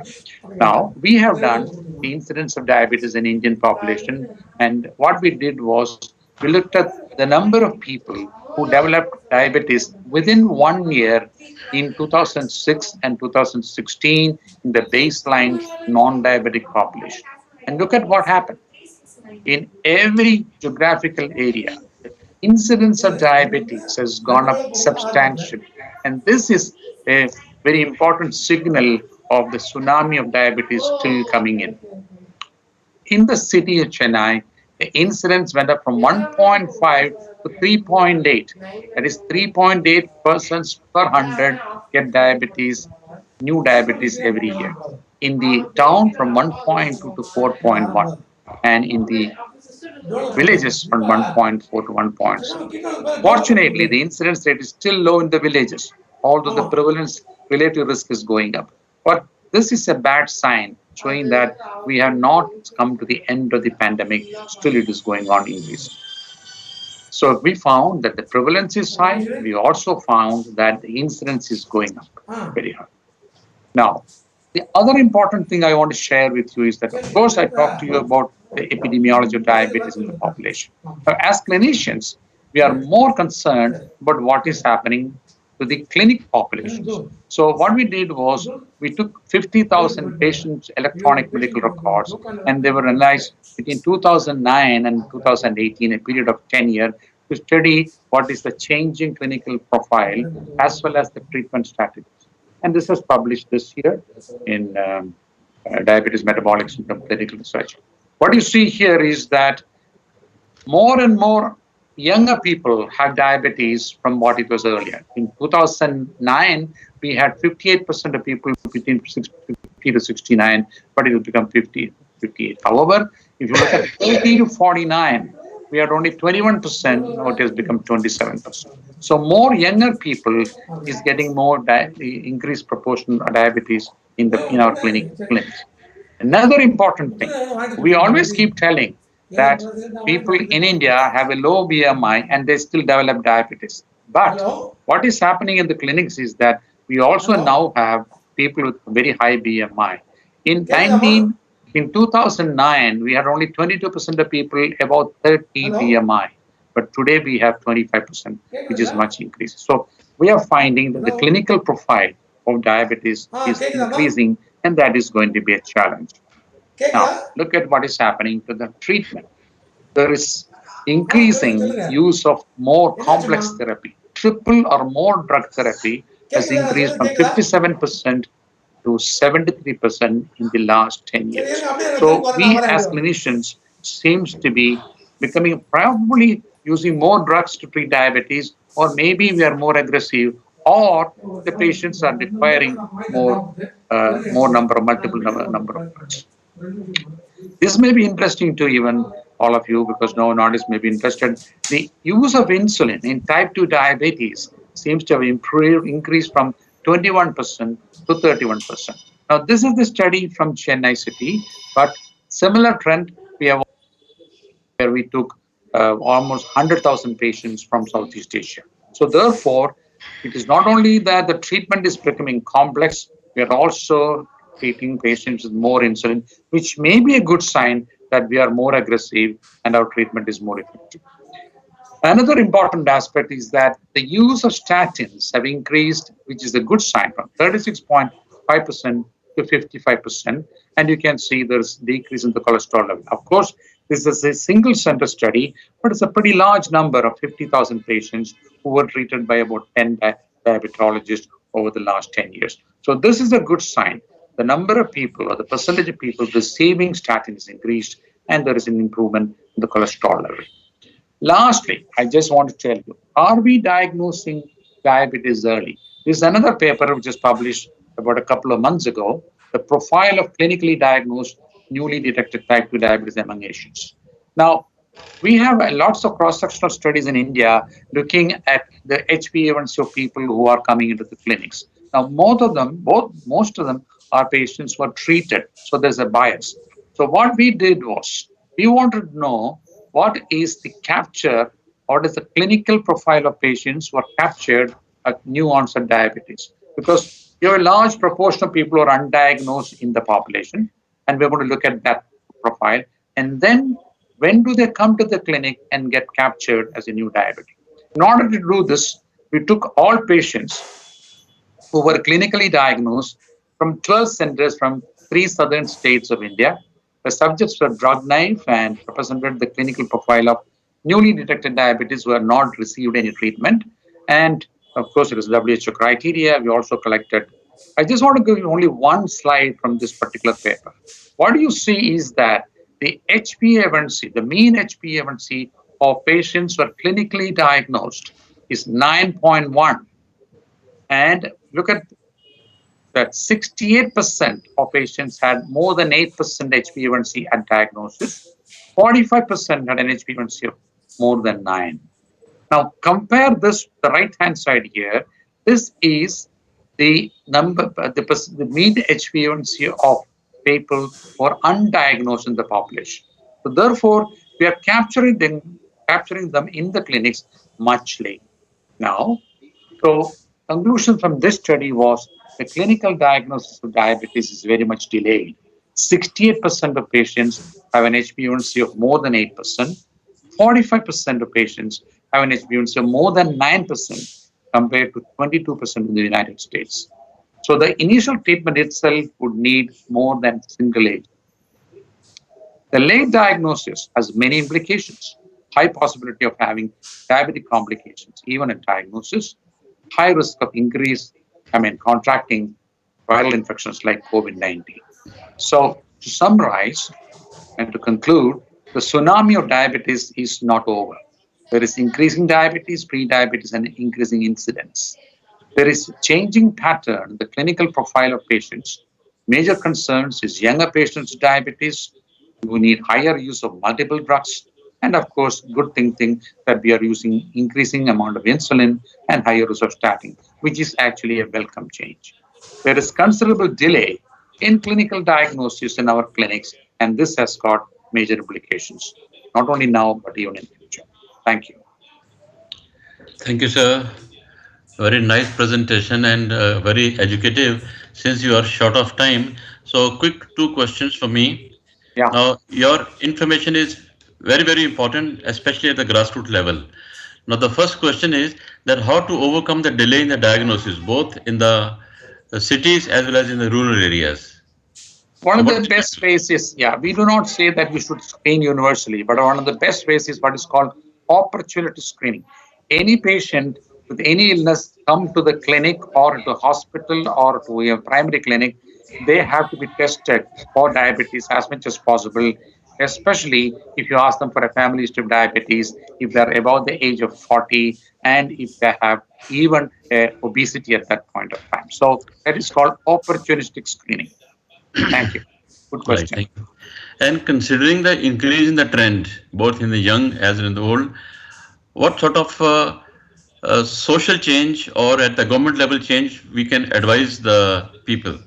Now, we have done the incidence of diabetes in Indian population, and what we did was we looked at the number of people who developed diabetes within 1 year in 2006 and 2016 in the baseline non-diabetic population. And look at what happened. In every geographical area, the incidence of diabetes has gone up substantially. And this is a very important signal of the tsunami of diabetes still coming in. In the city of Chennai, the incidence went up from 1.5 to to 3.8. That is 3.8 persons per 100 get diabetes, new diabetes every year. In the town from 1.2 to 4.1, and in the villages from 1.4 to 1.7. Fortunately, the incidence rate is still low in the villages, although the prevalence relative risk is going up. But this is a bad sign, showing that we have not come to the end of the pandemic. Still, it is going on increasing. So we found that the prevalence is high. We also found that the incidence is going up very high. Now, the other important thing I want to share with you is that, of course, I talked to you about the epidemiology of diabetes in the population. Now, as clinicians, we are more concerned about what is happening to the clinic populations. So what we did was we took 50,000 patients' electronic medical records, and they were analyzed between 2009 and 2018, a period of 10 years, to study what is the changing clinical profile as well as the treatment strategies. And this was published this year in Diabetes Metabolic Syndrome Clinical Research. What you see here is that more and more younger people have diabetes from what it was earlier. In 2009, we had 58% of people between 50 to 69, but it will become 50, 58. However, if you look at 30 to 49, we had only 21%, now it has become 27%. So more younger people is getting more increased proportion of diabetes in our clinics. Another important thing, we always keep telling that people in India have a low BMI and they still develop diabetes. But what is happening in the clinics is that we also now have people with very high BMI. In 2009, we had only 22% of people above 30 BMI, but today we have 25%, which is much increased. So we are finding that the clinical profile of diabetes is increasing, and that is going to be a challenge. Now, look at what is happening to the treatment. There is increasing use of more complex therapy. Triple or more drug therapy has increased from 57% to 73% in the last 10 years. So we as clinicians seems to be becoming probably using more drugs to treat diabetes, or maybe we are more aggressive, or the patients are requiring multiple number of drugs. This may be interesting to even all of you because no one is maybe interested. The use of insulin in type 2 diabetes seems to have increased from 21% to 31%. Now, this is the study from Chennai city, but similar trend we have where we took almost 100,000 patients from Southeast Asia. So therefore, it is not only that the treatment is becoming complex, we are also treating patients with more insulin, which may be a good sign that we are more aggressive and our treatment is more effective. Another important aspect is that the use of statins have increased, which is a good sign, from 36.5% to 55%. And you can see there's decrease in the cholesterol level. Of course, this is a single center study, but it's a pretty large number of 50,000 patients who were treated by about 10 diabetologists over the last 10 years. So this is a good sign. The number of people or the percentage of people receiving statins is increased, and there is an improvement in the cholesterol level. Lastly, I just want to tell you, are we diagnosing diabetes early? This is another paper which was published about a couple of months ago, the profile of clinically diagnosed newly detected type 2 diabetes among Asians. Now, we have lots of cross-sectional studies in India looking at the HbA1c of people who are coming into the clinics. Now, most of them are patients who are treated, so there's a bias. So what we did was, we wanted to know what is the clinical profile of patients who are captured at new onset diabetes. Because you have a large proportion of people who are undiagnosed in the population, and we're going to look at that profile. And then when do they come to the clinic and get captured as a new diabetic? In order to do this, we took all patients who were clinically diagnosed from 12 centers from 3 southern states of India. The subjects were drug naive and represented the clinical profile of newly detected diabetes who had not received any treatment. And of course, it is WHO criteria. We also collected. I just want to give you only one slide from this particular paper. What you see is that the HbA1c, the mean HbA1c of patients who are clinically diagnosed is 9.1. And look at that 68% of patients had more than 8% HbA1c at diagnosis. 45% had an HbA1c of more than 9. Now compare this to the right-hand side here. This is the number, the mean HbA1c of people who are undiagnosed in the population. So therefore, we are capturing them in the clinics much late. Now, so conclusion from this study was the clinical diagnosis of diabetes is very much delayed. 68% of patients have an HbA1c of more than 8%. 45% of patients have an HbA1c of more than 9% compared to 22% in the United States. So the initial treatment itself would need more than single agent. The late diagnosis has many implications. High possibility of having diabetic complications, even at diagnosis. High risk of contracting viral infections like COVID-19. So to summarize and to conclude, the tsunami of diabetes is not over. There is increasing diabetes, pre-diabetes, and increasing incidence. There is a changing pattern in the clinical profile of patients. Major concerns is younger patients with diabetes who need higher use of multiple drugs. And of course, good thing that we are using increasing amount of insulin and higher use of statin, which is actually a welcome change. There is considerable delay in clinical diagnosis in our clinics, and this has got major implications, not only now, but even in the future. Thank you. Thank you, sir. Very nice presentation and very educative since you are short of time. So quick 2 questions for me. Yeah. Now, your information is very, very important, especially at the grassroots level. Now, the first question is that how to overcome the delay in the diagnosis, both in the cities as well as in the rural areas. One of the best ways is, we do not say that we should screen universally, but one of the best ways is what is called opportunity screening. Any patient with any illness come to the clinic or to a hospital or to a primary clinic, they have to be tested for diabetes as much as possible, especially if you ask them for a family history of diabetes, if they're above the age of 40, and if they have even obesity at that point of time. So that is called opportunistic screening. Thank you. Good question. Right, thank you. And considering the increase in the trend, both in the young as in the old, what sort of social change or at the government level change we can advise the people?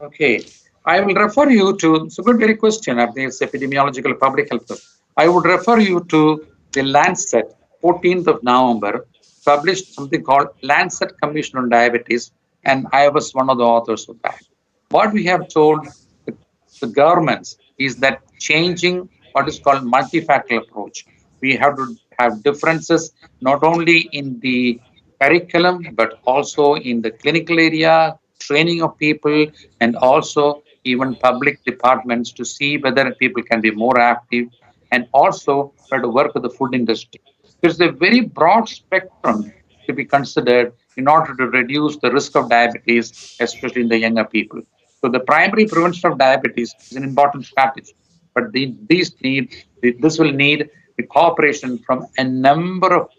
Okay, I will refer you to, it's a good very question. I think it's epidemiological public health. I would refer you to the Lancet, 14th of November, published something called Lancet Commission on Diabetes, and I was one of the authors of that. What we have told the governments is that changing what is called multifactorial approach. We have to have differences not only in the curriculum, but also in the clinical area, training of people, and also even public departments to see whether people can be more active, and also try to work with the food industry. There's a very broad spectrum to be considered in order to reduce the risk of diabetes, especially in the younger people. So the primary prevention of diabetes is an important strategy, but this will need the cooperation from a number of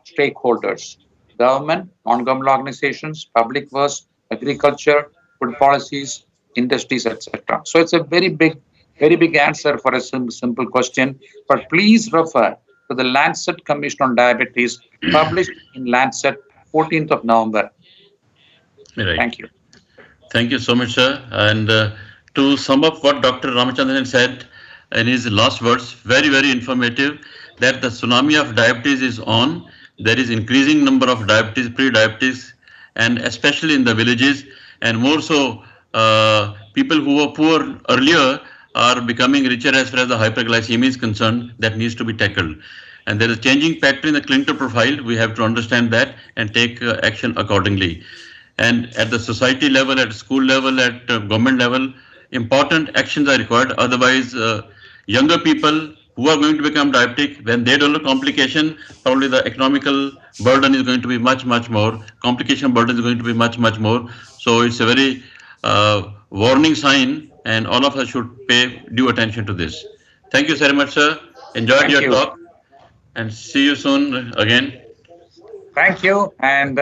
stakeholders: government, non-government organizations, public works, agriculture, food policies, industries, etc. So it's a very big answer for a simple question, but please refer to the Lancet Commission on Diabetes, published in Lancet, 14th of November. Right. Thank you. Thank you so much, sir. And to sum up what Dr. Ramachandran said in his last words, very, very informative, that the tsunami of diabetes is on. There is increasing number of diabetes, pre-diabetes, and especially in the villages, and more so people who were poor earlier are becoming richer as far as the hyperglycemia is concerned. That needs to be tackled. And there is changing pattern in the clinical profile. We have to understand that and take action accordingly. And at the society level, at school level, at government level, important actions are required. Otherwise, younger people who are going to become diabetic, when they develop complication, probably the economical burden is going to be much, much more. Complication burden is going to be much, much more. So it's a very warning sign, and all of us should pay due attention to this. Thank you very much, sir. Enjoyed your talk. And see you soon again. Thank you, and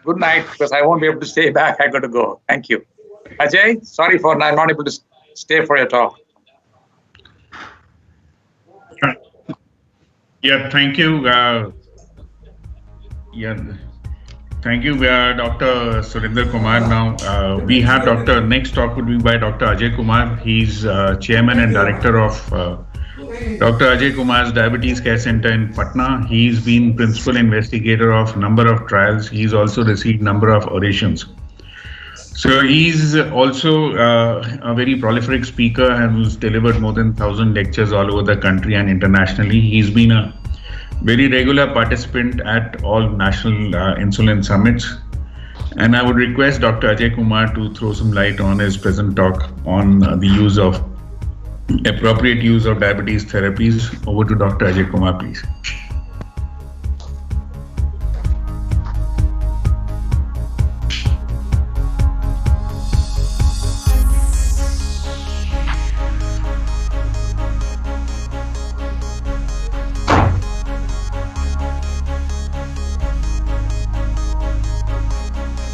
good night, because I won't be able to stay back. I got to go. Thank you. Ajay, sorry for not able to stay for your talk. Yeah, thank you. Yeah, thank you, Dr. Surinder Kumar. Now we have next talk would be by Dr. Ajay Kumar. He's chairman and director of Dr. Ajay Kumar's Diabetes Care Center in Patna. He's been principal investigator of number of trials. He's also received number of orations. So he's also a very prolific speaker and who's delivered more than 1,000 lectures all over the country and internationally. He's been a very regular participant at all national insulin summits. And I would request Dr. Ajay Kumar to throw some light on his present talk on the appropriate use of diabetes therapies. Over to Dr. Ajay Kumar, please.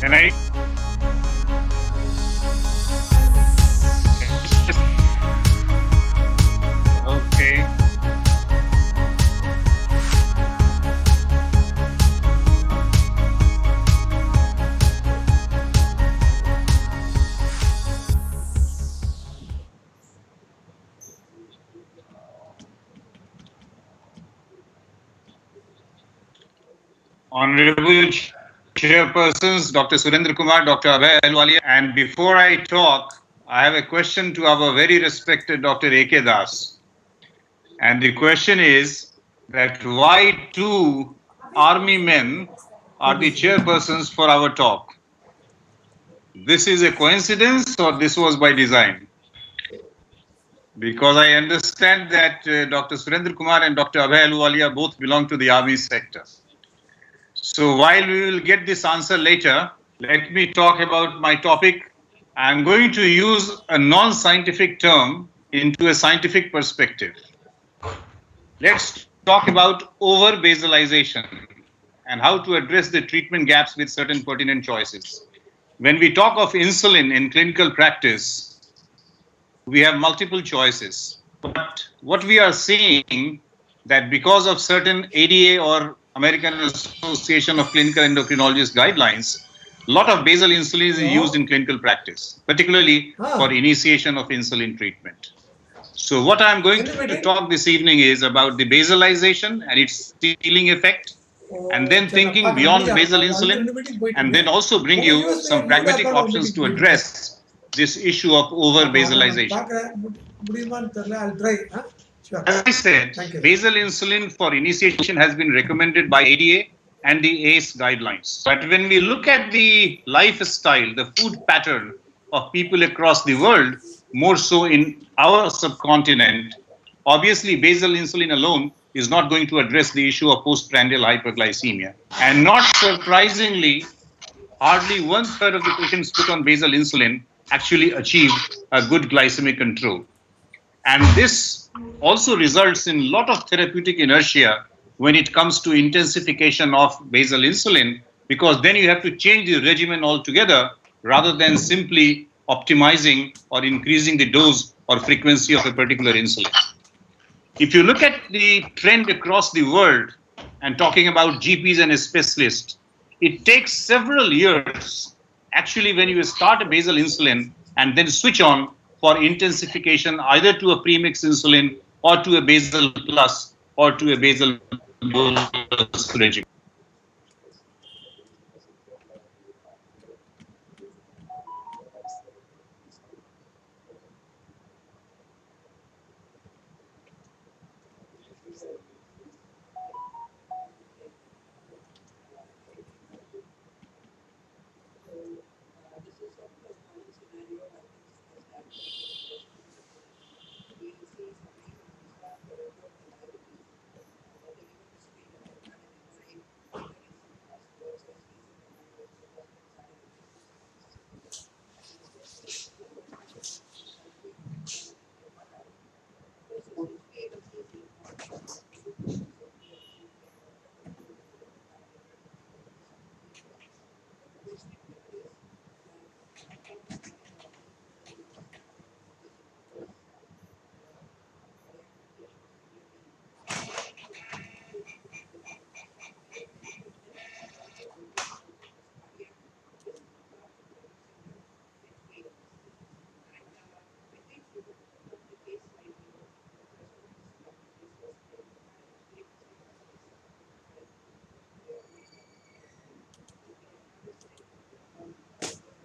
Can I? Okay. Honorable Chairpersons, Dr. Surendra Kumar, Dr. Abhay Ahluwalia, and before I talk, I have a question to our very respected Dr. A.K. Das. And the question is that why two army men are the chairpersons for our talk? This is a coincidence or this was by design? Because I understand that Dr. Surendra Kumar and Dr. Abhay Ahluwalia both belong to the army sector. So while we will get this answer later, let me talk about my topic. I'm going to use a non-scientific term into a scientific perspective. Let's talk about over-basalization and how to address the treatment gaps with certain pertinent choices. When we talk of insulin in clinical practice, we have multiple choices. But what we are seeing that because of certain ADA or American Association of Clinical Endocrinologists guidelines, a lot of basal insulin is used in clinical practice, particularly for initiation of insulin treatment. So what I'm going to talk this evening is about the basalization and its ceiling effect, and then thinking beyond basal insulin, and then also bring you some pragmatic options to address this issue of over-basalization. As I said, basal insulin for initiation has been recommended by ADA and the ACE guidelines. But when we look at the lifestyle, the food pattern of people across the world, more so in our subcontinent, obviously basal insulin alone is not going to address the issue of postprandial hyperglycemia. And not surprisingly, hardly 1/3 of the patients put on basal insulin actually achieve a good glycemic control. And this also results in a lot of therapeutic inertia when it comes to intensification of basal insulin, because then you have to change the regimen altogether rather than simply optimizing or increasing the dose or frequency of a particular insulin. If you look at the trend across the world and talking about GPs and specialists, it takes several years actually when you start a basal insulin and then switch on for intensification either to a premix insulin or to a basal plus or to a basal bolus regimen.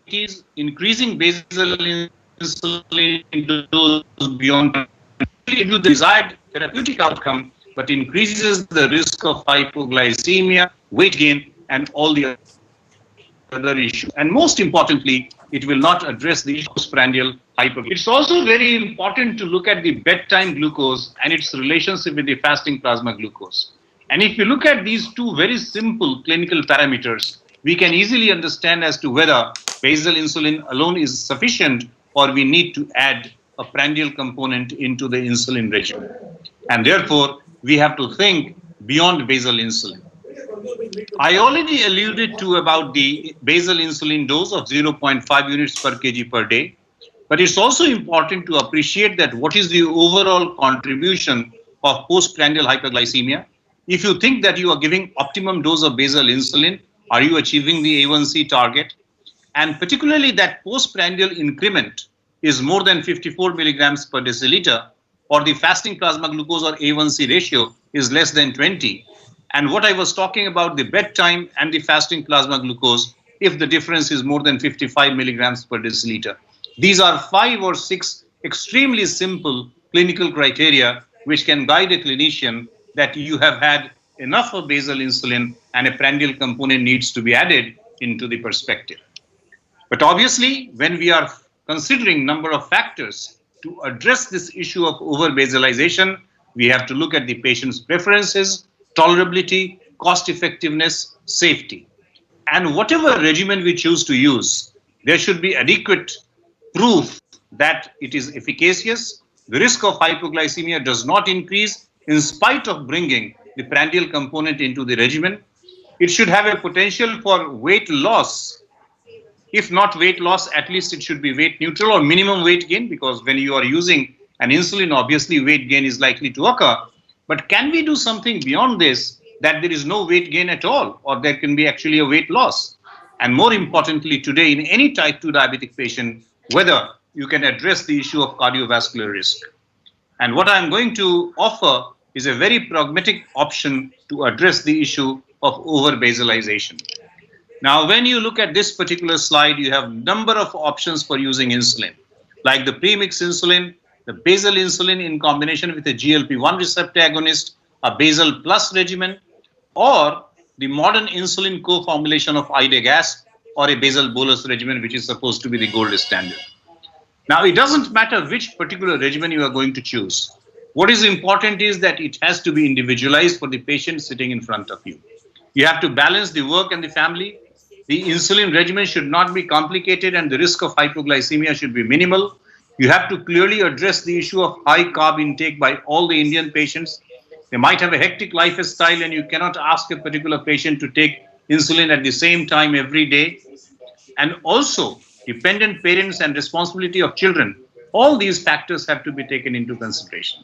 diabetes, increasing basal insulin dose beyond give you the desired therapeutic outcome, but increases the risk of hypoglycemia, weight gain, and all the other issues. And most importantly, it will not address the issue of postprandial hyperglycemia. It's also very important to look at the bedtime glucose and its relationship with the fasting plasma glucose. And if you look at these two very simple clinical parameters, we can easily understand as to whether basal insulin alone is sufficient or we need to add a prandial component into the insulin regimen. And therefore, we have to think beyond basal insulin. I already alluded to about the basal insulin dose of 0.5 units per kg per day, but it's also important to appreciate that what is the overall contribution of postprandial hyperglycemia. If you think that you are giving optimum dose of basal insulin, are you achieving the A1C target? And particularly that postprandial increment is more than 54 milligrams per deciliter, or the fasting plasma glucose or A1C ratio is less than 20. And what I was talking about, the bedtime and the fasting plasma glucose, if the difference is more than 55 milligrams per deciliter. These are 5 or 6 extremely simple clinical criteria which can guide a clinician that you have had enough of basal insulin and a prandial component needs to be added into the perspective. But obviously, when we are considering number of factors to address this issue of over-basalization, we have to look at the patient's preferences, tolerability, cost effectiveness, safety. And whatever regimen we choose to use, there should be adequate proof that it is efficacious. The risk of hypoglycemia does not increase in spite of bringing the prandial component into the regimen. It should have a potential for weight loss. If not weight loss, at least it should be weight neutral or minimum weight gain, because when you are using an insulin, obviously weight gain is likely to occur. But can we do something beyond this, that there is no weight gain at all, or there can be actually a weight loss? And more importantly, today in any type 2 diabetic patient, whether you can address the issue of cardiovascular risk. And what I'm going to offer is a very pragmatic option to address the issue of over-basalization. Now, when you look at this particular slide, you have a number of options for using insulin, like the premix insulin, the basal insulin in combination with a GLP-1 receptor agonist, a basal plus regimen, or the modern insulin co-formulation of IDEG-ASP or a basal bolus regimen, which is supposed to be the gold standard. Now, it doesn't matter which particular regimen you are going to choose. What is important is that it has to be individualized for the patient sitting in front of you. You have to balance the work and the family. The insulin regimen should not be complicated and the risk of hypoglycemia should be minimal. You have to clearly address the issue of high carb intake by all the Indian patients. They might have a hectic lifestyle and you cannot ask a particular patient to take insulin at the same time every day. And also, dependent parents and responsibility of children, all these factors have to be taken into consideration.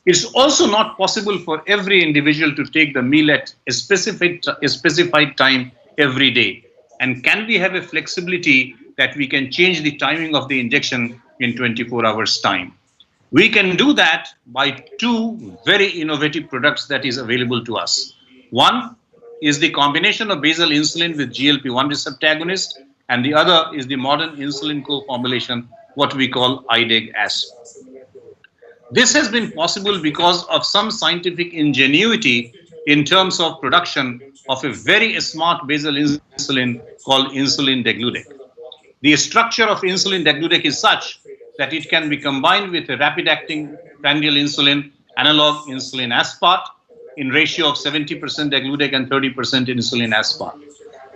It's also not possible for every individual to take the meal at a specified time every day. And can we have a flexibility that we can change the timing of the injection in 24 hours time? We can do that by 2 very innovative products that is available to us. One is the combination of basal insulin with GLP-1 receptor agonist, and the other is the modern insulin co-formulation, what we call IDEG-ASP. This has been possible because of some scientific ingenuity in terms of production of a very smart basal insulin called insulin degludec. The structure of insulin degludec is such that it can be combined with a rapid-acting prandial insulin analog insulin aspart in ratio of 70% degludec and 30% insulin aspart.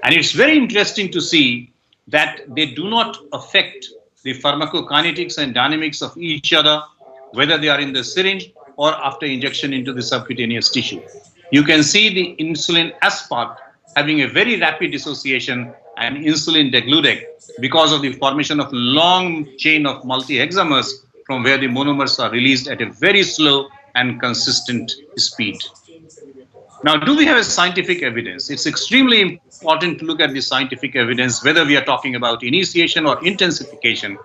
And it's very interesting to see that they do not affect the pharmacokinetics and dynamics of each other, whether they are in the syringe or after injection into the subcutaneous tissue. You can see the insulin aspart having a very rapid dissociation and insulin degludec because of the formation of long chain of multi-hexamers from where the monomers are released at a very slow and consistent speed. Now, do we have a scientific evidence? It's extremely important to look at the scientific evidence, whether we are talking about initiation or intensification.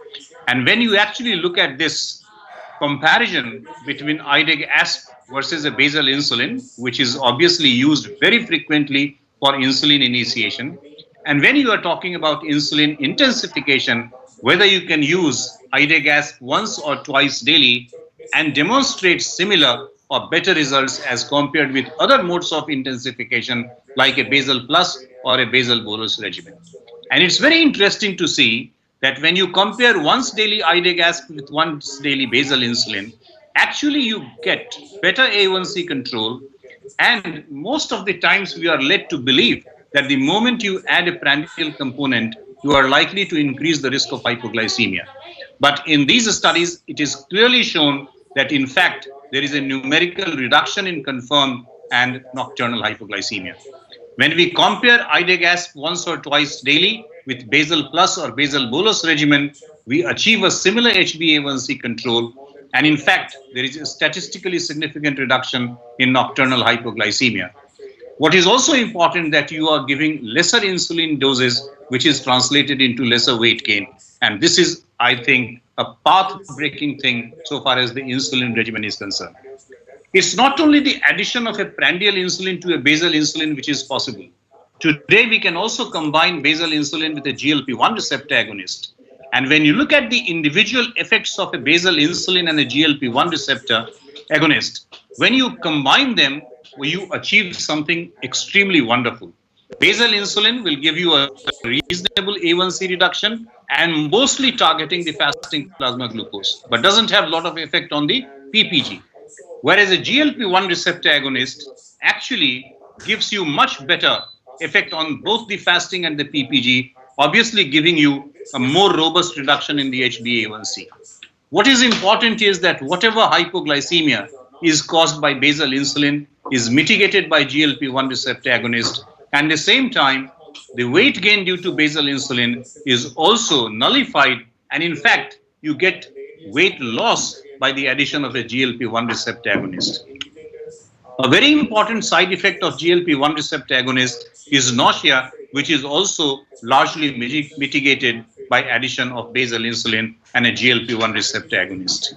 And when you actually look at this comparison between IDEG-ASP versus a basal insulin, which is obviously used very frequently for insulin initiation, And when you are talking about insulin intensification, whether you can use Idegas once or twice daily and demonstrate similar or better results as compared with other modes of intensification like a basal plus or a basal bolus regimen. And it's very interesting to see that when you compare once daily Idegas with once daily basal insulin, actually you get better A1C control, and most of the times we are led to believe that the moment you add a prandial component, you are likely to increase the risk of hypoglycemia. But in these studies, it is clearly shown that in fact, there is a numerical reduction in confirmed and nocturnal hypoglycemia. When we compare Idegas once or twice daily with basal plus or basal bolus regimen, we achieve a similar HbA1c control. And in fact, there is a statistically significant reduction in nocturnal hypoglycemia. What is also important that you are giving lesser insulin doses, which is translated into lesser weight gain. And this is, I think, a path-breaking thing so far as the insulin regimen is concerned. It's not only the addition of a prandial insulin to a basal insulin which is possible. Today, we can also combine basal insulin with a GLP-1 receptor agonist. And when you look at the individual effects of a basal insulin and a GLP-1 receptor agonist, when you combine them, you achieve something extremely wonderful. Basal insulin will give you a reasonable A1C reduction and mostly targeting the fasting plasma glucose, but doesn't have a lot of effect on the PPG. Whereas a GLP-1 receptor agonist actually gives you much better effect on both the fasting and the PPG, obviously giving you a more robust reduction in the HbA1c. What is important is that whatever hypoglycemia is caused by basal insulin is mitigated by GLP-1 receptor agonist, and at the same time, the weight gain due to basal insulin is also nullified, and in fact, you get weight loss by the addition of a GLP-1 receptor agonist. A very important side effect of GLP-1 receptor agonist is nausea, which is also largely mitigated by addition of basal insulin and a GLP-1 receptor agonist.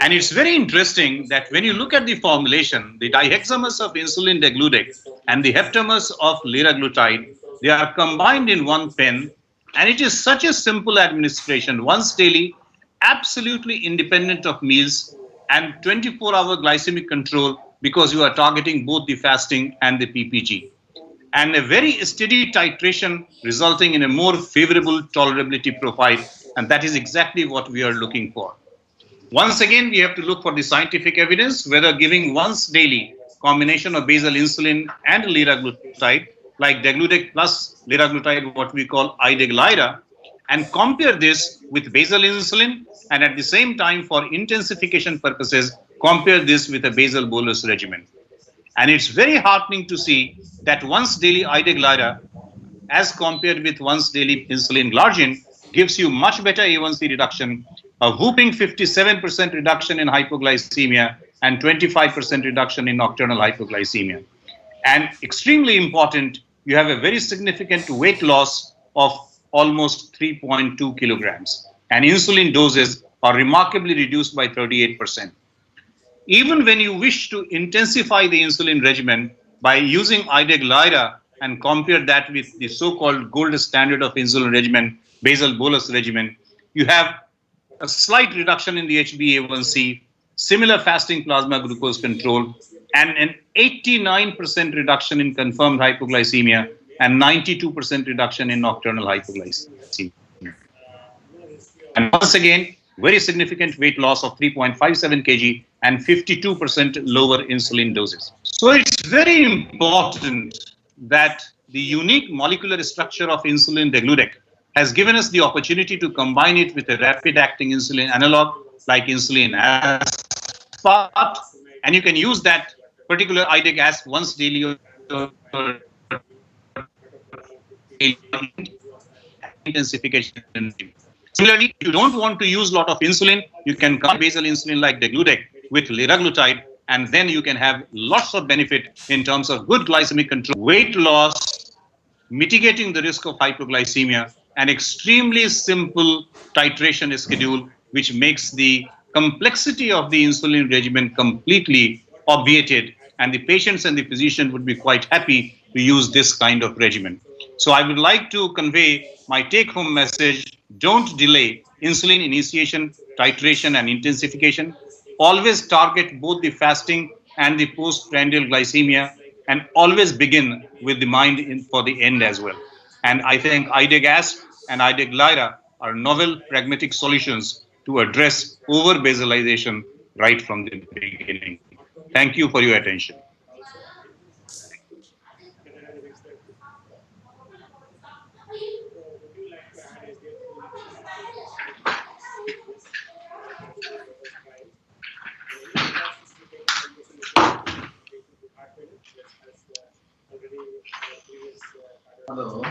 And it's very interesting that when you look at the formulation, the dihexamers of insulin degludec and the heptamers of liraglutide, they are combined in one pen, and it is such a simple administration, once daily, absolutely independent of meals, and 24-hour glycemic control because you are targeting both the fasting and the PPG. And a very steady titration resulting in a more favorable tolerability profile, and that is exactly what we are looking for. Once again, we have to look for the scientific evidence, whether giving once daily combination of basal insulin and liraglutide, like degludec plus liraglutide, what we call Ideglira, and compare this with basal insulin, and at the same time, for intensification purposes, compare this with a basal bolus regimen. And it's very heartening to see that once daily Ideglira, as compared with once daily insulin glargine, gives you much better A1C reduction, a whooping 57% reduction in hypoglycemia and 25% reduction in nocturnal hypoglycemia. And extremely important, you have a very significant weight loss of almost 3.2 kilograms. And insulin doses are remarkably reduced by 38%. Even when you wish to intensify the insulin regimen by using Ideglira and compare that with the so-called gold standard of insulin regimen, basal bolus regimen, you have a slight reduction in the HbA1c, similar fasting plasma glucose control, and an 89% reduction in confirmed hypoglycemia and 92% reduction in nocturnal hypoglycemia. And once again, very significant weight loss of 3.57 kg and 52% lower insulin doses. So it's very important that the unique molecular structure of insulin degludec has given us the opportunity to combine it with a rapid-acting insulin analog like insulin aspart, and you can use that particular Idegas once daily intensification. Similarly, if you don't want to use a lot of insulin, you can combine basal insulin like degludec with liraglutide, and then you can have lots of benefit in terms of good glycemic control, weight loss, mitigating the risk of hypoglycemia, an extremely simple titration schedule, which makes the complexity of the insulin regimen completely obviated, and the patients and the physician would be quite happy to use this kind of regimen. So I would like to convey my take-home message: don't delay insulin initiation, titration, and intensification. Always target both the fasting and the postprandial glycemia, and always begin with the mind for the end as well. And I think IDEGAS and IDEGLYRA are novel, pragmatic solutions to address over-basalization right from the beginning. Thank you for your attention. Hello.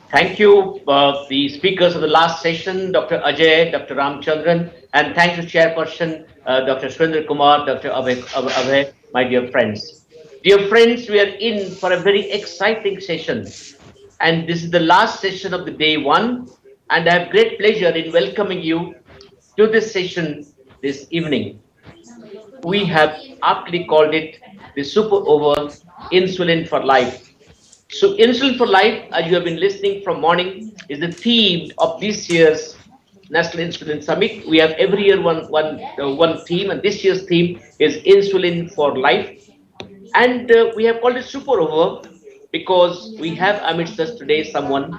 Thank you, the speakers of the last session, Dr. Ajay, Dr. Ramachandran, and thanks to Chairperson, Dr. Surendra Kumar, Dr. Abhay, my dear friends. Dear friends, we are in for a very exciting session, and this is the last session of the day one, and I have great pleasure in welcoming you to this session this evening. We have aptly called it the Super Over Insulin for Life. So, Insulin for Life, as you have been listening from morning, is the theme of this year's National Insulin Summit. We have every year one theme, and this year's theme is Insulin for Life. And we have called it Super Over because we have amidst us today someone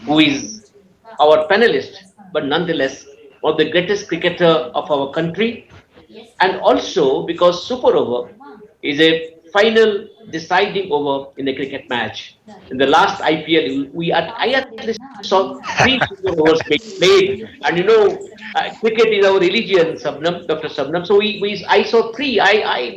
who is our panelist, but nonetheless one of the greatest cricketer of our country, and also because Super Over is a final deciding over in a cricket match. In the last IPL, I actually saw three super overs being played, and cricket is our religion, Sabnam, Dr. Sabnam. So I saw three.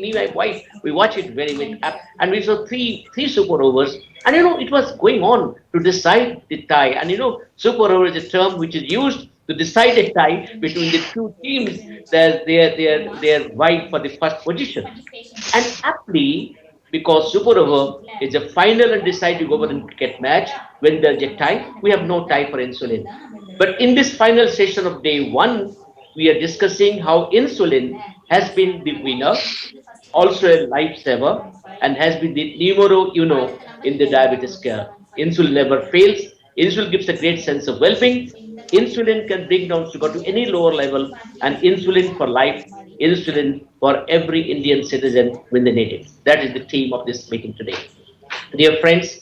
Me, my wife, we watch it very apt, and we saw three super overs, and it was going on to decide the tie, and super over is a term which is used to decide a tie between the two teams that they're vying for the first position. And aptly, because Super Over is a final and deciding over in cricket match, when there's a tie, we have no tie for insulin. But in this final session of day one, we are discussing how insulin has been the winner, also a lifesaver, and has been the numero uno in the diabetes care. Insulin never fails. Insulin gives a great sense of well-being. Insulin can bring down sugar to any lower level, and insulin for life, insulin for every Indian citizen when they need it. That is the theme of this meeting today. Dear friends,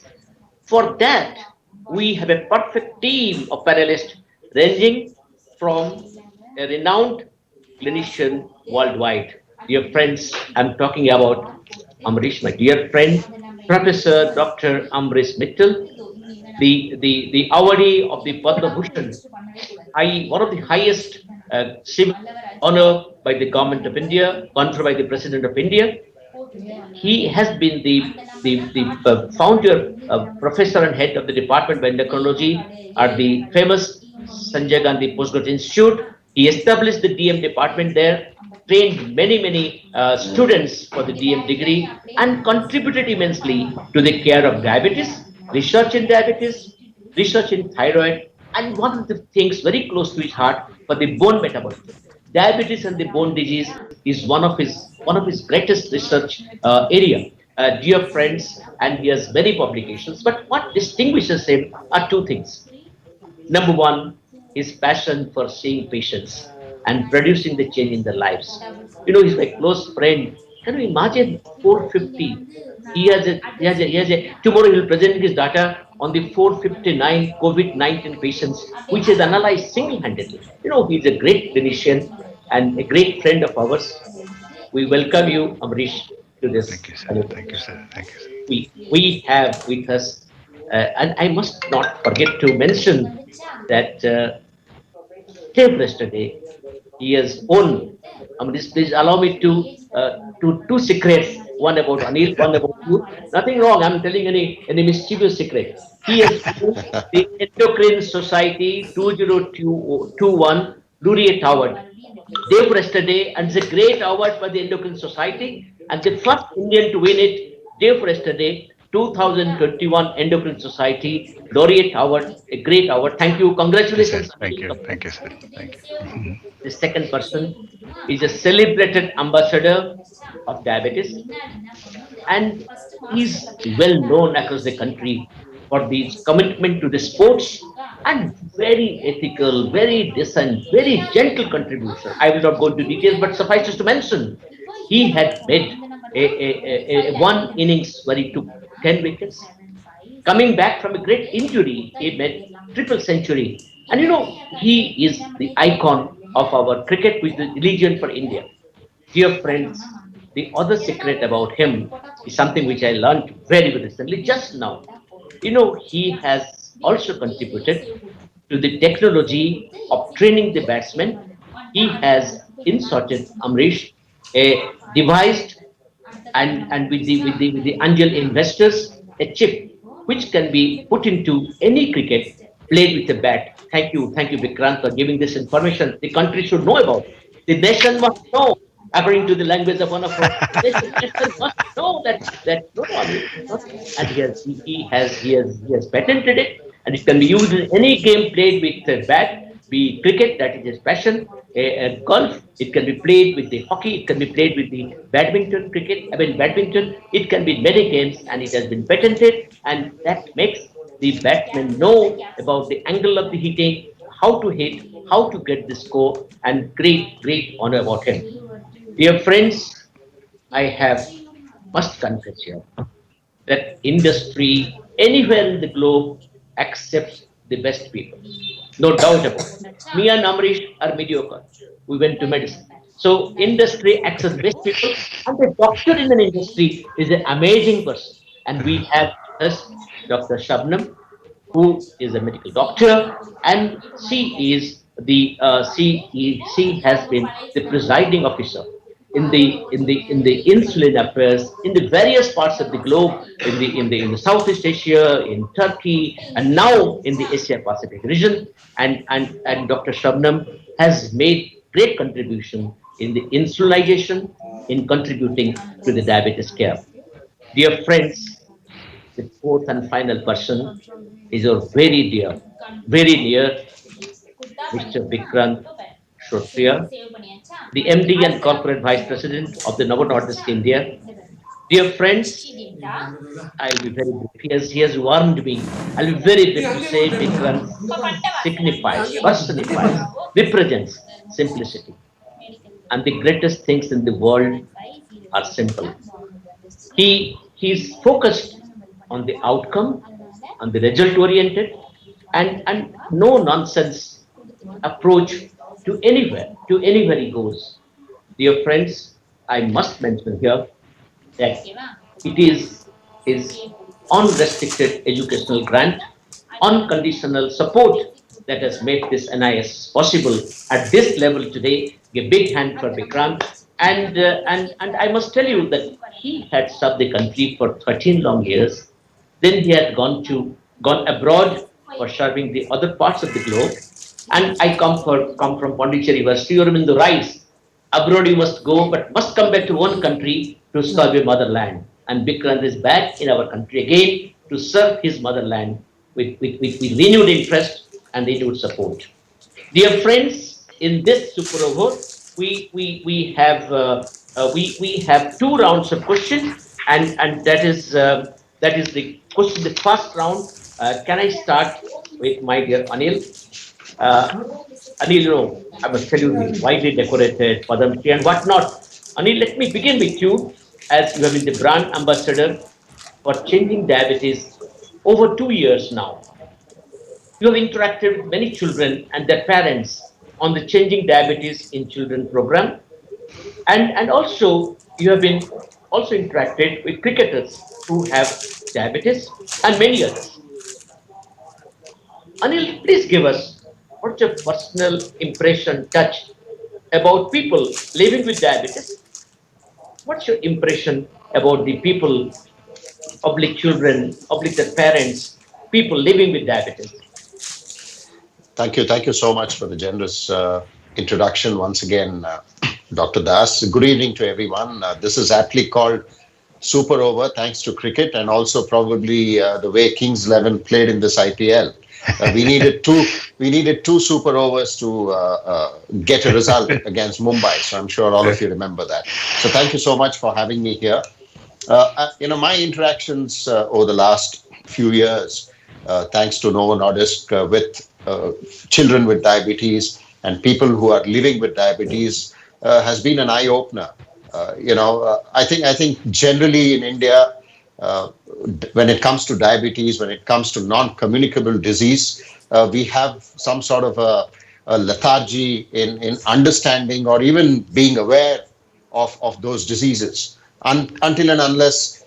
for that, we have a perfect team of panelists ranging from a renowned clinician worldwide. Dear friends, I'm talking about Ambrish, my dear friend, Professor Dr. Ambrish Mittal, the awardee of the Padma Bhushan, one of the highest civil honor by the government of India, conferred by the President of India. He has been the founder, professor and head of the Department of Endocrinology at the famous Sanjay Gandhi Postgraduate Institute. He established the DM department there, trained many students for the DM degree, and contributed immensely to the care of diabetes, research in diabetes, research in thyroid, and one of the things very close to his heart for the bone metabolism. Diabetes and the bone disease is one of his greatest research area. Dear friends, and he has many publications. But what distinguishes him are two things. Number one, his passion for seeing patients and producing the change in their lives. He's my close friend. Can you imagine 450? Tomorrow he'll present his data on the 459 COVID-19 patients, which is analyzed single-handedly. He's a great clinician. and a great friend of ours. We welcome you, Amrish, to this. Thank you, sir. Thank you, sir. Thank you, sir. We have with us, and I must not forget to mention that yesterday he has won. Amrish, please allow me to two secrets. One about Anil, one about you. Nothing wrong. I'm telling any mischievous secret. He has won the Endocrine Society 2021 Laureate Award. Day for yesterday, and it's a great award for the Endocrine Society, and the first Indian to win it. Day for yesterday, 2021 Endocrine Society Laureate Award, a great award. Thank you, congratulations. Thank you, sir. Thank you. The second person is a celebrated ambassador of diabetes, and he's well known across the country for his commitment to the sports and very ethical, very decent, very gentle contribution. I will not go into details, but suffices to mention he had made a one innings where he took 10 wickets. Coming back from a great injury, he made triple century. And he is the icon of our cricket, with the religion for India. Dear friends, the other secret about him is something which I learned very, very recently, just now. He has also contributed to the technology of training the batsmen. He has inserted, Amrish, a devised and with the angel investors, a chip which can be put into any cricket played with a bat. Thank you, Vikrant, for giving this information. The country should know about it. The nation must know, according to the language of one of our nation must know that no, and he has patented it, and it can be used in any game played with a bat. Be cricket, that is his passion, golf, it can be played with the hockey, it can be played with the badminton, badminton, it can be many games, and it has been patented, and that makes the batsman know about the angle of the hitting, how to hit, how to get the score, and great honor about him. Dear friends, I must confess here that industry anywhere in the globe accepts the best people. No doubt about it. Me and Amrish are mediocre. We went to medicine. So industry accepts best people, and the doctor in an industry is an amazing person. And we have us Dr. Shabnam, who is a medical doctor, and she has been the presiding officer in the insulin affairs in the various parts of the globe, in the Southeast Asia, in Turkey, and now in the Asia Pacific region. And Dr. Shabnam has made great contribution in the insulinization, in contributing to the diabetes care. Dear friends, the fourth and final person is our very dear, very near Mr. Vikrant Shrotriya, the MD and Corporate Vice President of the Novo Nordisk India. Dear friends, I'll be very brief. He has warned me. I'll be very brief to say Vikrant signifies, personifies, represents simplicity. And the greatest things in the world are simple. He is focused on the outcome, on the result oriented, and no nonsense approach to anywhere he goes. Dear friends, I must mention here that it is his unrestricted educational grant, unconditional support that has made this NIS possible at this level today. A big hand for Vikrant. And I must tell you that he had served the country for 13 long years. Then he had gone abroad for serving the other parts of the globe. And I come from Pondicherry, where Sri Aurobindo writes, abroad you must go, but must come back to one country to serve your motherland. And Vikrant is back in our country again to serve his motherland with renewed interest and renewed support. Dear friends, in this super over, we have 2 rounds of questions, and that is the question. The first round. Can I start with my dear Anil? Anil, I must tell you the widely decorated Padam Shri and whatnot. Anil, let me begin with you, as you have been the brand ambassador for changing diabetes over 2 years now. You have interacted with many children and their parents on the Changing Diabetes in Children program. And also, you have been also interacted with cricketers who have diabetes and many others. Anil, please give us what's your personal impression, touch about people living with diabetes? What's your impression about the people, public children, public their parents, people living with diabetes? Thank you so much for the generous introduction once again, Dr. Das. Good evening to everyone. This is aptly called Super Over, thanks to cricket, and also probably the way Kings 11 played in this IPL. We needed two super overs to get a result against Mumbai. So I'm sure all of you remember that. So thank you so much for having me here. My interactions over the last few years, thanks to Novo Nordisk, with children with diabetes and people who are living with diabetes, has been an eye opener. I think generally in India, when it comes to diabetes, when it comes to non-communicable disease, we have some sort of a lethargy in understanding or even being aware of those diseases until and unless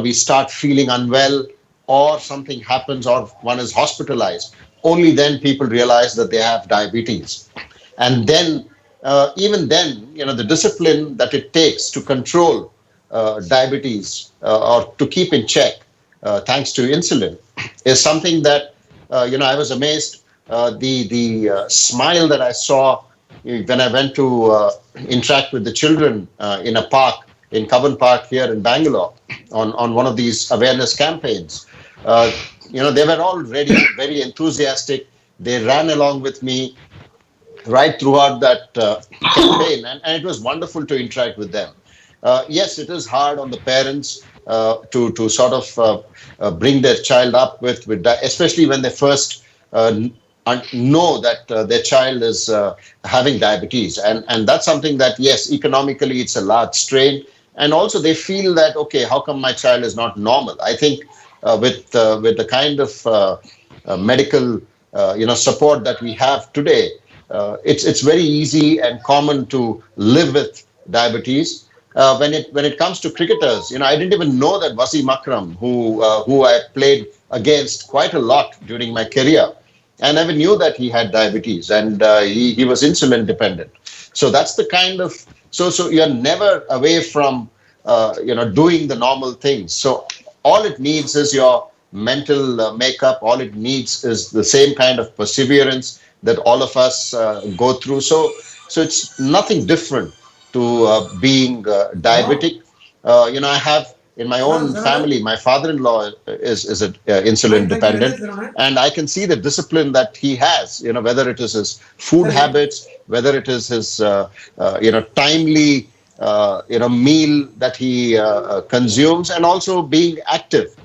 we start feeling unwell or something happens or one is hospitalized. Only then people realize that they have diabetes, and then even then, the discipline that it takes to control diabetes or to keep in check, thanks to insulin, is something that I was amazed. The smile that I saw when I went to interact with the children in a park in Kavan Park here in Bangalore on one of these awareness campaigns. They were all ready, very enthusiastic. They ran along with me right throughout that campaign, and it was wonderful to interact with them. Yes, it is hard on the parents to sort of bring their child up with especially when they first know that their child is having diabetes, and that's something that, yes, economically it's a large strain, and also they feel that, okay, how come my child is not normal? I think with the kind of medical support that we have today, it's very easy and common to live with diabetes. When it comes to cricketers, I didn't even know that Wasim Akram, who I played against quite a lot during my career, I never knew that he had diabetes, and he was insulin dependent. So that's the kind of so you're never away from doing the normal things. So all it needs is your mental makeup. All it needs is the same kind of perseverance that all of us go through. So it's nothing different to being diabetic. I have in my own family, my father-in-law is insulin dependent, and I can see the discipline that he has. Whether it is his food habits, whether it is his timely meal that he consumes, and also being active.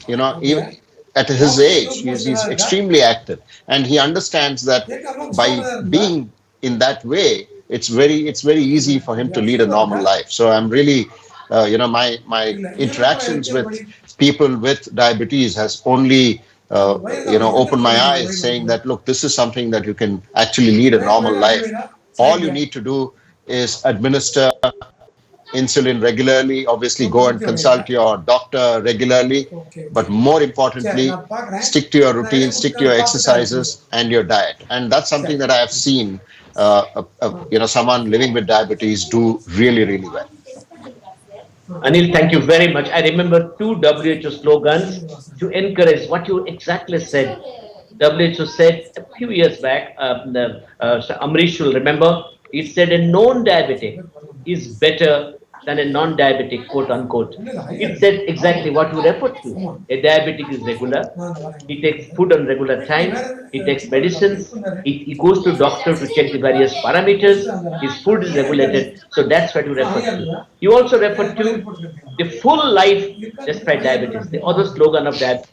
Even at his age, he's extremely active, and he understands that by being in that way, it's very easy for him to lead a normal life. So I'm really, my interactions with people with diabetes has only opened my eyes, saying that, look, this is something that you can actually lead a normal life. All you need to do is administer insulin regularly, obviously go and consult your doctor regularly, but more importantly, stick to your routine, stick to your exercises and your diet. And that's something that I have seen someone living with diabetes do really, really well. Anil, thank you very much. I remember two WHO slogans to encourage what you exactly said. WHO said a few years back, Ambrish will remember, it said a non-diabetic is better than a non-diabetic, quote unquote. It said exactly what you referred to. A diabetic is regular. He takes food on regular time. He takes medicines. He goes to doctor to check the various parameters. His food is regulated. So that's what you referred to. You also referred to the full life despite diabetes. The other slogan of the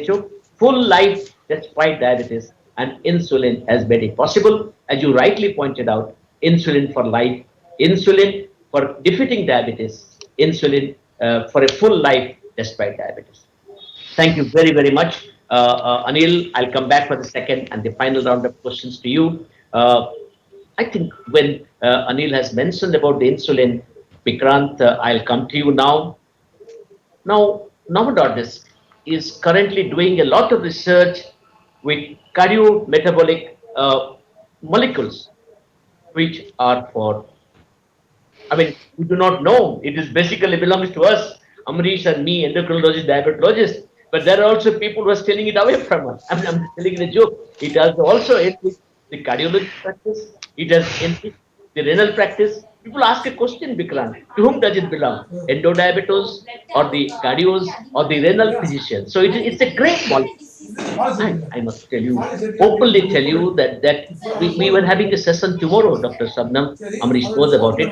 WHO, full life despite diabetes, and insulin has made it possible. As you rightly pointed out, insulin for life, insulin for defeating diabetes, insulin for a full life despite diabetes. Thank you very, very much. Anil, I'll come back for the second and the final round of questions to you. I think when Anil has mentioned about the insulin, Vikrant, I'll come to you now. Now, Novo is currently doing a lot of research with cardiometabolic molecules, which are for, I mean, we do not know. It is basically belongs to us, Amrish and me, endocrinologists, diabetologists. But there are also people who are stealing it away from us. I'm telling you a joke. It has also enriched the cardiology practice. It has enriched the renal practice. People ask a question, Vikrant, to whom does it belong? Endodiabetos or the cardios or the renal physician? So it's a great molecule. I must tell you, openly tell you that we were having a session tomorrow, Dr. Sabnam, Amrish knows about it.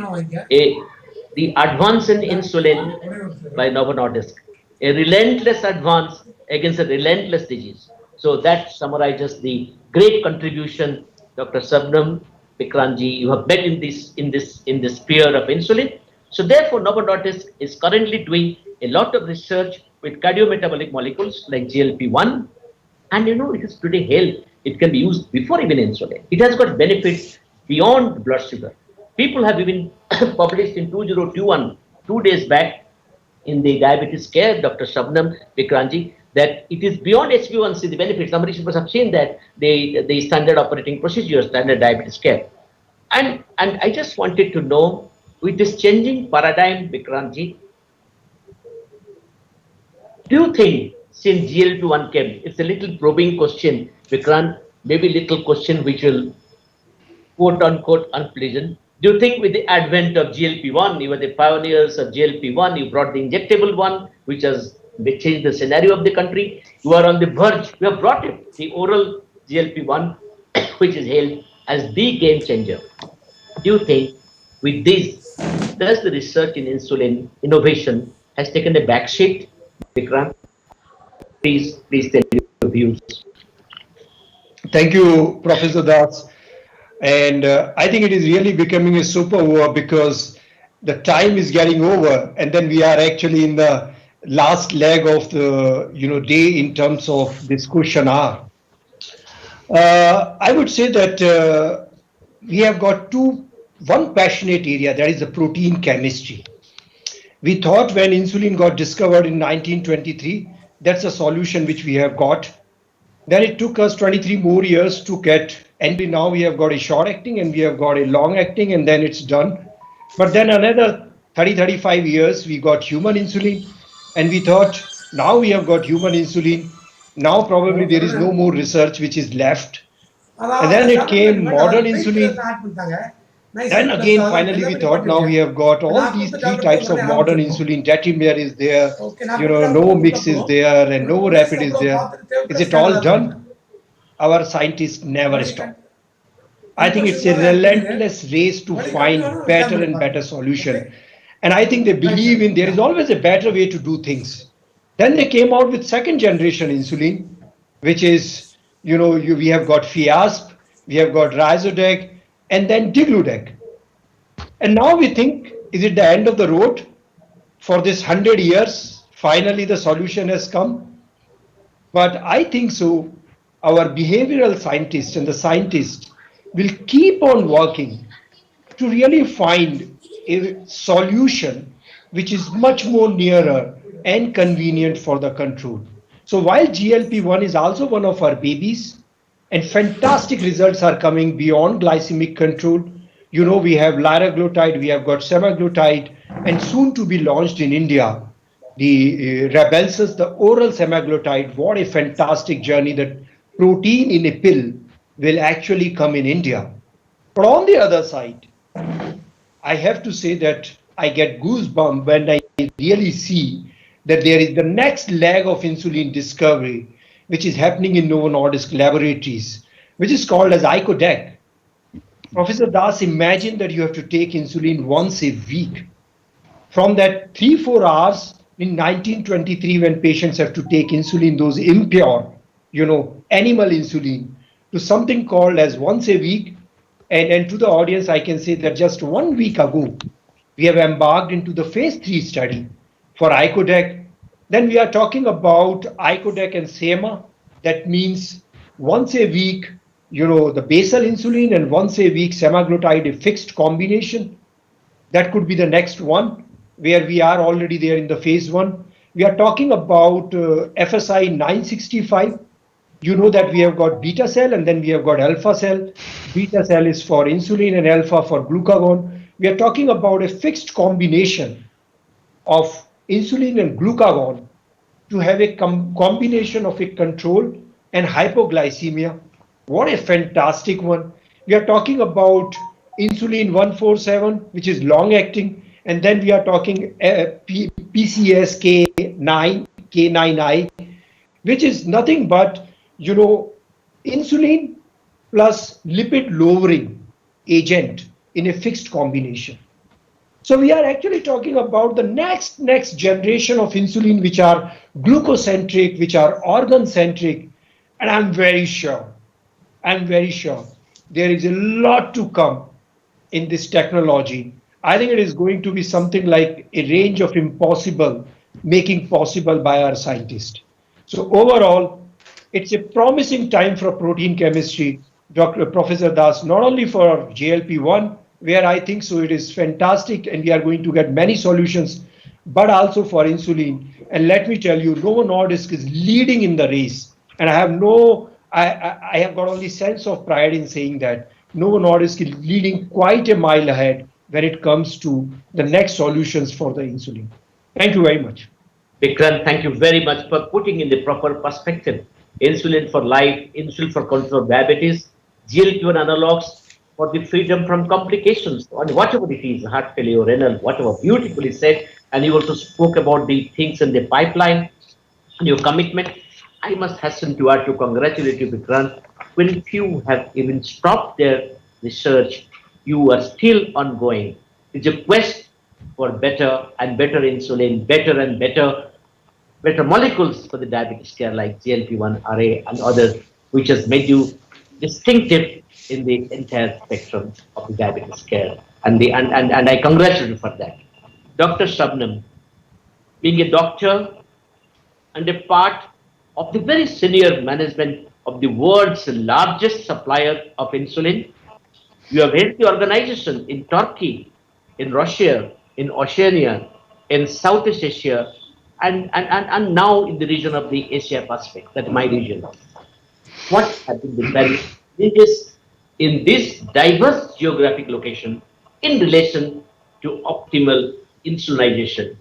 The advance in insulin by Novo Nordisk, a relentless advance against a relentless disease. So that summarizes the great contribution, Dr. Sabnam, Vikranji, you have met in this sphere of insulin. So therefore, Novo Nordisk is currently doing a lot of research with cardiometabolic molecules like GLP-1, and it is pretty hale. It can be used before even insulin. It has got benefits beyond blood sugar. People have even published in 2021, 2 days back, in the diabetes care, Dr. Shabnam Vikranji, that it is beyond HbA1c, the benefits. Somebody must have seen that the standard operating procedure, standard diabetes care. And I just wanted to know, with this changing paradigm, Vikranji, do you think since GLP-1 came, it's a little probing question, Vikrant, maybe little question which will quote unquote unpleasant. Do you think with the advent of GLP-1, you were the pioneers of GLP-1, you brought the injectable one, which has changed the scenario of the country. You are on the verge, you have brought it, the oral GLP-1, which is hailed as the game changer. Do you think with this, does the research in insulin innovation has taken a backseat, Vikrant? Please tell your views. Thank you, Professor Das. And I think it is really becoming a superpower because the time is getting over, and then we are actually in the last leg of the day in terms of this question hour. I would say that we have got one passionate area, that is the protein chemistry. We thought when insulin got discovered in 1923, that's a solution which we have got. Then it took us 23 more years to get, and now we have got a short acting and we have got a long acting, and then it's done. But then another 35 years, we got human insulin, and we thought now we have got human insulin. Now probably there is no more research which is left. And then it came modern insulin. Then again, finally, we thought now we have got all these 3 types of modern insulin. Detrimer is there, no mix is there, and no rapid is there. Is it all done? Our scientists never stop. I think it's a relentless race to find better and better solution. And I think they believe in there is always a better way to do things. Then they came out with second generation insulin, which is, we have got Fiasp, we have got Ryzodeg, and then Digludec. And now we think, is it the end of the road for this 100 years? Finally, the solution has come. But I think so. Our behavioral scientists and the scientists will keep on working to really find a solution which is much more nearer and convenient for the control. So while GLP-1 is also one of our babies, and fantastic results are coming beyond glycemic control. We have liraglutide, we have got semaglutide, and soon to be launched in India, the Rybelsus, the oral semaglutide. What a fantastic journey that protein in a pill will actually come in India. But on the other side, I have to say that I get goosebumps when I really see that there is the next leg of insulin discovery, which is happening in Novo Nordisk laboratories, which is called as Icodec. Professor Das, imagine that you have to take insulin once a week. From that 3-4 hours in 1923, when patients have to take insulin, those impure, animal insulin, to something called as once a week. And to the audience, I can say that just 1 week ago, we have embarked into the phase 3 study for Icodec. Then we are talking about Icodec and Sema. That means once a week, the basal insulin and once a week semaglutide, a fixed combination. That could be the next one, where we are already there in the phase 1. We are talking about FSI 965. You know that we have got beta cell and then we have got alpha cell. Beta cell is for insulin and alpha for glucagon. We are talking about a fixed combination of insulin and glucagon to have a combination of a control and hypoglycemia. What a fantastic one. We are talking about insulin 147, which is long acting, and then we are talking PCSK9, which is nothing but, insulin plus lipid lowering agent in a fixed combination. So we are actually talking about the next generation of insulin, which are glucocentric, which are organ-centric, and I'm very sure there is a lot to come in this technology. I think it is going to be something like a range of impossible making possible by our scientists. So overall, it's a promising time for protein chemistry, Professor Das, not only for GLP-1, where I think so it is fantastic and we are going to get many solutions, but also for insulin. And let me tell you, Novo Nordisk is leading in the race. And I have got only sense of pride in saying that Novo Nordisk is leading quite a mile ahead when it comes to the next solutions for the insulin. Thank you very much. Vikrant, thank you very much for putting in the proper perspective. Insulin for life, insulin for control of diabetes, GLP-1 analogs for the freedom from complications, or whatever it is, heart failure, renal, whatever, beautifully said. And you also spoke about the things in the pipeline and your commitment. I must hasten to add to congratulate you, Vikrant. When few have even stopped their research, you are still ongoing. It's a quest for better and better insulin, better and better molecules for the diabetes care like GLP-1, RA and others, which has made you distinctive in the entire spectrum of the diabetes care. And I congratulate you for that. Dr. Shabnam, being a doctor and a part of the very senior management of the world's largest supplier of insulin, you have helped the organization in Turkey, in Russia, in Oceania, in Southeast Asia, and now in the region of the Asia Pacific, that's my region. What have been the challenges in this diverse geographic location in relation to optimal insulinization?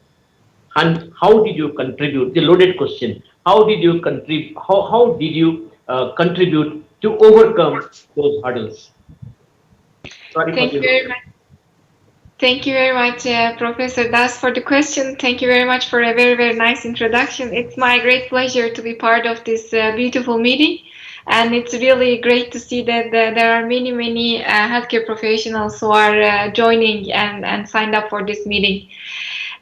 And how did you contribute? The loaded question. How did you contribute? How did you contribute to overcome those hurdles? Thank you very much. Thank you very much, Professor Das, for the question. Thank you very much for a very, very nice introduction. It's my great pleasure to be part of this beautiful meeting. And it's really great to see that there are many, many healthcare professionals who are joining and signed up for this meeting.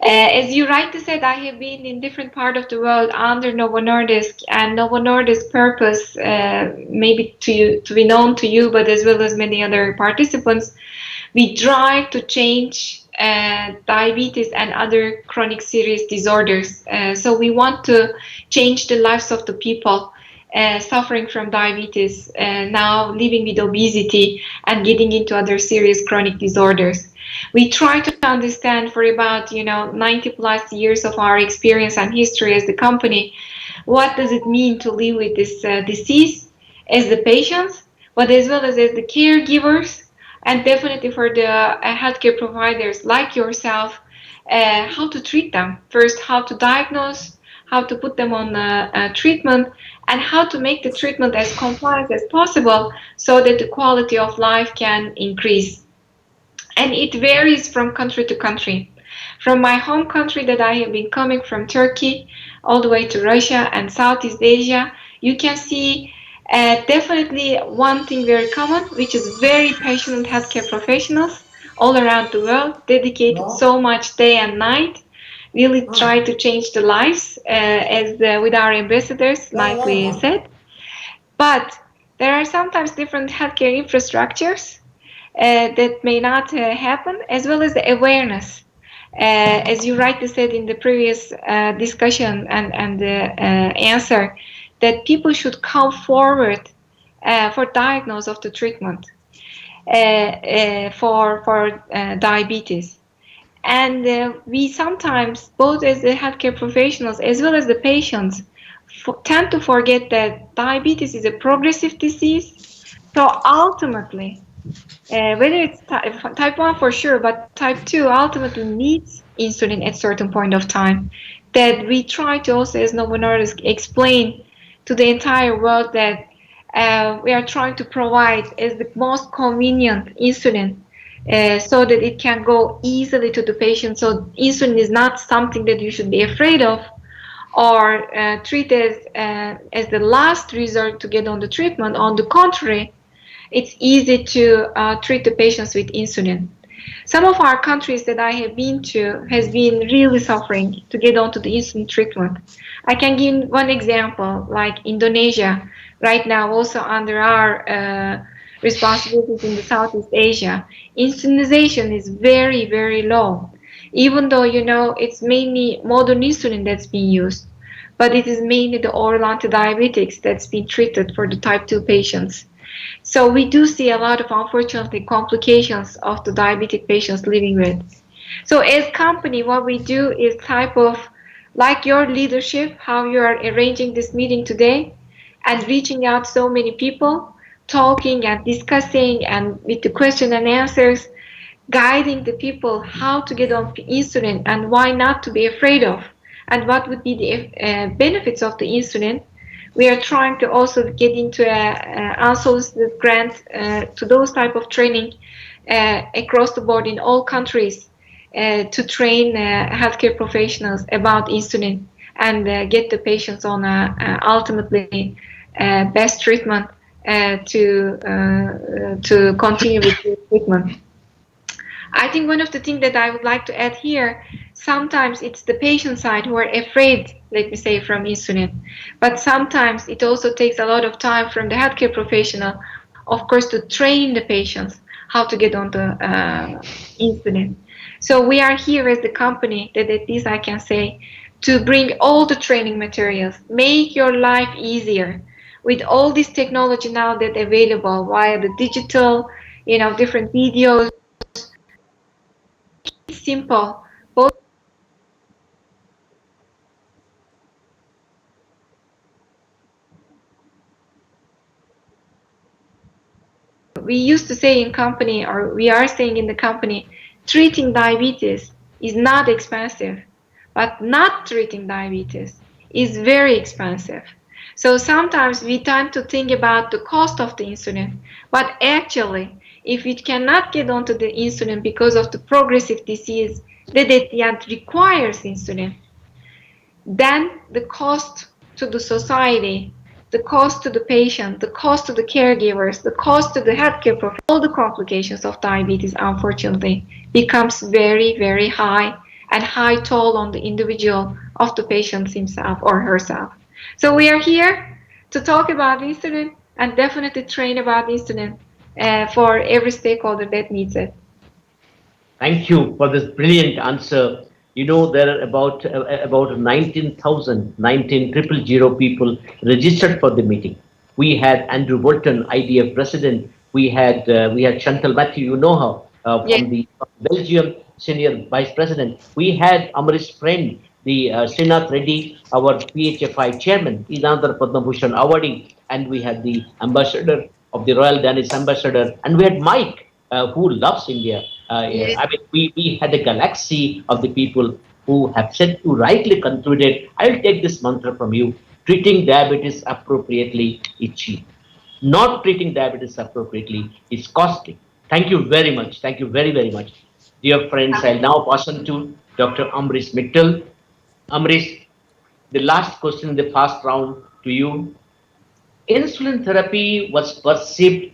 As you rightly said, I have been in different parts of the world under Novo Nordisk, and Novo Nordisk purpose, maybe to be known to you, but as well as many other participants, we drive to change diabetes and other chronic serious disorders. So we want to change the lives of the people suffering from diabetes, now living with obesity and getting into other serious chronic disorders. We try to understand for about 90 plus years of our experience and history as the company, what does it mean to live with this disease as the patients, but as well as the caregivers, and definitely for the healthcare providers like yourself, how to treat them. First, how to diagnose, how to put them on treatment, and how to make the treatment as compliant as possible so that the quality of life can increase. And it varies from country to country. From my home country that I have been coming from, Turkey, all the way to Russia and Southeast Asia, you can see definitely one thing very common, which is very passionate healthcare professionals all around the world, dedicated so much day and night, really try to change the lives with our ambassadors, like we said. But there are sometimes different healthcare infrastructures that may not happen, as well as the awareness. As you rightly said in the previous discussion and the answer, that people should come forward for diagnosis of the treatment for diabetes. And we sometimes, both as the healthcare professionals as well as the patients, tend to forget that diabetes is a progressive disease. So ultimately, whether it's type 1 for sure, but type 2 ultimately needs insulin at certain point of time. That we try to also, as Novo Nordisk, explain to the entire world that we are trying to provide as the most convenient insulin so that it can go easily to the patient. So insulin is not something that you should be afraid of or treat as the last resort to get on the treatment. On the contrary, it's easy to treat the patients with insulin. Some of our countries that I have been to has been really suffering to get onto the insulin treatment. I can give one example, like Indonesia, right now also under our responsibilities in the Southeast Asia. Insulinization is very, very low. Even though, you know, it's mainly modern insulin that's being used, but it is mainly the oral antidiabetics that's been treated for the type 2 patients. So we do see a lot of, unfortunately, complications of the diabetic patients living with. So as company, what we do is type of, like your leadership, how you are arranging this meeting today and reaching out so many people, talking and discussing and with the question and answers, guiding the people how to get on insulin and why not to be afraid of, and what would be the benefits of the insulin. We are trying to also get into a unsolicited grant to those type of training across the board in all countries to train healthcare professionals about insulin and get the patients on ultimately best treatment to continue with the treatment. I think one of the things that I would like to add here, sometimes it's the patient side who are afraid, let me say, from insulin. But sometimes it also takes a lot of time from the healthcare professional, of course, to train the patients how to get on the insulin. So we are here as the company, that at least I can say, to bring all the training materials, make your life easier with all this technology now that available via the digital, you know, different videos. Simple. Both we used to say in company, or we are saying in the company, treating diabetes is not expensive, but not treating diabetes is very expensive. So sometimes we tend to think about the cost of the insulin, but actually, if it cannot get onto the insulin because of the progressive disease that requires insulin, then the cost to the society, the cost to the patient, the cost to the caregivers, the cost to the healthcare professionals, all the complications of diabetes, unfortunately, becomes very, very high and high toll on the individual of the patient himself or herself. So we are here to talk about insulin and definitely train about insulin for every stakeholder that needs it. Thank you for this brilliant answer. You know, there are about 19,000 people registered for the meeting. We had Andrew Bolton, IDF president. We had Chantal Matthew, you know her, from the Belgium, senior vice president. We had Amrish friend, the Srinath Reddy, our PHFI chairman, is another Padma Bhushan awardee, and we had the ambassador of the Royal Danish ambassador, and we had Mike, who loves India. I mean, we had a galaxy of the people who have said, you rightly concluded, I'll take this mantra from you, treating diabetes appropriately is cheap. Not treating diabetes appropriately is costly. Thank you very much. Thank you very, very much. Dear friends, I'll now pass on to Dr. Ambrish Mittal. Ambrish, the last question in the first round to you. Insulin therapy was perceived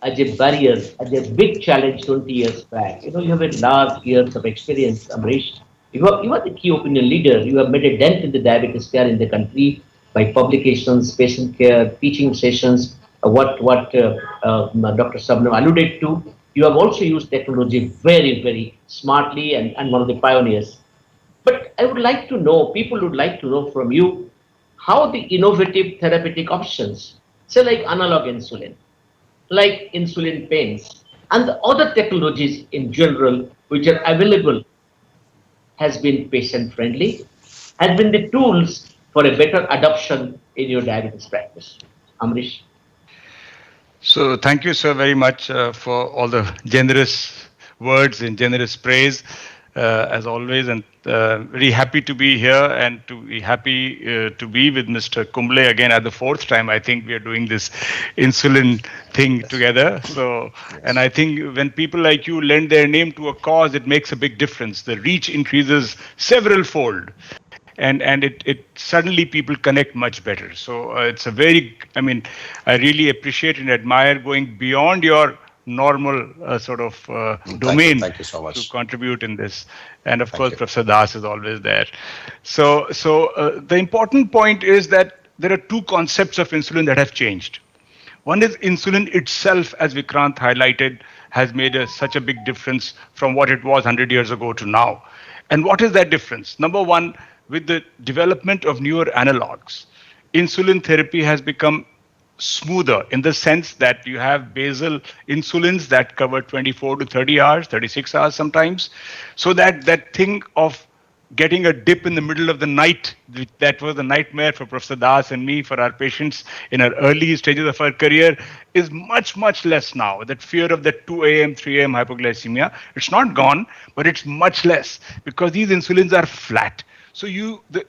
as a barrier, as a big challenge 20 years back. You know, you have a large years of experience, Amrish. You are the key opinion leader. You have made a dent in the diabetes care in the country by publications, patient care, teaching sessions, what Dr. Sabnam alluded to. You have also used technology very, very smartly and one of the pioneers. But I would like to know, people would like to know from you, how the innovative therapeutic options say like analog insulin, like insulin pens, and the other technologies in general which are available has been patient friendly, has been the tools for a better adoption in your diabetes practice. Amrish. So thank you, sir, very much for all the generous words and generous praise, as always, and very happy to be here and to be happy to be with Mr. Kumble again at the fourth time. I think we are doing this insulin thing together. So, and I think when people like you lend their name to a cause, it makes a big difference. The reach increases several fold. And it suddenly people connect much better. So it's a very, I mean, I really appreciate and admire going beyond your normal sort of domain Thank you so much to contribute in this. And of course, Professor Das is always there. So the important point is that there are two concepts of insulin that have changed. One is insulin itself, as Vikrant highlighted, has made such a big difference from what it was 100 years ago to now. And what is that difference? Number one, with the development of newer analogs, insulin therapy has become smoother in the sense that you have basal insulins that cover 24 to 30 hours, 36 hours sometimes. So that thing of getting a dip in the middle of the night, that was a nightmare for Professor Das and me, for our patients in our early stages of our career, is much, much less now. That fear of that 2 a.m., 3 a.m. hypoglycemia, it's not gone, but it's much less because these insulins are flat. So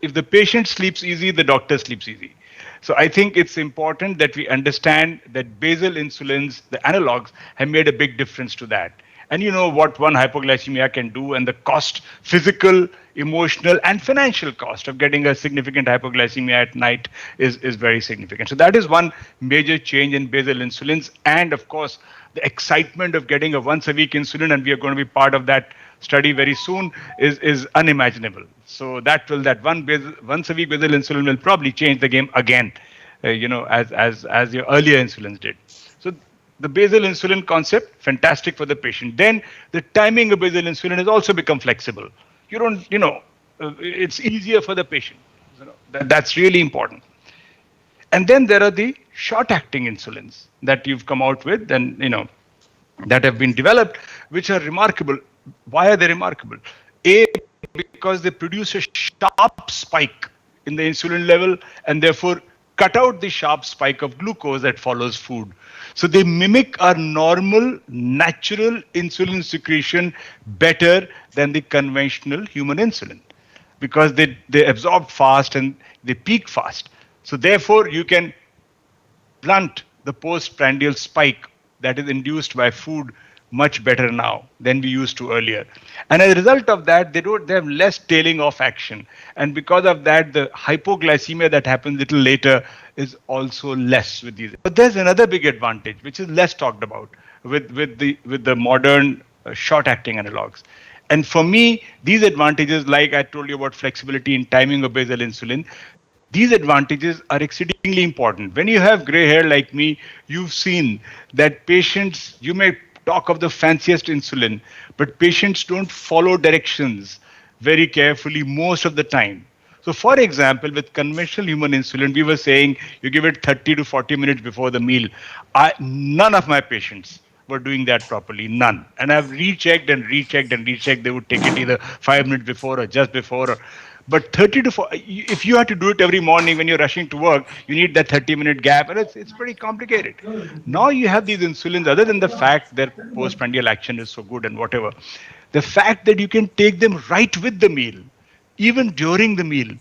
if the patient sleeps easy, the doctor sleeps easy. So I think it's important that we understand that basal insulins, the analogs, have made a big difference to that. And you know what one hypoglycemia can do, and the cost, physical, emotional, and financial cost of getting a significant hypoglycemia at night is very significant. So that is one major change in basal insulins. And of course, the excitement of getting a once-a-week insulin, and we are going to be part of that study very soon, is unimaginable. So that once-a-week basal insulin will probably change the game again, as your earlier insulins did. So the basal insulin concept, fantastic for the patient. Then the timing of basal insulin has also become flexible. It's easier for the patient. That's really important. And then there are the short-acting insulins that you've come out with, and that have been developed, which are remarkable. Why are they remarkable? A, because they produce a sharp spike in the insulin level, and therefore cut out the sharp spike of glucose that follows food. So they mimic our normal, natural insulin secretion better than the conventional human insulin, because they absorb fast and they peak fast. So therefore, you can blunt the postprandial spike that is induced by food much better now than we used to earlier. And as a result of that, they have less tailing off action. And because of that, the hypoglycemia that happens a little later is also less with these. But there's another big advantage, which is less talked about with the modern short-acting analogs. And for me, these advantages, like I told you about flexibility in timing of basal insulin, these advantages are exceedingly important. When you have gray hair like me, you've seen that patients, you may talk of the fanciest insulin, but patients don't follow directions very carefully most of the time. So for example, with conventional human insulin, we were saying you give it 30 to 40 minutes before the meal. None of my patients were doing that properly, none. And I've rechecked and rechecked and rechecked. They would take it either 5 minutes before or just before. But 30 to 40, if you have to do it every morning when you're rushing to work, you need that 30-minute gap, and it's pretty complicated. Now you have these insulins, other than the fact their postprandial action is so good and whatever, the fact that you can take them right with the meal, even during the meal,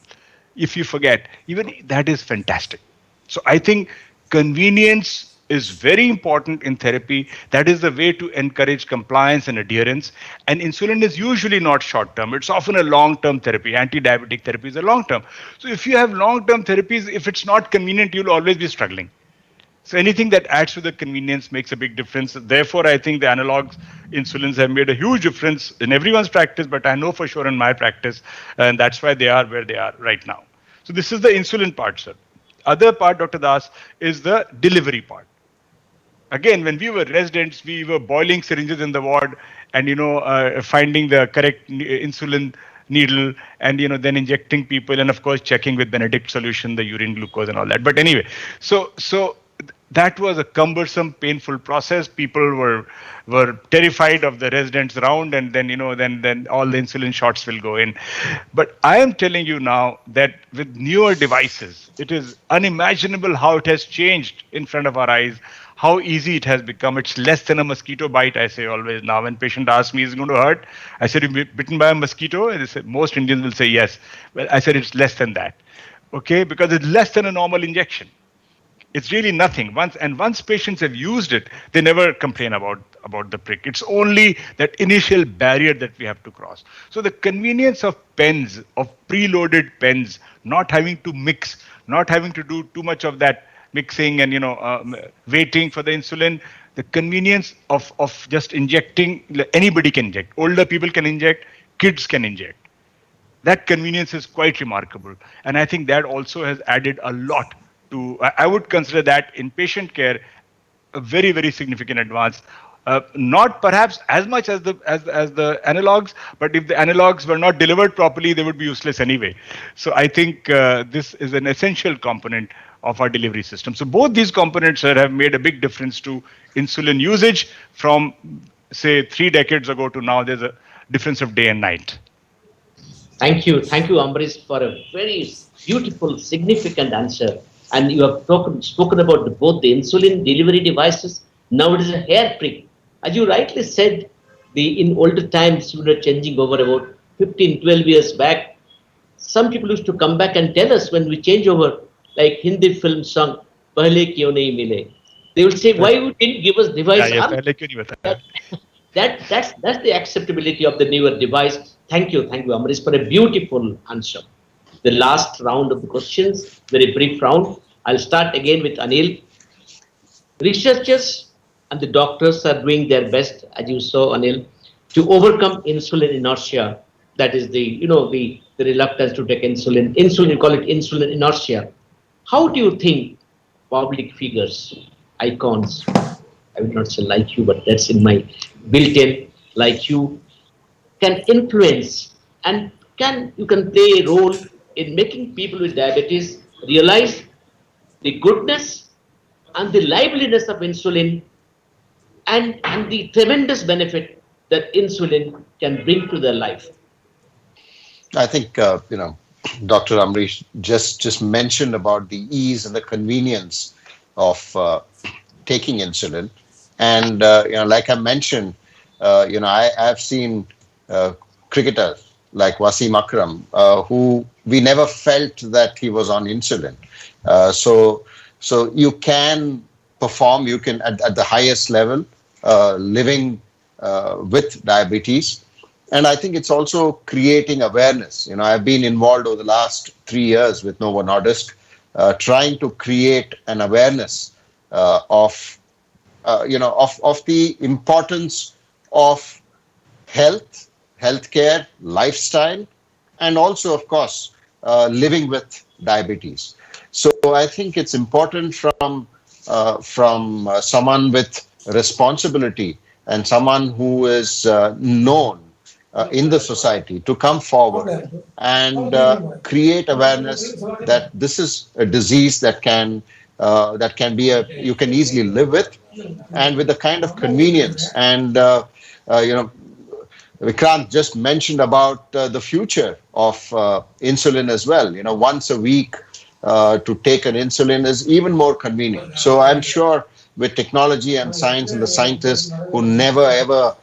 if you forget, even that is fantastic. So I think convenience is very important in therapy. That is the way to encourage compliance and adherence. And insulin is usually not short-term. It's often a long-term therapy. Anti-diabetic therapy is a long-term. So if you have long-term therapies, if it's not convenient, you'll always be struggling. So anything that adds to the convenience makes a big difference. Therefore, I think the analogs insulins have made a huge difference in everyone's practice, but I know for sure in my practice, and that's why they are where they are right now. So this is the insulin part, sir. Other part, Dr. Das, is the delivery part. Again, when we were residents, we were boiling syringes in the ward and, finding the correct insulin needle and, then injecting people and, of course, checking with Benedict solution, the urine glucose and all that. But anyway, so that was a cumbersome, painful process. People were terrified of the residents around, and then then all the insulin shots will go in. But I am telling you now that with newer devices, it is unimaginable how it has changed in front of our eyes. How easy it has become. It's less than a mosquito bite, I say always now. When patient asks me, is it going to hurt? I said, you bitten by a mosquito? And they say, most Indians will say yes. Well, I said, it's less than that. Okay, because it's less than a normal injection. It's really nothing. Once patients have used it, they never complain about the prick. It's only that initial barrier that we have to cross. So the convenience of pens, of preloaded pens, not having to mix, not having to do too much of that mixing and waiting for the insulin, the convenience of just injecting. Anybody can inject. Older people can inject. Kids can inject. That convenience is quite remarkable, and I think that also has added a lot to. I would consider that in patient care a very, very significant advance. Not perhaps as much as the analogs, but if the analogs were not delivered properly, they would be useless anyway. So I think this is an essential component of our delivery system. So both these components, sir, have made a big difference to insulin usage from, say, 3 decades ago to now. There's a difference of day and night. Thank you, Ambrish, for a very beautiful, significant answer. And you have spoken about both the insulin delivery devices. Now it is a hair prick. As you rightly said, in older times, we were changing over about 15, 12 years back. Some people used to come back and tell us when we change over, like Hindi film song, Pehle Kyun Nahi Mile. They will say, why you didn't give us device? That's the acceptability of the newer device. Thank you, Amrish, for a beautiful answer. The last round of the questions, very brief round. I'll start again with Anil. Researchers and the doctors are doing their best, as you saw, Anil, to overcome insulin inertia. That is the reluctance to take insulin. You call it insulin inertia. How do you think public figures, icons, I would not say like you, but that's in my built-in, like you, can influence and you can play a role in making people with diabetes realize the goodness and the liveliness of insulin and the tremendous benefit that insulin can bring to their life? I think, Dr. Ambrish just mentioned about the ease and the convenience of taking insulin. And, like I mentioned, I have seen cricketers like Wasim Akram, who we never felt that he was on insulin. So you can perform, you can at the highest level, living with diabetes. And I think it's also creating awareness. I've been involved over the last 3 years with Novo Nordisk, trying to create an awareness of the importance of healthcare, lifestyle, and also, of course, living with diabetes. So I think it's important from someone with responsibility and someone who is known in the society to come forward and create awareness that this is a disease that can be you can easily live with, and with the kind of convenience. And Vikrant just mentioned about the future of insulin as well. Once a week to take an insulin is even more convenient. So I'm sure with technology and science and the scientists who never ever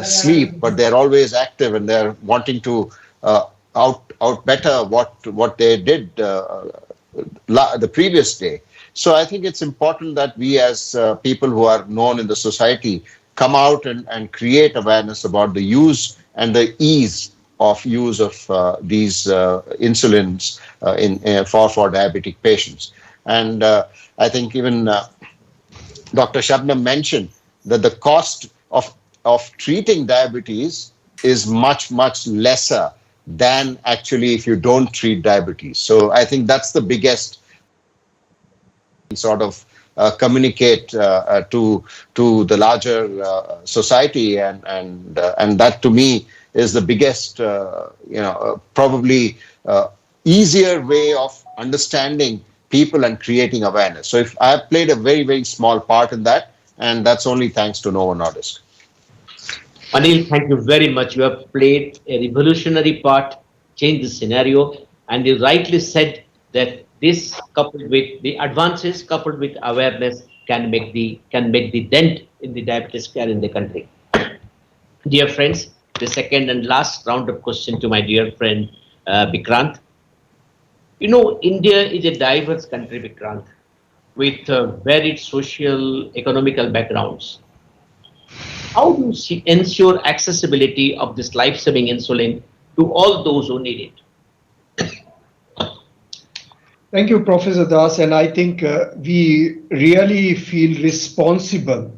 sleep, but they're always active and they're wanting to out better what they did the previous day. So I think it's important that we as people who are known in the society come out and create awareness about the use and the ease of use of these insulins for diabetic patients. And I think even Dr. Shabnam mentioned that the cost of treating diabetes is much, much lesser than actually if you don't treat diabetes. So I think that's the biggest sort of communicate to the larger society, and that to me is the biggest probably easier way of understanding people and creating awareness. So if I have played a very, very small part in that, and that's only thanks to Novo Nordisk. Anil, thank you very much. You have played a revolutionary part, changed the scenario, and you rightly said that this, coupled with the advances, coupled with awareness, can make the dent in the diabetes care in the country. Dear friends, the second and last round of question to my dear friend Vikrant. You know, India is a diverse country, Vikrant, with varied social, economical backgrounds. How do you ensure accessibility of this life-saving insulin to all those who need it? Thank you, Professor Das. And I think we really feel responsible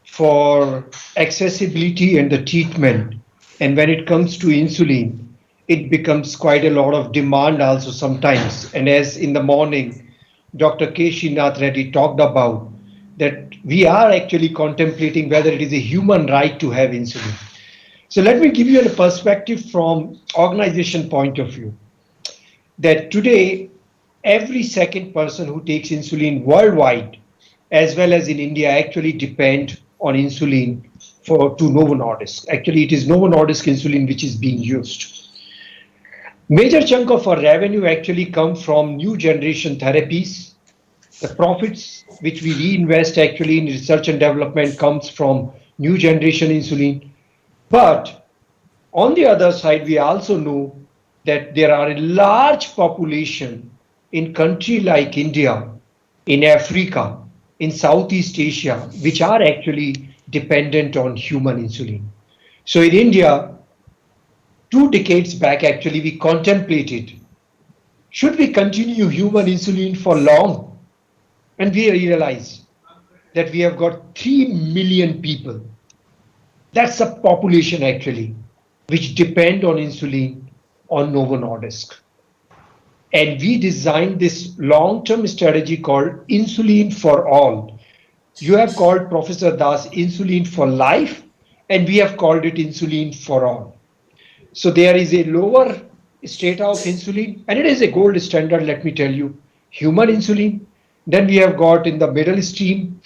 for accessibility and the treatment. And when it comes to insulin, it becomes quite a lot of demand also sometimes. And as in the morning, Dr. K. Srinath Reddy talked about, that we are actually contemplating whether it is a human right to have insulin. So let me give you a perspective from organization point of view, that today, every second person who takes insulin worldwide, as well as in India, actually depend on insulin to Novo Nordisk. Actually, it is Novo Nordisk insulin which is being used. Major chunk of our revenue actually come from new generation therapies. The profits which we reinvest actually in research and development comes from new generation insulin. But on the other side, we also know that there are a large population in country like India, in Africa, in Southeast Asia, which are actually dependent on human insulin. So in India, 2 decades back, actually, we contemplated, should we continue human insulin for long? And we realized that we have got 3 million people. That's a population actually, which depend on insulin on Novo Nordisk. And we designed this long-term strategy called Insulin for All. You have called, Professor Das, Insulin for Life, and we have called it Insulin for All. So there is a lower strata of insulin, and it is a gold standard, let me tell you, human insulin. Then we have got in the middle stream,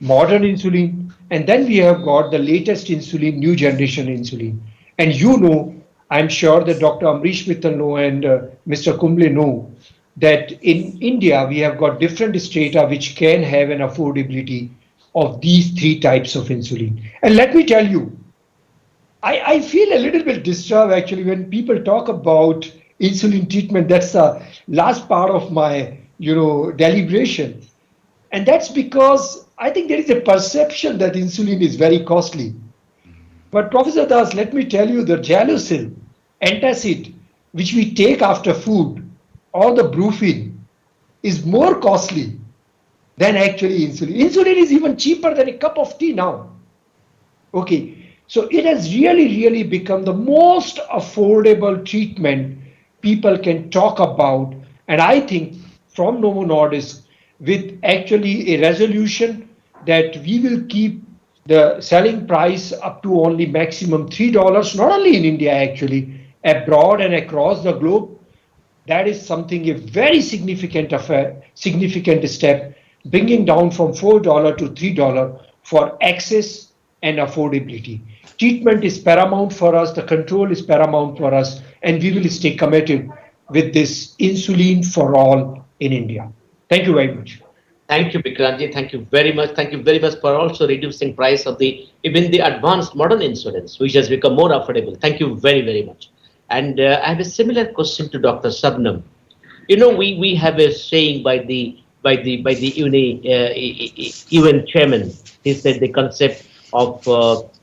modern insulin, and then we have got the latest insulin, new generation insulin. And you know, I'm sure that Dr. Ambrish Mittal know and Mr. Kumble know that in India, we have got different strata which can have an affordability of these 3 types of insulin. And let me tell you, I feel a little bit disturbed actually when people talk about insulin treatment. That's the last part of my deliberation. And that's because I think there is a perception that insulin is very costly. But Professor Das, let me tell you, the Gelusil, antacid, which we take after food, or the Brufen, is more costly than actually insulin. Insulin is even cheaper than a cup of tea now. Okay, so it has really become the most affordable treatment people can talk about. And I think from Novo Nordisk, with actually a resolution that we will keep the selling price up to only maximum $3, not only in India actually, abroad and across the globe. That is something, a very significant step, bringing down from $4 to $3 for access and affordability. Treatment is paramount for us, the control is paramount for us, and we will stay committed with this insulin for all in India. Thank you very much. Thank you, Vikrantji. Thank you very much. Thank you very much for also reducing price of even the advanced modern insulins, which has become more affordable. Thank you very much. And I have a similar question to Dr. Sabnam. You know, we have a saying by the UN chairman. He said the concept of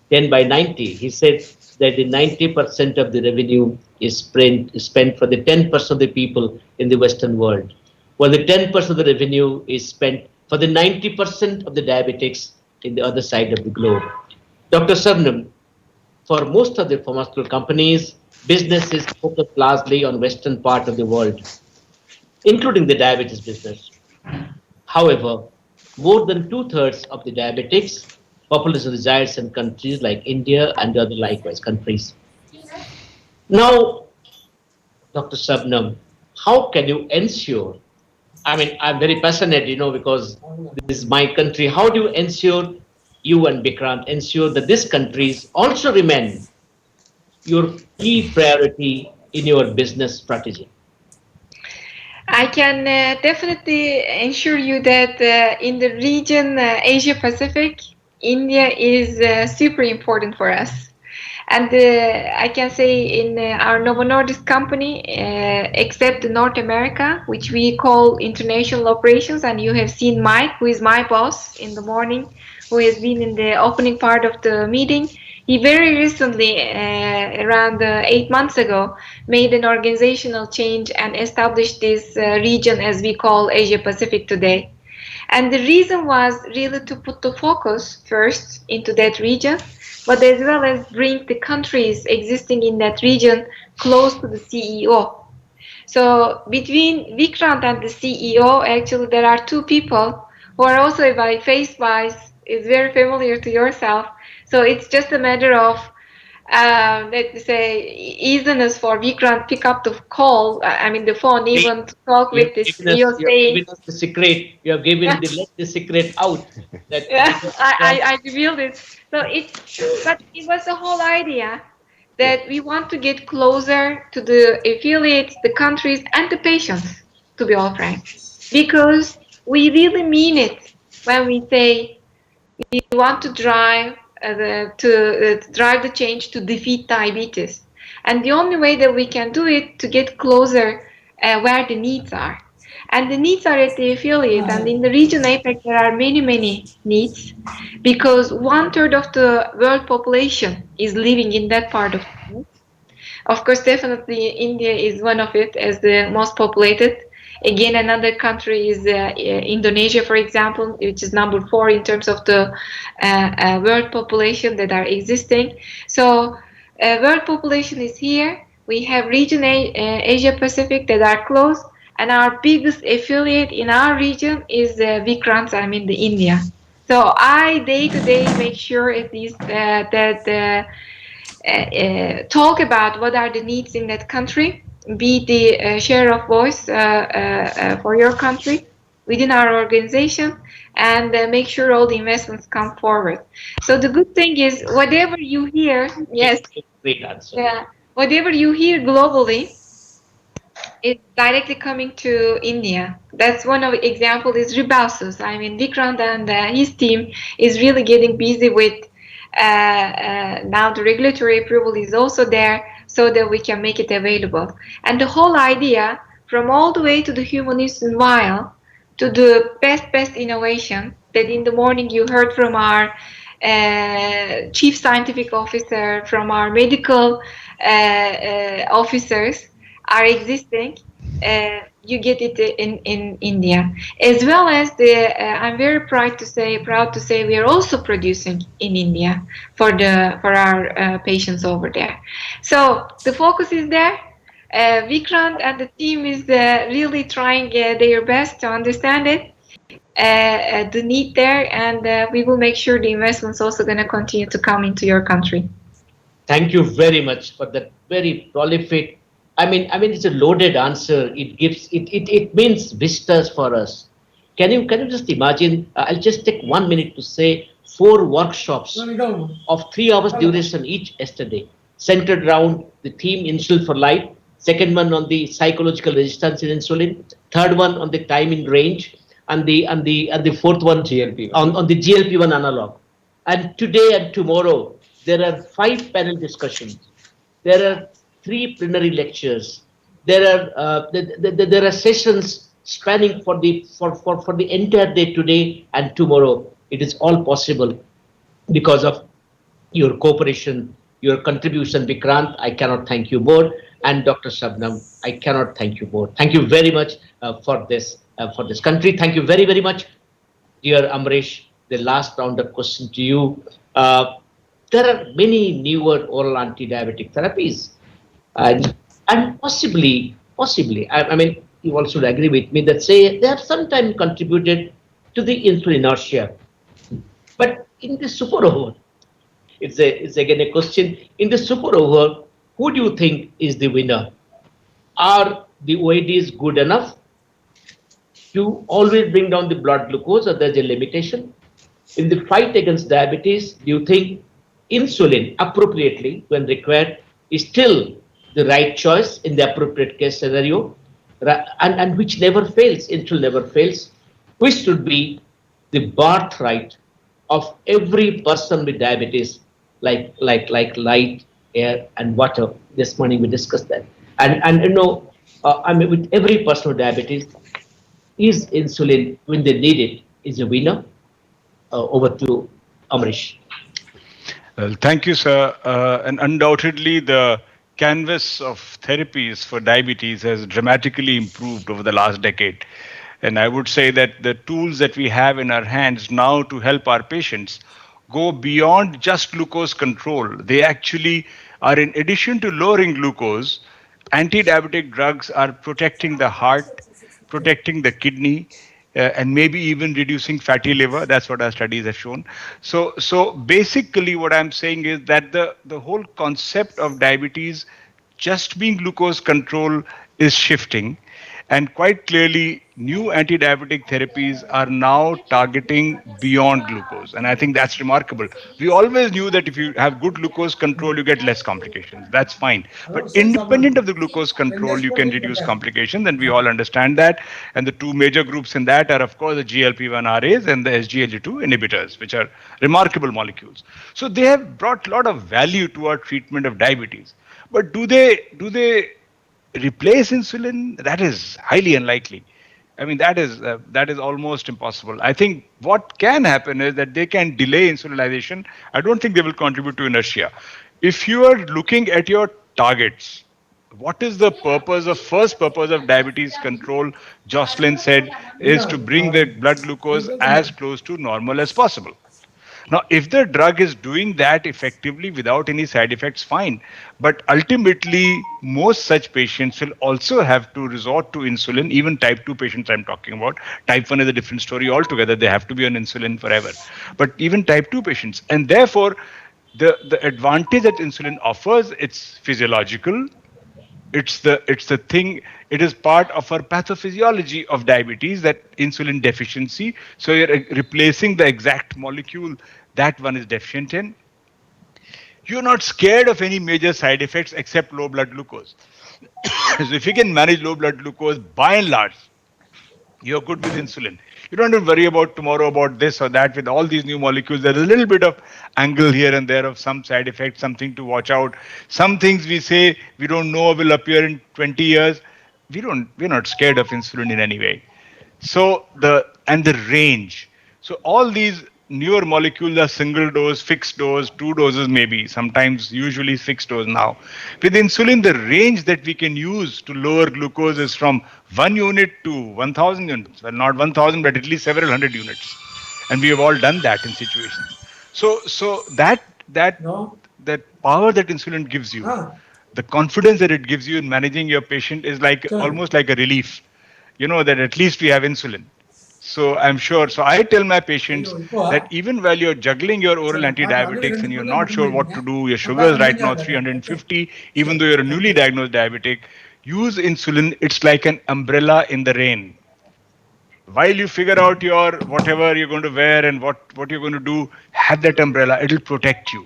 10 by 90. He said that the 90% of the revenue is spent for the 10% of the people in the Western world. Well, the 10% of the revenue is spent for the 90% of the diabetics in the other side of the globe. Dr. Sabnam, for most of the pharmaceutical companies, business is focused largely on Western part of the world, including the diabetes business. However, more than 2/3 of the diabetics population resides in countries like India and other likewise countries. Now, Dr. Sabnam, how can you ensure I mean, I'm very passionate, because this is my country. How do you ensure, you and Vikrant, ensure that this countries also remain your key priority in your business strategy? I can definitely ensure you that in the region Asia Pacific, India is super important for us. And I can say in our Novo Nordisk company, except North America, which we call international operations, and you have seen Mike, who is my boss in the morning, who has been in the opening part of the meeting. He very recently, around 8 months ago, made an organizational change and established this region as we call Asia Pacific today. And the reason was really to put the focus first into that region, but as well as bring the countries existing in that region close to the CEO. So between Vikrant and the CEO, actually there are two people who are also by face-wise is very familiar to yourself. So it's just a matter of let's say easiness for Vikrant pick up the call, I mean the phone, even to talk with the CEO saying. Given us the secret. You have given let the secret out. That Yeah, I revealed it. So but it was the whole idea that we want to get closer to the affiliates, the countries, and the patients, to be all frank, because we really mean it when we say we want to drive drive the change to defeat diabetes, and the only way that we can do it to get closer where the needs are. And the needs are at the affiliate, and in the region APEC there are many needs, because 1/3 of the world population is living in that part of the world. Of course, definitely India is one of it as the most populated. Again, another country is Indonesia, for example, which is number 4 in terms of the world population that are existing. So world population is here. We have region Asia Pacific that are close, and our biggest affiliate in our region is Vikrant, I mean the India. So I day to day make sure at least that talk about what are the needs in that country, be the share of voice for your country within our organization, and make sure all the investments come forward. So the good thing is, whatever you hear, yes, yeah, whatever you hear globally, it's directly coming to India. That's one of the example is Ribausus. I mean, Vikrant and his team is really getting busy with now the regulatory approval is also there so that we can make it available. And the whole idea, from all the way to the human insulin vial to the best innovation, that in the morning you heard from our chief scientific officer, from our medical officers are existing. You get it in India, as well as I'm very proud to say we are also producing in India for our patients over there. So the focus is there. Vikrant and the team is really trying their best to understand it, the need there, and we will make sure the investments also going to continue to come into your country. Thank you very much for that very prolific. I mean, it's a loaded answer. It gives it means vistas for us. Can you just imagine? I'll just take 1 minute to say 4 workshops of 3 hours duration each yesterday, centered around the theme Insulin for Life. Second one on the psychological resistance in insulin. Third one on the time in range, and the fourth one GLP on the GLP-1 analog. And today and tomorrow there are 5 panel discussions. There are 3 plenary lectures. There are sessions spanning for the entire day today and tomorrow. It is all possible because of your cooperation, your contribution, Vikrant. I cannot thank you more, and Dr. Shabnam, I cannot thank you more. Thank you very much for this country. Thank you very much, dear Amrish. The last round of question to you. There are many newer oral anti-diabetic therapies. And possibly, I mean, you all should agree with me that say they have sometimes contributed to the insulin inertia. But in the super over, it's again a question. In the super over, who do you think is the winner? Are the OADs good enough? to always bring down the blood glucose, or there's a limitation? In the fight against diabetes, do you think insulin appropriately, when required, is still the right choice in the appropriate case scenario, and which never fails, insulin never fails, which should be the birthright of every person with diabetes, like light, air, and water. This morning we discussed that, and I mean, with every person with diabetes, is insulin when they need it is a winner. Over to Amrish. Well, thank you, sir. And undoubtedly, the canvas of therapies for diabetes has dramatically improved over the last decade. And I would say that the tools that we have in our hands now to help our patients go beyond just glucose control. They actually are, in addition to lowering glucose, anti-diabetic drugs are protecting the heart, protecting the kidney, and maybe even reducing fatty liver. That's what our studies have shown. So basically what I'm saying is that the whole concept of diabetes just being glucose control is shifting. And quite clearly, new anti-diabetic therapies are now targeting beyond glucose. And I think that's remarkable. We always knew that if you have good glucose control, you get less complications. That's fine. But independent of the glucose control, you can reduce complications. And we all understand that. And the two major groups in that are, of course, the GLP-1 RAs and the SGLT2 inhibitors, which are remarkable molecules. So they have brought a lot of value to our treatment of diabetes. But do they replace insulin? That is highly unlikely. I mean, that is almost impossible. I think what can happen is that they can delay insulinization. I don't think they will contribute to inertia. If you are looking at your targets, what is the first purpose of diabetes control, Jocelyn said, is to bring the blood glucose as close to normal as possible. Now, if the drug is doing that effectively without any side effects, fine. But ultimately, most such patients will also have to resort to insulin, even type 2 patients I'm talking about. Type 1 is a different story altogether. They have to be on insulin forever. But even type 2 patients. And therefore, the advantage that insulin offers, it's physiological. It's the thing. It is part of our pathophysiology of diabetes, that insulin deficiency. So you're replacing the exact molecule that one is deficient in. You're not scared of any major side effects except low blood glucose. So if you can manage low blood glucose, by and large, you're good with insulin. You don't have to worry about tomorrow about this or that. With all these new molecules, there's a little bit of angle here and there of some side effects, something to watch out. Some things we say we don't know will appear in 20 years. We're not scared of insulin in any way. So the range. So all these newer molecules are single dose, fixed dose, 2 doses maybe, sometimes usually fixed dose now. With insulin, the range that we can use to lower glucose is from 1 unit to 1,000 units. Well, not 1,000, but at least several hundred units. And we have all done that in situations. So that power that insulin gives you, the confidence that it gives you in managing your patient is like almost like a relief. You know that at least we have insulin. So I'm sure. So I tell my patients that even while you're juggling your oral antidiabetics and you're not sure what to do, your sugar is right now 350, even though you're a newly diagnosed diabetic, use insulin. It's like an umbrella in the rain. While you figure out your whatever you're going to wear and what you're going to do, have that umbrella. It'll protect you.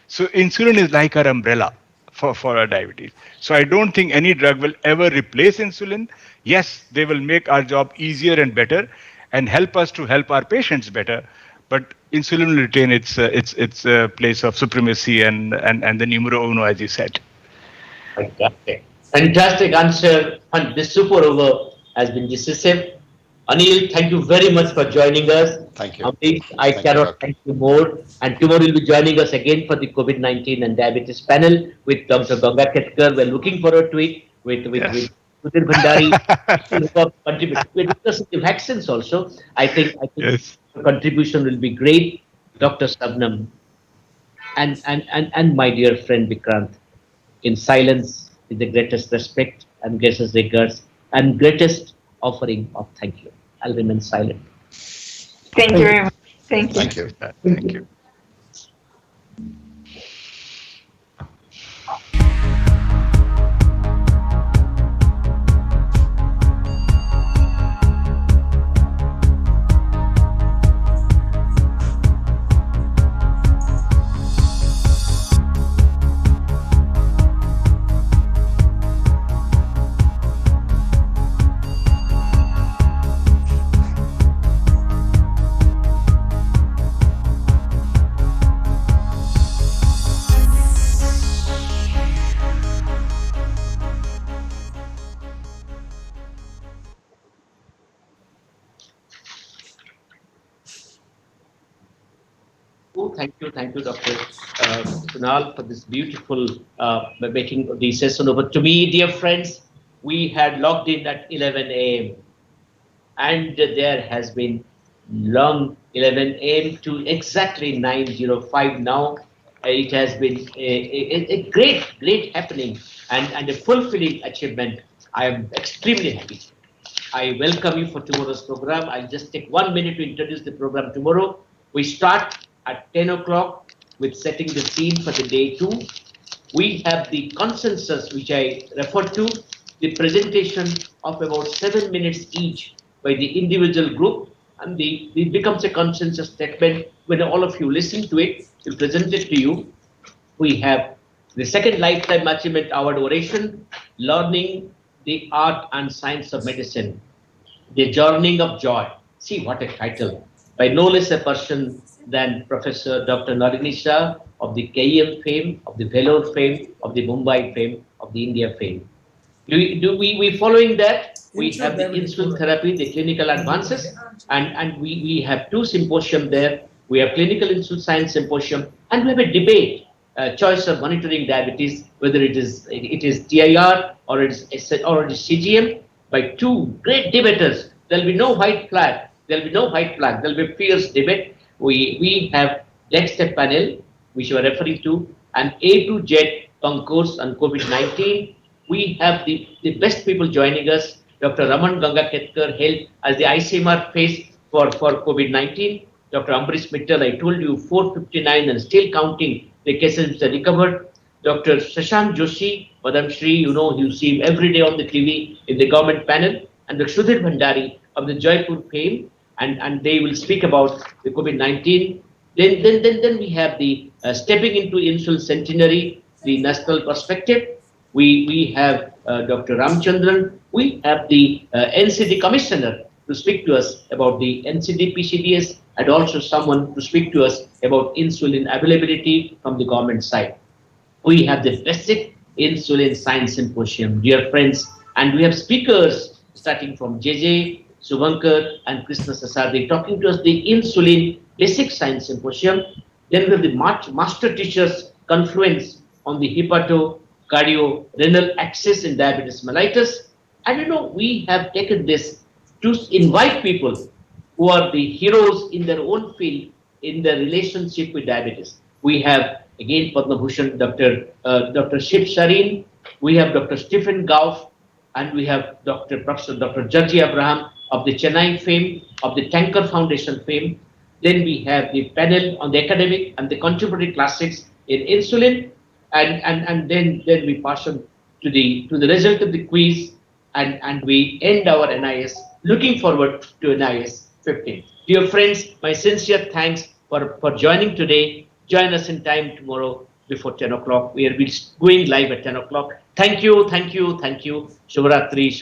So insulin is like our umbrella for our diabetes. So I don't think any drug will ever replace insulin. Yes, they will make our job easier and better and help us to help our patients better. But insulin will retain its place of supremacy and the numero uno, as you said. Fantastic answer. And this super over has been decisive. Anil, thank you very much for joining us. Thank you. I cannot thank you more. And tomorrow you'll be joining us again for the COVID-19 and diabetes panel with Dr. Ganga Ketkar. We're looking forward to it with Sudhir Bhandari. We're discussing the vaccines also. I think yes. The contribution will be great. Dr. Sabnam and my dear friend Vikrant, in silence, with the greatest respect and greatest regards and greatest offering of thank you. I'll remain silent. Thank you very much. Thank you. Thank you. Thank you. Thank you, Dr. Kunal, for this beautiful making the session over to me, dear friends. We had logged in at 11 a.m. and there has been long 11 a.m. to exactly 9:05 now. It has been a great happening and a fulfilling achievement. I am extremely happy. I welcome you for tomorrow's program. I'll just take 1 minute to introduce the program tomorrow. We start at 10 o'clock with setting the scene for the day 2. We have the consensus, which I referred to, the presentation of about 7 minutes each by the individual group, and it becomes a consensus statement. When all of you listen to it, we present it to you. We have the second Lifetime Achievement Award oration, Learning the Art and Science of Medicine, The Journey of Joy. See, what a title. By no less a person than Professor Dr. Nalini Shah of the KEM fame, of the Vellore fame, of the Mumbai fame, of the India fame. We following that, we have the insulin therapy, the clinical advances, and we have 2 symposium there. We have clinical insulin science symposium, and we have a debate, choice of monitoring diabetes, whether it is TIR or it is CGM, by 2 great debaters. There will be no white flag. There will be no white flag. There will be fierce debate. We have next step panel, which you are referring to, an A to Z concourse on COVID-19. We have the best people joining us. Dr. Raman Gangaketkar held as the ICMR face for COVID-19. Dr. Ambrish Mittal, I told you, 459 and still counting the cases which are recovered. Dr. Shashank Joshi, Madam Shri, you see him every day on the TV in the government panel. And Dr. Sudhir Bhandari of the Jaipur fame, and they will speak about the COVID-19. Then we have the stepping into insulin centenary, the national perspective. We have Dr. Ramachandran. We have the NCD commissioner to speak to us about the NCD PCDS, and also someone to speak to us about insulin availability from the government side. We have the basic insulin science symposium, dear friends, and we have speakers starting from JJ, Subhankar, and Krishna Sasade talking to us the insulin basic science symposium. Then we have the master teachers confluence on the hepato cardio renal axis in diabetes mellitus. And we have taken this to invite people who are the heroes in their own field in their relationship with diabetes. We have again Padma Bhushan Dr. Shiv Sharin, we have Dr. Stephen Gauff, and we have Professor Dr. Georgie Abraham of the Chennai fame, of the Tanker Foundation fame. Then we have the panel on the academic and the contemporary classics in insulin, and then we pass on to the result of the quiz, and we end our NIS. Looking forward to NIS 15. Dear friends, my sincere thanks for joining today. Join us in time tomorrow before 10 o'clock. We are going live at 10 o'clock. Thank you. Shubhratri.